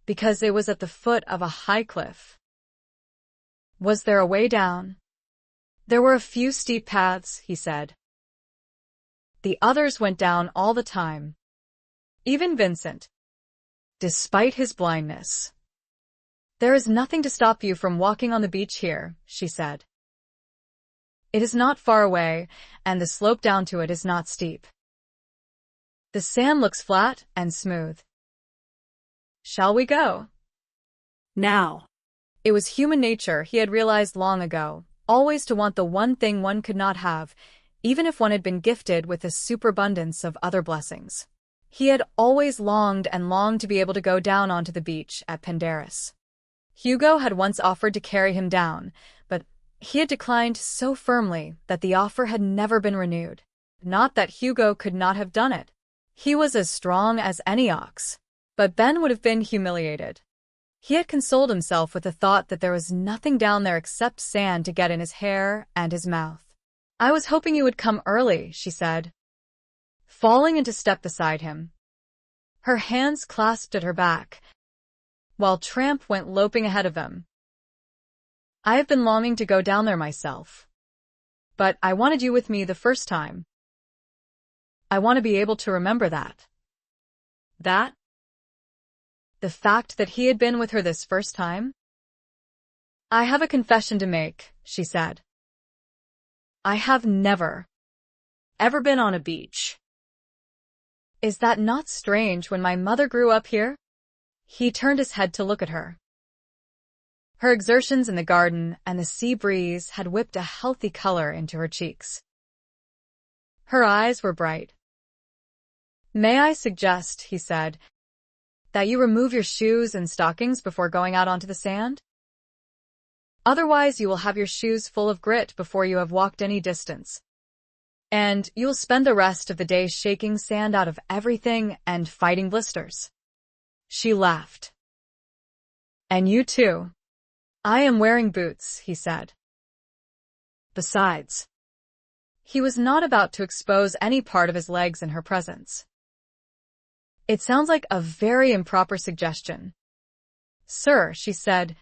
"because it was at the foot of a high cliff." "Was there a way down?" "There were a few steep paths," he said. "The others went down all the time. Even Vincent, despite his blindness." "There is nothing to stop you from walking on the beach here," she said. "It is not far away, and the slope down to it is not steep. The sand looks flat and smooth. Shall we go?" Now. It was human nature, he had realized long ago, always to want the one thing one could not have, even if one had been gifted with a superabundance of other blessings. He had always longed and longed to be able to go down onto the beach at Pendarus. Hugo had once offered to carry him down, but he had declined so firmly that the offer had never been renewed. Not that Hugo could not have done it. He was as strong as any ox. But Ben would have been humiliated. He had consoled himself with the thought that there was nothing down there except sand to get in his hair and his mouth. "I was hoping you would come early," she said, falling into step beside him. Her hands clasped at her back, while Tramp went loping ahead of them. "I have been longing to go down there myself. But I wanted you with me the first time. I want to be able to remember that." That? The fact that he had been with her this first time? "I have a confession to make," she said. "I have never, ever been on a beach." "Is that not strange when my mother grew up here?" He turned his head to look at her. Her exertions in the garden and the sea breeze had whipped a healthy color into her cheeks. Her eyes were bright. "May I suggest," he said, "that you remove your shoes and stockings before going out onto the sand? Otherwise, you will have your shoes full of grit before you have walked any distance. And you will spend the rest of the day shaking sand out of everything and fighting blisters." She laughed. "And you too." "I am wearing boots," he said. Besides, he was not about to expose any part of his legs in her presence. "It sounds like a very improper suggestion, sir," she said,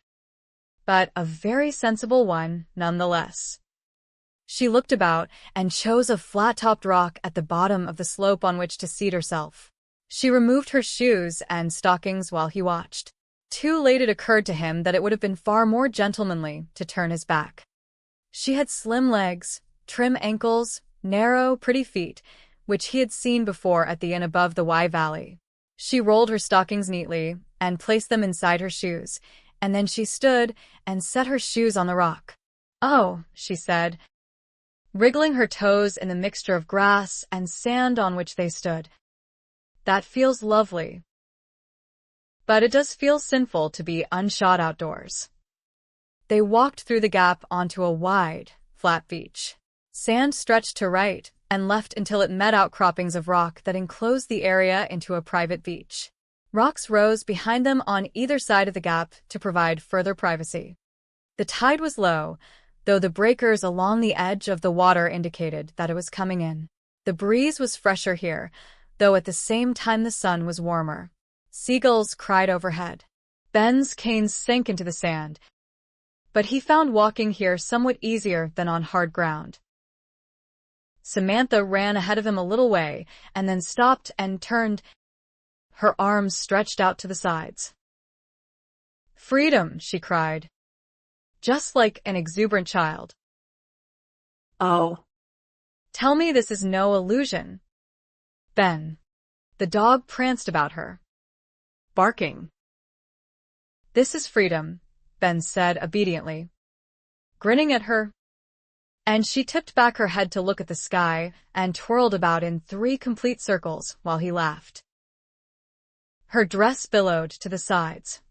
"but a very sensible one nonetheless." She looked about and chose a flat-topped rock at the bottom of the slope on which to seat herself. She removed her shoes and stockings while he watched. Too late it occurred to him that it would have been far more gentlemanly to turn his back. She had slim legs, trim ankles, narrow, pretty feet, which he had seen before at the inn above the Wye Valley. She rolled her stockings neatly and placed them inside her shoes, and then she stood and set her shoes on the rock. "Oh," she said, wriggling her toes in the mixture of grass and sand on which they stood. "That feels lovely. But it does feel sinful to be unshod outdoors." They walked through the gap onto a wide, flat beach. Sand stretched to right and left until it met outcroppings of rock that enclosed the area into a private beach. Rocks rose behind them on either side of the gap to provide further privacy. The tide was low, though the breakers along the edge of the water indicated that it was coming in. The breeze was fresher here, though at the same time the sun was warmer. Seagulls cried overhead. Ben's canes sank into the sand, but he found walking here somewhat easier than on hard ground. Samantha ran ahead of him a little way and then stopped and turned, her arms stretched out to the sides. "Freedom!" she cried, just like an exuberant child. "Oh, "Tell me this is no illusion." "Ben." The dog pranced about her, barking. "This is freedom," Ben said obediently, grinning at her. And she tipped back her head to look at the sky and twirled about in 3 complete circles while he laughed. Her dress billowed to the sides,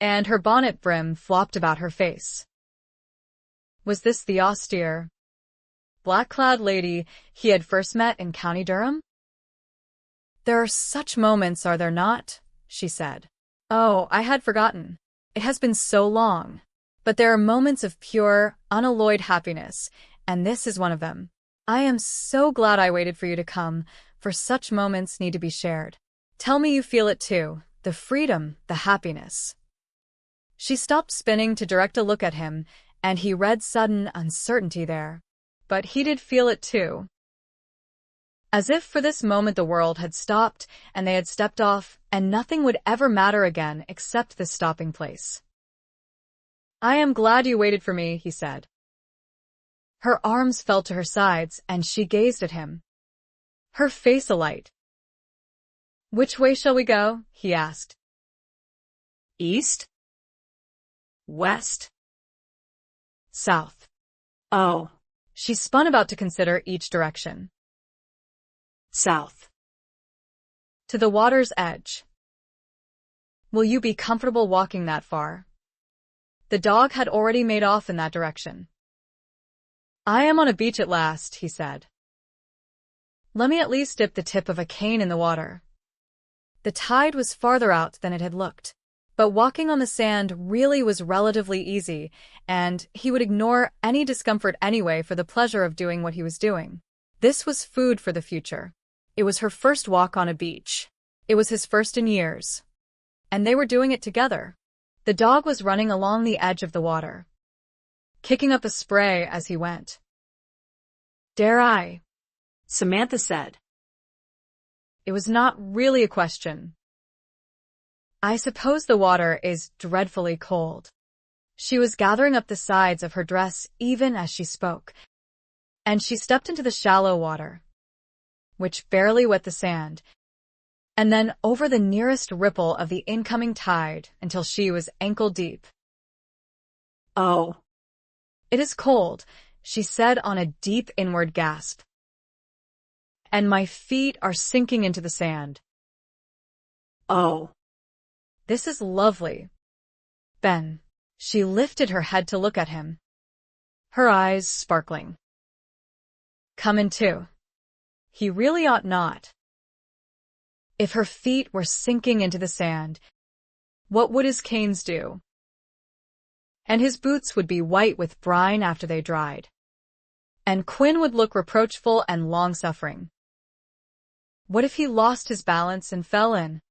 and her bonnet brim flopped about her face. Was this the austere, black-clad lady he had first met in County Durham? "There are such moments, are there not?" she said. "Oh, I had forgotten. It has been so long. But there are moments of pure, unalloyed happiness, and this is one of them. I am so glad I waited for you to come, for such moments need to be shared. Tell me you feel it too, the freedom, the happiness." She stopped spinning to direct a look at him, and he read sudden uncertainty there. But he did feel it too. As if for this moment the world had stopped, and they had stepped off, and nothing would ever matter again except this stopping place. "I am glad you waited for me," he said. Her arms fell to her sides, and she gazed at him, her face alight. "Which way shall we go?" he asked. east? West? "South." Oh, She spun about to consider each direction. south." to the water's edge. Will you be comfortable walking that far? The dog had already made off in that direction. I am on a beach at last, he said. Let me at least dip the tip of a cane in the water. The tide was farther out than it had looked, but walking on the sand really was relatively easy, and he would ignore any discomfort anyway for the pleasure of doing what he was doing. This was food for the future. It was her first walk on a beach. It was his first in years. And they were doing it together. The dog was running along the edge of the water, kicking up the spray as he went. Dare I? Samantha said. It was not really a question. I suppose the water is dreadfully cold. She was gathering up the sides of her dress even as she spoke, and she stepped into the shallow water, which barely wet the sand, and then over the nearest ripple of the incoming tide until she was ankle-deep. Oh. It is cold, she said on a deep inward gasp. And my feet are sinking into the sand. Oh. This is lovely. Ben. She lifted her head to look at him, her eyes sparkling. Come in too. He really ought not. If her feet were sinking into the sand, what would his canes do? And his boots would be white with brine after they dried. And Quinn would look reproachful and long-suffering. What if he lost his balance and fell in?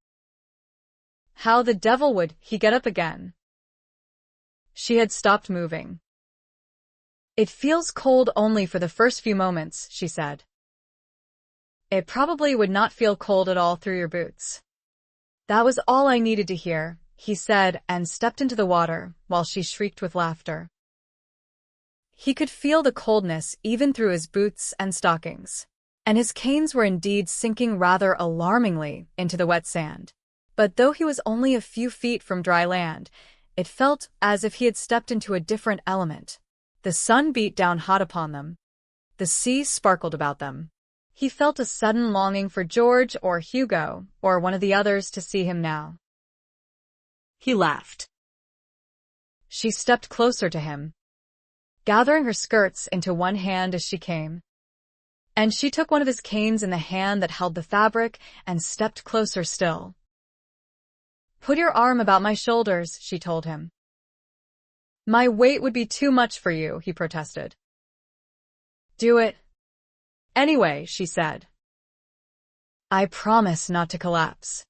How the devil would he get up again? She had stopped moving. It feels cold only for the first few moments, she said. It probably would not feel cold at all through your boots. That was all I needed to hear, he said, and stepped into the water while she shrieked with laughter. He could feel the coldness even through his boots and stockings, and his canes were indeed sinking rather alarmingly into the wet sand. But though he was only a few feet from dry land, it felt as if he had stepped into a different element. The sun beat down hot upon them. The sea sparkled about them. He felt a sudden longing for George or Hugo or one of the others to see him now. He laughed. She stepped closer to him, gathering her skirts into one hand as she came. And she took one of his canes in the hand that held the fabric and stepped closer still. Put your arm about my shoulders, she told him. My weight would be too much for you, he protested. Do it. Anyway, she said. I promise not to collapse.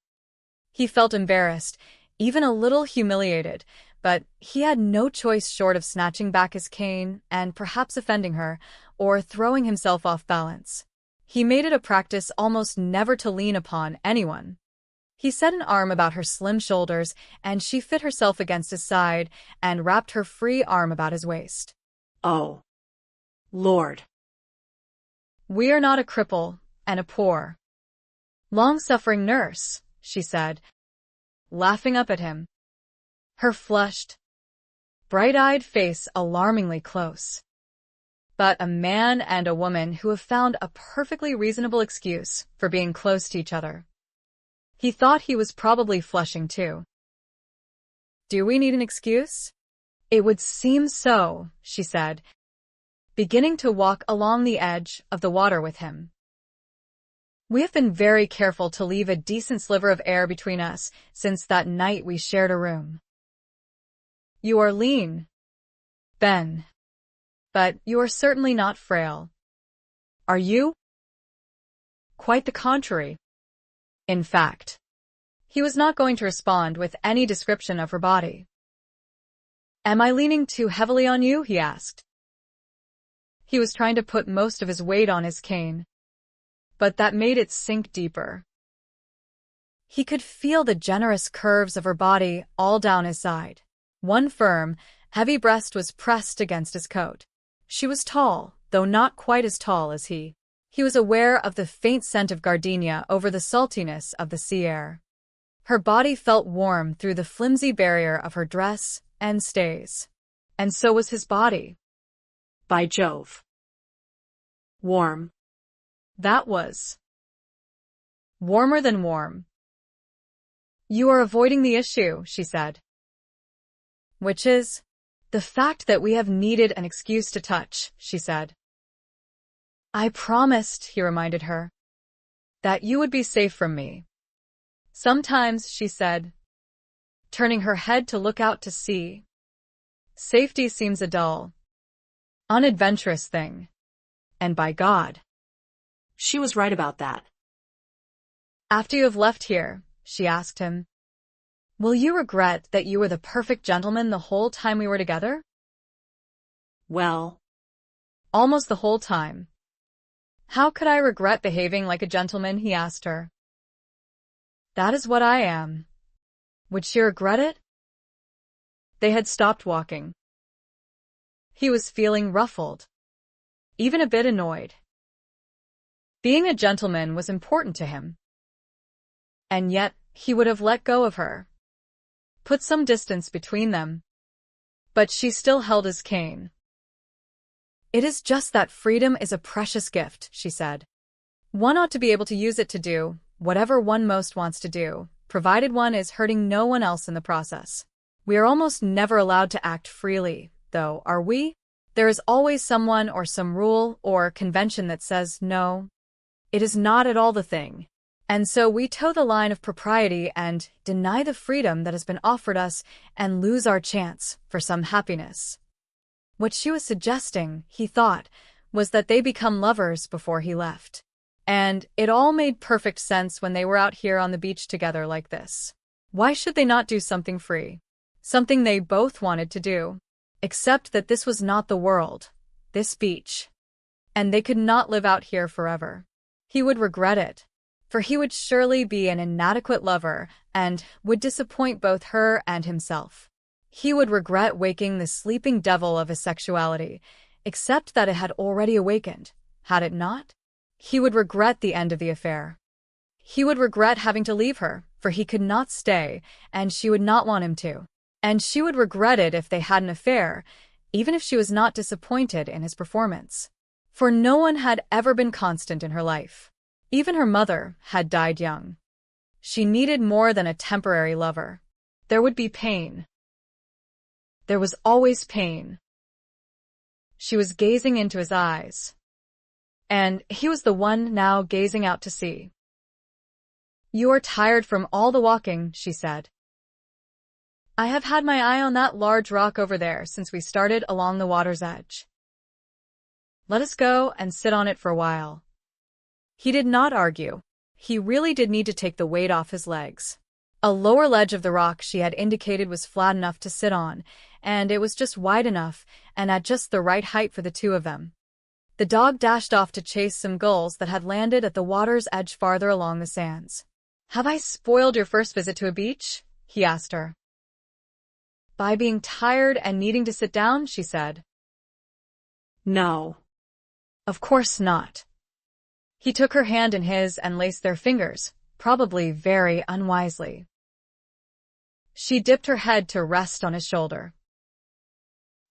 He felt embarrassed, even a little humiliated, but he had no choice short of snatching back his cane and perhaps offending her, or throwing himself off balance. He made it a practice almost never to lean upon anyone. He set an arm about her slim shoulders, and she fit herself against his side and wrapped her free arm about his waist. Oh, Lord. We are not a cripple and a poor, long-suffering nurse, she said, laughing up at him, her flushed, bright-eyed face alarmingly close. But a man and a woman who have found a perfectly reasonable excuse for being close to each other. He thought he was probably flushing too. Do we need an excuse? It would seem so, she said, beginning to walk along the edge of the water with him. We have been very careful to leave a decent sliver of air between us since that night we shared a room. You are lean, Ben, but you are certainly not frail. Are you? Quite the contrary. In fact, he was not going to respond with any description of her body. Am I leaning too heavily on you? He asked. He was trying to put most of his weight on his cane, but that made it sink deeper. He could feel the generous curves of her body all down his side. One firm, heavy breast was pressed against his coat. She was tall, though not quite as tall as he. He was aware of the faint scent of gardenia over the saltiness of the sea air. Her body felt warm through the flimsy barrier of her dress and stays. And so was his body. By Jove. Warm. That was warmer than warm. You are avoiding the issue, she said. Which is? The fact that we have needed an excuse to touch, she said. I promised, he reminded her, that you would be safe from me. Sometimes, she said, turning her head to look out to sea, safety seems a dull, unadventurous thing. And by God, She was right about that. after you have left here, she asked him, will you regret that you were the perfect gentleman the whole time we were together? Well, Almost the whole time. How could I regret behaving like a gentleman, he asked her. That is what I am. Would she regret it? They had stopped walking. He was feeling ruffled, even a bit annoyed. Being a gentleman was important to him. And yet, he would have let go of her, put some distance between them. But she still held his cane. It is just that freedom is a precious gift, she said. One ought to be able to use it to do whatever one most wants to do, provided one is hurting no one else in the process. We are almost never allowed to act freely, though, are we? There is always someone or some rule or convention that says no. It is not at all the thing. And so we toe the line of propriety and deny the freedom that has been offered us and lose our chance for some happiness. What she was suggesting, he thought, was that they become lovers before he left. And it all made perfect sense when they were out here on the beach together like this. Why should they not do something free? Something they both wanted to do. Except that this was not the world, this beach. And they could not live out here forever. He would regret it, for he would surely be an inadequate lover and would disappoint both her and himself. He would regret waking the sleeping devil of his sexuality, except that it had already awakened, had it not? He would regret the end of the affair. He would regret having to leave her, for he could not stay, and she would not want him to. And she would regret it if they had an affair, even if she was not disappointed in his performance. For no one had ever been constant in her life. Even her mother had died young. She needed more than a temporary lover. There would be pain. There was always pain. She was gazing into his eyes. And he was the one now gazing out to sea. You are tired from all the walking, she said. I have had my eye on that large rock over there since we started along the water's edge. Let us go and sit on it for a while. He did not argue. He really did need to take the weight off his legs. A lower ledge of the rock she had indicated was flat enough to sit on, and it was just wide enough and at just the right height for the two of them. The dog dashed off to chase some gulls that had landed at the water's edge farther along the sands. Have I spoiled your first visit to a beach? He asked her. By being tired and needing to sit down, she said. no. Of course not. He took her hand in his and laced their fingers, probably very unwisely. She dipped her head to rest on his shoulder.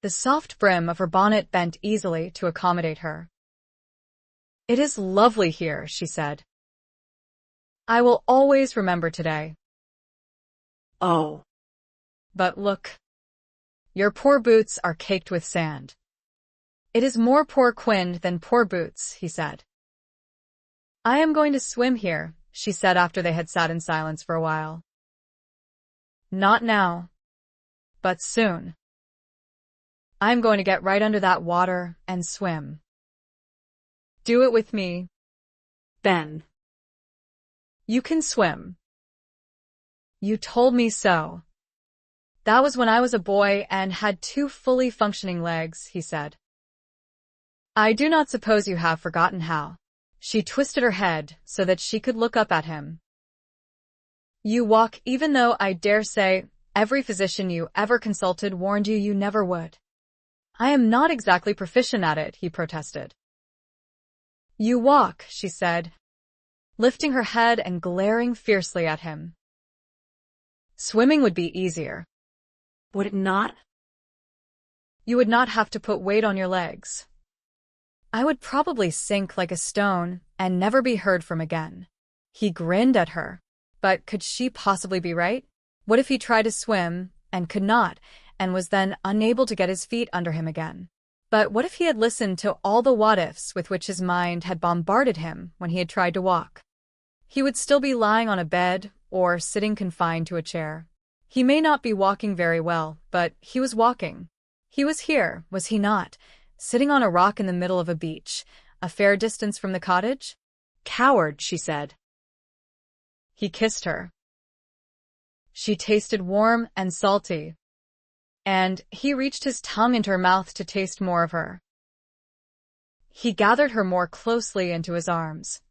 The soft brim of her bonnet bent easily to accommodate her. It is lovely here, she said. I will always remember today. Oh, But look. Your poor boots are caked with sand. It is more poor Quinn than poor boots, he said. I am going to swim here, she said after they had sat in silence for a while. Not now. But soon. I am going to get right under that water and swim. Do it with me. Ben. You can swim. You told me so. That was when I was a boy and had 2 fully functioning legs, he said. I do not suppose you have forgotten how. She twisted her head so that she could look up at him. You walk even though I dare say every physician you ever consulted warned you you never would. I am not exactly proficient at it, he protested. You walk, she said, lifting her head and glaring fiercely at him. Swimming would be easier. Would it not? You would not have to put weight on your legs. I would probably sink like a stone and never be heard from again. He grinned at her. But could she possibly be right? What if he tried to swim, and could not, and was then unable to get his feet under him again? But what if he had listened to all the what-ifs with which his mind had bombarded him when he had tried to walk? He would still be lying on a bed, or sitting confined to a chair. He may not be walking very well, but he was walking. He was here, was he not, sitting on a rock in the middle of a beach, a fair distance from the cottage? Coward, she said. He kissed her. She tasted warm and salty, and he reached his tongue into her mouth to taste more of her. He gathered her more closely into his arms,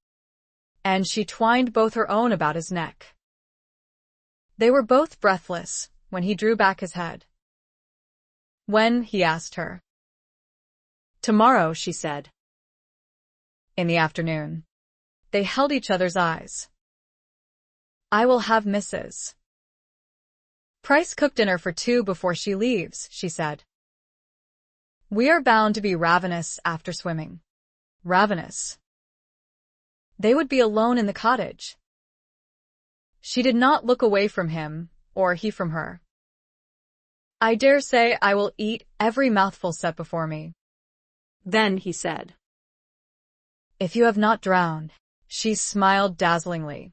and she twined both her own about his neck. They were both breathless when he drew back his head. When, he asked her. Tomorrow, she said. In the afternoon. They held each other's eyes. I will have Mrs. Price cook dinner for 2 before she leaves, she said. We are bound to be ravenous after swimming. Ravenous. They would be alone in the cottage. She did not look away from him, or he from her. I dare say I will eat every mouthful set before me. Then he said. If you have not drowned, she smiled dazzlingly.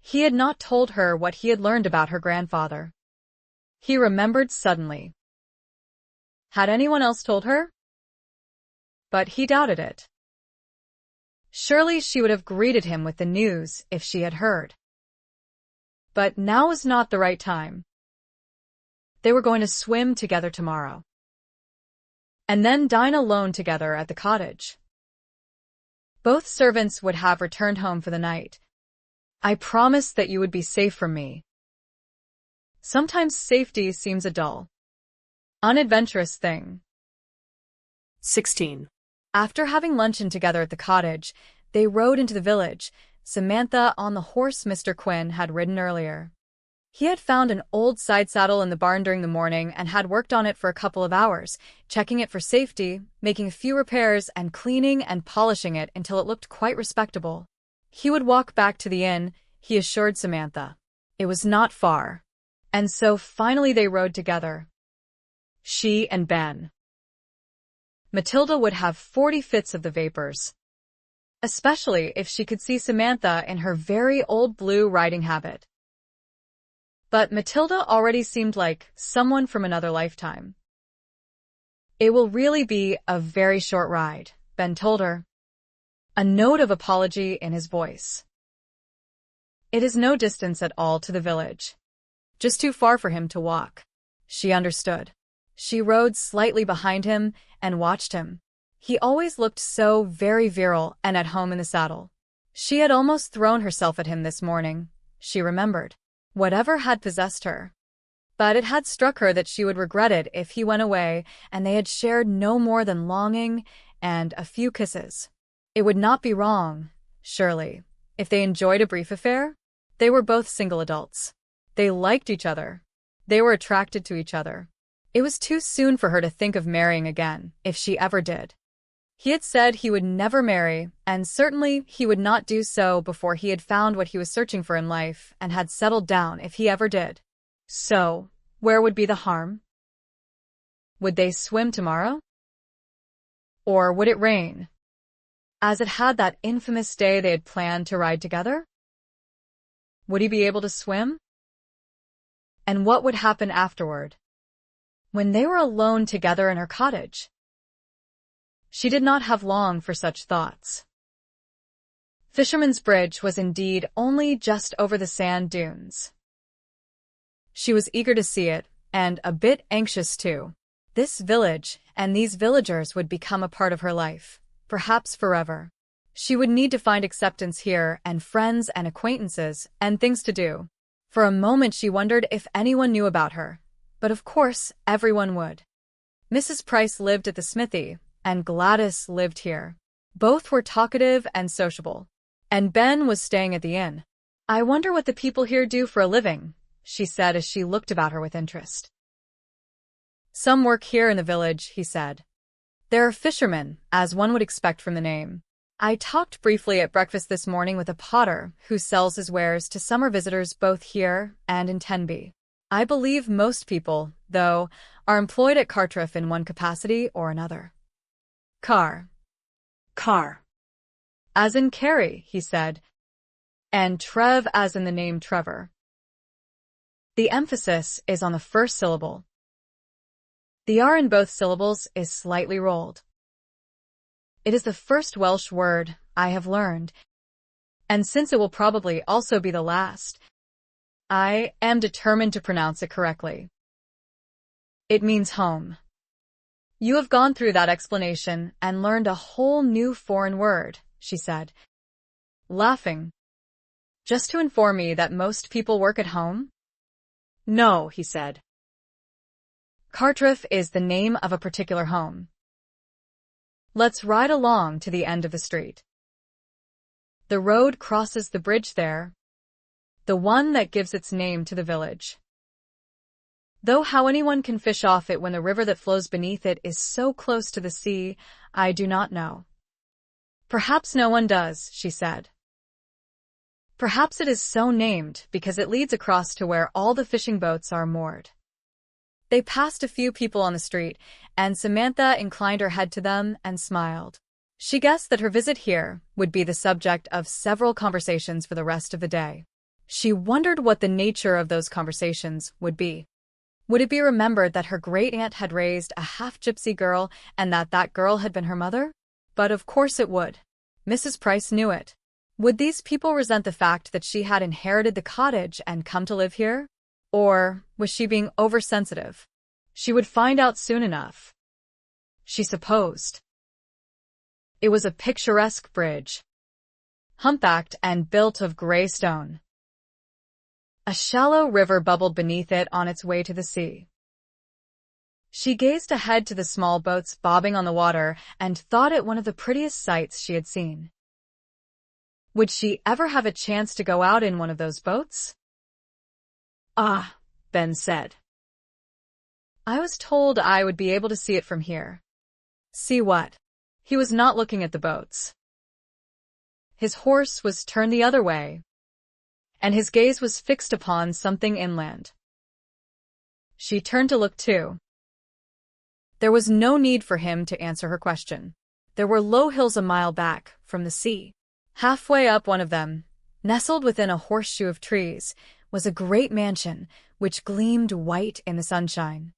He had not told her what he had learned about her grandfather. He remembered suddenly. Had anyone else told her? But he doubted it. Surely she would have greeted him with the news if she had heard. But now was not the right time. They were going to swim together tomorrow, and then dine alone together at the cottage. Both servants would have returned home for the night. I promised that you would be safe from me. Sometimes safety seems a dull, unadventurous thing. 16. After having luncheon together at the cottage, they rode into the village, Samantha on the horse Mr. Quinn had ridden earlier. He had found an old side saddle in the barn during the morning and had worked on it for a couple of hours, checking it for safety, making a few repairs, and cleaning and polishing it until it looked quite respectable. He would walk back to the inn, he assured Samantha. It was not far. And so finally they rode together. She and Ben. Matilda would have 40 fits of the vapors, especially if she could see Samantha in her very old blue riding habit. But Matilda already seemed like someone from another lifetime. It will really be a very short ride, Ben told her, a note of apology in his voice. It is no distance at all to the village. Just too far for him to walk. She understood. She rode slightly behind him and watched him. He always looked so very virile and at home in the saddle. She had almost thrown herself at him this morning, she remembered. Whatever had possessed her. But it had struck her that she would regret it if he went away and they had shared no more than longing and a few kisses. It would not be wrong, surely, if they enjoyed a brief affair. They were both single adults. They liked each other. They were attracted to each other. It was too soon for her to think of marrying again, if she ever did. He had said he would never marry, and certainly he would not do so before he had found what he was searching for in life and had settled down if he ever did. So, where would be the harm? Would they swim tomorrow? Or would it rain, as it had that infamous day they had planned to ride together? Would he be able to swim? And what would happen afterward, when they were alone together in her cottage? She did not have long for such thoughts. Fisherman's Bridge was indeed only just over the sand dunes. She was eager to see it, and a bit anxious too. This village and these villagers would become a part of her life, perhaps forever. She would need to find acceptance here and friends and acquaintances and things to do. For a moment she wondered if anyone knew about her, but of course everyone would. Mrs. Price lived at the smithy, and Gladys lived here. Both were talkative and sociable, and Ben was staying at the inn. I wonder what the people here do for a living, she said as she looked about her with interest. Some work here in the village, he said. There are fishermen, as one would expect from the name. I talked briefly at breakfast this morning with a potter who sells his wares to summer visitors both here and in Tenby. I believe most people, though, are employed at Cartreff in one capacity or another. Car. As in Carrie, he said, and Trev as in the name Trevor. The emphasis is on the first syllable. The R in both syllables is slightly rolled. It is the first Welsh word I have learned, and since it will probably also be the last, I am determined to pronounce it correctly. It means home. You have gone through that explanation and learned a whole new foreign word, she said, laughing. Just to inform me that most people work at home? No, he said. Cartreff is the name of a particular home. Let's ride along to the end of the street. The road crosses the bridge there, the one that gives its name to the village. Though how anyone can fish off it when the river that flows beneath it is so close to the sea, I do not know. Perhaps no one does, she said. Perhaps it is so named because it leads across to where all the fishing boats are moored. They passed a few people on the street, and Samantha inclined her head to them and smiled. She guessed that her visit here would be the subject of several conversations for the rest of the day. She wondered what the nature of those conversations would be. Would it be remembered that her great-aunt had raised a half-gypsy girl and that that girl had been her mother? But of course it would. Mrs. Price knew it. Would these people resent the fact that she had inherited the cottage and come to live here? Or was she being oversensitive? She would find out soon enough. She supposed. It was a picturesque bridge, humpbacked and built of gray stone. A shallow river bubbled beneath it on its way to the sea. She gazed ahead to the small boats bobbing on the water and thought it one of the prettiest sights she had seen. Would she ever have a chance to go out in one of those boats? Ah, Ben said. I was told I would be able to see it from here. See what? He was not looking at the boats. His horse was turned the other way, and his gaze was fixed upon something inland. She turned to look too. There was no need for him to answer her question. There were low hills a mile back from the sea. Halfway up one of them, nestled within a horseshoe of trees, was a great mansion which gleamed white in the sunshine.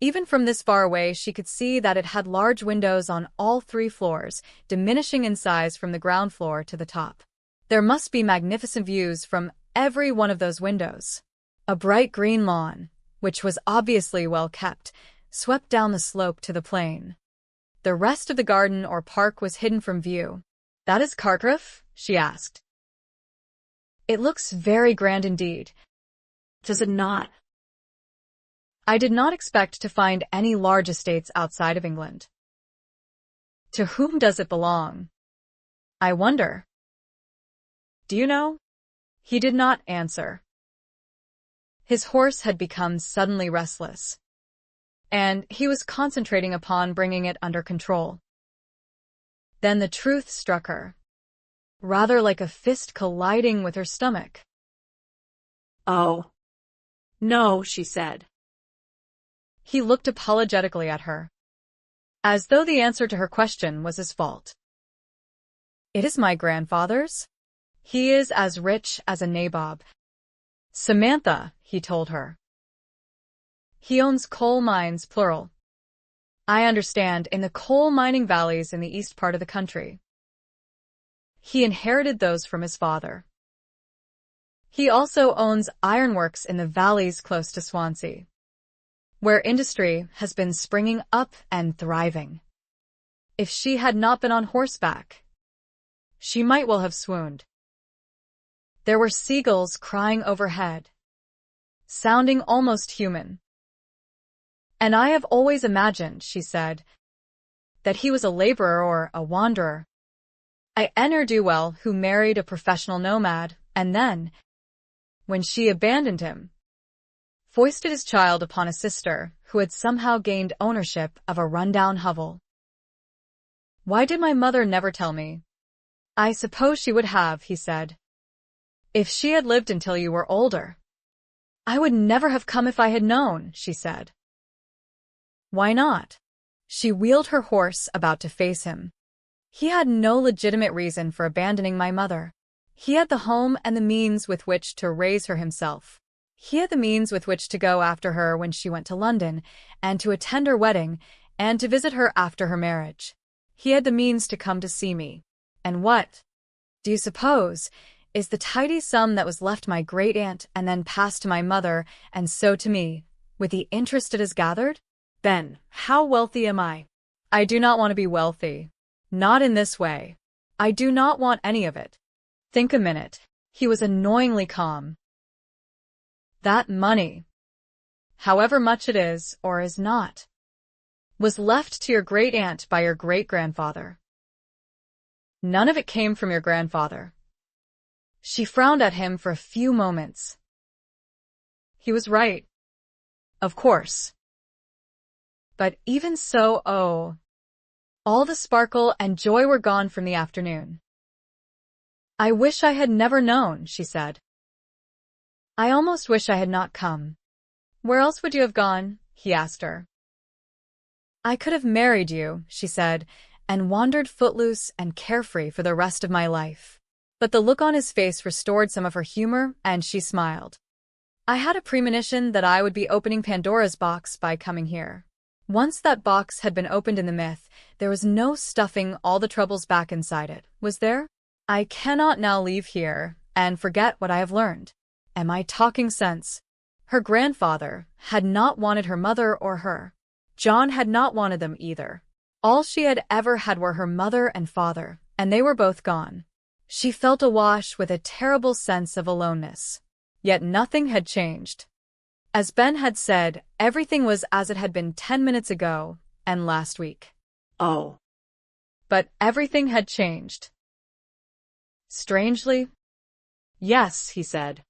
Even from this far away, she could see that it had large windows on all 3 floors, diminishing in size from the ground floor to the top. There must be magnificent views from every one of those windows. A bright green lawn, which was obviously well kept, swept down the slope to the plain. The rest of the garden or park was hidden from view. That is Cartreff? She asked. It looks very grand indeed. Does it not? I did not expect to find any large estates outside of England. To whom does it belong? I wonder. Do you know? He did not answer. His horse had become suddenly restless, and he was concentrating upon bringing it under control. Then the truth struck her, rather like a fist colliding with her stomach. Oh. No, she said. He looked apologetically at her, as though the answer to her question was his fault. It is my grandfather's. He is as rich as a nabob. Samantha, he told her. He owns coal mines, plural. I understand, in the coal mining valleys in the east part of the country. He inherited those from his father. He also owns ironworks in the valleys close to Swansea, where industry has been springing up and thriving. If she had not been on horseback, she might well have swooned. There were seagulls crying overhead, sounding almost human. And I have always imagined, she said, that he was a laborer or a wanderer. A ne'er-do-well who married a professional nomad, and then, when she abandoned him, foisted his child upon a sister who had somehow gained ownership of a rundown hovel. Why did my mother never tell me? I suppose she would have, he said. If she had lived until you were older. I would never have come if I had known, she said. Why not? She wheeled her horse about to face him. He had no legitimate reason for abandoning my mother. He had the home and the means with which to raise her himself. He had the means with which to go after her when she went to London, and to attend her wedding, and to visit her after her marriage. He had the means to come to see me. And what, do you suppose, is the tidy sum that was left my great-aunt and then passed to my mother, and so to me, with the interest it has gathered? Ben, how wealthy am I? I do not want to be wealthy. Not in this way. I do not want any of it. Think a minute. He was annoyingly calm. That money, however much it is or is not, was left to your great-aunt by your great-grandfather. None of it came from your grandfather. She frowned at him for a few moments. He was right. Of course. But even so, all the sparkle and joy were gone from the afternoon. I wish I had never known, she said. I almost wish I had not come. Where else would you have gone? He asked her. I could have married you, she said, and wandered footloose and carefree for the rest of my life. But the look on his face restored some of her humor, and she smiled. I had a premonition that I would be opening Pandora's box by coming here. Once that box had been opened in the myth, there was no stuffing all the troubles back inside it, was there? I cannot now leave here and forget what I have learned. Am I talking sense? Her grandfather had not wanted her mother or her. John had not wanted them either. All she had ever had were her mother and father, and they were both gone. She felt awash with a terrible sense of aloneness. Yet nothing had changed. As Ben had said, everything was as it had been 10 minutes ago and last week. Oh. But everything had changed. Strangely? Yes, he said.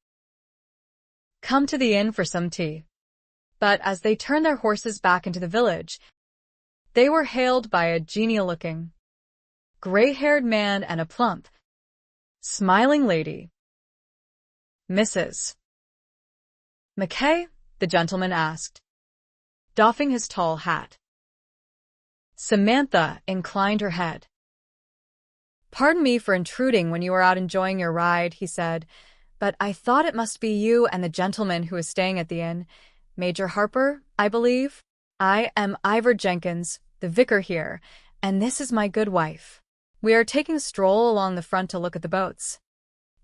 Come to the inn for some tea. But as they turned their horses back into the village, they were hailed by a genial-looking, gray-haired man and a plump, smiling lady. Mrs. Mackay? The gentleman asked, doffing his tall hat. Samantha inclined her head. Pardon me for intruding when you were out enjoying your ride, he said, but I thought it must be you and the gentleman who is staying at the inn. Major Harper, I believe? I am Ivor Jenkins, the vicar here, and this is my good wife. We are taking a stroll along the front to look at the boats.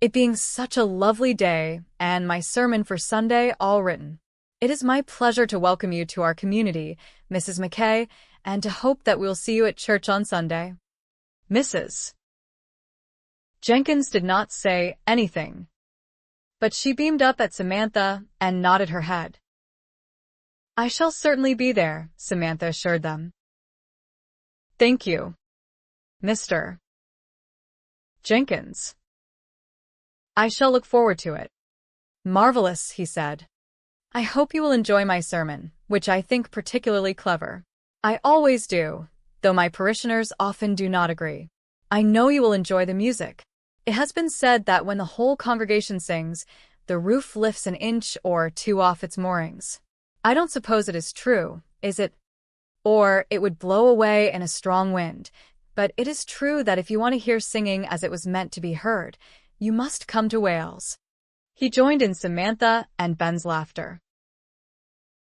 It being such a lovely day, and my sermon for Sunday all written. It is my pleasure to welcome you to our community, Mrs. Mackay, and to hope that we'll see you at church on Sunday. Mrs. Jenkins did not say anything, but she beamed up at Samantha and nodded her head. I shall certainly be there, Samantha assured them. Thank you, Mr. Jenkins. I shall look forward to it. Marvelous, he said. I hope you will enjoy my sermon, which I think particularly clever. I always do, though my parishioners often do not agree. I know you will enjoy the music. It has been said that when the whole congregation sings, the roof lifts an inch or two off its moorings. I don't suppose it is true, is it? Or it would blow away in a strong wind. But it is true that if you want to hear singing as it was meant to be heard, you must come to Wales. He joined in Samantha and Ben's laughter.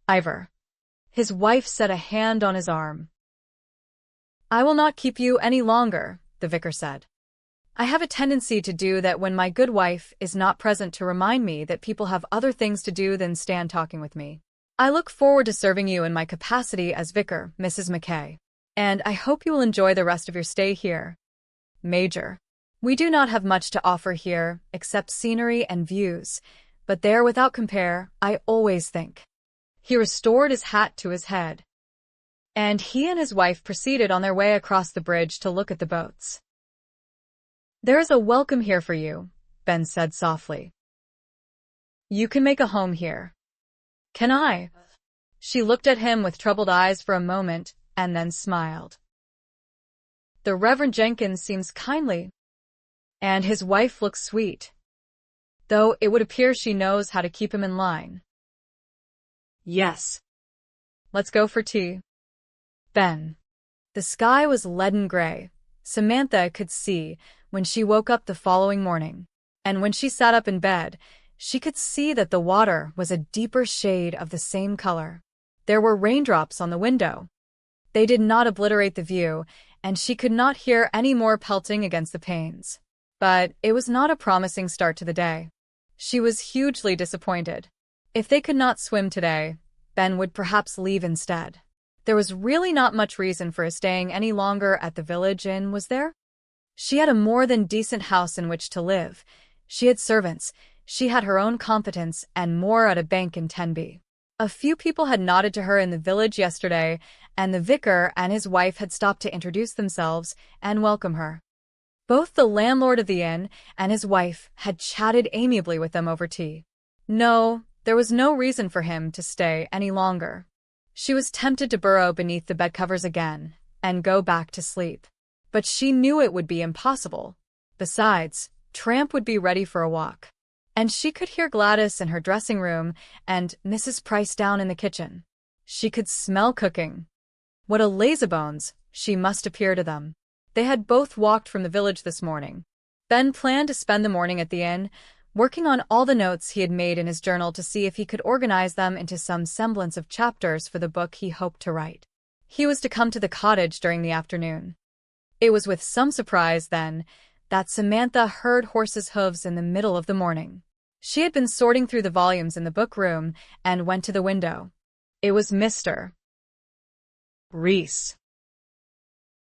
Ivor. His wife set a hand on his arm. I will not keep you any longer, the vicar said. I have a tendency to do that when my good wife is not present to remind me that people have other things to do than stand talking with me. I look forward to serving you in my capacity as vicar, Mrs. Mackay, and I hope you will enjoy the rest of your stay here. Major. We do not have much to offer here, except scenery and views, but they are without compare, I always think. He restored his hat to his head, and he and his wife proceeded on their way across the bridge to look at the boats. There is a welcome here for you, Ben said softly. You can make a home here. Can I? She looked at him with troubled eyes for a moment, and then smiled. The Reverend Jenkins seems kindly, And his wife looks sweet, though it would appear she knows how to keep him in line. Yes. Let's go for tea. Ben. The sky was leaden gray. Samantha could see when she woke up the following morning. And when she sat up in bed, she could see that the water was a deeper shade of the same color. There were raindrops on the window. They did not obliterate the view, and she could not hear any more pelting against the panes. But it was not a promising start to the day. She was hugely disappointed. If they could not swim today, Ben would perhaps leave instead. There was really not much reason for his staying any longer at the village inn, was there? She had a more than decent house in which to live. She had servants, she had her own competence, and more at a bank in Tenby. A few people had nodded to her in the village yesterday, and the vicar and his wife had stopped to introduce themselves and welcome her. Both the landlord of the inn and his wife had chatted amiably with them over tea. No, there was no reason for him to stay any longer. She was tempted to burrow beneath the bedcovers again and go back to sleep. But she knew it would be impossible. Besides, Tramp would be ready for a walk. And she could hear Gladys in her dressing room and Mrs. Price down in the kitchen. She could smell cooking. What a lazybones she must appear to them. They had both walked from the village this morning. Ben planned to spend the morning at the inn, working on all the notes he had made in his journal to see if he could organize them into some semblance of chapters for the book he hoped to write. He was to come to the cottage during the afternoon. It was with some surprise, then, that Samantha heard horses' hooves in the middle of the morning. She had been sorting through the volumes in the book room and went to the window. It was Mr. Reese.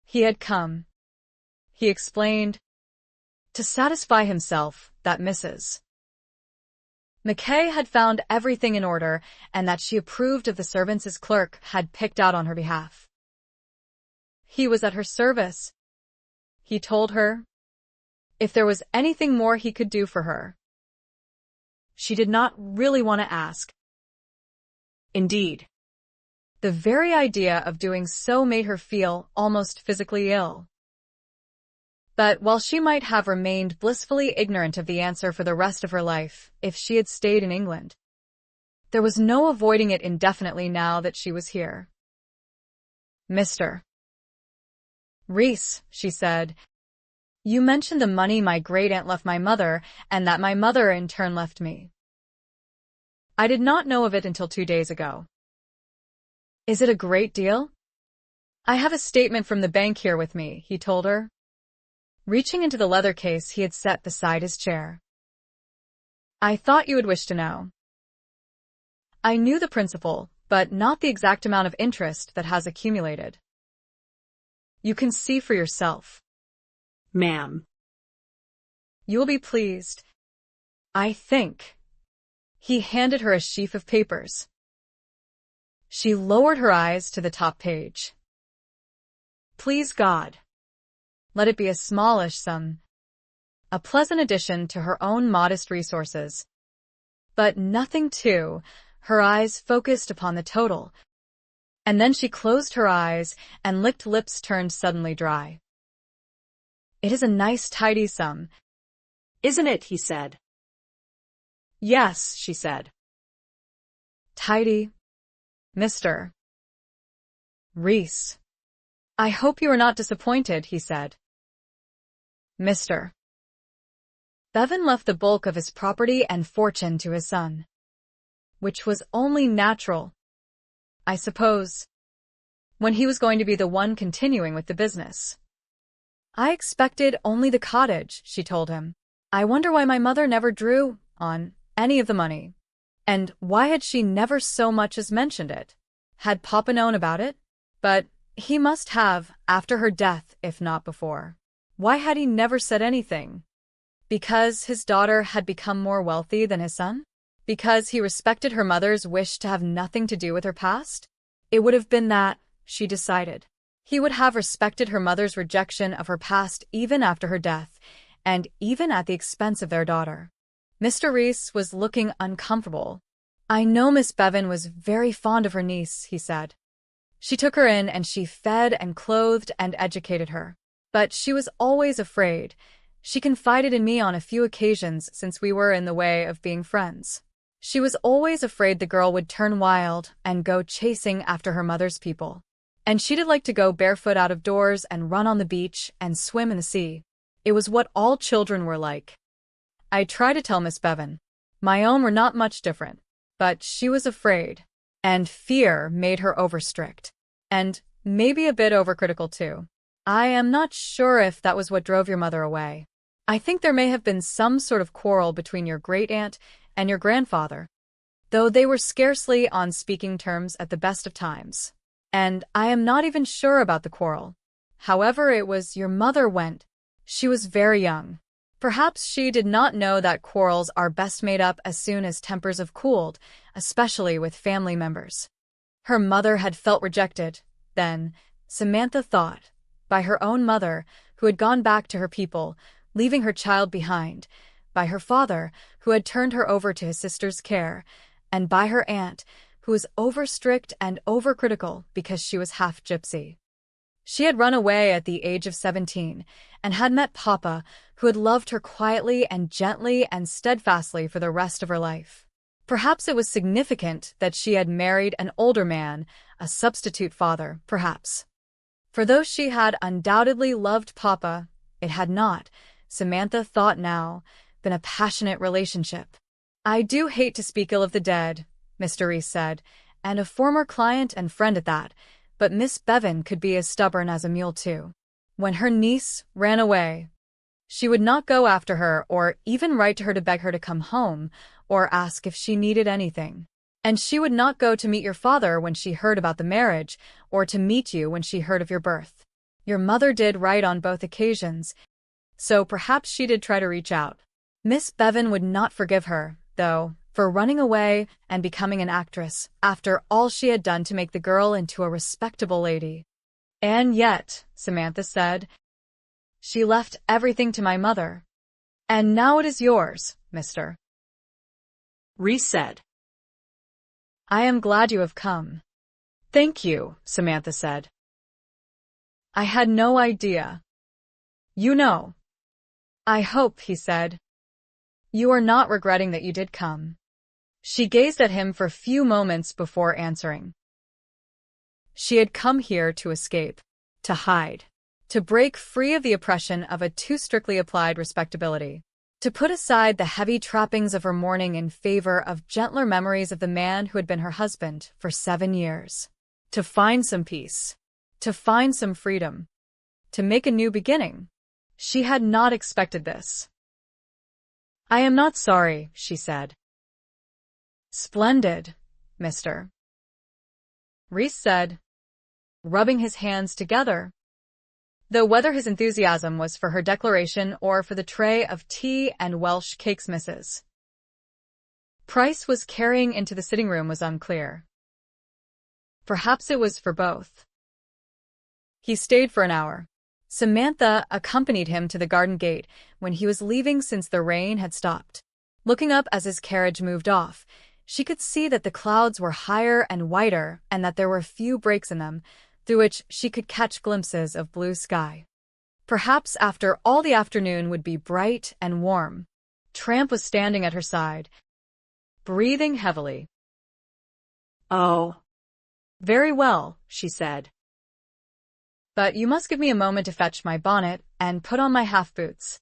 He had come, he explained, to satisfy himself that Mrs. McKay had found everything in order and that she approved of the servants his clerk had picked out on her behalf. He was at her service, he told her, if there was anything more he could do for her. She did not really want to ask. Indeed, the very idea of doing so made her feel almost physically ill. But while she might have remained blissfully ignorant of the answer for the rest of her life if she had stayed in England, there was no avoiding it indefinitely now that she was here. Mr. Reese, she said, you mentioned the money my great-aunt left my mother and that my mother in turn left me. I did not know of it until 2 days ago. Is it a great deal? I have a statement from the bank here with me, he told her, reaching into the leather case he had set beside his chair. I thought you would wish to know. I knew the principal, but not the exact amount of interest that has accumulated. You can see for yourself. Ma'am. You will be pleased, I think. He handed her a sheaf of papers. She lowered her eyes to the top page. Please God. Let it be a smallish sum, a pleasant addition to her own modest resources. But nothing too, her eyes focused upon the total. And then she closed her eyes and licked lips turned suddenly dry. It is a nice tidy sum. Isn't it? He said. Yes, she said. Tidy, Mr. Reese. I hope you are not disappointed, he said. Mr. Bevan left the bulk of his property and fortune to his son, which was only natural, I suppose, when he was going to be the one continuing with the business. I expected only the cottage, she told him. I wonder why my mother never drew on any of the money. And why had she never so much as mentioned it? Had Papa known about it? But he must have, after her death, if not before. Why had he never said anything? Because his daughter had become more wealthy than his son? Because he respected her mother's wish to have nothing to do with her past? It would have been that, she decided. He would have respected her mother's rejection of her past even after her death, and even at the expense of their daughter. Mr. Reese was looking uncomfortable. I know Miss Bevan was very fond of her niece, he said. She took her in and she fed and clothed and educated her. But she was always afraid, She confided in me on a few occasions since we were in the way of being friends. She was always afraid the girl would turn wild and go chasing after her mother's people. And she did like to go barefoot out of doors and run on the beach and swim in the sea. It was what all children were like. I tried to tell Miss Bevan. My own were not much different, but she was afraid, and fear made her overstrict, and maybe a bit overcritical too. I am not sure if that was what drove your mother away. I think there may have been some sort of quarrel between your great-aunt and your grandfather, though they were scarcely on speaking terms at the best of times. And I am not even sure about the quarrel. However it was, your mother went. She was very young. Perhaps she did not know that quarrels are best made up as soon as tempers have cooled, especially with family members. Her mother had felt rejected, then, Samantha thought, by her own mother, who had gone back to her people, leaving her child behind, by her father, who had turned her over to his sister's care, and by her aunt, who was over-strict and over-critical because she was half gypsy. She had run away at the age of 17 and had met Papa, who had loved her quietly and gently and steadfastly for the rest of her life. Perhaps it was significant that she had married an older man, a substitute father, perhaps. For though she had undoubtedly loved Papa, it had not, Samantha thought now, been a passionate relationship. I do hate to speak ill of the dead, Mr. Reese said, and a former client and friend at that, but Miss Bevan could be as stubborn as a mule too. When her niece ran away, she would not go after her or even write to her to beg her to come home or ask if she needed anything. And she would not go to meet your father when she heard about the marriage or to meet you when she heard of your birth. Your mother did write on both occasions, so perhaps she did try to reach out. Miss Bevan would not forgive her, though, for running away and becoming an actress after all she had done to make the girl into a respectable lady. And yet, Samantha said, she left everything to my mother. And now it is yours, Mr. Reese said. I am glad you have come. Thank you, Samantha said. I had no idea. You know. I hope, he said. You are not regretting that you did come. She gazed at him for a few moments before answering. She had come here to escape, to hide, to break free of the oppression of a too strictly applied respectability, to put aside the heavy trappings of her mourning in favor of gentler memories of the man who had been her husband for 7 years, to find some peace, to find some freedom, to make a new beginning. She had not expected this. I am not sorry, she said. Splendid, Mr. Reese said, rubbing his hands together. Though whether his enthusiasm was for her declaration or for the tray of tea and Welsh cakes Mrs. Price was carrying into the sitting room was unclear. Perhaps it was for both. He stayed for an hour. Samantha accompanied him to the garden gate when he was leaving since the rain had stopped. Looking up as his carriage moved off, she could see that the clouds were higher and whiter and that there were few breaks in them, through which she could catch glimpses of blue sky. Perhaps after all the afternoon would be bright and warm. Tramp was standing at her side, breathing heavily. Oh. Very well, she said. But you must give me a moment to fetch my bonnet and put on my half-boots.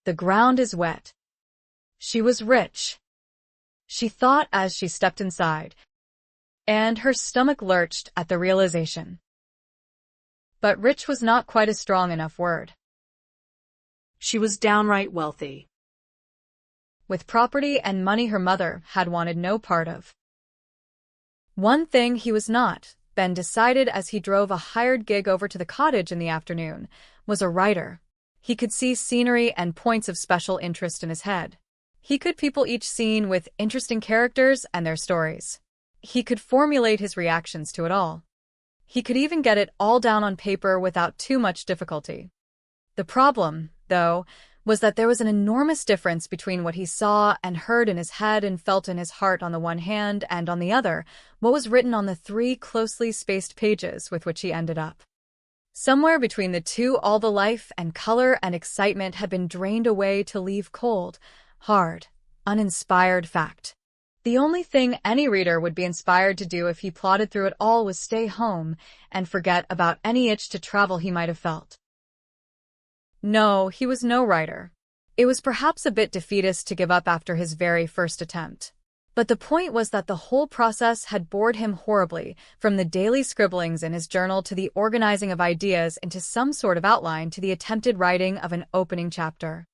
The ground is wet. She was rich, she thought as she stepped inside, and her stomach lurched at the realization. But rich was not quite a strong enough word. She was downright wealthy. With property and money her mother had wanted no part of. One thing he was not, Ben decided as he drove a hired gig over to the cottage in the afternoon, was a writer. He could see scenery and points of special interest in his head. He could people each scene with interesting characters and their stories. He could formulate his reactions to it all. He could even get it all down on paper without too much difficulty. The problem, though, was that there was an enormous difference between what he saw and heard in his head and felt in his heart on the one hand and on the other, what was written on the 3 closely spaced pages with which he ended up. Somewhere between the two, all the life and color and excitement had been drained away to leave cold, hard, uninspired fact. The only thing any reader would be inspired to do if he plodded through it all was stay home and forget about any itch to travel he might have felt. No, he was no writer. It was perhaps a bit defeatist to give up after his very first attempt. But the point was that the whole process had bored him horribly, from the daily scribblings in his journal to the organizing of ideas into some sort of outline to the attempted writing of an opening chapter.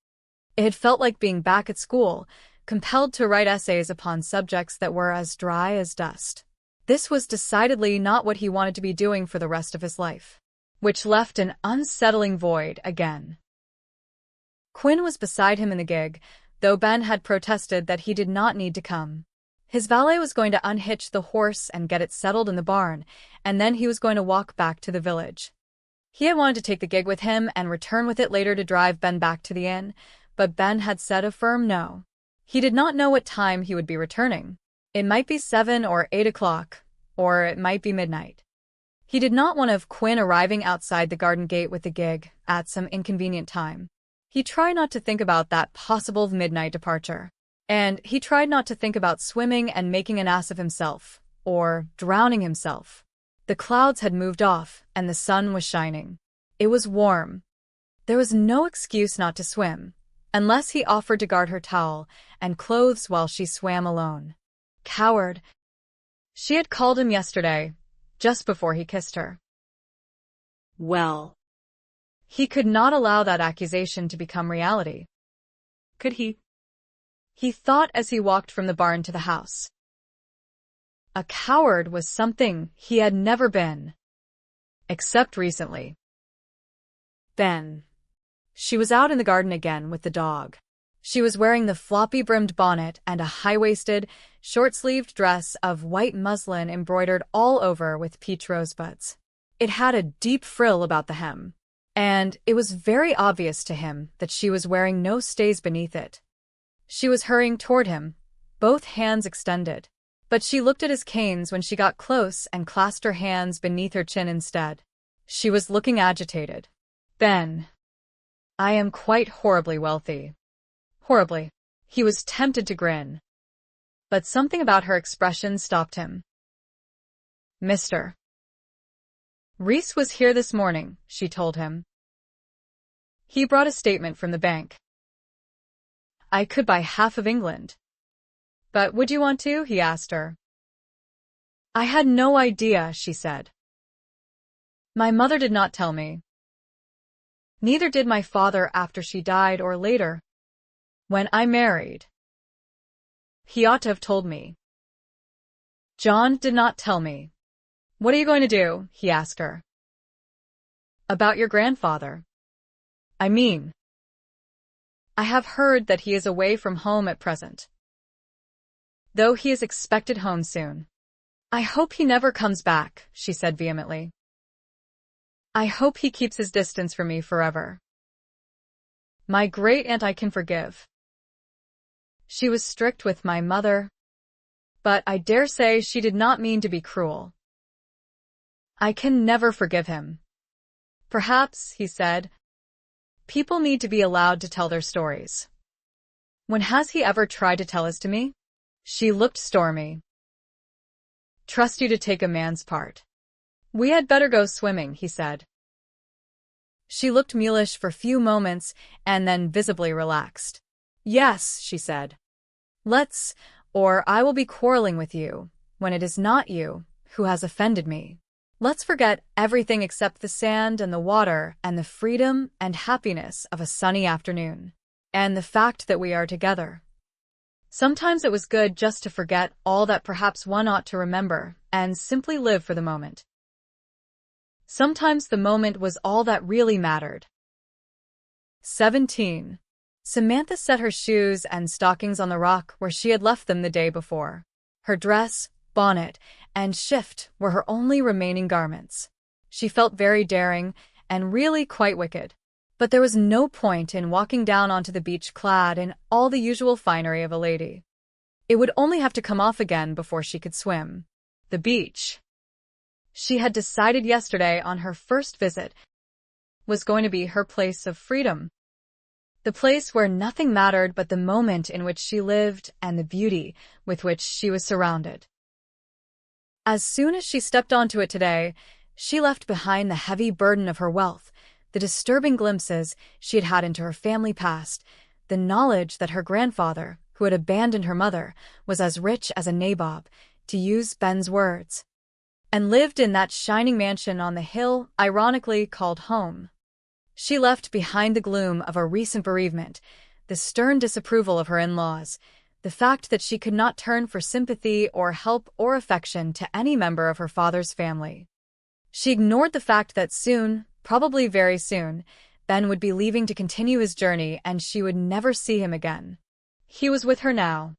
It had felt like being back at school, compelled to write essays upon subjects that were as dry as dust. This was decidedly not what he wanted to be doing for the rest of his life, which left an unsettling void again. Quinn was beside him in the gig, though Ben had protested that he did not need to come. His valet was going to unhitch the horse and get it settled in the barn, and then he was going to walk back to the village. He had wanted to take the gig with him and return with it later to drive Ben back to the inn, but Ben had said a firm no. He did not know what time he would be returning. It might be 7 or 8 o'clock, or it might be midnight. He did not want of Quinn arriving outside the garden gate with the gig at some inconvenient time. He tried not to think about that possible midnight departure. And he tried not to think about swimming and making an ass of himself, or drowning himself. The clouds had moved off, and the sun was shining. It was warm. There was no excuse not to swim, unless he offered to guard her towel and clothes while she swam alone. Coward. She had called him yesterday, just before he kissed her. Well, he could not allow that accusation to become reality. Could he? He thought as he walked from the barn to the house. A coward was something he had never been. Except recently. Then. She was out in the garden again with the dog. She was wearing the floppy-brimmed bonnet and a high-waisted, short-sleeved dress of white muslin embroidered all over with peach rosebuds. It had a deep frill about the hem, and it was very obvious to him that she was wearing no stays beneath it. She was hurrying toward him, both hands extended, but she looked at his canes when she got close and clasped her hands beneath her chin instead. She was looking agitated. Ben. I am quite horribly wealthy. Horribly. He was tempted to grin. But something about her expression stopped him. Mr. Reese was here this morning, she told him. He brought a statement from the bank. I could buy half of England. But would you want to? He asked her. I had no idea, she said. My mother did not tell me. Neither did my father after she died or later. When I married. He ought to have told me. John did not tell me. What are you going to do? He asked her. About your grandfather. I mean. I have heard that he is away from home at present. Though he is expected home soon. I hope he never comes back, she said vehemently. I hope he keeps his distance from me forever. My great-aunt I can forgive. She was strict with my mother, but I dare say she did not mean to be cruel. I can never forgive him. Perhaps, he said, people need to be allowed to tell their stories. When has he ever tried to tell his to me? She looked stormy. Trust you to take a man's part. We had better go swimming, he said. She looked mulish for a few moments and then visibly relaxed. Yes, she said. Let's, or I will be quarreling with you, when it is not you who has offended me. Let's forget everything except the sand and the water and the freedom and happiness of a sunny afternoon, and the fact that we are together. Sometimes it was good just to forget all that perhaps one ought to remember and simply live for the moment. Sometimes the moment was all that really mattered. 17. Samantha set her shoes and stockings on the rock where she had left them the day before. Her dress, bonnet, and shift were her only remaining garments. She felt very daring and really quite wicked. But there was no point in walking down onto the beach clad in all the usual finery of a lady. It would only have to come off again before she could swim. The beach. She had decided yesterday on her first visit was going to be her place of freedom. The place where nothing mattered but the moment in which she lived and the beauty with which she was surrounded. As soon as she stepped onto it today, she left behind the heavy burden of her wealth, the disturbing glimpses she had had into her family past, the knowledge that her grandfather, who had abandoned her mother, was as rich as a nabob, to use Ben's words, and lived in that shining mansion on the hill, ironically called home. She left behind the gloom of a recent bereavement, the stern disapproval of her in-laws, the fact that she could not turn for sympathy or help or affection to any member of her father's family. She ignored the fact that soon, probably very soon, Ben would be leaving to continue his journey and she would never see him again. He was with her now.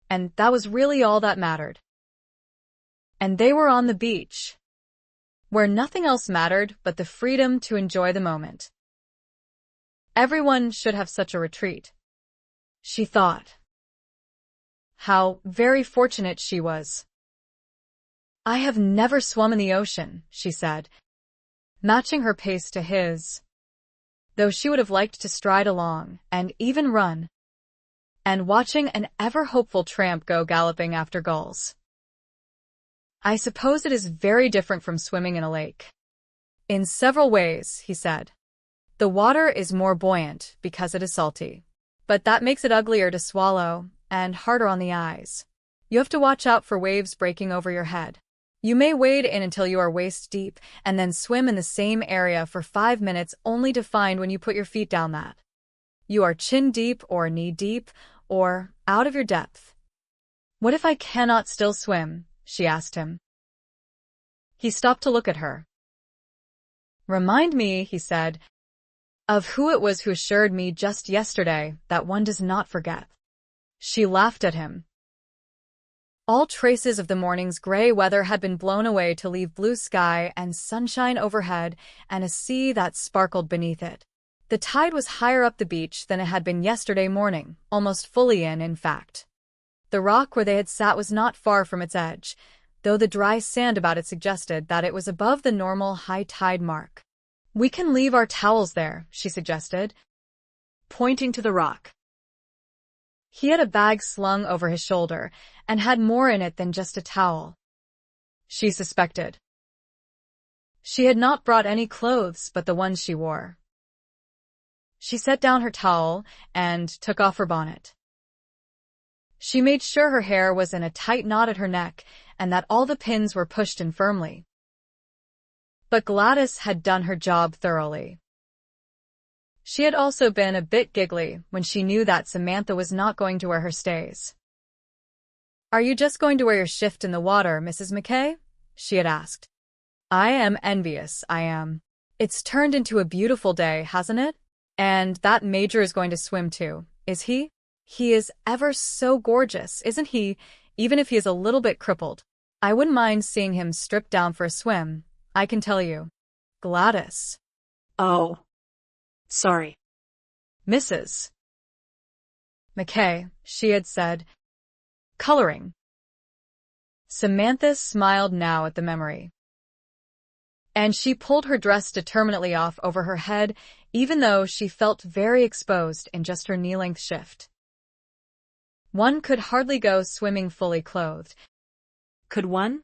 And that was really all that mattered. And they were on the beach, where nothing else mattered but the freedom to enjoy the moment. Everyone should have such a retreat, she thought. How very fortunate she was. I have never swum in the ocean, she said, matching her pace to his, though she would have liked to stride along, and even run, and watching an ever-hopeful tramp go galloping after gulls. I suppose it is very different from swimming in a lake. In several ways, he said. The water is more buoyant because it is salty, but that makes it uglier to swallow and harder on the eyes. You have to watch out for waves breaking over your head. You may wade in until you are waist deep and then swim in the same area for 5 minutes only to find when you put your feet down that you are chin deep or knee deep or out of your depth. What if I cannot still swim? She asked him. He stopped to look at her. Remind me, he said, of who it was who assured me just yesterday that one does not forget. She laughed at him. All traces of the morning's gray weather had been blown away to leave blue sky and sunshine overhead and a sea that sparkled beneath it. The tide was higher up the beach than it had been yesterday morning, almost fully in fact. The rock where they had sat was not far from its edge, though the dry sand about it suggested that it was above the normal high tide mark. We can leave our towels there, she suggested, pointing to the rock. He had a bag slung over his shoulder and had more in it than just a towel, she suspected. She had not brought any clothes but the ones she wore. She set down her towel and took off her bonnet. She made sure her hair was in a tight knot at her neck and that all the pins were pushed in firmly. But Gladys had done her job thoroughly. She had also been a bit giggly when she knew that Samantha was not going to wear her stays. Are you just going to wear your shift in the water, Mrs. McKay? She had asked. I am envious, I am. It's turned into a beautiful day, hasn't it? And that Major is going to swim too, is he? He is ever so gorgeous, isn't he, even if he is a little bit crippled? I wouldn't mind seeing him stripped down for a swim, I can tell you. Gladys. Oh. Sorry. Mrs. McKay, she had said, coloring. Samantha smiled now at the memory. And she pulled her dress determinately off over her head, even though she felt very exposed in just her knee-length shift. One could hardly go swimming fully clothed. Could one?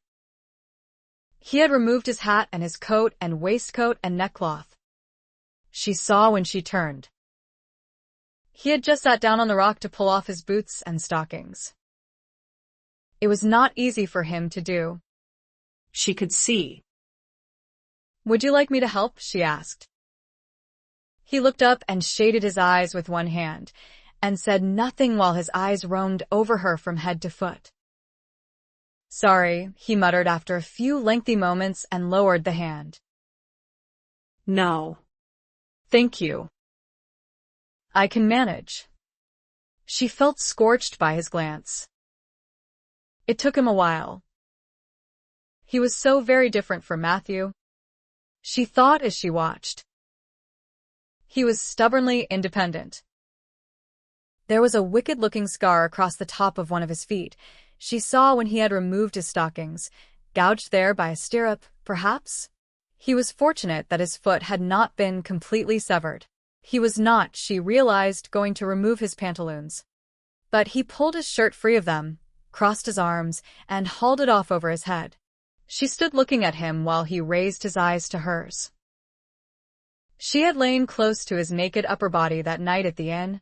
He had removed his hat and his coat and waistcoat and neckcloth. She saw when she turned. He had just sat down on the rock to pull off his boots and stockings. It was not easy for him to do. She could see. Would you like me to help? She asked. He looked up and shaded his eyes with one hand, and said nothing while his eyes roamed over her from head to foot. Sorry, he muttered after a few lengthy moments and lowered the hand. No. Thank you. I can manage. She felt scorched by his glance. It took him a while. He was so very different from Matthew, she thought as she watched. He was stubbornly independent. There was a wicked-looking scar across the top of one of his feet, she saw when he had removed his stockings, gouged there by a stirrup, perhaps. He was fortunate that his foot had not been completely severed. He was not, she realized, going to remove his pantaloons. But he pulled his shirt free of them, crossed his arms, and hauled it off over his head. She stood looking at him while he raised his eyes to hers. She had lain close to his naked upper body that night at the inn,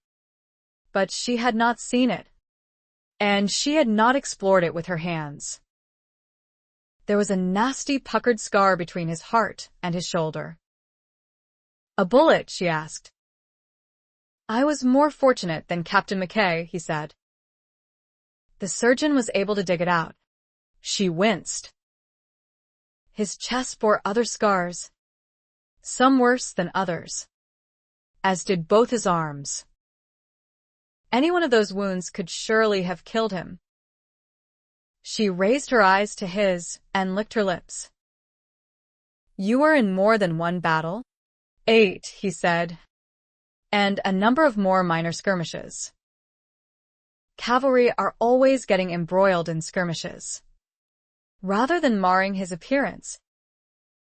but she had not seen it, and she had not explored it with her hands. There was a nasty puckered scar between his heart and his shoulder. "A bullet?" she asked. "I was more fortunate than Captain McKay," he said. "The surgeon was able to dig it out." She winced. His chest bore other scars, some worse than others, as did both his arms. Any one of those wounds could surely have killed him. She raised her eyes to his and licked her lips. "You were in more than one battle?" "8, he said, "and a number of more minor skirmishes." Cavalry are always getting embroiled in skirmishes. Rather than marring his appearance,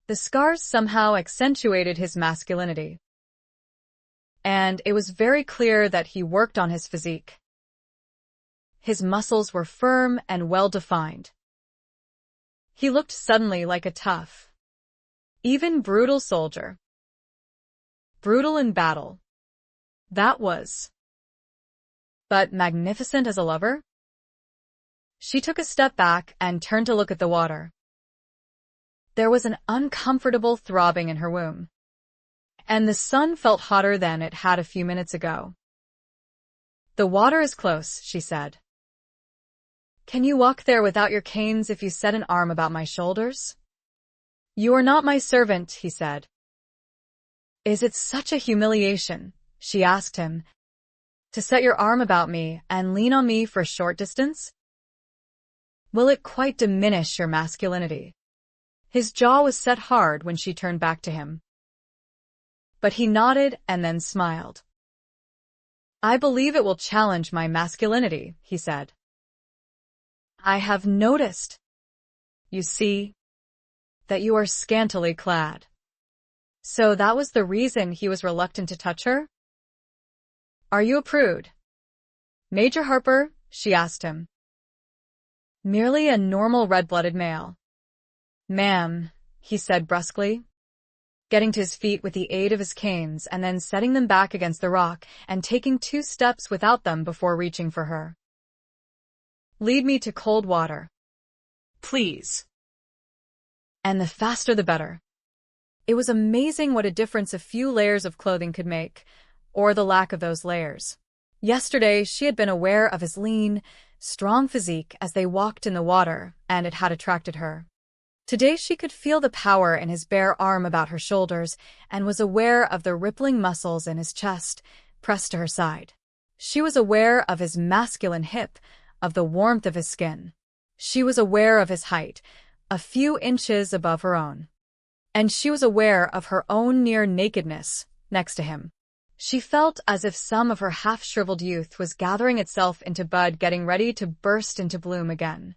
the scars somehow accentuated his masculinity. And it was very clear that he worked on his physique. His muscles were firm and well-defined. He looked suddenly like a tough, even brutal soldier. Brutal in battle. That was. But magnificent as a lover? She took a step back and turned to look at the water. There was an uncomfortable throbbing in her womb, and the sun felt hotter than it had a few minutes ago. "The water is close," she said. "Can you walk there without your canes if you set an arm about my shoulders?" "You are not my servant," he said. "Is it such a humiliation," she asked him, "to set your arm about me and lean on me for a short distance? Will it quite diminish your masculinity?" His jaw was set hard when she turned back to him. But he nodded and then smiled. "I believe it will challenge my masculinity," he said. "I have noticed, you see, that you are scantily clad." So that was the reason he was reluctant to touch her? "Are you a prude, Major Harper?" she asked him. "Merely a normal red-blooded male." "Ma'am," he said brusquely, getting to his feet with the aid of his canes and then setting them back against the rock and taking 2 steps without them before reaching for her. "Lead me to cold water, please. And the faster the better." It was amazing what a difference a few layers of clothing could make, or the lack of those layers. Yesterday, she had been aware of his lean, strong physique as they walked in the water, and it had attracted her. Today she could feel the power in his bare arm about her shoulders and was aware of the rippling muscles in his chest, pressed to her side. She was aware of his masculine hip, of the warmth of his skin. She was aware of his height, a few inches above her own. And she was aware of her own near nakedness next to him. She felt as if some of her half-shriveled youth was gathering itself into bud, getting ready to burst into bloom again.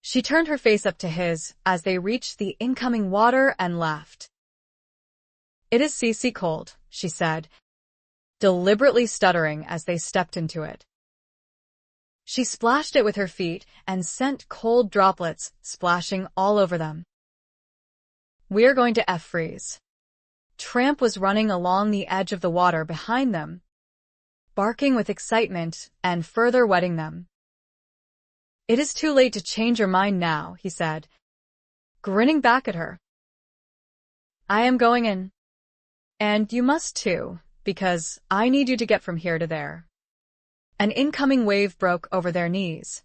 She turned her face up to his as they reached the incoming water and laughed. "It is sea cold," she said, deliberately stuttering as they stepped into it. She splashed it with her feet and sent cold droplets splashing all over them. "We're going to freeze." Tramp was running along the edge of the water behind them, barking with excitement and further wetting them. "It is too late to change your mind now," he said, grinning back at her. "I am going in. And you must too, because I need you to get from here to there." An incoming wave broke over their knees,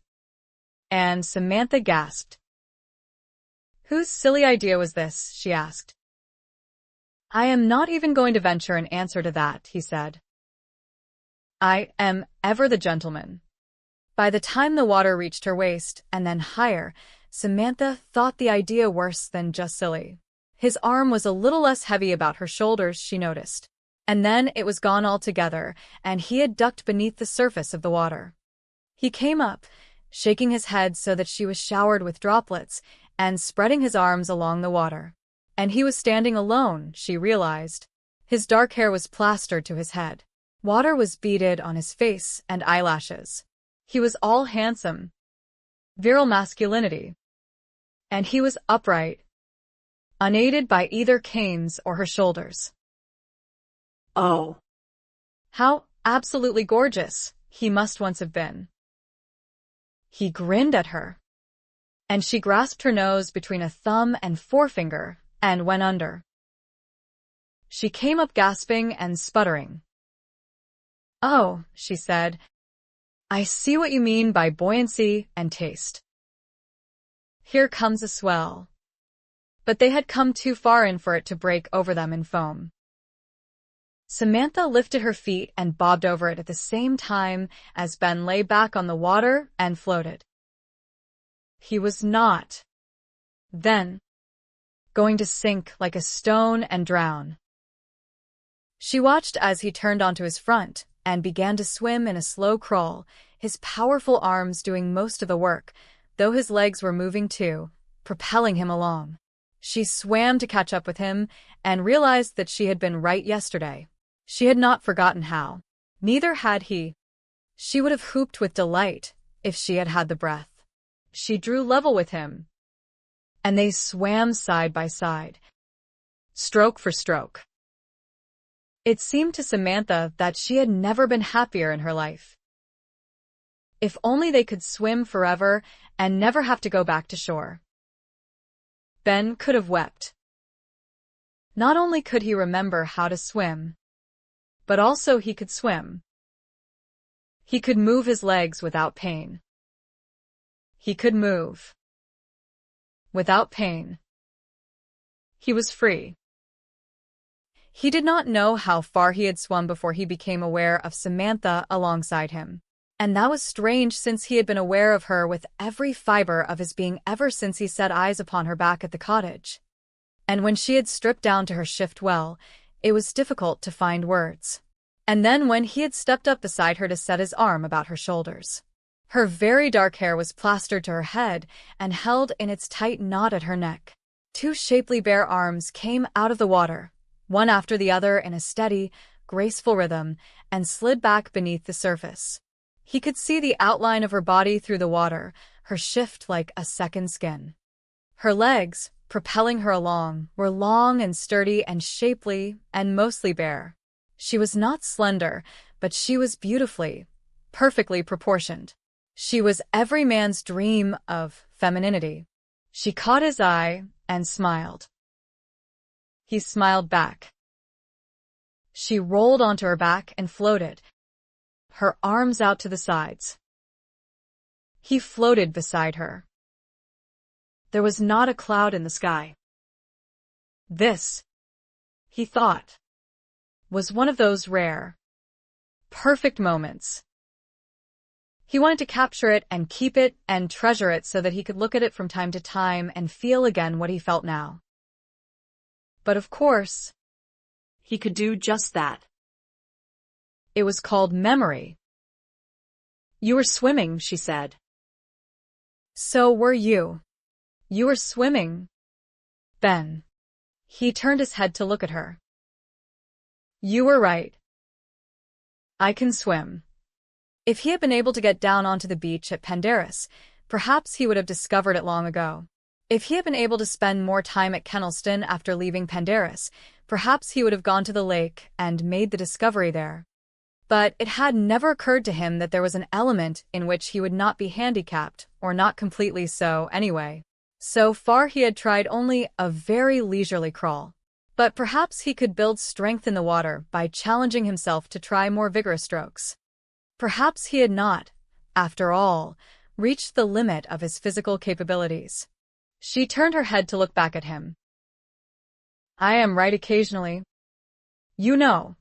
and Samantha gasped. "Whose silly idea was this?" she asked. "I am not even going to venture an answer to that," he said. "I am ever the gentleman." By the time the water reached her waist, and then higher, Samantha thought the idea worse than just silly. His arm was a little less heavy about her shoulders, she noticed. And then it was gone altogether, and he had ducked beneath the surface of the water. He came up, shaking his head so that she was showered with droplets, and spreading his arms along the water. And he was standing alone, she realized. His dark hair was plastered to his head. Water was beaded on his face and eyelashes. He was all handsome, virile masculinity. And he was upright, unaided by either canes or her shoulders. Oh. How absolutely gorgeous he must once have been. He grinned at her, and she grasped her nose between a thumb and forefinger and went under. She came up gasping and sputtering. "Oh," she said, "I see what you mean by buoyancy and taste. Here comes a swell." But they had come too far in for it to break over them in foam. Samantha lifted her feet and bobbed over it at the same time as Ben lay back on the water and floated. He was not, then, going to sink like a stone and drown. She watched as he turned onto his front and began to swim in a slow crawl, his powerful arms doing most of the work, though his legs were moving too, propelling him along. She swam to catch up with him and realized that she had been right yesterday. She had not forgotten how. Neither had he. She would have whooped with delight if she had had the breath. She drew level with him, and they swam side by side, stroke for stroke. It seemed to Samantha that she had never been happier in her life. If only they could swim forever and never have to go back to shore. Ben could have wept. Not only could he remember how to swim, but also he could swim. He could move his legs without pain. He could move without pain. He was free. He did not know how far he had swum before he became aware of Samantha alongside him. And that was strange, since he had been aware of her with every fiber of his being ever since he set eyes upon her back at the cottage. And when she had stripped down to her shift well, it was difficult to find words. And then when he had stepped up beside her to set his arm about her shoulders. Her very dark hair was plastered to her head and held in its tight knot at her neck. Two shapely bare arms came out of the water, one after the other in a steady, graceful rhythm, and slid back beneath the surface. He could see the outline of her body through the water, her shift like a second skin. Her legs, propelling her along, were long and sturdy and shapely and mostly bare. She was not slender, but she was beautifully, perfectly proportioned. She was every man's dream of femininity. She caught his eye and smiled. He smiled back. She rolled onto her back and floated, her arms out to the sides. He floated beside her. There was not a cloud in the sky. This, he thought, was one of those rare, perfect moments. He wanted to capture it and keep it and treasure it so that he could look at it from time to time and feel again what he felt now. But of course, He could do just that. it was called memory. "You were swimming," she said. So were you. You were swimming, Ben. He turned his head to look at her. You were right. I can swim. If he had been able to get down onto the beach at Pendarus, perhaps he would have discovered it long ago. If he had been able to spend more time at Kennelston after leaving Pendarus, perhaps he would have gone to the lake and made the discovery there. But it had never occurred to him that there was an element in which he would not be handicapped, or not completely so anyway. So far he had tried only a very leisurely crawl. But perhaps he could build strength in the water by challenging himself to try more vigorous strokes. Perhaps he had not, after all, reached the limit of his physical capabilities. She turned her head to look back at him. I am right occasionally. You know.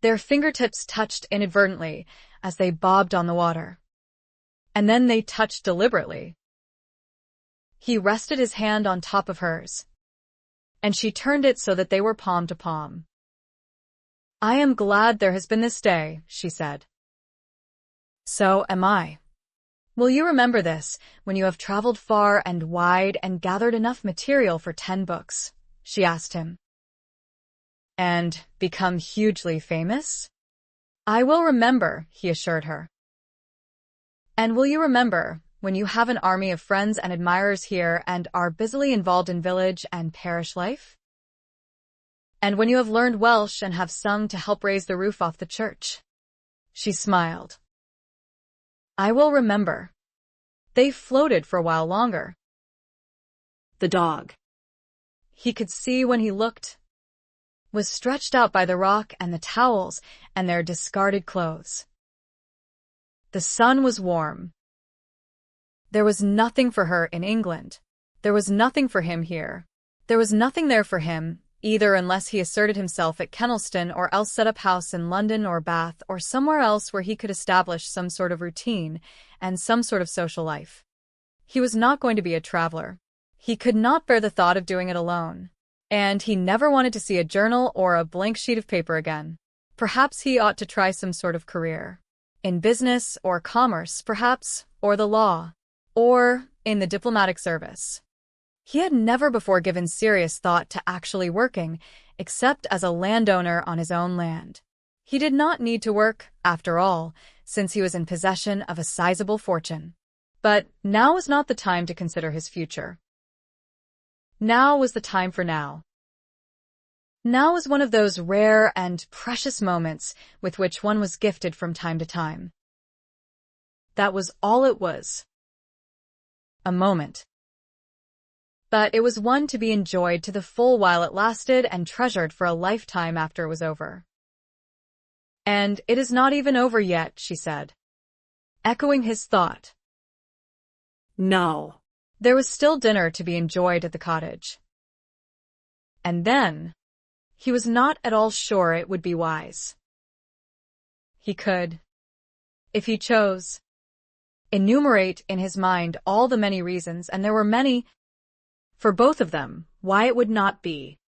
Their fingertips touched inadvertently as they bobbed on the water. And then they touched deliberately. He rested his hand on top of hers, and she turned it so that they were palm to palm. I am glad there has been this day, she said. So am I. Will you remember this when you have traveled far and wide and gathered enough material for 10 books, she asked him. And become hugely famous? I will remember, he assured her. And will you remember when you have an army of friends and admirers here and are busily involved in village and parish life? And when you have learned Welsh and have sung to help raise the roof off the church? She smiled. I will remember. They floated for a while longer. The dog, he could see when he looked, was stretched out by the rock and the towels and their discarded clothes. The sun was warm. There was nothing for her in England. There was nothing for him here. There was nothing there for him, either, unless he asserted himself at Kennelston or else set up house in London or Bath or somewhere else where he could establish some sort of routine and some sort of social life. He was not going to be a traveler. He could not bear the thought of doing it alone. And he never wanted to see a journal or a blank sheet of paper again. Perhaps he ought to try some sort of career. In business or commerce, perhaps, or the law, or in the diplomatic service. He had never before given serious thought to actually working, except as a landowner on his own land. He did not need to work, after all, since he was in possession of a sizable fortune. But now was not the time to consider his future. Now was the time for now. Now was one of those rare and precious moments with which one was gifted from time to time. That was all it was. A moment. But it was one to be enjoyed to the full while it lasted and treasured for a lifetime after it was over. And it is not even over yet, she said, echoing his thought. No. There was still dinner to be enjoyed at the cottage. And then, he was not at all sure it would be wise. He could, if he chose, enumerate in his mind all the many reasons, and there were many, for both of them, why it would not be.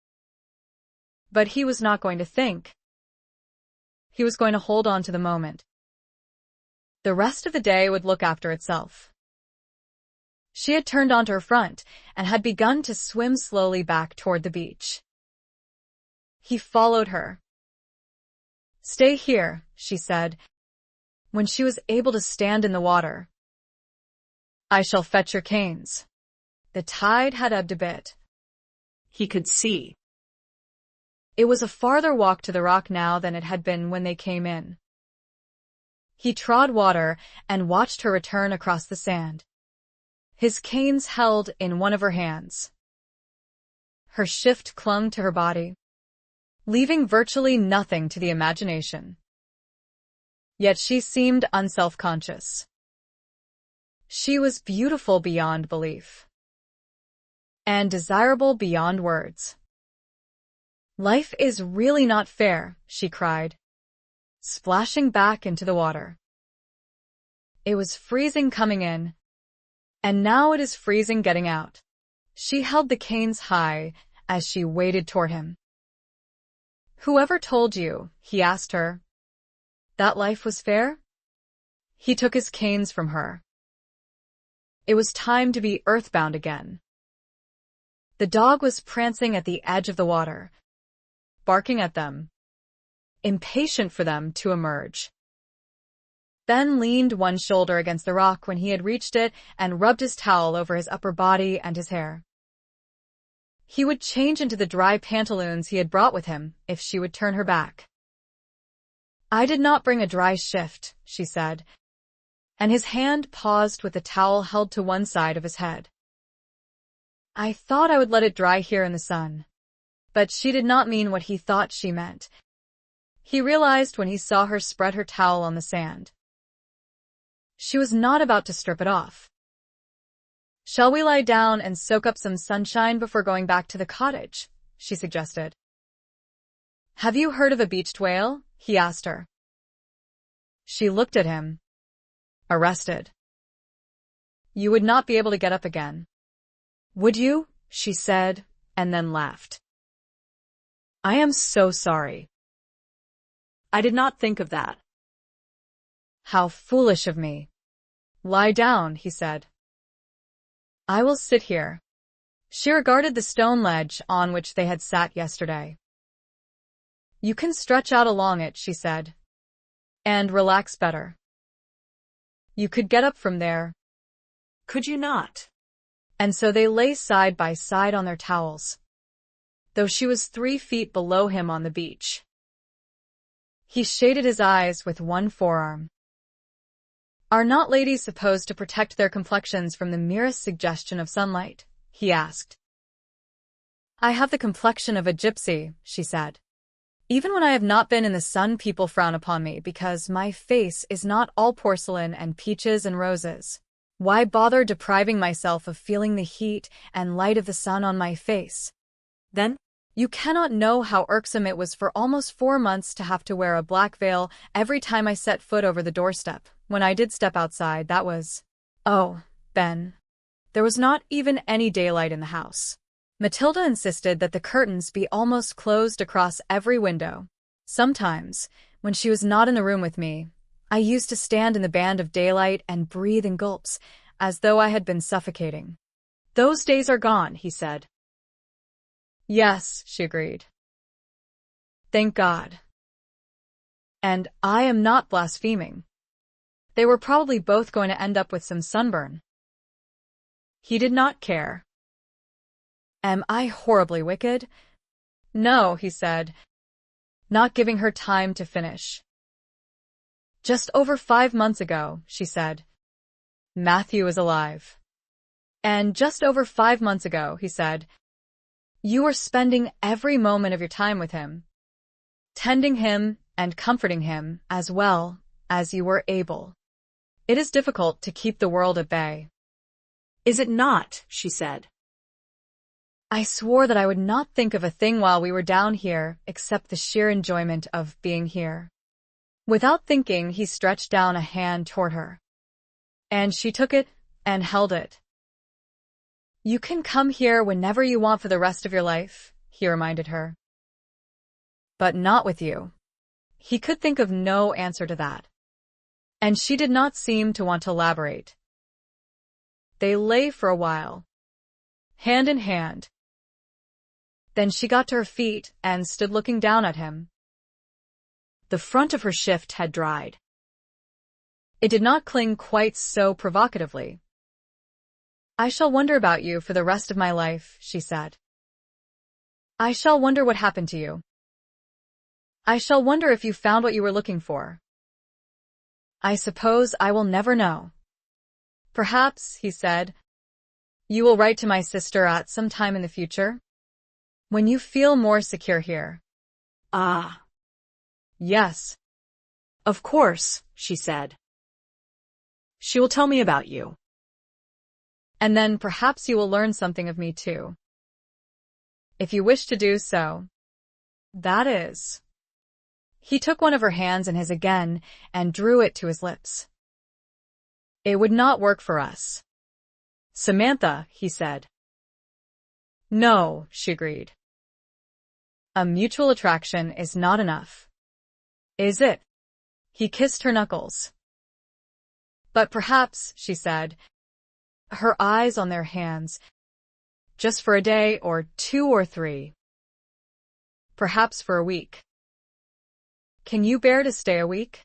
But he was not going to think. He was going to hold on to the moment. The rest of the day would look after itself. She had turned onto her front and had begun to swim slowly back toward the beach. He followed her. Stay here, she said, when she was able to stand in the water. I shall fetch your canes. The tide had ebbed a bit. He could see. It was a farther walk to the rock now than it had been when they came in. He trod water and watched her return across the sand. His canes held in one of her hands. Her shift clung to her body, leaving virtually nothing to the imagination. Yet she seemed unself-conscious. She was beautiful beyond belief. And desirable beyond words. Life is really not fair, she cried, splashing back into the water. It was freezing coming in, and now it is freezing getting out. She held the canes high as she waded toward him. Whoever told you, he asked her, that life was fair? He took his canes from her. It was time to be earthbound again. The dog was prancing at the edge of the water, barking at them, impatient for them to emerge. Ben leaned one shoulder against the rock when he had reached it and rubbed his towel over his upper body and his hair. He would change into the dry pantaloons he had brought with him if she would turn her back. I did not bring a dry shift, she said, and his hand paused with the towel held to one side of his head. I thought I would let it dry here in the sun. But she did not mean what he thought she meant. He realized when he saw her spread her towel on the sand. She was not about to strip it off. Shall we lie down and soak up some sunshine before going back to the cottage? She suggested. Have you heard of a beached whale? He asked her. She looked at him, arrested. You would not be able to get up again. Would you? She said, and then laughed. I am so sorry. I did not think of that. How foolish of me. Lie down, he said. I will sit here. She regarded the stone ledge on which they had sat yesterday. You can stretch out along it, she said, and relax better. You could get up from there. Could you not? And so they lay side by side on their towels, though she was 3 feet below him on the beach. He shaded his eyes with one forearm. Are not ladies supposed to protect their complexions from the merest suggestion of sunlight? He asked. I have the complexion of a gypsy, she said. Even when I have not been in the sun, people frown upon me because my face is not all porcelain and peaches and roses. Why bother depriving myself of feeling the heat and light of the sun on my face? Then, you cannot know how irksome it was for almost 4 months to have to wear a black veil every time I set foot over the doorstep. When I did step outside, that was... Oh, Ben. There was not even any daylight in the house. Matilda insisted that the curtains be almost closed across every window. Sometimes, when she was not in the room with me, I used to stand in the band of daylight and breathe in gulps, as though I had been suffocating. Those days are gone, he said. Yes, she agreed. Thank God. And I am not blaspheming. They were probably both going to end up with some sunburn. He did not care. Am I horribly wicked? No, he said, not giving her time to finish. Just over 5 months ago, she said, Matthew is alive. And just over 5 months ago, he said, you were spending every moment of your time with him, tending him and comforting him as well as you were able. It is difficult to keep the world at bay. Is it not? She said. I swore that I would not think of a thing while we were down here except the sheer enjoyment of being here. Without thinking, he stretched down a hand toward her. And she took it and held it. You can come here whenever you want for the rest of your life, he reminded her. But not with you. He could think of no answer to that. And she did not seem to want to elaborate. They lay for a while, hand in hand. Then she got to her feet and stood looking down at him. The front of her shift had dried. It did not cling quite so provocatively. I shall wonder about you for the rest of my life, she said. I shall wonder what happened to you. I shall wonder if you found what you were looking for. I suppose I will never know. Perhaps, he said, you will write to my sister at some time in the future, when you feel more secure here. Ah. Yes. Of course, she said. She will tell me about you. And then perhaps you will learn something of me too. If you wish to do so. That is. He took one of her hands in his again and drew it to his lips. It would not work for us. Samantha, he said. No, she agreed. A mutual attraction is not enough. Is it? He kissed her knuckles. But perhaps, she said, her eyes on their hands, just for a day or 2 or 3. Perhaps for a week. Can you bear to stay a week?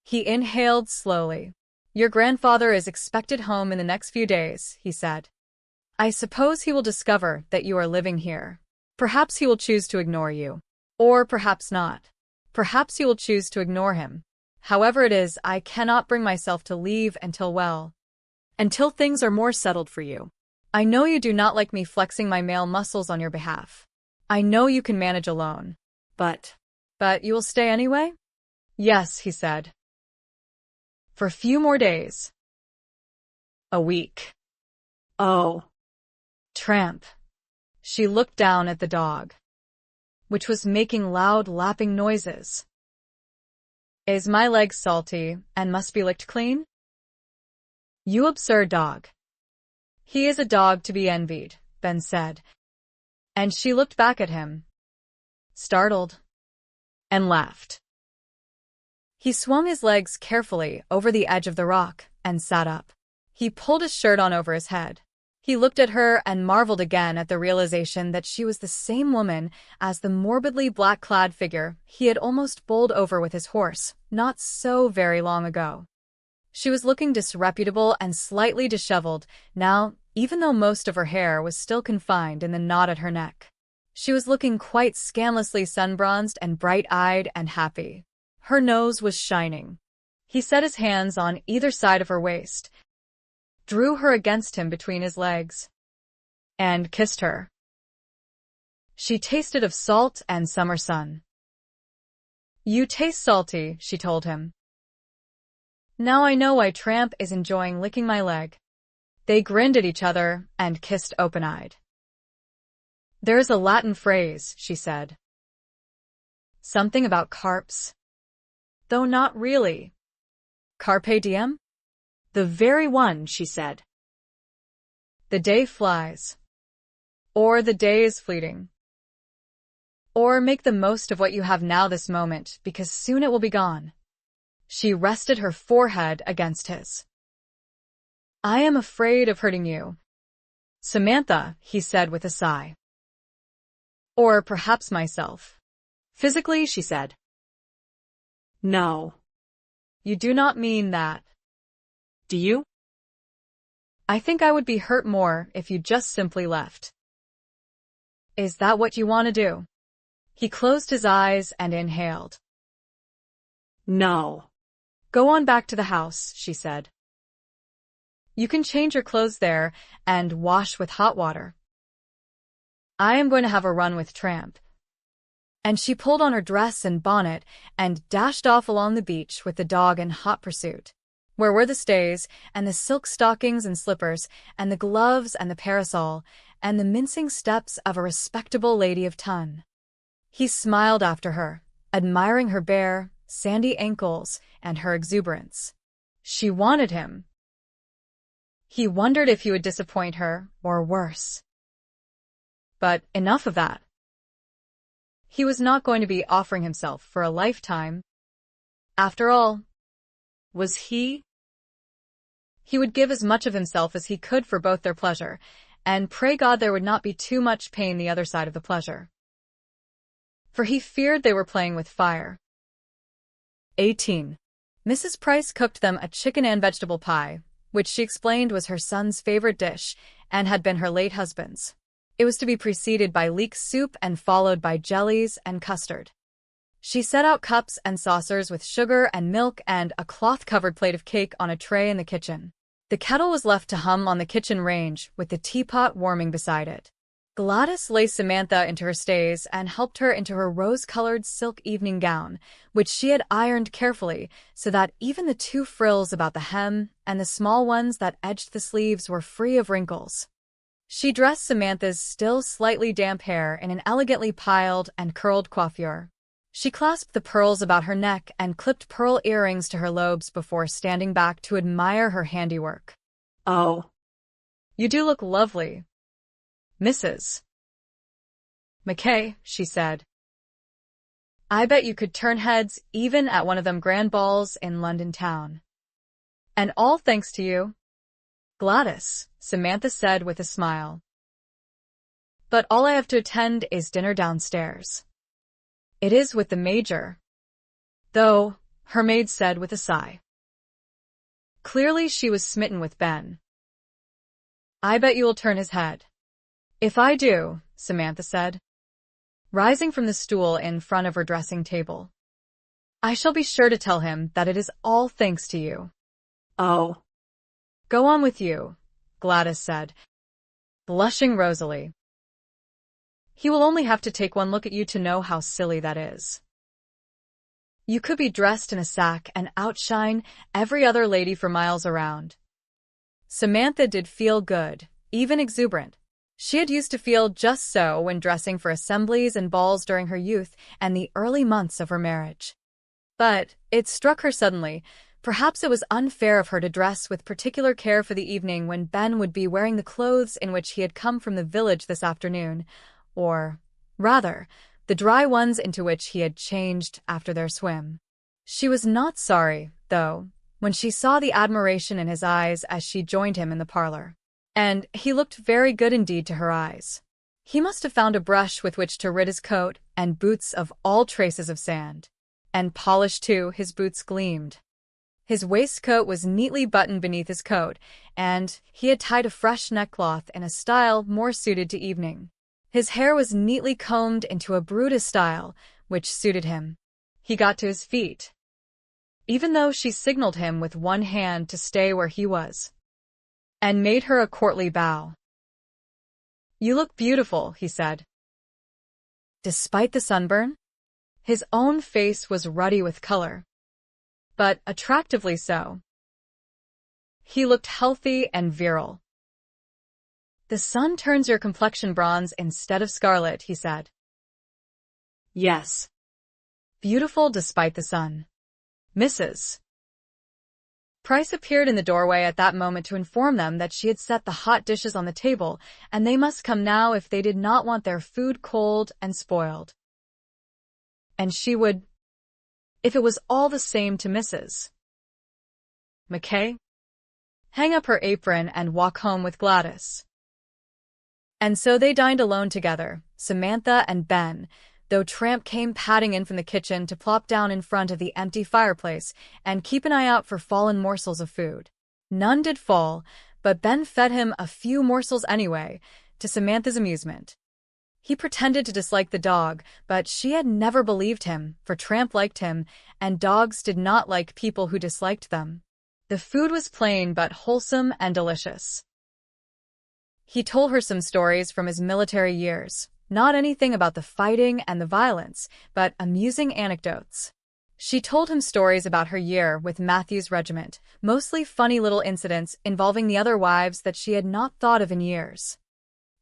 He inhaled slowly. Your grandfather is expected home in the next few days, he said. I suppose he will discover that you are living here. Perhaps he will choose to ignore you. Or perhaps not. Perhaps you will choose to ignore him. However it is, I cannot bring myself to leave until things are more settled for you. I know you do not like me flexing my male muscles on your behalf. I know you can manage alone. But you will stay anyway? Yes, he said. For a few more days. A week. Oh. Tramp. She looked down at the dog, which was making loud lapping noises. Is my leg salty and must be licked clean? You absurd dog. He is a dog to be envied, Ben said. And she looked back at him, startled, and laughed. He swung his legs carefully over the edge of the rock and sat up. He pulled his shirt on over his head. He looked at her and marveled again at the realization that she was the same woman as the morbidly black-clad figure he had almost bowled over with his horse not so very long ago. She was looking disreputable and slightly disheveled now, even though most of her hair was still confined in the knot at her neck. She was looking quite scandalously sunbronzed and bright-eyed and happy. Her nose was shining. He set his hands on either side of her waist, drew her against him between his legs, and kissed her. She tasted of salt and summer sun. "You taste salty," she told him. "Now I know why Tramp is enjoying licking my leg." They grinned at each other and kissed open-eyed. "There's a Latin phrase," she said. "Something about carps. Though not really. Carpe diem?" "The very one," she said. "The day flies. Or the day is fleeting. Or make the most of what you have now this moment, because soon it will be gone." She rested her forehead against his. "I am afraid of hurting you, Samantha," he said with a sigh. "Or perhaps myself." "Physically," she said. "No." "You do not mean that." "Do you?" "I think I would be hurt more if you just simply left." "Is that what you want to do?" He closed his eyes and inhaled. "No." "Go on back to the house," she said. "You can change your clothes there and wash with hot water. I am going to have a run with Tramp." And she pulled on her dress and bonnet and dashed off along the beach with the dog in hot pursuit. Where were the stays, and the silk stockings and slippers, and the gloves and the parasol, and the mincing steps of a respectable lady of ton? He smiled after her, admiring her bare, sandy ankles and her exuberance. She wanted him. He wondered if he would disappoint her, or worse. But enough of that. He was not going to be offering himself for a lifetime. After all, was he? He would give as much of himself as he could for both their pleasure, and pray God there would not be too much pain the other side of the pleasure. For he feared they were playing with fire. 18. Mrs. Price cooked them a chicken and vegetable pie, which she explained was her son's favorite dish and had been her late husband's. It was to be preceded by leek soup and followed by jellies and custard. She set out cups and saucers with sugar and milk and a cloth-covered plate of cake on a tray in the kitchen. The kettle was left to hum on the kitchen range, with the teapot warming beside it. Gladys laced Samantha into her stays and helped her into her rose-colored silk evening gown, which she had ironed carefully so that even the two frills about the hem and the small ones that edged the sleeves were free of wrinkles. She dressed Samantha's still slightly damp hair in an elegantly piled and curled coiffure. She clasped the pearls about her neck and clipped pearl earrings to her lobes before standing back to admire her handiwork. "Oh, you do look lovely, Mrs. McKay," she said. "I bet you could turn heads even at one of them grand balls in London town. And all thanks to you, Gladys," Samantha said with a smile. "But all I have to attend is dinner downstairs. It is with the Major, though," her maid said with a sigh. Clearly she was smitten with Ben. "I bet you will turn his head." "If I do," Samantha said, rising from the stool in front of her dressing table, "I shall be sure to tell him that it is all thanks to you." "Oh." "Go on with you," Gladys said, blushing rosily. "He will only have to take one look at you to know how silly that is. You could be dressed in a sack and outshine every other lady for miles around." Samantha did feel good, even exuberant. She had used to feel just so when dressing for assemblies and balls during her youth and the early months of her marriage. But it struck her suddenly, perhaps it was unfair of her to dress with particular care for the evening when Ben would be wearing the clothes in which he had come from the village this afternoon, or, rather, the dry ones into which he had changed after their swim. She was not sorry, though, when she saw the admiration in his eyes as she joined him in the parlor. and he looked very good indeed to her eyes. He must have found a brush with which to rid his coat and boots of all traces of sand. And polished too, his boots gleamed. His waistcoat was neatly buttoned beneath his coat, and he had tied a fresh neckcloth in a style more suited to evening. His hair was neatly combed into a Brutus style, which suited him. He got to his feet, even though she signaled him with one hand to stay where he was, and made her a courtly bow. "You look beautiful," he said. Despite the sunburn, his own face was ruddy with color, but attractively so. He looked healthy and virile. "The sun turns your complexion bronze instead of scarlet," he said. "Yes." "Beautiful despite the sun. Mrs. Price appeared in the doorway at that moment to inform them that she had set the hot dishes on the table, and they must come now if they did not want their food cold and spoiled. And she would, if it was all the same to Mrs. McKay, hang up her apron and walk home with Gladys. And so they dined alone together, Samantha and Ben, though Tramp came padding in from the kitchen to plop down in front of the empty fireplace and keep an eye out for fallen morsels of food. None did fall, but Ben fed him a few morsels anyway, to Samantha's amusement. He pretended to dislike the dog, but she had never believed him, for Tramp liked him, and dogs did not like people who disliked them. The food was plain but wholesome and delicious. He told her some stories from his military years, not anything about the fighting and the violence, but amusing anecdotes. She told him stories about her year with Matthew's regiment, mostly funny little incidents involving the other wives that she had not thought of in years.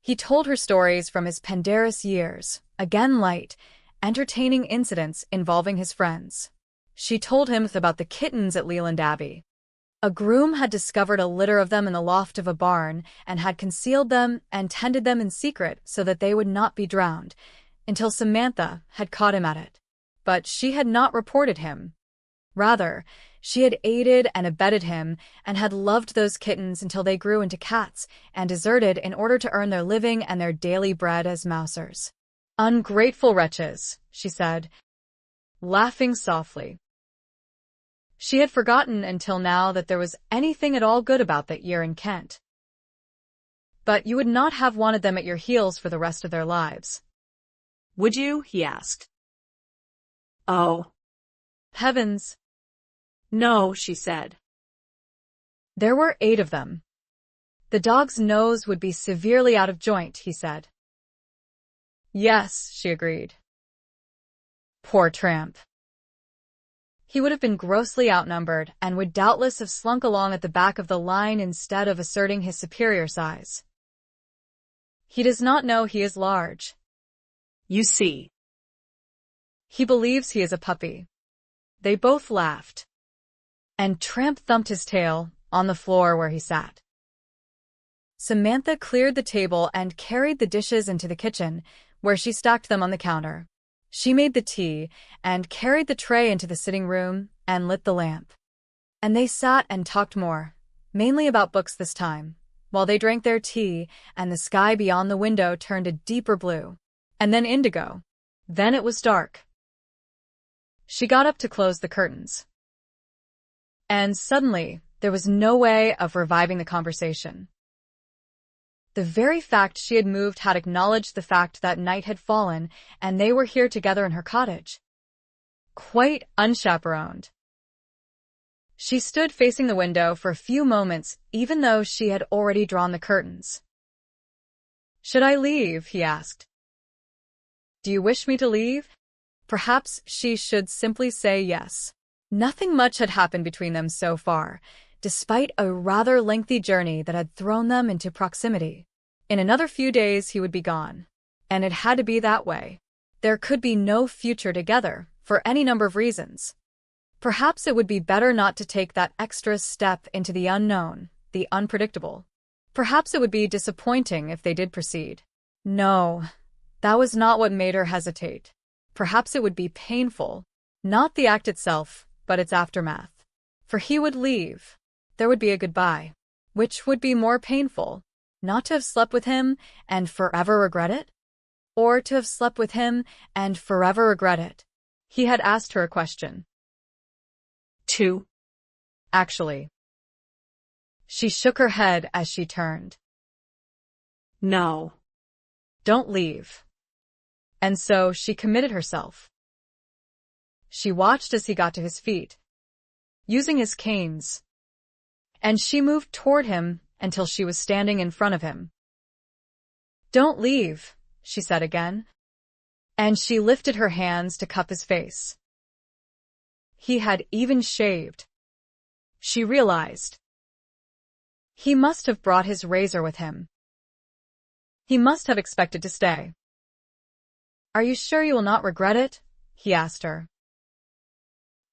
He told her stories from his Pendarus years, again light, entertaining incidents involving his friends. She told him about the kittens at Leland Abbey. A groom had discovered a litter of them in the loft of a barn and had concealed them and tended them in secret so that they would not be drowned, until Samantha had caught him at it. But she had not reported him. Rather, she had aided and abetted him and had loved those kittens until they grew into cats and deserted in order to earn their living and their daily bread as mousers. "Ungrateful wretches," she said, laughing softly. She had forgotten until now that there was anything at all good about that year in Kent. "But you would not have wanted them at your heels for the rest of their lives, "Would you?" he asked. "Oh, heavens, no," she said. There were 8 of them. The dog's nose would be severely out of joint, he said. "Yes," she agreed. Poor Tramp. He would have been grossly outnumbered and would doubtless have slunk along at the back of the line instead of asserting his superior size. He does not know he is large. You see. He believes he is a puppy. They both laughed. And Tramp thumped his tail on the floor where he sat. Samantha cleared the table and carried the dishes into the kitchen, where she stacked them on the counter. She made the tea and carried the tray into the sitting room and lit the lamp. And they sat and talked more, mainly about books this time, while they drank their tea and the sky beyond the window turned a deeper blue, and then indigo. Then it was dark. She got up to close the curtains. And suddenly, there was no way of reviving the conversation. The very fact she had moved had acknowledged the fact that night had fallen and they were here together in her cottage. Quite unchaperoned. She stood facing the window for a few moments, even though she had already drawn the curtains. "Should I leave?" he asked. "Do you wish me to leave?" Perhaps she should simply say yes. Nothing much had happened between them so far, despite a rather lengthy journey that had thrown them into proximity. In another few days he would be gone, and it had to be that way. There could be no future together, for any number of reasons. Perhaps it would be better not to take that extra step into the unknown, the unpredictable. Perhaps it would be disappointing if they did proceed. No, that was not what made her hesitate. Perhaps it would be painful, not the act itself, but its aftermath. For he would leave. There would be a goodbye, which would be more painful. Not to have slept with him and forever regret it? Or to have slept with him and forever regret it? He had asked her a question. 2. Actually. She shook her head as she turned. No. Don't leave. And so she committed herself. She watched as he got to his feet, using his canes, and she moved toward him until she was standing in front of him. Don't leave, she said again, and she lifted her hands to cup his face. He had even shaved. She realized. He must have brought his razor with him. He must have expected to stay. Are you sure you will not regret it? He asked her.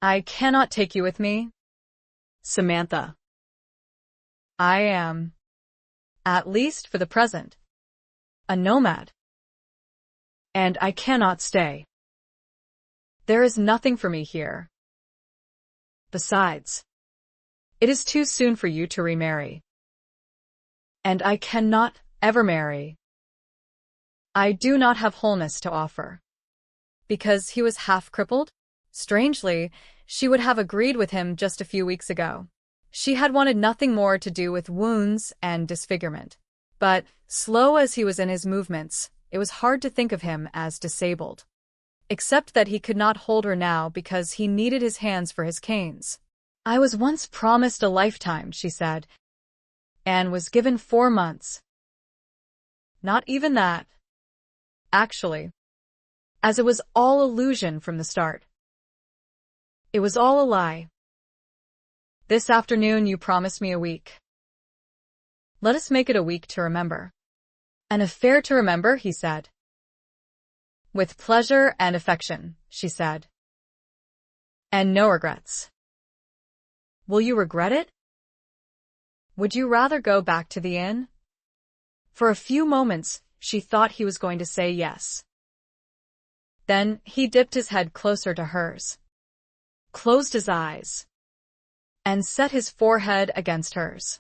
I cannot take you with me, Samantha. I am, at least for the present, a nomad. And I cannot stay. There is nothing for me here. Besides, it is too soon for you to remarry. And I cannot ever marry. I do not have wholeness to offer. Because he was half crippled? Strangely, she would have agreed with him just a few weeks ago. She had wanted nothing more to do with wounds and disfigurement. But, slow as he was in his movements, it was hard to think of him as disabled. Except that he could not hold her now because he needed his hands for his canes. I was once promised a lifetime, she said, and was given 4 months. Not even that. Actually, as it was all illusion from the start. It was all a lie. This afternoon you promised me a week. Let us make it a week to remember. An affair to remember, he said. With pleasure and affection, she said. And no regrets. Will you regret it? Would you rather go back to the inn? For a few moments, she thought he was going to say yes. Then he dipped his head closer to hers, closed his eyes, and set his forehead against hers.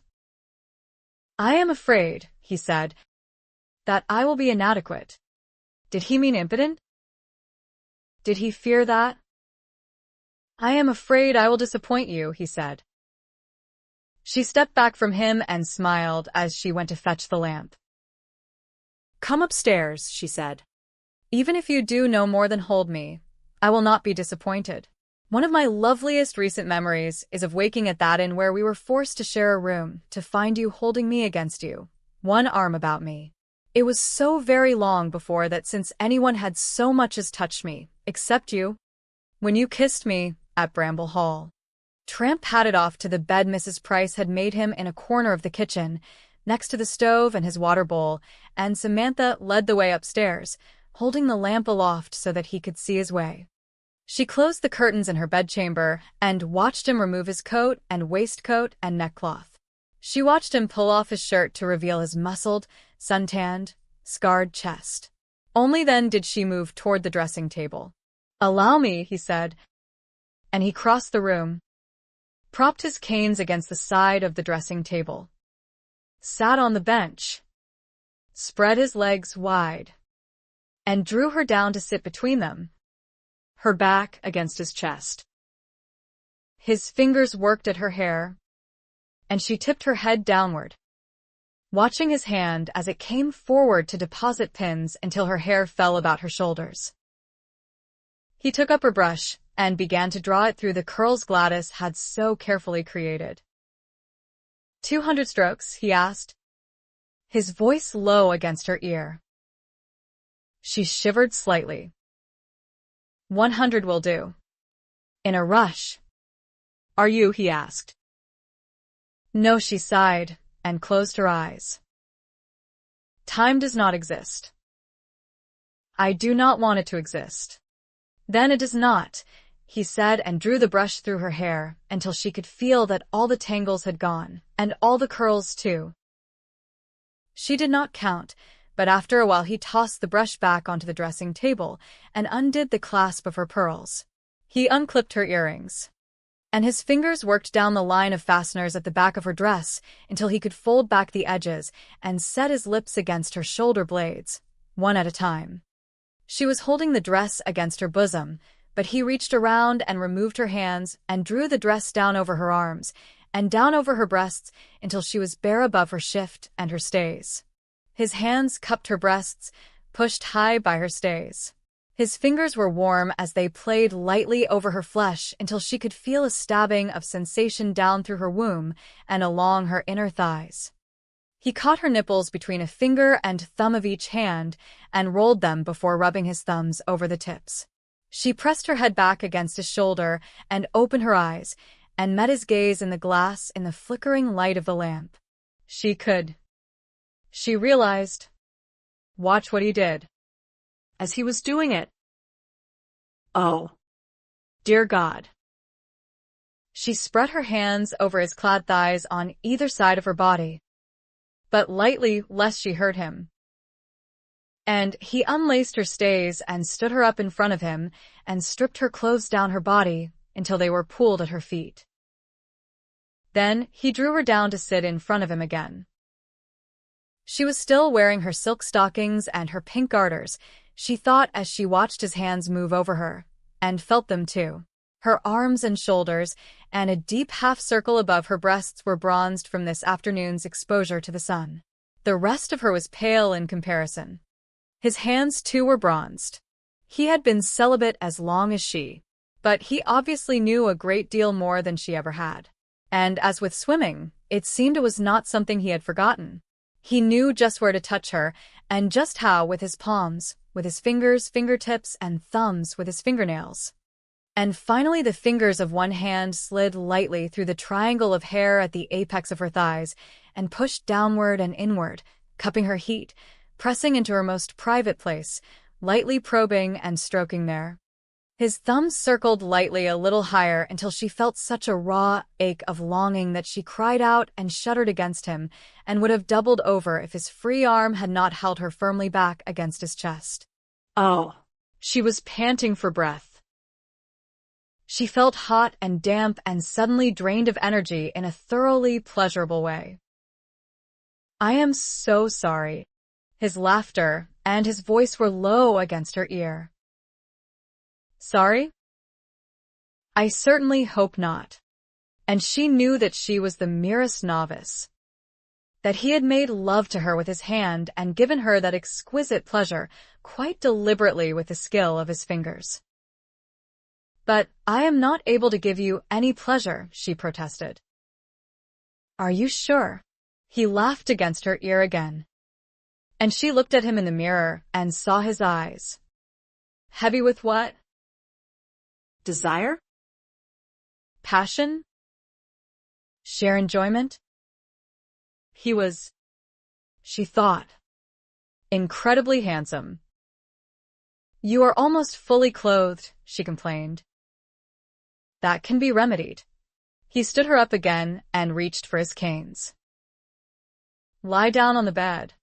I am afraid, he said, that I will be inadequate. Did he mean impotent? Did he fear that? I am afraid I will disappoint you, he said. She stepped back from him and smiled as she went to fetch the lamp. Come upstairs, she said. Even if you do no more than hold me, I will not be disappointed. One of my loveliest recent memories is of waking at that inn where we were forced to share a room, to find you holding me against you, one arm about me. It was so very long before that since anyone had so much as touched me, except you. When you kissed me at Bramble Hall. Tramp padded off to the bed Mrs. Price had made him in a corner of the kitchen, next to the stove and his water bowl, and Samantha led the way upstairs, holding the lamp aloft so that he could see his way. She closed the curtains in her bedchamber and watched him remove his coat and waistcoat and neckcloth. She watched him pull off his shirt to reveal his muscled, suntanned, scarred chest. Only then did she move toward the dressing table. Allow me, he said, and he crossed the room, propped his canes against the side of the dressing table, sat on the bench, spread his legs wide, and drew her down to sit between them, her back against his chest. His fingers worked at her hair, and she tipped her head downward, watching his hand as it came forward to deposit pins until her hair fell about her shoulders. He took up her brush and began to draw it through the curls Gladys had so carefully created. 200 strokes, he asked, his voice low against her ear. She shivered slightly. 100 will do. In a rush. Are you? He asked. No, she sighed and closed her eyes. Time does not exist. I do not want it to exist. Then it does not, he said, and drew the brush through her hair until she could feel that all the tangles had gone, and all the curls too. She did not count, but after a while he tossed the brush back onto the dressing table and undid the clasp of her pearls. He unclipped her earrings. and his fingers worked down the line of fasteners at the back of her dress until he could fold back the edges and set his lips against her shoulder blades, one at a time. She was holding the dress against her bosom, but he reached around and removed her hands and drew the dress down over her arms and down over her breasts until she was bare above her shift and her stays. His hands cupped her breasts, pushed high by her stays. His fingers were warm as they played lightly over her flesh until she could feel a stabbing of sensation down through her womb and along her inner thighs. He caught her nipples between a finger and thumb of each hand and rolled them before rubbing his thumbs over the tips. She pressed her head back against his shoulder and opened her eyes and met his gaze in the glass in the flickering light of the lamp. She realized. Watch what he did. As he was doing it. Oh, dear God. She spread her hands over his clad thighs on either side of her body, but lightly lest she hurt him. And he unlaced her stays and stood her up in front of him and stripped her clothes down her body until they were pooled at her feet. Then he drew her down to sit in front of him again. She was still wearing her silk stockings and her pink garters, she thought as she watched his hands move over her, and felt them too. Her arms and shoulders, and a deep half-circle above her breasts were bronzed from this afternoon's exposure to the sun. The rest of her was pale in comparison. His hands too were bronzed. He had been celibate as long as she, but he obviously knew a great deal more than she ever had. And as with swimming, it seemed it was not something he had forgotten. He knew just where to touch her, and just how with his palms, with his fingers, fingertips, and thumbs with his fingernails. And finally the fingers of one hand slid lightly through the triangle of hair at the apex of her thighs and pushed downward and inward, cupping her heat, pressing into her most private place, lightly probing and stroking there. His thumbs circled lightly a little higher until she felt such a raw ache of longing that she cried out and shuddered against him and would have doubled over if his free arm had not held her firmly back against his chest. Oh, she was panting for breath. She felt hot and damp and suddenly drained of energy in a thoroughly pleasurable way. I am so sorry. His laughter and his voice were low against her ear. Sorry? I certainly hope not. And she knew that she was the merest novice. That he had made love to her with his hand and given her that exquisite pleasure, quite deliberately with the skill of his fingers. But I am not able to give you any pleasure, she protested. Are you sure? He laughed against her ear again. And she looked at him in the mirror and saw his eyes. Heavy with what? Desire? Passion? Sheer enjoyment? He was, she thought, incredibly handsome. You are almost fully clothed, she complained. That can be remedied. He stood her up again and reached for his canes. Lie down on the bed.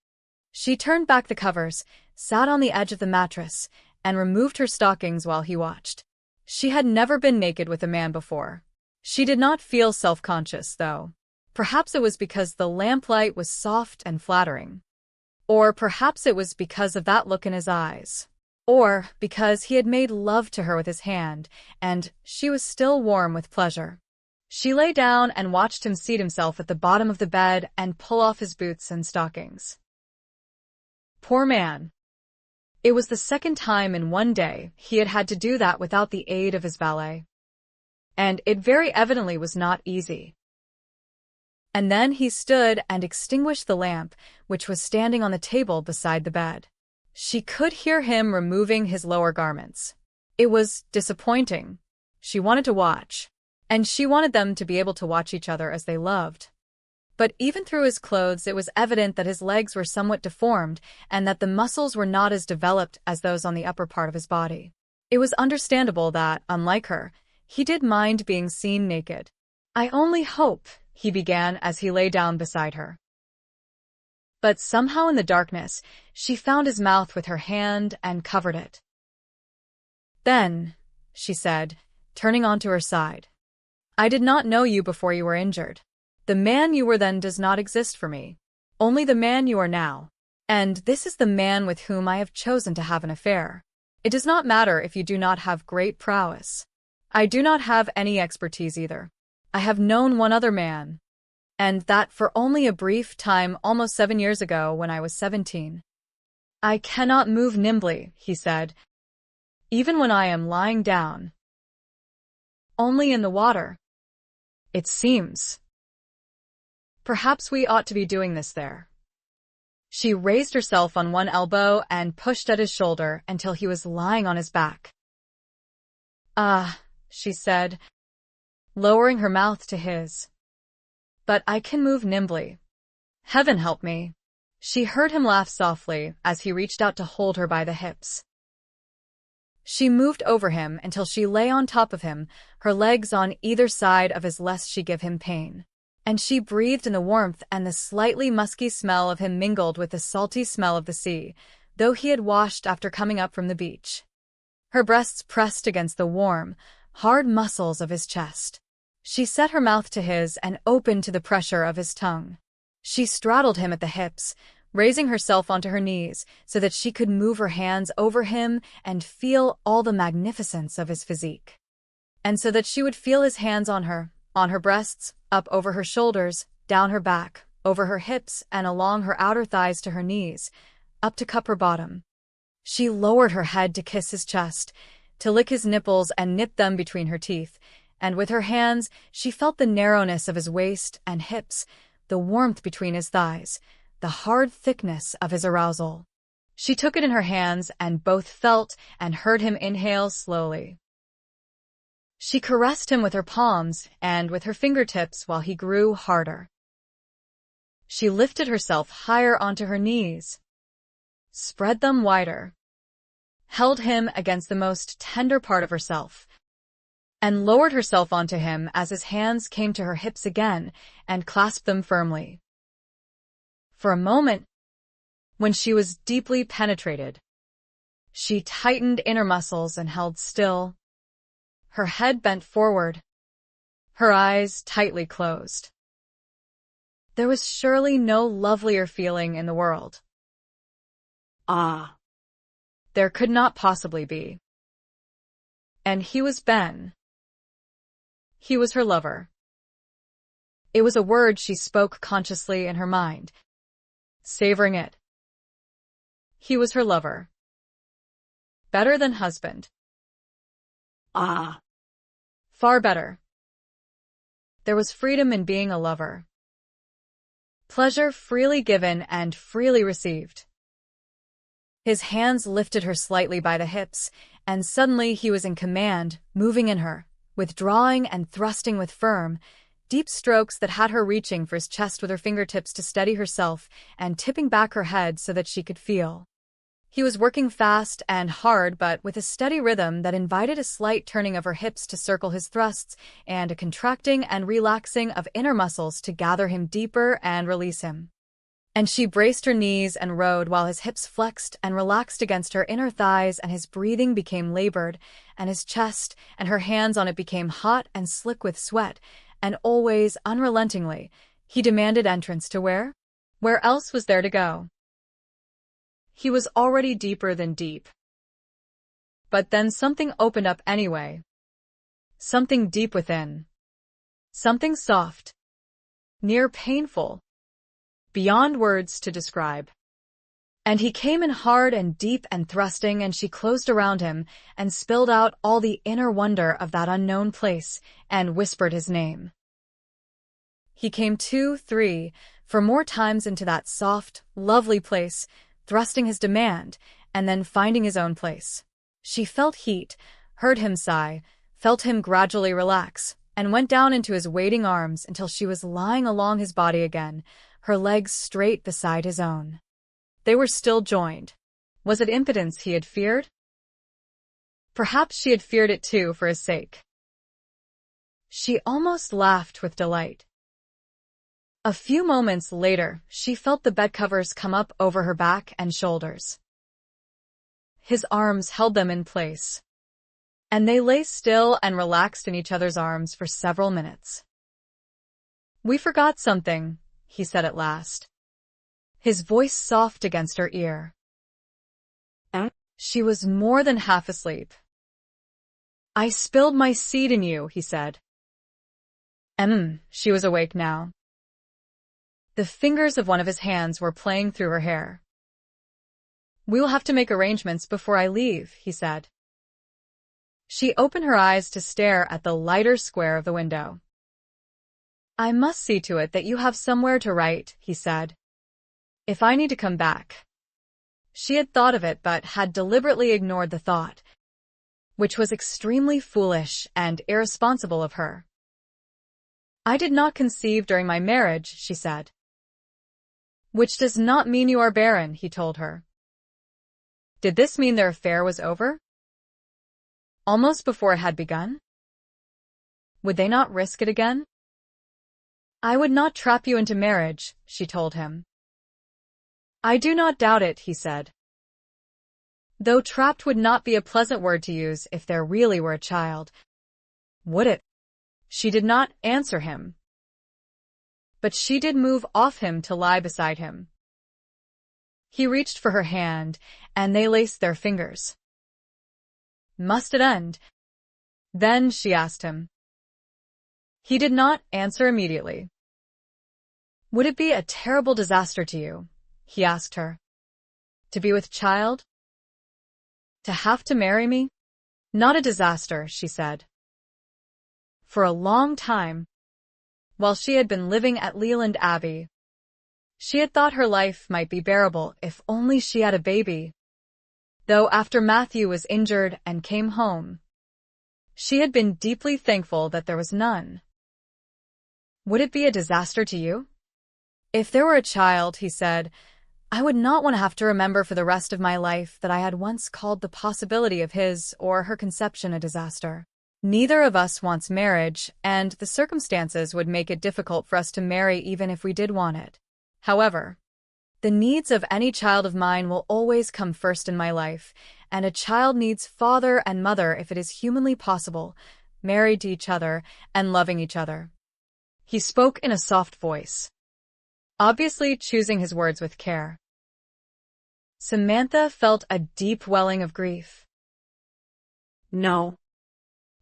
She turned back the covers, sat on the edge of the mattress, and removed her stockings while he watched. She had never been naked with a man before. She did not feel self-conscious, though. Perhaps it was because the lamplight was soft and flattering. Or perhaps it was because of that look in his eyes. Or because he had made love to her with his hand, and she was still warm with pleasure. She lay down and watched him seat himself at the bottom of the bed and pull off his boots and stockings. Poor man. It was the second time in one day he had had to do that without the aid of his valet. And it very evidently was not easy. And then he stood and extinguished the lamp, which was standing on the table beside the bed. She could hear him removing his lower garments. It was disappointing. She wanted to watch, and she wanted them to be able to watch each other as they loved. But even through his clothes it was evident that his legs were somewhat deformed and that the muscles were not as developed as those on the upper part of his body. It was understandable that, unlike her, he did mind being seen naked. I only hope, he began as he lay down beside her. But somehow in the darkness, she found his mouth with her hand and covered it. Then, she said, turning onto her side, I did not know you before you were injured. The man you were then does not exist for me. Only the man you are now. And this is the man with whom I have chosen to have an affair. It does not matter if you do not have great prowess. I do not have any expertise either. I have known one other man, and that for only a brief time almost 7 years ago when I was 17. I cannot move nimbly, he said, even when I am lying down. Only in the water. It seems. Perhaps we ought to be doing this there. She raised herself on one elbow and pushed at his shoulder until he was lying on his back. Ah, she said, lowering her mouth to his. But I can move nimbly. Heaven help me. She heard him laugh softly as he reached out to hold her by the hips. She moved over him until she lay on top of him, her legs on either side of his lest she give him pain. And she breathed in the warmth, and the slightly musky smell of him mingled with the salty smell of the sea, though he had washed after coming up from the beach. Her breasts pressed against the warm, hard muscles of his chest. She set her mouth to his and opened to the pressure of his tongue. She straddled him at the hips, raising herself onto her knees so that she could move her hands over him and feel all the magnificence of his physique. And so that she would feel his hands on her breasts, up over her shoulders, down her back, over her hips and along her outer thighs to her knees, up to cup her bottom. She lowered her head to kiss his chest, to lick his nipples and nip them between her teeth, and with her hands she felt the narrowness of his waist and hips, the warmth between his thighs, the hard thickness of his arousal. She took it in her hands and both felt and heard him inhale slowly. She caressed him with her palms and with her fingertips while he grew harder. She lifted herself higher onto her knees, spread them wider, held him against the most tender part of herself, and lowered herself onto him as his hands came to her hips again and clasped them firmly. For a moment, when she was deeply penetrated, she tightened inner muscles and held still, her head bent forward, her eyes tightly closed. There was surely no lovelier feeling in the world. Ah, there could not possibly be. And he was Ben. He was her lover. It was a word she spoke consciously in her mind, savoring it. He was her lover. Better than husband. Ah. Far better. There was freedom in being a lover. Pleasure freely given and freely received. His hands lifted her slightly by the hips, and suddenly he was in command, moving in her, withdrawing and thrusting with firm, deep strokes that had her reaching for his chest with her fingertips to steady herself and tipping back her head so that she could feel. He was working fast and hard, but with a steady rhythm that invited a slight turning of her hips to circle his thrusts and a contracting and relaxing of inner muscles to gather him deeper and release him. And she braced her knees and rode while his hips flexed and relaxed against her inner thighs, and his breathing became labored, and his chest and her hands on it became hot and slick with sweat, and always, unrelentingly, he demanded entrance to where? Where else was there to go? He was already deeper than deep. But then something opened up anyway. Something deep within. Something soft. Near painful. Beyond words to describe. And he came in hard and deep and thrusting, and she closed around him and spilled out all the inner wonder of that unknown place and whispered his name. He came 2, 3, 4 more times into that soft, lovely place, thrusting his demand, and then finding his own place. She felt heat, heard him sigh, felt him gradually relax, and went down into his waiting arms until she was lying along his body again, her legs straight beside his own. They were still joined. Was it impotence he had feared? Perhaps she had feared it too for his sake. She almost laughed with delight. A few moments later, she felt the bedcovers come up over her back and shoulders. His arms held them in place. and they lay still and relaxed in each other's arms for several minutes. "We forgot something," he said at last, his voice soft against her ear. She was more than half asleep. "I spilled my seed in you," he said. She was awake now. The fingers of one of his hands were playing through her hair. "We will have to make arrangements before I leave," he said. She opened her eyes to stare at the lighter square of the window. "I must see to it that you have somewhere to write," he said. "If I need to come back." She had thought of it but had deliberately ignored the thought, which was extremely foolish and irresponsible of her. "I did not conceive during my marriage," she said. "Which does not mean you are barren," he told her. Did this mean their affair was over? Almost before it had begun? Would they not risk it again? "I would not trap you into marriage," she told him. "I do not doubt it," he said. Though trapped would not be a pleasant word to use if there really were a child. Would it? She did not answer him. But she did move off him to lie beside him. He reached for her hand, and they laced their fingers. Must it end? Then she asked him. He did not answer immediately. "Would it be a terrible disaster to you?" he asked her. "To be with child? To have to marry me?" "Not a disaster," she said. For a long time, while she had been living at Leland Abbey, she had thought her life might be bearable if only she had a baby. Though after Matthew was injured and came home, she had been deeply thankful that there was none. "Would it be a disaster to you?" "If there were a child," he said, "I would not want to have to remember for the rest of my life that I had once called the possibility of his or her conception a disaster. Neither of us wants marriage, and the circumstances would make it difficult for us to marry even if we did want it. However, the needs of any child of mine will always come first in my life, and a child needs father and mother if it is humanly possible, married to each other and loving each other." He spoke in a soft voice, obviously choosing his words with care. Samantha felt a deep welling of grief. No,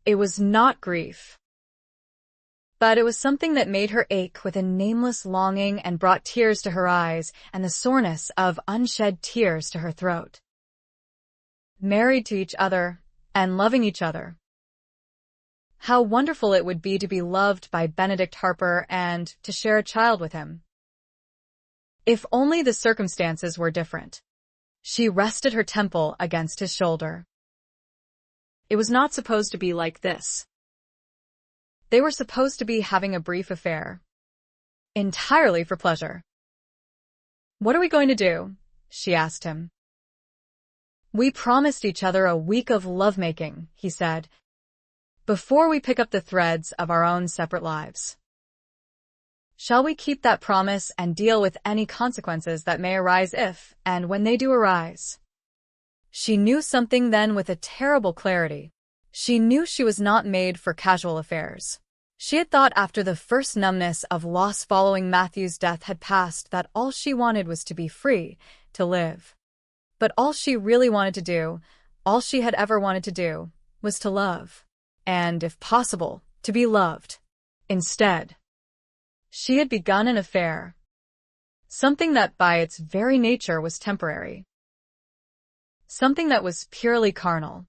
it was not grief. But it was something that made her ache with a nameless longing and brought tears to her eyes and the soreness of unshed tears to her throat. Married to each other and loving each other. How wonderful it would be to be loved by Benedict Harper and to share a child with him. If only the circumstances were different. She rested her temple against his shoulder. It was not supposed to be like this. They were supposed to be having a brief affair. Entirely for pleasure. "What are we going to do?" she asked him. "We promised each other a week of lovemaking," he said, "before we pick up the threads of our own separate lives. Shall we keep that promise and deal with any consequences that may arise if and when they do arise?" She knew something then with a terrible clarity. She knew she was not made for casual affairs. She had thought after the first numbness of loss following Matthew's death had passed that all she wanted was to be free, to live. But all she really wanted to do, all she had ever wanted to do, was to love. And, if possible, to be loved. Instead, she had begun an affair. Something that by its very nature was temporary. Something that was purely carnal.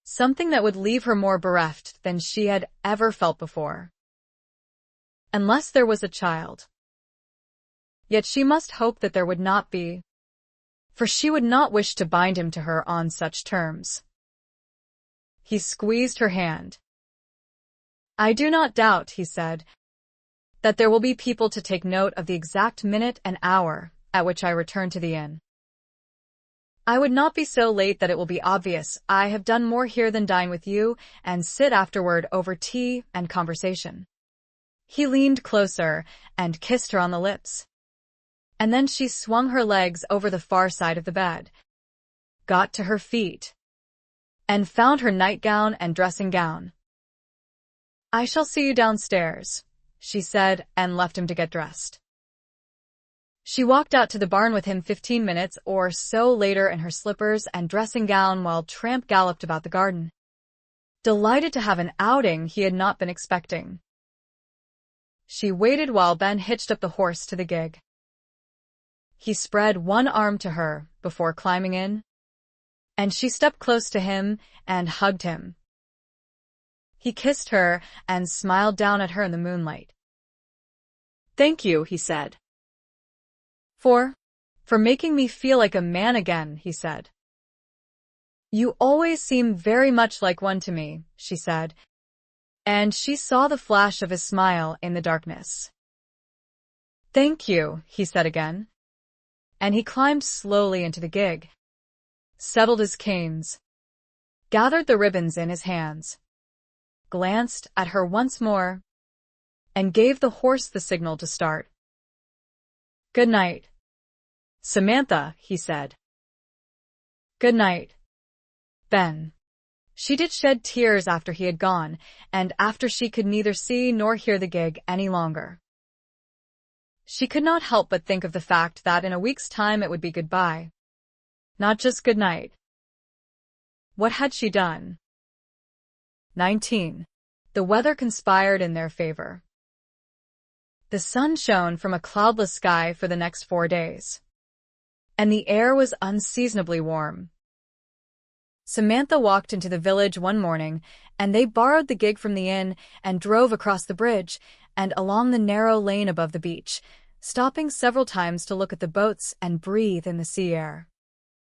Something that would leave her more bereft than she had ever felt before. Unless there was a child. Yet she must hope that there would not be, for she would not wish to bind him to her on such terms. He squeezed her hand. "I do not doubt," he said, "that there will be people to take note of the exact minute and hour at which I return to the inn. I would not be so late that it will be obvious I have done more here than dine with you and sit afterward over tea and conversation." He leaned closer and kissed her on the lips. And then she swung her legs over the far side of the bed, got to her feet, and found her nightgown and dressing gown. "I shall see you downstairs," she said, and left him to get dressed. She walked out to the barn with him 15 minutes or so later in her slippers and dressing gown while Tramp galloped about the garden, delighted to have an outing he had not been expecting. She waited while Ben hitched up the horse to the gig. He spread one arm to her before climbing in, and she stepped close to him and hugged him. He kissed her and smiled down at her in the moonlight. "Thank you," he said. For making me feel like a man again," he said. "You always seem very much like one to me," she said, and she saw the flash of his smile in the darkness. "Thank you," he said again, and he climbed slowly into the gig, settled his canes, gathered the ribbons in his hands, glanced at her once more, and gave the horse the signal to start. "Good night, Samantha," he said. "Good night, Ben." She did shed tears after he had gone, and after she could neither see nor hear the gig any longer. She could not help but think of the fact that in a week's time it would be goodbye, not just good night. What had she done? 19. The weather conspired in their favor. The sun shone from a cloudless sky for the next 4 days, and the air was unseasonably warm. Samantha walked into the village one morning, and they borrowed the gig from the inn and drove across the bridge and along the narrow lane above the beach, stopping several times to look at the boats and breathe in the sea air.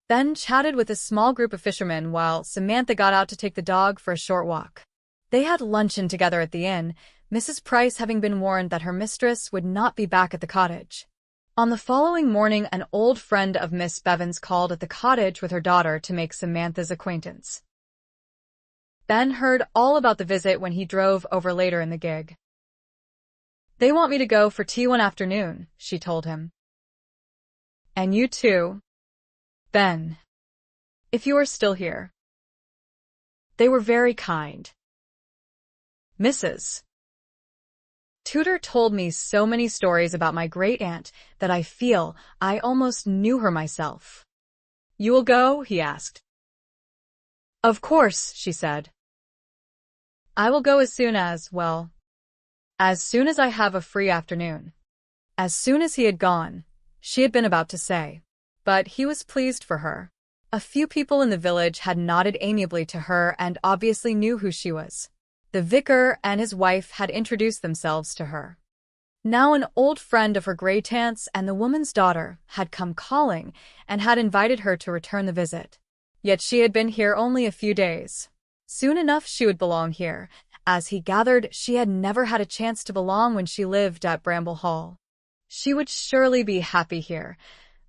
Ben chatted with a small group of fishermen while Samantha got out to take the dog for a short walk. They had luncheon together at the inn, Mrs. Price having been warned that her mistress would not be back at the cottage. On the following morning, an old friend of Miss Bevan's called at the cottage with her daughter to make Samantha's acquaintance. Ben heard all about the visit when he drove over later in the gig. "They want me to go for tea one afternoon," she told him. "And you too, Ben, if you are still here." They were very kind. Mrs. Tudor told me so many stories about my great-aunt that I feel I almost knew her myself. "You will go?" he asked. "Of course," she said. "I will go as soon as I have a free afternoon." As soon as he had gone, she had been about to say, but he was pleased for her. A few people in the village had nodded amiably to her and obviously knew who she was. The vicar and his wife had introduced themselves to her. Now an old friend of her great-aunt's and the woman's daughter had come calling and had invited her to return the visit. Yet she had been here only a few days. Soon enough she would belong here, as he gathered she had never had a chance to belong when she lived at Bramble Hall. She would surely be happy here,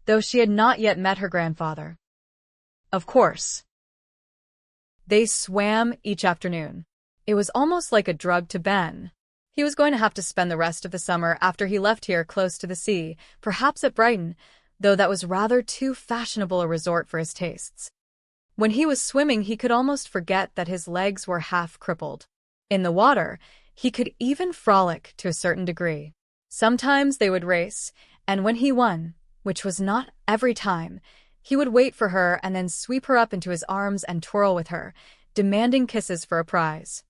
though she had not yet met her grandfather. Of course. They swam each afternoon. It was almost like a drug to Ben. He was going to have to spend the rest of the summer after he left here close to the sea, perhaps at Brighton, though that was rather too fashionable a resort for his tastes. When he was swimming, he could almost forget that his legs were half crippled. In the water, he could even frolic to a certain degree. Sometimes they would race, and when he won, which was not every time, he would wait for her and then sweep her up into his arms and twirl with her, demanding kisses for a prize.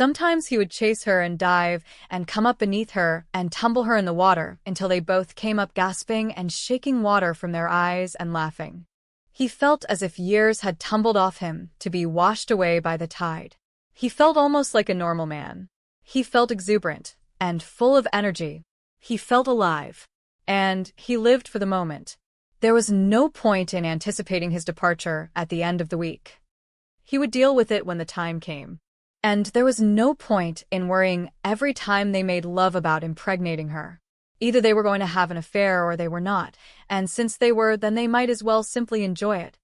Sometimes he would chase her and dive and come up beneath her and tumble her in the water until they both came up gasping and shaking water from their eyes and laughing. He felt as if years had tumbled off him to be washed away by the tide. He felt almost like a normal man. He felt exuberant and full of energy. He felt alive, and he lived for the moment. There was no point in anticipating his departure at the end of the week. He would deal with it when the time came. And there was no point in worrying every time they made love about impregnating her. Either they were going to have an affair or they were not, and since they were, then they might as well simply enjoy it.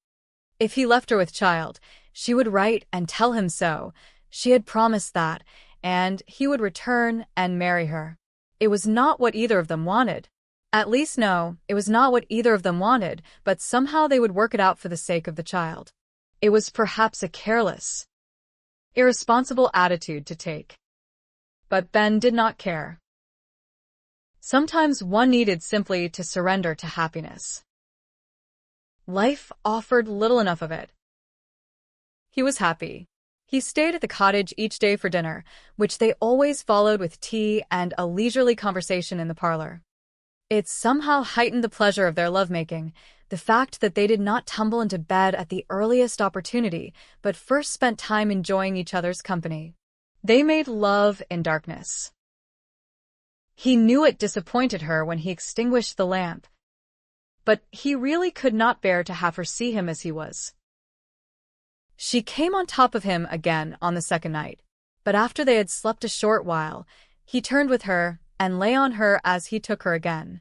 If he left her with child, she would write and tell him so. She had promised that, and he would return and marry her. It was not what either of them wanted. At least no, it was not what either of them wanted, but somehow they would work it out for the sake of the child. It was perhaps a careless, irresponsible attitude to take. But Ben did not care. Sometimes one needed simply to surrender to happiness. Life offered little enough of it. He was happy. He stayed at the cottage each day for dinner, which they always followed with tea and a leisurely conversation in the parlor. It somehow heightened the pleasure of their lovemaking, the fact that they did not tumble into bed at the earliest opportunity, but first spent time enjoying each other's company. They made love in darkness. He knew it disappointed her when he extinguished the lamp, but he really could not bear to have her see him as he was. She came on top of him again on the second night, but after they had slept a short while, he turned with her and lay on her as he took her again.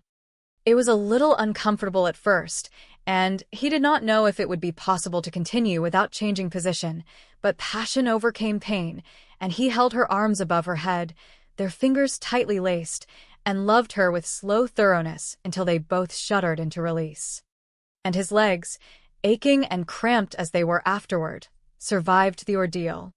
It was a little uncomfortable at first, and he did not know if it would be possible to continue without changing position, but passion overcame pain, and he held her arms above her head, their fingers tightly laced, and loved her with slow thoroughness until they both shuddered into release. And his legs, aching and cramped as they were afterward, survived the ordeal.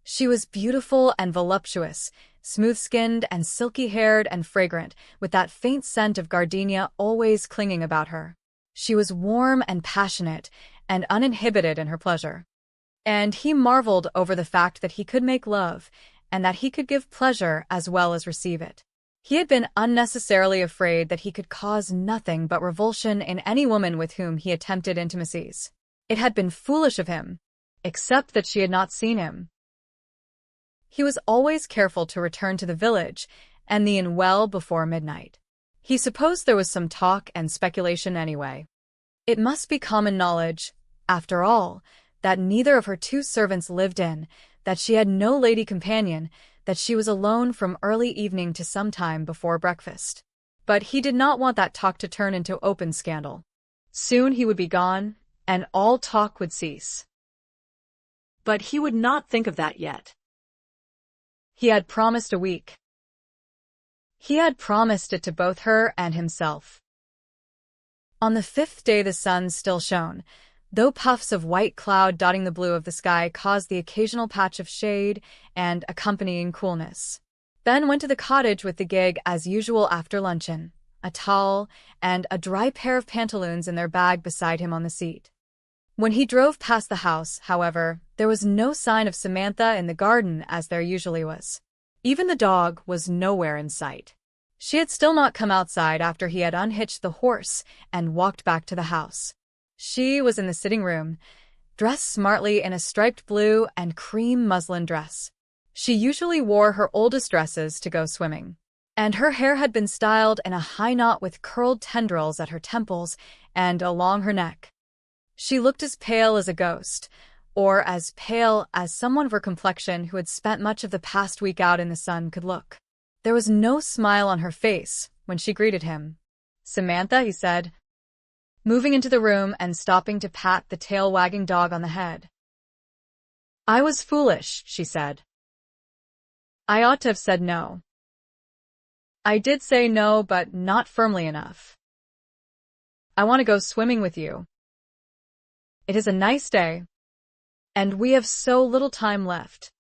She was beautiful and voluptuous, smooth-skinned and silky-haired and fragrant, with that faint scent of gardenia always clinging about her. She was warm and passionate and uninhibited in her pleasure. And he marveled over the fact that he could make love, and that he could give pleasure as well as receive it. He had been unnecessarily afraid that he could cause nothing but revulsion in any woman with whom he attempted intimacies. It had been foolish of him, except that she had not seen him. He was always careful to return to the village and the inn well before midnight. He supposed there was some talk and speculation anyway. It must be common knowledge, after all, that neither of her two servants lived in, that she had no lady companion, that she was alone from early evening to some time before breakfast. But he did not want that talk to turn into open scandal. Soon he would be gone, and all talk would cease. But he would not think of that yet. He had promised a week. He had promised it to both her and himself. On the fifth day the sun still shone, though puffs of white cloud dotting the blue of the sky caused the occasional patch of shade and accompanying coolness. Ben went to the cottage with the gig as usual after luncheon, a towel and a dry pair of pantaloons in their bag beside him on the seat. When he drove past the house, however, there was no sign of Samantha in the garden as there usually was. Even the dog was nowhere in sight. She had still not come outside after he had unhitched the horse and walked back to the house. She was in the sitting room, dressed smartly in a striped blue and cream muslin dress. She usually wore her oldest dresses to go swimming, and her hair had been styled in a high knot with curled tendrils at her temples and along her neck. She looked as pale as a ghost, or as pale as someone of her complexion who had spent much of the past week out in the sun could look. There was no smile on her face when she greeted him. "Samantha," he said, moving into the room and stopping to pat the tail-wagging dog on the head. "I was foolish," she said. "I ought to have said no. I did say no, but not firmly enough. I want to go swimming with you. It is a nice day, and we have so little time left."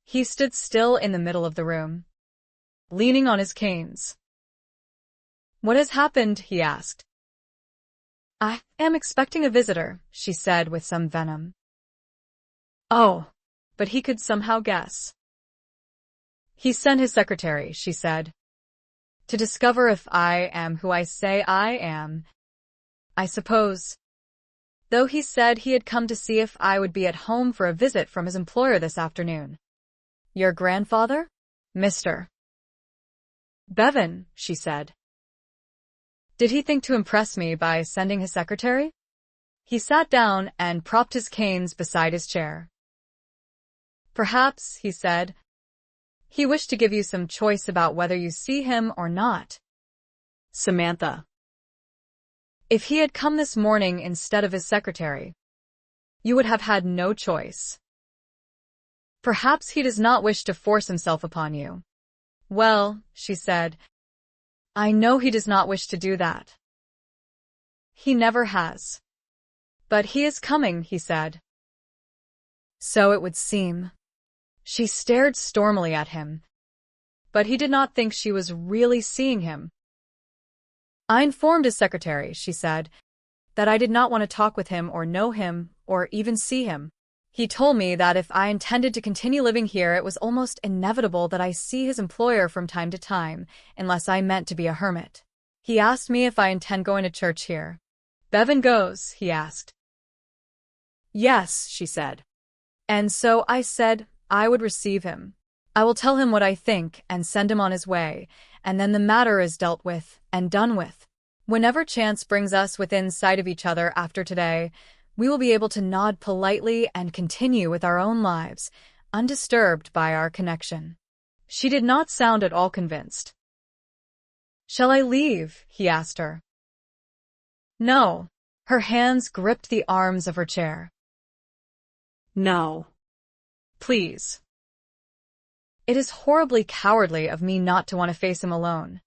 He stood still in the middle of the room, leaning on his canes. "What has happened?" he asked. "I am expecting a visitor," she said with some venom. Oh, but he could somehow guess. "He sent his secretary," she said, "to discover if I am who I say I am, I suppose. Though he said he had come to see if I would be at home for a visit from his employer this afternoon." "Your grandfather?" "Mr. Bevan," she said. "Did he think to impress me by sending his secretary?" He sat down and propped his canes beside his chair. "Perhaps," he said, "he wished to give you some choice about whether you see him or not." "Samantha." "If he had come this morning instead of his secretary, you would have had no choice. Perhaps he does not wish to force himself upon you." "Well," she said, "I know he does not wish to do that. He never has. But he is coming," he said. So it would seem. She stared stormily at him, but he did not think she was really seeing him. I informed his secretary, she said, that I did not want to talk with him or know him or even see him. He told me that if I intended to continue living here, it was almost inevitable that I see his employer from time to time, unless I meant to be a hermit. He asked me if I intend going to church here. Bevan goes, he asked. Yes, she said. And so I said I would receive him. I will tell him what I think and send him on his way, and then the matter is dealt with and done with. Whenever chance brings us within sight of each other after today, we will be able to nod politely and continue with our own lives, undisturbed by our connection. She did not sound at all convinced. Shall I leave? He asked her. No. Her hands gripped the arms of her chair. No. Please. It is horribly cowardly of me not to want to face him alone.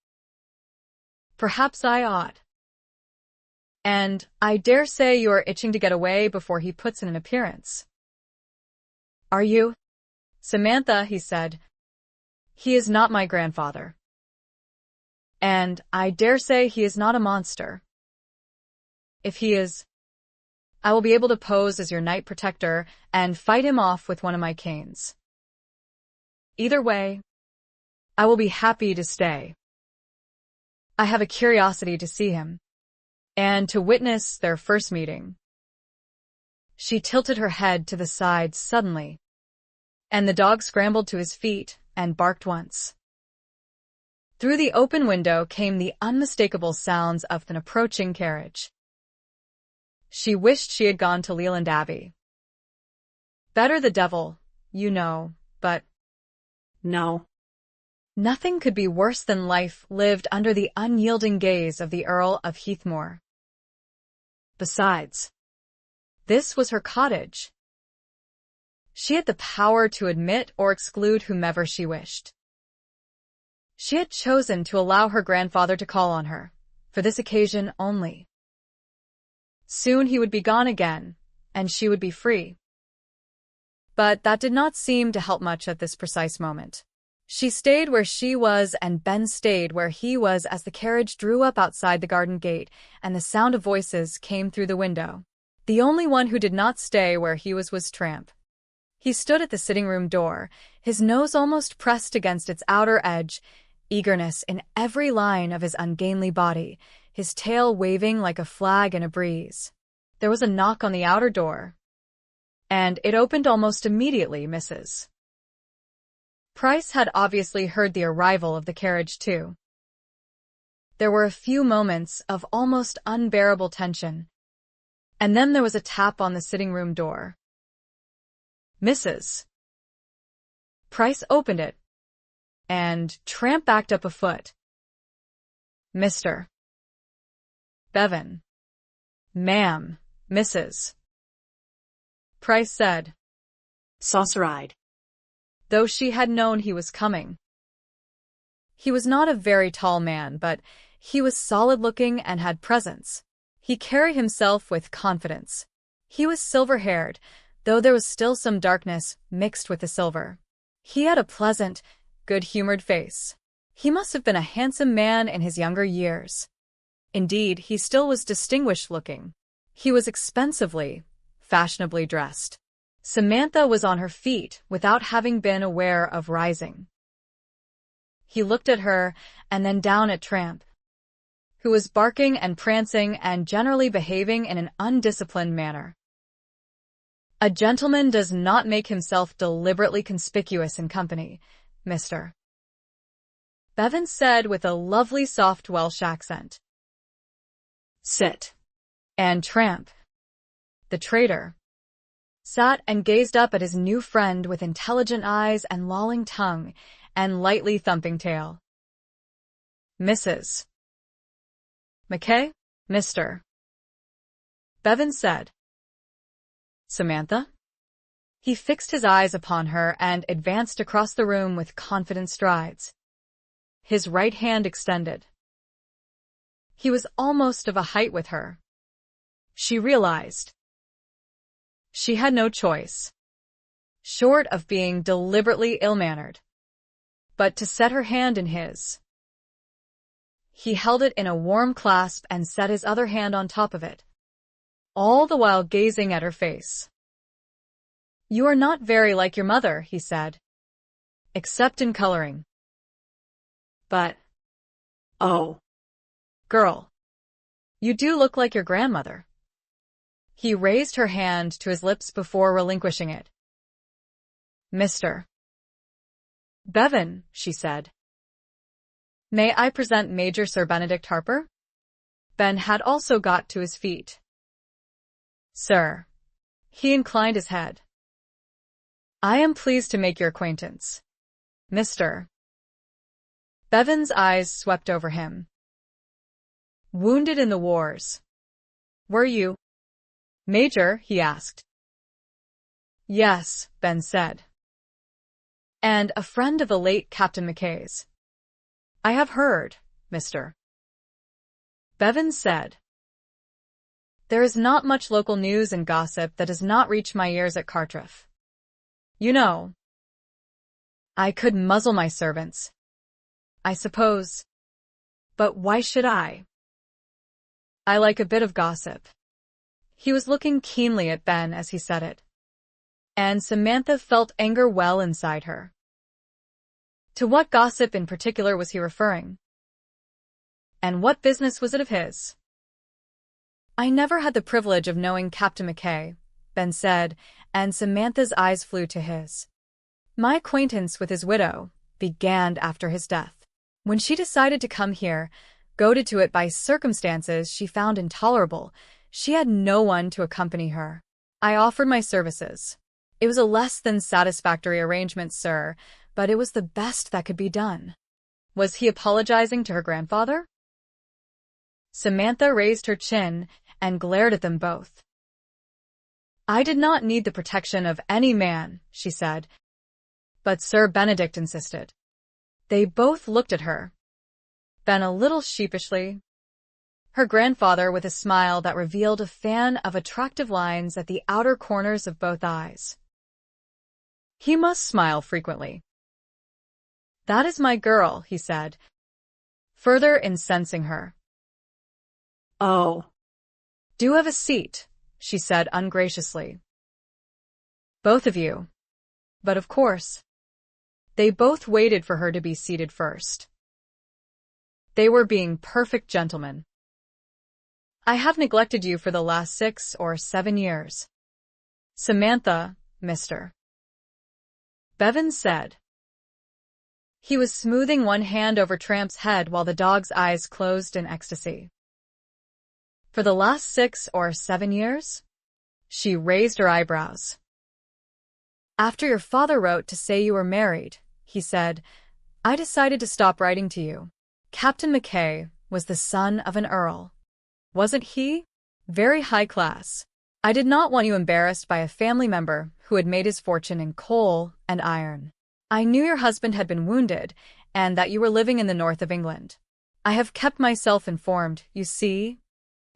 Perhaps I ought. And I dare say you are itching to get away before he puts in an appearance. Are you? Samantha, he said. He is not my grandfather. And I dare say he is not a monster. If he is, I will be able to pose as your knight protector and fight him off with one of my canes. Either way, I will be happy to stay. I have a curiosity to see him, and to witness their first meeting. She tilted her head to the side suddenly, and the dog scrambled to his feet and barked once. Through the open window came the unmistakable sounds of an approaching carriage. She wished she had gone to Leland Abbey. Better the devil, you know, but... No. Nothing could be worse than life lived under the unyielding gaze of the Earl of Heathmore. Besides, this was her cottage. She had the power to admit or exclude whomever she wished. She had chosen to allow her grandfather to call on her, for this occasion only. Soon he would be gone again, and she would be free. But that did not seem to help much at this precise moment. She stayed where she was, and Ben stayed where he was as the carriage drew up outside the garden gate and the sound of voices came through the window. The only one who did not stay where he was Tramp. He stood at the sitting-room door, his nose almost pressed against its outer edge, eagerness in every line of his ungainly body, his tail waving like a flag in a breeze. There was a knock on the outer door, and it opened almost immediately, Mrs. Price had obviously heard the arrival of the carriage, too. There were a few moments of almost unbearable tension, and then there was a tap on the sitting-room door. Mrs. Price opened it, and Tramp backed up a foot. Mr. Bevan. Ma'am, Mrs. Price said, saucer-eyed, though she had known he was coming. He was not a very tall man, but he was solid-looking and had presence. He carried himself with confidence. He was silver-haired, though there was still some darkness mixed with the silver. He had a pleasant, good-humored face. He must have been a handsome man in his younger years. Indeed, he still was distinguished-looking. He was expensively, fashionably dressed. Samantha was on her feet without having been aware of rising. He looked at her and then down at Tramp, who was barking and prancing and generally behaving in an undisciplined manner. A gentleman does not make himself deliberately conspicuous in company, Mr. Bevan said with a lovely soft Welsh accent. Sit. And Tramp, the traitor, sat and gazed up at his new friend with intelligent eyes and lolling tongue and lightly thumping tail. Mrs. McKay, Mr. Bevan said. Samantha? He fixed his eyes upon her and advanced across the room with confident strides, his right hand extended. He was almost of a height with her. She realized. She had no choice. short of being deliberately ill-mannered. But to set her hand in his. He held it in a warm clasp and set his other hand on top of it, all the while gazing at her face. "You are not very like your mother," he said, "except in coloring. But, oh, girl, you do look like your grandmother." He raised her hand to his lips before relinquishing it. "Mr. Bevan," she said. "May I present Major Sir Benedict Harper?" Ben had also got to his feet. "Sir." He inclined his head. "I am pleased to make your acquaintance, Mr. Bevan's eyes swept over him. "Wounded in the wars. Were you, Major?" he asked. "Yes," Ben said. "And a friend of the late Captain Mackay's." "I have heard, Mr. Bevan said. There is not much local news and gossip that does not reach my ears at Cartreff. You know, I could muzzle my servants, I suppose. But why should I? I like a bit of gossip." He was looking keenly at Ben as he said it, and Samantha felt anger well inside her. To what gossip in particular was he referring? And what business was it of his? "I never had the privilege of knowing Captain Mackay," Ben said, and Samantha's eyes flew to his. "My acquaintance with his widow began after his death. When she decided to come here, goaded to it by circumstances she found intolerable, she had no one to accompany her. I offered my services. It was a less than satisfactory arrangement, sir, but it was the best that could be done." Was he apologizing to her grandfather? Samantha raised her chin and glared at them both. "I did not need the protection of any man," she said, but Sir Benedict insisted. They both looked at her, Ben a little sheepishly, her grandfather with a smile that revealed a fan of attractive lines at the outer corners of both eyes. "He must smile frequently." "That is my girl," he said, further incensing her. "Oh, do have a seat," she said ungraciously. "Both of you." But of course, they both waited for her to be seated first. They were being perfect gentlemen. "I have neglected you for the last 6 or 7 years. Samantha, Mr. Bevan said. He was smoothing one hand over Tramp's head while the dog's eyes closed in ecstasy. "For the last 6 or 7 years?" She raised her eyebrows. "After your father wrote to say you were married," he said, "I decided to stop writing to you. Captain Mackay was the son of an earl. Wasn't he? Very high class. I did not want you embarrassed by a family member who had made his fortune in coal and iron. I knew your husband had been wounded and that you were living in the north of England. I have kept myself informed, you see,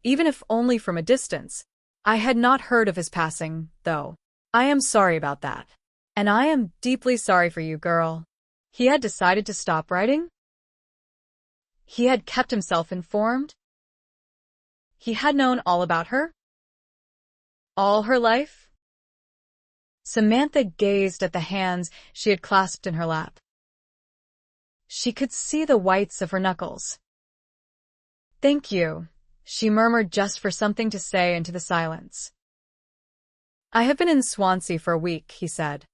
even if only from a distance. I had not heard of his passing, though. I am sorry about that. And I am deeply sorry for you, girl." He had decided to stop writing? He had kept himself informed? He had known all about her? All her life? Samantha gazed at the hands she had clasped in her lap. She could see the whites of her knuckles. "Thank you," she murmured just for something to say into the silence. "I have been in Swansea for a week," he said.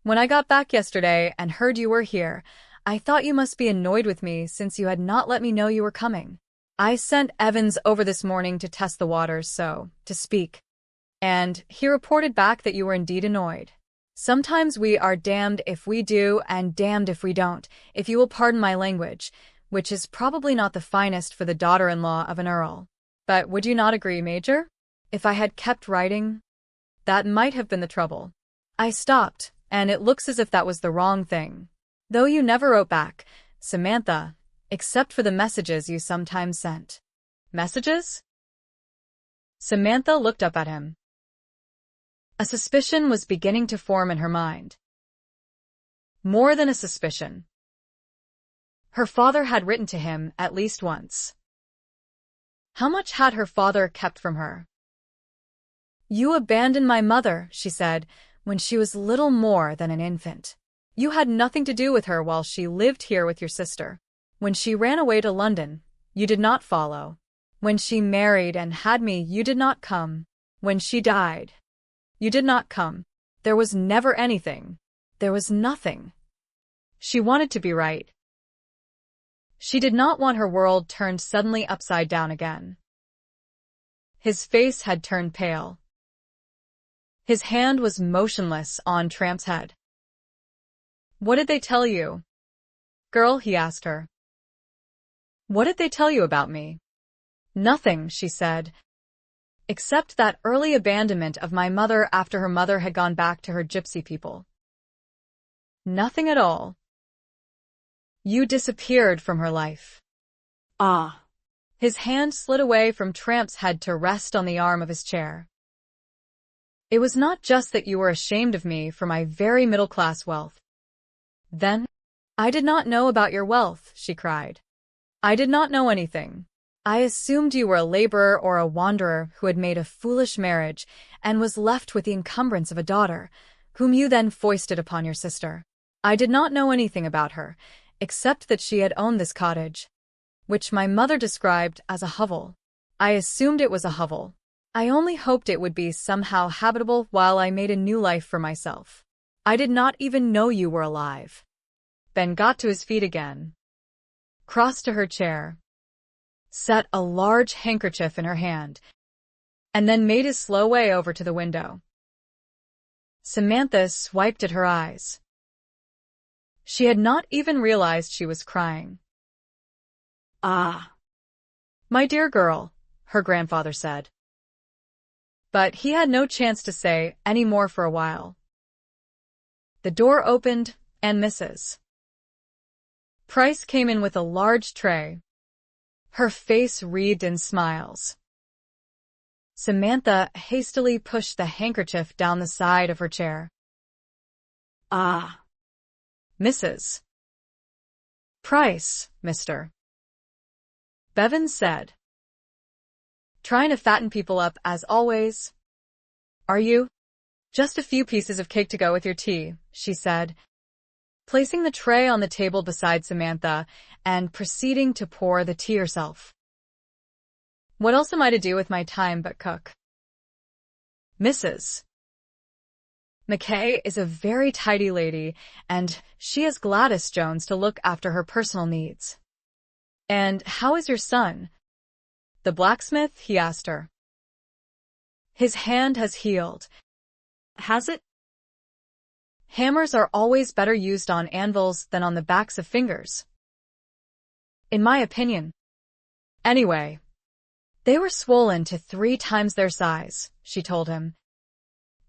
"When I got back yesterday and heard you were here, I thought you must be annoyed with me since you had not let me know you were coming. I sent Evans over this morning to test the waters, so to speak, and he reported back that you were indeed annoyed. Sometimes we are damned if we do and damned if we don't, if you will pardon my language, which is probably not the finest for the daughter-in-law of an earl. But would you not agree, Major? If I had kept writing, that might have been the trouble. I stopped, and it looks as if that was the wrong thing. Though you never wrote back, Samantha, except for the messages you sometimes sent." "Messages?" Samantha looked up at him. A suspicion was beginning to form in her mind. More than a suspicion. Her father had written to him at least once. How much had her father kept from her? "You abandoned my mother," she said, "when she was little more than an infant. You had nothing to do with her while she lived here with your sister. When she ran away to London, you did not follow. When she married and had me, you did not come. When she died, you did not come. There was never anything. There was nothing." She wanted to be right. She did not want her world turned suddenly upside down again. His face had turned pale. His hand was motionless on Tramp's head. "What did they tell you, girl?" he asked her. "What did they tell you about me?" "Nothing," she said, "except that early abandonment of my mother after her mother had gone back to her gypsy people." "Nothing at all. You disappeared from her life." Ah. His hand slid away from Tramp's head to rest on the arm of his chair. "It was not just that you were ashamed of me for my very middle-class wealth. Then, I did not know about your wealth," she cried. "I did not know anything. I assumed you were a laborer or a wanderer who had made a foolish marriage and was left with the encumbrance of a daughter, whom you then foisted upon your sister. I did not know anything about her, except that she had owned this cottage, which my mother described as a hovel. I assumed it was a hovel. I only hoped it would be somehow habitable while I made a new life for myself. I did not even know you were alive." Ben got to his feet again, crossed to her chair, set a large handkerchief in her hand, and then made his slow way over to the window. Samantha swiped at her eyes. She had not even realized she was crying. "Ah, my dear girl," her grandfather said. But he had no chance to say any more for a while. The door opened, and Mrs. Price came in with a large tray, her face wreathed in smiles. Samantha hastily pushed the handkerchief down the side of her chair. "Ah, Mrs. Price, Mr. Bevan said. "Trying to fatten people up as always, are you?" "Just a few pieces of cake to go with your tea," she said, placing the tray on the table beside Samantha and proceeding to pour the tea herself. "What else am I to do with my time but cook?" Mrs. McKay is a very tidy lady, and she has Gladys Jones to look after her personal needs. "And how is your son, the blacksmith?" he asked her. "His hand has healed." "Has it?" "Hammers are always better used on anvils than on the backs of fingers, in my opinion. Anyway, they were swollen to 3 times their size," she told him.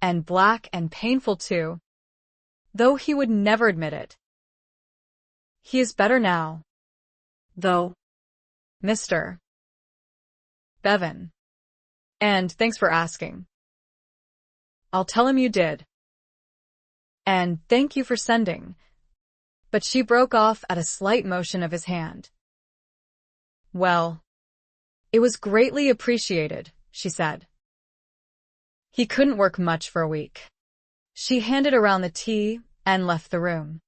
"And black and painful too, though he would never admit it. He is better now, though, Mr. Bevan. And thanks for asking. I'll tell him you did. And thank you for sending." But she broke off at a slight motion of his hand. "Well, it was greatly appreciated," she said. "He couldn't work much for a week." She handed around the tea and left the room.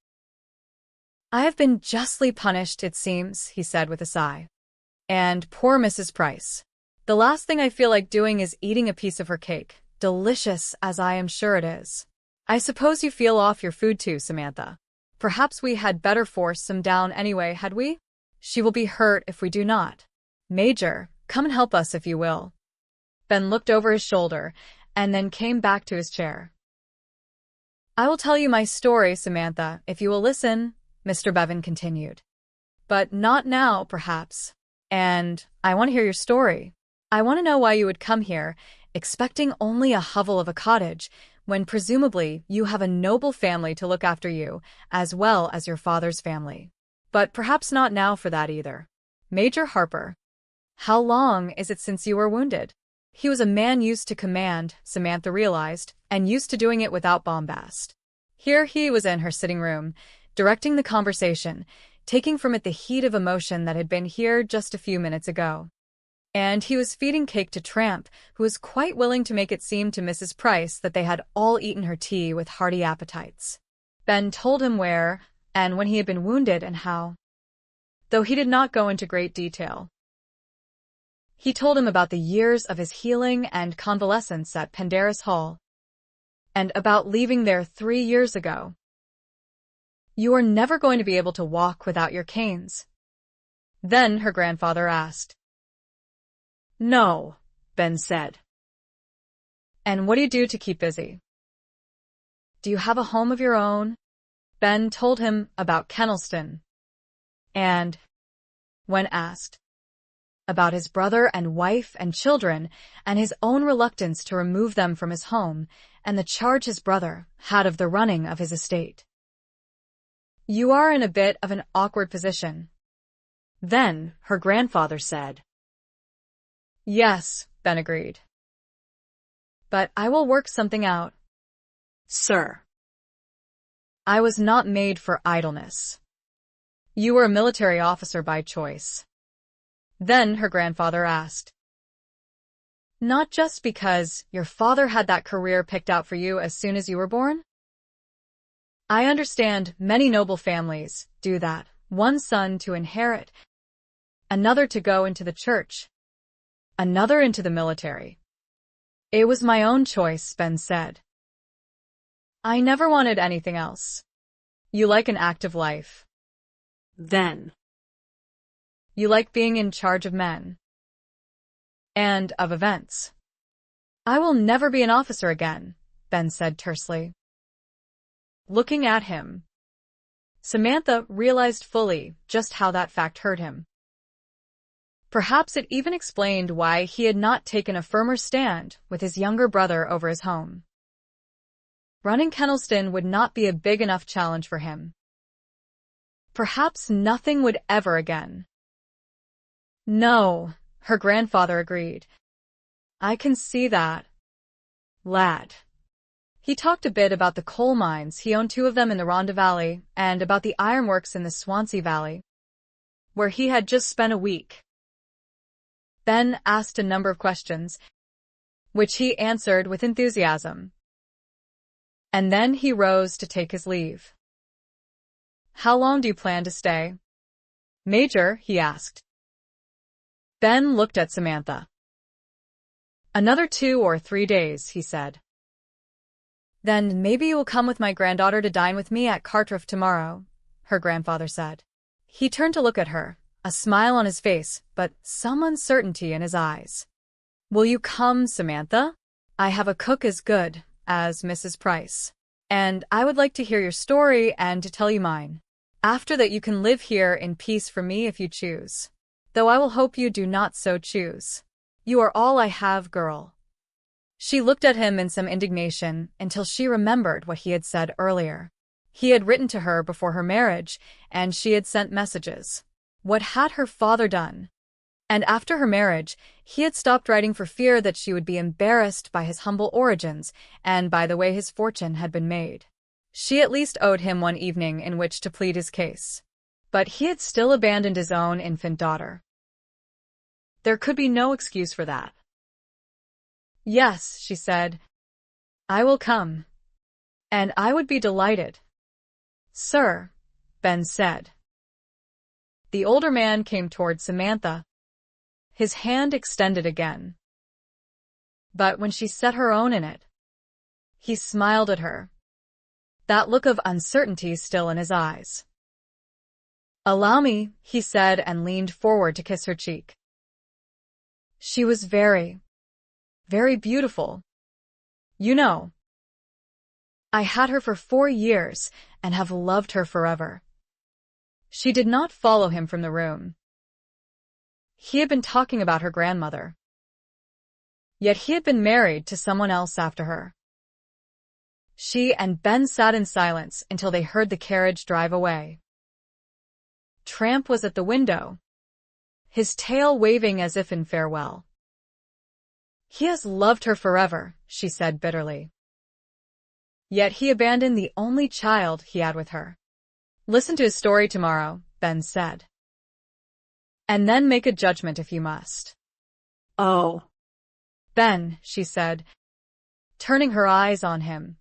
"I have been justly punished, it seems," he said with a sigh. "And poor Mrs. Price. The last thing I feel like doing is eating a piece of her cake, delicious as I am sure it is. I suppose you feel off your food too, Samantha. Perhaps we had better force some down anyway, had we? She will be hurt if we do not. Major, come and help us if you will." Ben looked over his shoulder and then came back to his chair. "I will tell you my story, Samantha, if you will listen," Mr. Bevan continued. "But not now, perhaps. And I want to hear your story. I want to know why you would come here, expecting only a hovel of a cottage, when presumably you have a noble family to look after you, as well as your father's family. But perhaps not now for that either. Major Harper, how long is it since you were wounded?" He was a man used to command, Samantha realized, and used to doing it without bombast. Here he was in her sitting room, directing the conversation, taking from it the heat of emotion that had been here just a few minutes ago. And he was feeding cake to Tramp, who was quite willing to make it seem to Mrs. Price that they had all eaten her tea with hearty appetites. Ben told him where and when he had been wounded and how, though he did not go into great detail. He told him about the years of his healing and convalescence at Pendarris Hall, and about leaving there 3 years ago. "You are never going to be able to walk without your canes?" Then her grandfather asked. "No," Ben said. "And what do you do to keep busy? Do you have a home of your own?" Ben told him about Kennelston, and, when asked, about his brother and wife and children, and his own reluctance to remove them from his home, and the charge his brother had of the running of his estate. "You are in a bit of an awkward position." Then her grandfather said. "Yes," Ben agreed. "But I will work something out." "Sir, I was not made for idleness. You were a military officer by choice." Then her grandfather asked. "Not just because your father had that career picked out for you as soon as you were born?" "I understand many noble families do that. One son to inherit, another to go into the church, another into the military. It was my own choice," Ben said. "I never wanted anything else." "You like an active life. Then you like being in charge of men and of events." "I will never be an officer again," Ben said tersely. Looking at him, Samantha realized fully just how that fact hurt him. Perhaps it even explained why he had not taken a firmer stand with his younger brother over his home. Running Kennelston would not be a big enough challenge for him. Perhaps nothing would ever again. "No," her grandfather agreed. "I can see that, lad." He talked a bit about the coal mines. He owned 2 of them in the Rhondda Valley, and about the ironworks in the Swansea Valley, where he had just spent a week. Ben asked a number of questions, which he answered with enthusiasm. And then he rose to take his leave. "How long do you plan to stay, Major?" he asked. Ben looked at Samantha. "Another 2 or 3 days," he said. "Then maybe you will come with my granddaughter to dine with me at Cartreff tomorrow," her grandfather said. He turned to look at her, a smile on his face, but some uncertainty in his eyes. "Will you come, Samantha? I have a cook as good as Mrs. Price, and I would like to hear your story and to tell you mine. After that you can live here in peace from me if you choose. Though I will hope you do not so choose. You are all I have, girl." She looked at him in some indignation until she remembered what he had said earlier. He had written to her before her marriage, and she had sent messages. What had her father done? And after her marriage, he had stopped writing for fear that she would be embarrassed by his humble origins and by the way his fortune had been made. She at least owed him one evening in which to plead his case. But he had still abandoned his own infant daughter. There could be no excuse for that. "Yes," she said. "I will come. And I would be delighted." "Sir," Ben said. The older man came toward Samantha, his hand extended again. But when she set her own in it, he smiled at her, that look of uncertainty still in his eyes. "Allow me," he said, and leaned forward to kiss her cheek. "She was very, very beautiful. You know, I had her for 4 years and have loved her forever." She did not follow him from the room. He had been talking about her grandmother. Yet he had been married to someone else after her. She and Ben sat in silence until they heard the carriage drive away. Tramp was at the window, his tail waving as if in farewell. He has loved her forever, she said bitterly. Yet he abandoned the only child he had with her. Listen to his story tomorrow, Ben said. And then make a judgment if you must. Oh. Ben, she said, turning her eyes on him.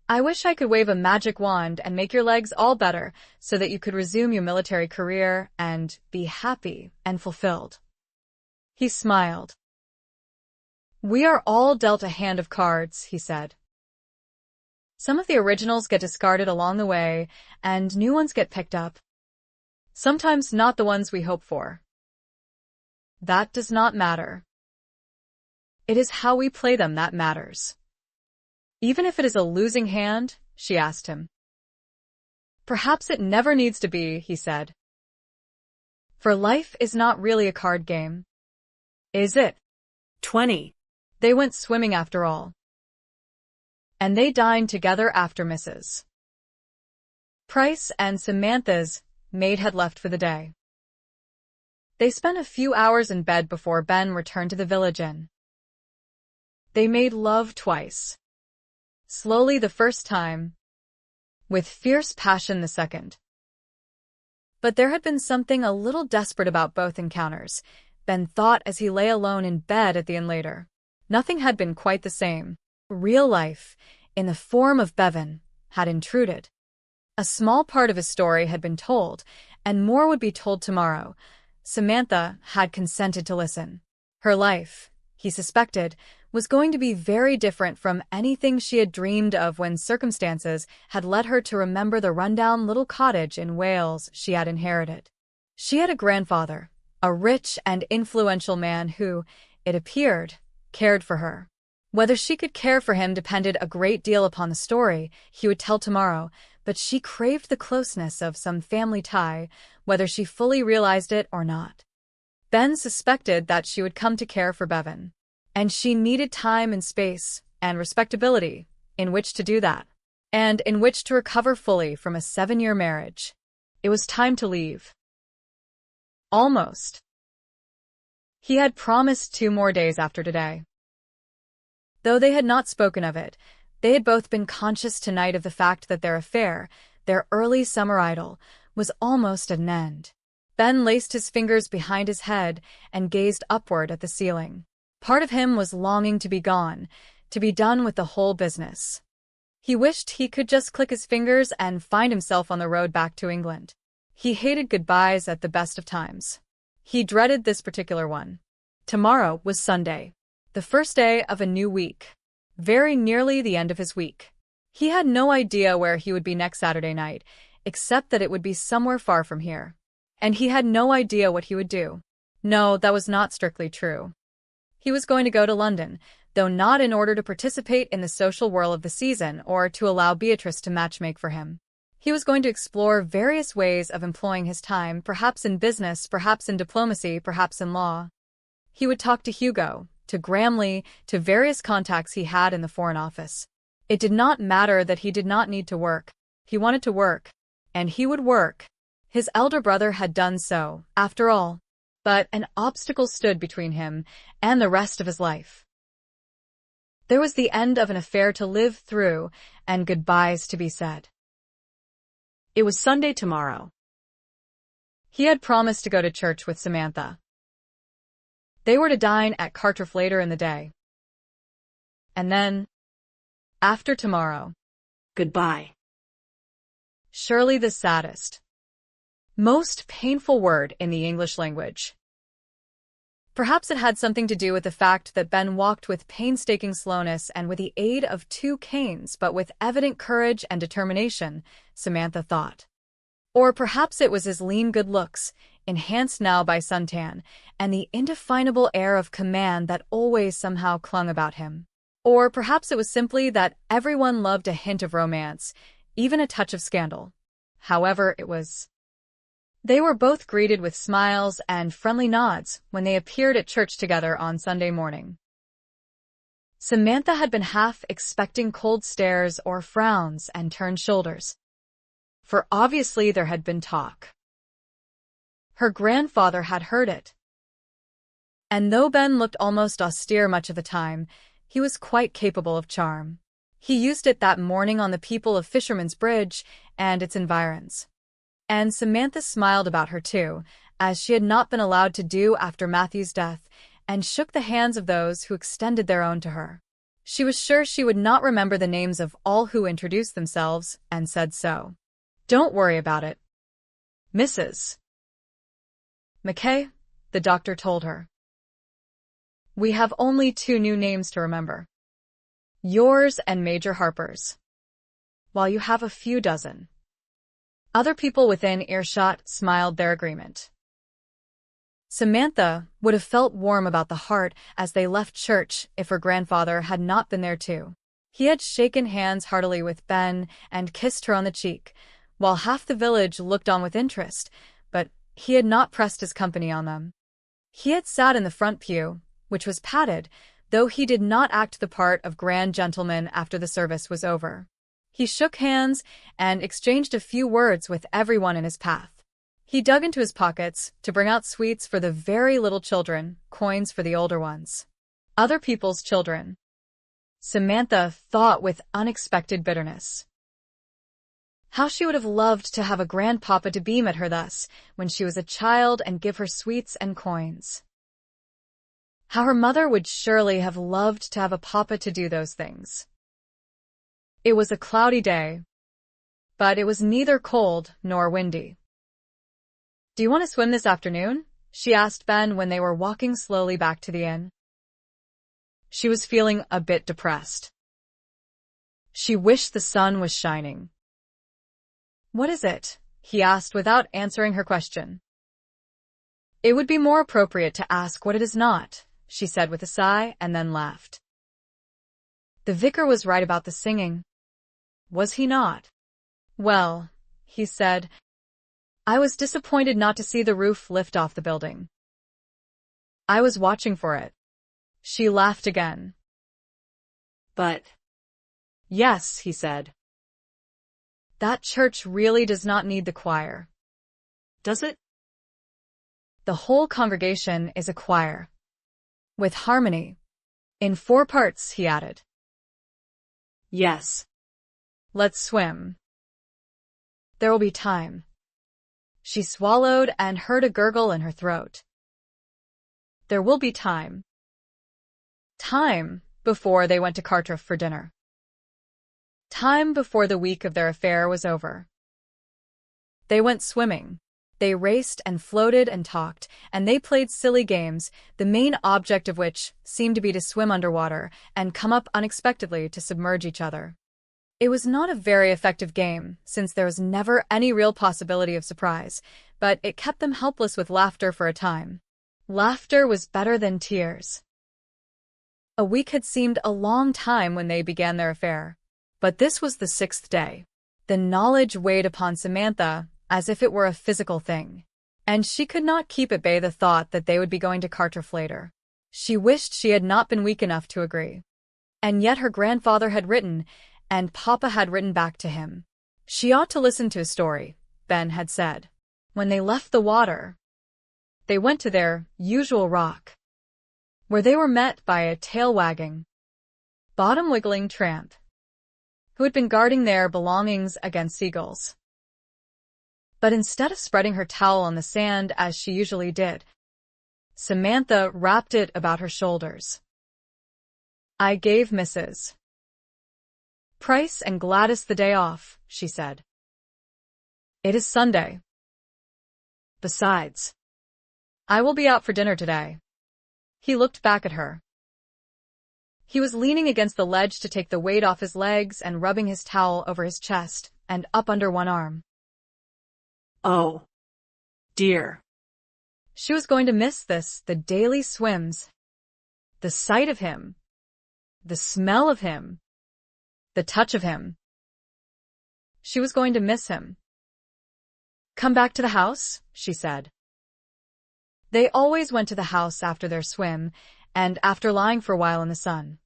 I wish I could wave a magic wand and make your legs all better so that you could resume your military career and be happy and fulfilled. He smiled. We are all dealt a hand of cards, he said. Some of the originals get discarded along the way, and new ones get picked up. Sometimes not the ones we hope for. That does not matter. It is how we play them that matters. Even if it is a losing hand, she asked him. Perhaps it never needs to be, he said. For life is not really a card game. Is it? 20. They went swimming after all. And they dined together after Mrs. Price and Samantha's maid had left for the day. They spent a few hours in bed before Ben returned to the village inn. They made love twice. Slowly the first time, with fierce passion the second. But there had been something a little desperate about both encounters, Ben thought as he lay alone in bed at the inn later. Nothing had been quite the same. Real life, in the form of Bevan, had intruded. A small part of his story had been told, and more would be told tomorrow. Samantha had consented to listen. Her life, he suspected, was going to be very different from anything she had dreamed of when circumstances had led her to remember the rundown little cottage in Wales she had inherited. She had a grandfather, a rich and influential man who, it appeared, cared for her. Whether she could care for him depended a great deal upon the story he would tell tomorrow, but she craved the closeness of some family tie, whether she fully realized it or not. Ben suspected that she would come to care for Bevan, and she needed time and space and respectability in which to do that, and in which to recover fully from a 7-year marriage. It was time to leave. Almost. He had promised 2 more days after today. Though they had not spoken of it, they had both been conscious tonight of the fact that their affair, their early summer idyll, was almost at an end. Ben laced his fingers behind his head and gazed upward at the ceiling. Part of him was longing to be gone, to be done with the whole business. He wished he could just click his fingers and find himself on the road back to England. He hated goodbyes at the best of times. He dreaded this particular one. Tomorrow was Sunday, the first day of a new week, very nearly the end of his week. He had no idea where he would be next Saturday night, except that it would be somewhere far from here. And he had no idea what he would do. No, that was not strictly true. He was going to go to London, though not in order to participate in the social whirl of the season or to allow Beatrice to matchmake for him. He was going to explore various ways of employing his time, perhaps in business, perhaps in diplomacy, perhaps in law. He would talk to Hugo, to Gramley, to various contacts he had in the Foreign Office. It did not matter that he did not need to work. He wanted to work, and he would work. His elder brother had done so, after all. But an obstacle stood between him and the rest of his life. There was the end of an affair to live through and goodbyes to be said. It was Sunday tomorrow. He had promised to go to church with Samantha. They were to dine at Carterf later in the day. And then, after tomorrow, goodbye. Surely the saddest, most painful word in the English language. Perhaps it had something to do with the fact that Ben walked with painstaking slowness and with the aid of 2 canes, but with evident courage and determination, Samantha thought. Or perhaps it was his lean good looks, enhanced now by suntan, and the indefinable air of command that always somehow clung about him. Or perhaps it was simply that everyone loved a hint of romance, even a touch of scandal. However it was, they were both greeted with smiles and friendly nods when they appeared at church together on Sunday morning. Samantha had been half expecting cold stares or frowns and turned shoulders. For obviously there had been talk. Her grandfather had heard it. And though Ben looked almost austere much of the time, he was quite capable of charm. He used it that morning on the people of Fisherman's Bridge and its environs. And Samantha smiled about her too, as she had not been allowed to do after Matthew's death, and shook the hands of those who extended their own to her. She was sure she would not remember the names of all who introduced themselves, and said so. "Don't worry about it, Mrs. McKay," the doctor told her. "We have only 2 new names to remember. Yours and Major Harper's. While you have a few dozen." Other people within earshot smiled their agreement. Samantha would have felt warm about the heart as they left church if her grandfather had not been there too. He had shaken hands heartily with Ben and kissed her on the cheek, while half the village looked on with interest, but he had not pressed his company on them. He had sat in the front pew, which was padded, though he did not act the part of grand gentleman after the service was over. He shook hands and exchanged a few words with everyone in his path. He dug into his pockets to bring out sweets for the very little children, coins for the older ones. Other people's children. Samantha thought with unexpected bitterness. How she would have loved to have a grandpapa to beam at her thus when she was a child and give her sweets and coins. How her mother would surely have loved to have a papa to do those things. It was a cloudy day, but it was neither cold nor windy. "Do you want to swim this afternoon?" she asked Ben when they were walking slowly back to the inn. She was feeling a bit depressed. She wished the sun was shining. "What is it?" he asked without answering her question. "It would be more appropriate to ask what it is not," she said with a sigh, and then laughed. The vicar was right about the singing. Was he not? "Well," he said, "I was disappointed not to see the roof lift off the building. I was watching for it." She laughed again. "But—" "Yes," he said. "That church really does not need the choir. Does it? The whole congregation is a choir. With harmony. In 4 parts," he added. "Yes. Let's swim. There will be time." She swallowed and heard a gurgle in her throat. There will be time. Time before they went to Cartreff for dinner. Time before the week of their affair was over. They went swimming. They raced and floated and talked, and they played silly games, the main object of which seemed to be to swim underwater and come up unexpectedly to submerge each other. It was not a very effective game, since there was never any real possibility of surprise, but it kept them helpless with laughter for a time. Laughter was better than tears. A week had seemed a long time when they began their affair, but this was the 6th day. The knowledge weighed upon Samantha as if it were a physical thing, and she could not keep at bay the thought that they would be going to Cartreff later. She wished she had not been weak enough to agree. And yet her grandfather had written, and Papa had written back to him. She ought to listen to his story, Ben had said. When they left the water, they went to their usual rock, where they were met by a tail-wagging, bottom-wiggling tramp, who had been guarding their belongings against seagulls. But instead of spreading her towel on the sand as she usually did, Samantha wrapped it about her shoulders. "I gave Mrs. Price and Gladys the day off," she said. "It is Sunday. Besides, I will be out for dinner today." He looked back at her. He was leaning against the ledge to take the weight off his legs and rubbing his towel over his chest and up under one arm. Oh, dear. She was going to miss this, the daily swims, the sight of him, the smell of him, the touch of him. She was going to miss him. "Come back to the house?" she said. They always went to the house after their swim, and after lying for a while in the sun.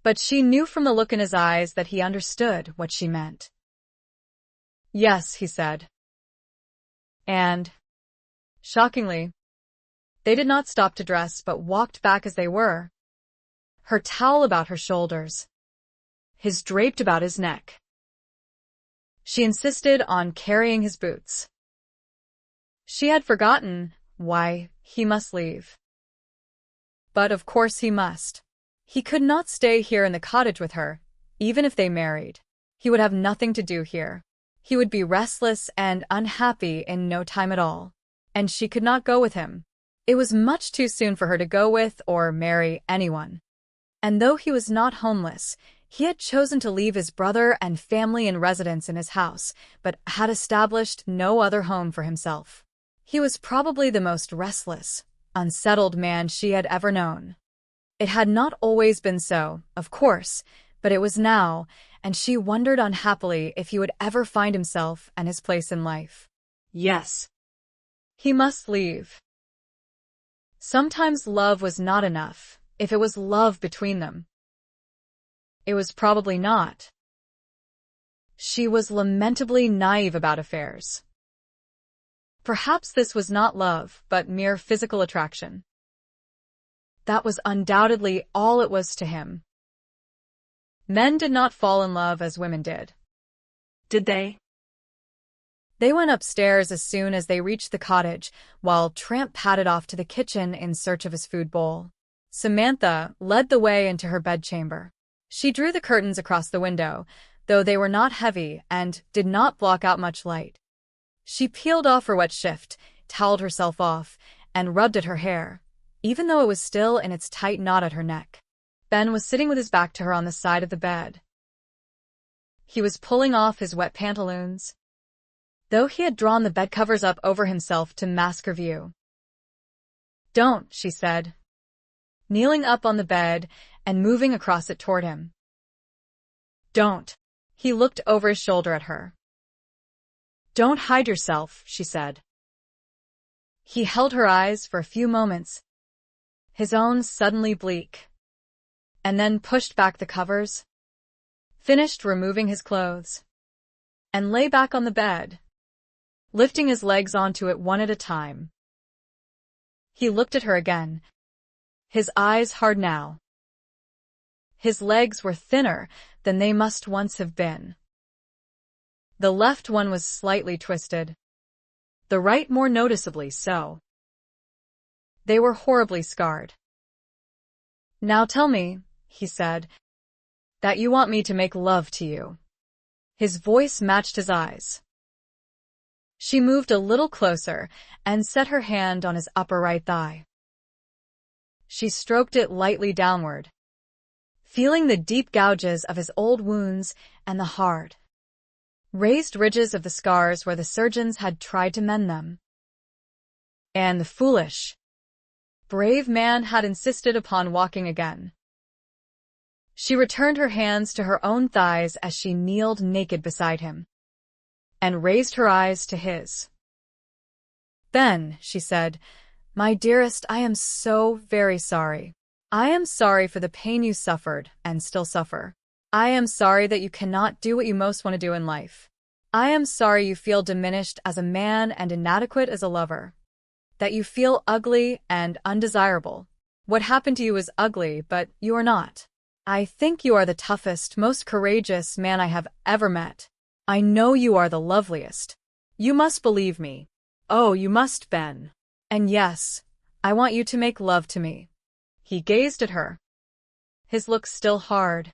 But she knew from the look in his eyes that he understood what she meant. "Yes," he said. And, shockingly, They did not stop to dress, but walked back as they were. Her towel about her shoulders, his draped about his neck. She insisted on carrying his boots. She had forgotten why he must leave. But of course he must. He could not stay here in the cottage with her, even if they married. He would have nothing to do here. He would be restless and unhappy in no time at all. And she could not go with him. It was much too soon for her to go with or marry anyone. And though he was not homeless, he had chosen to leave his brother and family in residence in his house, but had established no other home for himself. He was probably the most restless, unsettled man she had ever known. It had not always been so, of course, but it was now, and she wondered unhappily if he would ever find himself and his place in life. Yes. He must leave. Sometimes love was not enough, if it was love between them. It was probably not. She was lamentably naive about affairs. Perhaps this was not love, but mere physical attraction. That was undoubtedly all it was to him. Men did not fall in love as women did. Did they? They went upstairs as soon as they reached the cottage, while Tramp padded off to the kitchen in search of his food bowl. Samantha led the way into her bedchamber. She drew the curtains across the window, though they were not heavy and did not block out much light. She peeled off her wet shift, toweled herself off, and rubbed at her hair, even though it was still in its tight knot at her neck. Ben was sitting with his back to her on the side of the bed. He was pulling off his wet pantaloons, though he had drawn the bedcovers up over himself to mask her view. "Don't," she said, kneeling up on the bed and moving across it toward him. "Don't." He looked over his shoulder at her. "Don't hide yourself," she said. He held her eyes for a few moments, his own suddenly bleak, and then pushed back the covers, finished removing his clothes, and lay back on the bed, lifting his legs onto it one at a time. He looked at her again, his eyes hard now. His legs were thinner than they must once have been. The left one was slightly twisted, the right more noticeably so. They were horribly scarred. "Now tell me," he said, "that you want me to make love to you." His voice matched his eyes. She moved a little closer and set her hand on his upper right thigh. She stroked it lightly downward, feeling the deep gouges of his old wounds and the hard, raised ridges of the scars where the surgeons had tried to mend them. And the foolish, brave man had insisted upon walking again. She returned her hands to her own thighs as she kneeled naked beside him, and raised her eyes to his. "Ben," she said, "my dearest, I am so very sorry. I am sorry for the pain you suffered and still suffer. I am sorry that you cannot do what you most want to do in life. I am sorry you feel diminished as a man and inadequate as a lover. That you feel ugly and undesirable. What happened to you is ugly, but you are not. I think you are the toughest, most courageous man I have ever met. I know you are the loveliest. You must believe me. Oh, you must, Ben. And yes, I want you to make love to me." He gazed at her, his look still hard,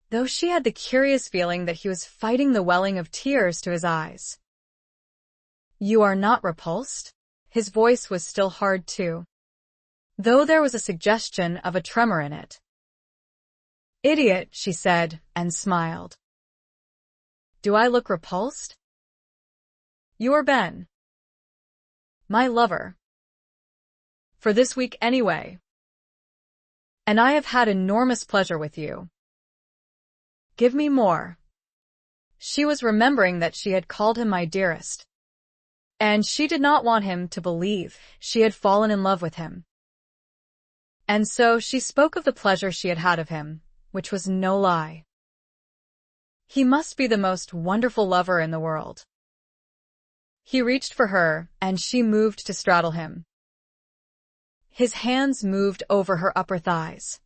though she had the curious feeling that he was fighting the welling of tears to his eyes. "You are not repulsed?" His voice was still hard too, though there was a suggestion of a tremor in it. "Idiot," she said, and smiled. "Do I look repulsed? You're Ben. My lover. For this week anyway. And I have had enormous pleasure with you. Give me more." She was remembering that she had called him my dearest, and she did not want him to believe she had fallen in love with him. And so she spoke of the pleasure she had had of him, which was no lie. He must be the most wonderful lover in the world. He reached for her, and she moved to straddle him. His hands moved over her upper thighs,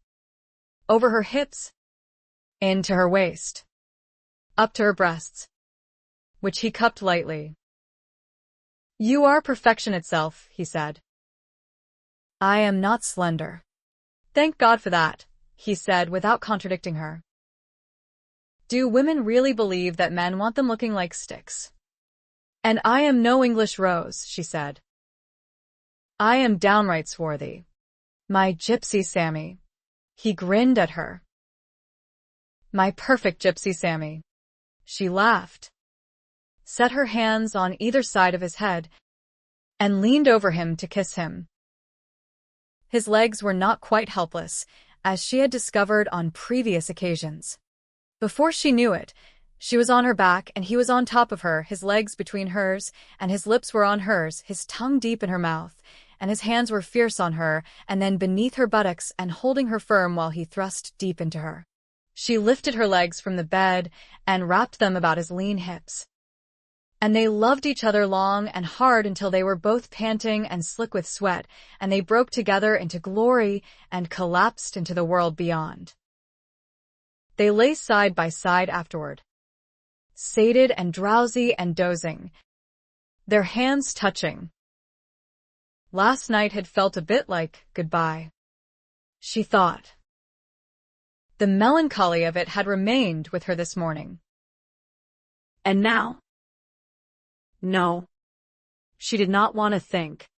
over her hips, into her waist, up to her breasts, which he cupped lightly. "You are perfection itself," he said. "I am not slender." "Thank God for that," he said without contradicting her. "Do women really believe that men want them looking like sticks?" "And I am no English rose," she said. "I am downright swarthy. My gypsy Sammy." He grinned at her. "My perfect gypsy Sammy." She laughed, set her hands on either side of his head, and leaned over him to kiss him. His legs were not quite helpless, as she had discovered on previous occasions. Before she knew it, she was on her back and he was on top of her, his legs between hers, and his lips were on hers, his tongue deep in her mouth, and his hands were fierce on her, and then beneath her buttocks and holding her firm while he thrust deep into her. She lifted her legs from the bed and wrapped them about his lean hips. And they loved each other long and hard until they were both panting and slick with sweat, and they broke together into glory and collapsed into the world beyond. They lay side by side afterward, sated and drowsy and dozing, their hands touching. Last night had felt a bit like goodbye, she thought. The melancholy of it had remained with her this morning. And now? No. She did not want to think.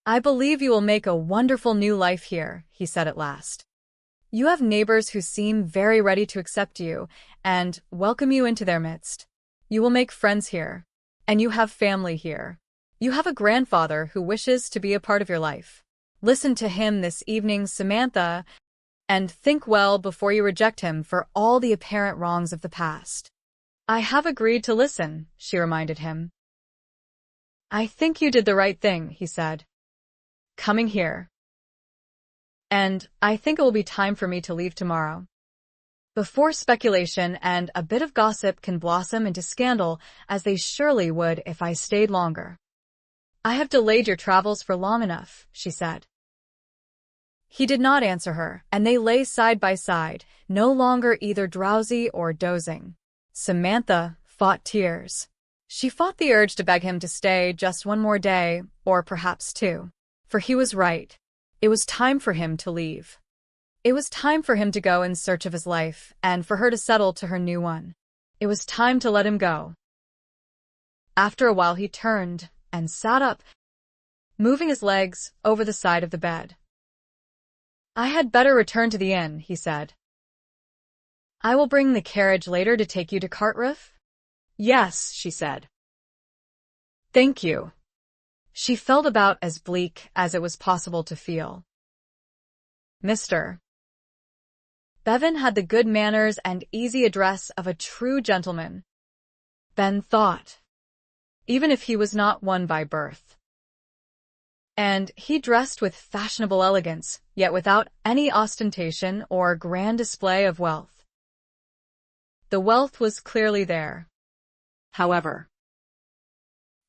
"I believe you will make a wonderful new life here," he said at last. "You have neighbors who seem very ready to accept you and welcome you into their midst. You will make friends here, and you have family here. You have a grandfather who wishes to be a part of your life. Listen to him this evening, Samantha, and think well before you reject him for all the apparent wrongs of the past." "I have agreed to listen," she reminded him. "I think you did the right thing," he said, "coming here. And I think it will be time for me to leave tomorrow, before speculation and a bit of gossip can blossom into scandal, as they surely would if I stayed longer." "I have delayed your travels for long enough," she said. He did not answer her, and they lay side by side, no longer either drowsy or dozing. Samantha fought tears. She fought the urge to beg him to stay just one more day, or perhaps two. For he was right. It was time for him to leave. It was time for him to go in search of his life, and for her to settle to her new one. It was time to let him go. After a while he turned and sat up, moving his legs over the side of the bed. "I had better return to the inn," he said. "I will bring the carriage later to take you to Cartwright." "Yes," she said. "Thank you." She felt about as bleak as it was possible to feel. Mr. Bevan had the good manners and easy address of a true gentleman, Ben thought, even if he was not one by birth. And he dressed with fashionable elegance, yet without any ostentation or grand display of wealth. The wealth was clearly there, however.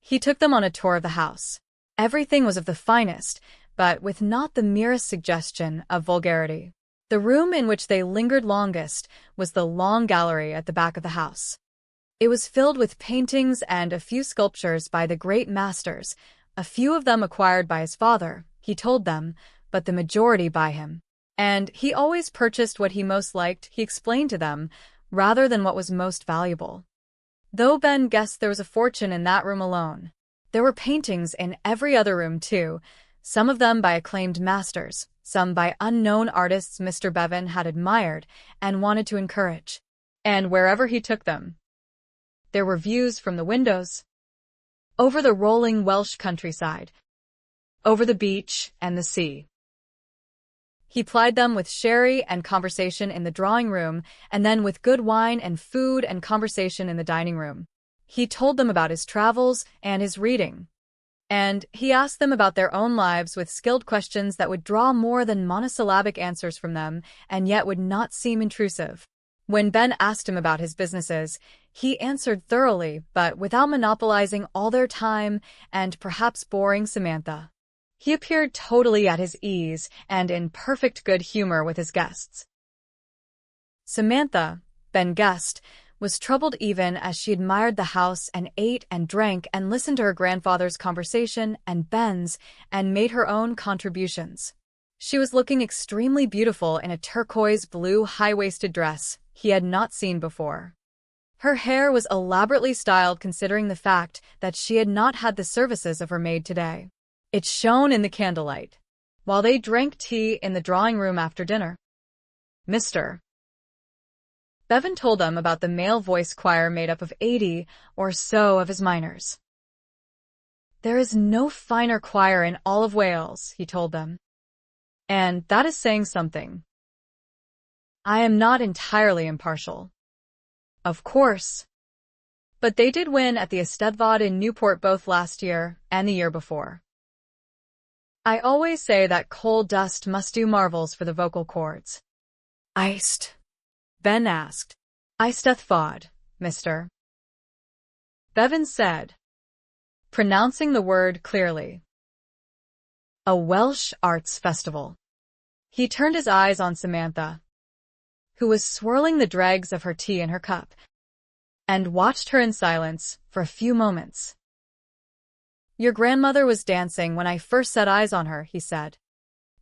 He took them on a tour of the house. Everything was of the finest, but with not the merest suggestion of vulgarity. The room in which they lingered longest was the long gallery at the back of the house. It was filled with paintings and a few sculptures by the great masters, a few of them acquired by his father, he told them, but the majority by him. And he always purchased what he most liked, he explained to them, rather than what was most valuable. Though Ben guessed there was a fortune in that room alone. There were paintings in every other room, too, some of them by acclaimed masters, some by unknown artists Mr. Bevan had admired and wanted to encourage. And wherever he took them, there were views from the windows, over the rolling Welsh countryside, over the beach and the sea. He plied them with sherry and conversation in the drawing-room, and then with good wine and food and conversation in the dining-room. He told them about his travels and his reading. And he asked them about their own lives with skilled questions that would draw more than monosyllabic answers from them, and yet would not seem intrusive. When Ben asked him about his businesses, he answered thoroughly, but without monopolizing all their time and perhaps boring Samantha. He appeared totally at his ease and in perfect good humor with his guests. Samantha, Ben guessed, was troubled even as she admired the house and ate and drank and listened to her grandfather's conversation and Ben's and made her own contributions. She was looking extremely beautiful in a turquoise blue high-waisted dress he had not seen before. Her hair was elaborately styled considering the fact that she had not had the services of her maid today. It shone in the candlelight. While they drank tea in the drawing room after dinner, Mr. Bevan told them about the male voice choir made up of 80 or so of his minors. There is no finer choir in all of Wales, he told them. And that is saying something. I am not entirely impartial. Of course. But they did win at the Eisteddfod in Newport both last year and the year before. I always say that coal dust must do marvels for the vocal cords. Iced? Ben asked. Eisteddfod, Mr. Bevan said, pronouncing the word clearly. A Welsh arts festival. He turned his eyes on Samantha, who was swirling the dregs of her tea in her cup, and watched her in silence for a few moments. Your grandmother was dancing when I first set eyes on her, he said.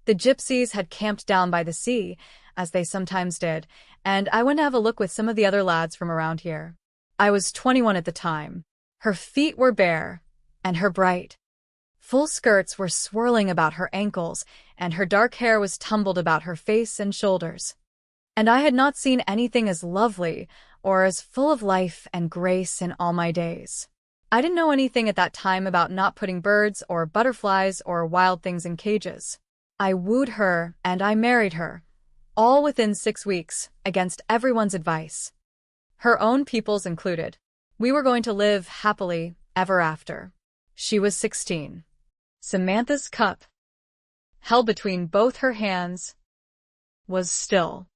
The gypsies had camped down by the sea, as they sometimes did, and I went to have a look with some of the other lads from around here. I was 21 at the time. Her feet were bare, and her bright, full skirts were swirling about her ankles, and her dark hair was tumbled about her face and shoulders. And I had not seen anything as lovely or as full of life and grace in all my days. I didn't know anything at that time about not putting birds or butterflies or wild things in cages. I wooed her and I married her, all within 6 weeks, against everyone's advice, her own people's included. We were going to live happily ever after. She was 16. Samantha's cup, held between both her hands, was still.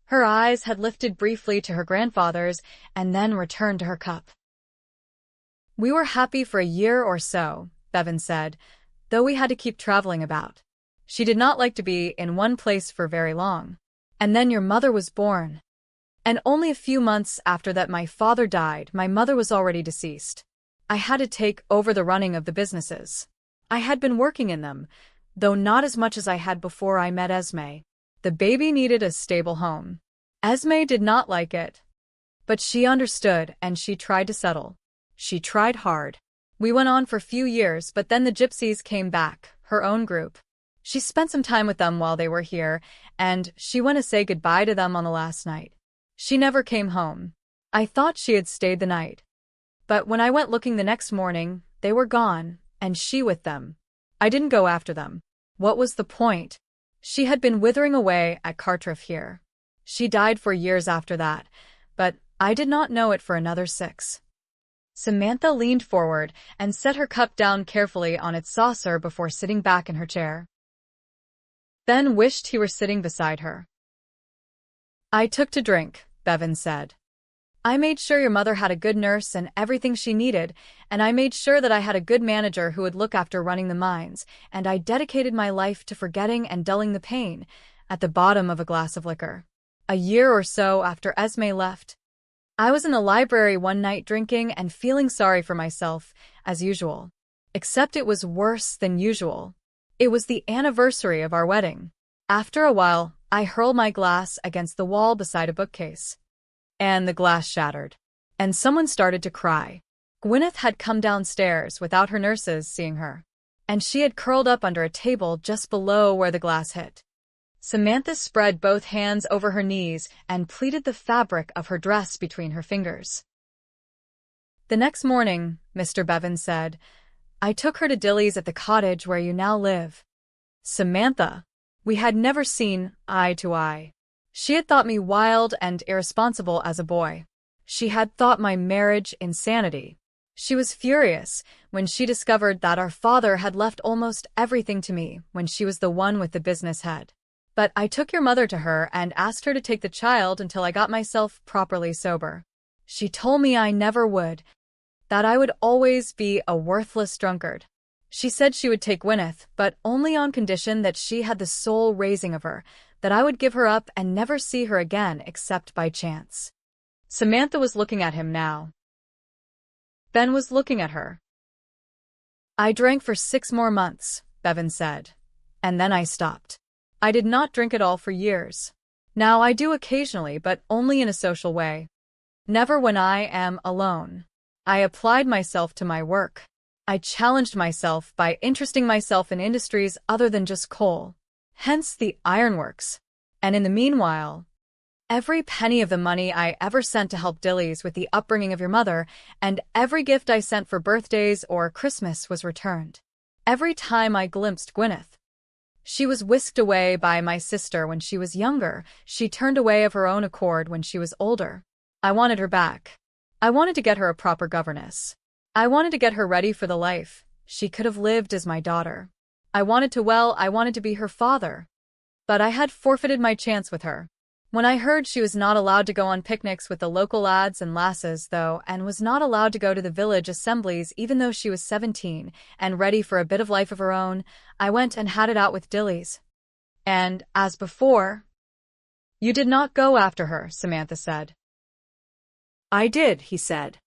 Her eyes had lifted briefly to her grandfather's and then returned to her cup. We were happy for a year or so, Bevan said, though we had to keep traveling about. She did not like to be in one place for very long. And then your mother was born. And only a few months after that my father died, my mother was already deceased. I had to take over the running of the businesses. I had been working in them, though not as much as I had before I met Esme. The baby needed a stable home. Esme did not like it. But she understood and she tried to settle. She tried hard. We went on for a few years, but then the gypsies came back, her own group. She spent some time with them while they were here, and she went to say goodbye to them on the last night. She never came home. I thought she had stayed the night. But when I went looking the next morning, they were gone, and she with them. I didn't go after them. What was the point? She had been withering away at Cartreff here. She died for years after that, but I did not know it for another 6. Samantha leaned forward and set her cup down carefully on its saucer before sitting back in her chair. Ben wished he were sitting beside her. I took to drink, Bevan said. I made sure your mother had a good nurse and everything she needed, and I made sure that I had a good manager who would look after running the mines, and I dedicated my life to forgetting and dulling the pain at the bottom of a glass of liquor. A year or so after Esme left, I was in the library one night drinking and feeling sorry for myself, as usual. Except it was worse than usual. It was the anniversary of our wedding. After a while, I hurled my glass against the wall beside a bookcase. And the glass shattered. And someone started to cry. Gwyneth had come downstairs without her nurses seeing her. And she had curled up under a table just below where the glass hit. Samantha spread both hands over her knees and pleated the fabric of her dress between her fingers. The next morning, Mr. Bevan said, I took her to Dilly's at the cottage where you now live. Samantha, we had never seen eye to eye. She had thought me wild and irresponsible as a boy. She had thought my marriage insanity. She was furious when she discovered that our father had left almost everything to me when she was the one with the business head. But I took your mother to her and asked her to take the child until I got myself properly sober. She told me I never would, that I would always be a worthless drunkard. She said she would take Gwyneth, but only on condition that she had the sole raising of her, that I would give her up and never see her again except by chance. Samantha was looking at him now. Ben was looking at her. I drank for 6 more months, Bevan said. And then I stopped. I did not drink at all for years. Now I do occasionally, but only in a social way. Never when I am alone. I applied myself to my work. I challenged myself by interesting myself in industries other than just coal. Hence the ironworks. And in the meanwhile, every penny of the money I ever sent to help Dillies with the upbringing of your mother, and every gift I sent for birthdays or Christmas was returned. Every time I glimpsed Gwyneth. She was whisked away by my sister when she was younger. She turned away of her own accord when she was older. I wanted her back. I wanted to get her a proper governess. I wanted to get her ready for the life she could have lived as my daughter. I wanted to be her father. But I had forfeited my chance with her. When I heard she was not allowed to go on picnics with the local lads and lasses, though, and was not allowed to go to the village assemblies even though she was 17 and ready for a bit of life of her own, I went and had it out with Dillies. And, as before, you did not go after her, Samantha said. I did, he said.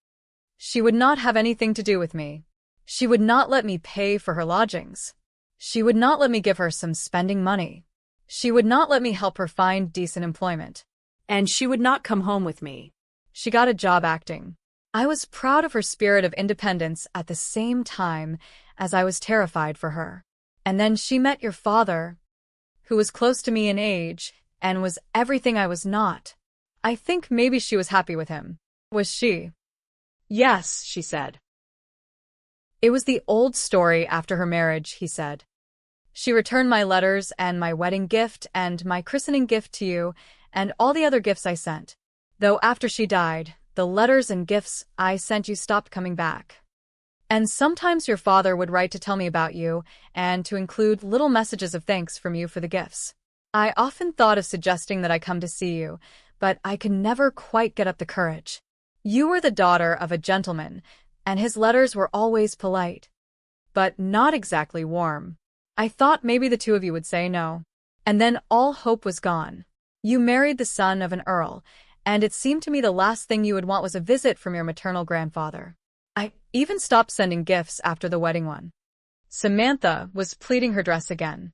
She would not have anything to do with me. She would not let me pay for her lodgings. She would not let me give her some spending money. She would not let me help her find decent employment. And she would not come home with me. She got a job acting. I was proud of her spirit of independence at the same time as I was terrified for her. And then she met your father, who was close to me in age and was everything I was not. I think maybe she was happy with him. Was she? Yes, she said. It was the old story after her marriage, he said. She returned my letters and my wedding gift and my christening gift to you and all the other gifts I sent. Though after she died, the letters and gifts I sent you stopped coming back. And sometimes your father would write to tell me about you and to include little messages of thanks from you for the gifts. I often thought of suggesting that I come to see you, but I could never quite get up the courage. You were the daughter of a gentleman, and his letters were always polite, but not exactly warm. I thought maybe the two of you would say no. And then all hope was gone. You married the son of an earl, and it seemed to me the last thing you would want was a visit from your maternal grandfather. I even stopped sending gifts after the wedding one. Samantha was pleating her dress again.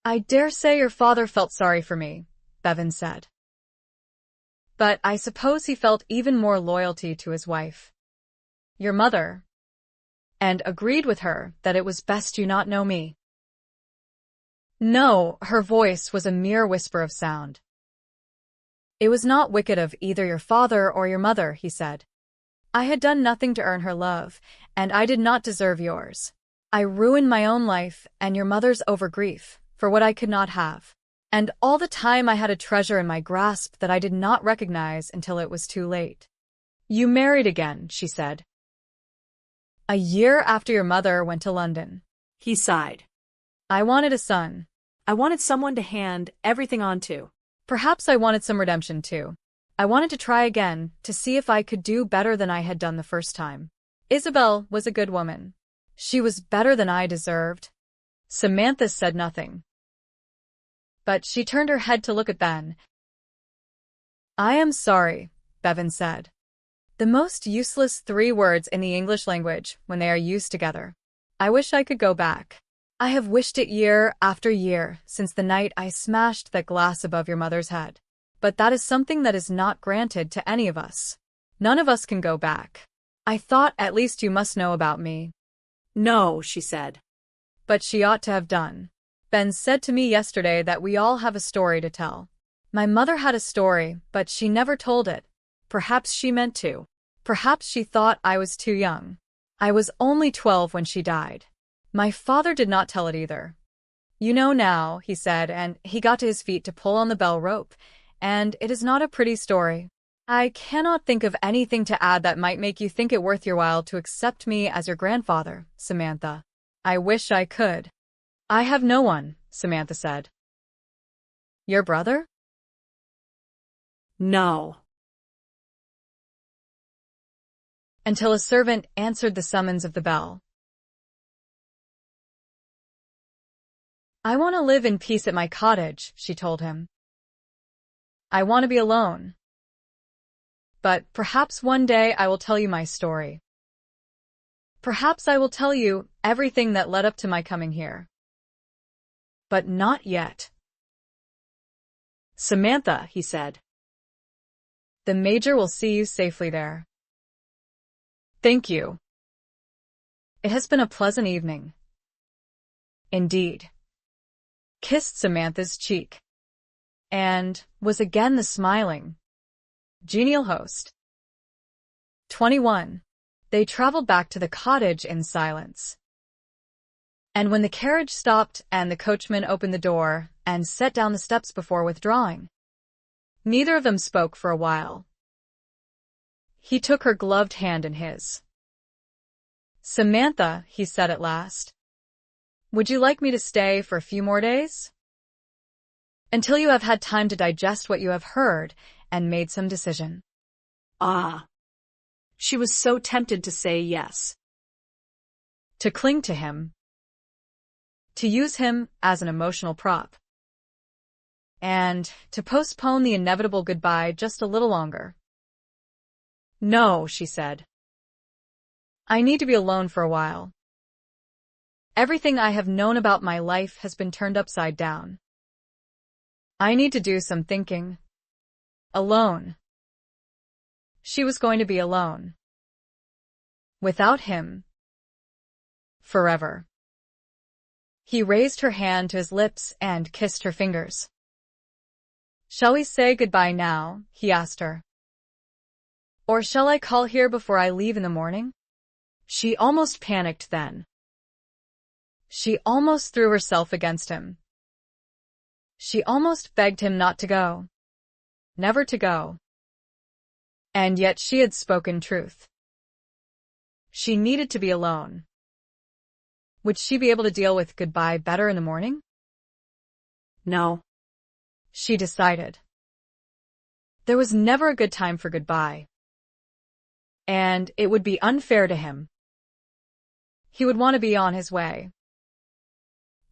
I dare say your father felt sorry for me, Bevan said. But I suppose he felt even more loyalty to his wife, your mother, and agreed with her that it was best you not know me. No, her voice was a mere whisper of sound. It was not wicked of either your father or your mother, he said. I had done nothing to earn her love, and I did not deserve yours. I ruined my own life and your mother's over grief for what I could not have. And all the time I had a treasure in my grasp that I did not recognize until it was too late. You married again, she said. A year after your mother went to London. He sighed. I wanted a son. I wanted someone to hand everything on to. Perhaps I wanted some redemption too. I wanted to try again, to see if I could do better than I had done the first time. Isabel was a good woman. She was better than I deserved. Samantha said nothing. But she turned her head to look at Ben. I am sorry, Bevan said. The most useless 3 words in the English language when they are used together. I wish I could go back. I have wished it year after year since the night I smashed that glass above your mother's head. But that is something that is not granted to any of us. None of us can go back. I thought at least you must know about me. No, she said. But she ought to have done. Ben said to me yesterday that we all have a story to tell. My mother had a story, but she never told it. Perhaps she meant to. Perhaps she thought I was too young. I was only 12 when she died. My father did not tell it either. You know now, he said, and he got to his feet to pull on the bell rope, and it is not a pretty story. I cannot think of anything to add that might make you think it worth your while to accept me as your grandfather, Samantha. I wish I could. I have no one, Samantha said. Your brother? No. Until a servant answered the summons of the bell. I want to live in peace at my cottage, she told him. I want to be alone. But perhaps one day I will tell you my story. Perhaps I will tell you everything that led up to my coming here. But not yet. Samantha, he said. The Major will see you safely there. Thank you. It has been a pleasant evening. Indeed. Kissed Samantha's cheek. And was again the smiling, genial host. 21. They traveled back to the cottage in silence. And when the carriage stopped and the coachman opened the door and set down the steps before withdrawing, neither of them spoke for a while. He took her gloved hand in his. Samantha, he said at last, would you like me to stay for a few more days? Until you have had time to digest what you have heard and made some decision. Ah. She was so tempted to say yes. To cling to him. To use him as an emotional prop. And to postpone the inevitable goodbye just a little longer. No, she said. I need to be alone for a while. Everything I have known about my life has been turned upside down. I need to do some thinking. Alone. She was going to be alone. Without him. Forever. He raised her hand to his lips and kissed her fingers. Shall we say goodbye now? He asked her. Or shall I call here before I leave in the morning? She almost panicked then. She almost threw herself against him. She almost begged him not to go. Never to go. And yet she had spoken truth. She needed to be alone. Would she be able to deal with goodbye better in the morning? No. She decided. There was never a good time for goodbye. And it would be unfair to him. He would want to be on his way.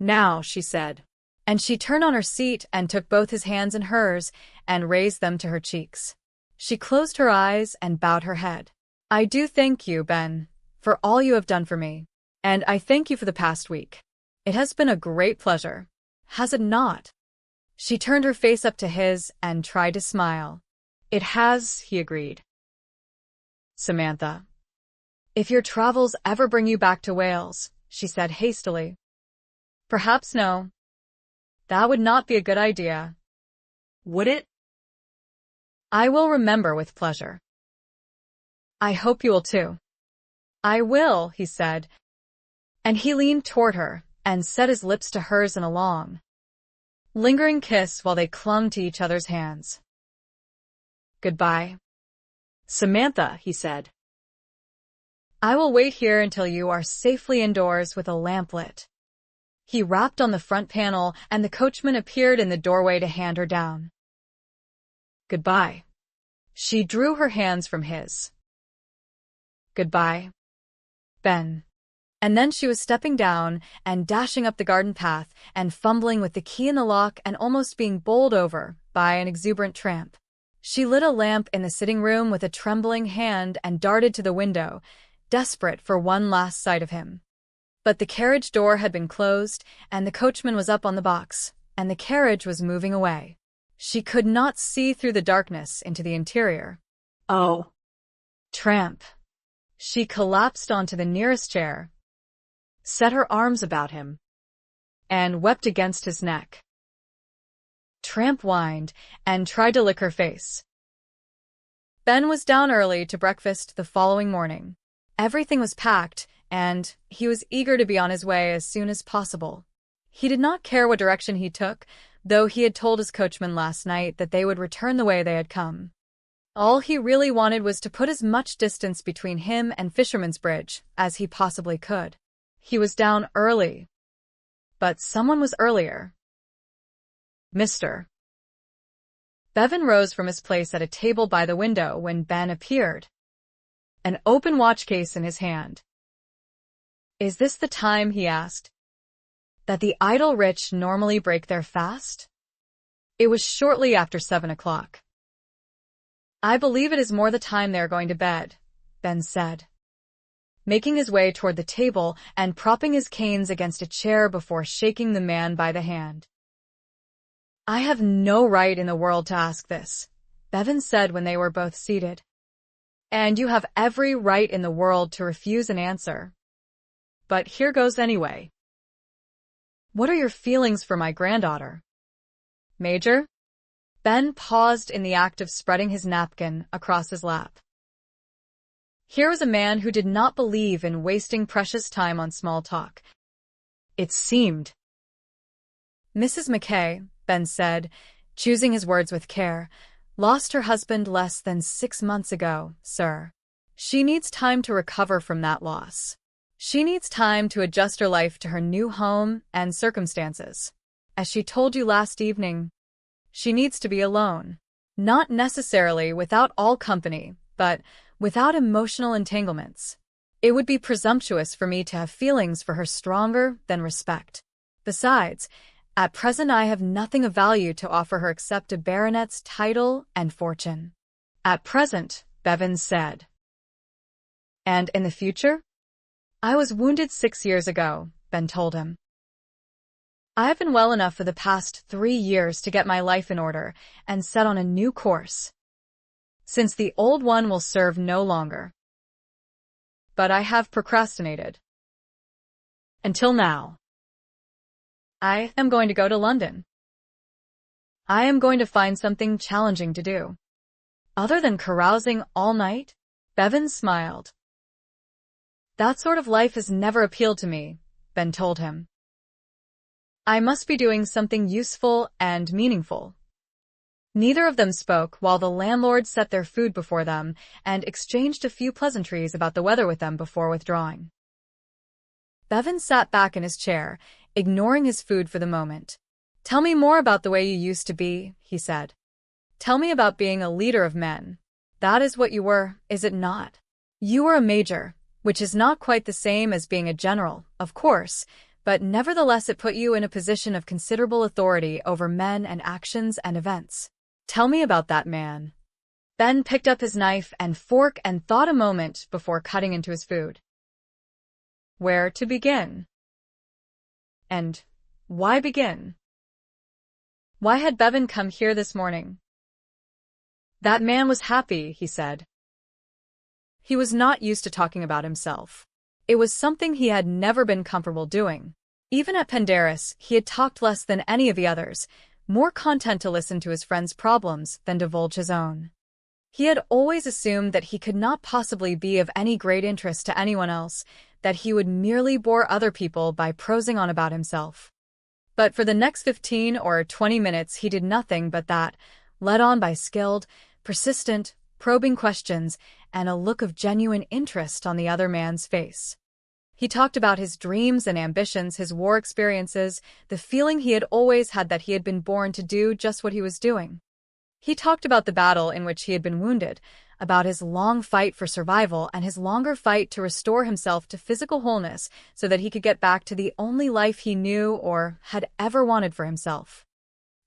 Now, she said. And she turned on her seat and took both his hands in hers and raised them to her cheeks. She closed her eyes and bowed her head. I do thank you, Ben, for all you have done for me. And I thank you for the past week. It has been a great pleasure. Has it not? She turned her face up to his and tried to smile. It has, he agreed. Samantha. If your travels ever bring you back to Wales, she said hastily. Perhaps no. That would not be a good idea. Would it? I will remember with pleasure. I hope you will too. I will, he said. And he leaned toward her and set his lips to hers in a long, lingering kiss while they clung to each other's hands. Goodbye. Samantha, he said. I will wait here until you are safely indoors with a lamp lit. He rapped on the front panel and the coachman appeared in the doorway to hand her down. Goodbye. She drew her hands from his. Goodbye, Ben. And then she was stepping down and dashing up the garden path and fumbling with the key in the lock and almost being bowled over by an exuberant tramp. She lit a lamp in the sitting room with a trembling hand and darted to the window, desperate for one last sight of him. But the carriage door had been closed, and the coachman was up on the box, and the carriage was moving away. She could not see through the darkness into the interior. Oh. Tramp. She collapsed onto the nearest chair, set her arms about him, and wept against his neck. Tramp whined and tried to lick her face. Ben was down early to breakfast the following morning. Everything was packed, and he was eager to be on his way as soon as possible. He did not care what direction he took, though he had told his coachman last night that they would return the way they had come. All he really wanted was to put as much distance between him and Fisherman's Bridge as he possibly could. He was down early. But someone was earlier. Mr. Bevan rose from his place at a table by the window when Ben appeared, an open watch case in his hand. Is this the time? He asked. that the idle rich normally break their fast? It was shortly after 7 o'clock. I believe it is more the time they are going to bed, Ben said, making his way toward the table and propping his canes against a chair before shaking the man by the hand. I have no right in the world to ask this, Bevan said when they were both seated. And you have every right in the world to refuse an answer. But here goes anyway. What are your feelings for my granddaughter? Major? Ben paused in the act of spreading his napkin across his lap. Here was a man who did not believe in wasting precious time on small talk. It seemed. Mrs. McKay, Ben said, choosing his words with care, lost her husband less than 6 months ago, sir. She needs time to recover from that loss. She needs time to adjust her life to her new home and circumstances. As she told you last evening, she needs to be alone. Not necessarily without all company, but without emotional entanglements. It would be presumptuous for me to have feelings for her stronger than respect. Besides, at present I have nothing of value to offer her except a baronet's title and fortune. At present, Bevan said. And in the future? I was wounded 6 years ago, Ben told him. I have been well enough for the past 3 years to get my life in order and set on a new course, since the old one will serve no longer. But I have procrastinated. Until now. I am going to go to London. I am going to find something challenging to do. Other than carousing all night? Bevan smiled. That sort of life has never appealed to me, Ben told him. I must be doing something useful and meaningful. Neither of them spoke while the landlord set their food before them and exchanged a few pleasantries about the weather with them before withdrawing. Bevan sat back in his chair, ignoring his food for the moment. Tell me more about the way you used to be, he said. Tell me about being a leader of men. That is what you were, is it not? You were a major, which is not quite the same as being a general, of course, but nevertheless it put you in a position of considerable authority over men and actions and events. Tell me about that man. Ben picked up his knife and fork and thought a moment before cutting into his food. Where to begin? And why begin? Why had Bevan come here this morning? That man was happy, he said. He was not used to talking about himself. It was something he had never been comfortable doing. Even at Pendarus, he had talked less than any of the others, more content to listen to his friends' problems than divulge his own. He had always assumed that he could not possibly be of any great interest to anyone else, that he would merely bore other people by prosing on about himself. But for the next 15 or 20 minutes he did nothing but that, led on by skilled, persistent, probing questions and a look of genuine interest on the other man's face. He talked about his dreams and ambitions, his war experiences, the feeling he had always had that he had been born to do just what he was doing. He talked about the battle in which he had been wounded, about his long fight for survival and his longer fight to restore himself to physical wholeness so that he could get back to the only life he knew or had ever wanted for himself.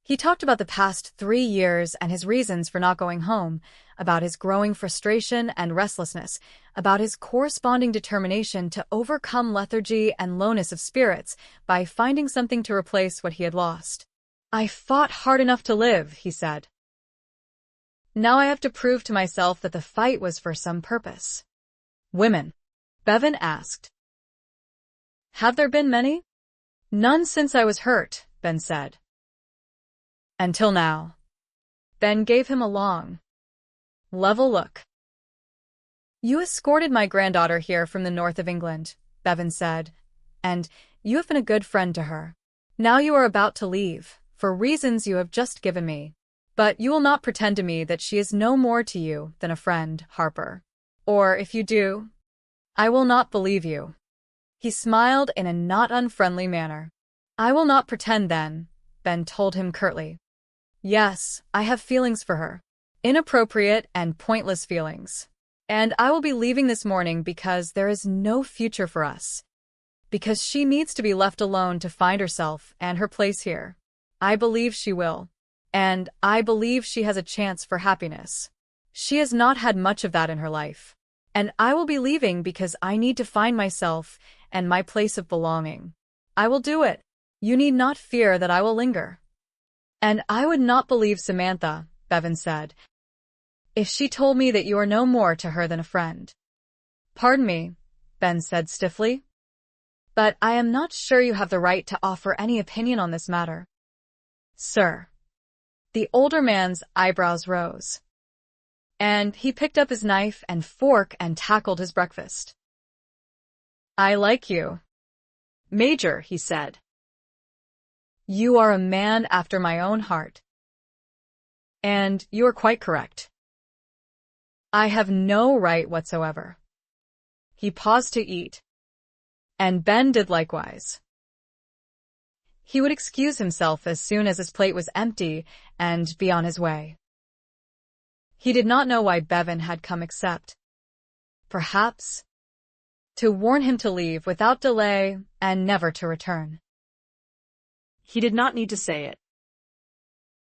He talked about the past 3 years and his reasons for not going home, about his growing frustration and restlessness, about his corresponding determination to overcome lethargy and lowness of spirits by finding something to replace what he had lost. I fought hard enough to live, he said. Now I have to prove to myself that the fight was for some purpose. Women? Bevan asked. Have there been many? None since I was hurt, Ben said. Until now. Ben gave him a long, level look. You escorted my granddaughter here from the north of England, Bevan said, and you have been a good friend to her. Now you are about to leave, for reasons you have just given me. But you will not pretend to me that she is no more to you than a friend, Harper. Or if you do, I will not believe you. He smiled in a not unfriendly manner. I will not pretend then, Ben told him curtly. Yes, I have feelings for her. Inappropriate and pointless feelings. And I will be leaving this morning because there is no future for us. because she needs to be left alone to find herself and her place here. I believe she will. And I believe she has a chance for happiness. She has not had much of that in her life. And I will be leaving because I need to find myself and my place of belonging. I will do it. You need not fear that I will linger. And I would not believe Samantha, Bevan said, if she told me that you are no more to her than a friend. Pardon me, Ben said stiffly. But I am not sure you have the right to offer any opinion on this matter. Sir. The older man's eyebrows rose. And he picked up his knife and fork and tackled his breakfast. I like you. Major, he said. You are a man after my own heart. And you are quite correct. I have no right whatsoever. He paused to eat. And Ben did likewise. He would excuse himself as soon as his plate was empty and be on his way. He did not know why Bevan had come except, perhaps, to warn him to leave without delay and never to return. He did not need to say it.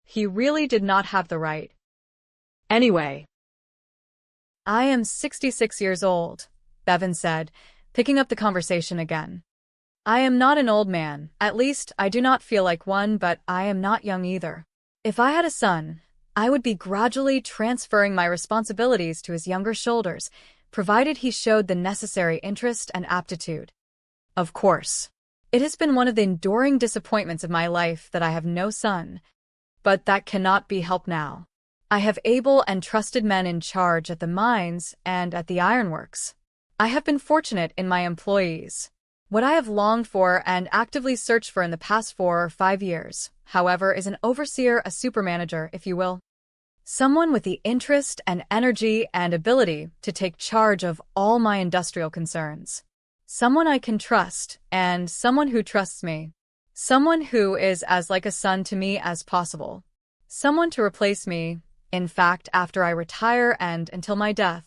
He really did not have the right. Anyway. I am 66 years old, Bevan said, picking up the conversation again. I am not an old man, at least I do not feel like one, but I am not young either. If I had a son, I would be gradually transferring my responsibilities to his younger shoulders, provided he showed the necessary interest and aptitude. Of course, it has been one of the enduring disappointments of my life that I have no son, but that cannot be helped now. I have able and trusted men in charge at the mines and at the ironworks. I have been fortunate in my employees. What I have longed for and actively searched for in the past 4 or 5 years, however, is an overseer, a supermanager, if you will. Someone with the interest and energy and ability to take charge of all my industrial concerns. Someone I can trust, and someone who trusts me. Someone who is as like a son to me as possible. Someone to replace me, in fact, after I retire and until my death.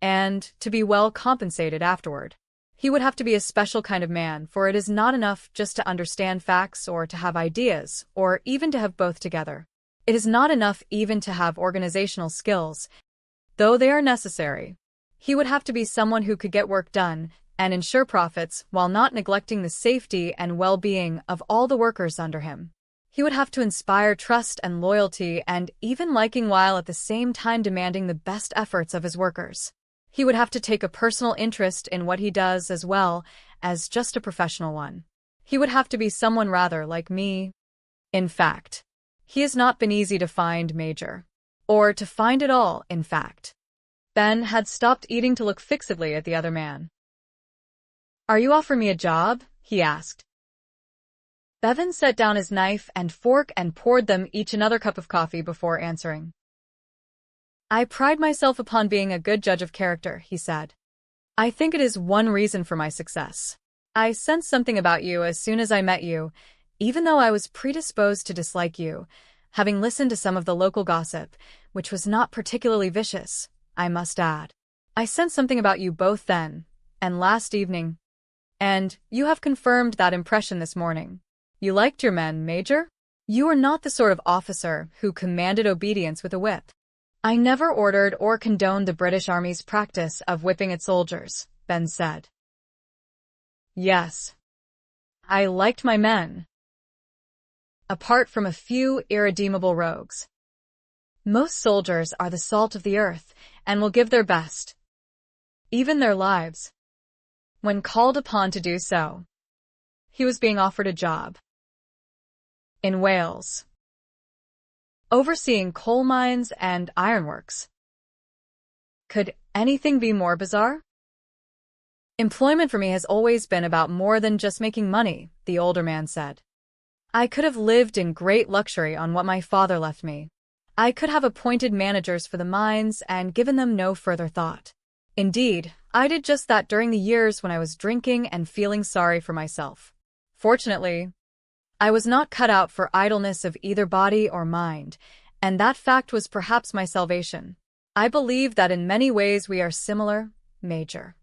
And to be well compensated afterward. He would have to be a special kind of man, for it is not enough just to understand facts or to have ideas, or even to have both together. It is not enough even to have organizational skills, though they are necessary. He would have to be someone who could get work done and ensure profits while not neglecting the safety and well-being of all the workers under him. He would have to inspire trust and loyalty and even liking while at the same time demanding the best efforts of his workers. He would have to take a personal interest in what he does as well as just a professional one. He would have to be someone rather like me. In fact, he has not been easy to find, Major. Or to find at all, in fact. Ben had stopped eating to look fixedly at the other man. Are you offering me a job? He asked. Bevan set down his knife and fork and poured them each another cup of coffee before answering. I pride myself upon being a good judge of character, he said. I think it is one reason for my success. I sensed something about you as soon as I met you, even though I was predisposed to dislike you, having listened to some of the local gossip, which was not particularly vicious, I must add. I sensed something about you both then and last evening, and you have confirmed that impression this morning. You liked your men, Major? You are not the sort of officer who commanded obedience with a whip. I never ordered or condoned the British Army's practice of whipping its soldiers, Ben said. Yes. I liked my men. Apart from a few irredeemable rogues. Most soldiers are the salt of the earth and will give their best, even their lives, when called upon to do so. He was being offered a job in Wales, overseeing coal mines and ironworks. Could anything be more bizarre? Employment for me has always been about more than just making money, the older man said. I could have lived in great luxury on what my father left me. I could have appointed managers for the mines and given them no further thought. Indeed, I did just that during the years when I was drinking and feeling sorry for myself. Fortunately, I was not cut out for idleness of either body or mind, and that fact was perhaps my salvation. I believe that in many ways we are similar, Major.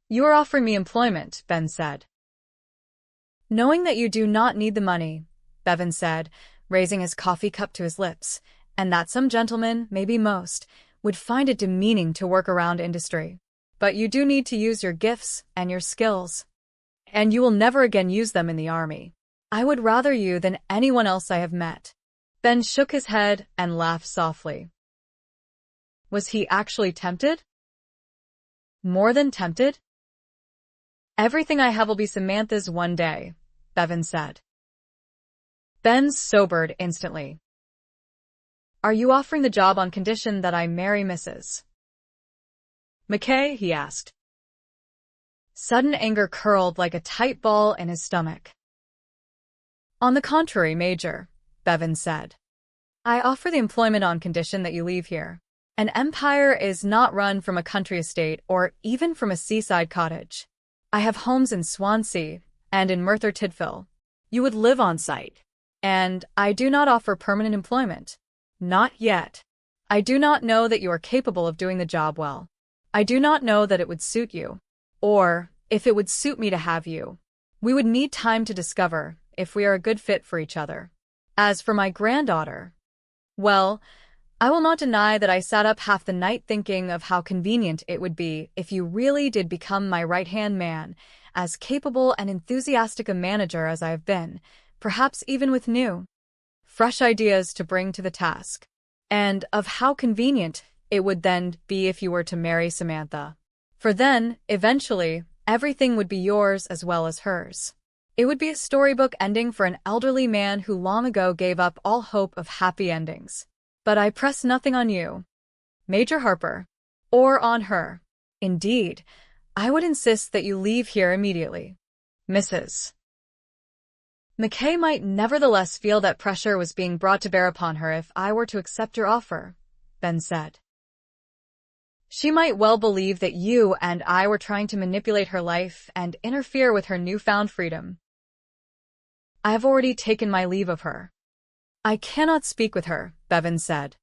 You are offering me employment, Ben said. Knowing that you do not need the money, Bevan said, raising his coffee cup to his lips, and that some gentlemen, maybe most, would find it demeaning to work around industry. But you do need to use your gifts and your skills. And you will never again use them in the army. I would rather you than anyone else I have met. Ben shook his head and laughed softly. Was he actually tempted? More than tempted? Everything I have will be Samantha's one day, Bevan said. Ben sobered instantly. Are you offering the job on condition that I marry Mrs. McKay? He asked. Sudden anger curled like a tight ball in his stomach. On the contrary, Major, Bevan said. I offer the employment on condition that you leave here. An empire is not run from a country estate or even from a seaside cottage. I have homes in Swansea and in Merthyr Tydfil. You would live on site. And I do not offer permanent employment. Not yet. I do not know that you are capable of doing the job well. I do not know that it would suit you. Or, if it would suit me to have you. We would need time to discover if we are a good fit for each other. As for my granddaughter, well, I will not deny that I sat up half the night thinking of how convenient it would be if you really did become my right-hand man, as capable and enthusiastic a manager as I have been, perhaps even with new, fresh ideas to bring to the task, and of how convenient it would then be if you were to marry Samantha. For then, eventually, everything would be yours as well as hers. It would be a storybook ending for an elderly man who long ago gave up all hope of happy endings. But I press nothing on you, Major Harper, or on her. Indeed, I would insist that you leave here immediately. Mrs. McKay might nevertheless feel that pressure was being brought to bear upon her if I were to accept your offer, Ben said. She might well believe that you and I were trying to manipulate her life and interfere with her newfound freedom. I have already taken my leave of her. I cannot speak with her, Bevan said.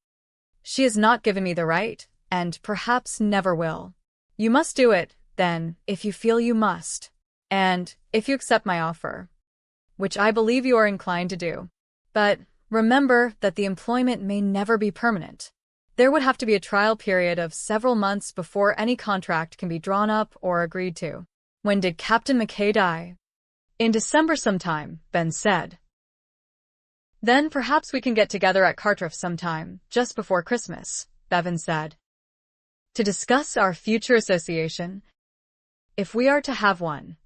She has not given me the right, and perhaps never will. You must do it, then, if you feel you must, and if you accept my offer, which I believe you are inclined to do. But remember that the employment may never be permanent. There would have to be a trial period of several months before any contract can be drawn up or agreed to. When did Captain McKay die? In December sometime, Ben said. Then perhaps we can get together at Cartreff sometime, just before Christmas, Bevan said. To discuss our future association, if we are to have one.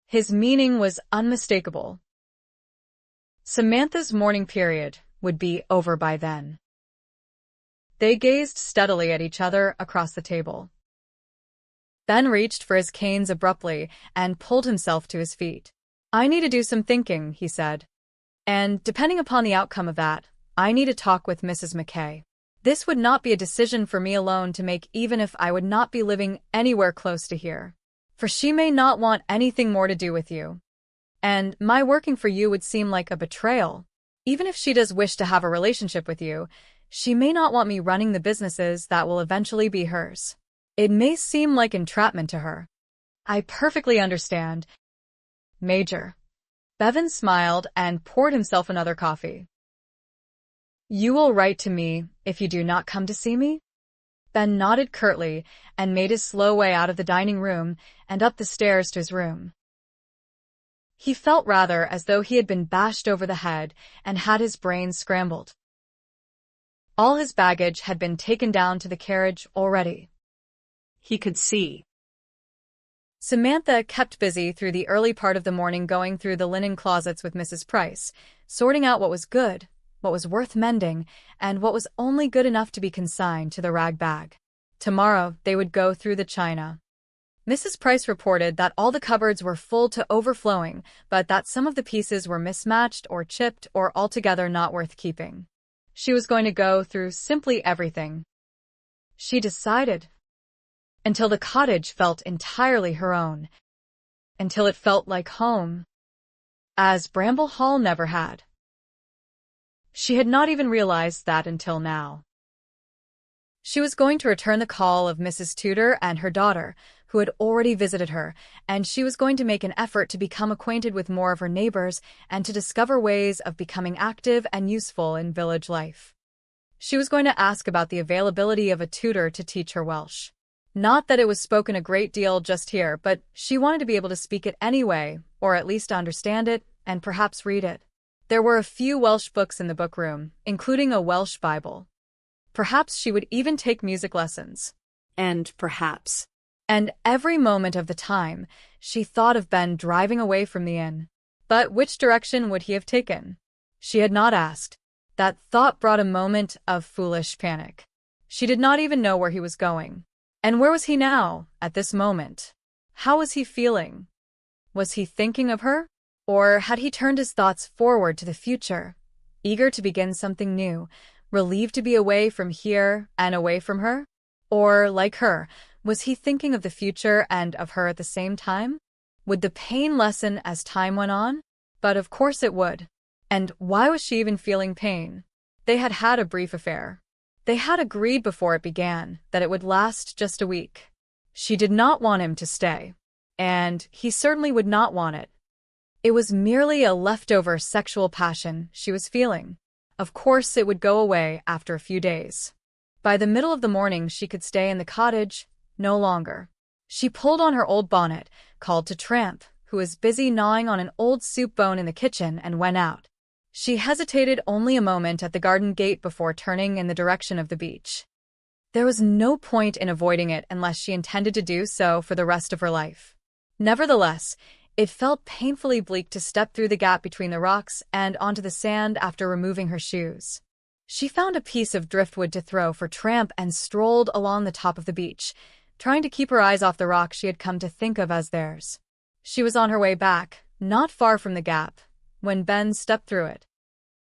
His meaning was unmistakable. Samantha's mourning period would be over by then. They gazed steadily at each other across the table. Ben reached for his canes abruptly and pulled himself to his feet. I need to do some thinking, he said. And, depending upon the outcome of that, I need to talk with Mrs. McKay. This would not be a decision for me alone to make even if I would not be living anywhere close to here. For she may not want anything more to do with you. And my working for you would seem like a betrayal. Even if she does wish to have a relationship with you, she may not want me running the businesses that will eventually be hers. It may seem like entrapment to her. I perfectly understand, Major. Bevan smiled and poured himself another coffee. You will write to me if you do not come to see me? Ben nodded curtly and made his slow way out of the dining room and up the stairs to his room. He felt rather as though he had been bashed over the head and had his brain scrambled. All his baggage had been taken down to the carriage already. He could see. Samantha kept busy through the early part of the morning going through the linen closets with Mrs. Price, sorting out what was good, what was worth mending, and what was only good enough to be consigned to the rag bag. Tomorrow they would go through the china. Mrs. Price reported that all the cupboards were full to overflowing, but that some of the pieces were mismatched or chipped or altogether not worth keeping. She was going to go through simply everything. She decided. Until the cottage felt entirely her own. Until it felt like home. As Bramble Hall never had. She had not even realized that until now. She was going to return the call of Mrs. Tudor and her daughter, who had already visited her, and she was going to make an effort to become acquainted with more of her neighbors and to discover ways of becoming active and useful in village life. She was going to ask about the availability of a tutor to teach her Welsh. Not that it was spoken a great deal just here, but she wanted to be able to speak it anyway, or at least understand it, and perhaps read it. There were a few Welsh books in the book room, including a Welsh Bible. Perhaps she would even take music lessons. And perhaps. And every moment of the time, she thought of Ben driving away from the inn. But which direction would he have taken? She had not asked. That thought brought a moment of foolish panic. She did not even know where he was going. And where was he now, at this moment? How was he feeling? Was he thinking of her? Or had he turned his thoughts forward to the future, eager to begin something new, relieved to be away from here and away from her? Or, like her, was he thinking of the future and of her at the same time? Would the pain lessen as time went on? But of course it would. And why was she even feeling pain? They had had a brief affair. They had agreed before it began that it would last just a week. She did not want him to stay. And he certainly would not want it. It was merely a leftover sexual passion she was feeling. Of course it would go away after a few days. By the middle of the morning she could stay in the cottage no longer. She pulled on her old bonnet, called to Tramp, who was busy gnawing on an old soup bone in the kitchen, and went out. She hesitated only a moment at the garden gate before turning in the direction of the beach. There was no point in avoiding it unless she intended to do so for the rest of her life. Nevertheless, it felt painfully bleak to step through the gap between the rocks and onto the sand after removing her shoes. She found a piece of driftwood to throw for Tramp and strolled along the top of the beach, trying to keep her eyes off the rock she had come to think of as theirs. She was on her way back, not far from the gap, when Ben stepped through it.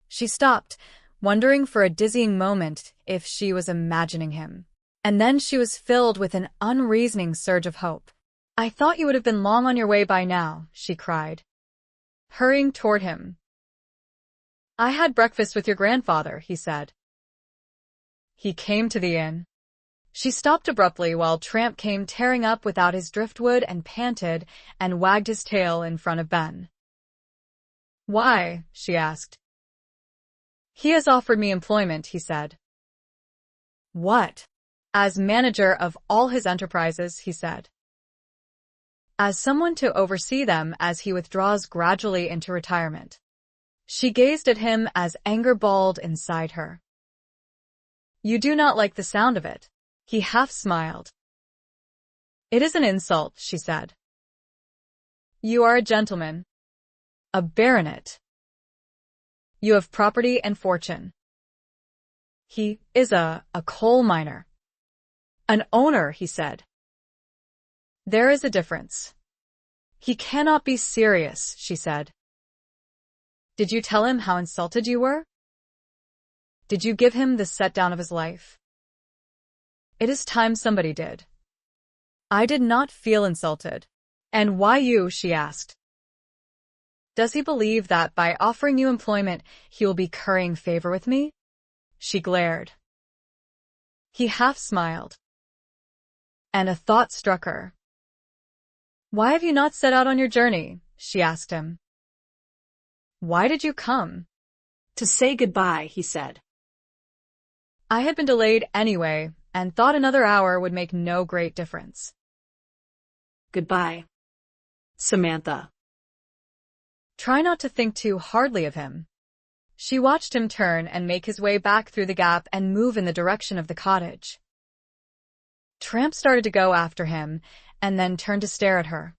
She stopped, wondering for a dizzying moment if she was imagining him. And then she was filled with an unreasoning surge of hope. "I thought you would have been long on your way by now," she cried, hurrying toward him. "I had breakfast with your grandfather," he said. "He came to the inn." She stopped abruptly while Tramp came tearing up without his driftwood and panted and wagged his tail in front of Ben. "Why?" she asked. "He has offered me employment," he said. "What?" "As manager of all his enterprises," he said. "As someone to oversee them as he withdraws gradually into retirement." She gazed at him as anger balled inside her. "You do not like the sound of it." He half smiled. "It is an insult," she said. "You are a gentleman. A baronet. You have property and fortune. He is a coal miner." "An owner," he said. "There is a difference." "He cannot be serious," she said. "Did you tell him how insulted you were? Did you give him the set-down of his life?" "It is time somebody did." "I did not feel insulted." "And why you?" she asked. "Does he believe that by offering you employment he will be currying favor with me?" She glared. He half smiled. And a thought struck her. "Why have you not set out on your journey?" she asked him. "Why did you come?" "To say goodbye," he said. "I had been delayed anyway, and thought another hour would make no great difference." "Goodbye, Samantha." Try not to think too hardly of him. She watched him turn and make his way back through the gap and move in the direction of the cottage. Tramp started to go after him, and then turned to stare at her,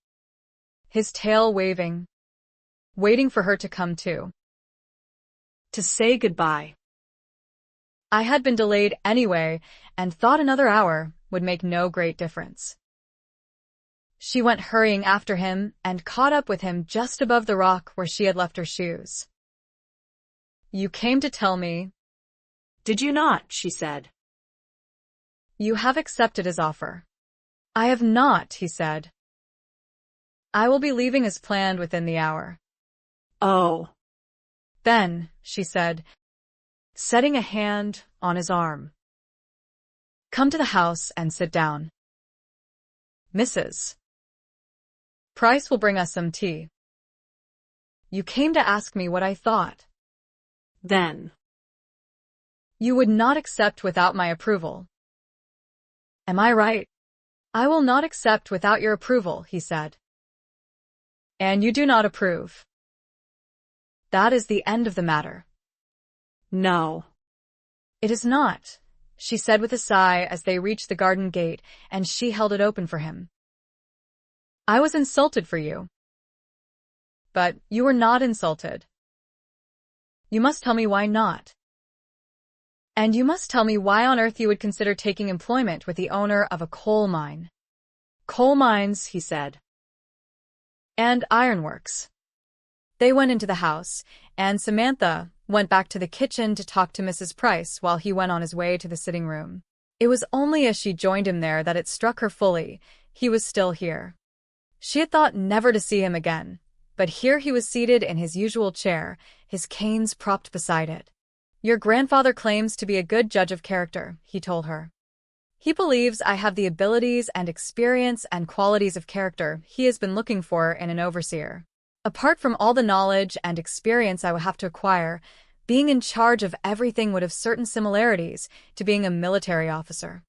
his tail waving, waiting for her to come to. "To say goodbye." "I had been delayed anyway, and thought another hour would make no great difference." She went hurrying after him and caught up with him just above the rock where she had left her shoes. "You came to tell me." "Did you not?" she said. "You have accepted his offer." "I have not," he said. "I will be leaving as planned within the hour." "Oh." "Then," she said, setting a hand on his arm, "come to the house and sit down." Mrs. Price will bring us some tea. You came to ask me what I thought. Then. You would not accept without my approval. Am I right? I will not accept without your approval, he said. And you do not approve. That is the end of the matter. No. It is not, she said with a sigh as they reached the garden gate, and she held it open for him. I was insulted for you. But you were not insulted. You must tell me why not. And you must tell me why on earth you would consider taking employment with the owner of a coal mine. Coal mines, he said. And ironworks. They went into the house, and Samantha went back to the kitchen to talk to Mrs. Price while he went on his way to the sitting room. It was only as she joined him there that it struck her fully. He was still here. She had thought never to see him again, but here he was seated in his usual chair, his canes propped beside it. Your grandfather claims to be a good judge of character, he told her. He believes I have the abilities and experience and qualities of character he has been looking for in an overseer. Apart from all the knowledge and experience I would have to acquire, being in charge of everything would have certain similarities to being a military officer.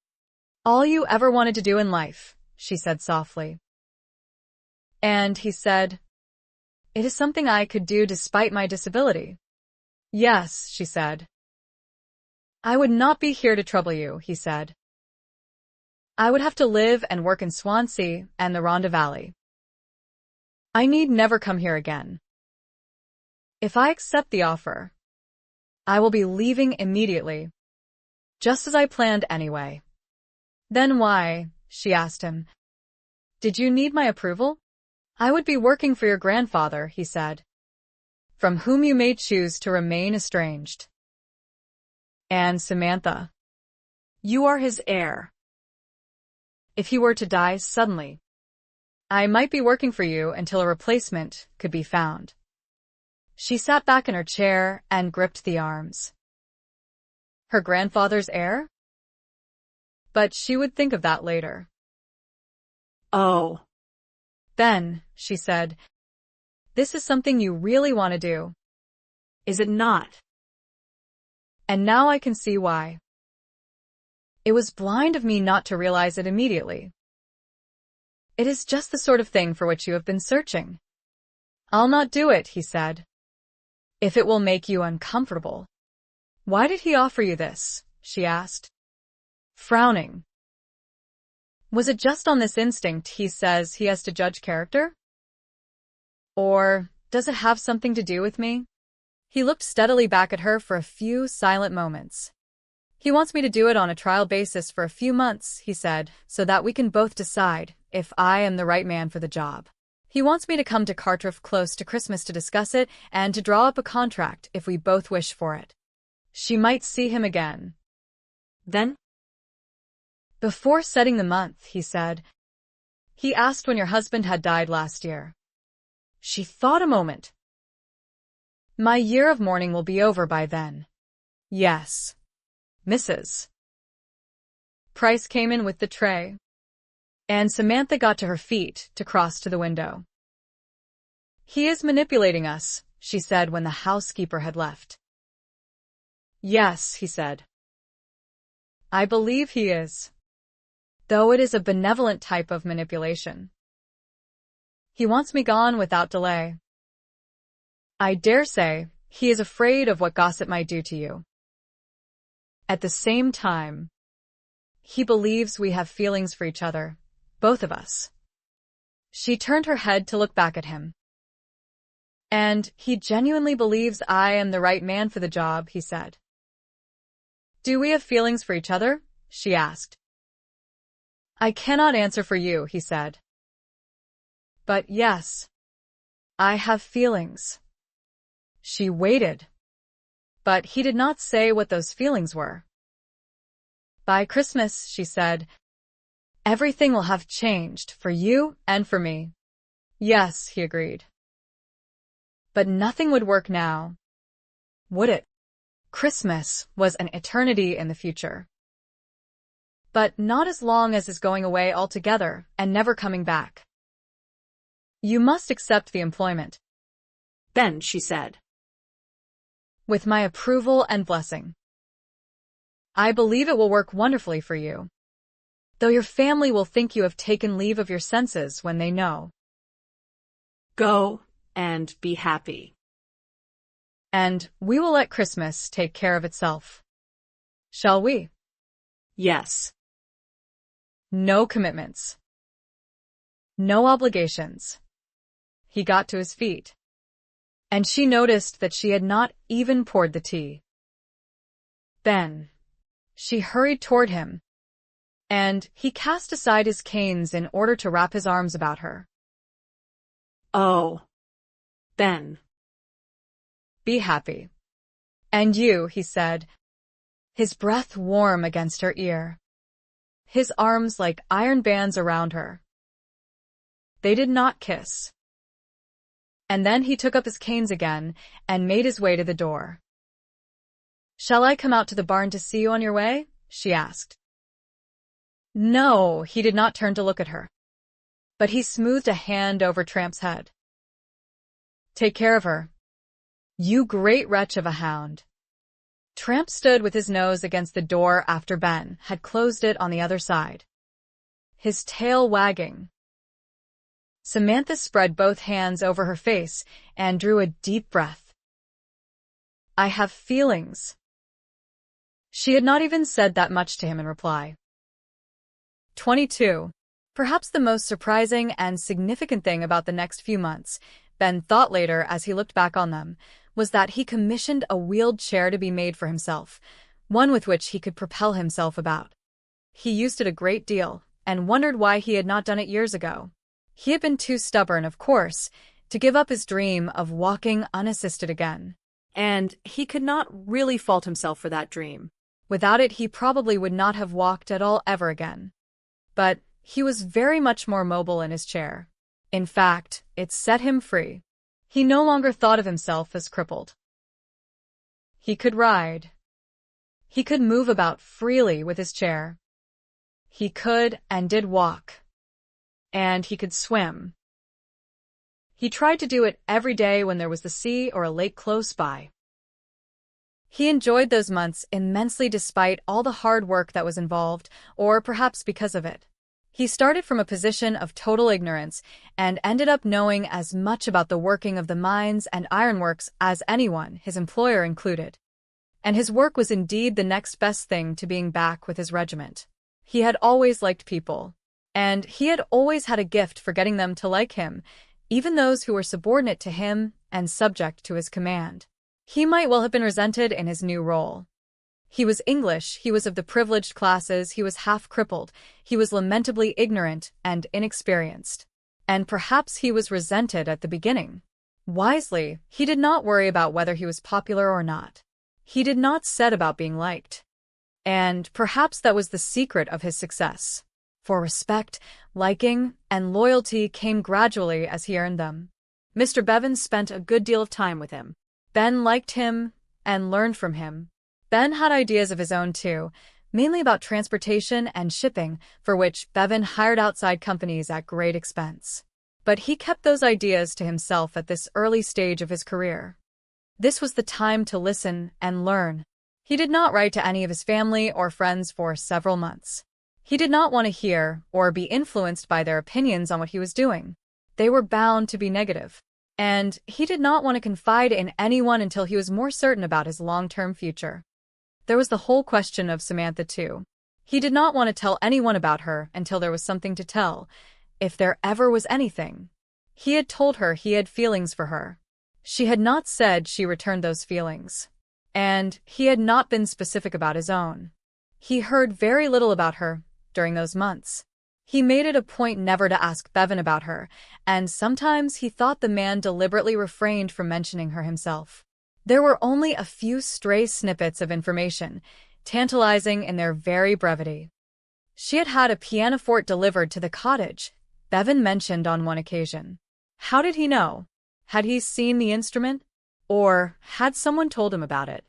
All you ever wanted to do in life, she said softly. And he said, it is something I could do despite my disability. Yes, she said. I would not be here to trouble you, he said. I would have to live and work in Swansea and the Rhondda Valley. I need never come here again. If I accept the offer, I will be leaving immediately, just as I planned anyway. Then why, she asked him, did you need my approval? I would be working for your grandfather, he said, from whom you may choose to remain estranged. And Samantha, you are his heir. If he were to die suddenly, I might be working for you until a replacement could be found. She sat back in her chair and gripped the arms. Her grandfather's heir? But she would think of that later. Oh. Then, she said, this is something you really want to do. Is it not? And now I can see why. It was blind of me not to realize it immediately. It is just the sort of thing for which you have been searching. I'll not do it, he said. If it will make you uncomfortable. Why did he offer you this? She asked, frowning. Was it just on this instinct he says he has to judge character? Or does it have something to do with me? He looked steadily back at her for a few silent moments. He wants me to do it on a trial basis for a few months, he said, so that we can both decide if I am the right man for the job. He wants me to come to Cartreff close to Christmas to discuss it and to draw up a contract if we both wish for it. She might see him again. Then? Before setting the month, he said, he asked when your husband had died last year. She thought a moment. My year of mourning will be over by then. Yes. Mrs. Price came in with the tray, and Samantha got to her feet to cross to the window. He is manipulating us, she said when the housekeeper had left. Yes, he said. I believe he is, though it is a benevolent type of manipulation. He wants me gone without delay. I dare say he is afraid of what gossip might do to you. At the same time, he believes we have feelings for each other, both of us. She turned her head to look back at him. And he genuinely believes I am the right man for the job, he said. Do we have feelings for each other? She asked. I cannot answer for you, he said. But yes, I have feelings. She waited. But he did not say what those feelings were. By Christmas, she said, everything will have changed for you and for me. Yes, he agreed. But nothing would work now, would it? Christmas was an eternity in the future. but not as long as his going away altogether and never coming back. You must accept the employment. Then she said, With my approval and blessing. I believe it will work wonderfully for you, though your family will think you have taken leave of your senses when they know. Go and be happy. And we will let Christmas take care of itself. Shall we? Yes. No commitments. No obligations. He got to his feet, and she noticed that she had not even poured the tea. Then she hurried toward him, and he cast aside his canes in order to wrap his arms about her. Oh, Ben. Be happy. And you, he said, his breath warm against her ear, his arms like iron bands around her. They did not kiss. And then he took up his canes again and made his way to the door. Shall I come out to the barn to see you on your way? She asked. No, he did not turn to look at her, but he smoothed a hand over Tramp's head. Take care of her, you great wretch of a hound. Tramp stood with his nose against the door after Ben had closed it on the other side, his tail wagging. Samantha spread both hands over her face and drew a deep breath. I have feelings. She had not even said that much to him in reply. 22. Perhaps the most surprising and significant thing about the next few months, Ben thought later as he looked back on them, was that he commissioned a wheeled chair to be made for himself, one with which he could propel himself about. He used it a great deal, and wondered why he had not done it years ago. He had been too stubborn, of course, to give up his dream of walking unassisted again. And he could not really fault himself for that dream. Without it, he probably would not have walked at all ever again. But he was very much more mobile in his chair. In fact, it set him free. He no longer thought of himself as crippled. He could ride. He could move about freely with his chair. He could and did walk. And he could swim. He tried to do it every day when there was the sea or a lake close by. He enjoyed those months immensely despite all the hard work that was involved, or perhaps because of it. He started from a position of total ignorance and ended up knowing as much about the working of the mines and ironworks as anyone, his employer included. And his work was indeed the next best thing to being back with his regiment. He had always liked people, and he had always had a gift for getting them to like him, even those who were subordinate to him and subject to his command. He might well have been resented in his new role. He was English, he was of the privileged classes, he was half-crippled, he was lamentably ignorant and inexperienced. And perhaps he was resented at the beginning. Wisely, he did not worry about whether he was popular or not. He did not set about being liked. And perhaps that was the secret of his success. For respect, liking, and loyalty came gradually as he earned them. Mr. Bevins spent a good deal of time with him. Ben liked him and learned from him. Ben had ideas of his own too, mainly about transportation and shipping, for which Bevan hired outside companies at great expense. But he kept those ideas to himself at this early stage of his career. This was the time to listen and learn. He did not write to any of his family or friends for several months. He did not want to hear or be influenced by their opinions on what he was doing. They were bound to be negative. And he did not want to confide in anyone until he was more certain about his long-term future. There was the whole question of Samantha, too. He did not want to tell anyone about her until there was something to tell, if there ever was anything. He had told her he had feelings for her. She had not said she returned those feelings. And he had not been specific about his own. He heard very little about her during those months. He made it a point never to ask Bevan about her, and sometimes he thought the man deliberately refrained from mentioning her himself. There were only a few stray snippets of information, tantalizing in their very brevity. She had had a pianoforte delivered to the cottage, Bevan mentioned on one occasion. How did he know? Had he seen the instrument? Or had someone told him about it?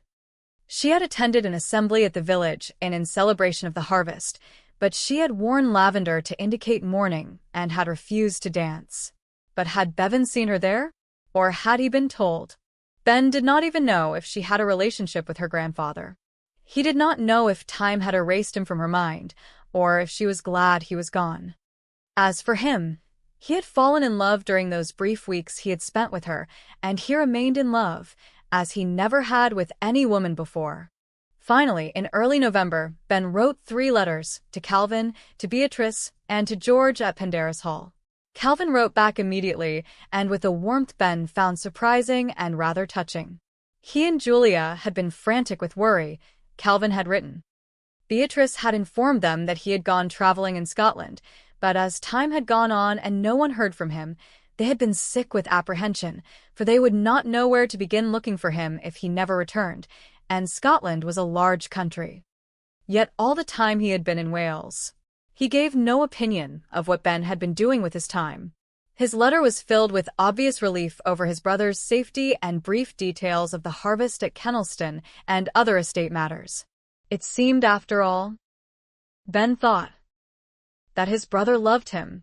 She had attended an assembly at the village and in celebration of the harvest, but she had worn lavender to indicate mourning and had refused to dance. But had Bevan seen her there? Or had he been told? Ben did not even know if she had a relationship with her grandfather. He did not know if time had erased him from her mind, or if she was glad he was gone. As for him, he had fallen in love during those brief weeks he had spent with her, and he remained in love, as he never had with any woman before. Finally, in early November, Ben wrote 3 letters, to Calvin, to Beatrice, and to George at Pendarus Hall. Calvin wrote back immediately, and with a warmth Ben found surprising and rather touching. He and Julia had been frantic with worry, Calvin had written. Beatrice had informed them that he had gone traveling in Scotland, but as time had gone on and no one heard from him, they had been sick with apprehension, for they would not know where to begin looking for him if he never returned, and Scotland was a large country. Yet all the time he had been in Wales, he gave no opinion of what Ben had been doing with his time. His letter was filled with obvious relief over his brother's safety and brief details of the harvest at Kennelston and other estate matters. It seemed, after all, Ben thought, that his brother loved him.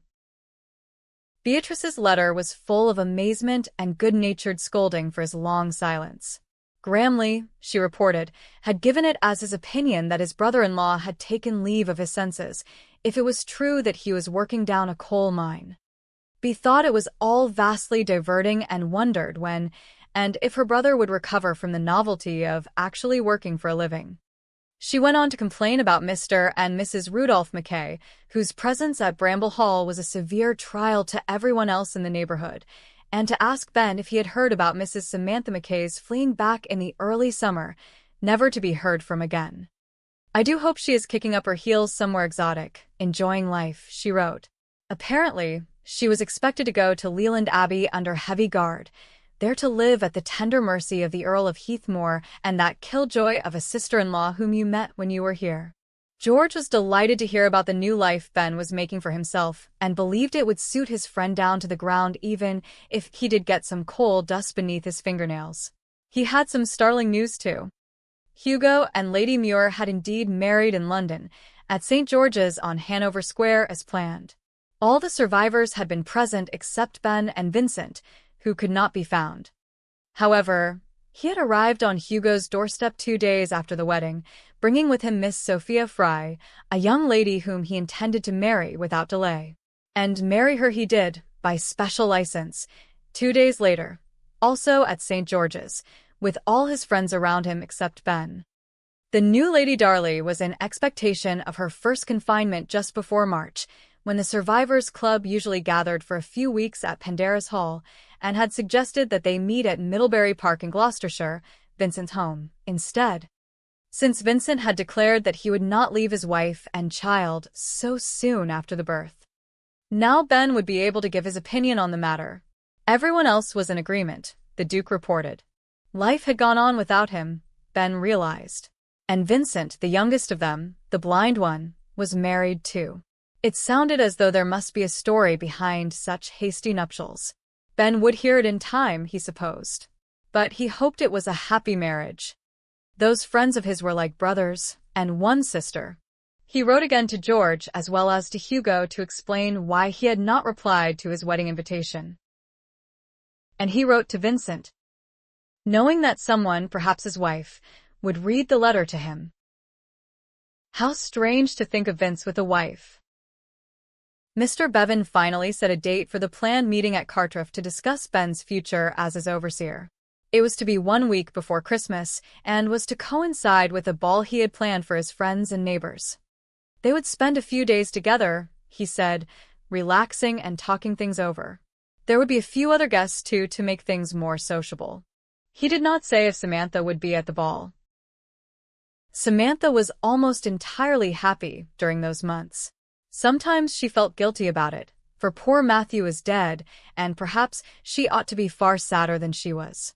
Beatrice's letter was full of amazement and good-natured scolding for his long silence. Gramley, she reported, had given it as his opinion that his brother-in-law had taken leave of his senses, if it was true that he was working down a coal mine. Bea thought it was all vastly diverting and wondered when, and if her brother would recover from the novelty of actually working for a living. She went on to complain about Mr. and Mrs. Rudolph Mackay, whose presence at Bramble Hall was a severe trial to everyone else in the neighborhood, and to ask Ben if he had heard about Mrs. Samantha Mackay's fleeing back in the early summer, never to be heard from again. "I do hope she is kicking up her heels somewhere exotic, enjoying life," she wrote. Apparently, she was expected to go to Leland Abbey under heavy guard, there to live at the tender mercy of the Earl of Heathmore and that killjoy of a sister-in-law whom you met when you were here. George was delighted to hear about the new life Ben was making for himself, and believed it would suit his friend down to the ground even if he did get some coal dust beneath his fingernails. He had some startling news too. Hugo and Lady Muir had indeed married in London, at St. George's on Hanover Square as planned. All the survivors had been present except Ben and Vincent, who could not be found. However, he had arrived on Hugo's doorstep 2 days after the wedding, bringing with him Miss Sophia Fry, a young lady whom he intended to marry without delay. And marry her he did, by special license, 2 days later, also at St. George's, with all his friends around him except Ben. The new Lady Darley was in expectation of her first confinement just before March, when the Survivors' Club usually gathered for a few weeks at Pendarus Hall, and had suggested that they meet at Middlebury Park in Gloucestershire, Vincent's home, instead. Since Vincent had declared that he would not leave his wife and child so soon after the birth. Now Ben would be able to give his opinion on the matter. Everyone else was in agreement, the Duke reported. Life had gone on without him, Ben realized. And Vincent, the youngest of them, the blind one, was married too. It sounded as though there must be a story behind such hasty nuptials. Ben would hear it in time, he supposed. But he hoped it was a happy marriage. Those friends of his were like brothers, and one sister. He wrote again to George as well as to Hugo to explain why he had not replied to his wedding invitation. And he wrote to Vincent, knowing that someone, perhaps his wife, would read the letter to him. How strange to think of Vince with a wife. Mr. Bevan finally set a date for the planned meeting at Cartreff to discuss Ben's future as his overseer. It was to be 1 week before Christmas, and was to coincide with a ball he had planned for his friends and neighbors. They would spend a few days together, he said, relaxing and talking things over. There would be a few other guests too to make things more sociable. He did not say if Samantha would be at the ball. Samantha was almost entirely happy during those months. Sometimes she felt guilty about it, for poor Matthew was dead, and perhaps she ought to be far sadder than she was.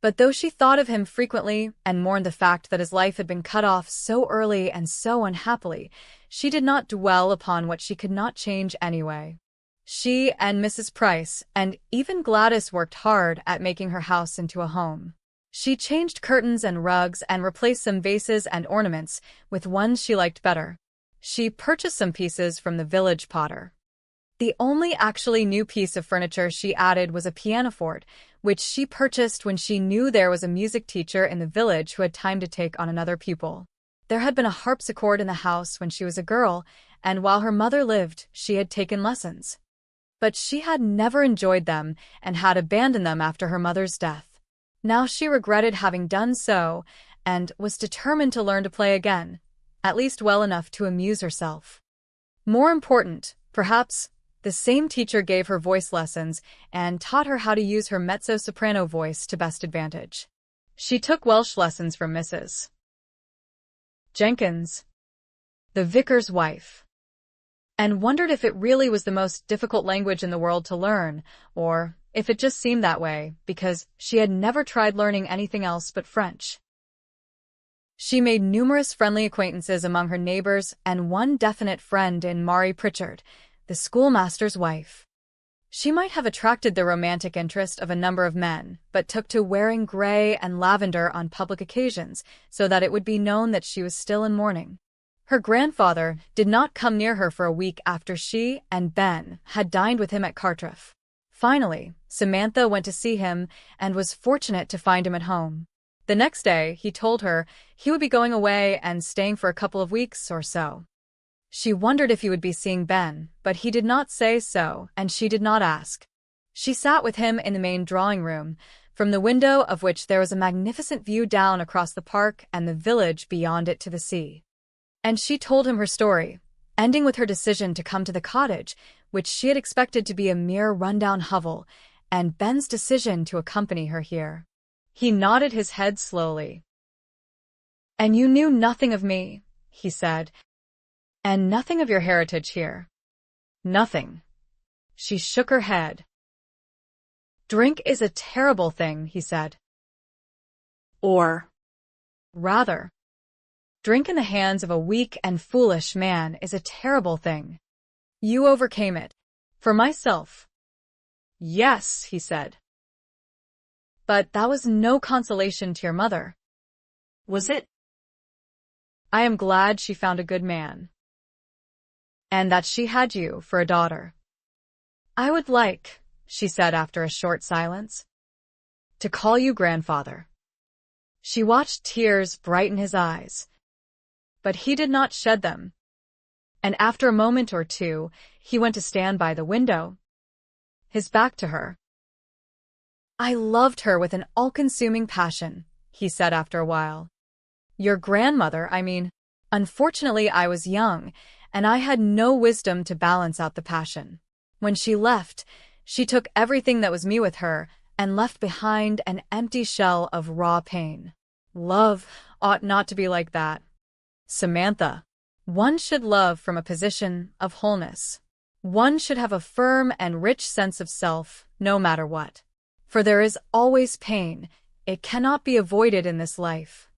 But though she thought of him frequently and mourned the fact that his life had been cut off so early and so unhappily, she did not dwell upon what she could not change anyway. She and Mrs. Price and even Gladys worked hard at making her house into a home. She changed curtains and rugs and replaced some vases and ornaments with ones she liked better. She purchased some pieces from the village potter. The only actually new piece of furniture she added was a pianoforte, which she purchased when she knew there was a music teacher in the village who had time to take on another pupil. There had been a harpsichord in the house when she was a girl, and while her mother lived, she had taken lessons. But she had never enjoyed them and had abandoned them after her mother's death. Now she regretted having done so and was determined to learn to play again, at least well enough to amuse herself. More important, perhaps, the same teacher gave her voice lessons and taught her how to use her mezzo-soprano voice to best advantage. She took Welsh lessons from Mrs. Jenkins, the vicar's wife, and wondered if it really was the most difficult language in the world to learn, or if it just seemed that way because she had never tried learning anything else but French. She made numerous friendly acquaintances among her neighbors and one definite friend in Mary Pritchard, the schoolmaster's wife. She might have attracted the romantic interest of a number of men, but took to wearing gray and lavender on public occasions so that it would be known that she was still in mourning. Her grandfather did not come near her for a week after she and Ben had dined with him at Cartreff. Finally, Samantha went to see him and was fortunate to find him at home. The next day, he told her he would be going away and staying for a couple of weeks or so. She wondered if he would be seeing Ben, but he did not say so, and she did not ask. She sat with him in the main drawing room, from the window of which there was a magnificent view down across the park and the village beyond it to the sea. And she told him her story, ending with her decision to come to the cottage, which she had expected to be a mere rundown hovel, and Ben's decision to accompany her here. He nodded his head slowly. "And you knew nothing of me," he said. "And nothing of your heritage here?" "Nothing." She shook her head. "Drink is a terrible thing," he said. Or, "Rather, drink in the hands of a weak and foolish man is a terrible thing. You overcame it. For myself." "Yes," he said. "But that was no consolation to your mother." Was it? "I am glad she found a good man, and that she had you for a daughter. I would like," she said after a short silence, "to call you grandfather." She watched tears brighten his eyes, but he did not shed them, and after a moment or two, he went to stand by the window, his back to her. "I loved her with an all-consuming passion," he said after a while. "Your grandmother, I mean. Unfortunately, I was young, and I had no wisdom to balance out the passion. When she left, she took everything that was me with her and left behind an empty shell of raw pain. Love ought not to be like that, Samantha. One should love from a position of wholeness. One should have a firm and rich sense of self, no matter what. For there is always pain. It cannot be avoided in this life.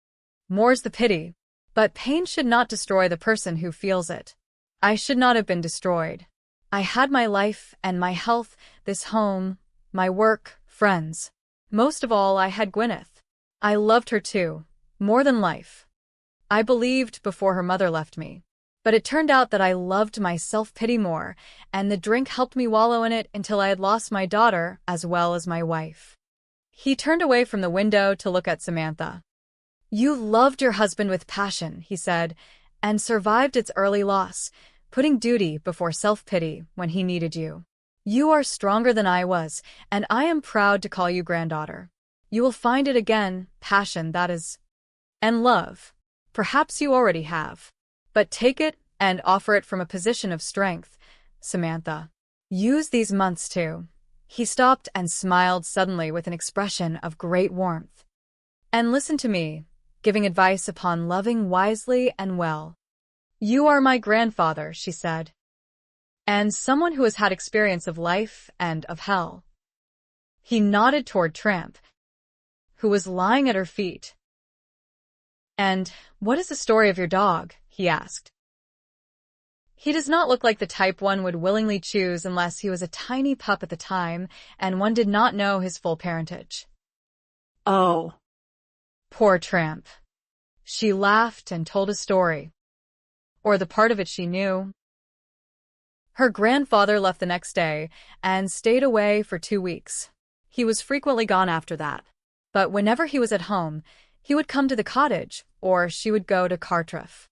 More's the pity. But pain should not destroy the person who feels it. I should not have been destroyed. I had my life and my health, this home, my work, friends. Most of all, I had Gwyneth. I loved her too, more than life. I believed before her mother left me. But it turned out that I loved my self-pity more, and the drink helped me wallow in it until I had lost my daughter as well as my wife." He turned away from the window to look at Samantha. "You loved your husband with passion," he said, "and survived its early loss, putting duty before self-pity when he needed you. You are stronger than I was, and I am proud to call you granddaughter. You will find it again, passion, that is, and love. Perhaps you already have. But take it and offer it from a position of strength, Samantha. Use these months to." He stopped and smiled suddenly with an expression of great warmth. "And listen to me, giving advice upon loving wisely and well. You are my grandfather," she said, "and someone who has had experience of life and of hell." He nodded toward Tramp, who was lying at her feet. "And what is the story of your dog?" he asked. "He does not look like the type one would willingly choose unless he was a tiny pup at the time and one did not know his full parentage." "Oh, Poor Tramp." She laughed and told a story. or the part of it she knew. Her grandfather left the next day and stayed away for 2 weeks. He was frequently gone after that. But whenever he was at home, he would come to the cottage, or she would go to Cartruff.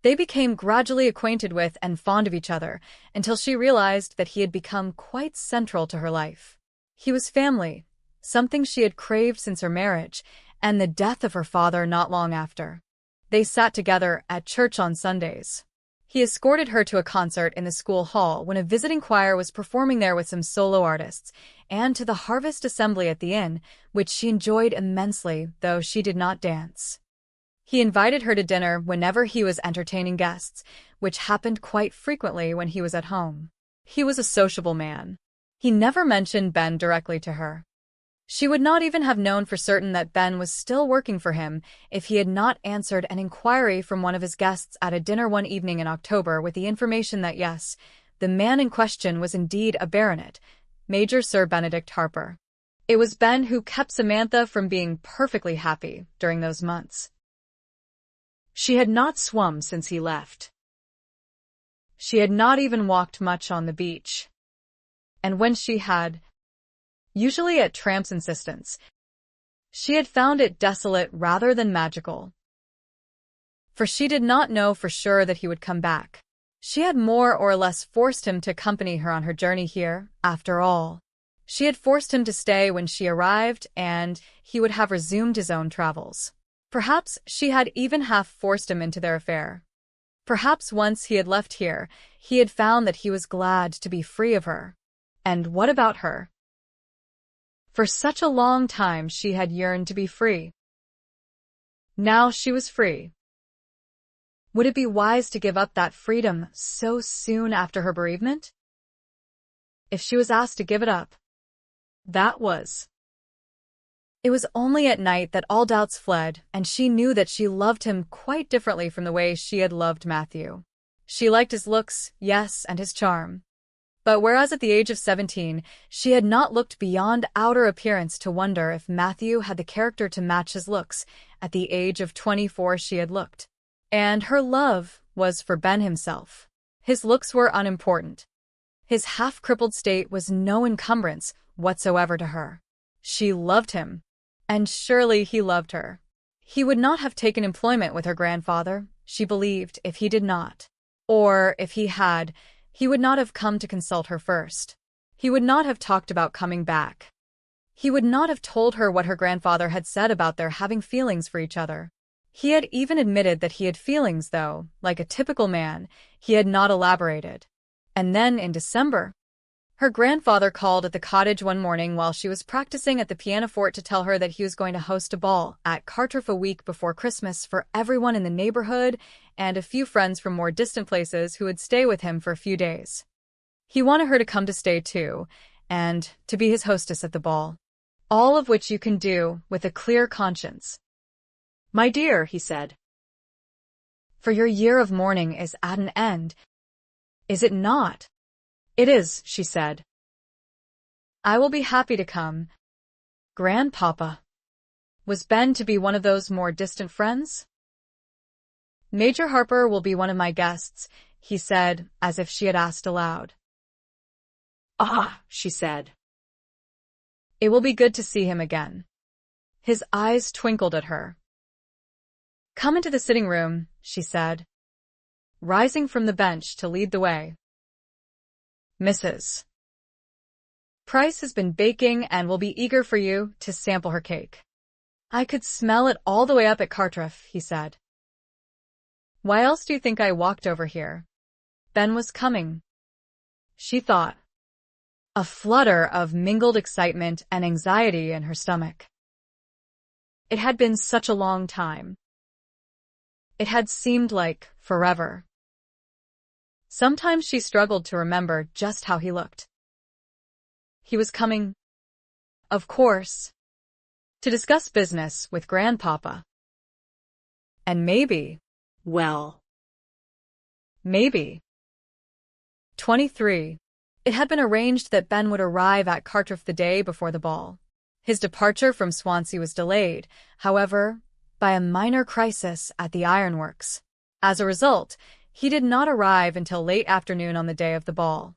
They became gradually acquainted with and fond of each other until she realized that he had become quite central to her life. He was family, something she had craved since her marriage and the death of her father not long after. They sat together at church on Sundays. He escorted her to a concert in the school hall when a visiting choir was performing there with some solo artists, and to the harvest assembly at the inn, which she enjoyed immensely, though she did not dance. He invited her to dinner whenever he was entertaining guests, which happened quite frequently when he was at home. He was a sociable man. He never mentioned Ben directly to her. She would not even have known for certain that Ben was still working for him if he had not answered an inquiry from one of his guests at a dinner one evening in October with the information that yes, the man in question was indeed a baronet, Major Sir Benedict Harper. It was Ben who kept Samantha from being perfectly happy during those months. She had not swum since he left. She had not even walked much on the beach. And when she had, usually at Tramp's insistence, she had found it desolate rather than magical. For she did not know for sure that he would come back. She had more or less forced him to accompany her on her journey here, after all. She had forced him to stay when she arrived, and he would have resumed his own travels. Perhaps she had even half forced him into their affair. Perhaps once he had left here, he had found that he was glad to be free of her. And what about her? For such a long time she had yearned to be free. Now she was free. Would it be wise to give up that freedom so soon after her bereavement? If she was asked to give it up, that was. It was only at night that all doubts fled, and she knew that she loved him quite differently from the way she had loved Matthew. She liked his looks, yes, and his charm. But whereas at the age of 17, she had not looked beyond outer appearance to wonder if Matthew had the character to match his looks, at the age of 24 she had looked. And her love was for Ben himself. His looks were unimportant. His half-crippled state was no encumbrance whatsoever to her. She loved him, and surely he loved her. He would not have taken employment with her grandfather, she believed, if he did not. Or, if he had, he would not have come to consult her first. He would not have talked about coming back. He would not have told her what her grandfather had said about their having feelings for each other. He had even admitted that he had feelings, though, like a typical man, he had not elaborated. And then, in December, her grandfather called at the cottage one morning while she was practicing at the pianoforte to tell her that he was going to host a ball at Cartruff a week before Christmas for everyone in the neighborhood and a few friends from more distant places who would stay with him for a few days. He wanted her to come to stay too, and to be his hostess at the ball. All of which you can do with a clear conscience. "My dear," he said, "for your year of mourning is at an end, is it not?" "It is," she said. "I will be happy to come." Grandpapa. Was Ben to be one of those more distant friends? "Major Harper will be one of my guests," he said, as if she had asked aloud. "Ah," she said. "It will be good to see him again." His eyes twinkled at her. "Come into the sitting room," she said, rising from the bench to lead the way. "Mrs. Price has been baking and will be eager for you to sample her cake." "I could smell it all the way up at Cartruff," he said. "Why else do you think I walked over here?" Ben was coming, she thought. A flutter of mingled excitement and anxiety in her stomach. It had been such a long time. It had seemed like forever. Sometimes she struggled to remember just how he looked. He was coming, of course, to discuss business with Grandpapa. And maybe, well, maybe. 23. It had been arranged that Ben would arrive at Cartruff the day before the ball. His departure from Swansea was delayed, however, by a minor crisis at the ironworks. As a result, He did not arrive until late afternoon on the day of the ball.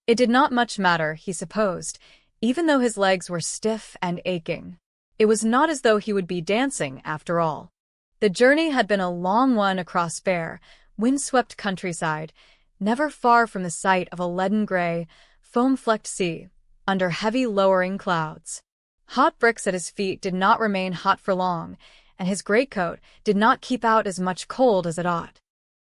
It did not much matter, he supposed, even though his legs were stiff and aching. It was not as though he would be dancing, after all. The journey had been a long one across bare, wind-swept countryside, never far from the sight of a leaden-gray, foam-flecked sea, under heavy lowering clouds. Hot bricks at his feet did not remain hot for long, and his greatcoat did not keep out as much cold as it ought.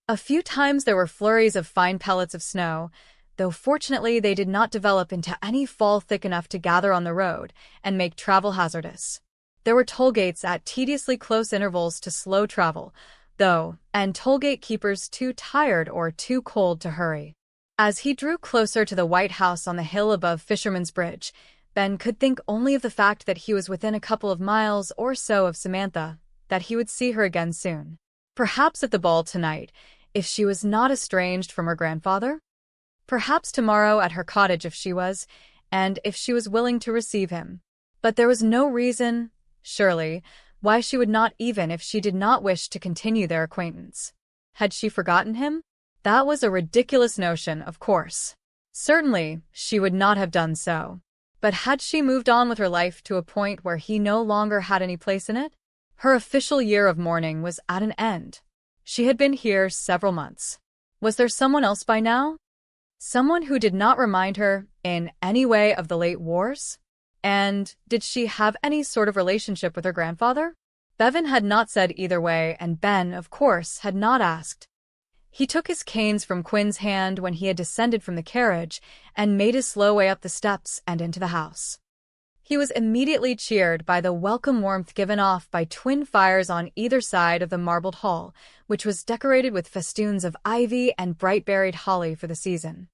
A few times there were flurries of fine pellets of snow, though fortunately they did not develop into any fall thick enough to gather on the road and make travel hazardous. There were toll gates at tediously close intervals to slow travel, though, and toll gate keepers too tired or too cold to hurry. As he drew closer to the white house on the hill above Fisherman's Bridge, Ben could think only of the fact that he was within a couple of miles or so of Samantha, that he would see her again soon. Perhaps at the ball tonight, if she was not estranged from her grandfather? Perhaps tomorrow at her cottage if she was, and if she was willing to receive him. But there was no reason, surely, why she would not, even if she did not wish to continue their acquaintance. Had she forgotten him? That was a ridiculous notion, of course. Certainly, she would not have done so. But had she moved on with her life to a point where he no longer had any place in it? Her official year of mourning was at an end. She had been here several months. Was there someone else by now? Someone who did not remind her in any way of the late wars? And did she have any sort of relationship with her grandfather? Bevan had not said either way, and Ben, of course, had not asked. He took his canes from Quinn's hand when he had descended from the carriage and made his slow way up the steps and into the house. He was immediately cheered by the welcome warmth given off by twin fires on either side of the marbled hall, which was decorated with festoons of ivy and bright-berried holly for the season.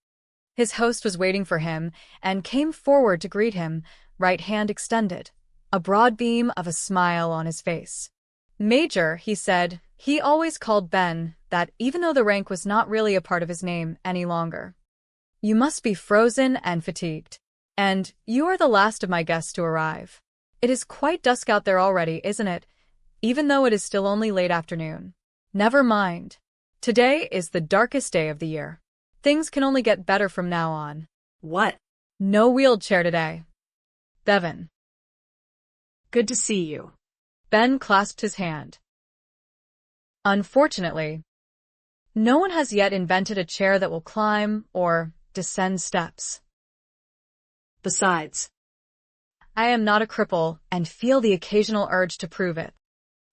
His host was waiting for him and came forward to greet him, right hand extended, a broad beam of a smile on his face. Major, he said. He always called Ben that, even though the rank was not really a part of his name any longer. You must be frozen and fatigued. And you are the last of my guests to arrive. It is quite dusk out there already, isn't it? Even though it is still only late afternoon. Never mind. Today is the darkest day of the year. Things can only get better from now on. What? No wheelchair today. Bevan. Good to see you. Ben clasped his hand. Unfortunately, no one has yet invented a chair that will climb or descend steps. Besides, I am not a cripple and feel the occasional urge to prove it.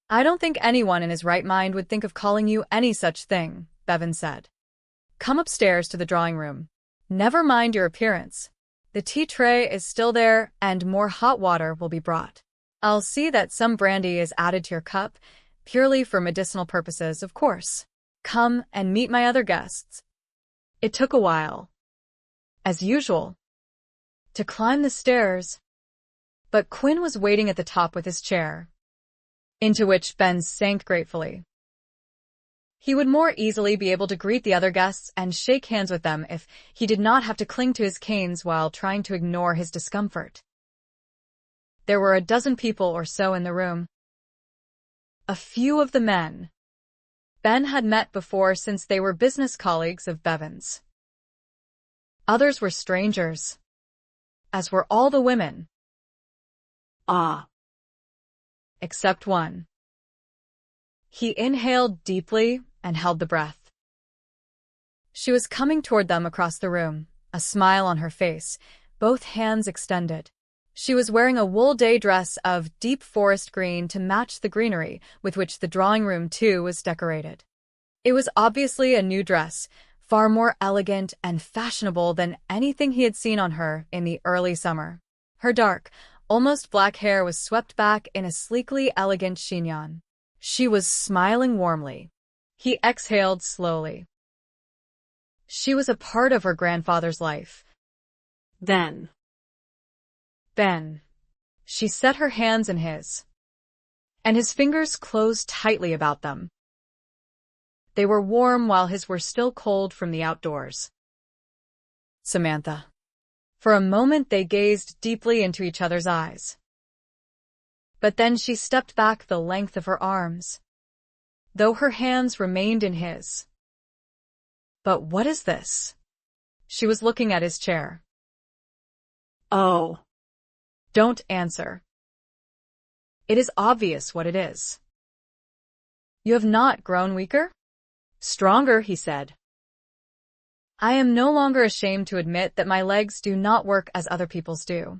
I don't think anyone in his right mind would think of calling you any such thing, Bevan said. Come upstairs to the drawing room. Never mind your appearance. The tea tray is still there and more hot water will be brought. I'll see that some brandy is added to your cup, purely for medicinal purposes, of course. Come and meet my other guests. It took a while, as usual, to climb the stairs, but Quinn was waiting at the top with his chair, into which Ben sank gratefully. He would more easily be able to greet the other guests and shake hands with them if he did not have to cling to his canes while trying to ignore his discomfort. There were a dozen people or so in the room. A few of the men Ben had met before since they were business colleagues of Bevan's. Others were strangers, as were all the women. Except one. He inhaled deeply and held the breath. She was coming toward them across the room, a smile on her face, both hands extended. She was wearing a wool day dress of deep forest green to match the greenery with which the drawing room, too, was decorated. It was obviously a new dress, far more elegant and fashionable than anything he had seen on her in the early summer. Her dark, almost black hair was swept back in a sleekly elegant chignon. She was smiling warmly. He exhaled slowly. She was a part of her grandfather's life. Then. Ben. She set her hands in his, and his fingers closed tightly about them. They were warm while his were still cold from the outdoors. Samantha. For a moment they gazed deeply into each other's eyes. But then she stepped back the length of her arms, though her hands remained in his. But what is this? She was looking at his chair. Oh. Don't answer. It is obvious what it is. You have not grown weaker? Stronger, he said. I am no longer ashamed to admit that my legs do not work as other people's do.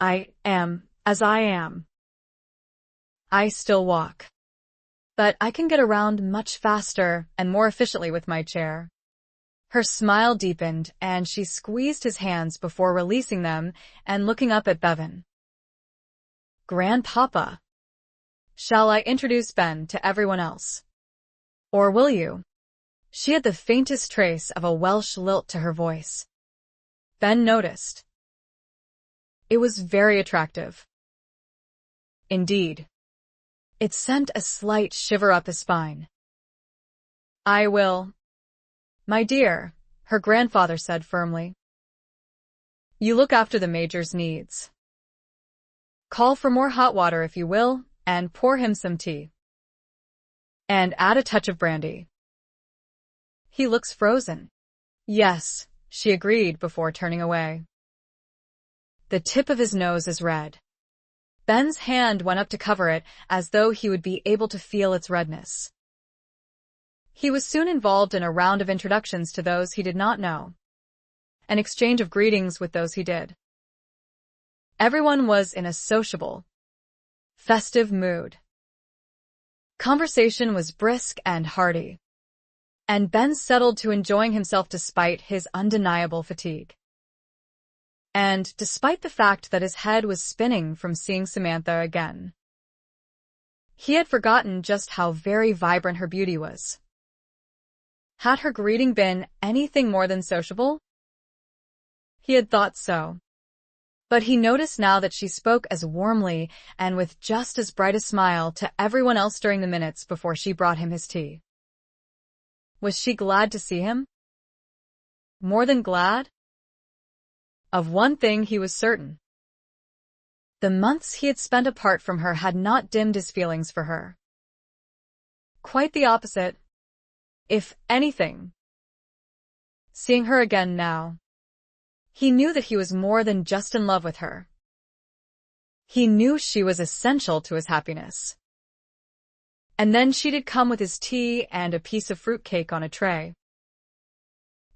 I am as I am. I still walk. But I can get around much faster and more efficiently with my chair. Her smile deepened, and she squeezed his hands before releasing them and looking up at Bevan. Grandpapa. Shall I introduce Ben to everyone else? Or will you? She had the faintest trace of a Welsh lilt to her voice. Ben noticed. It was very attractive. Indeed. It sent a slight shiver up his spine. I will. My dear, her grandfather said firmly. You look after the Major's needs. Call for more hot water if you will, and pour him some tea. And add a touch of brandy. He looks frozen. Yes, she agreed before turning away. The tip of his nose is red. Ben's hand went up to cover it as though he would be able to feel its redness. He was soon involved in a round of introductions to those he did not know, an exchange of greetings with those he did. Everyone was in a sociable, festive mood. Conversation was brisk and hearty, and Ben settled to enjoying himself despite his undeniable fatigue. And despite the fact that his head was spinning from seeing Samantha again. He had forgotten just how very vibrant her beauty was. Had her greeting been anything more than sociable? He had thought so. But he noticed now that she spoke as warmly and with just as bright a smile to everyone else during the minutes before she brought him his tea. Was she glad to see him? More than glad? Of one thing he was certain. The months he had spent apart from her had not dimmed his feelings for her. Quite the opposite. If anything. Seeing her again now, he knew that he was more than just in love with her. He knew she was essential to his happiness. And then she did come with his tea and a piece of fruitcake on a tray.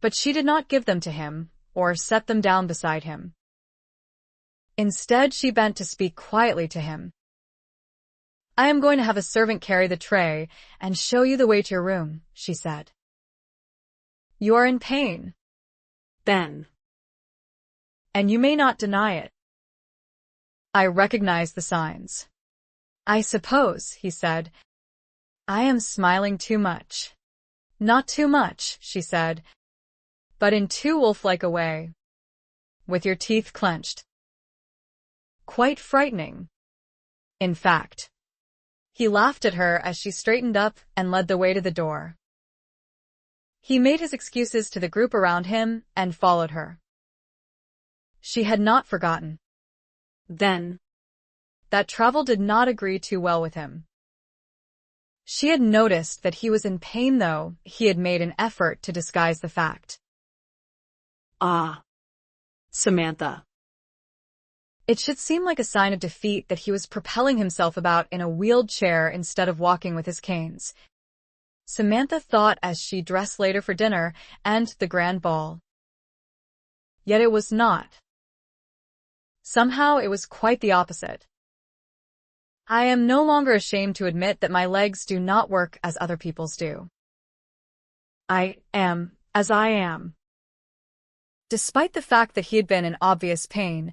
But she did not give them to him, or set them down beside him. Instead, she bent to speak quietly to him. I am going to have a servant carry the tray and show you the way to your room, she said. You are in pain, Ben. And you may not deny it. I recognize the signs. I suppose, he said. I am smiling too much. Not too much, she said, but in too wolf-like a way. With your teeth clenched. Quite frightening. In fact. He laughed at her as she straightened up and led the way to the door. He made his excuses to the group around him and followed her. She had not forgotten. Then, that travel did not agree too well with him. She had noticed that he was in pain, though he had made an effort to disguise the fact. Ah, Samantha. It should seem like a sign of defeat that he was propelling himself about in a wheeled chair instead of walking with his canes. Samantha thought as she dressed later for dinner and the grand ball. Yet it was not. Somehow it was quite the opposite. I am no longer ashamed to admit that my legs do not work as other people's do. I am as I am. Despite the fact that he had been in obvious pain,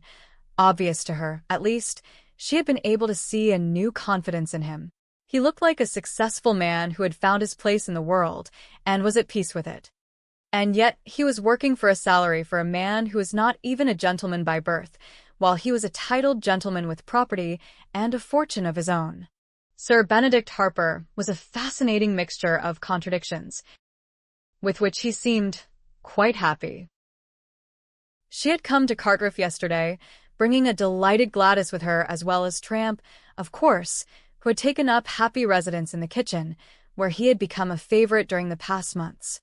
obvious to her, at least, she had been able to see a new confidence in him. He looked like a successful man who had found his place in the world and was at peace with it. And yet he was working for a salary for a man who was not even a gentleman by birth, while he was a titled gentleman with property and a fortune of his own. Sir Benedict Harper was a fascinating mixture of contradictions, with which he seemed quite happy. She had come to Cartwright yesterday, bringing a delighted Gladys with her as well as Tramp, of course, who had taken up happy residence in the kitchen, where he had become a favorite during the past months.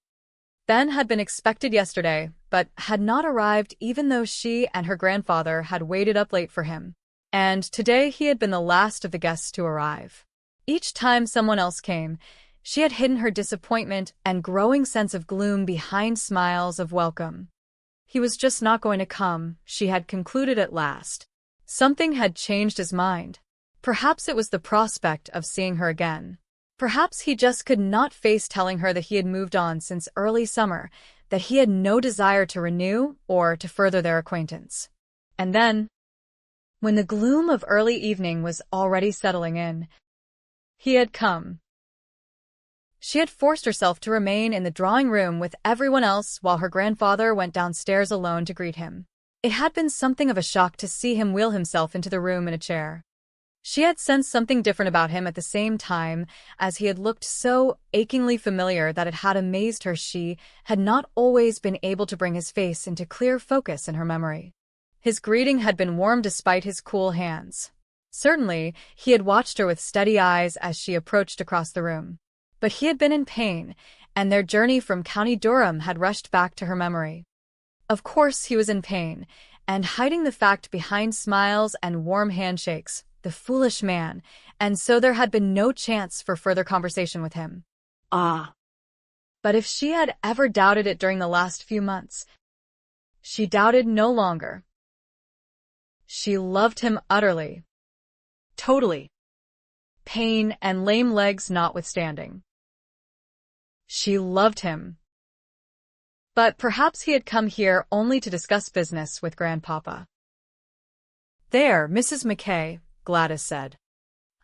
Ben had been expected yesterday, but had not arrived even though she and her grandfather had waited up late for him. And today he had been the last of the guests to arrive. Each time someone else came, she had hidden her disappointment and growing sense of gloom behind smiles of welcome. He was just not going to come, she had concluded at last. Something had changed his mind. Perhaps it was the prospect of seeing her again. Perhaps he just could not face telling her that he had moved on since early summer, that he had no desire to renew or to further their acquaintance. And then, when the gloom of early evening was already settling in, he had come. She had forced herself to remain in the drawing room with everyone else while her grandfather went downstairs alone to greet him. It had been something of a shock to see him wheel himself into the room in a chair. She had sensed something different about him at the same time, as he had looked so achingly familiar that it had amazed her she had not always been able to bring his face into clear focus in her memory. His greeting had been warm despite his cool hands. Certainly, he had watched her with steady eyes as she approached across the room. But he had been in pain, and their journey from County Durham had rushed back to her memory. Of course he was in pain, and hiding the fact behind smiles and warm handshakes, the foolish man, and so there had been no chance for further conversation with him. Ah. But if she had ever doubted it during the last few months, she doubted no longer. She loved him utterly. Totally. Pain and lame legs notwithstanding. She loved him. But perhaps he had come here only to discuss business with Grandpapa. There, Mrs. McKay, Gladys said.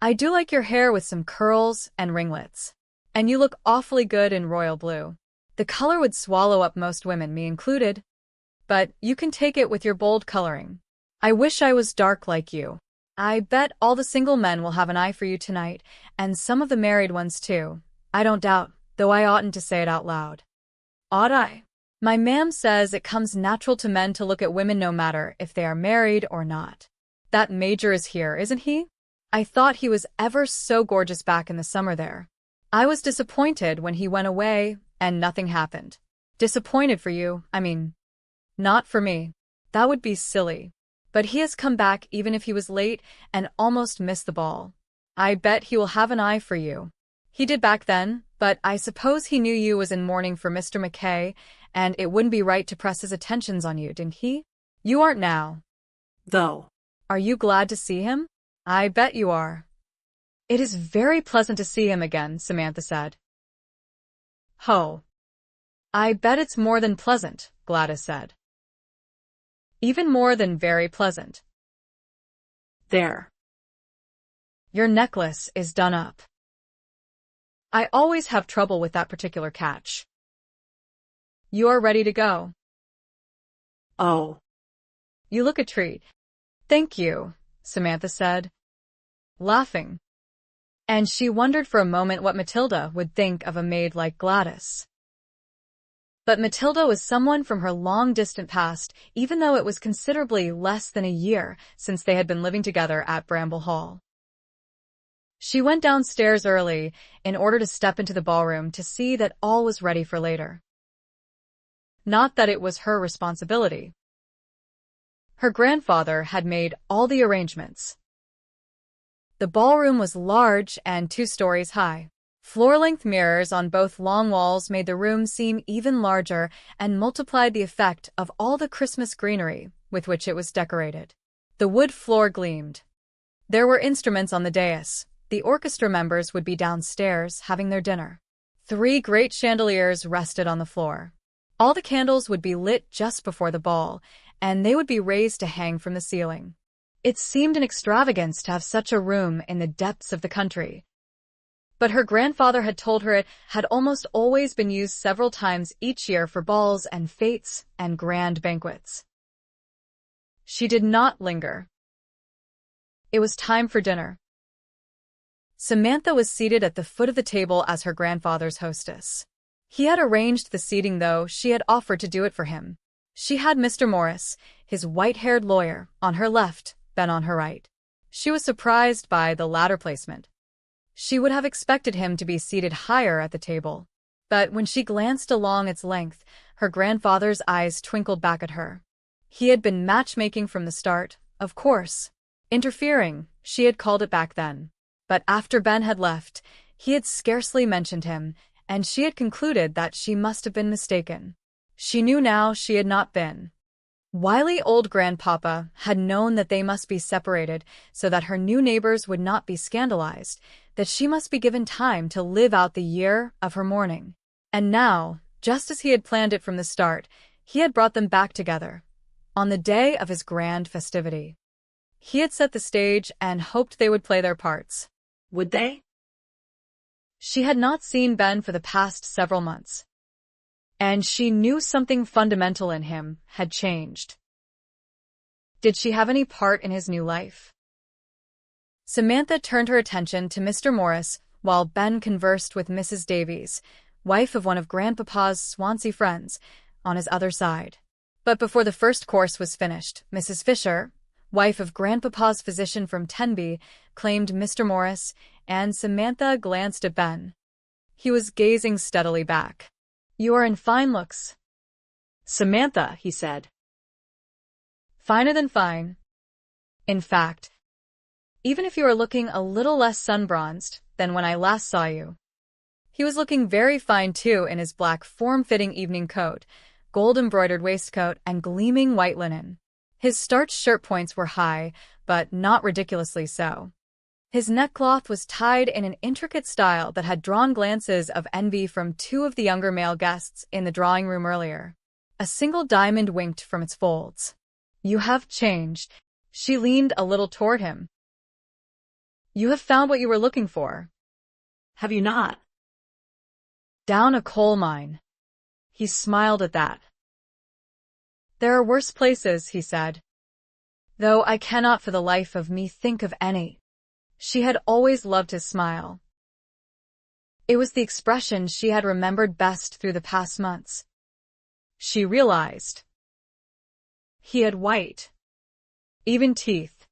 I do like your hair with some curls and ringlets. And you look awfully good in royal blue. The color would swallow up most women, me included. But you can take it with your bold coloring. I wish I was dark like you. I bet all the single men will have an eye for you tonight, and some of the married ones too. I don't doubt, though I oughtn't to say it out loud. Ought I? My ma'am says it comes natural to men to look at women no matter if they are married or not. That Major is here, isn't he? I thought he was ever so gorgeous back in the summer there. I was disappointed when he went away and nothing happened. Disappointed for you, I mean. Not for me. That would be silly. But he has come back even if he was late and almost missed the ball. I bet he will have an eye for you. He did back then, but I suppose he knew you was in mourning for Mr. McKay, and it wouldn't be right to press his attentions on you, didn't he? You aren't now. Though. Are you glad to see him? I bet you are. It is very pleasant to see him again, Samantha said. Ho. I bet it's more than pleasant, Gladys said. Even more than very pleasant. There. Your necklace is done up. I always have trouble with that particular catch. You are ready to go. Oh. You look a treat. Thank you, Samantha said, laughing. And she wondered for a moment what Matilda would think of a maid like Gladys. But Matilda was someone from her long-distant past, even though it was considerably less than a year since they had been living together at Bramble Hall. She went downstairs early in order to step into the ballroom to see that all was ready for later. Not that it was her responsibility. Her grandfather had made all the arrangements. The ballroom was large and 2 stories high. Floor-length mirrors on both long walls made the room seem even larger and multiplied the effect of all the Christmas greenery with which it was decorated. The wood floor gleamed. There were instruments on the dais. The orchestra members would be downstairs having their dinner. 3 great chandeliers rested on the floor. All the candles would be lit just before the ball, and they would be raised to hang from the ceiling. It seemed an extravagance to have such a room in the depths of the country. But her grandfather had told her it had almost always been used several times each year for balls and fêtes and grand banquets. She did not linger. It was time for dinner. Samantha was seated at the foot of the table as her grandfather's hostess. He had arranged the seating, though she had offered to do it for him. She had Mr. Morris, his white-haired lawyer, on her left, Ben on her right. She was surprised by the latter placement. She would have expected him to be seated higher at the table. But when she glanced along its length, her grandfather's eyes twinkled back at her. He had been matchmaking from the start, of course. Interfering, she had called it back then. But after Ben had left, he had scarcely mentioned him, and she had concluded that she must have been mistaken. She knew now she had not been. Wily old grandpapa had known that they must be separated so that her new neighbors would not be scandalized, that she must be given time to live out the year of her mourning. And now, just as he had planned it from the start, he had brought them back together, on the day of his grand festivity. He had set the stage and hoped they would play their parts. Would they? She had not seen Ben for the past several months, and she knew something fundamental in him had changed. Did she have any part in his new life? Samantha turned her attention to Mr. Morris while Ben conversed with Mrs. Davies, wife of one of Grandpapa's Swansea friends, on his other side. But before the first course was finished, Mrs. Fisher, wife of Grandpapa's physician from Tenby, claimed Mr. Morris, and Samantha glanced at Ben. He was gazing steadily back. "You are in fine looks, Samantha," he said. "Finer than fine. In fact, even if you are looking a little less sun-bronzed than when I last saw you." He was looking very fine too in his black form-fitting evening coat, gold-embroidered waistcoat, and gleaming white linen. His starched shirt points were high, but not ridiculously so. His neckcloth was tied in an intricate style that had drawn glances of envy from two of the younger male guests in the drawing room earlier. A single diamond winked from its folds. "You have changed." She leaned a little toward him. "You have found what you were looking for." "Have you not?" "Down a coal mine." He smiled at that. "There are worse places," he said, "though I cannot for the life of me think of any." She had always loved his smile. It was the expression she had remembered best through the past months. She realized he had white, even teeth,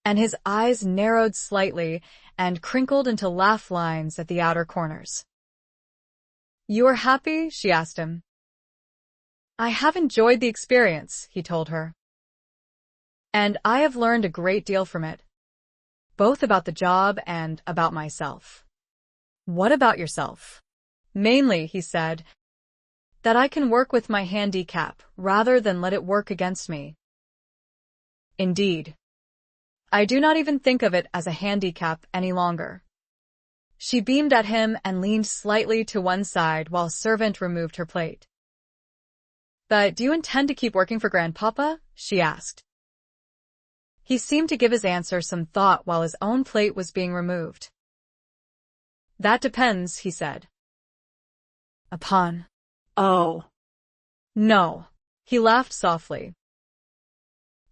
and his eyes narrowed slightly and crinkled into laugh lines at the outer corners. "You are happy?" she asked him. "I have enjoyed the experience," he told her. "And I have learned a great deal from it, both about the job and about myself." "What about yourself?" "Mainly," he said, "that I can work with my handicap rather than let it work against me." "Indeed. I do not even think of it as a handicap any longer." She beamed at him and leaned slightly to one side while a servant removed her plate. "But do you intend to keep working for Grandpapa?" she asked. He seemed to give his answer some thought while his own plate was being removed. "That depends," he said. "Upon?" "Oh." "No." He laughed softly.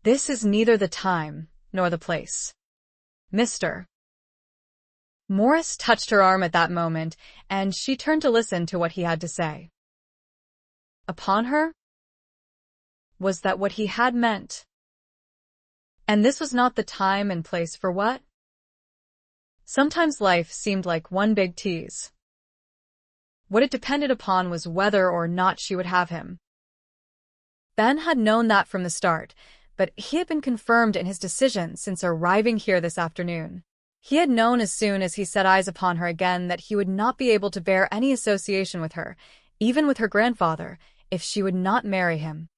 "This is neither the time nor the place. Mr. Morris touched her arm at that moment, and she turned to listen to what he had to say. Upon her? Was that what he had meant? And this was not the time and place for what? Sometimes life seemed like one big tease. What it depended upon was whether or not she would have him. Ben had known that from the start, but he had been confirmed in his decision since arriving here this afternoon. He had known as soon as he set eyes upon her again that he would not be able to bear any association with her, even with her grandfather, if she would not marry him.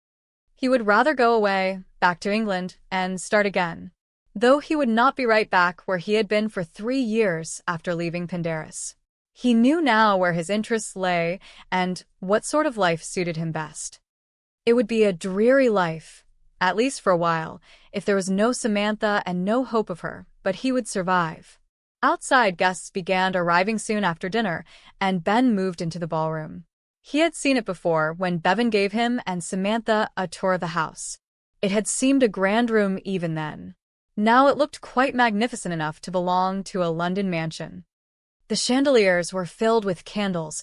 He would rather go away, back to England, and start again, though he would not be right back where he had been for 3 years after leaving Pendarus. He knew now where his interests lay and what sort of life suited him best. It would be a dreary life, at least for a while, if there was no Samantha and no hope of her, but he would survive. Outside guests began arriving soon after dinner, and Ben moved into the ballroom. He had seen it before when Bevan gave him and Samantha a tour of the house. It had seemed a grand room even then. Now it looked quite magnificent enough to belong to a London mansion. The chandeliers were filled with candles,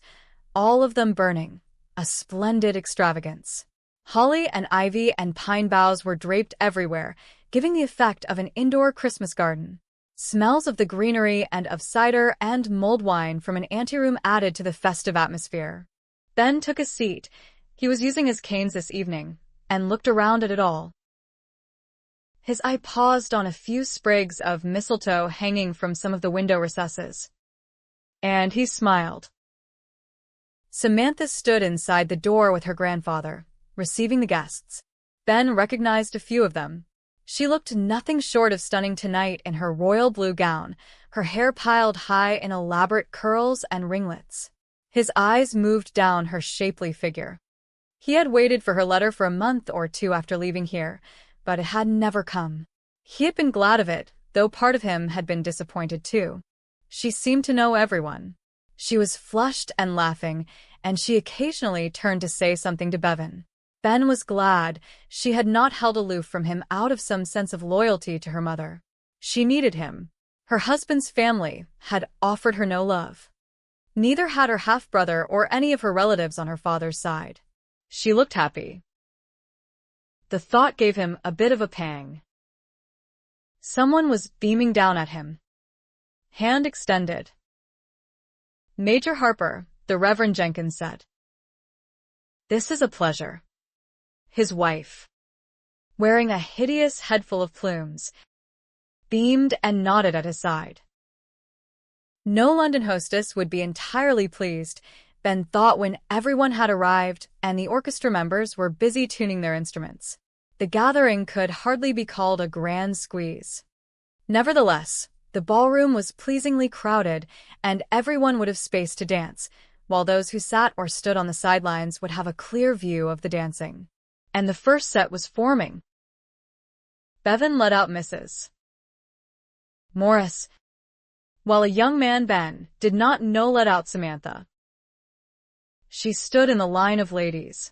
all of them burning, a splendid extravagance. Holly and ivy and pine boughs were draped everywhere, giving the effect of an indoor Christmas garden. Smells of the greenery and of cider and mulled wine from an anteroom added to the festive atmosphere. Ben took a seat. He was using his canes this evening, and looked around at it all. His eye paused on a few sprigs of mistletoe hanging from some of the window recesses. And he smiled. Samantha stood inside the door with her grandfather, receiving the guests. Ben recognized a few of them. She looked nothing short of stunning tonight in her royal blue gown, her hair piled high in elaborate curls and ringlets. His eyes moved down her shapely figure. He had waited for her letter for a month or two after leaving here, but it had never come. He had been glad of it, though part of him had been disappointed too. She seemed to know everyone. She was flushed and laughing, and she occasionally turned to say something to Bevan. Ben was glad she had not held aloof from him out of some sense of loyalty to her mother. She needed him. Her husband's family had offered her no love. Neither had her half-brother or any of her relatives on her father's side. She looked happy. The thought gave him a bit of a pang. Someone was beaming down at him. Hand extended. Major Harper, the Reverend Jenkins said. This is a pleasure. His wife, wearing a hideous headful of plumes, beamed and nodded at his side. No London hostess would be entirely pleased, Ben thought, when everyone had arrived and the orchestra members were busy tuning their instruments. The gathering could hardly be called a grand squeeze. Nevertheless, the ballroom was pleasingly crowded, and everyone would have space to dance, while those who sat or stood on the sidelines would have a clear view of the dancing. And the first set was forming. Bevan let out Mrs. Morris, while a young man, Ben, did not know, let out Samantha. She stood in the line of ladies,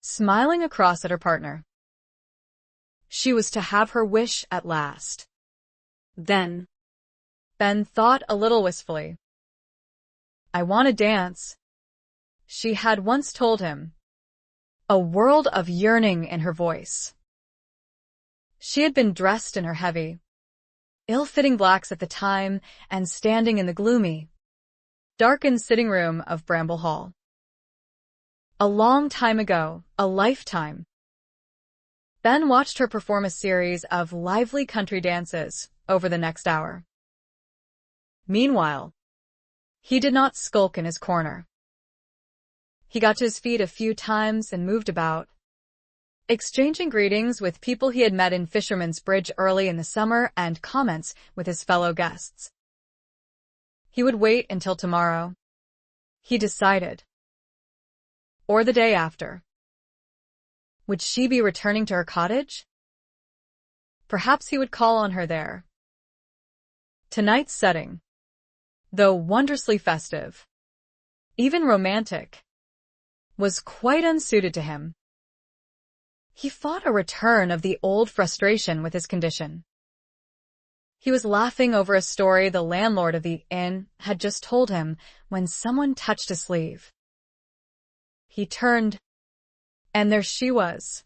smiling across at her partner. She was to have her wish at last. Then, Ben thought a little wistfully. I want to dance, she had once told him, a world of yearning in her voice. She had been dressed in her heavy, ill-fitting blacks at the time and standing in the gloomy, darkened sitting room of Bramble Hall. A long time ago, a lifetime. Ben watched her perform a series of lively country dances over the next hour. Meanwhile, he did not skulk in his corner. He got to his feet a few times and moved about, exchanging greetings with people he had met in Fisherman's Bridge early in the summer and comments with his fellow guests. He would wait until tomorrow, he decided. Or the day after. Would she be returning to her cottage? Perhaps he would call on her there. Tonight's setting, though wondrously festive, even romantic, was quite unsuited to him. He fought a return of the old frustration with his condition. He was laughing over a story the landlord of the inn had just told him when someone touched his sleeve. He turned, and there she was.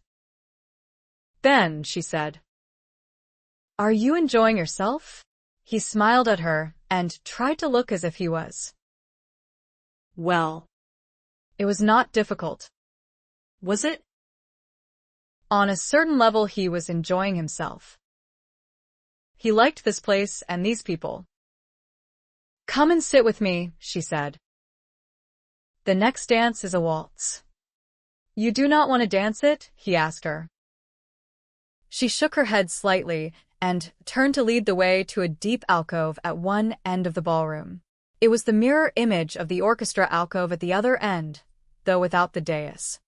Ben, she said. Are you enjoying yourself? He smiled at her and tried to look as if he was. Well, it was not difficult. Was it? On a certain level, he was enjoying himself. He liked this place and these people. Come and sit with me, she said. The next dance is a waltz. You do not want to dance it? He asked her. She shook her head slightly and turned to lead the way to a deep alcove at one end of the ballroom. It was the mirror image of the orchestra alcove at the other end, though without the dais.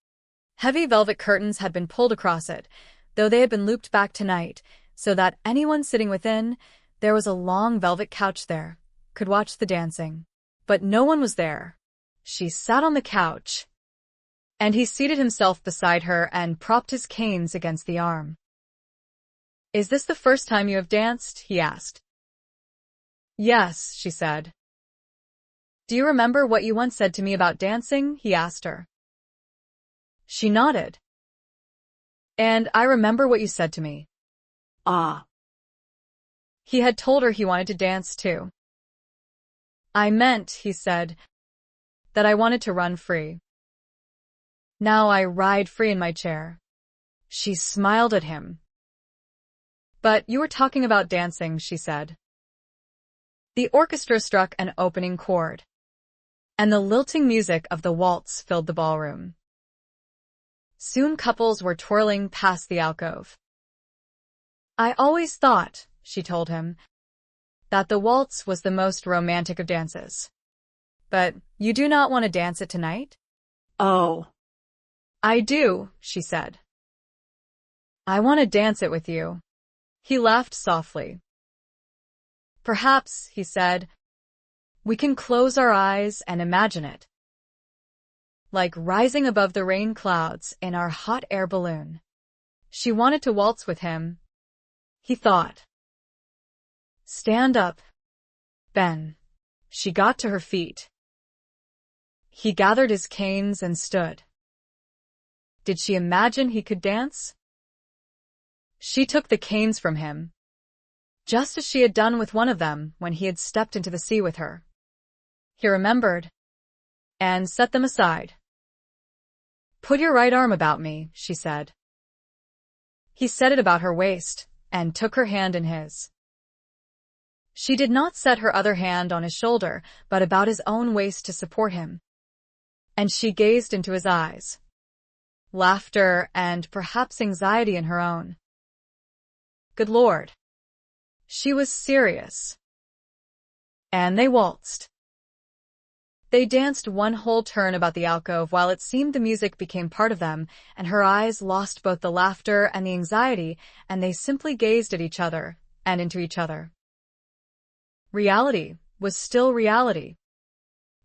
Heavy velvet curtains had been pulled across it, though they had been looped back tonight, so that anyone sitting within, there was a long velvet couch there, could watch the dancing. But no one was there. She sat on the couch, and he seated himself beside her and propped his canes against the arm. Is this the first time you have danced? He asked. Yes, she said. Do you remember what you once said to me about dancing? He asked her. She nodded. And I remember what you said to me. Ah. He had told her he wanted to dance too. I meant, he said, that I wanted to run free. Now I ride free in my chair. She smiled at him. But you were talking about dancing, she said. The orchestra struck an opening chord, and the lilting music of the waltz filled the ballroom. Soon couples were twirling past the alcove. I always thought, she told him, that the waltz was the most romantic of dances. But you do not want to dance it tonight? Oh. I do, she said. I want to dance it with you. He laughed softly. Perhaps, he said, we can close our eyes and imagine it. Like rising above the rain clouds in our hot air balloon. She wanted to waltz with him. He thought. Stand up, Ben. She got to her feet. He gathered his canes and stood. Did she imagine he could dance? She took the canes from him, just as she had done with one of them when he had stepped into the sea with her. He remembered, and set them aside. Put your right arm about me, she said. He set it about her waist, and took her hand in his. She did not set her other hand on his shoulder, but about his own waist to support him. And she gazed into his eyes. Laughter and perhaps anxiety in her own. Good Lord. She was serious. And they waltzed. They danced one whole turn about the alcove while it seemed the music became part of them, and her eyes lost both the laughter and the anxiety, and they simply gazed at each other and into each other. Reality was still reality.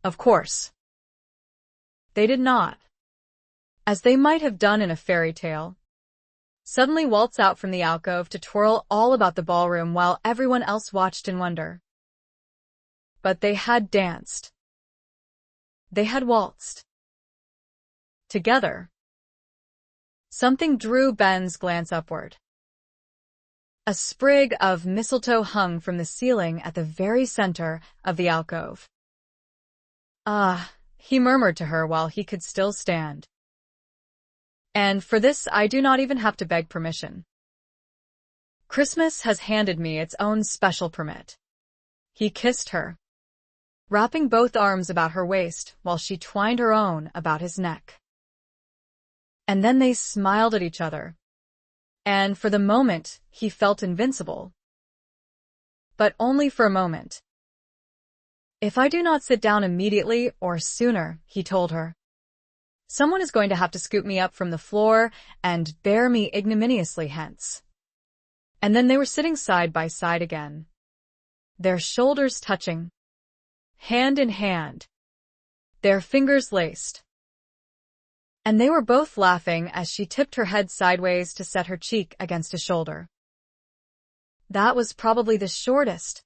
Of course. They did not, as they might have done in a fairy tale, suddenly waltz out from the alcove to twirl all about the ballroom while everyone else watched in wonder. But they had danced. They had waltzed. Together. Something drew Ben's glance upward. A sprig of mistletoe hung from the ceiling at the very center of the alcove. Ah, he murmured to her while he could still stand. And for this I do not even have to beg permission. Christmas has handed me its own special permit. He kissed her, wrapping both arms about her waist while she twined her own about his neck. And then they smiled at each other. And for the moment, he felt invincible. But only for a moment. If I do not sit down immediately or sooner, he told her, someone is going to have to scoop me up from the floor and bear me ignominiously hence. And then they were sitting side by side again, their shoulders touching, hand in hand, their fingers laced. And they were both laughing as she tipped her head sideways to set her cheek against his shoulder. That was probably the shortest,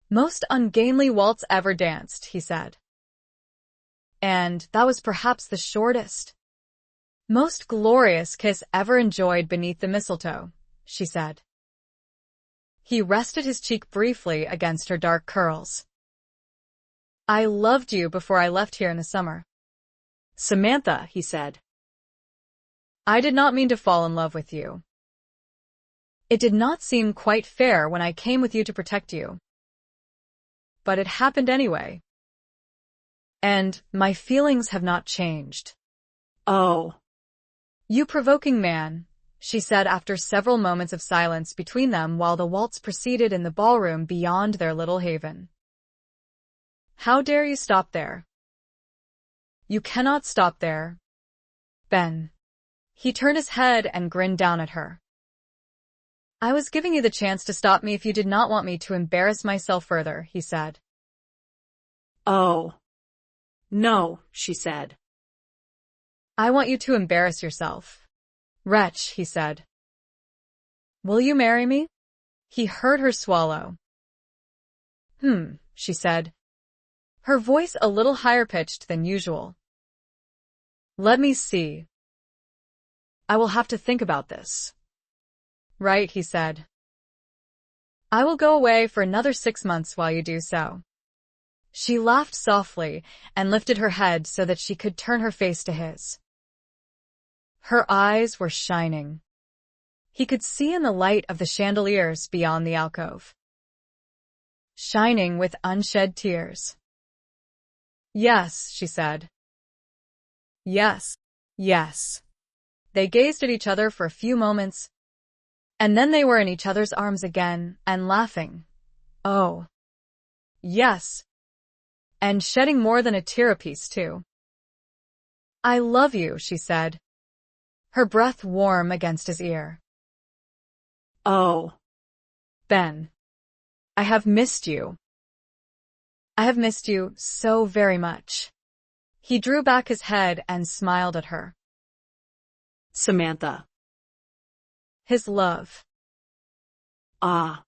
most ungainly waltz ever danced, he said. And that was perhaps the shortest, most glorious kiss ever enjoyed beneath the mistletoe, she said. He rested his cheek briefly against her dark curls. I loved you before I left here in the summer. Samantha, he said. I did not mean to fall in love with you. It did not seem quite fair when I came with you to protect you. But it happened anyway. And my feelings have not changed. Oh. You provoking man, she said after several moments of silence between them while the waltz proceeded in the ballroom beyond their little haven. How dare you stop there? You cannot stop there, Ben. He turned his head and grinned down at her. I was giving you the chance to stop me if you did not want me to embarrass myself further, he said. Oh. No, she said. I want you to embarrass yourself. Wretch, he said. Will you marry me? He heard her swallow. She said, her voice a little higher pitched than usual. Let me see. I will have to think about this. Right, he said. I will go away for another 6 months while you do so. She laughed softly and lifted her head so that she could turn her face to his. Her eyes were shining. He could see in the light of the chandeliers beyond the alcove. Shining with unshed tears. Yes, she said. Yes, yes. They gazed at each other for a few moments, and then they were in each other's arms again and laughing. Oh. Yes. And shedding more than a tear apiece, too. I love you, she said, her breath warm against his ear. Oh. Ben. I have missed you. I have missed you so very much. He drew back his head and smiled at her. Samantha. His love. Ah.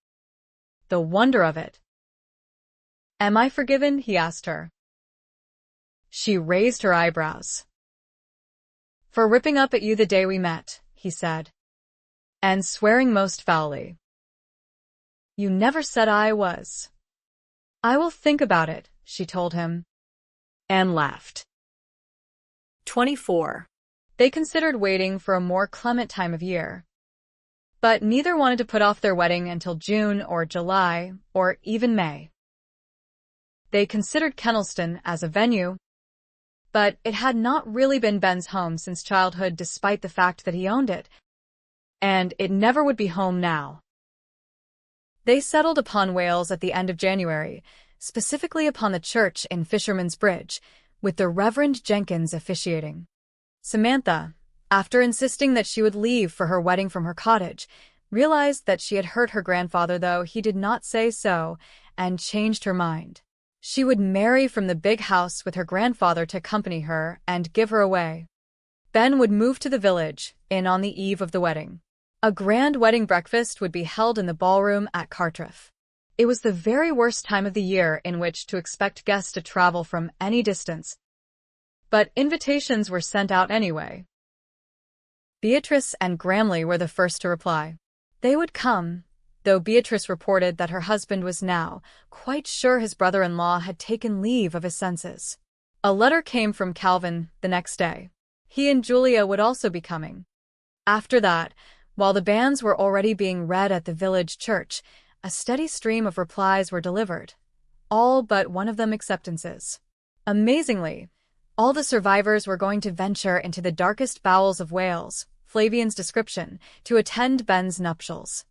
The wonder of it. Am I forgiven? He asked her. She raised her eyebrows. For ripping up at you the day we met, he said, and swearing most foully. You never said I was. I will think about it, she told him, and laughed. 24. They considered waiting for a more clement time of year, but neither wanted to put off their wedding until June or July or even May. They considered Kennelston as a venue, but it had not really been Ben's home since childhood despite the fact that he owned it, and it never would be home now. They settled upon Wales at the end of January, specifically upon the church in Fisherman's Bridge, with the Reverend Jenkins officiating. Samantha, after insisting that she would leave for her wedding from her cottage, realized that she had hurt her grandfather, though he did not say so, and changed her mind. She would marry from the big house with her grandfather to accompany her and give her away. Ben would move to the village, in on the eve of the wedding. A grand wedding breakfast would be held in the ballroom at Cartreff. It was the very worst time of the year in which to expect guests to travel from any distance, but invitations were sent out anyway. Beatrice and Gramley were the first to reply. They would come, though Beatrice reported that her husband was now quite sure his brother-in-law had taken leave of his senses. A letter came from Calvin the next day. He and Julia would also be coming. After that, while the banns were already being read at the village church, a steady stream of replies were delivered, all but one of them acceptances. Amazingly, all the survivors were going to venture into the darkest bowels of Wales, Flavian's description, to attend Ben's nuptials.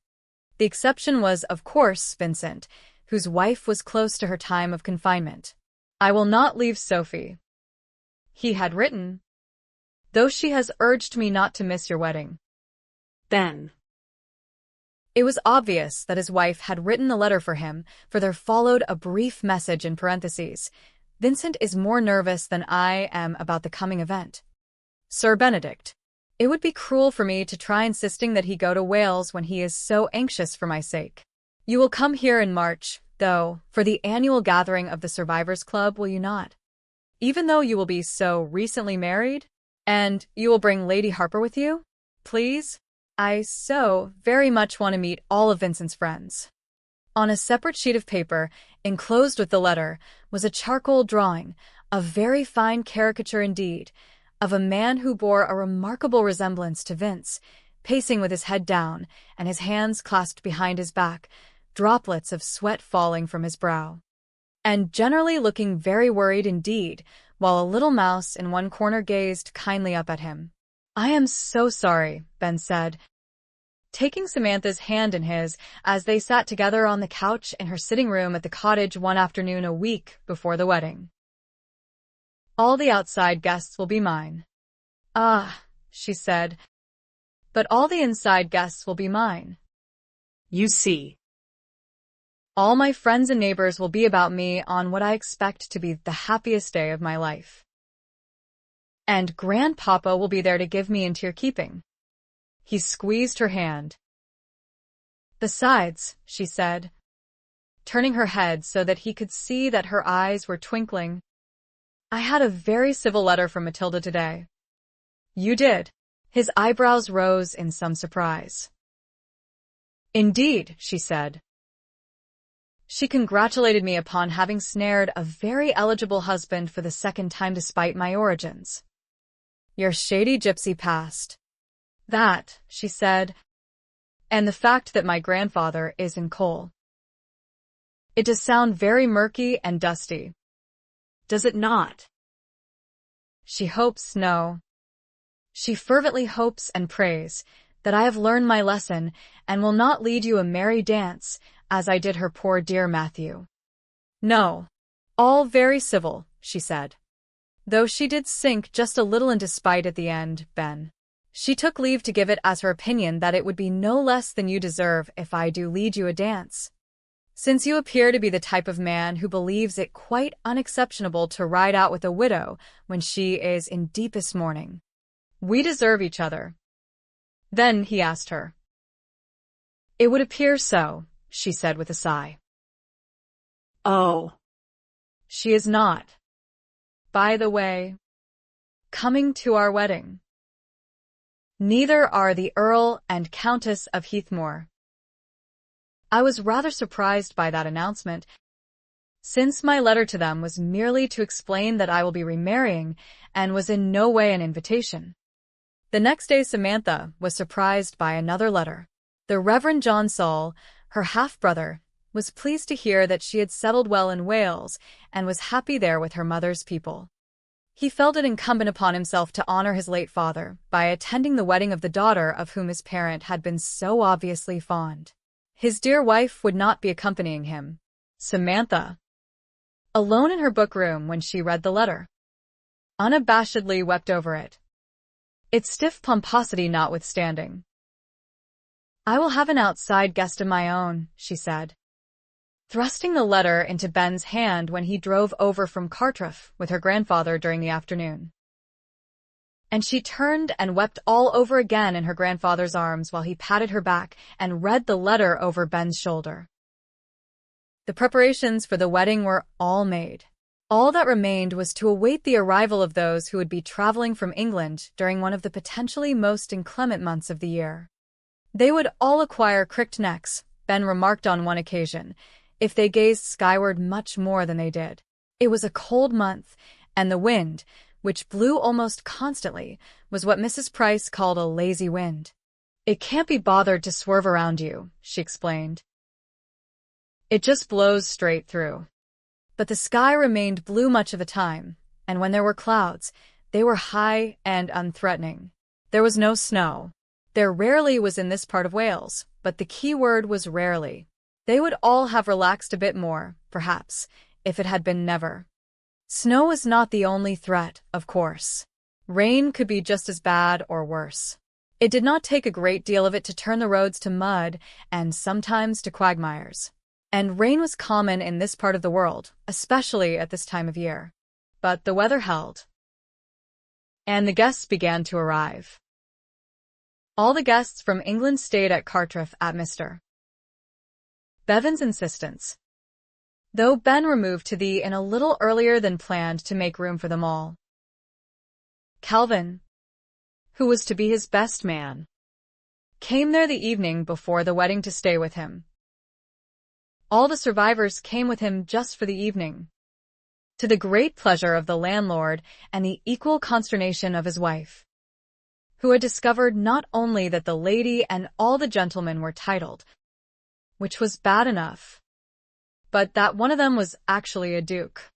The exception was, of course, Vincent, whose wife was close to her time of confinement. I will not leave Sophie, he had written, though she has urged me not to miss your wedding. Ben. It was obvious that his wife had written the letter for him, for there followed a brief message in parentheses. Vincent is more nervous than I am about the coming event. Sir Benedict. It would be cruel for me to try insisting that he go to Wales when he is so anxious for my sake. You will come here in March, though, for the annual gathering of the Survivors Club, will you not? Even though you will be so recently married? And you will bring Lady Harper with you? Please? I so very much want to meet all of Vincent's friends. On a separate sheet of paper, enclosed with the letter, was a charcoal drawing, a very fine caricature indeed, of a man who bore a remarkable resemblance to Vince, pacing with his head down and his hands clasped behind his back, droplets of sweat falling from his brow, and generally looking very worried indeed, while a little mouse in one corner gazed kindly up at him. I am so sorry, Ben said, taking Samantha's hand in his as they sat together on the couch in her sitting room at the cottage one afternoon a week before the wedding. All the outside guests will be mine. Ah, she said, but all the inside guests will be mine. You see. All my friends and neighbors will be about me on what I expect to be the happiest day of my life. And Grandpapa will be there to give me into your keeping. He squeezed her hand. Besides, she said, turning her head so that he could see that her eyes were twinkling, I had a very civil letter from Matilda today. You did? His eyebrows rose in some surprise. Indeed, she said. She congratulated me upon having snared a very eligible husband for the second time despite my origins. Your shady gypsy past. That, she said, and the fact that my grandfather is in coal. It does sound very murky and dusty. Does it not? She hopes no. She fervently hopes and prays that I have learned my lesson and will not lead you a merry dance, as I did her poor dear Matthew. No. All very civil, she said. Though she did sink just a little into spite at the end, Ben. She took leave to give it as her opinion that it would be no less than you deserve if I do lead you a dance. Since you appear to be the type of man who believes it quite unexceptionable to ride out with a widow when she is in deepest mourning. We deserve each other. Then he asked her. It would appear so, she said with a sigh. Oh. She is not. By the way, coming to our wedding. Neither are the Earl and Countess of Heathmore. I was rather surprised by that announcement, since my letter to them was merely to explain that I will be remarrying and was in no way an invitation. The next day Samantha was surprised by another letter. The Reverend John Saul, her half-brother, was pleased to hear that she had settled well in Wales and was happy there with her mother's people. He felt it incumbent upon himself to honor his late father by attending the wedding of the daughter of whom his parent had been so obviously fond. His dear wife would not be accompanying him. Samantha, alone in her book room when she read the letter, unabashedly wept over it, its stiff pomposity notwithstanding. I will have an outside guest of my own, she said, thrusting the letter into Ben's hand when he drove over from Cartruff with her grandfather during the afternoon. And she turned and wept all over again in her grandfather's arms while he patted her back and read the letter over Ben's shoulder. The preparations for the wedding were all made. All that remained was to await the arrival of those who would be traveling from England during one of the potentially most inclement months of the year. They would all acquire cricked necks, Ben remarked on one occasion, if they gazed skyward much more than they did. It was a cold month, and the wind, which blew almost constantly, was what Mrs. Price called a lazy wind. It can't be bothered to swerve around you, she explained. It just blows straight through. But the sky remained blue much of the time, and when there were clouds, they were high and unthreatening. There was no snow. There rarely was in this part of Wales, but the key word was rarely. They would all have relaxed a bit more, perhaps, if it had been never. Snow was not the only threat, of course. Rain could be just as bad or worse. It did not take a great deal of it to turn the roads to mud and sometimes to quagmires. And rain was common in this part of the world, especially at this time of year. But the weather held. And the guests began to arrive. All the guests from England stayed at Cartruff at Mr. Bevan's insistence, though Ben removed to the inn a little earlier than planned to make room for them all. Calvin, who was to be his best man, came there the evening before the wedding to stay with him. All the survivors came with him just for the evening, to the great pleasure of the landlord and the equal consternation of his wife, who had discovered not only that the lady and all the gentlemen were titled, which was bad enough, but that one of them was actually a duke.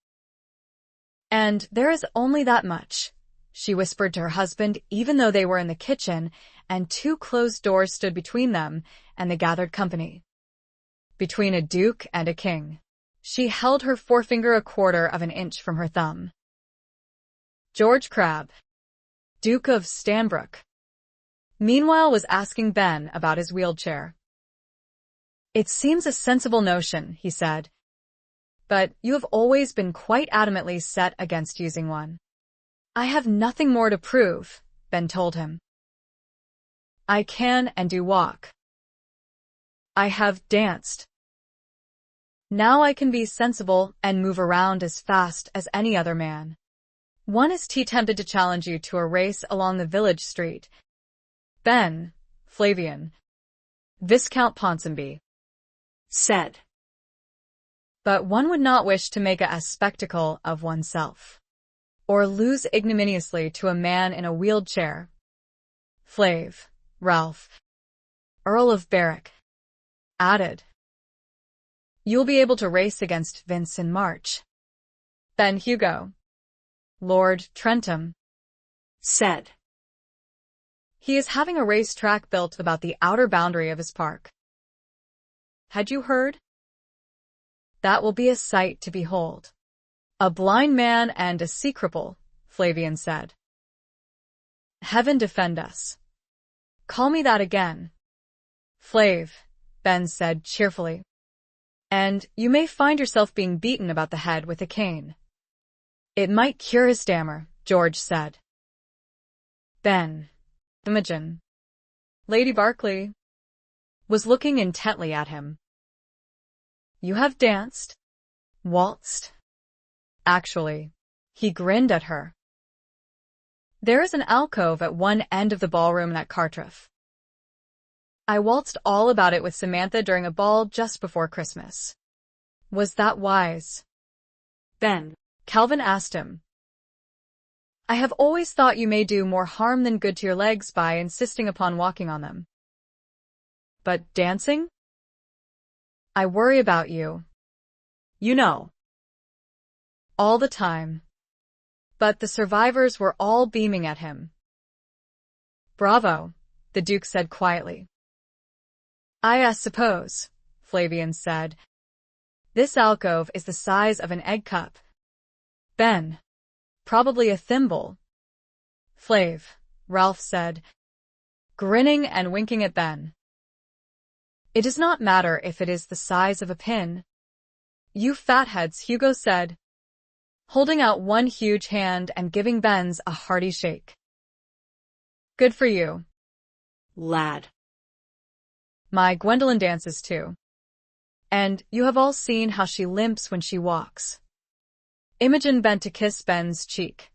And there is only that much, she whispered to her husband, even though they were in the kitchen, and two closed doors stood between them and the gathered company. Between a duke and a king. She held her forefinger a quarter of an inch from her thumb. George Crabbe, Duke of Stanbrook, meanwhile was asking Ben about his wheelchair. It seems a sensible notion, he said, but you have always been quite adamantly set against using one. I have nothing more to prove, Ben told him. I can and do walk. I have danced. Now I can be sensible and move around as fast as any other man. One is tempted to challenge you to a race along the village street. Ben, Flavian, Viscount Ponsonby, said. But one would not wish to make a spectacle of oneself, or lose ignominiously to a man in a wheeled chair. Flav, Ralph, Earl of Berwick, added. You'll be able to race against Vince in March. Then Hugo, Lord Trentham, said. He is having a racetrack built about the outer boundary of his park. Had you heard? That will be a sight to behold. A blind man and a sea cripple, Flavian said. Heaven defend us. Call me that again. Flav, Ben said cheerfully. And you may find yourself being beaten about the head with a cane. It might cure his stammer, George said. Ben, Imogen, Lady Barclay, was looking intently at him. You have danced, waltzed. Actually, he grinned at her. There is an alcove at one end of the ballroom at Cartreff. I waltzed all about it with Samantha during a ball just before Christmas. Was that wise? Ben, Calvin asked him. I have always thought you may do more harm than good to your legs by insisting upon walking on them. But dancing? I worry about you. You know. All the time. But the survivors were all beaming at him. Bravo, the Duke said quietly. I suppose, Flavian said. This alcove is the size of an egg cup. Ben, probably a thimble. Flav, Ralph said, grinning and winking at Ben. It does not matter if it is the size of a pin. You fatheads, Hugo said, holding out one huge hand and giving Ben's a hearty shake. Good for you, lad. My Gwendolyn dances too. And you have all seen how she limps when she walks. Imogen bent to kiss Ben's cheek.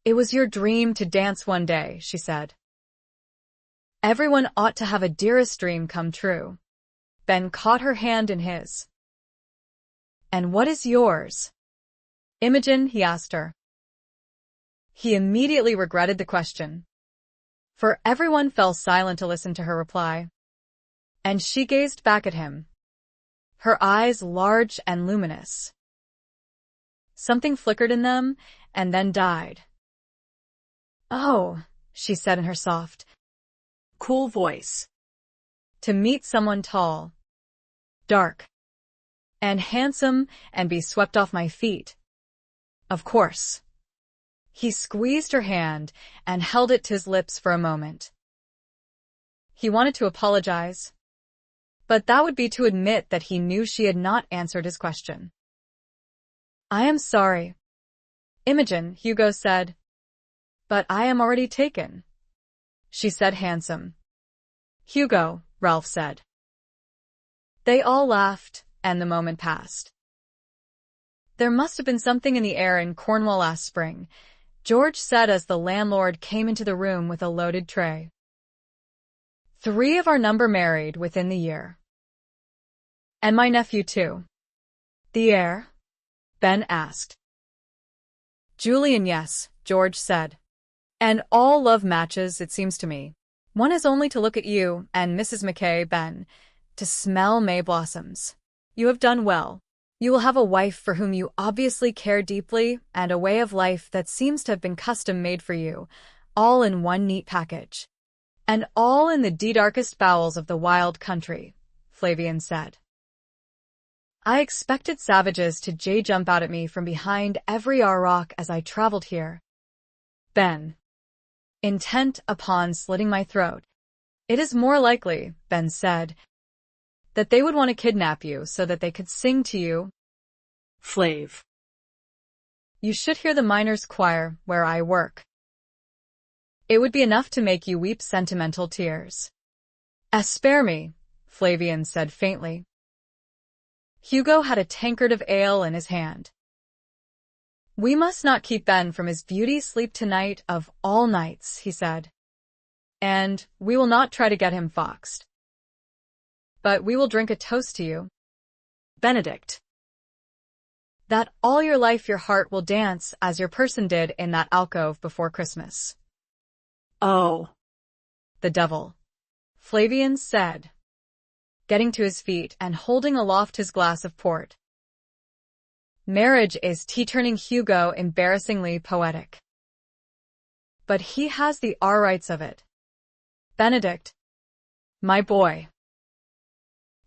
It was your dream to dance one day, she said. Everyone ought to have a dearest dream come true. Ben caught her hand in his. And what is yours? Imogen, he asked her. He immediately regretted the question, for everyone fell silent to listen to her reply. And she gazed back at him, her eyes large and luminous. Something flickered in them and then died. Oh, she said in her soft, cool voice. To meet someone tall, dark, and handsome and be swept off my feet. Of course. He squeezed her hand and held it to his lips for a moment. He wanted to apologize, but that would be to admit that he knew she had not answered his question. I am sorry, Imogen, Hugo said, but I am already taken. She said handsome. Hugo, Ralph said. They all laughed, and the moment passed. There must have been something in the air in Cornwall last spring, George said as the landlord came into the room with a loaded tray. 3 of our number married within the year. And my nephew too. The heir? Ben asked. Julian, yes, George said. And all love matches, it seems to me. One is only to look at you and Mrs. McKay, Ben, to smell May blossoms. You have done well. You will have a wife for whom you obviously care deeply and a way of life that seems to have been custom-made for you, all in one neat package. And all in the darkest bowels of the wild country, Flavian said. I expected savages to jump out at me from behind every rock as I traveled here. Ben, intent upon slitting my throat. It is more likely, Ben said, that they would want to kidnap you so that they could sing to you. Flav. You should hear the miners' choir where I work. It would be enough to make you weep sentimental tears. Spare me, Flavian said faintly. Hugo had a tankard of ale in his hand. We must not keep Ben from his beauty sleep tonight of all nights, he said. And we will not try to get him foxed. But we will drink a toast to you. Benedict. That all your life your heart will dance as your person did in that alcove before Christmas. Oh. The devil. Flavian said, getting to his feet and holding aloft his glass of port. Marriage is turning Hugo embarrassingly poetic. But he has the rights of it. Benedict. My boy.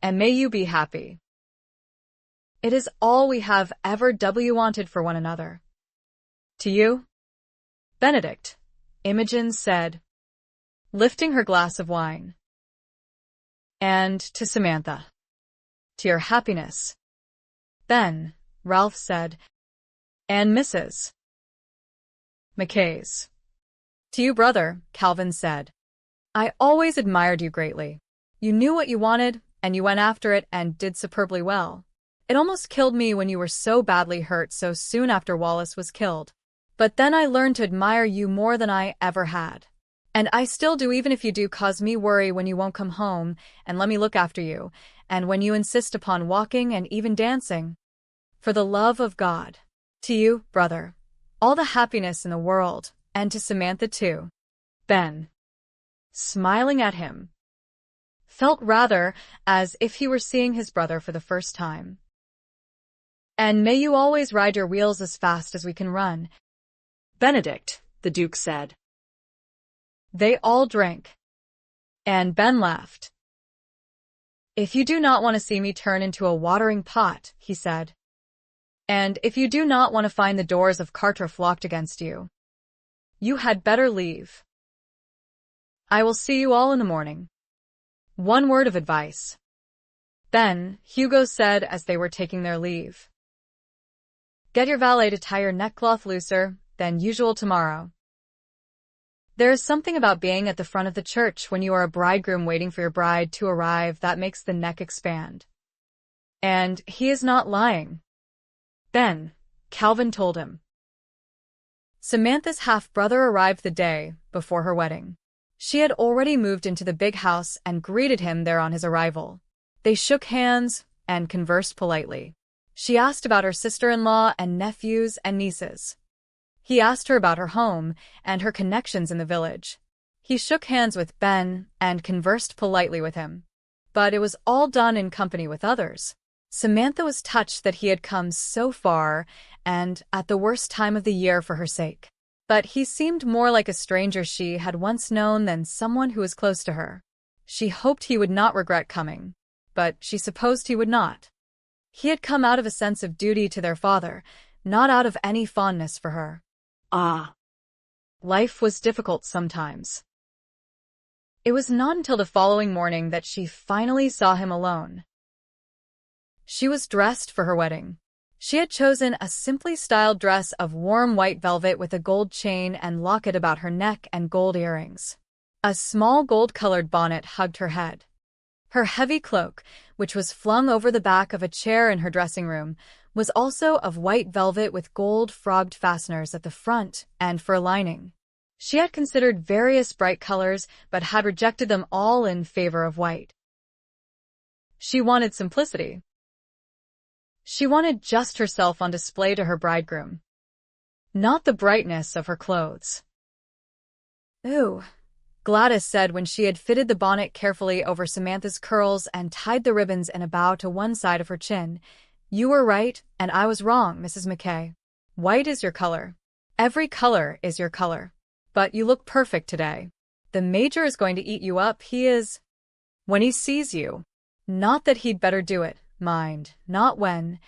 And may you be happy. It is all we have ever wanted for one another. To you? Benedict, Imogen said, lifting her glass of wine. And to Samantha. To your happiness. Ben, Ralph said, and Mrs. McKay's. To you, brother, Calvin said. I always admired you greatly. You knew what you wanted, and you went after it and did superbly well. It almost killed me when you were so badly hurt so soon after Wallace was killed. But then I learned to admire you more than I ever had. And I still do, even if you do cause me worry when you won't come home and let me look after you, and when you insist upon walking and even dancing. For the love of God. To you, brother. All the happiness in the world, and to Samantha too. Ben, smiling at him, felt rather as if he were seeing his brother for the first time. And may you always ride your wheels as fast as we can run. Benedict, the Duke said. They all drank. And Ben laughed. If you do not want to see me turn into a watering pot, he said. And if you do not want to find the doors of Cartreff locked against you, you had better leave. I will see you all in the morning. One word of advice. Ben, Hugo said as they were taking their leave. Get your valet to tie your neckcloth looser than usual tomorrow. There is something about being at the front of the church when you are a bridegroom waiting for your bride to arrive that makes the neck expand. And he is not lying. Ben, Calvin told him. Samantha's half-brother arrived the day before her wedding. She had already moved into the big house and greeted him there on his arrival. They shook hands and conversed politely. She asked about her sister-in-law and nephews and nieces. He asked her about her home and her connections in the village. He shook hands with Ben and conversed politely with him. But it was all done in company with others. Samantha was touched that he had come so far and at the worst time of the year for her sake. But he seemed more like a stranger she had once known than someone who was close to her. She hoped he would not regret coming, but she supposed he would not. He had come out of a sense of duty to their father, not out of any fondness for her. Ah. Life was difficult sometimes. It was not until the following morning that she finally saw him alone. She was dressed for her wedding. She had chosen a simply styled dress of warm white velvet with a gold chain and locket about her neck and gold earrings. A small gold-colored bonnet hugged her head. Her heavy cloak, which was flung over the back of a chair in her dressing room, was also of white velvet with gold frogged fasteners at the front and fur lining. She had considered various bright colors, but had rejected them all in favor of white. She wanted simplicity. She wanted just herself on display to her bridegroom, not the brightness of her clothes. Ooh, Gladys said when she had fitted the bonnet carefully over Samantha's curls and tied the ribbons in a bow to one side of her chin. You were right, and I was wrong, Mrs. McKay. White is your color. Every color is your color. But you look perfect today. The Major is going to eat you up, he is. When he sees you. Not that he'd better do it, mind, not when.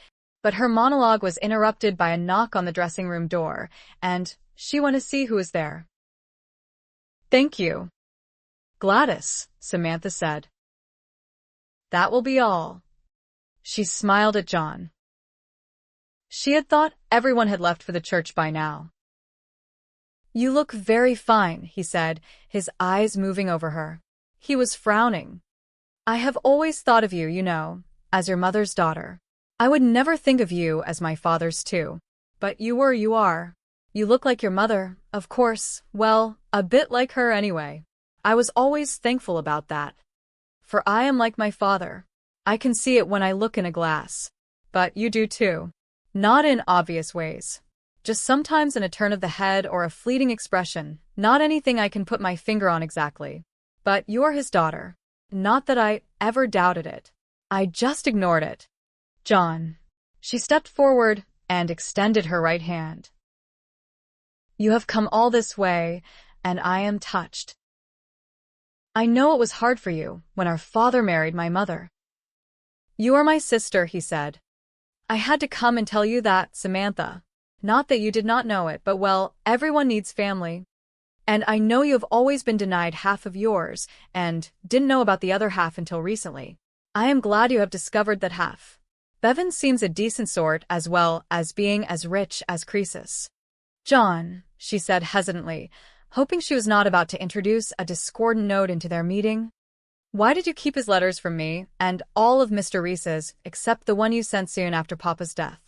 But her monologue was interrupted by a knock on the dressing room door, and she went to see who was there. Thank you. Gladys, Samantha said. That will be all. She smiled at John. She had thought everyone had left for the church by now. You look very fine, he said, his eyes moving over her. He was frowning. I have always thought of you, you know, as your mother's daughter. I would never think of you as my father's too. But you are. You look like your mother, of course, well, a bit like her anyway. I was always thankful about that. For I am like my father. I can see it when I look in a glass. But you do too. Not in obvious ways. Just sometimes in a turn of the head or a fleeting expression, not anything I can put my finger on exactly. But you're his daughter. Not that I ever doubted it. I just ignored it. John. She stepped forward and extended her right hand. You have come all this way, and I am touched. I know it was hard for you when our father married my mother. You are my sister, he said. I had to come and tell you that, Samantha. Not that you did not know it, but well, everyone needs family. And I know you have always been denied half of yours, and didn't know about the other half until recently. I am glad you have discovered that half. Bevan seems a decent sort as well as being as rich as Croesus. John, she said hesitantly, hoping she was not about to introduce a discordant note into their meeting. Why did you keep his letters from me, and all of Mr. Reese's, except the one you sent soon after Papa's death?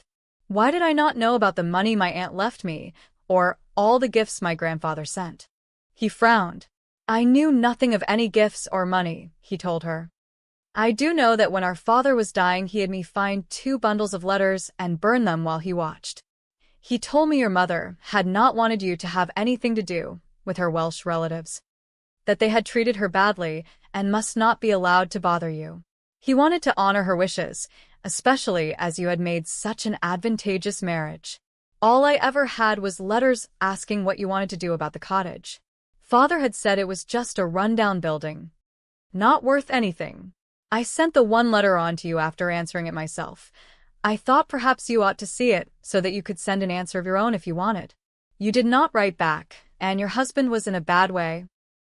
Why did I not know about the money my aunt left me, or all the gifts my grandfather sent? He frowned. I knew nothing of any gifts or money, he told her. I do know that when our father was dying he had me find 2 bundles of letters and burn them while he watched. He told me your mother had not wanted you to have anything to do with her Welsh relatives, that they had treated her badly and must not be allowed to bother you. He wanted to honor her wishes, especially as you had made such an advantageous marriage. All I ever had was letters asking what you wanted to do about the cottage. Father had said it was just a rundown building, not worth anything. I sent the one letter on to you after answering it myself. I thought perhaps you ought to see it so that you could send an answer of your own if you wanted. You did not write back, and your husband was in a bad way.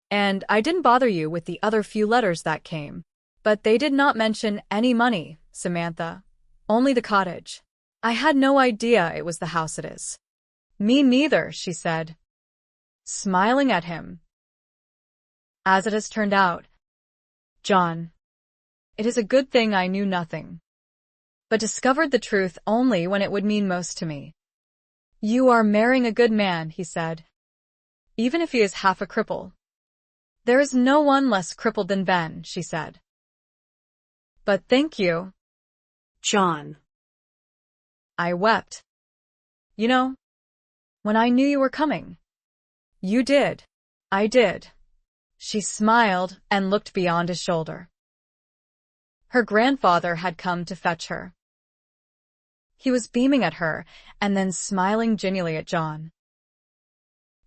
And I didn't bother you with the other few letters that came. But they did not mention any money, Samantha. Only the cottage. I had no idea it was the house it is. Me neither, she said, smiling at him. As it has turned out, John, it is a good thing I knew nothing, but discovered the truth only when it would mean most to me. You are marrying a good man, he said, even if he is half a cripple. There is no one less crippled than Ben, she said. But thank you, John. I wept. You know, when I knew you were coming. You did. I did. She smiled and looked beyond his shoulder. Her grandfather had come to fetch her. He was beaming at her and then smiling genially at John.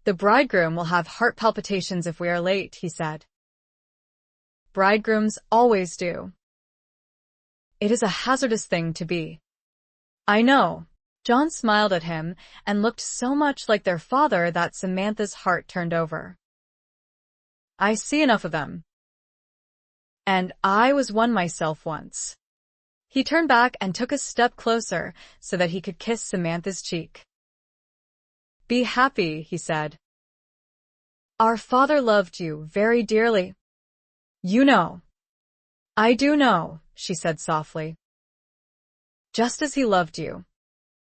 The bridegroom will have heart palpitations if we are late, he said. Bridegrooms always do. It is a hazardous thing to be. I know. John smiled at him and looked so much like their father that Samantha's heart turned over. I see enough of them. And I was one myself once. He turned back and took a step closer so that he could kiss Samantha's cheek. Be happy, he said. Our father loved you very dearly. You know. I do know, she said softly. Just as he loved you.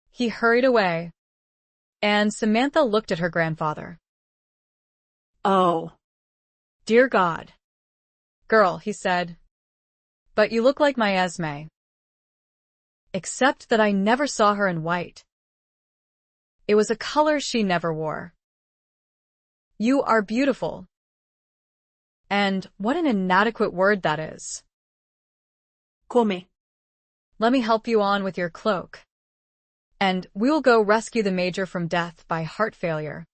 He hurried away, and Samantha looked at her grandfather. Oh. Dear God. Girl, he said. But you look like my Esme. Except that I never saw her in white. It was a color she never wore. You are beautiful. And what an inadequate word that is. Come. Let me help you on with your cloak. And we will go rescue the Major from death by heart failure.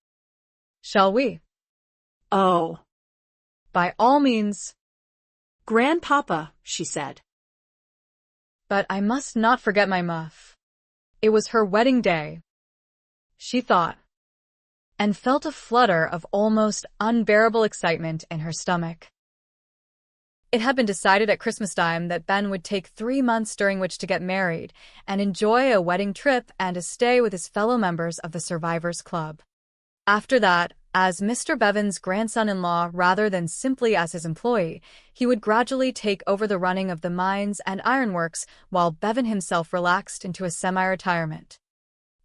Shall we? Oh. By all means. Grandpapa, she said. But I must not forget my muff. It was her wedding day. She thought, and felt a flutter of almost unbearable excitement in her stomach. It had been decided at Christmas time that Ben would take 3 months during which to get married and enjoy a wedding trip and a stay with his fellow members of the Survivors Club. After that, as Mr. Bevan's grandson-in-law rather than simply as his employee, he would gradually take over the running of the mines and ironworks while Bevan himself relaxed into a semi-retirement.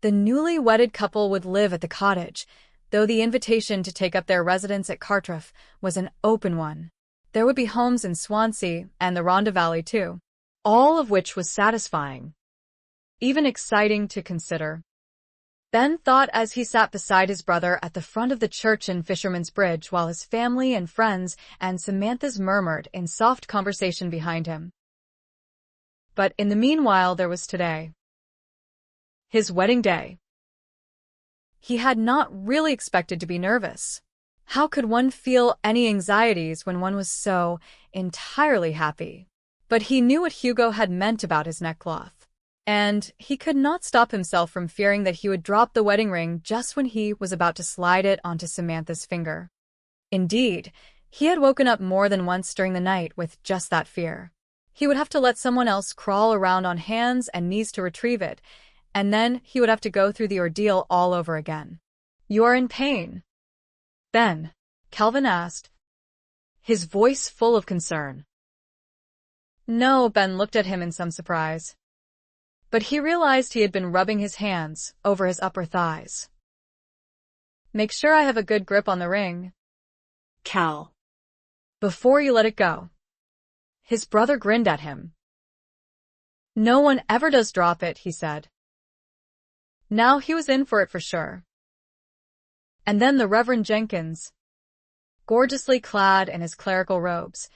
The newly wedded couple would live at the cottage, though the invitation to take up their residence at Cartruff was an open one. There would be homes in Swansea and the Rhondda Valley too. all of which was satisfying, even exciting to consider. Ben thought as he sat beside his brother at the front of the church in Fisherman's Bridge while his family and friends and Samantha's murmured in soft conversation behind him. But in the meanwhile there was today. His wedding day. He had not really expected to be nervous. How could one feel any anxieties when one was so entirely happy? But he knew what Hugo had meant about his neckcloth, and he could not stop himself from fearing that he would drop the wedding ring just when he was about to slide it onto Samantha's finger. Indeed, he had woken up more than once during the night with just that fear. He would have to let someone else crawl around on hands and knees to retrieve it, and then he would have to go through the ordeal all over again. "You are in pain, Ben?" Calvin asked, his voice full of concern. No, Ben looked at him in some surprise. But he realized he had been rubbing his hands over his upper thighs. "Make sure I have a good grip on the ring, Cal. before you let it go." His brother grinned at him. "No one ever does drop it," he said. Now he was in for it for sure. And then the Reverend Jenkins, gorgeously clad in his clerical robes,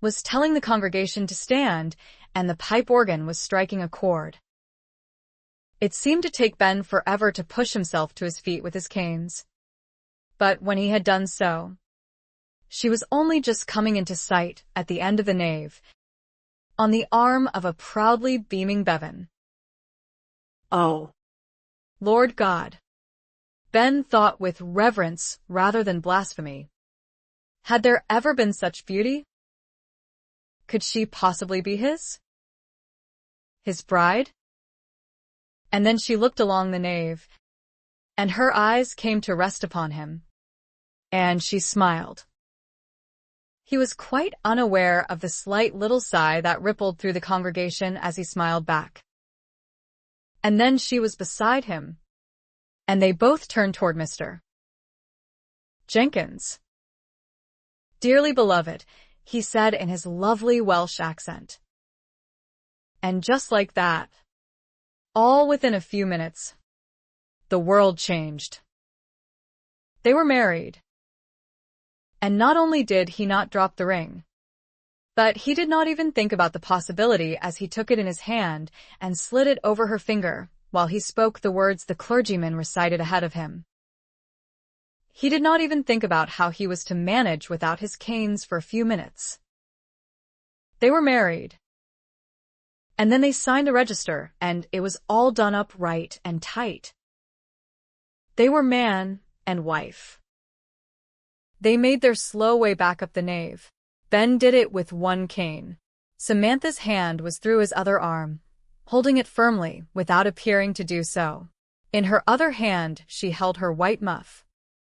was telling the congregation to stand, and the pipe organ was striking a chord. It seemed to take Ben forever to push himself to his feet with his canes. But when he had done so, she was only just coming into sight at the end of the nave, on the arm of a proudly beaming Bevan. Oh, Lord God, Ben thought with reverence rather than blasphemy. Had there ever been such beauty? Could she possibly be his? His bride? And then she looked along the nave, and her eyes came to rest upon him, and she smiled. He was quite unaware of the slight little sigh that rippled through the congregation as he smiled back. And then she was beside him, and they both turned toward Mr. Jenkins. "Dearly beloved," he said in his lovely Welsh accent. And just like that, all within a few minutes, the world changed. They were married. And not only did he not drop the ring, but he did not even think about the possibility as he took it in his hand and slid it over her finger while he spoke the words the clergyman recited ahead of him. He did not even think about how he was to manage without his canes for a few minutes. They were married. And then they signed the register, and it was all done up right and tight. They were man and wife. They made their slow way back up the nave. Ben did it with one cane. Samantha's hand was through his other arm, holding it firmly without appearing to do so. In her other hand she held her white muff.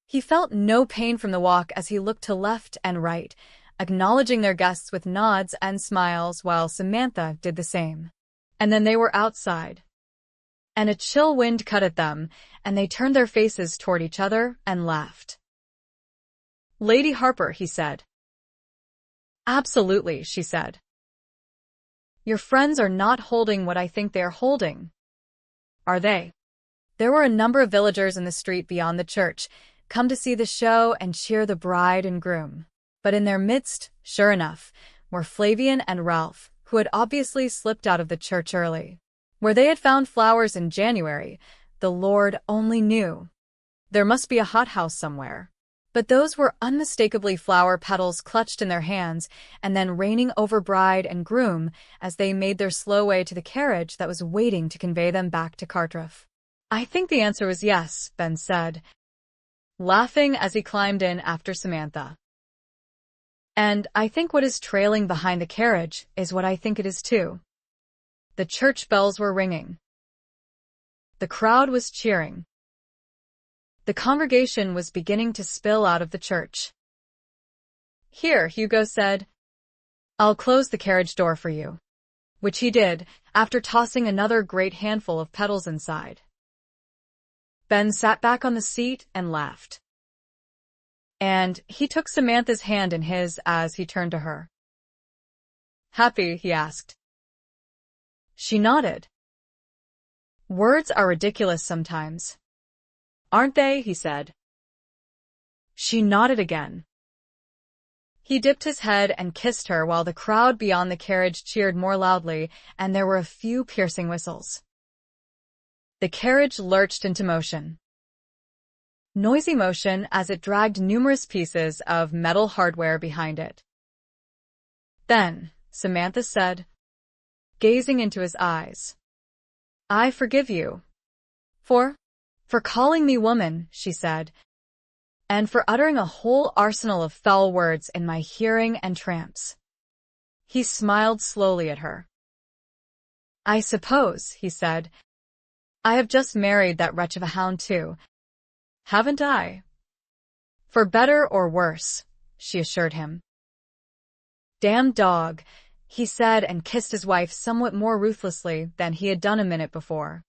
He felt no pain from the walk as he looked to left and right, acknowledging their guests with nods and smiles while Samantha did the same. And then they were outside. And a chill wind cut at them, and they turned their faces toward each other and laughed. "Lady Harper," he said. "Absolutely," she said. "Your friends are not holding what I think they are holding, are they?" There were a number of villagers in the street beyond the church, come to see the show and cheer the bride and groom. But in their midst, sure enough, were Flavian and Ralph, who had obviously slipped out of the church early. Where they had found flowers in January, the Lord only knew. There must be a hothouse somewhere. But those were unmistakably flower petals clutched in their hands and then raining over bride and groom as they made their slow way to the carriage that was waiting to convey them back to Cartreff. "I think the answer was yes," Ben said, laughing as he climbed in after Samantha. "And I think what is trailing behind the carriage is what I think it is too." The church bells were ringing. The crowd was cheering. The congregation was beginning to spill out of the church. "Here," Hugo said. "I'll close the carriage door for you." Which he did, after tossing another great handful of petals inside. Ben sat back on the seat and laughed. And he took Samantha's hand in his as he turned to her. "Happy?" he asked. She nodded. Words are ridiculous sometimes. Aren't they? He said. She nodded again. He dipped his head and kissed her while the crowd beyond the carriage cheered more loudly, and there were a few piercing whistles. The carriage lurched into motion. Noisy motion as it dragged numerous pieces of metal hardware behind it. Then, Samantha said, gazing into his eyes, I forgive you. For calling me woman, she said, and for uttering a whole arsenal of foul words in my hearing and tramps. He smiled slowly at her. I suppose, he said, I have just married that wretch of a hound too, haven't I? For better or worse, she assured him. Damned dog, he said and kissed his wife somewhat more ruthlessly than he had done a minute before.